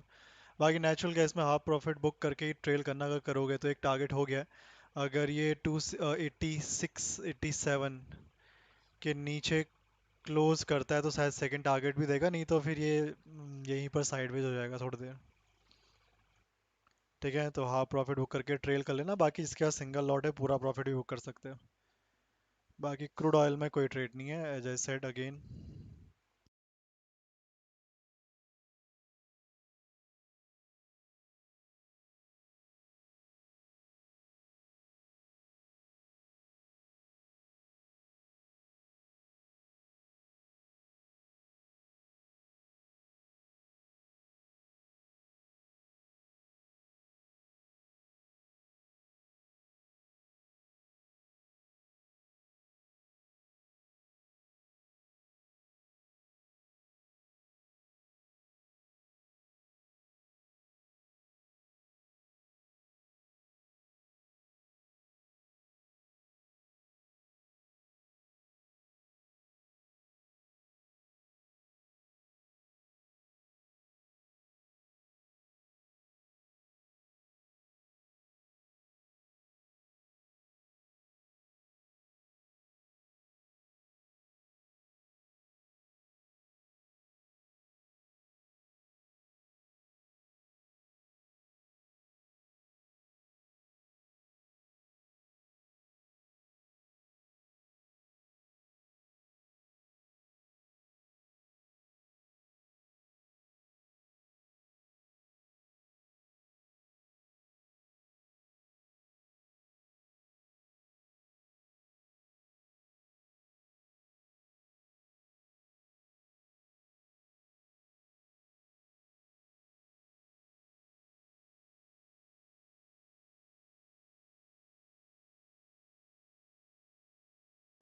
बाकी नेचुरल गैस में हाफ प्रॉफिट बुक करके ही ट्रेल करना अगर करोगे तो एक टारगेट हो गया है। अगर ये 286-87 के नीचे क्लोज करता है तो शायद सेकंड टारगेट भी देगा, नहीं तो फिर ये यहीं पर साइडवेज हो जाएगा थोड़ी देर। ठीक है, तो हाफ प्रॉफिट बुक करके ट्रेल कर लेना, बाकी इसके बाद सिंगल लॉट है, पूरा प्रॉफिट भी बुक कर सकते हो। बाकी क्रूड ऑयल में कोई ट्रेड नहीं है, एज आई सेड अगेन।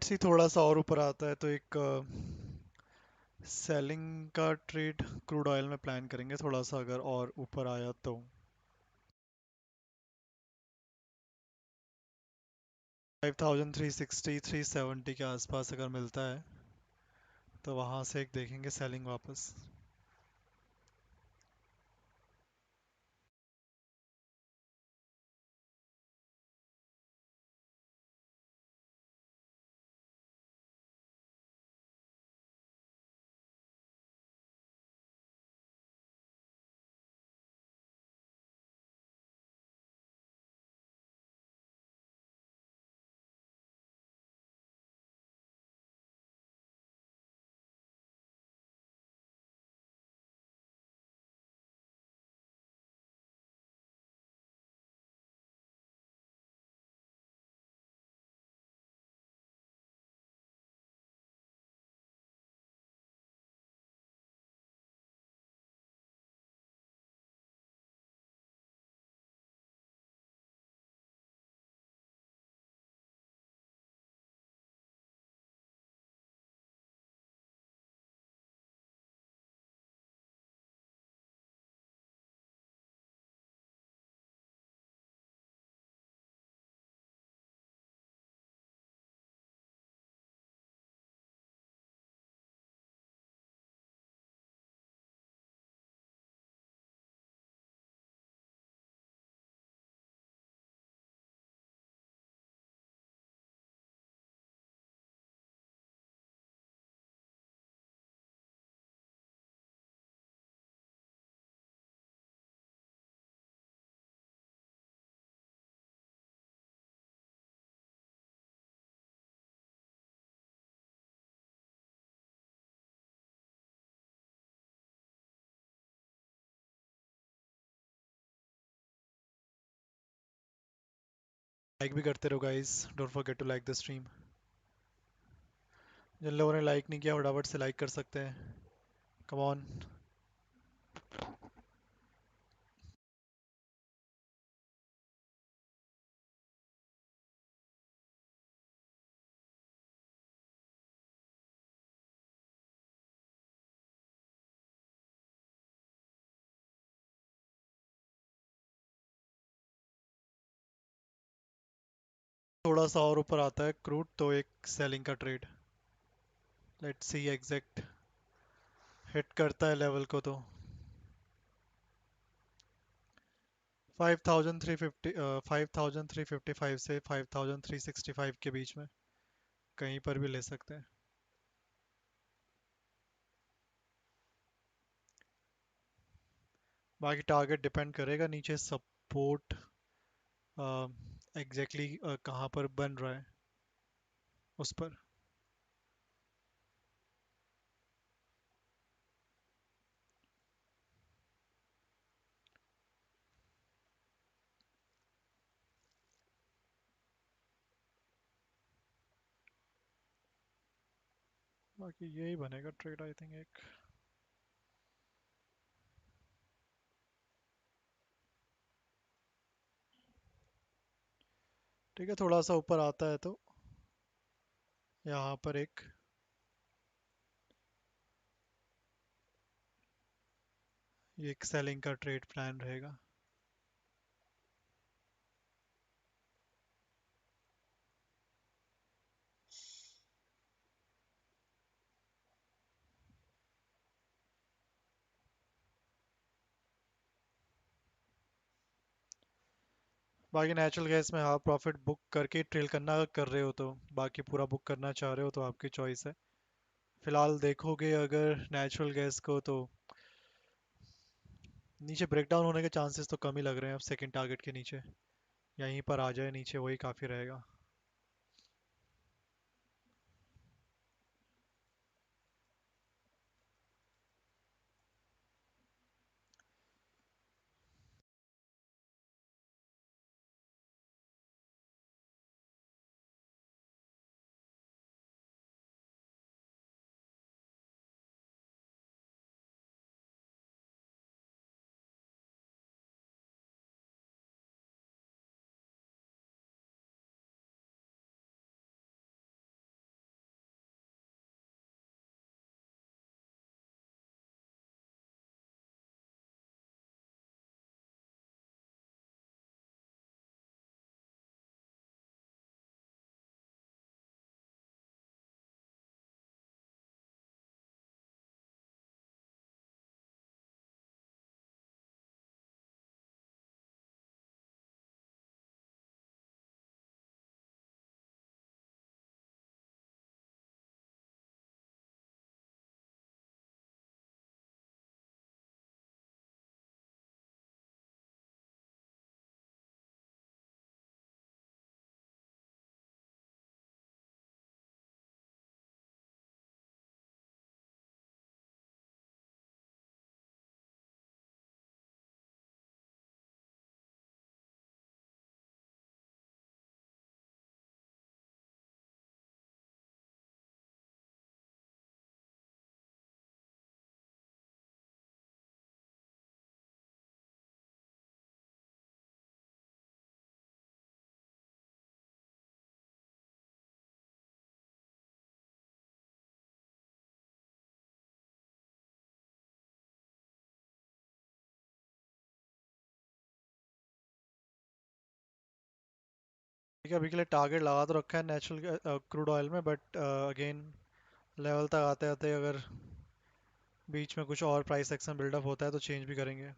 सी थोड़ा सा और ऊपर आता है तो एक सेलिंग का ट्रेड क्रूड ऑयल में प्लान करेंगे थोड़ा सा, अगर और ऊपर आया तो। 5360-370 के आसपास अगर मिलता है तो वहाँ से एक देखेंगे सेलिंग वापस। लाइक भी करते रहो guys, don't forget to like the stream. जिन लोगों ने लाइक नहीं किया फटाफट से लाइक कर सकते हैं, कम ऑन। थोड़ा सा और ऊपर आता है क्रूड तो एक सेलिंग का trade, let's see exact hit करता है लेवल को तो 5350 5355 से 5365 के बीच में कहीं पर भी ले सकते हैं। बाकी टारगेट डिपेंड करेगा नीचे सपोर्ट एग्जैक्टली कहाँ पर बन रहा है उस पर। बाकी यही बनेगा ट्रेड आई थिंक एक। ठीक है, थोड़ा सा ऊपर आता है तो यहाँ पर एक सेलिंग का ट्रेड प्लान रहेगा। बाकी नेचुरल गैस में हाफ प्रॉफिट बुक करके ट्रेल करना कर रहे हो तो, बाकी पूरा बुक करना चाह रहे हो तो आपकी चॉइस है। फिलहाल देखोगे अगर नेचुरल गैस को तो नीचे ब्रेकडाउन होने के चांसेस तो कम ही लग रहे हैं अब सेकंड टारगेट के नीचे, यहीं पर आ जाए नीचे वही काफ़ी रहेगा। ठीक है, अभी के लिए टारगेट लगा तो रखा है नेचुरल क्रूड ऑयल में, बट अगेन लेवल तक आते आते अगर बीच में कुछ और प्राइस एक्शन बिल्डअप होता है तो चेंज भी करेंगे।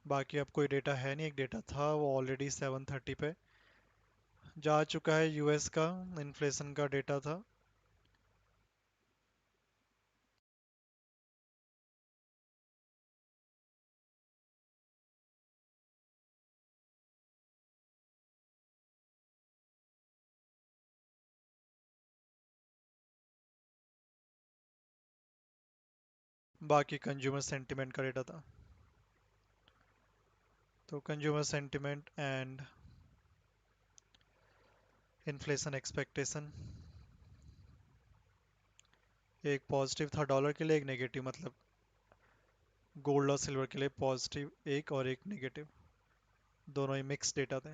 बाकी अब कोई डेटा है नहीं, एक डेटा था वो ऑलरेडी 7:30 पे जा चुका है, यूएस का इन्फ्लेशन का डेटा था। बाकी कंज्यूमर सेंटिमेंट का डेटा था। तो consumer sentiment and inflation expectation एक पॉजिटिव था डॉलर के लिए, एक नेगेटिव, मतलब गोल्ड और सिल्वर के लिए पॉजिटिव एक और एक नेगेटिव, दोनों ही मिक्स डेटा थे।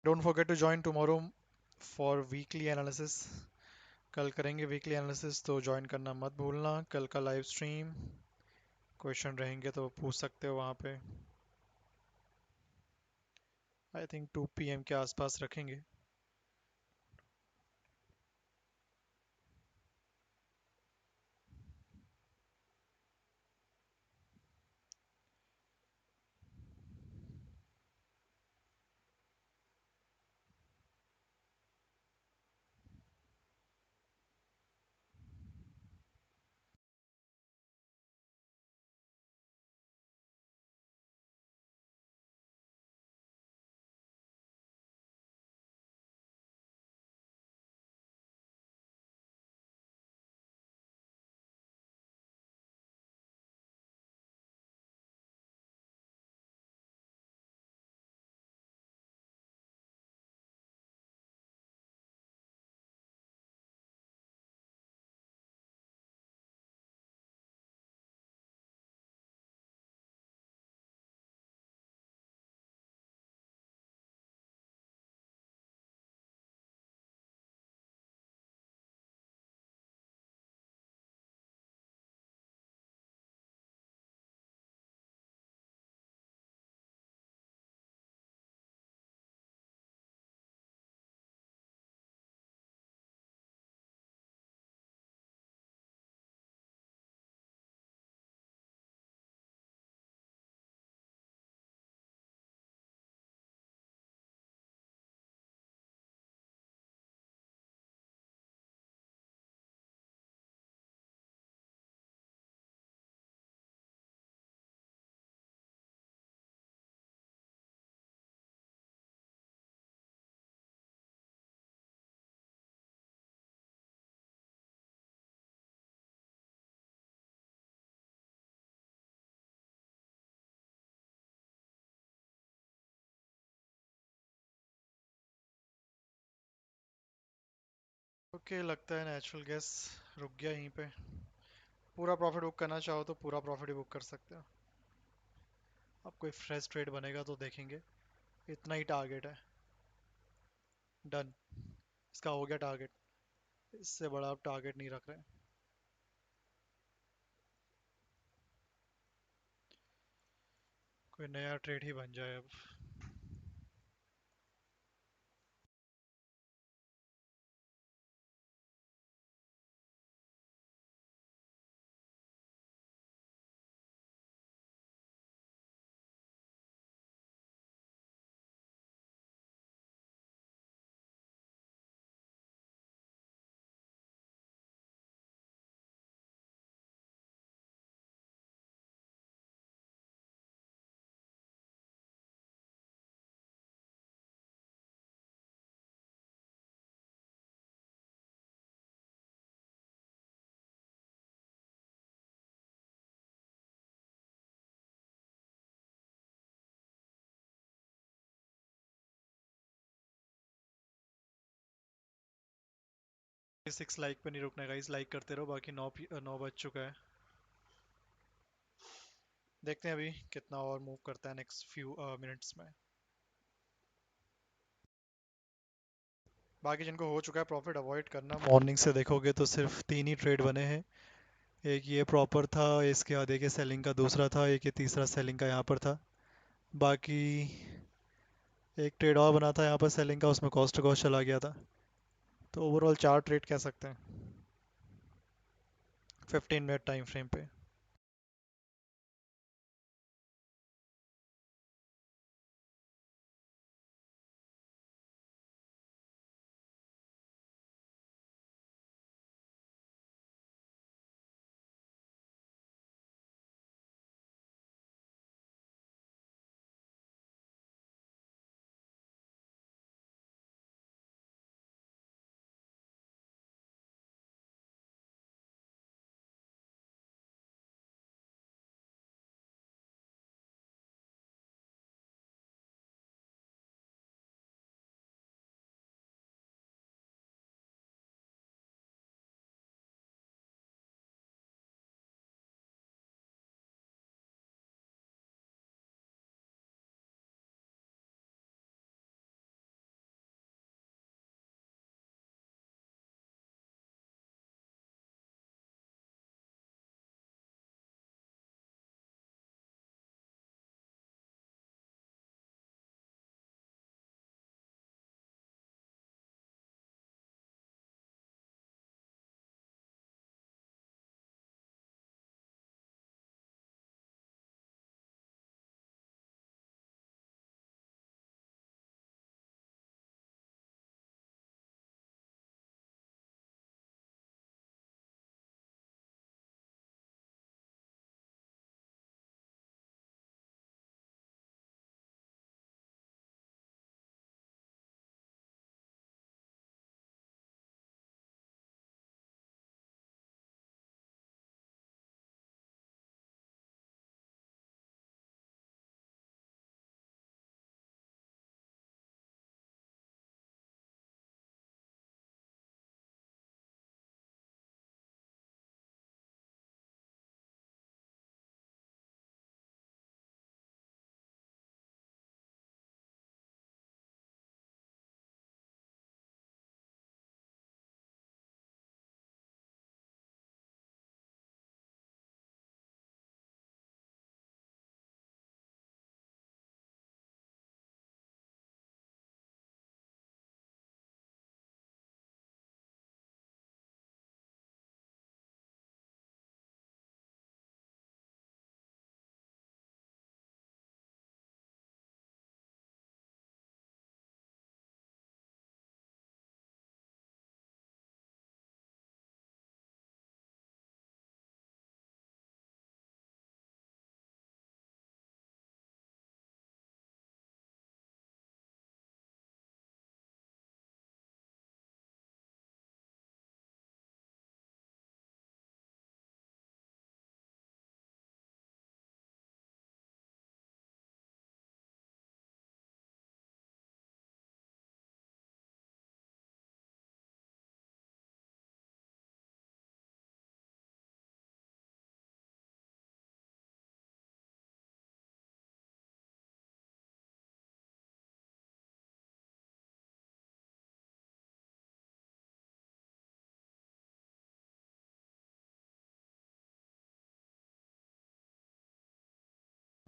Don't forget to join tomorrow for weekly analysis. कल करेंगे वीकली एनालिसिस, तो ज्वाइन करना मत भूलना। कल का लाइव स्ट्रीम, क्वेश्चन रहेंगे तो पूछ सकते हो वहाँ पे। आई थिंक 2 PM के आसपास रखेंगे। ओके, लगता है नेचुरल गैस रुक गया यहीं पे। पूरा प्रॉफिट बुक करना चाहो तो पूरा प्रॉफिट ही बुक कर सकते हो। अब कोई फ्रेश ट्रेड बनेगा तो देखेंगे। इतना ही टारगेट है। डन, इसका हो गया टारगेट। इससे बड़ा अब टारगेट नहीं रख रहे। कोई नया ट्रेड ही बन जाए अब। सिक्स लाइक पे नहीं रुकना गाइस, लाइक करते रहो। बाकी 9 बज चुका है। देखते हैं अभी कितना और मूव करता है नेक्स्ट फ्यू मिनट्स में। बाकी जिनको हो चुका है प्रॉफिट अवॉइड करना। मॉर्निंग से देखोगे तो सिर्फ 3 ही ट्रेड बने हैं। एक ये प्रॉपर था, इसके बाद एक सेलिंग का दूसरा था, एक ये तीसरा सेलिंग का यहाँ पर था। बाकी एक ट्रेड और बना था यहाँ पर सेलिंग का, उसमें कॉस्ट टू कॉस्ट चला गया था। तो ओवरऑल 4 ट्रेड कह सकते हैं 15 मिनट टाइम फ्रेम पे।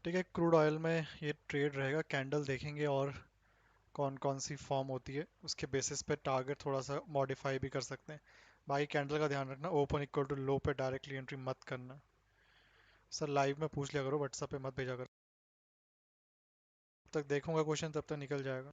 ठीक है, क्रूड ऑयल में ये ट्रेड रहेगा, कैंडल देखेंगे और कौन कौन सी फॉर्म होती है उसके बेसिस पे टारगेट थोड़ा सा मॉडिफाई भी कर सकते हैं। बाकी कैंडल का ध्यान रखना, ओपन इक्वल टू लो पे डायरेक्टली एंट्री मत करना। सर लाइव में पूछ लिया करो, व्हाट्सएप पे मत भेजा करो। तब तक देखूंगा क्वेश्चन, तब तक निकल जाएगा।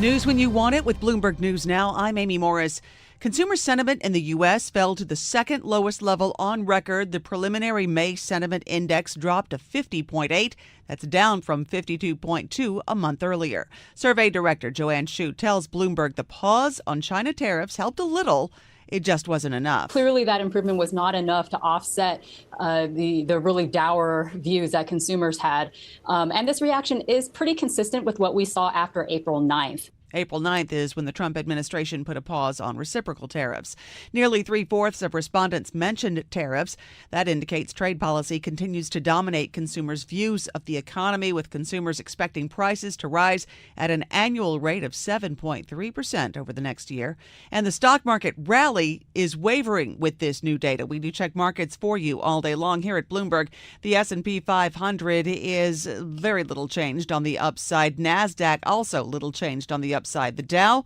News when you want it with Bloomberg News Now. I'm Amy Morris. Consumer sentiment in the U.S. fell to the second lowest level on record. The preliminary May sentiment index dropped to 50.8. That's down from 52.2 a month earlier. Survey director Joanne Shu tells Bloomberg the pause on China tariffs helped a little. It just wasn't enough. Clearly, that improvement was not enough to offset the really dour views that consumers had. And this reaction is pretty consistent with what we saw after April 9th. April 9th is when the Trump administration put a pause on reciprocal tariffs. Nearly 3/4 of respondents mentioned tariffs. That indicates trade policy continues to dominate consumers' views of the economy, with consumers expecting prices to rise at an annual rate of 7.3% over the next year. And the stock market rally is wavering with this new data. We do check markets for you all day long here at Bloomberg. The S&P 500 is very little changed on the upside. NASDAQ also little changed on the upside. The Dow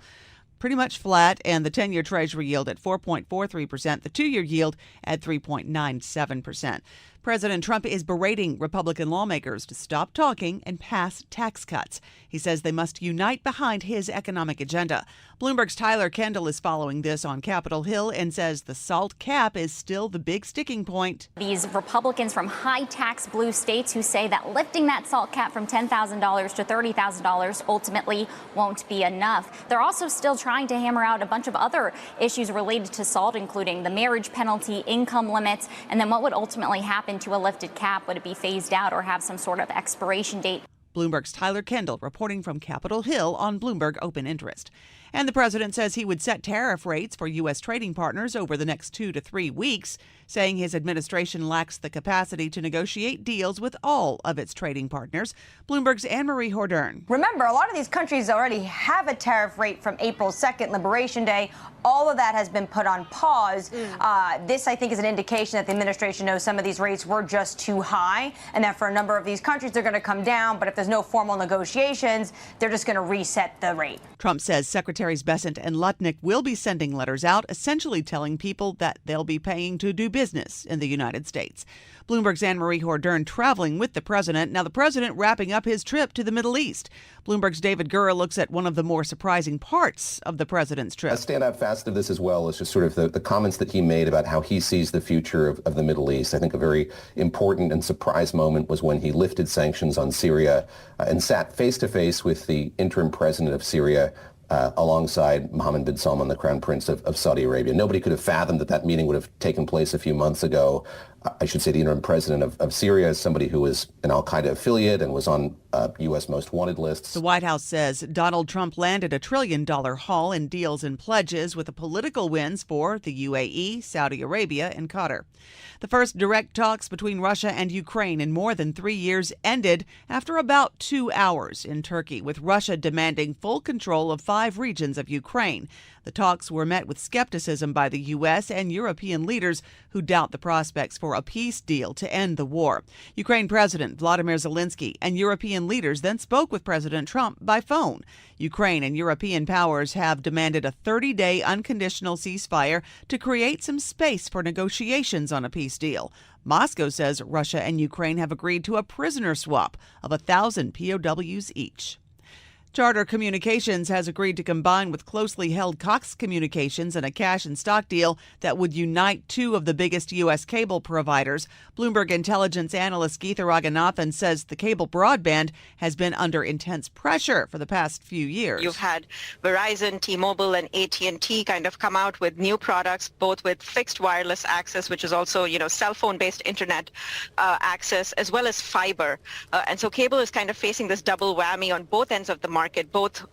pretty much flat, and the 10-year Treasury yield at 4.43%, the 2-year yield at 3.97%. President Trump is berating Republican lawmakers to stop talking and pass tax cuts. He says they must unite behind his economic agenda. Bloomberg's Tyler Kendall is following this on Capitol Hill and says the SALT cap is still the big sticking point. These Republicans from high-tax blue states who say that lifting that SALT cap from $10,000 to $30,000 ultimately won't be enough. They're also still trying to hammer out a bunch of other issues related to SALT, including the marriage penalty, income limits, and then what would ultimately happen to a lifted cap. Would it be phased out or have some sort of expiration date? Bloomberg's Tyler Kendall reporting from Capitol Hill on Bloomberg Open Interest. And the president says he would set tariff rates for U.S. trading partners over the next 2 to 3 weeks, saying his administration lacks the capacity to negotiate deals with all of its trading partners. Bloomberg's Anne-Marie Hordern. Remember, a lot of these countries already have a tariff rate from April 2nd, Liberation Day. All of that has been put on pause. This, I think, is an indication that the administration knows some of these rates were just too high, and that for a number of these countries, they're going to come down. But if there's no formal negotiations, they're just going to reset the rate. Trump says Secretaries Bessent and Lutnick will be sending letters out, essentially telling people that they'll be paying to do business in the United States. Bloomberg's Anne-Marie Hordern traveling with the president. Now, the president wrapping up his trip to the Middle East. Bloomberg's David Gura looks at one of the more surprising parts of the president's trip. A standout facet of this as well is just sort of the comments that he made about how he sees the future of the Middle East. I think a very important and surprise moment was when he lifted sanctions on Syria and sat face-to-face with the interim president of Syria, alongside Mohammed bin Salman, the Crown Prince of Saudi Arabia. Nobody could have fathomed that meeting would have taken place a few months ago. I should say the interim president of Syria is somebody who was an al-Qaeda affiliate and was on U.S. most wanted lists. The White House says Donald Trump landed $1 trillion haul in deals and pledges with the political wins for the UAE, Saudi Arabia, and Qatar. The first direct talks between Russia and Ukraine in more than 3 years ended after about 2 hours in Turkey, with Russia demanding full control of 5 regions of Ukraine. The talks were met with skepticism by the U.S. and European leaders who doubt the prospects for a peace deal to end the war. Ukraine President Vladimir Zelensky and European leaders then spoke with President Trump by phone. Ukraine and European powers have demanded a 30-day unconditional ceasefire to create some space for negotiations on a peace deal. Moscow says Russia and Ukraine have agreed to a prisoner swap of 1,000 POWs each. Charter Communications has agreed to combine with closely held Cox Communications in a cash and stock deal that would unite 2 of the biggest U.S. cable providers. Bloomberg intelligence analyst Geetha Raghunathan says the cable broadband has been under intense pressure for the past few years. You've had Verizon, T-Mobile, and AT&T kind of come out with new products, both with fixed wireless access, which is also, cell phone-based internet access, as well as fiber. And so cable is kind of facing this double whammy on both ends of the market, both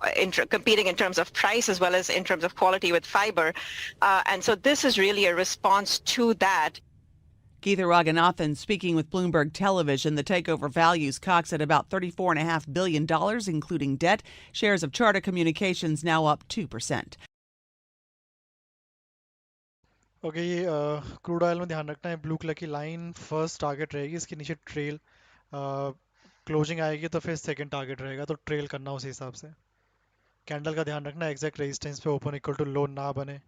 competing in terms of price as well as in terms of quality with fiber. And so this is really a response to that. Geetha Raghunathan speaking with Bloomberg Television. The takeover values Cox at about $34.5 billion, including debt. Shares of Charter Communications now up 2%. Okay, ये crude oil में ध्यान रखना है, blue colour की line first target रहेगी, इसके नीचे trail closing आएगी तो फिर सेकंड टारगेट रहेगा, तो ट्रेल करना उस हिसाब से. कैंडल का ध्यान रखना, एग्जैक्ट रेजिस्टेंस पे ओपन इक्वल टू लो ना बने.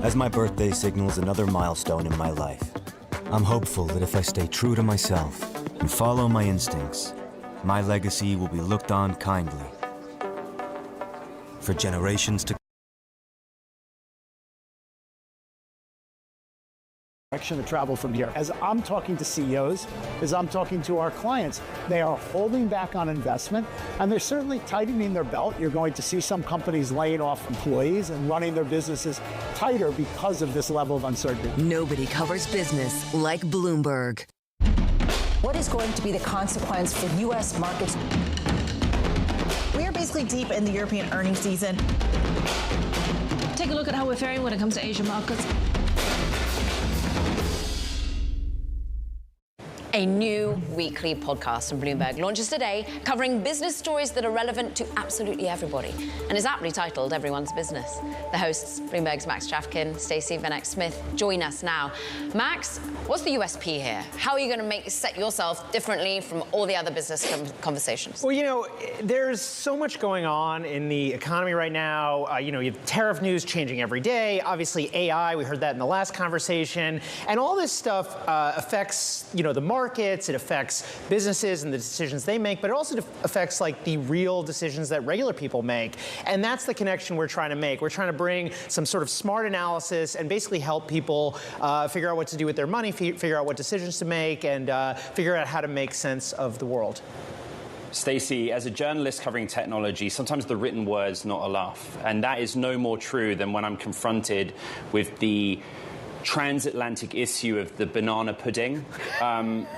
As my birthday signals another milestone in my life, I'm hopeful that if I stay true to myself and follow my instincts, my legacy will be looked on kindly for generations to come. Direction of travel from here. As I'm talking to CEOs, as I'm talking to our clients, they are holding back on investment, and they're certainly tightening their belt. You're going to see some companies laying off employees and running their businesses tighter because of this level of uncertainty. Nobody covers business like Bloomberg. What is going to be the consequence for U.S. markets? We are basically deep in the European earnings season. Take a look at how we're faring when it comes to Asian markets. A new weekly podcast from Bloomberg launches today, covering business stories that are relevant to absolutely everybody, and is aptly titled Everyone's Business. The hosts, Bloomberg's Max Chafkin, Stacey Vanek Smith, join us now. Max, what's the USP here? How are you going to set yourself differently from all the other business conversations? Well, you know, there's so much going on in the economy right now. You have tariff news changing every day. Obviously, AI, we heard that in the last conversation. And all this stuff affects, the markets, it affects businesses and the decisions they make, but it also affects like the real decisions that regular people make. And that's the connection we're trying to make. We're trying to bring some sort of smart analysis and basically help people figure out what to do with their money, figure out what decisions to make, and figure out how to make sense of the world. Stacey, as a journalist covering technology, sometimes the written word's not enough. And that is no more true than when I'm confronted with the transatlantic issue of the banana pudding.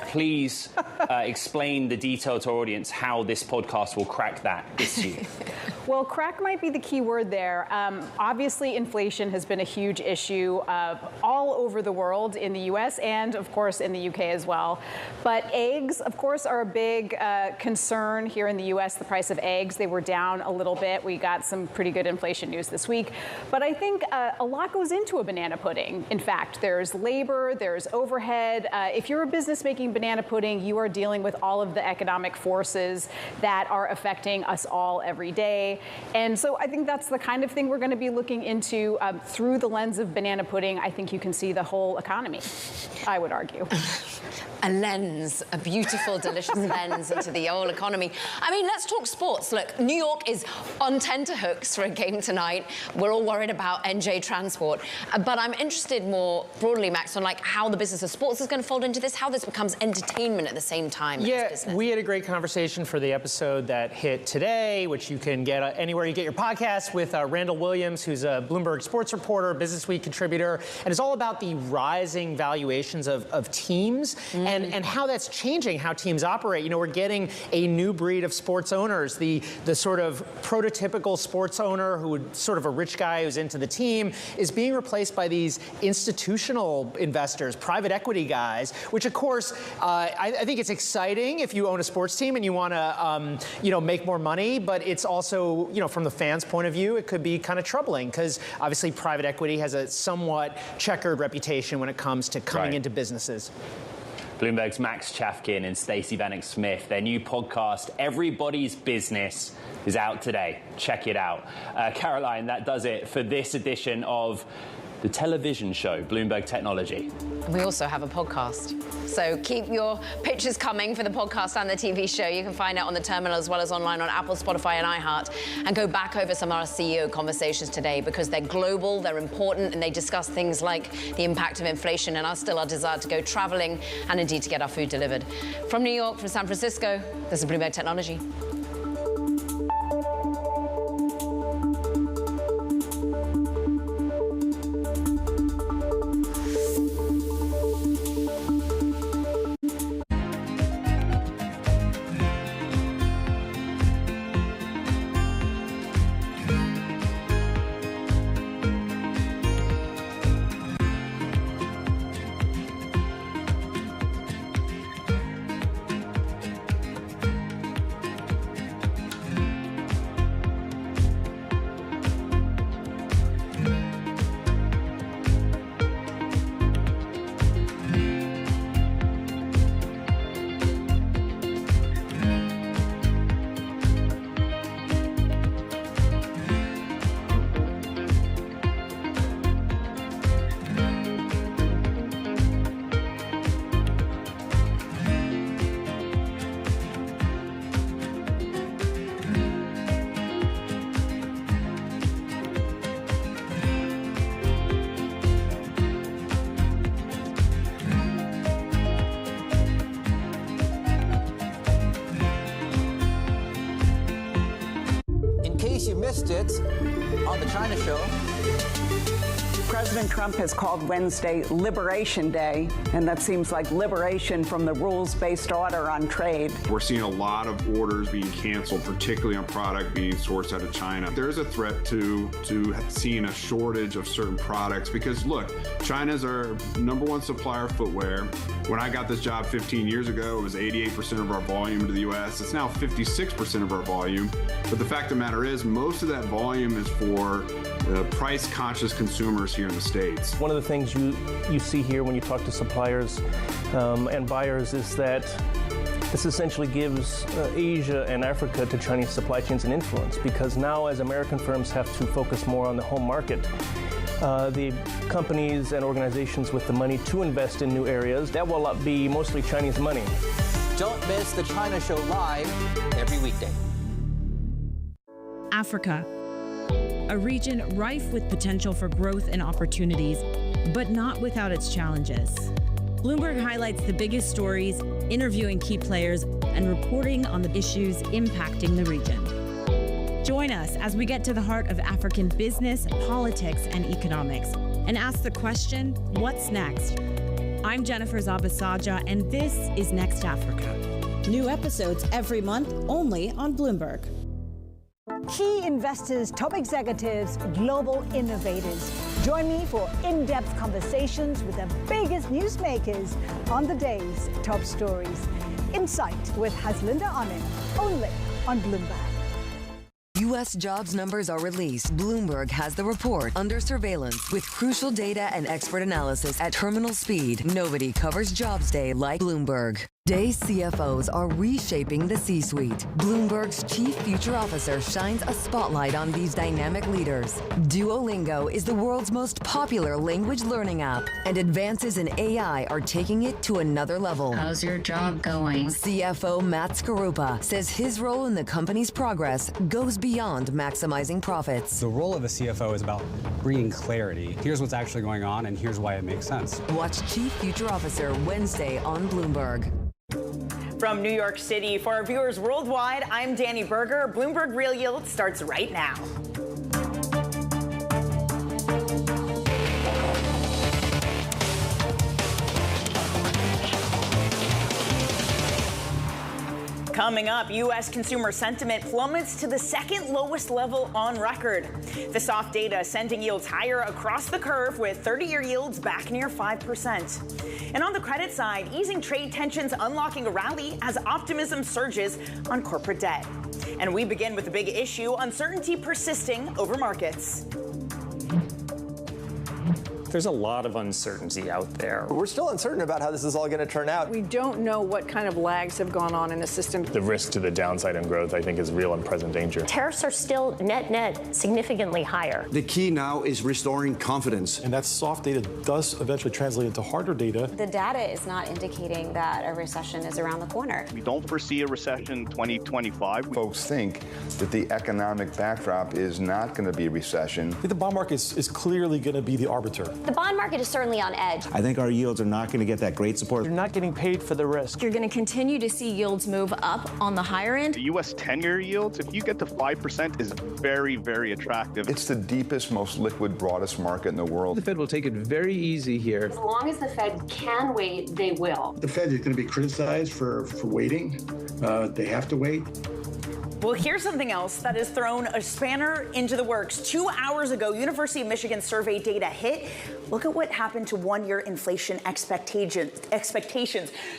Please explain the detail to our audience how this podcast will crack that issue. Well, crack might be the key word there. Obviously, inflation has been a huge issue all over the world, in the U.S. and, of course, in the U.K. as well. But eggs, of course, are a big concern here in the U.S. The price of eggs, they were down a little bit. We got some pretty good inflation news this week. But I think a lot goes into a banana pudding. In fact, there's labor, there's overhead. If you're a business making banana pudding, you are dealing with all of the economic forces that are affecting us all every day. And so I think that's the kind of thing we're going to be looking into through the lens of banana pudding. I think you can see the whole economy, I would argue. A lens, a beautiful, delicious lens into the whole economy. I mean, let's talk sports. Look, New York is on tenterhooks for a game tonight. We're all worried about NJ Transport. But I'm interested more broadly, Max, on how the business of sports is going to fold into this, how this becomes entertainment at the same time as business. We had a great conversation for the episode that hit today, which you can get anywhere you get your podcast, with Randall Williams, who's a Bloomberg sports reporter, Business Week contributor. And it's all about the rising valuations of teams. And how that's changing how teams operate. We're getting a new breed of sports owners. The sort of prototypical sports owner who would sort of a rich guy who's into the team is being replaced by these institutional investors, private equity guys, which of course, I think it's exciting if you own a sports team and you want to, make more money, but it's also, from the fans' point of view, it could be kind of troubling because obviously private equity has a somewhat checkered reputation when it comes to coming into businesses. Bloomberg's Max Chafkin and Stacey Vanek Smith, their new podcast, Everybody's Business, is out today. Check it out. Caroline, that does it for this edition of the television show, Bloomberg Technology. We also have a podcast. So keep your pictures coming for the podcast and the TV show. You can find it on the terminal as well as online on Apple, Spotify, and iHeart. And go back over some of our CEO conversations today because they're global, they're important, and they discuss things like the impact of inflation and our desire to go traveling and indeed to get our food delivered. From New York, from San Francisco, this is Bloomberg Technology. it on the China Show. President Trump has called Wednesday Liberation Day, and that seems like liberation from the rules-based order on trade. We're seeing a lot of orders being canceled, particularly on product being sourced out of China. There's a threat to seeing a shortage of certain products because, look, China's our #1 supplier of footwear. When I got this job 15 years ago, it was 88% of our volume to the U.S. It's now 56% of our volume. But the fact of the matter is, most of that volume is for price-conscious consumers here in the States. One of the things you see here when you talk to suppliers and buyers is that this essentially gives Asia and Africa to Chinese supply chains an influence, because now as American firms have to focus more on the home market, the companies and organizations with the money to invest in new areas, that will be mostly Chinese money. Don't miss the China Show live every weekday. Africa, a region rife with potential for growth and opportunities, but not without its challenges. Bloomberg highlights the biggest stories, interviewing key players, and reporting on the issues impacting the region. Join us as we get to the heart of African business, politics, and economics, and ask the question, what's next? I'm Jennifer Zabasaja, and this is Next Africa. New episodes every month, only on Bloomberg. Key investors, top executives, global innovators. Join me for in-depth conversations with the biggest newsmakers on the day's top stories. Insight with Haslinda Onin, only on Bloomberg. U.S. jobs numbers are released. Bloomberg has the report under surveillance with crucial data and expert analysis at terminal speed. Nobody covers Jobs Day like Bloomberg. Today's CFOs are reshaping the C-suite. Bloomberg's chief future officer shines a spotlight on these dynamic leaders. Duolingo is the world's most popular language learning app, and advances in AI are taking it to another level. How's your job going? CFO Matt Skarupa says his role in the company's progress goes beyond maximizing profits. The role of a CFO is about bringing clarity. Here's what's actually going on, and here's why it makes sense. Watch Chief Future Officer Wednesday on Bloomberg. From New York City, for our viewers worldwide, I'm Danny Berger. Bloomberg Real Yield starts right now. Coming up, U.S. consumer sentiment plummets to the second lowest level on record. The soft data sending yields higher across the curve, with 30-year yields back near 5%. And on the credit side, easing trade tensions unlocking a rally as optimism surges on corporate debt. And we begin with the big issue, uncertainty persisting over markets. There's a lot of uncertainty out there. We're still uncertain about how this is all going to turn out. We don't know what kind of lags have gone on in the system. The risk to the downside in growth, I think, is real and present danger. Tariffs are still net significantly higher. The key now is restoring confidence. And that soft data does eventually translate into harder data. The data is not indicating that a recession is around the corner. We don't foresee a recession in 2025. Folks think that the economic backdrop is not going to be a recession. I think the bond market is clearly going to be the arbiter. The bond market is certainly on edge. I think our yields are not going to get that great support. You're not getting paid for the risk. You're going to continue to see yields move up on the higher end. The U.S. 10-year yields, if you get to 5%, is very, very attractive. It's the deepest, most liquid, broadest market in the world. The Fed will take it very easy here. As long as the Fed can wait, they will. The Fed is going to be criticized for waiting. They have to wait. Well, here's something else that has thrown a spanner into the works. 2 hours ago, University of Michigan survey data hit. Look at what happened to one-year inflation expectations,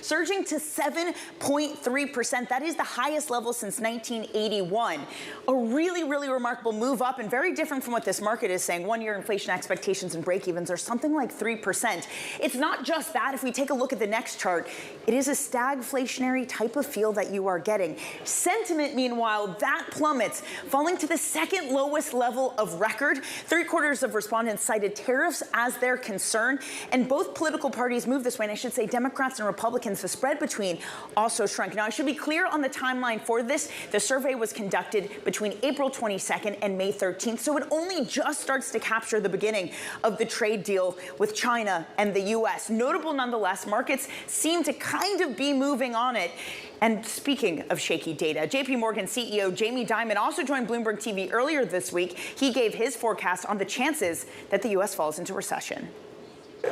surging to 7.3%. That is the highest level since 1981. A really, really remarkable move up, and very different from what this market is saying. One-year inflation expectations and break-evens are something like 3%. It's not just that. If we take a look at the next chart, it is a stagflationary type of feel that you are getting. Sentiment, meanwhile, that plummets, falling to the second lowest level of record. 3/4 of respondents cited tariffs as their concern. And both political parties move this way. And I should say Democrats and Republicans, the spread between also shrunk. Now, I should be clear on the timeline for this. The survey was conducted between April 22nd and May 13th. So it only just starts to capture the beginning of the trade deal with China and the U.S. Notable nonetheless, markets seem to kind of be moving on it. And speaking of shaky data, JP Morgan CEO Jamie Dimon also joined Bloomberg TV earlier this week. He gave his forecast on the chances that the U.S. falls into recession.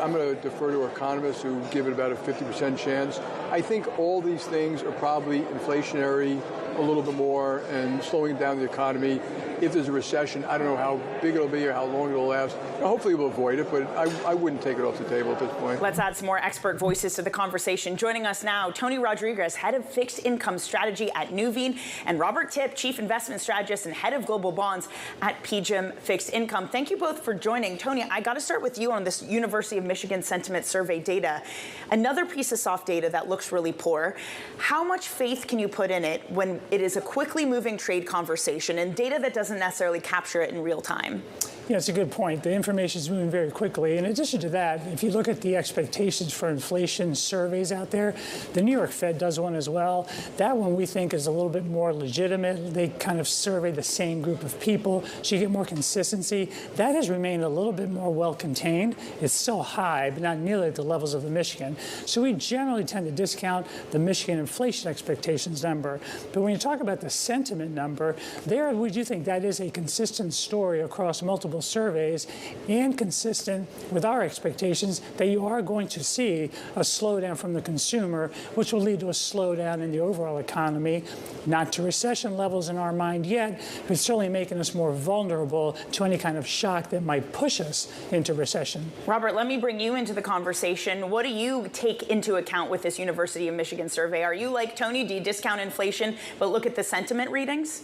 I'm going to defer to economists who give it about a 50% chance. I think all these things are probably inflationary a little bit more and slowing down the economy. If there's a recession, I don't know how big it'll be or how long it'll last. Hopefully we'll avoid it, but I wouldn't take it off the table at this point. Let's add some more expert voices to the conversation. Joining us now, Tony Rodriguez, head of fixed income strategy at Nuveen, and Robert Tipp, chief investment strategist and head of global bonds at PGIM Fixed Income. Thank you both for joining. Tony, I got to start with you on this University of Michigan sentiment survey data. Another piece of soft data that looks really poor. How much faith can you put in it when it is a quickly moving trade conversation and data that doesn't necessarily capture it in real time? Yeah, it's a good point. The information is moving very quickly. In addition to that, if you look at the expectations for inflation surveys out there, the New York Fed does one as well. That one we think is a little bit more legitimate. They kind of survey the same group of people, so you get more consistency. That has remained a little bit more well-contained. It's still high, but not nearly at the levels of the Michigan. So we generally tend to discount the Michigan inflation expectations number. But when you talk about the sentiment number, there we do think that is a consistent story across multiple surveys and consistent with our expectations that you are going to see a slowdown from the consumer, which will lead to a slowdown in the overall economy, not to recession levels in our mind yet, but certainly making us more vulnerable to any kind of shock that might push us into recession. Robert, let me bring you into the conversation. What do you take into account with this University of Michigan survey? Are you like Tony, do you discount inflation but look at the sentiment readings?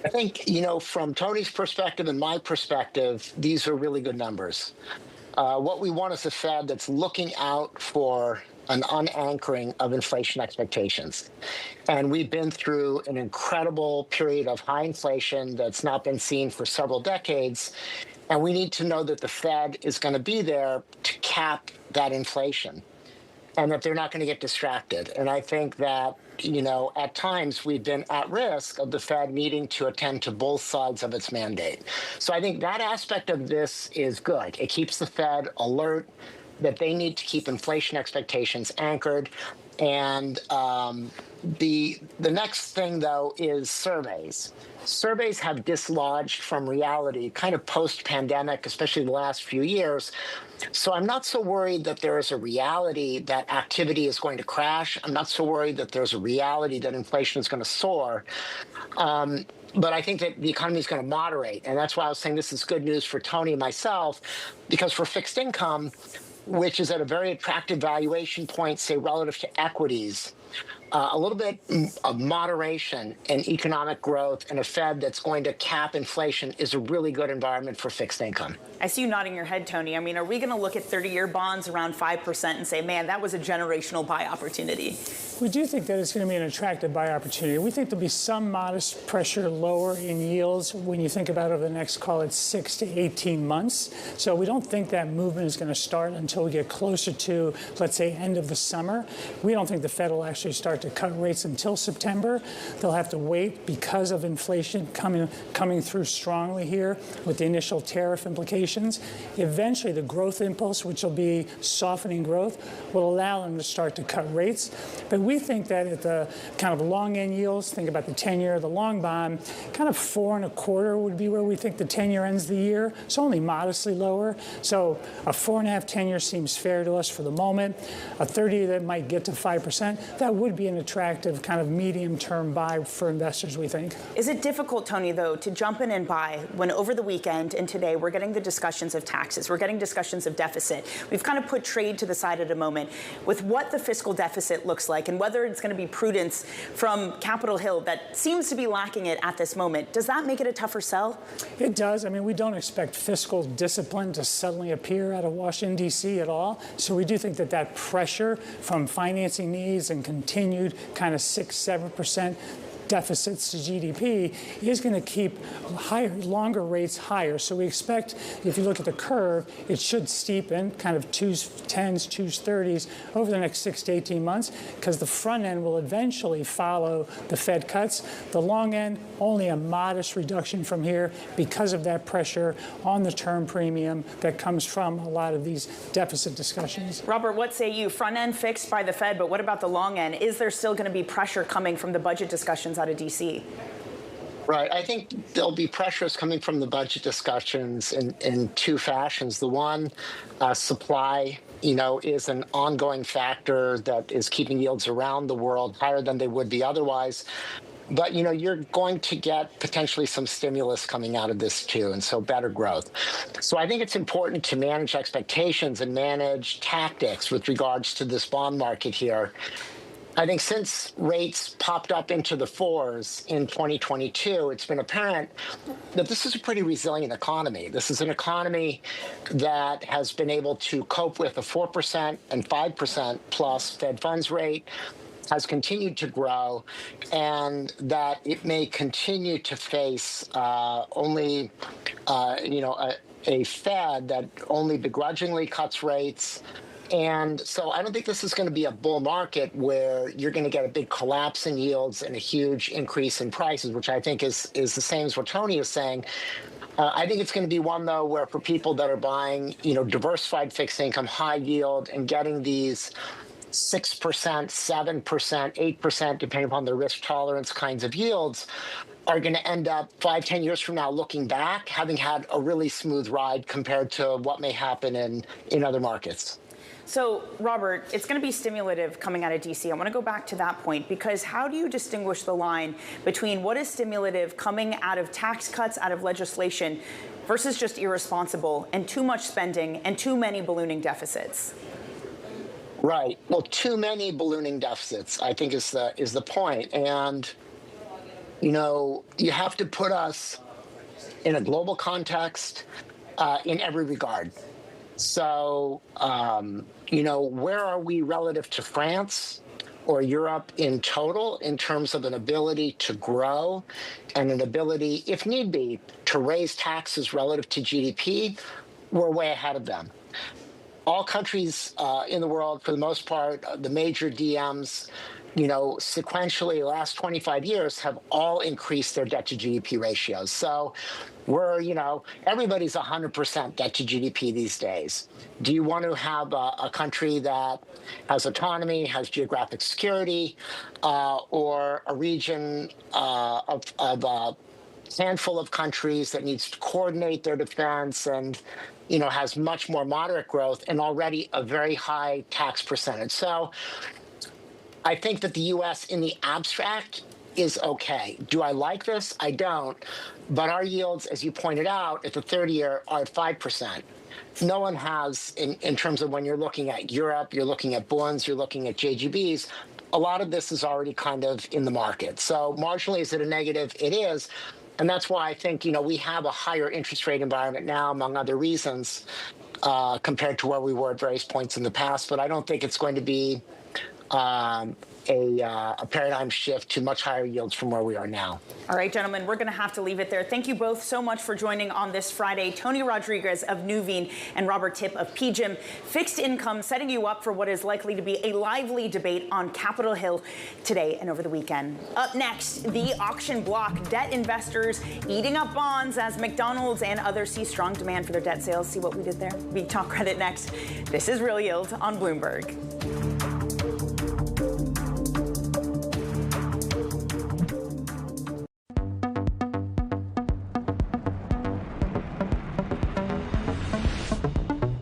I think, from Tony's perspective and my perspective, these are really good numbers. What we want is a Fed that's looking out for an unanchoring of inflation expectations. And we've been through an incredible period of high inflation that's not been seen for several decades. And we need to know that the Fed is going to be there to cap that inflation and that they're not going to get distracted. And I think that, at times we've been at risk of the Fed needing to attend to both sides of its mandate. So I think that aspect of this is good. It keeps the Fed alert that they need to keep inflation expectations anchored. And the next thing, though, is surveys. Surveys have dislodged from reality kind of post-pandemic, especially the last few years. So I'm not so worried that there is a reality that activity is going to crash. I'm not so worried that there's a reality that inflation is going to soar. But I think that the economy is going to moderate. And that's why I was saying this is good news for Tony and myself, because for fixed income, which is at a very attractive valuation point, say, relative to equities, a little bit of moderation in economic growth and a Fed that's going to cap inflation is a really good environment for fixed income. I see you nodding your head, Tony. I mean, are we going to look at 30-year bonds around 5% and say, man, that was a generational buy opportunity? We do think that it's going to be an attractive buy opportunity. We think there'll be some modest pressure lower in yields when you think about over the next, call it 6 to 18 months. So we don't think that movement is going to start until we get closer to, let's say, end of the summer. We don't think the Fed will actually start to cut rates until September. They'll have to wait because of inflation coming through strongly here with the initial tariff implications. Eventually, the growth impulse, which will be softening growth, will allow them to start to cut rates. But we think that at the kind of long end yields, think about the 10-year, the long bond, kind of 4.25 would be where we think the 10-year ends the year. So only modestly lower. So a 4.5 10-year seems fair to us for the moment. A 30 that might get to 5%, that would be an attractive kind of medium-term buy for investors, we think. Is it difficult, Tony, though, to jump in and buy when over the weekend and today we're getting the discussions of taxes, we're getting discussions of deficit. We've kind of put trade to the side at a moment with what the fiscal deficit looks like and whether it's going to be prudence from Capitol Hill that seems to be lacking it at this moment. Does that make it a tougher sell? It does. I mean, we don't expect fiscal discipline to suddenly appear out of Washington, D.C. at all. So we do think that that pressure from financing needs and continued kind of 6-7% deficits to GDP is going to keep longer rates higher. So we expect, if you look at the curve, it should steepen, kind of 210s, 230s over the next 6 to 18 months, because the front end will eventually follow the Fed cuts. The long end, only a modest reduction from here because of that pressure on the term premium that comes from a lot of these deficit discussions. Robert, what say you? Front end fixed by the Fed, but what about the long end? Is there still going to be pressure coming from the budget discussions out of D.C.? Right. I think there'll be pressures coming from the budget discussions in two fashions. The one, supply, is an ongoing factor that is keeping yields around the world higher than they would be otherwise. But, you're going to get potentially some stimulus coming out of this, too, and so better growth. So I think it's important to manage expectations and manage tactics with regards to this bond market here. I think since rates popped up into the 4s in 2022, it's been apparent that this is a pretty resilient economy. This is an economy that has been able to cope with a 4% and 5% plus Fed funds rate, has continued to grow, and that it may continue to face only, a Fed that only begrudgingly cuts rates. And so I don't think this is going to be a bull market where you're going to get a big collapse in yields and a huge increase in prices, which I think is the same as what Tony is saying. I think it's going to be one, though, where for people that are buying, diversified fixed income, high yield, and getting these 6%, 7%, 8%, depending upon their risk tolerance kinds of yields, are going to end up 5-10 years from now looking back, having had a really smooth ride compared to what may happen in other markets. So, Robert, it's going to be stimulative coming out of D.C. I want to go back to that point, because how do you distinguish the line between what is stimulative coming out of tax cuts, out of legislation, versus just irresponsible and too much spending and too many ballooning deficits? Right. Well, too many ballooning deficits, I think, is the point. And, you have to put us in a global context in every regard. So, where are we relative to France or Europe in total in terms of an ability to grow and an ability, if need be, to raise taxes relative to GDP? We're way ahead of them. All countries in the world, for the most part, the major DMs, sequentially, the last 25 years have all increased their debt to GDP ratios. So we're, everybody's 100% debt to GDP these days. Do you want to have a country that has autonomy, has geographic security, or a region of a handful of countries that needs to coordinate their defense and, has much more moderate growth and already a very high tax percentage? So I think that the U.S. in the abstract is okay. Do I like this? I don't. But our yields, as you pointed out, at the 30-year are at 5%. No one has, in terms of when you're looking at Europe, you're looking at bonds, you're looking at JGBs, a lot of this is already kind of in the market. So marginally, is it a negative? It is. And that's why I think, we have a higher interest rate environment now, among other reasons, compared to where we were at various points in the past. But I don't think it's going to be a paradigm shift to much higher yields from where we are now. All right, gentlemen, we're going to have to leave it there. Thank you both so much for joining on this Friday. Tony Rodriguez of Nuveen and Robert Tipp of PGIM. Fixed income setting you up for what is likely to be a lively debate on Capitol Hill today and over the weekend. Up next, the auction block. Debt investors eating up bonds as McDonald's and others see strong demand for their debt sales. See what we did there? We talk credit next. This is Real Yield on Bloomberg.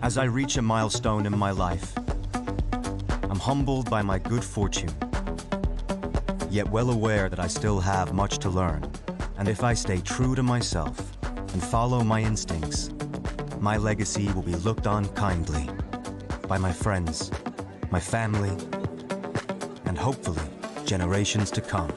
As I reach a milestone in my life, I'm humbled by my good fortune, yet well aware that I still have much to learn. And if I stay true to myself and follow my instincts, my legacy will be looked on kindly by my friends, my family, and hopefully generations to come.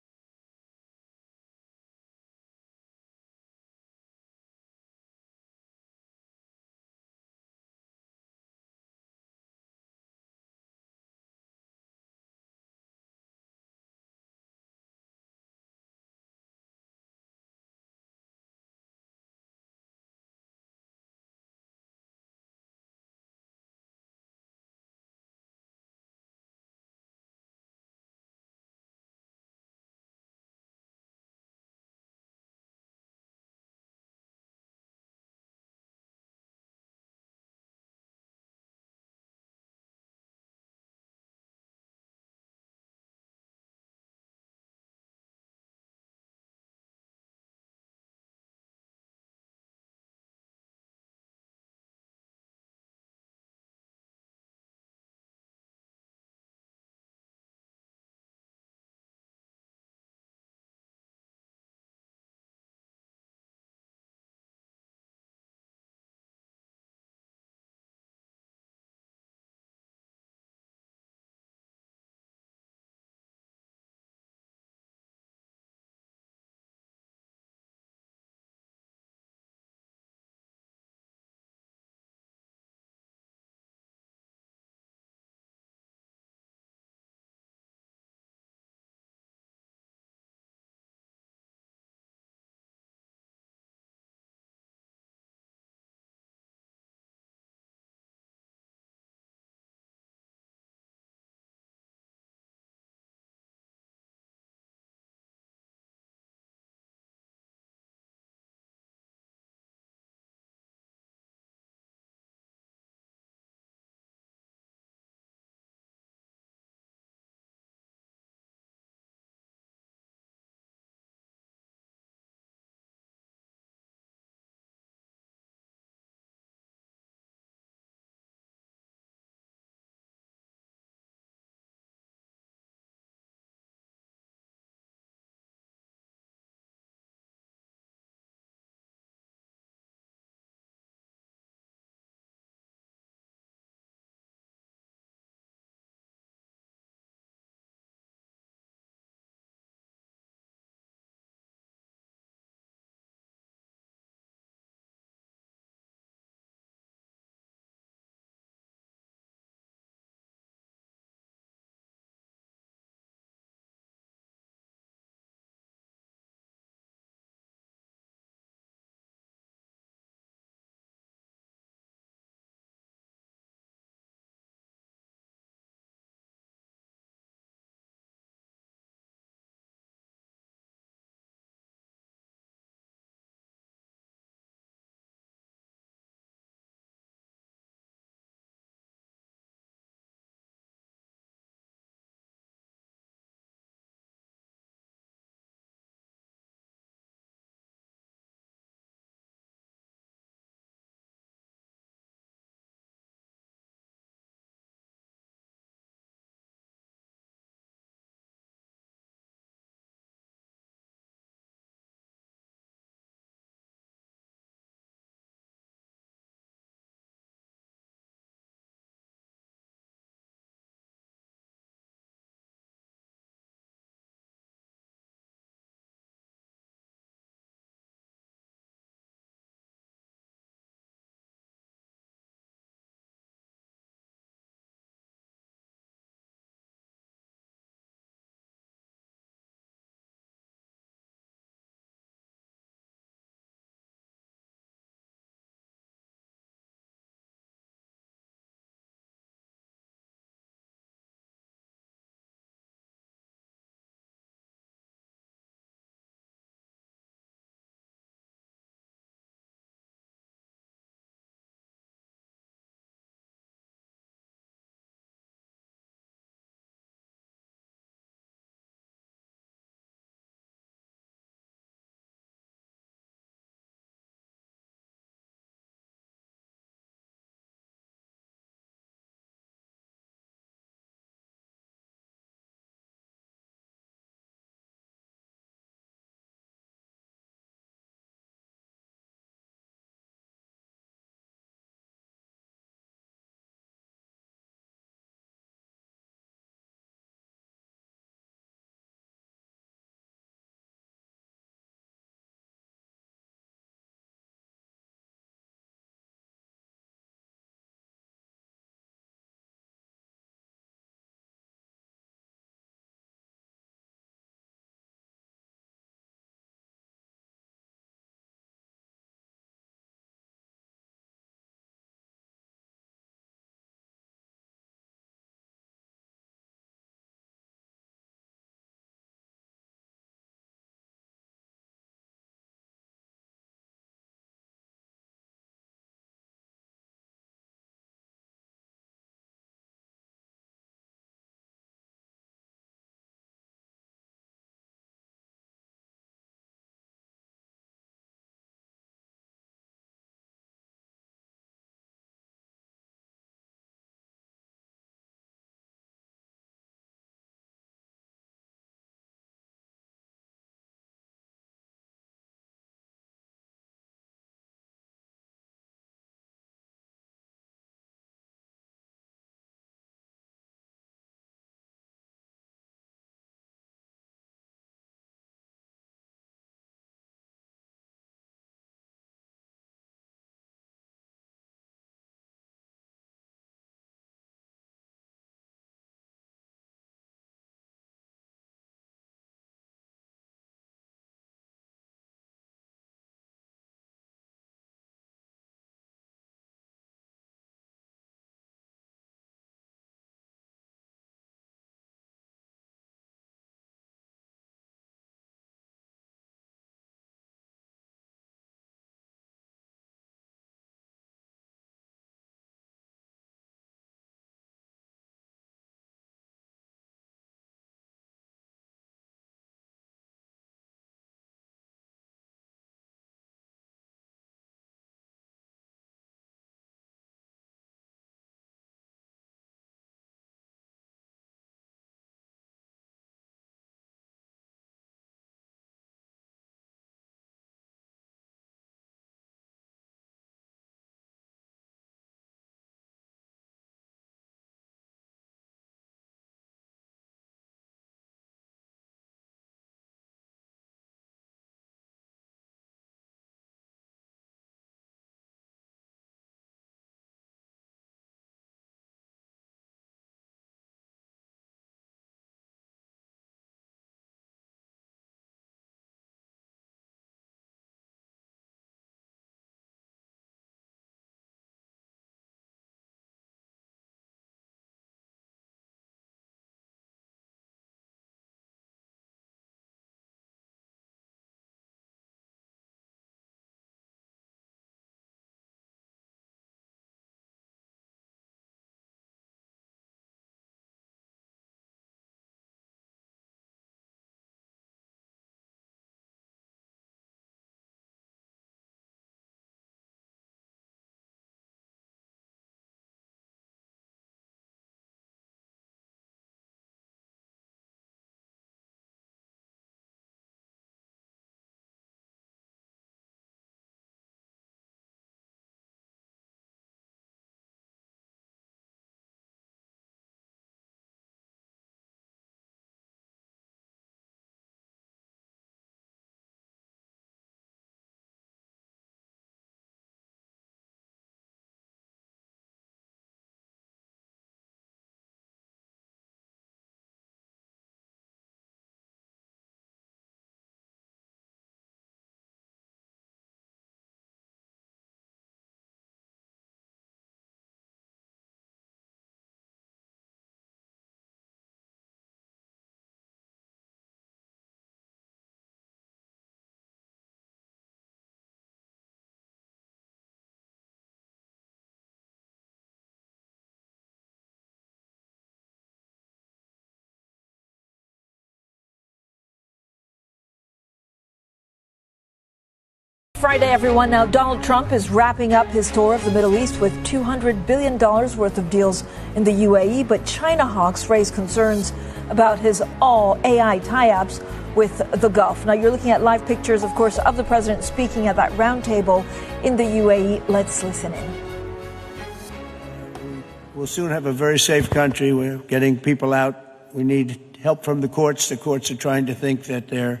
Friday, everyone. Now, Donald Trump is wrapping up his tour of the Middle East with $200 billion worth of deals in the UAE, but China hawks raise concerns about his all-AI tie-ups with the Gulf. Now, you're looking at live pictures, of course, of the president speaking at that roundtable in the UAE. Let's listen in. We'll soon have a very safe country. We're getting people out. We need help from the courts. The courts are trying to think that they're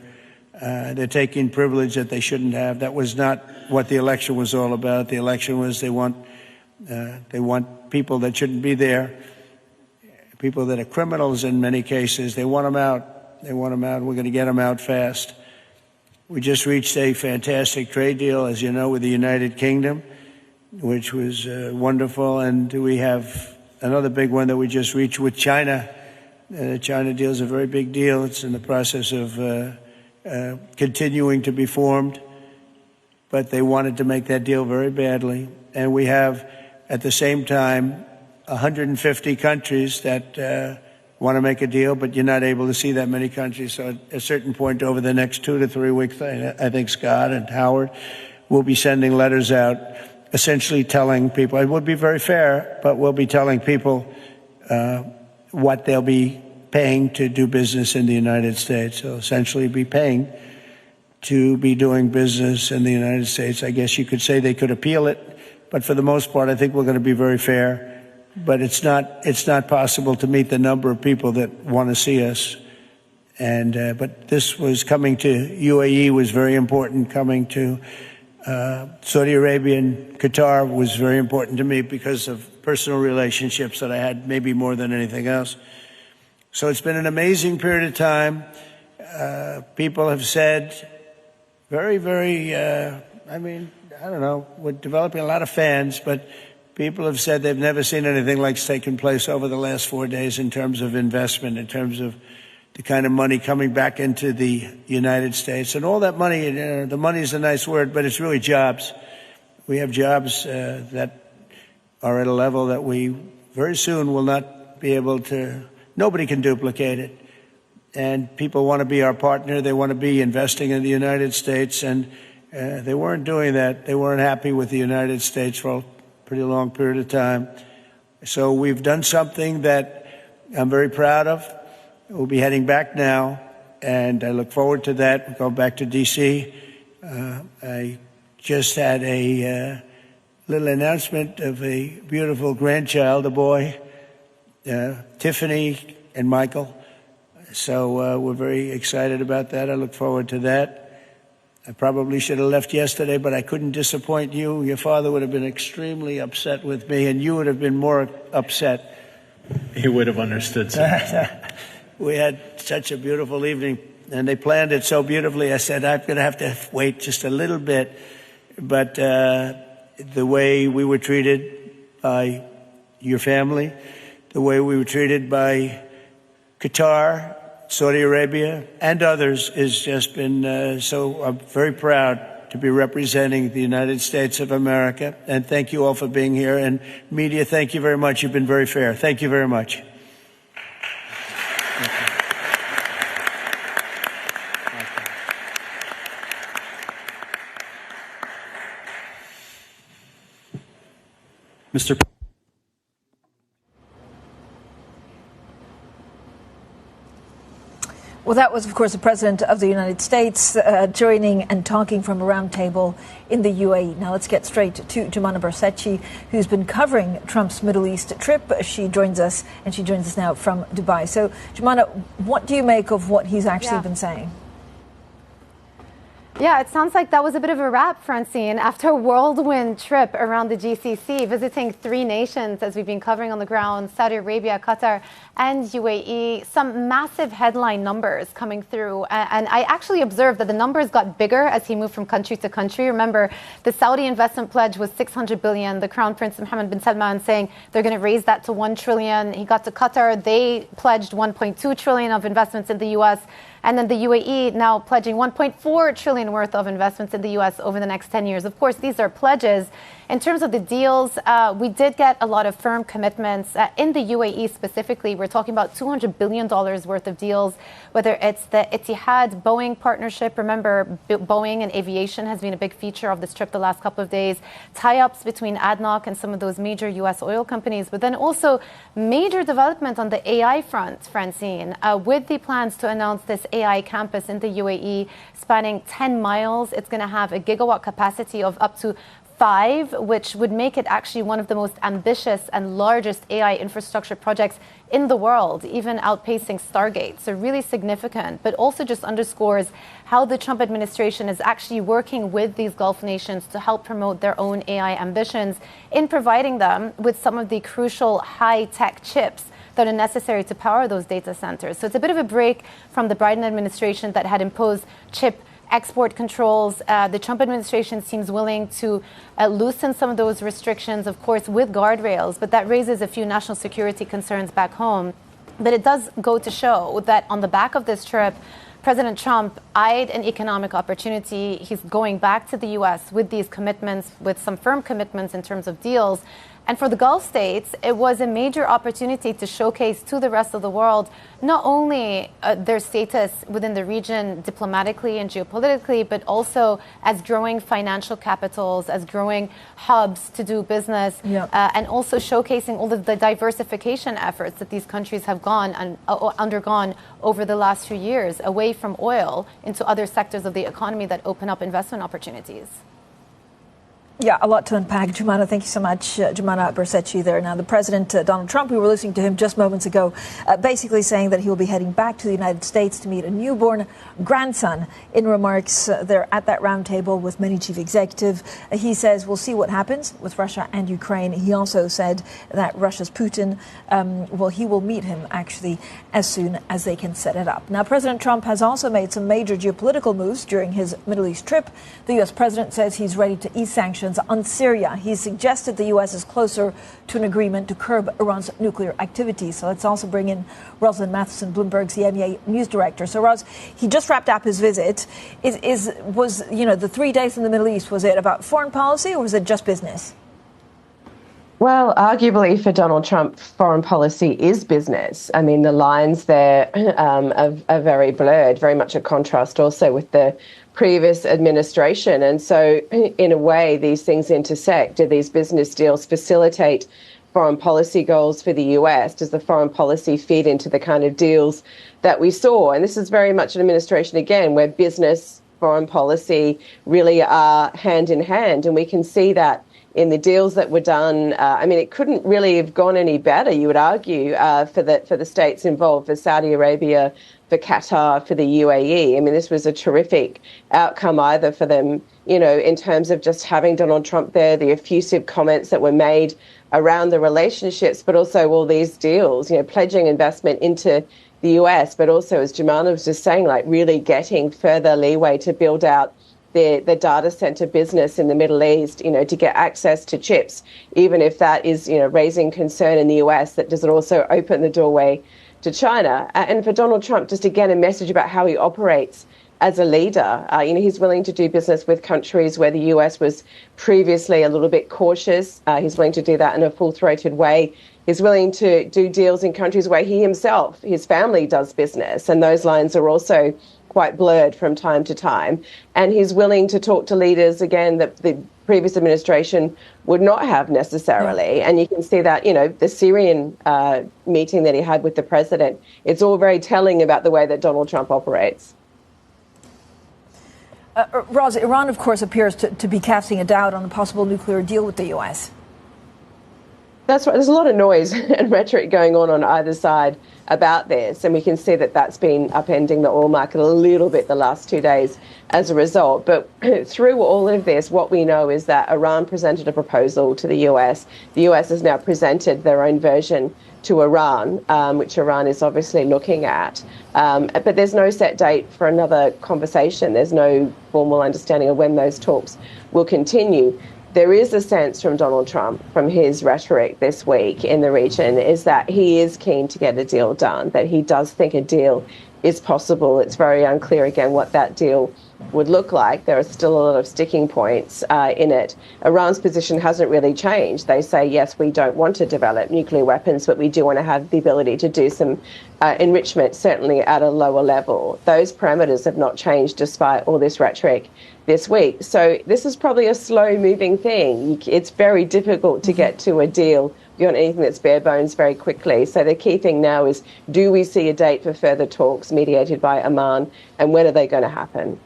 taking privilege that they shouldn't have. That was not what the election was all about. The election was they want people that shouldn't be there, people that are criminals in many cases. They want them out. They want them out. We're going to get them out fast. We just reached a fantastic trade deal, as you know, with the United Kingdom, which was wonderful. And we have another big one that we just reached with China. The China deal is a very big deal. It's in the process of continuing to be formed, but they wanted to make that deal very badly. And we have, at the same time, 150 countries that want to make a deal, but you're not able to see that many countries. So at a certain point over the next 2 to 3 weeks, I think Scott and Howard will be sending letters out, essentially telling people, it would be very fair, but we'll be telling people what they'll be paying to do business in the United States. So essentially be paying to be doing business in the United States. I guess you could say they could appeal it, but for the most part, I think we're going to be very fair. But it's not possible to meet the number of people that want to see us. And but this was coming to UAE was very important. Coming to Saudi Arabia and Qatar was very important to me because of personal relationships that I had, maybe more than anything else. So it's been an amazing period of time. People have said very, very, I mean, I don't know, we're developing a lot of fans, but people have said they've never seen anything like's taken place over the last 4 days in terms of investment, in terms of the kind of money coming back into the United States. And all that money, the money is a nice word, but it's really jobs. We have jobs that are at a level that we very soon will not be able to, nobody can duplicate it. And people want to be our partner. They want to be investing in the United States. And they weren't doing that. They weren't happy with the United States for a pretty long period of time. So we've done something that I'm very proud of. We'll be heading back now, and I look forward to that. We'll go back to D.C. I just had a little announcement of a beautiful grandchild, a boy, Tiffany and Michael. So we're very excited about that. I look forward to that. I probably should have left yesterday, but I couldn't disappoint you. Your father would have been extremely upset with me, and you would have been more upset. He would have understood, sir. We had such a beautiful evening, and they planned it so beautifully. I said, I'm going to have to wait just a little bit. But the way we were treated by your family, the way we were treated by Qatar, Saudi Arabia, and others has just been so I'm very proud to be representing the United States of America. And thank you all for being here. And media, thank you very much. You've been very fair. Thank you very much. Mr. Well, that was, of course, the President of the United States joining and talking from a round table in the UAE. Now let's get straight to Jumana Barsechi, who's been covering Trump's Middle East trip. She joins us, and she joins us now from Dubai. So, Jumana, what do you make of what he's actually been saying? Yeah, it sounds like that was a bit of a wrap, Francine, after a whirlwind trip around the GCC, visiting 3 nations, as we've been covering on the ground, Saudi Arabia, Qatar, and UAE. Some massive headline numbers coming through. And I actually observed that the numbers got bigger as he moved from country to country. Remember, the Saudi investment pledge was $600 billion. The Crown Prince Mohammed bin Salman saying they're going to raise that to $1 trillion. He got to Qatar. They pledged $1.2 trillion of investments in the U.S., and then the UAE now pledging $1.4 trillion worth of investments in the U.S. over the next 10 years. Of course, these are pledges. In terms of the deals, we did get a lot of firm commitments in the UAE specifically. We're talking about $200 billion worth of deals, whether it's the Etihad-Boeing partnership. Remember, Boeing and aviation has been a big feature of this trip the last couple of days. Tie-ups between ADNOC and some of those major U.S. oil companies, but then also major development on the AI front, Francine, with the plans to announce this AI campus in the UAE spanning 10 miles. It's going to have a gigawatt capacity of up to 5, which would make it actually one of the most ambitious and largest AI infrastructure projects in the world, even outpacing Stargate. So really significant, but also just underscores how the Trump administration is actually working with these Gulf nations to help promote their own AI ambitions in providing them with some of the crucial high-tech chips that are necessary to power those data centers. So it's a bit of a break from the Biden administration that had imposed chip export controls. The Trump administration seems willing to loosen some of those restrictions, of course, with guardrails, but that raises a few national security concerns back home. But it does go to show that on the back of this trip, President Trump eyed an economic opportunity. He's going back to the U.S. with these commitments, with some firm commitments in terms of deals. And for the Gulf states, it was a major opportunity to showcase to the rest of the world not only their status within the region diplomatically and geopolitically, but also as growing financial capitals, as growing hubs to do business, and also showcasing all of the diversification efforts that these countries have undergone over the last few years, away from oil into other sectors of the economy that open up investment opportunities. Yeah, a lot to unpack. Jumana, thank you so much. Jumana Bersetchi there. Now, the President, Donald Trump, we were listening to him just moments ago, basically saying that he will be heading back to the United States to meet a newborn grandson. In remarks there at that roundtable with many chief executives, he says we'll see what happens with Russia and Ukraine. He also said that Russia's Putin, he will meet him actually as soon as they can set it up. Now, President Trump has also made some major geopolitical moves during his Middle East trip. The U.S. president says he's ready to ease sanctions on Syria. He suggested the U.S. is closer to an agreement to curb Iran's nuclear activity. So let's also bring in Rosalind Matheson, Bloomberg's EMEA news director. So, Ros, he just wrapped up his visit. Was the 3 days in the Middle East, was it about foreign policy or was it just business? Well, arguably for Donald Trump, foreign policy is business. I mean, the lines there are very blurred, very much a contrast also with the previous administration. And so in a way, these things intersect. Do these business deals facilitate foreign policy goals for the US? Does the foreign policy feed into the kind of deals that we saw? And this is very much an administration, again, where business, foreign policy really are hand in hand. And we can see that in the deals that were done. It couldn't really have gone any better, you would argue, for the states involved, for Saudi Arabia, for Qatar, for the UAE. I mean, this was a terrific outcome either for them, in terms of just having Donald Trump there, the effusive comments that were made around the relationships, but also all these deals, pledging investment into the US, but also, as Jumana was just saying, like really getting further leeway to build out the data center business in the Middle East, to get access to chips, even if that is, raising concern in the US, that does it also open the doorway to China? And for Donald Trump, just again, a message about how he operates as a leader. He's willing to do business with countries where the US was previously a little bit cautious. He's willing to do that in a full-throated way. He's willing to do deals in countries where he himself, his family does business. And those lines are also quite blurred from time to time. And he's willing to talk to leaders, again, that the previous administration would not have necessarily. And you can see that, the Syrian meeting that he had with the president, it's all very telling about the way that Donald Trump operates. Roz, Iran, of course, appears to be casting a doubt on a possible nuclear deal with the U.S. That's right. There's a lot of noise and rhetoric going on either side about this. And we can see that that's been upending the oil market a little bit the last 2 days as a result. But through all of this, what we know is that Iran presented a proposal to the US. The US has now presented their own version to Iran, which Iran is obviously looking at. But there's no set date for another conversation. There's no formal understanding of when those talks will continue. There is a sense from Donald Trump, from his rhetoric this week in the region, is that he is keen to get a deal done, that he does think a deal is possible. It's very unclear, again, what that deal would look like. There are still a lot of sticking points in it. Iran's position hasn't really changed. They say, yes, we don't want to develop nuclear weapons, but we do want to have the ability to do some enrichment, certainly at a lower level. Those parameters have not changed despite all this rhetoric this week. So this is probably a slow-moving thing. It's very difficult to get to a deal beyond anything that's bare bones very quickly. So the key thing now is, do we see a date for further talks mediated by Oman, and when are they going to happen?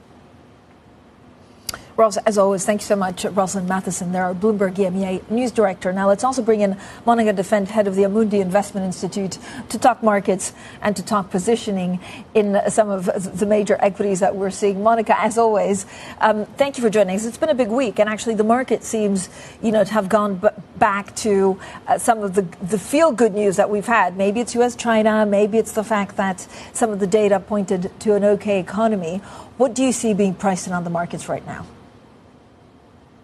Ross, as always, thank you so much, Rosalind Matheson, there, our Bloomberg EMEA News Director. Now let's also bring in Monica Defend, head of the Amundi Investment Institute, to talk markets and to talk positioning in some of the major equities that we're seeing. Monica, as always, thank you for joining us. It's been a big week, and actually the market seems, to have gone back to some of the feel-good news that we've had. Maybe it's U.S.-China, maybe it's the fact that some of the data pointed to an okay economy. What do you see being priced in on the markets right now?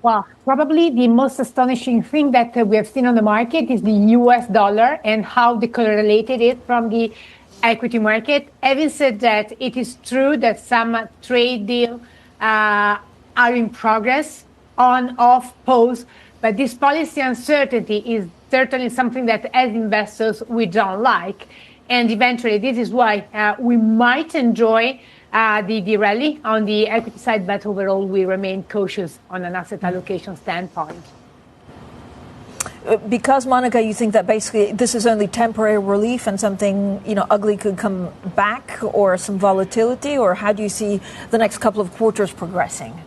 Well, probably the most astonishing thing that we have seen on the market is the US dollar and how decorrelated it from the equity market. Having said that, it is true that some trade deals are in progress, on, off, pause, but this policy uncertainty is certainly something that as investors we don't like. And eventually this is why we might enjoy the rally on the equity side, but overall we remain cautious on an asset allocation standpoint. Because, Monica, you think that basically this is only temporary relief and something, ugly could come back, or some volatility, or how do you see the next couple of quarters progressing?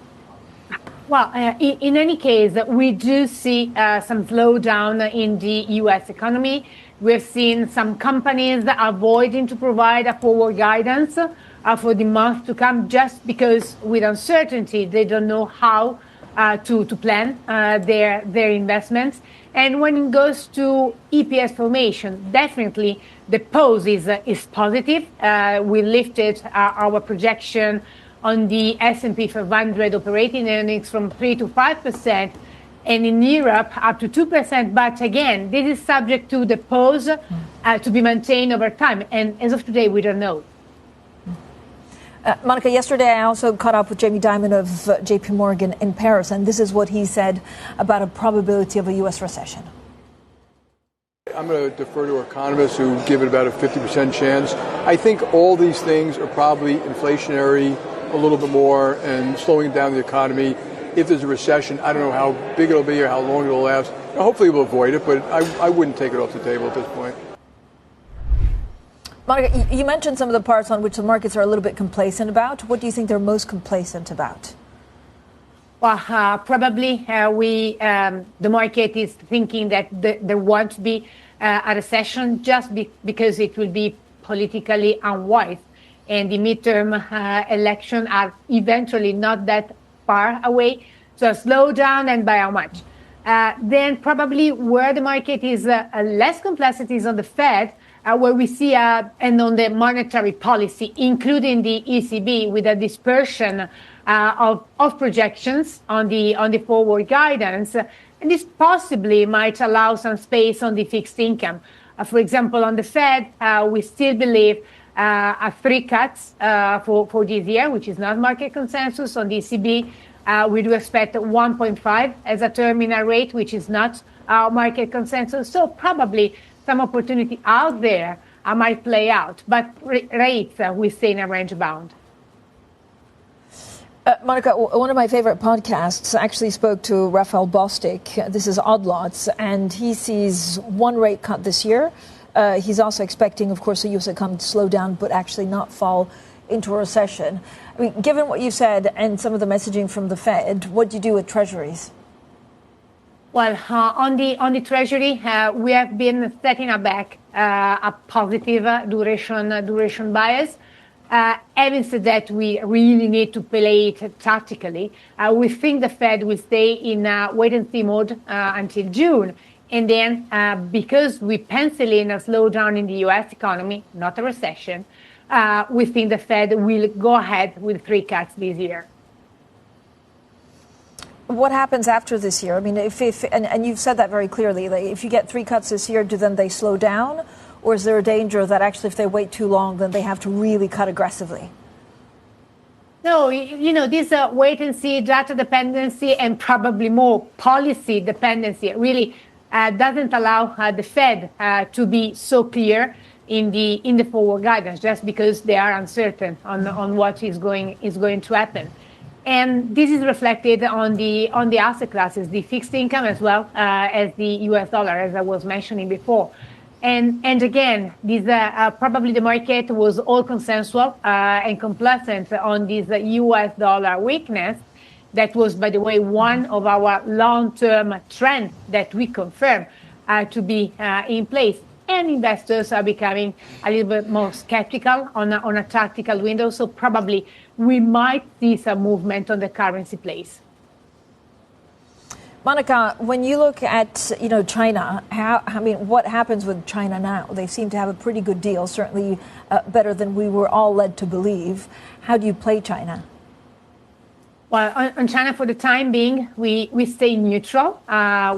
Well, in any case, we do see some slowdown in the U.S. economy. We've seen some companies avoiding to provide a forward guidance for the month to come, just because with uncertainty they don't know how to plan their investments. And when it goes to EPS formation, definitely the pause is positive. We lifted our projection on the S&P 500 operating earnings from 3 to 5%, and in Europe up to 2%. But again, this is subject to the pause to be maintained over time. And as of today, we don't know. Monica, yesterday I also caught up with Jamie Dimon of JP Morgan in Paris, and this is what he said about a probability of a U.S. recession. I'm going to defer to economists who give it about a 50% chance. I think all these things are probably inflationary a little bit more and slowing down the economy. If there's a recession, I don't know how big it'll be or how long it'll last. Hopefully we'll avoid it, but I wouldn't take it off the table at this point. Monica, you mentioned some of the parts on which the markets are a little bit complacent about. What do you think they're most complacent about? Well, probably the market is thinking that there won't be a recession just because it will be politically unwise. And the midterm election are eventually not that far away. So slow down, and by how much? Then probably where the market is less complacent is on the Fed, where we see, and on the monetary policy, including the ECB, with a dispersion of projections on the forward guidance. And this possibly might allow some space on the fixed income. For example, on the Fed, we still believe 3 cuts for this year, which is not market consensus. On the ECB, we do expect 1.5 as a terminal rate, which is not market consensus. So probably some opportunity out there might play out, but rates we stay in a range bound. Monica, one of my favorite podcasts actually spoke to Raphael Bostic. This is Odd Lots, and he sees 1 rate cut this year. He's also expecting, of course, the U.S. economy to slow down, but actually not fall into a recession. I mean, given what you said and some of the messaging from the Fed, what do you do with treasuries? Well, on the Treasury, we have been setting back a positive duration bias. Having said that, we really need to play it tactically. We think the Fed will stay in wait-and-see mode until June. And then because we pencil in a slowdown in the U.S. economy, not a recession, we think the Fed will go ahead with 3 cuts this year. What happens after this year? I mean, and you've said that very clearly. Like, if you get 3 cuts this year, do then they slow down? Or is there a danger that actually if they wait too long, then they have to really cut aggressively? No, this wait and see data dependency and probably more policy dependency really doesn't allow the Fed to be so clear in the forward guidance, just because they are uncertain on what is going to happen. And this is reflected on the asset classes, the fixed income as well as the US dollar, as I was mentioning before. And again, this probably the market was all consensual and complacent on this US dollar weakness. That was, by the way, one of our long-term trends that we confirm to be in place. And investors are becoming a little bit more skeptical on a tactical window. So probably we might see some movement on the currency place. Monica, when you look at China, what happens with China now? They seem to have a pretty good deal, certainly better than we were all led to believe. How do you play China? Well, on China, for the time being, we stay neutral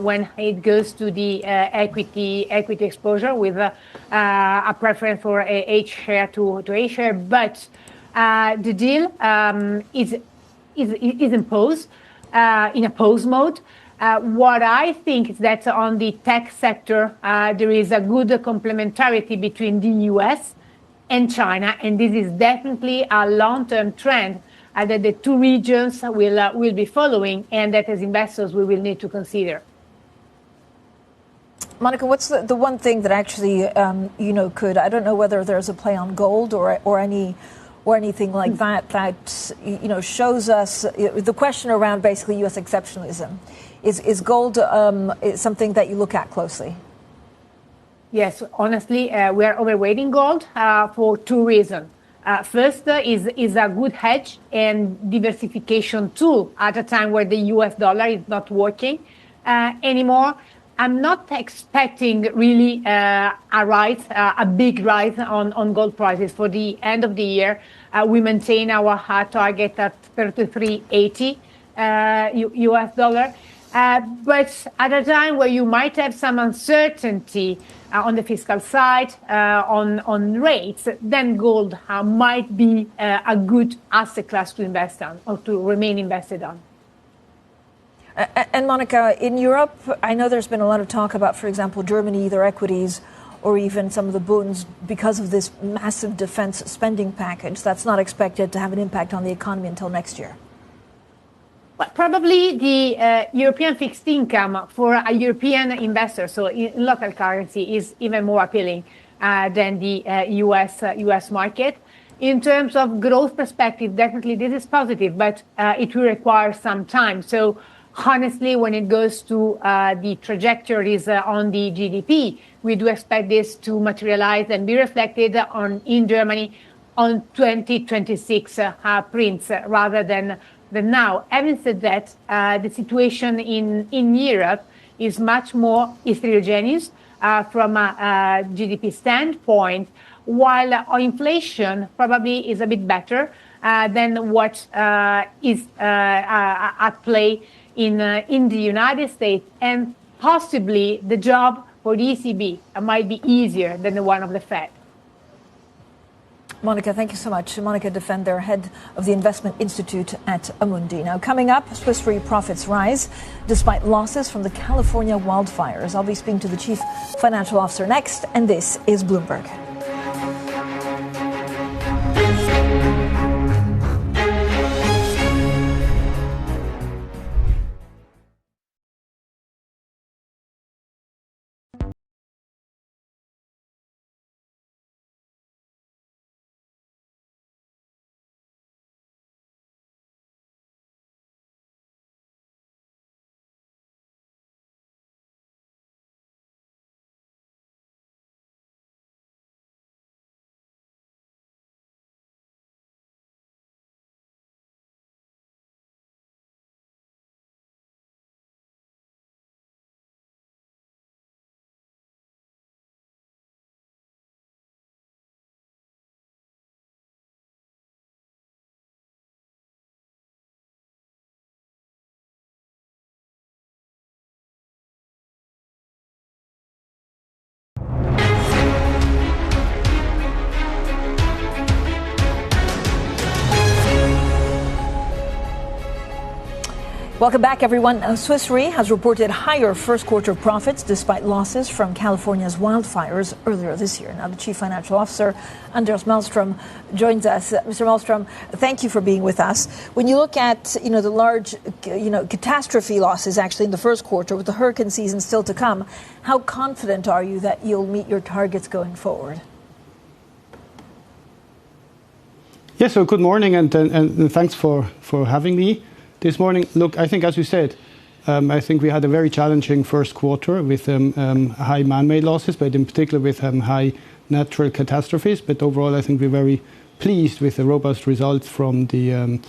when it goes to the equity exposure, with a preference for H share to A share. But the deal is imposed in a pause mode. What I think is that on the tech sector, there is a good complementarity between the US and China, and this is definitely a long-term trend that the two regions will be following, and that as investors we will need to consider. Monica, what's the one thing that actually could, I don't know whether there's a play on gold or anything like that shows us the question around basically U.S. exceptionalism. Is gold something that you look at closely? Yes, honestly, we are overweighting gold for two reasons. First is a good hedge and diversification tool at a time where the US dollar is not working anymore. I'm not expecting really a big rise on gold prices for the end of the year. We maintain our hard target at 33.80 US dollar. But at a time where you might have some uncertainty on the fiscal side, on rates, then gold might be a good asset class to invest on or to remain invested on. And Monica, in Europe, I know there's been a lot of talk about, for example, Germany, their equities, or even some of the bonds, because of this massive defense spending package that's not expected to have an impact on the economy until next year. Probably the European fixed income for a European investor, so in local currency, is even more appealing than the US market. In terms of growth perspective, definitely this is positive, but it will require some time. So honestly, when it goes to the trajectories on the GDP, we do expect this to materialize and be reflected in Germany on 2026 prints rather than now. Having said that, the situation in Europe is much more heterogeneous from a GDP standpoint, while inflation probably is a bit better than what is at play in the United States, and possibly the job for the ECB might be easier than the one of the Fed. Monica, thank you so much. Monica Defender, head of the Investment Institute at Amundi. Now, coming up, Swiss Re profits rise despite losses from the California wildfires. I'll be speaking to the Chief Financial Officer next, and this is Bloomberg. Welcome back, everyone. Swiss Re has reported higher first quarter profits despite losses from California's wildfires earlier this year. Now, the Chief Financial Officer, Anders Mellström, joins us. Mr. Mellström, thank you for being with us. When you look at, the large, catastrophe losses actually in the first quarter with the hurricane season still to come, how confident are you that you'll meet your targets going forward? Yes, so good morning and thanks for having me this morning. Look, I think, as you said, I think we had a very challenging first quarter with high man-made losses, but in particular with high natural catastrophes. But overall, I think we're very pleased with the robust results from the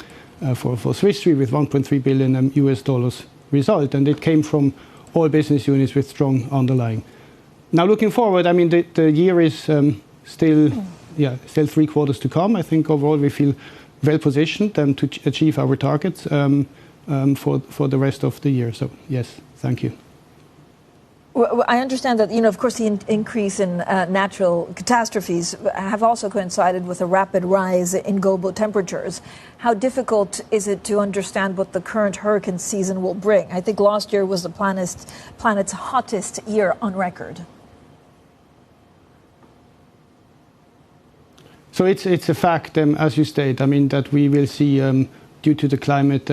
for Swiss Re with $1.3 billion US result, and it came from all business units with strong underlying. Now, looking forward, I mean, the year is still 3 quarters to come. I think overall we feel well positioned to achieve our targets for the rest of the year. So yes, thank you. Well, I understand that, of course, the increase in natural catastrophes have also coincided with a rapid rise in global temperatures. How difficult is it to understand what the current hurricane season will bring? I think last year was the planet's hottest year on record. So it's a fact, as you state, I mean, that we will see, due to the climate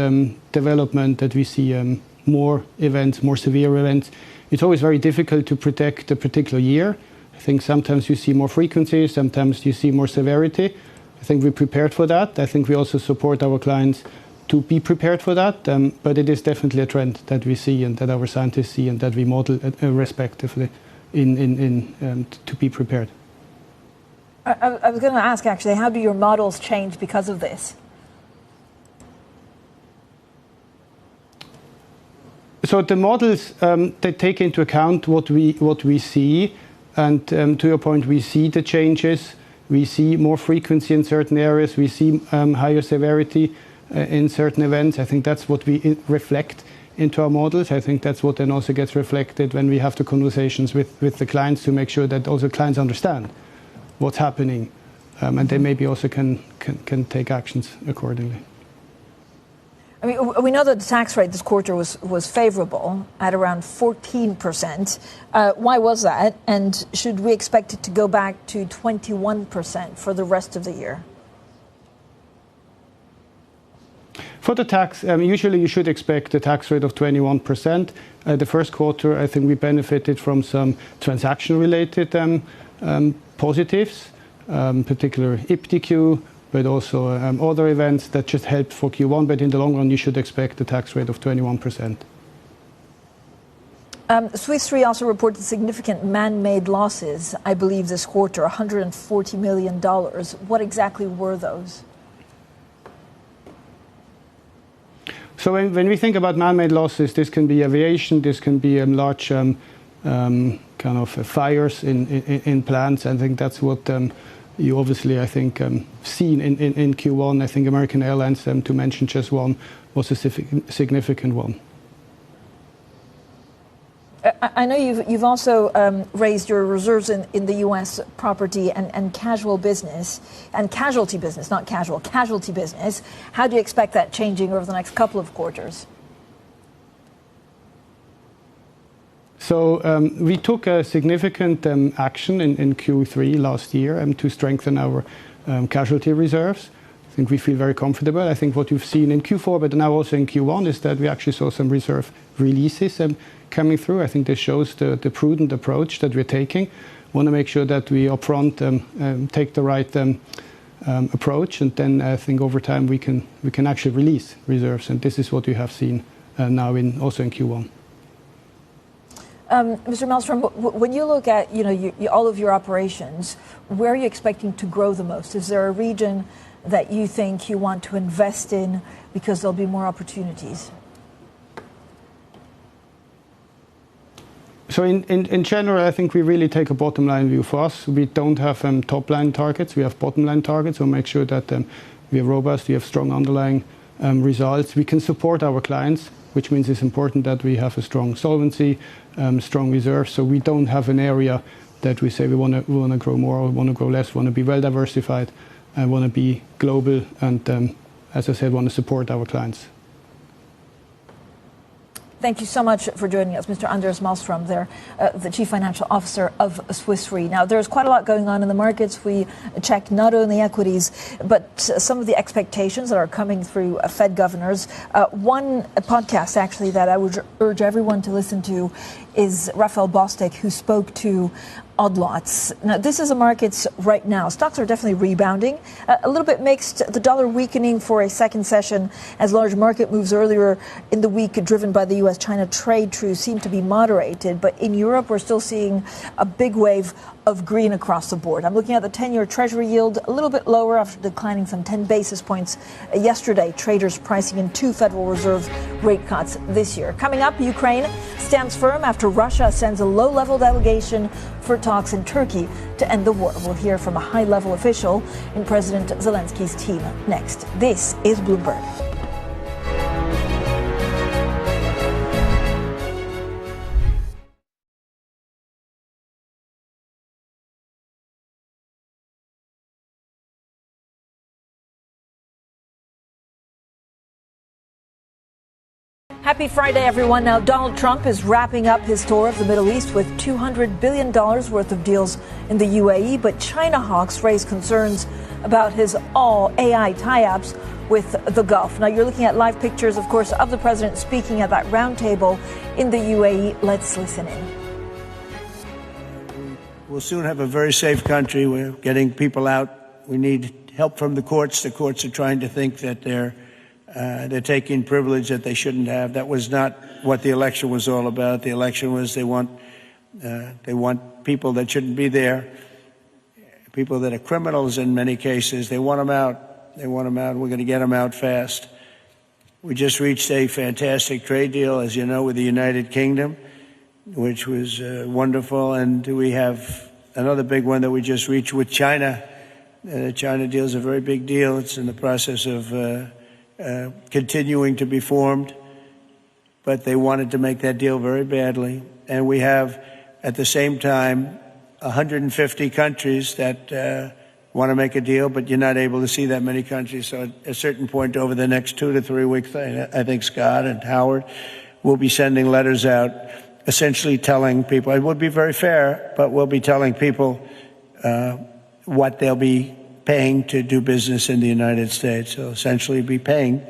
development, that we see more events, more severe events. It's always very difficult to predict a particular year. I think sometimes you see more frequency, sometimes you see more severity. I think we're prepared for that. I think we also support our clients to be prepared for that. But it is definitely a trend that we see and that our scientists see and that we model respectively to be prepared. I was going to ask, actually, how do your models change because of this? So the models, they take into account what we see. And to your point, we see the changes. We see more frequency in certain areas. We see higher severity in certain events. I think that's what we reflect into our models. I think that's what then also gets reflected when we have the conversations with the clients to make sure that also clients understand what's happening, and they maybe also can take actions accordingly. I mean, we know that the tax rate this quarter was favorable at around 14%. Why was that? And should we expect it to go back to 21% for the rest of the year? For the tax, usually you should expect a tax rate of 21%. The first quarter, I think we benefited from some transaction-related positives, particular IPTQ, but also other events that just helped for Q1. But in the long run, you should expect a tax rate of 21%. Swiss Re also reported significant man-made losses, I believe, this quarter, $140 million. What exactly were those? So when we think about man-made losses, this can be aviation, this can be large kind of fires in plants. I think that's what you obviously, I think, seen in Q1. I think American Airlines, to mention just one, was a significant one. I know you've also raised your reserves in the U.S. property and casualty business, not casual, casualty business. How do you expect that changing over the next couple of quarters? So we took a significant action in Q3 last year to strengthen our casualty reserves. I think we feel very comfortable. I think what you've seen in Q4, but now also in Q1, is that we actually saw some reserve releases coming through. I think this shows the prudent approach that we're taking. We want to make sure that we upfront take the right approach, and then I think over time we can actually release reserves, and this is what you have seen now also in Q1. Mr. Mellström, when you look at all of your operations, where are you expecting to grow the most? Is there a region that you think you want to invest in because there'll be more opportunities? So in general, I think we really take a bottom line view for us. We don't have top line targets. We have bottom line targets. We'll make sure that we are robust, we have strong underlying results. We can support our clients, which means it's important that we have a strong solvency, strong reserves. So we don't have an area that we say we want to grow more or want to grow less. We want to be well diversified and want to be global and, as I said, want to support our clients. Thank you so much for joining us, Mr. Anders Malmström, there, the Chief Financial Officer of Swiss Re. Now, there's quite a lot going on in the markets. We checked not only equities, but some of the expectations that are coming through Fed governors. One podcast, actually, that I would urge everyone to listen to is Raphael Bostic, who spoke to odd lots. Now, this is the markets right now. Stocks are definitely rebounding. A little bit mixed. The dollar weakening for a second session as large market moves earlier in the week driven by the U.S.-China trade truce seem to be moderated. But in Europe, we're still seeing a big wave of green across the board. I'm looking at the 10-year Treasury yield a little bit lower after declining some 10 basis points yesterday. Traders pricing in 2 Federal Reserve rate cuts this year. Coming up, Ukraine stands firm after Russia sends a low-level delegation for talks in Turkey to end the war. We'll hear from a high-level official in President Zelensky's team next. This is Bloomberg. Happy Friday, everyone. Now, Donald Trump is wrapping up his tour of the Middle East with $200 billion worth of deals in the UAE, but China hawks raise concerns about his all-AI tie-ups with the Gulf. Now, you're looking at live pictures, of course, of the president speaking at that roundtable in the UAE. Let's listen in. We'll soon have a very safe country. We're getting people out. We need help from the courts. The courts are trying to think that they're taking privilege that they shouldn't have. That was not what the election was all about. The election was they want people that shouldn't be there, people that are criminals in many cases. They want them out. They want them out. We're going to get them out fast. We just reached a fantastic trade deal, as you know, with the United Kingdom, which was wonderful. And we have another big one that we just reached with China. The China deal is a very big deal. It's in the process of continuing to be formed, but they wanted to make that deal very badly. And we have, at the same time, 150 countries that want to make a deal, but you're not able to see that many countries. So at a certain point over the next 2 to 3 weeks, I think Scott and Howard will be sending letters out, essentially telling people, it would be very fair, but we'll be telling people what they'll be paying to do business in the United States. So essentially be paying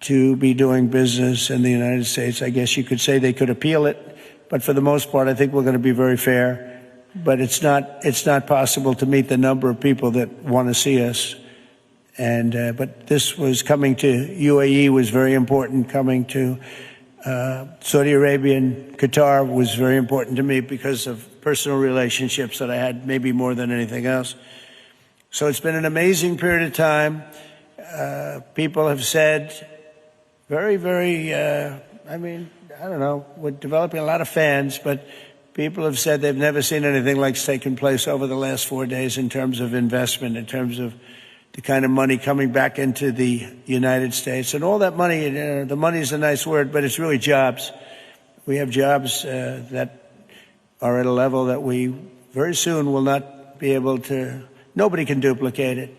to be doing business in the United States. I guess you could say they could appeal it, but for the most part, I think we're going to be very fair. But it's not possible to meet the number of people that want to see us. And but this was coming to UAE was very important. Coming to Saudi Arabia and Qatar was very important to me because of personal relationships that I had, maybe more than anything else. So it's been an amazing period of time. People have said very, I don't know, we're developing a lot of fans, but people have said they've never seen anything like's taken place over the last 4 days in terms of investment, in terms of the kind of money coming back into the United States. And all that money, the money is a nice word, but it's really jobs. We have jobs that are at a level that we very soon will not be able to. Nobody can duplicate it.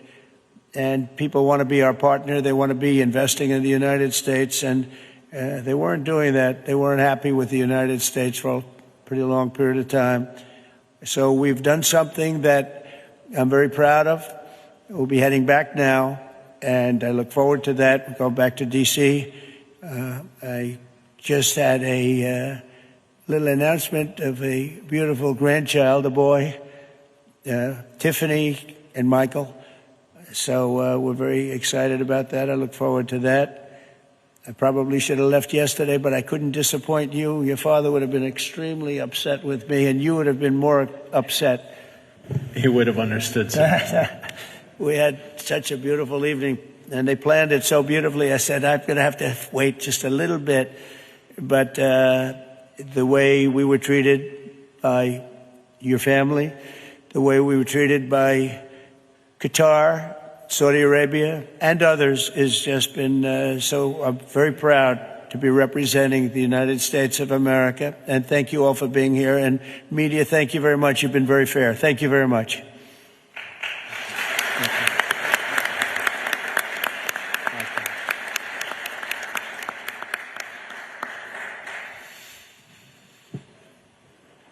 And people want to be our partner. They want to be investing in the United States. And they weren't doing that. They weren't happy with the United States for a pretty long period of time. So we've done something that I'm very proud of. We'll be heading back now. And I look forward to that. We'll go back to D.C. I just had a little announcement of a beautiful grandchild, a boy. Tiffany and Michael. So we're very excited about that. I look forward to that. I probably should have left yesterday, but I couldn't disappoint you. Your father would have been extremely upset with me, and you would have been more upset. He would have understood, sir. We had such a beautiful evening, and they planned it so beautifully. I said, I'm going to have to wait just a little bit. But the way we were treated by your family, the way we were treated by Qatar, Saudi Arabia, and others has just been so I'm very proud to be representing the United States of America. And thank you all for being here. And media, thank you very much. You've been very fair. Thank you very much.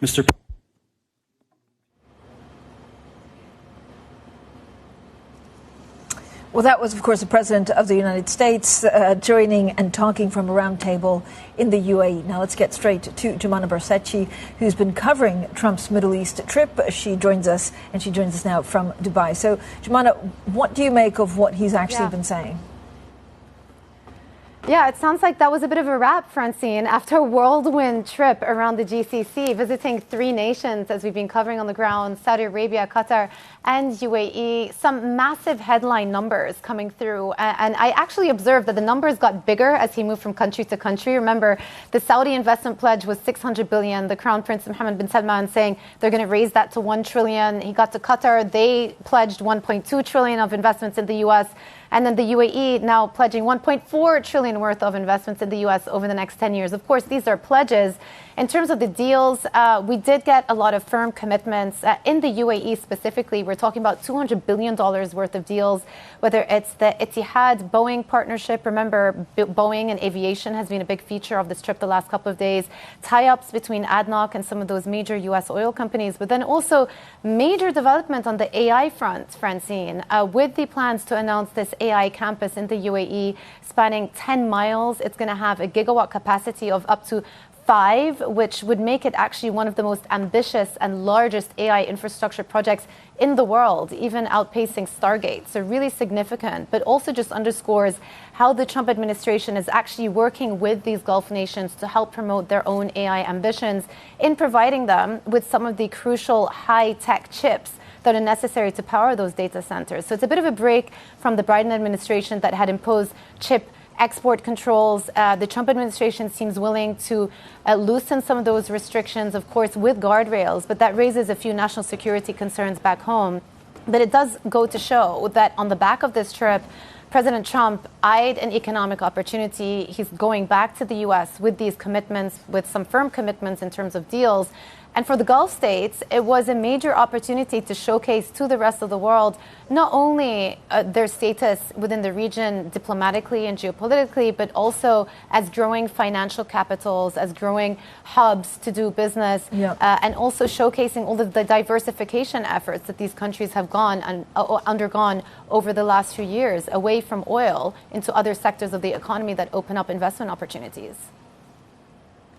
Mr. Well, that was, of course, the President of the United States joining and talking from a round table in the UAE. Now, let's get straight to Jumana Barsechi, who's been covering Trump's Middle East trip. She joins us now from Dubai. So, Jumana, what do you make of what he's actually been saying? Yeah, it sounds like that was a bit of a wrap, Francine. After a whirlwind trip around the GCC, visiting 3 nations, as we've been covering on the ground, Saudi Arabia, Qatar, and UAE, some massive headline numbers coming through. And I actually observed that the numbers got bigger as he moved from country to country. Remember, the Saudi investment pledge was $600 billion. The Crown Prince Mohammed bin Salman saying they're going to raise that to $1 trillion. He got to Qatar. They pledged $1.2 trillion of investments in the U.S., and then the UAE now pledging $1.4 trillion worth of investments in the U.S. over the next 10 years. Of course, these are pledges. In terms of the deals, we did get a lot of firm commitments. In the UAE specifically, we're talking about $200 billion worth of deals, whether it's the Etihad-Boeing partnership. Remember, Boeing and aviation has been a big feature of this trip the last couple of days. Tie-ups between ADNOC and some of those major U.S. oil companies, but then also major development on the AI front, Francine, with the plans to announce this AI campus in the UAE spanning 10 miles. It's going to have a gigawatt capacity of up to 5, which would make it actually one of the most ambitious and largest AI infrastructure projects in the world, even outpacing Stargate. So really significant, but also just underscores how the Trump administration is actually working with these Gulf nations to help promote their own AI ambitions in providing them with some of the crucial high-tech chips that are necessary to power those data centers. So it's a bit of a break from the Biden administration that had imposed chip export controls. The Trump administration seems willing to loosen some of those restrictions, of course, with guardrails, but that raises a few national security concerns back home. But it does go to show that on the back of this trip, President Trump eyed an economic opportunity. He's going back to the U.S. with these commitments, with some firm commitments in terms of deals. And for the Gulf states, it was a major opportunity to showcase to the rest of the world not only their status within the region diplomatically and geopolitically, but also as growing financial capitals, as growing hubs to do business, and also showcasing all of the diversification efforts that these countries have undergone over the last few years, away from oil into other sectors of the economy that open up investment opportunities.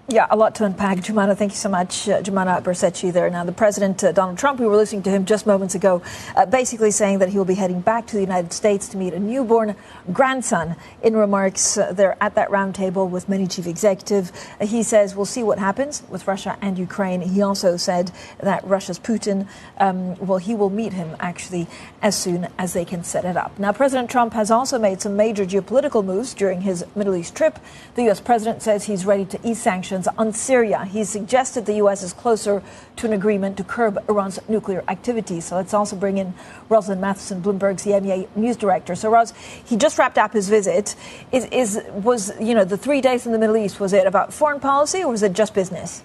Yeah, a lot to unpack. Jumana, thank you so much. Jumana Barsechi there. Now, the President, Donald Trump, we were listening to him just moments ago, basically saying that he will be heading back to the United States to meet a newborn grandson. In remarks there at that roundtable with many chief executives, he says we'll see what happens with Russia and Ukraine. He also said that Russia's Putin, he will meet him actually as soon as they can set it up. Now, President Trump has also made some major geopolitical moves during his Middle East trip. The U.S. president says he's ready to ease sanctions on Syria. He suggested the U.S. is closer to an agreement to curb Iran's nuclear activity. So let's also bring in Rosalind Matheson, Bloomberg's EMEA news director. So, Ros, he just wrapped up his visit. Was the 3 days in the Middle East, was it about foreign policy or was it just business?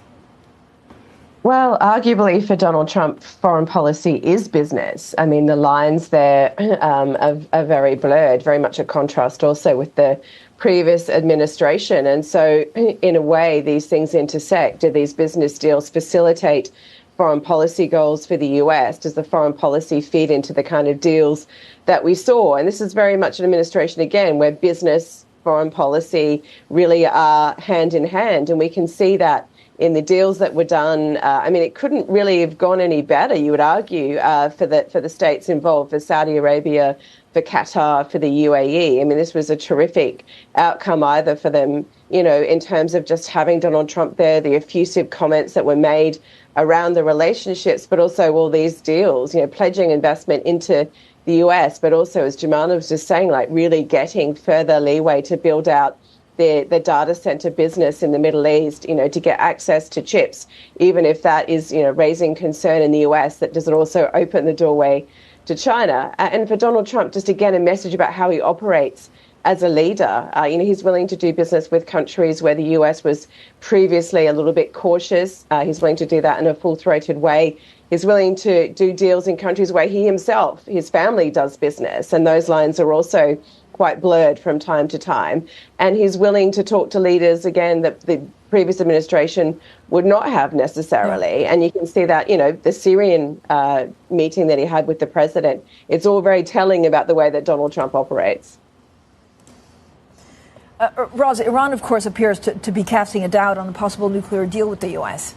Well, arguably for Donald Trump, foreign policy is business. I mean, the lines there are very blurred, very much a contrast also with the previous administration. And so in a way, these things intersect. Do these business deals facilitate foreign policy goals for the US? Does the foreign policy feed into the kind of deals that we saw? And this is very much an administration, again, where business, foreign policy really are hand in hand. And we can see that in the deals that were done. It couldn't really have gone any better, you would argue, for the states involved, for Saudi Arabia, for Qatar, for the UAE. I mean, this was a terrific outcome either for them, in terms of just having Donald Trump there, the effusive comments that were made around the relationships, but also all these deals, pledging investment into the US, but also, as Jumana was just saying, like really getting further leeway to build out the data center business in the Middle East, to get access to chips, even if that is, raising concern in the US, that does it also open the doorway to China. And for Donald Trump, just again, a message about how he operates as a leader. He's willing to do business with countries where the US was previously a little bit cautious. He's willing to do that in a full-throated way. He's willing to do deals in countries where he himself, his family does business. And those lines are also quite blurred from time to time. And he's willing to talk to leaders, again, that the previous administration would not have necessarily. And you can see that, the Syrian meeting that he had with the president, it's all very telling about the way that Donald Trump operates. Roz, Iran, of course, appears to be casting a doubt on the possible nuclear deal with the U.S.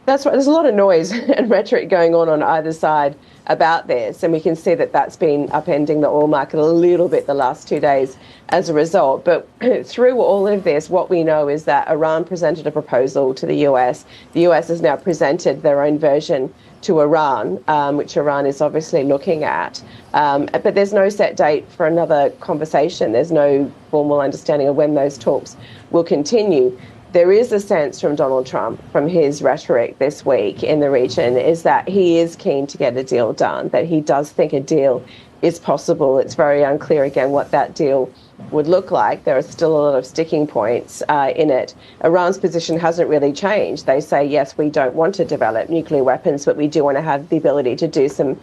That's right. There's a lot of noise and rhetoric going on either side about this. And we can see that that's been upending the oil market a little bit the last 2 days as a result. But through all of this, what we know is that Iran presented a proposal to the US. The US has now presented their own version to Iran, which Iran is obviously looking at. But there's no set date for another conversation. There's no formal understanding of when those talks will continue. There is a sense from Donald Trump, from his rhetoric this week in the region, is that he is keen to get a deal done, that he does think a deal is possible. It's very unclear, again, what that deal would look like. There are still a lot of sticking points in it. Iran's position hasn't really changed. They say, yes, we don't want to develop nuclear weapons, but we do want to have the ability to do some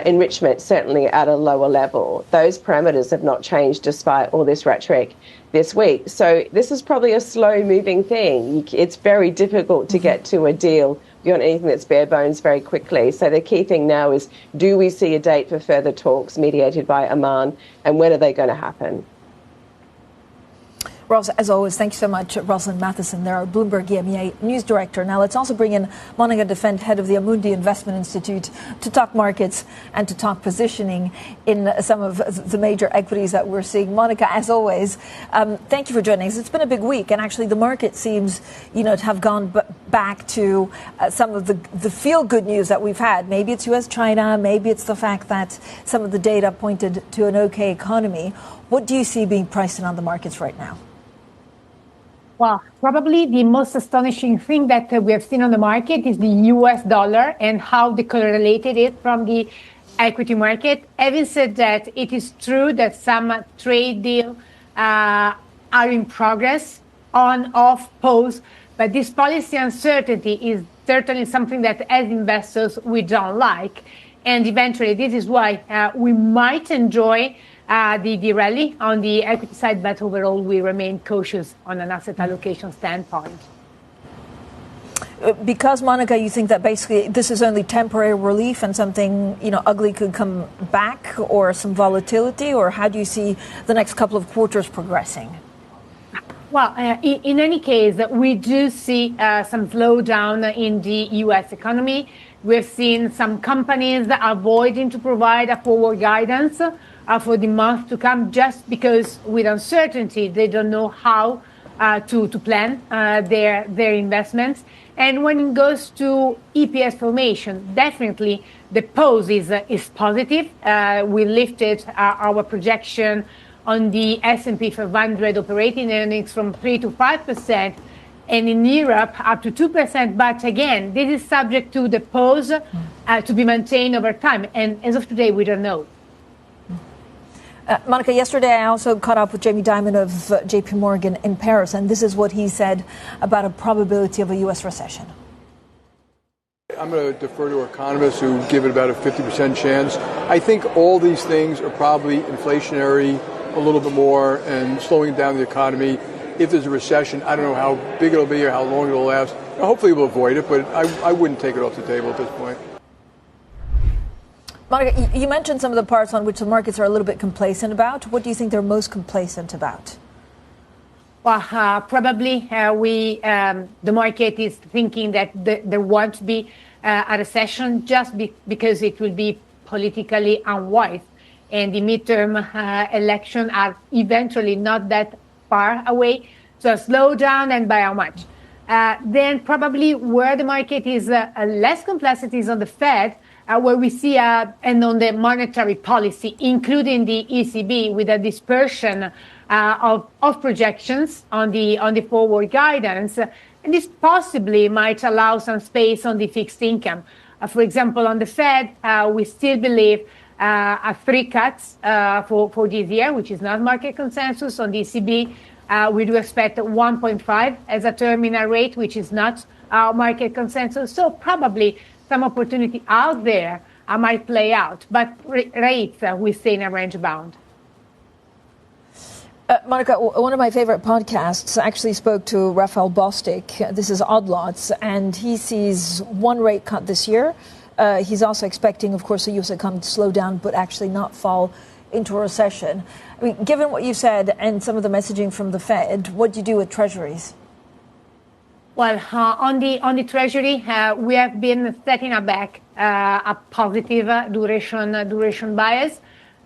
enrichment, certainly at a lower level. Those parameters have not changed despite all this rhetoric this week. So this is probably a slow-moving thing. It's very difficult to get to a deal beyond anything that's bare bones very quickly. So the key thing now is, do we see a date for further talks mediated by Oman, and when are they going to happen? Roz, as always, thank you so much, Rosalind Matheson, there, our Bloomberg EMEA News Director. Now let's also bring in Monica Defend, head of the Amundi Investment Institute, to talk markets and to talk positioning in some of the major equities that we're seeing. Monica, as always, thank you for joining us. It's been a big week, and actually the market seems, to have gone back to some of the feel-good news that we've had. Maybe it's U.S.-China, maybe it's the fact that some of the data pointed to an okay economy. What do you see being priced in on the markets right now? Well, probably the most astonishing thing that we have seen on the market is the US dollar and how decorrelated it from the equity market. Having said that, it is true that some trade deals are in progress, on, off, pause, but this policy uncertainty is certainly something that as investors we don't like. And eventually this is why we might enjoy the rally on the equity side, but overall we remain cautious on an asset allocation standpoint. Because, Monica, you think that basically this is only temporary relief and something, ugly could come back, or some volatility, or how do you see the next couple of quarters progressing? Well, in any case, we do see some slowdown in the U.S. economy. We've seen some companies avoiding to provide a forward guidance for the month to come, just because with uncertainty they don't know how to plan their investments. And when it goes to EPS formation, definitely the pause is positive. We lifted our projection on the S&P 500 operating earnings from 3 to 5%, and in Europe up to 2%. But again, this is subject to the pause to be maintained over time. And as of today, we don't know. Monica, yesterday I also caught up with Jamie Dimon of JP Morgan in Paris, and this is what he said about a probability of a U.S. recession. I'm going to defer to economists who give it about a 50% chance. I think all these things are probably inflationary a little bit more and slowing down the economy. If there's a recession, I don't know how big it'll be or how long it'll last. Hopefully we'll avoid it, but I wouldn't take it off the table at this point. Monica, you mentioned some of the parts on which the markets are a little bit complacent about. What do you think they're most complacent about? Well, probably the market is thinking that there won't be a recession just because it will be politically unwise. And the midterm election are eventually not that far away. So slow down, and by how much? Then probably where the market is less complacent is on the Fed, where we see, and on the monetary policy, including the ECB, with a dispersion of projections on the forward guidance. And this possibly might allow some space on the fixed income. For example, on the Fed, we still believe 3 cuts for this year, which is not market consensus. On the ECB, we do expect 1.5 as a terminal rate, which is not market consensus. So probably some opportunity out there might play out, but rates we stay in a range bound. Monica, one of my favorite podcasts actually spoke to Raphael Bostic. This is Odd Lots, and he sees one rate cut this year. He's also expecting, of course, the U.S. economy to slow down, but actually not fall into a recession. I mean, given what you said and some of the messaging from the Fed, what do you do with treasuries? Well, on the Treasury, we have been setting up back a positive duration bias.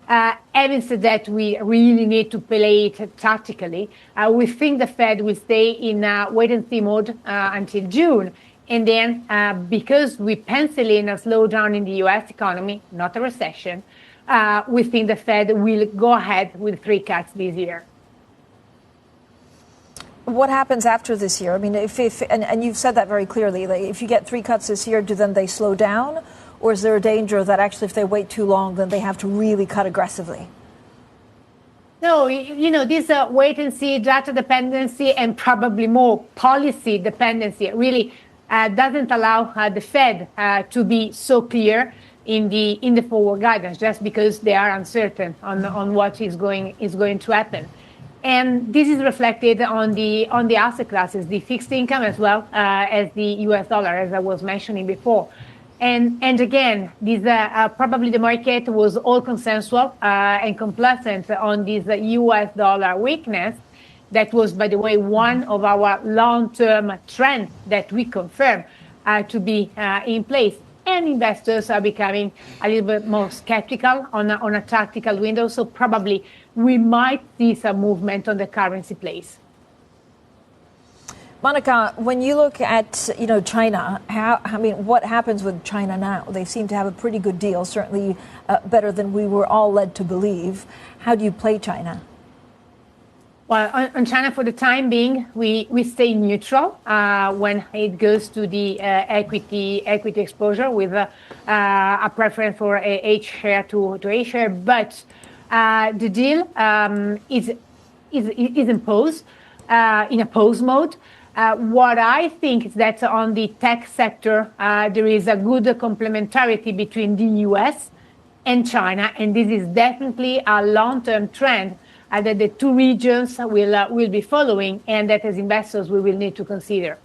Having said that, we really need to play it tactically. We think the Fed will stay in wait-and-see mode until June. And then, because we pencil in a slowdown in the U.S. economy, not a recession, we think the Fed will go ahead with 3 cuts this year. What happens after this year? I mean, and you've said that very clearly. Like, if you get 3 cuts this year, do then they slow down? Or is there a danger that actually if they wait too long, then they have to really cut aggressively? No, this wait-and-see data dependency and probably more policy dependency really doesn't allow the Fed to be so clear in the forward guidance, just because they are uncertain on what is going to happen. And this is reflected on the asset classes, the fixed income as well as the U.S. dollar, as I was mentioning before. And again, this probably the market was all consensual and complacent on this U.S. dollar weakness. That was, by the way, one of our long-term trends that we confirm to be in place. And investors are becoming a little bit more skeptical on a tactical window. So probably we might see some movement on the currency place. Monica, when you look at China, what happens with China now? They seem to have a pretty good deal, certainly better than we were all led to believe. How do you play China? Well, on China, for the time being, we stay neutral when it goes to the equity exposure, with a preference for H share to A share. But the deal is imposed in a pause mode. What I think is that on the tech sector, there is a good complementarity between the U.S. and China, and this is definitely a long-term trend that the two regions will be following, and that as investors we will need to consider.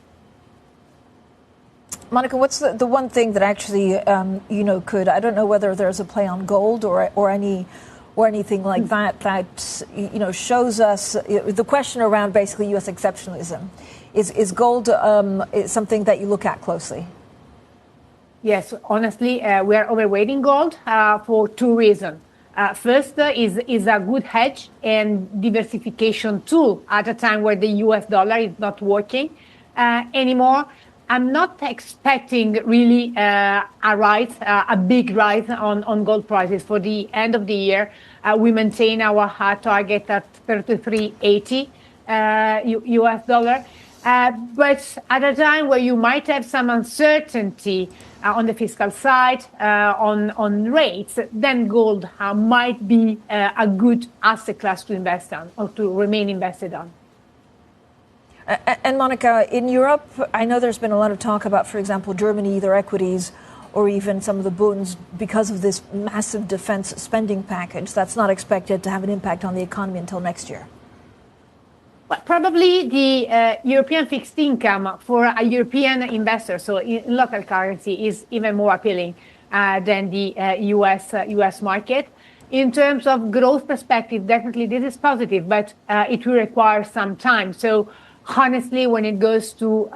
Monica, what's the one thing that actually could, I don't know whether there's a play on gold or anything like that shows us the question around basically U.S. exceptionalism. Is gold something that you look at closely? Yes, honestly, we are overweighting gold for 2 reasons. First is a good hedge and diversification tool at a time where the U.S. dollar is not working anymore. I'm not expecting really a big rise on gold prices for the end of the year. We maintain our hard target at $33.80 U.S. dollar. But at a time where you might have some uncertainty on the fiscal side, on rates, then gold might be a good asset class to invest on or to remain invested on. And Monica, in Europe, I know there's been a lot of talk about, for example, Germany, their equities, or even some of the bonds, because of this massive defense spending package that's not expected to have an impact on the economy until next year. Well, probably the European fixed income for a European investor, so in local currency, is even more appealing than the US market. In terms of growth perspective, definitely this is positive, but it will require some time. So honestly, when it goes to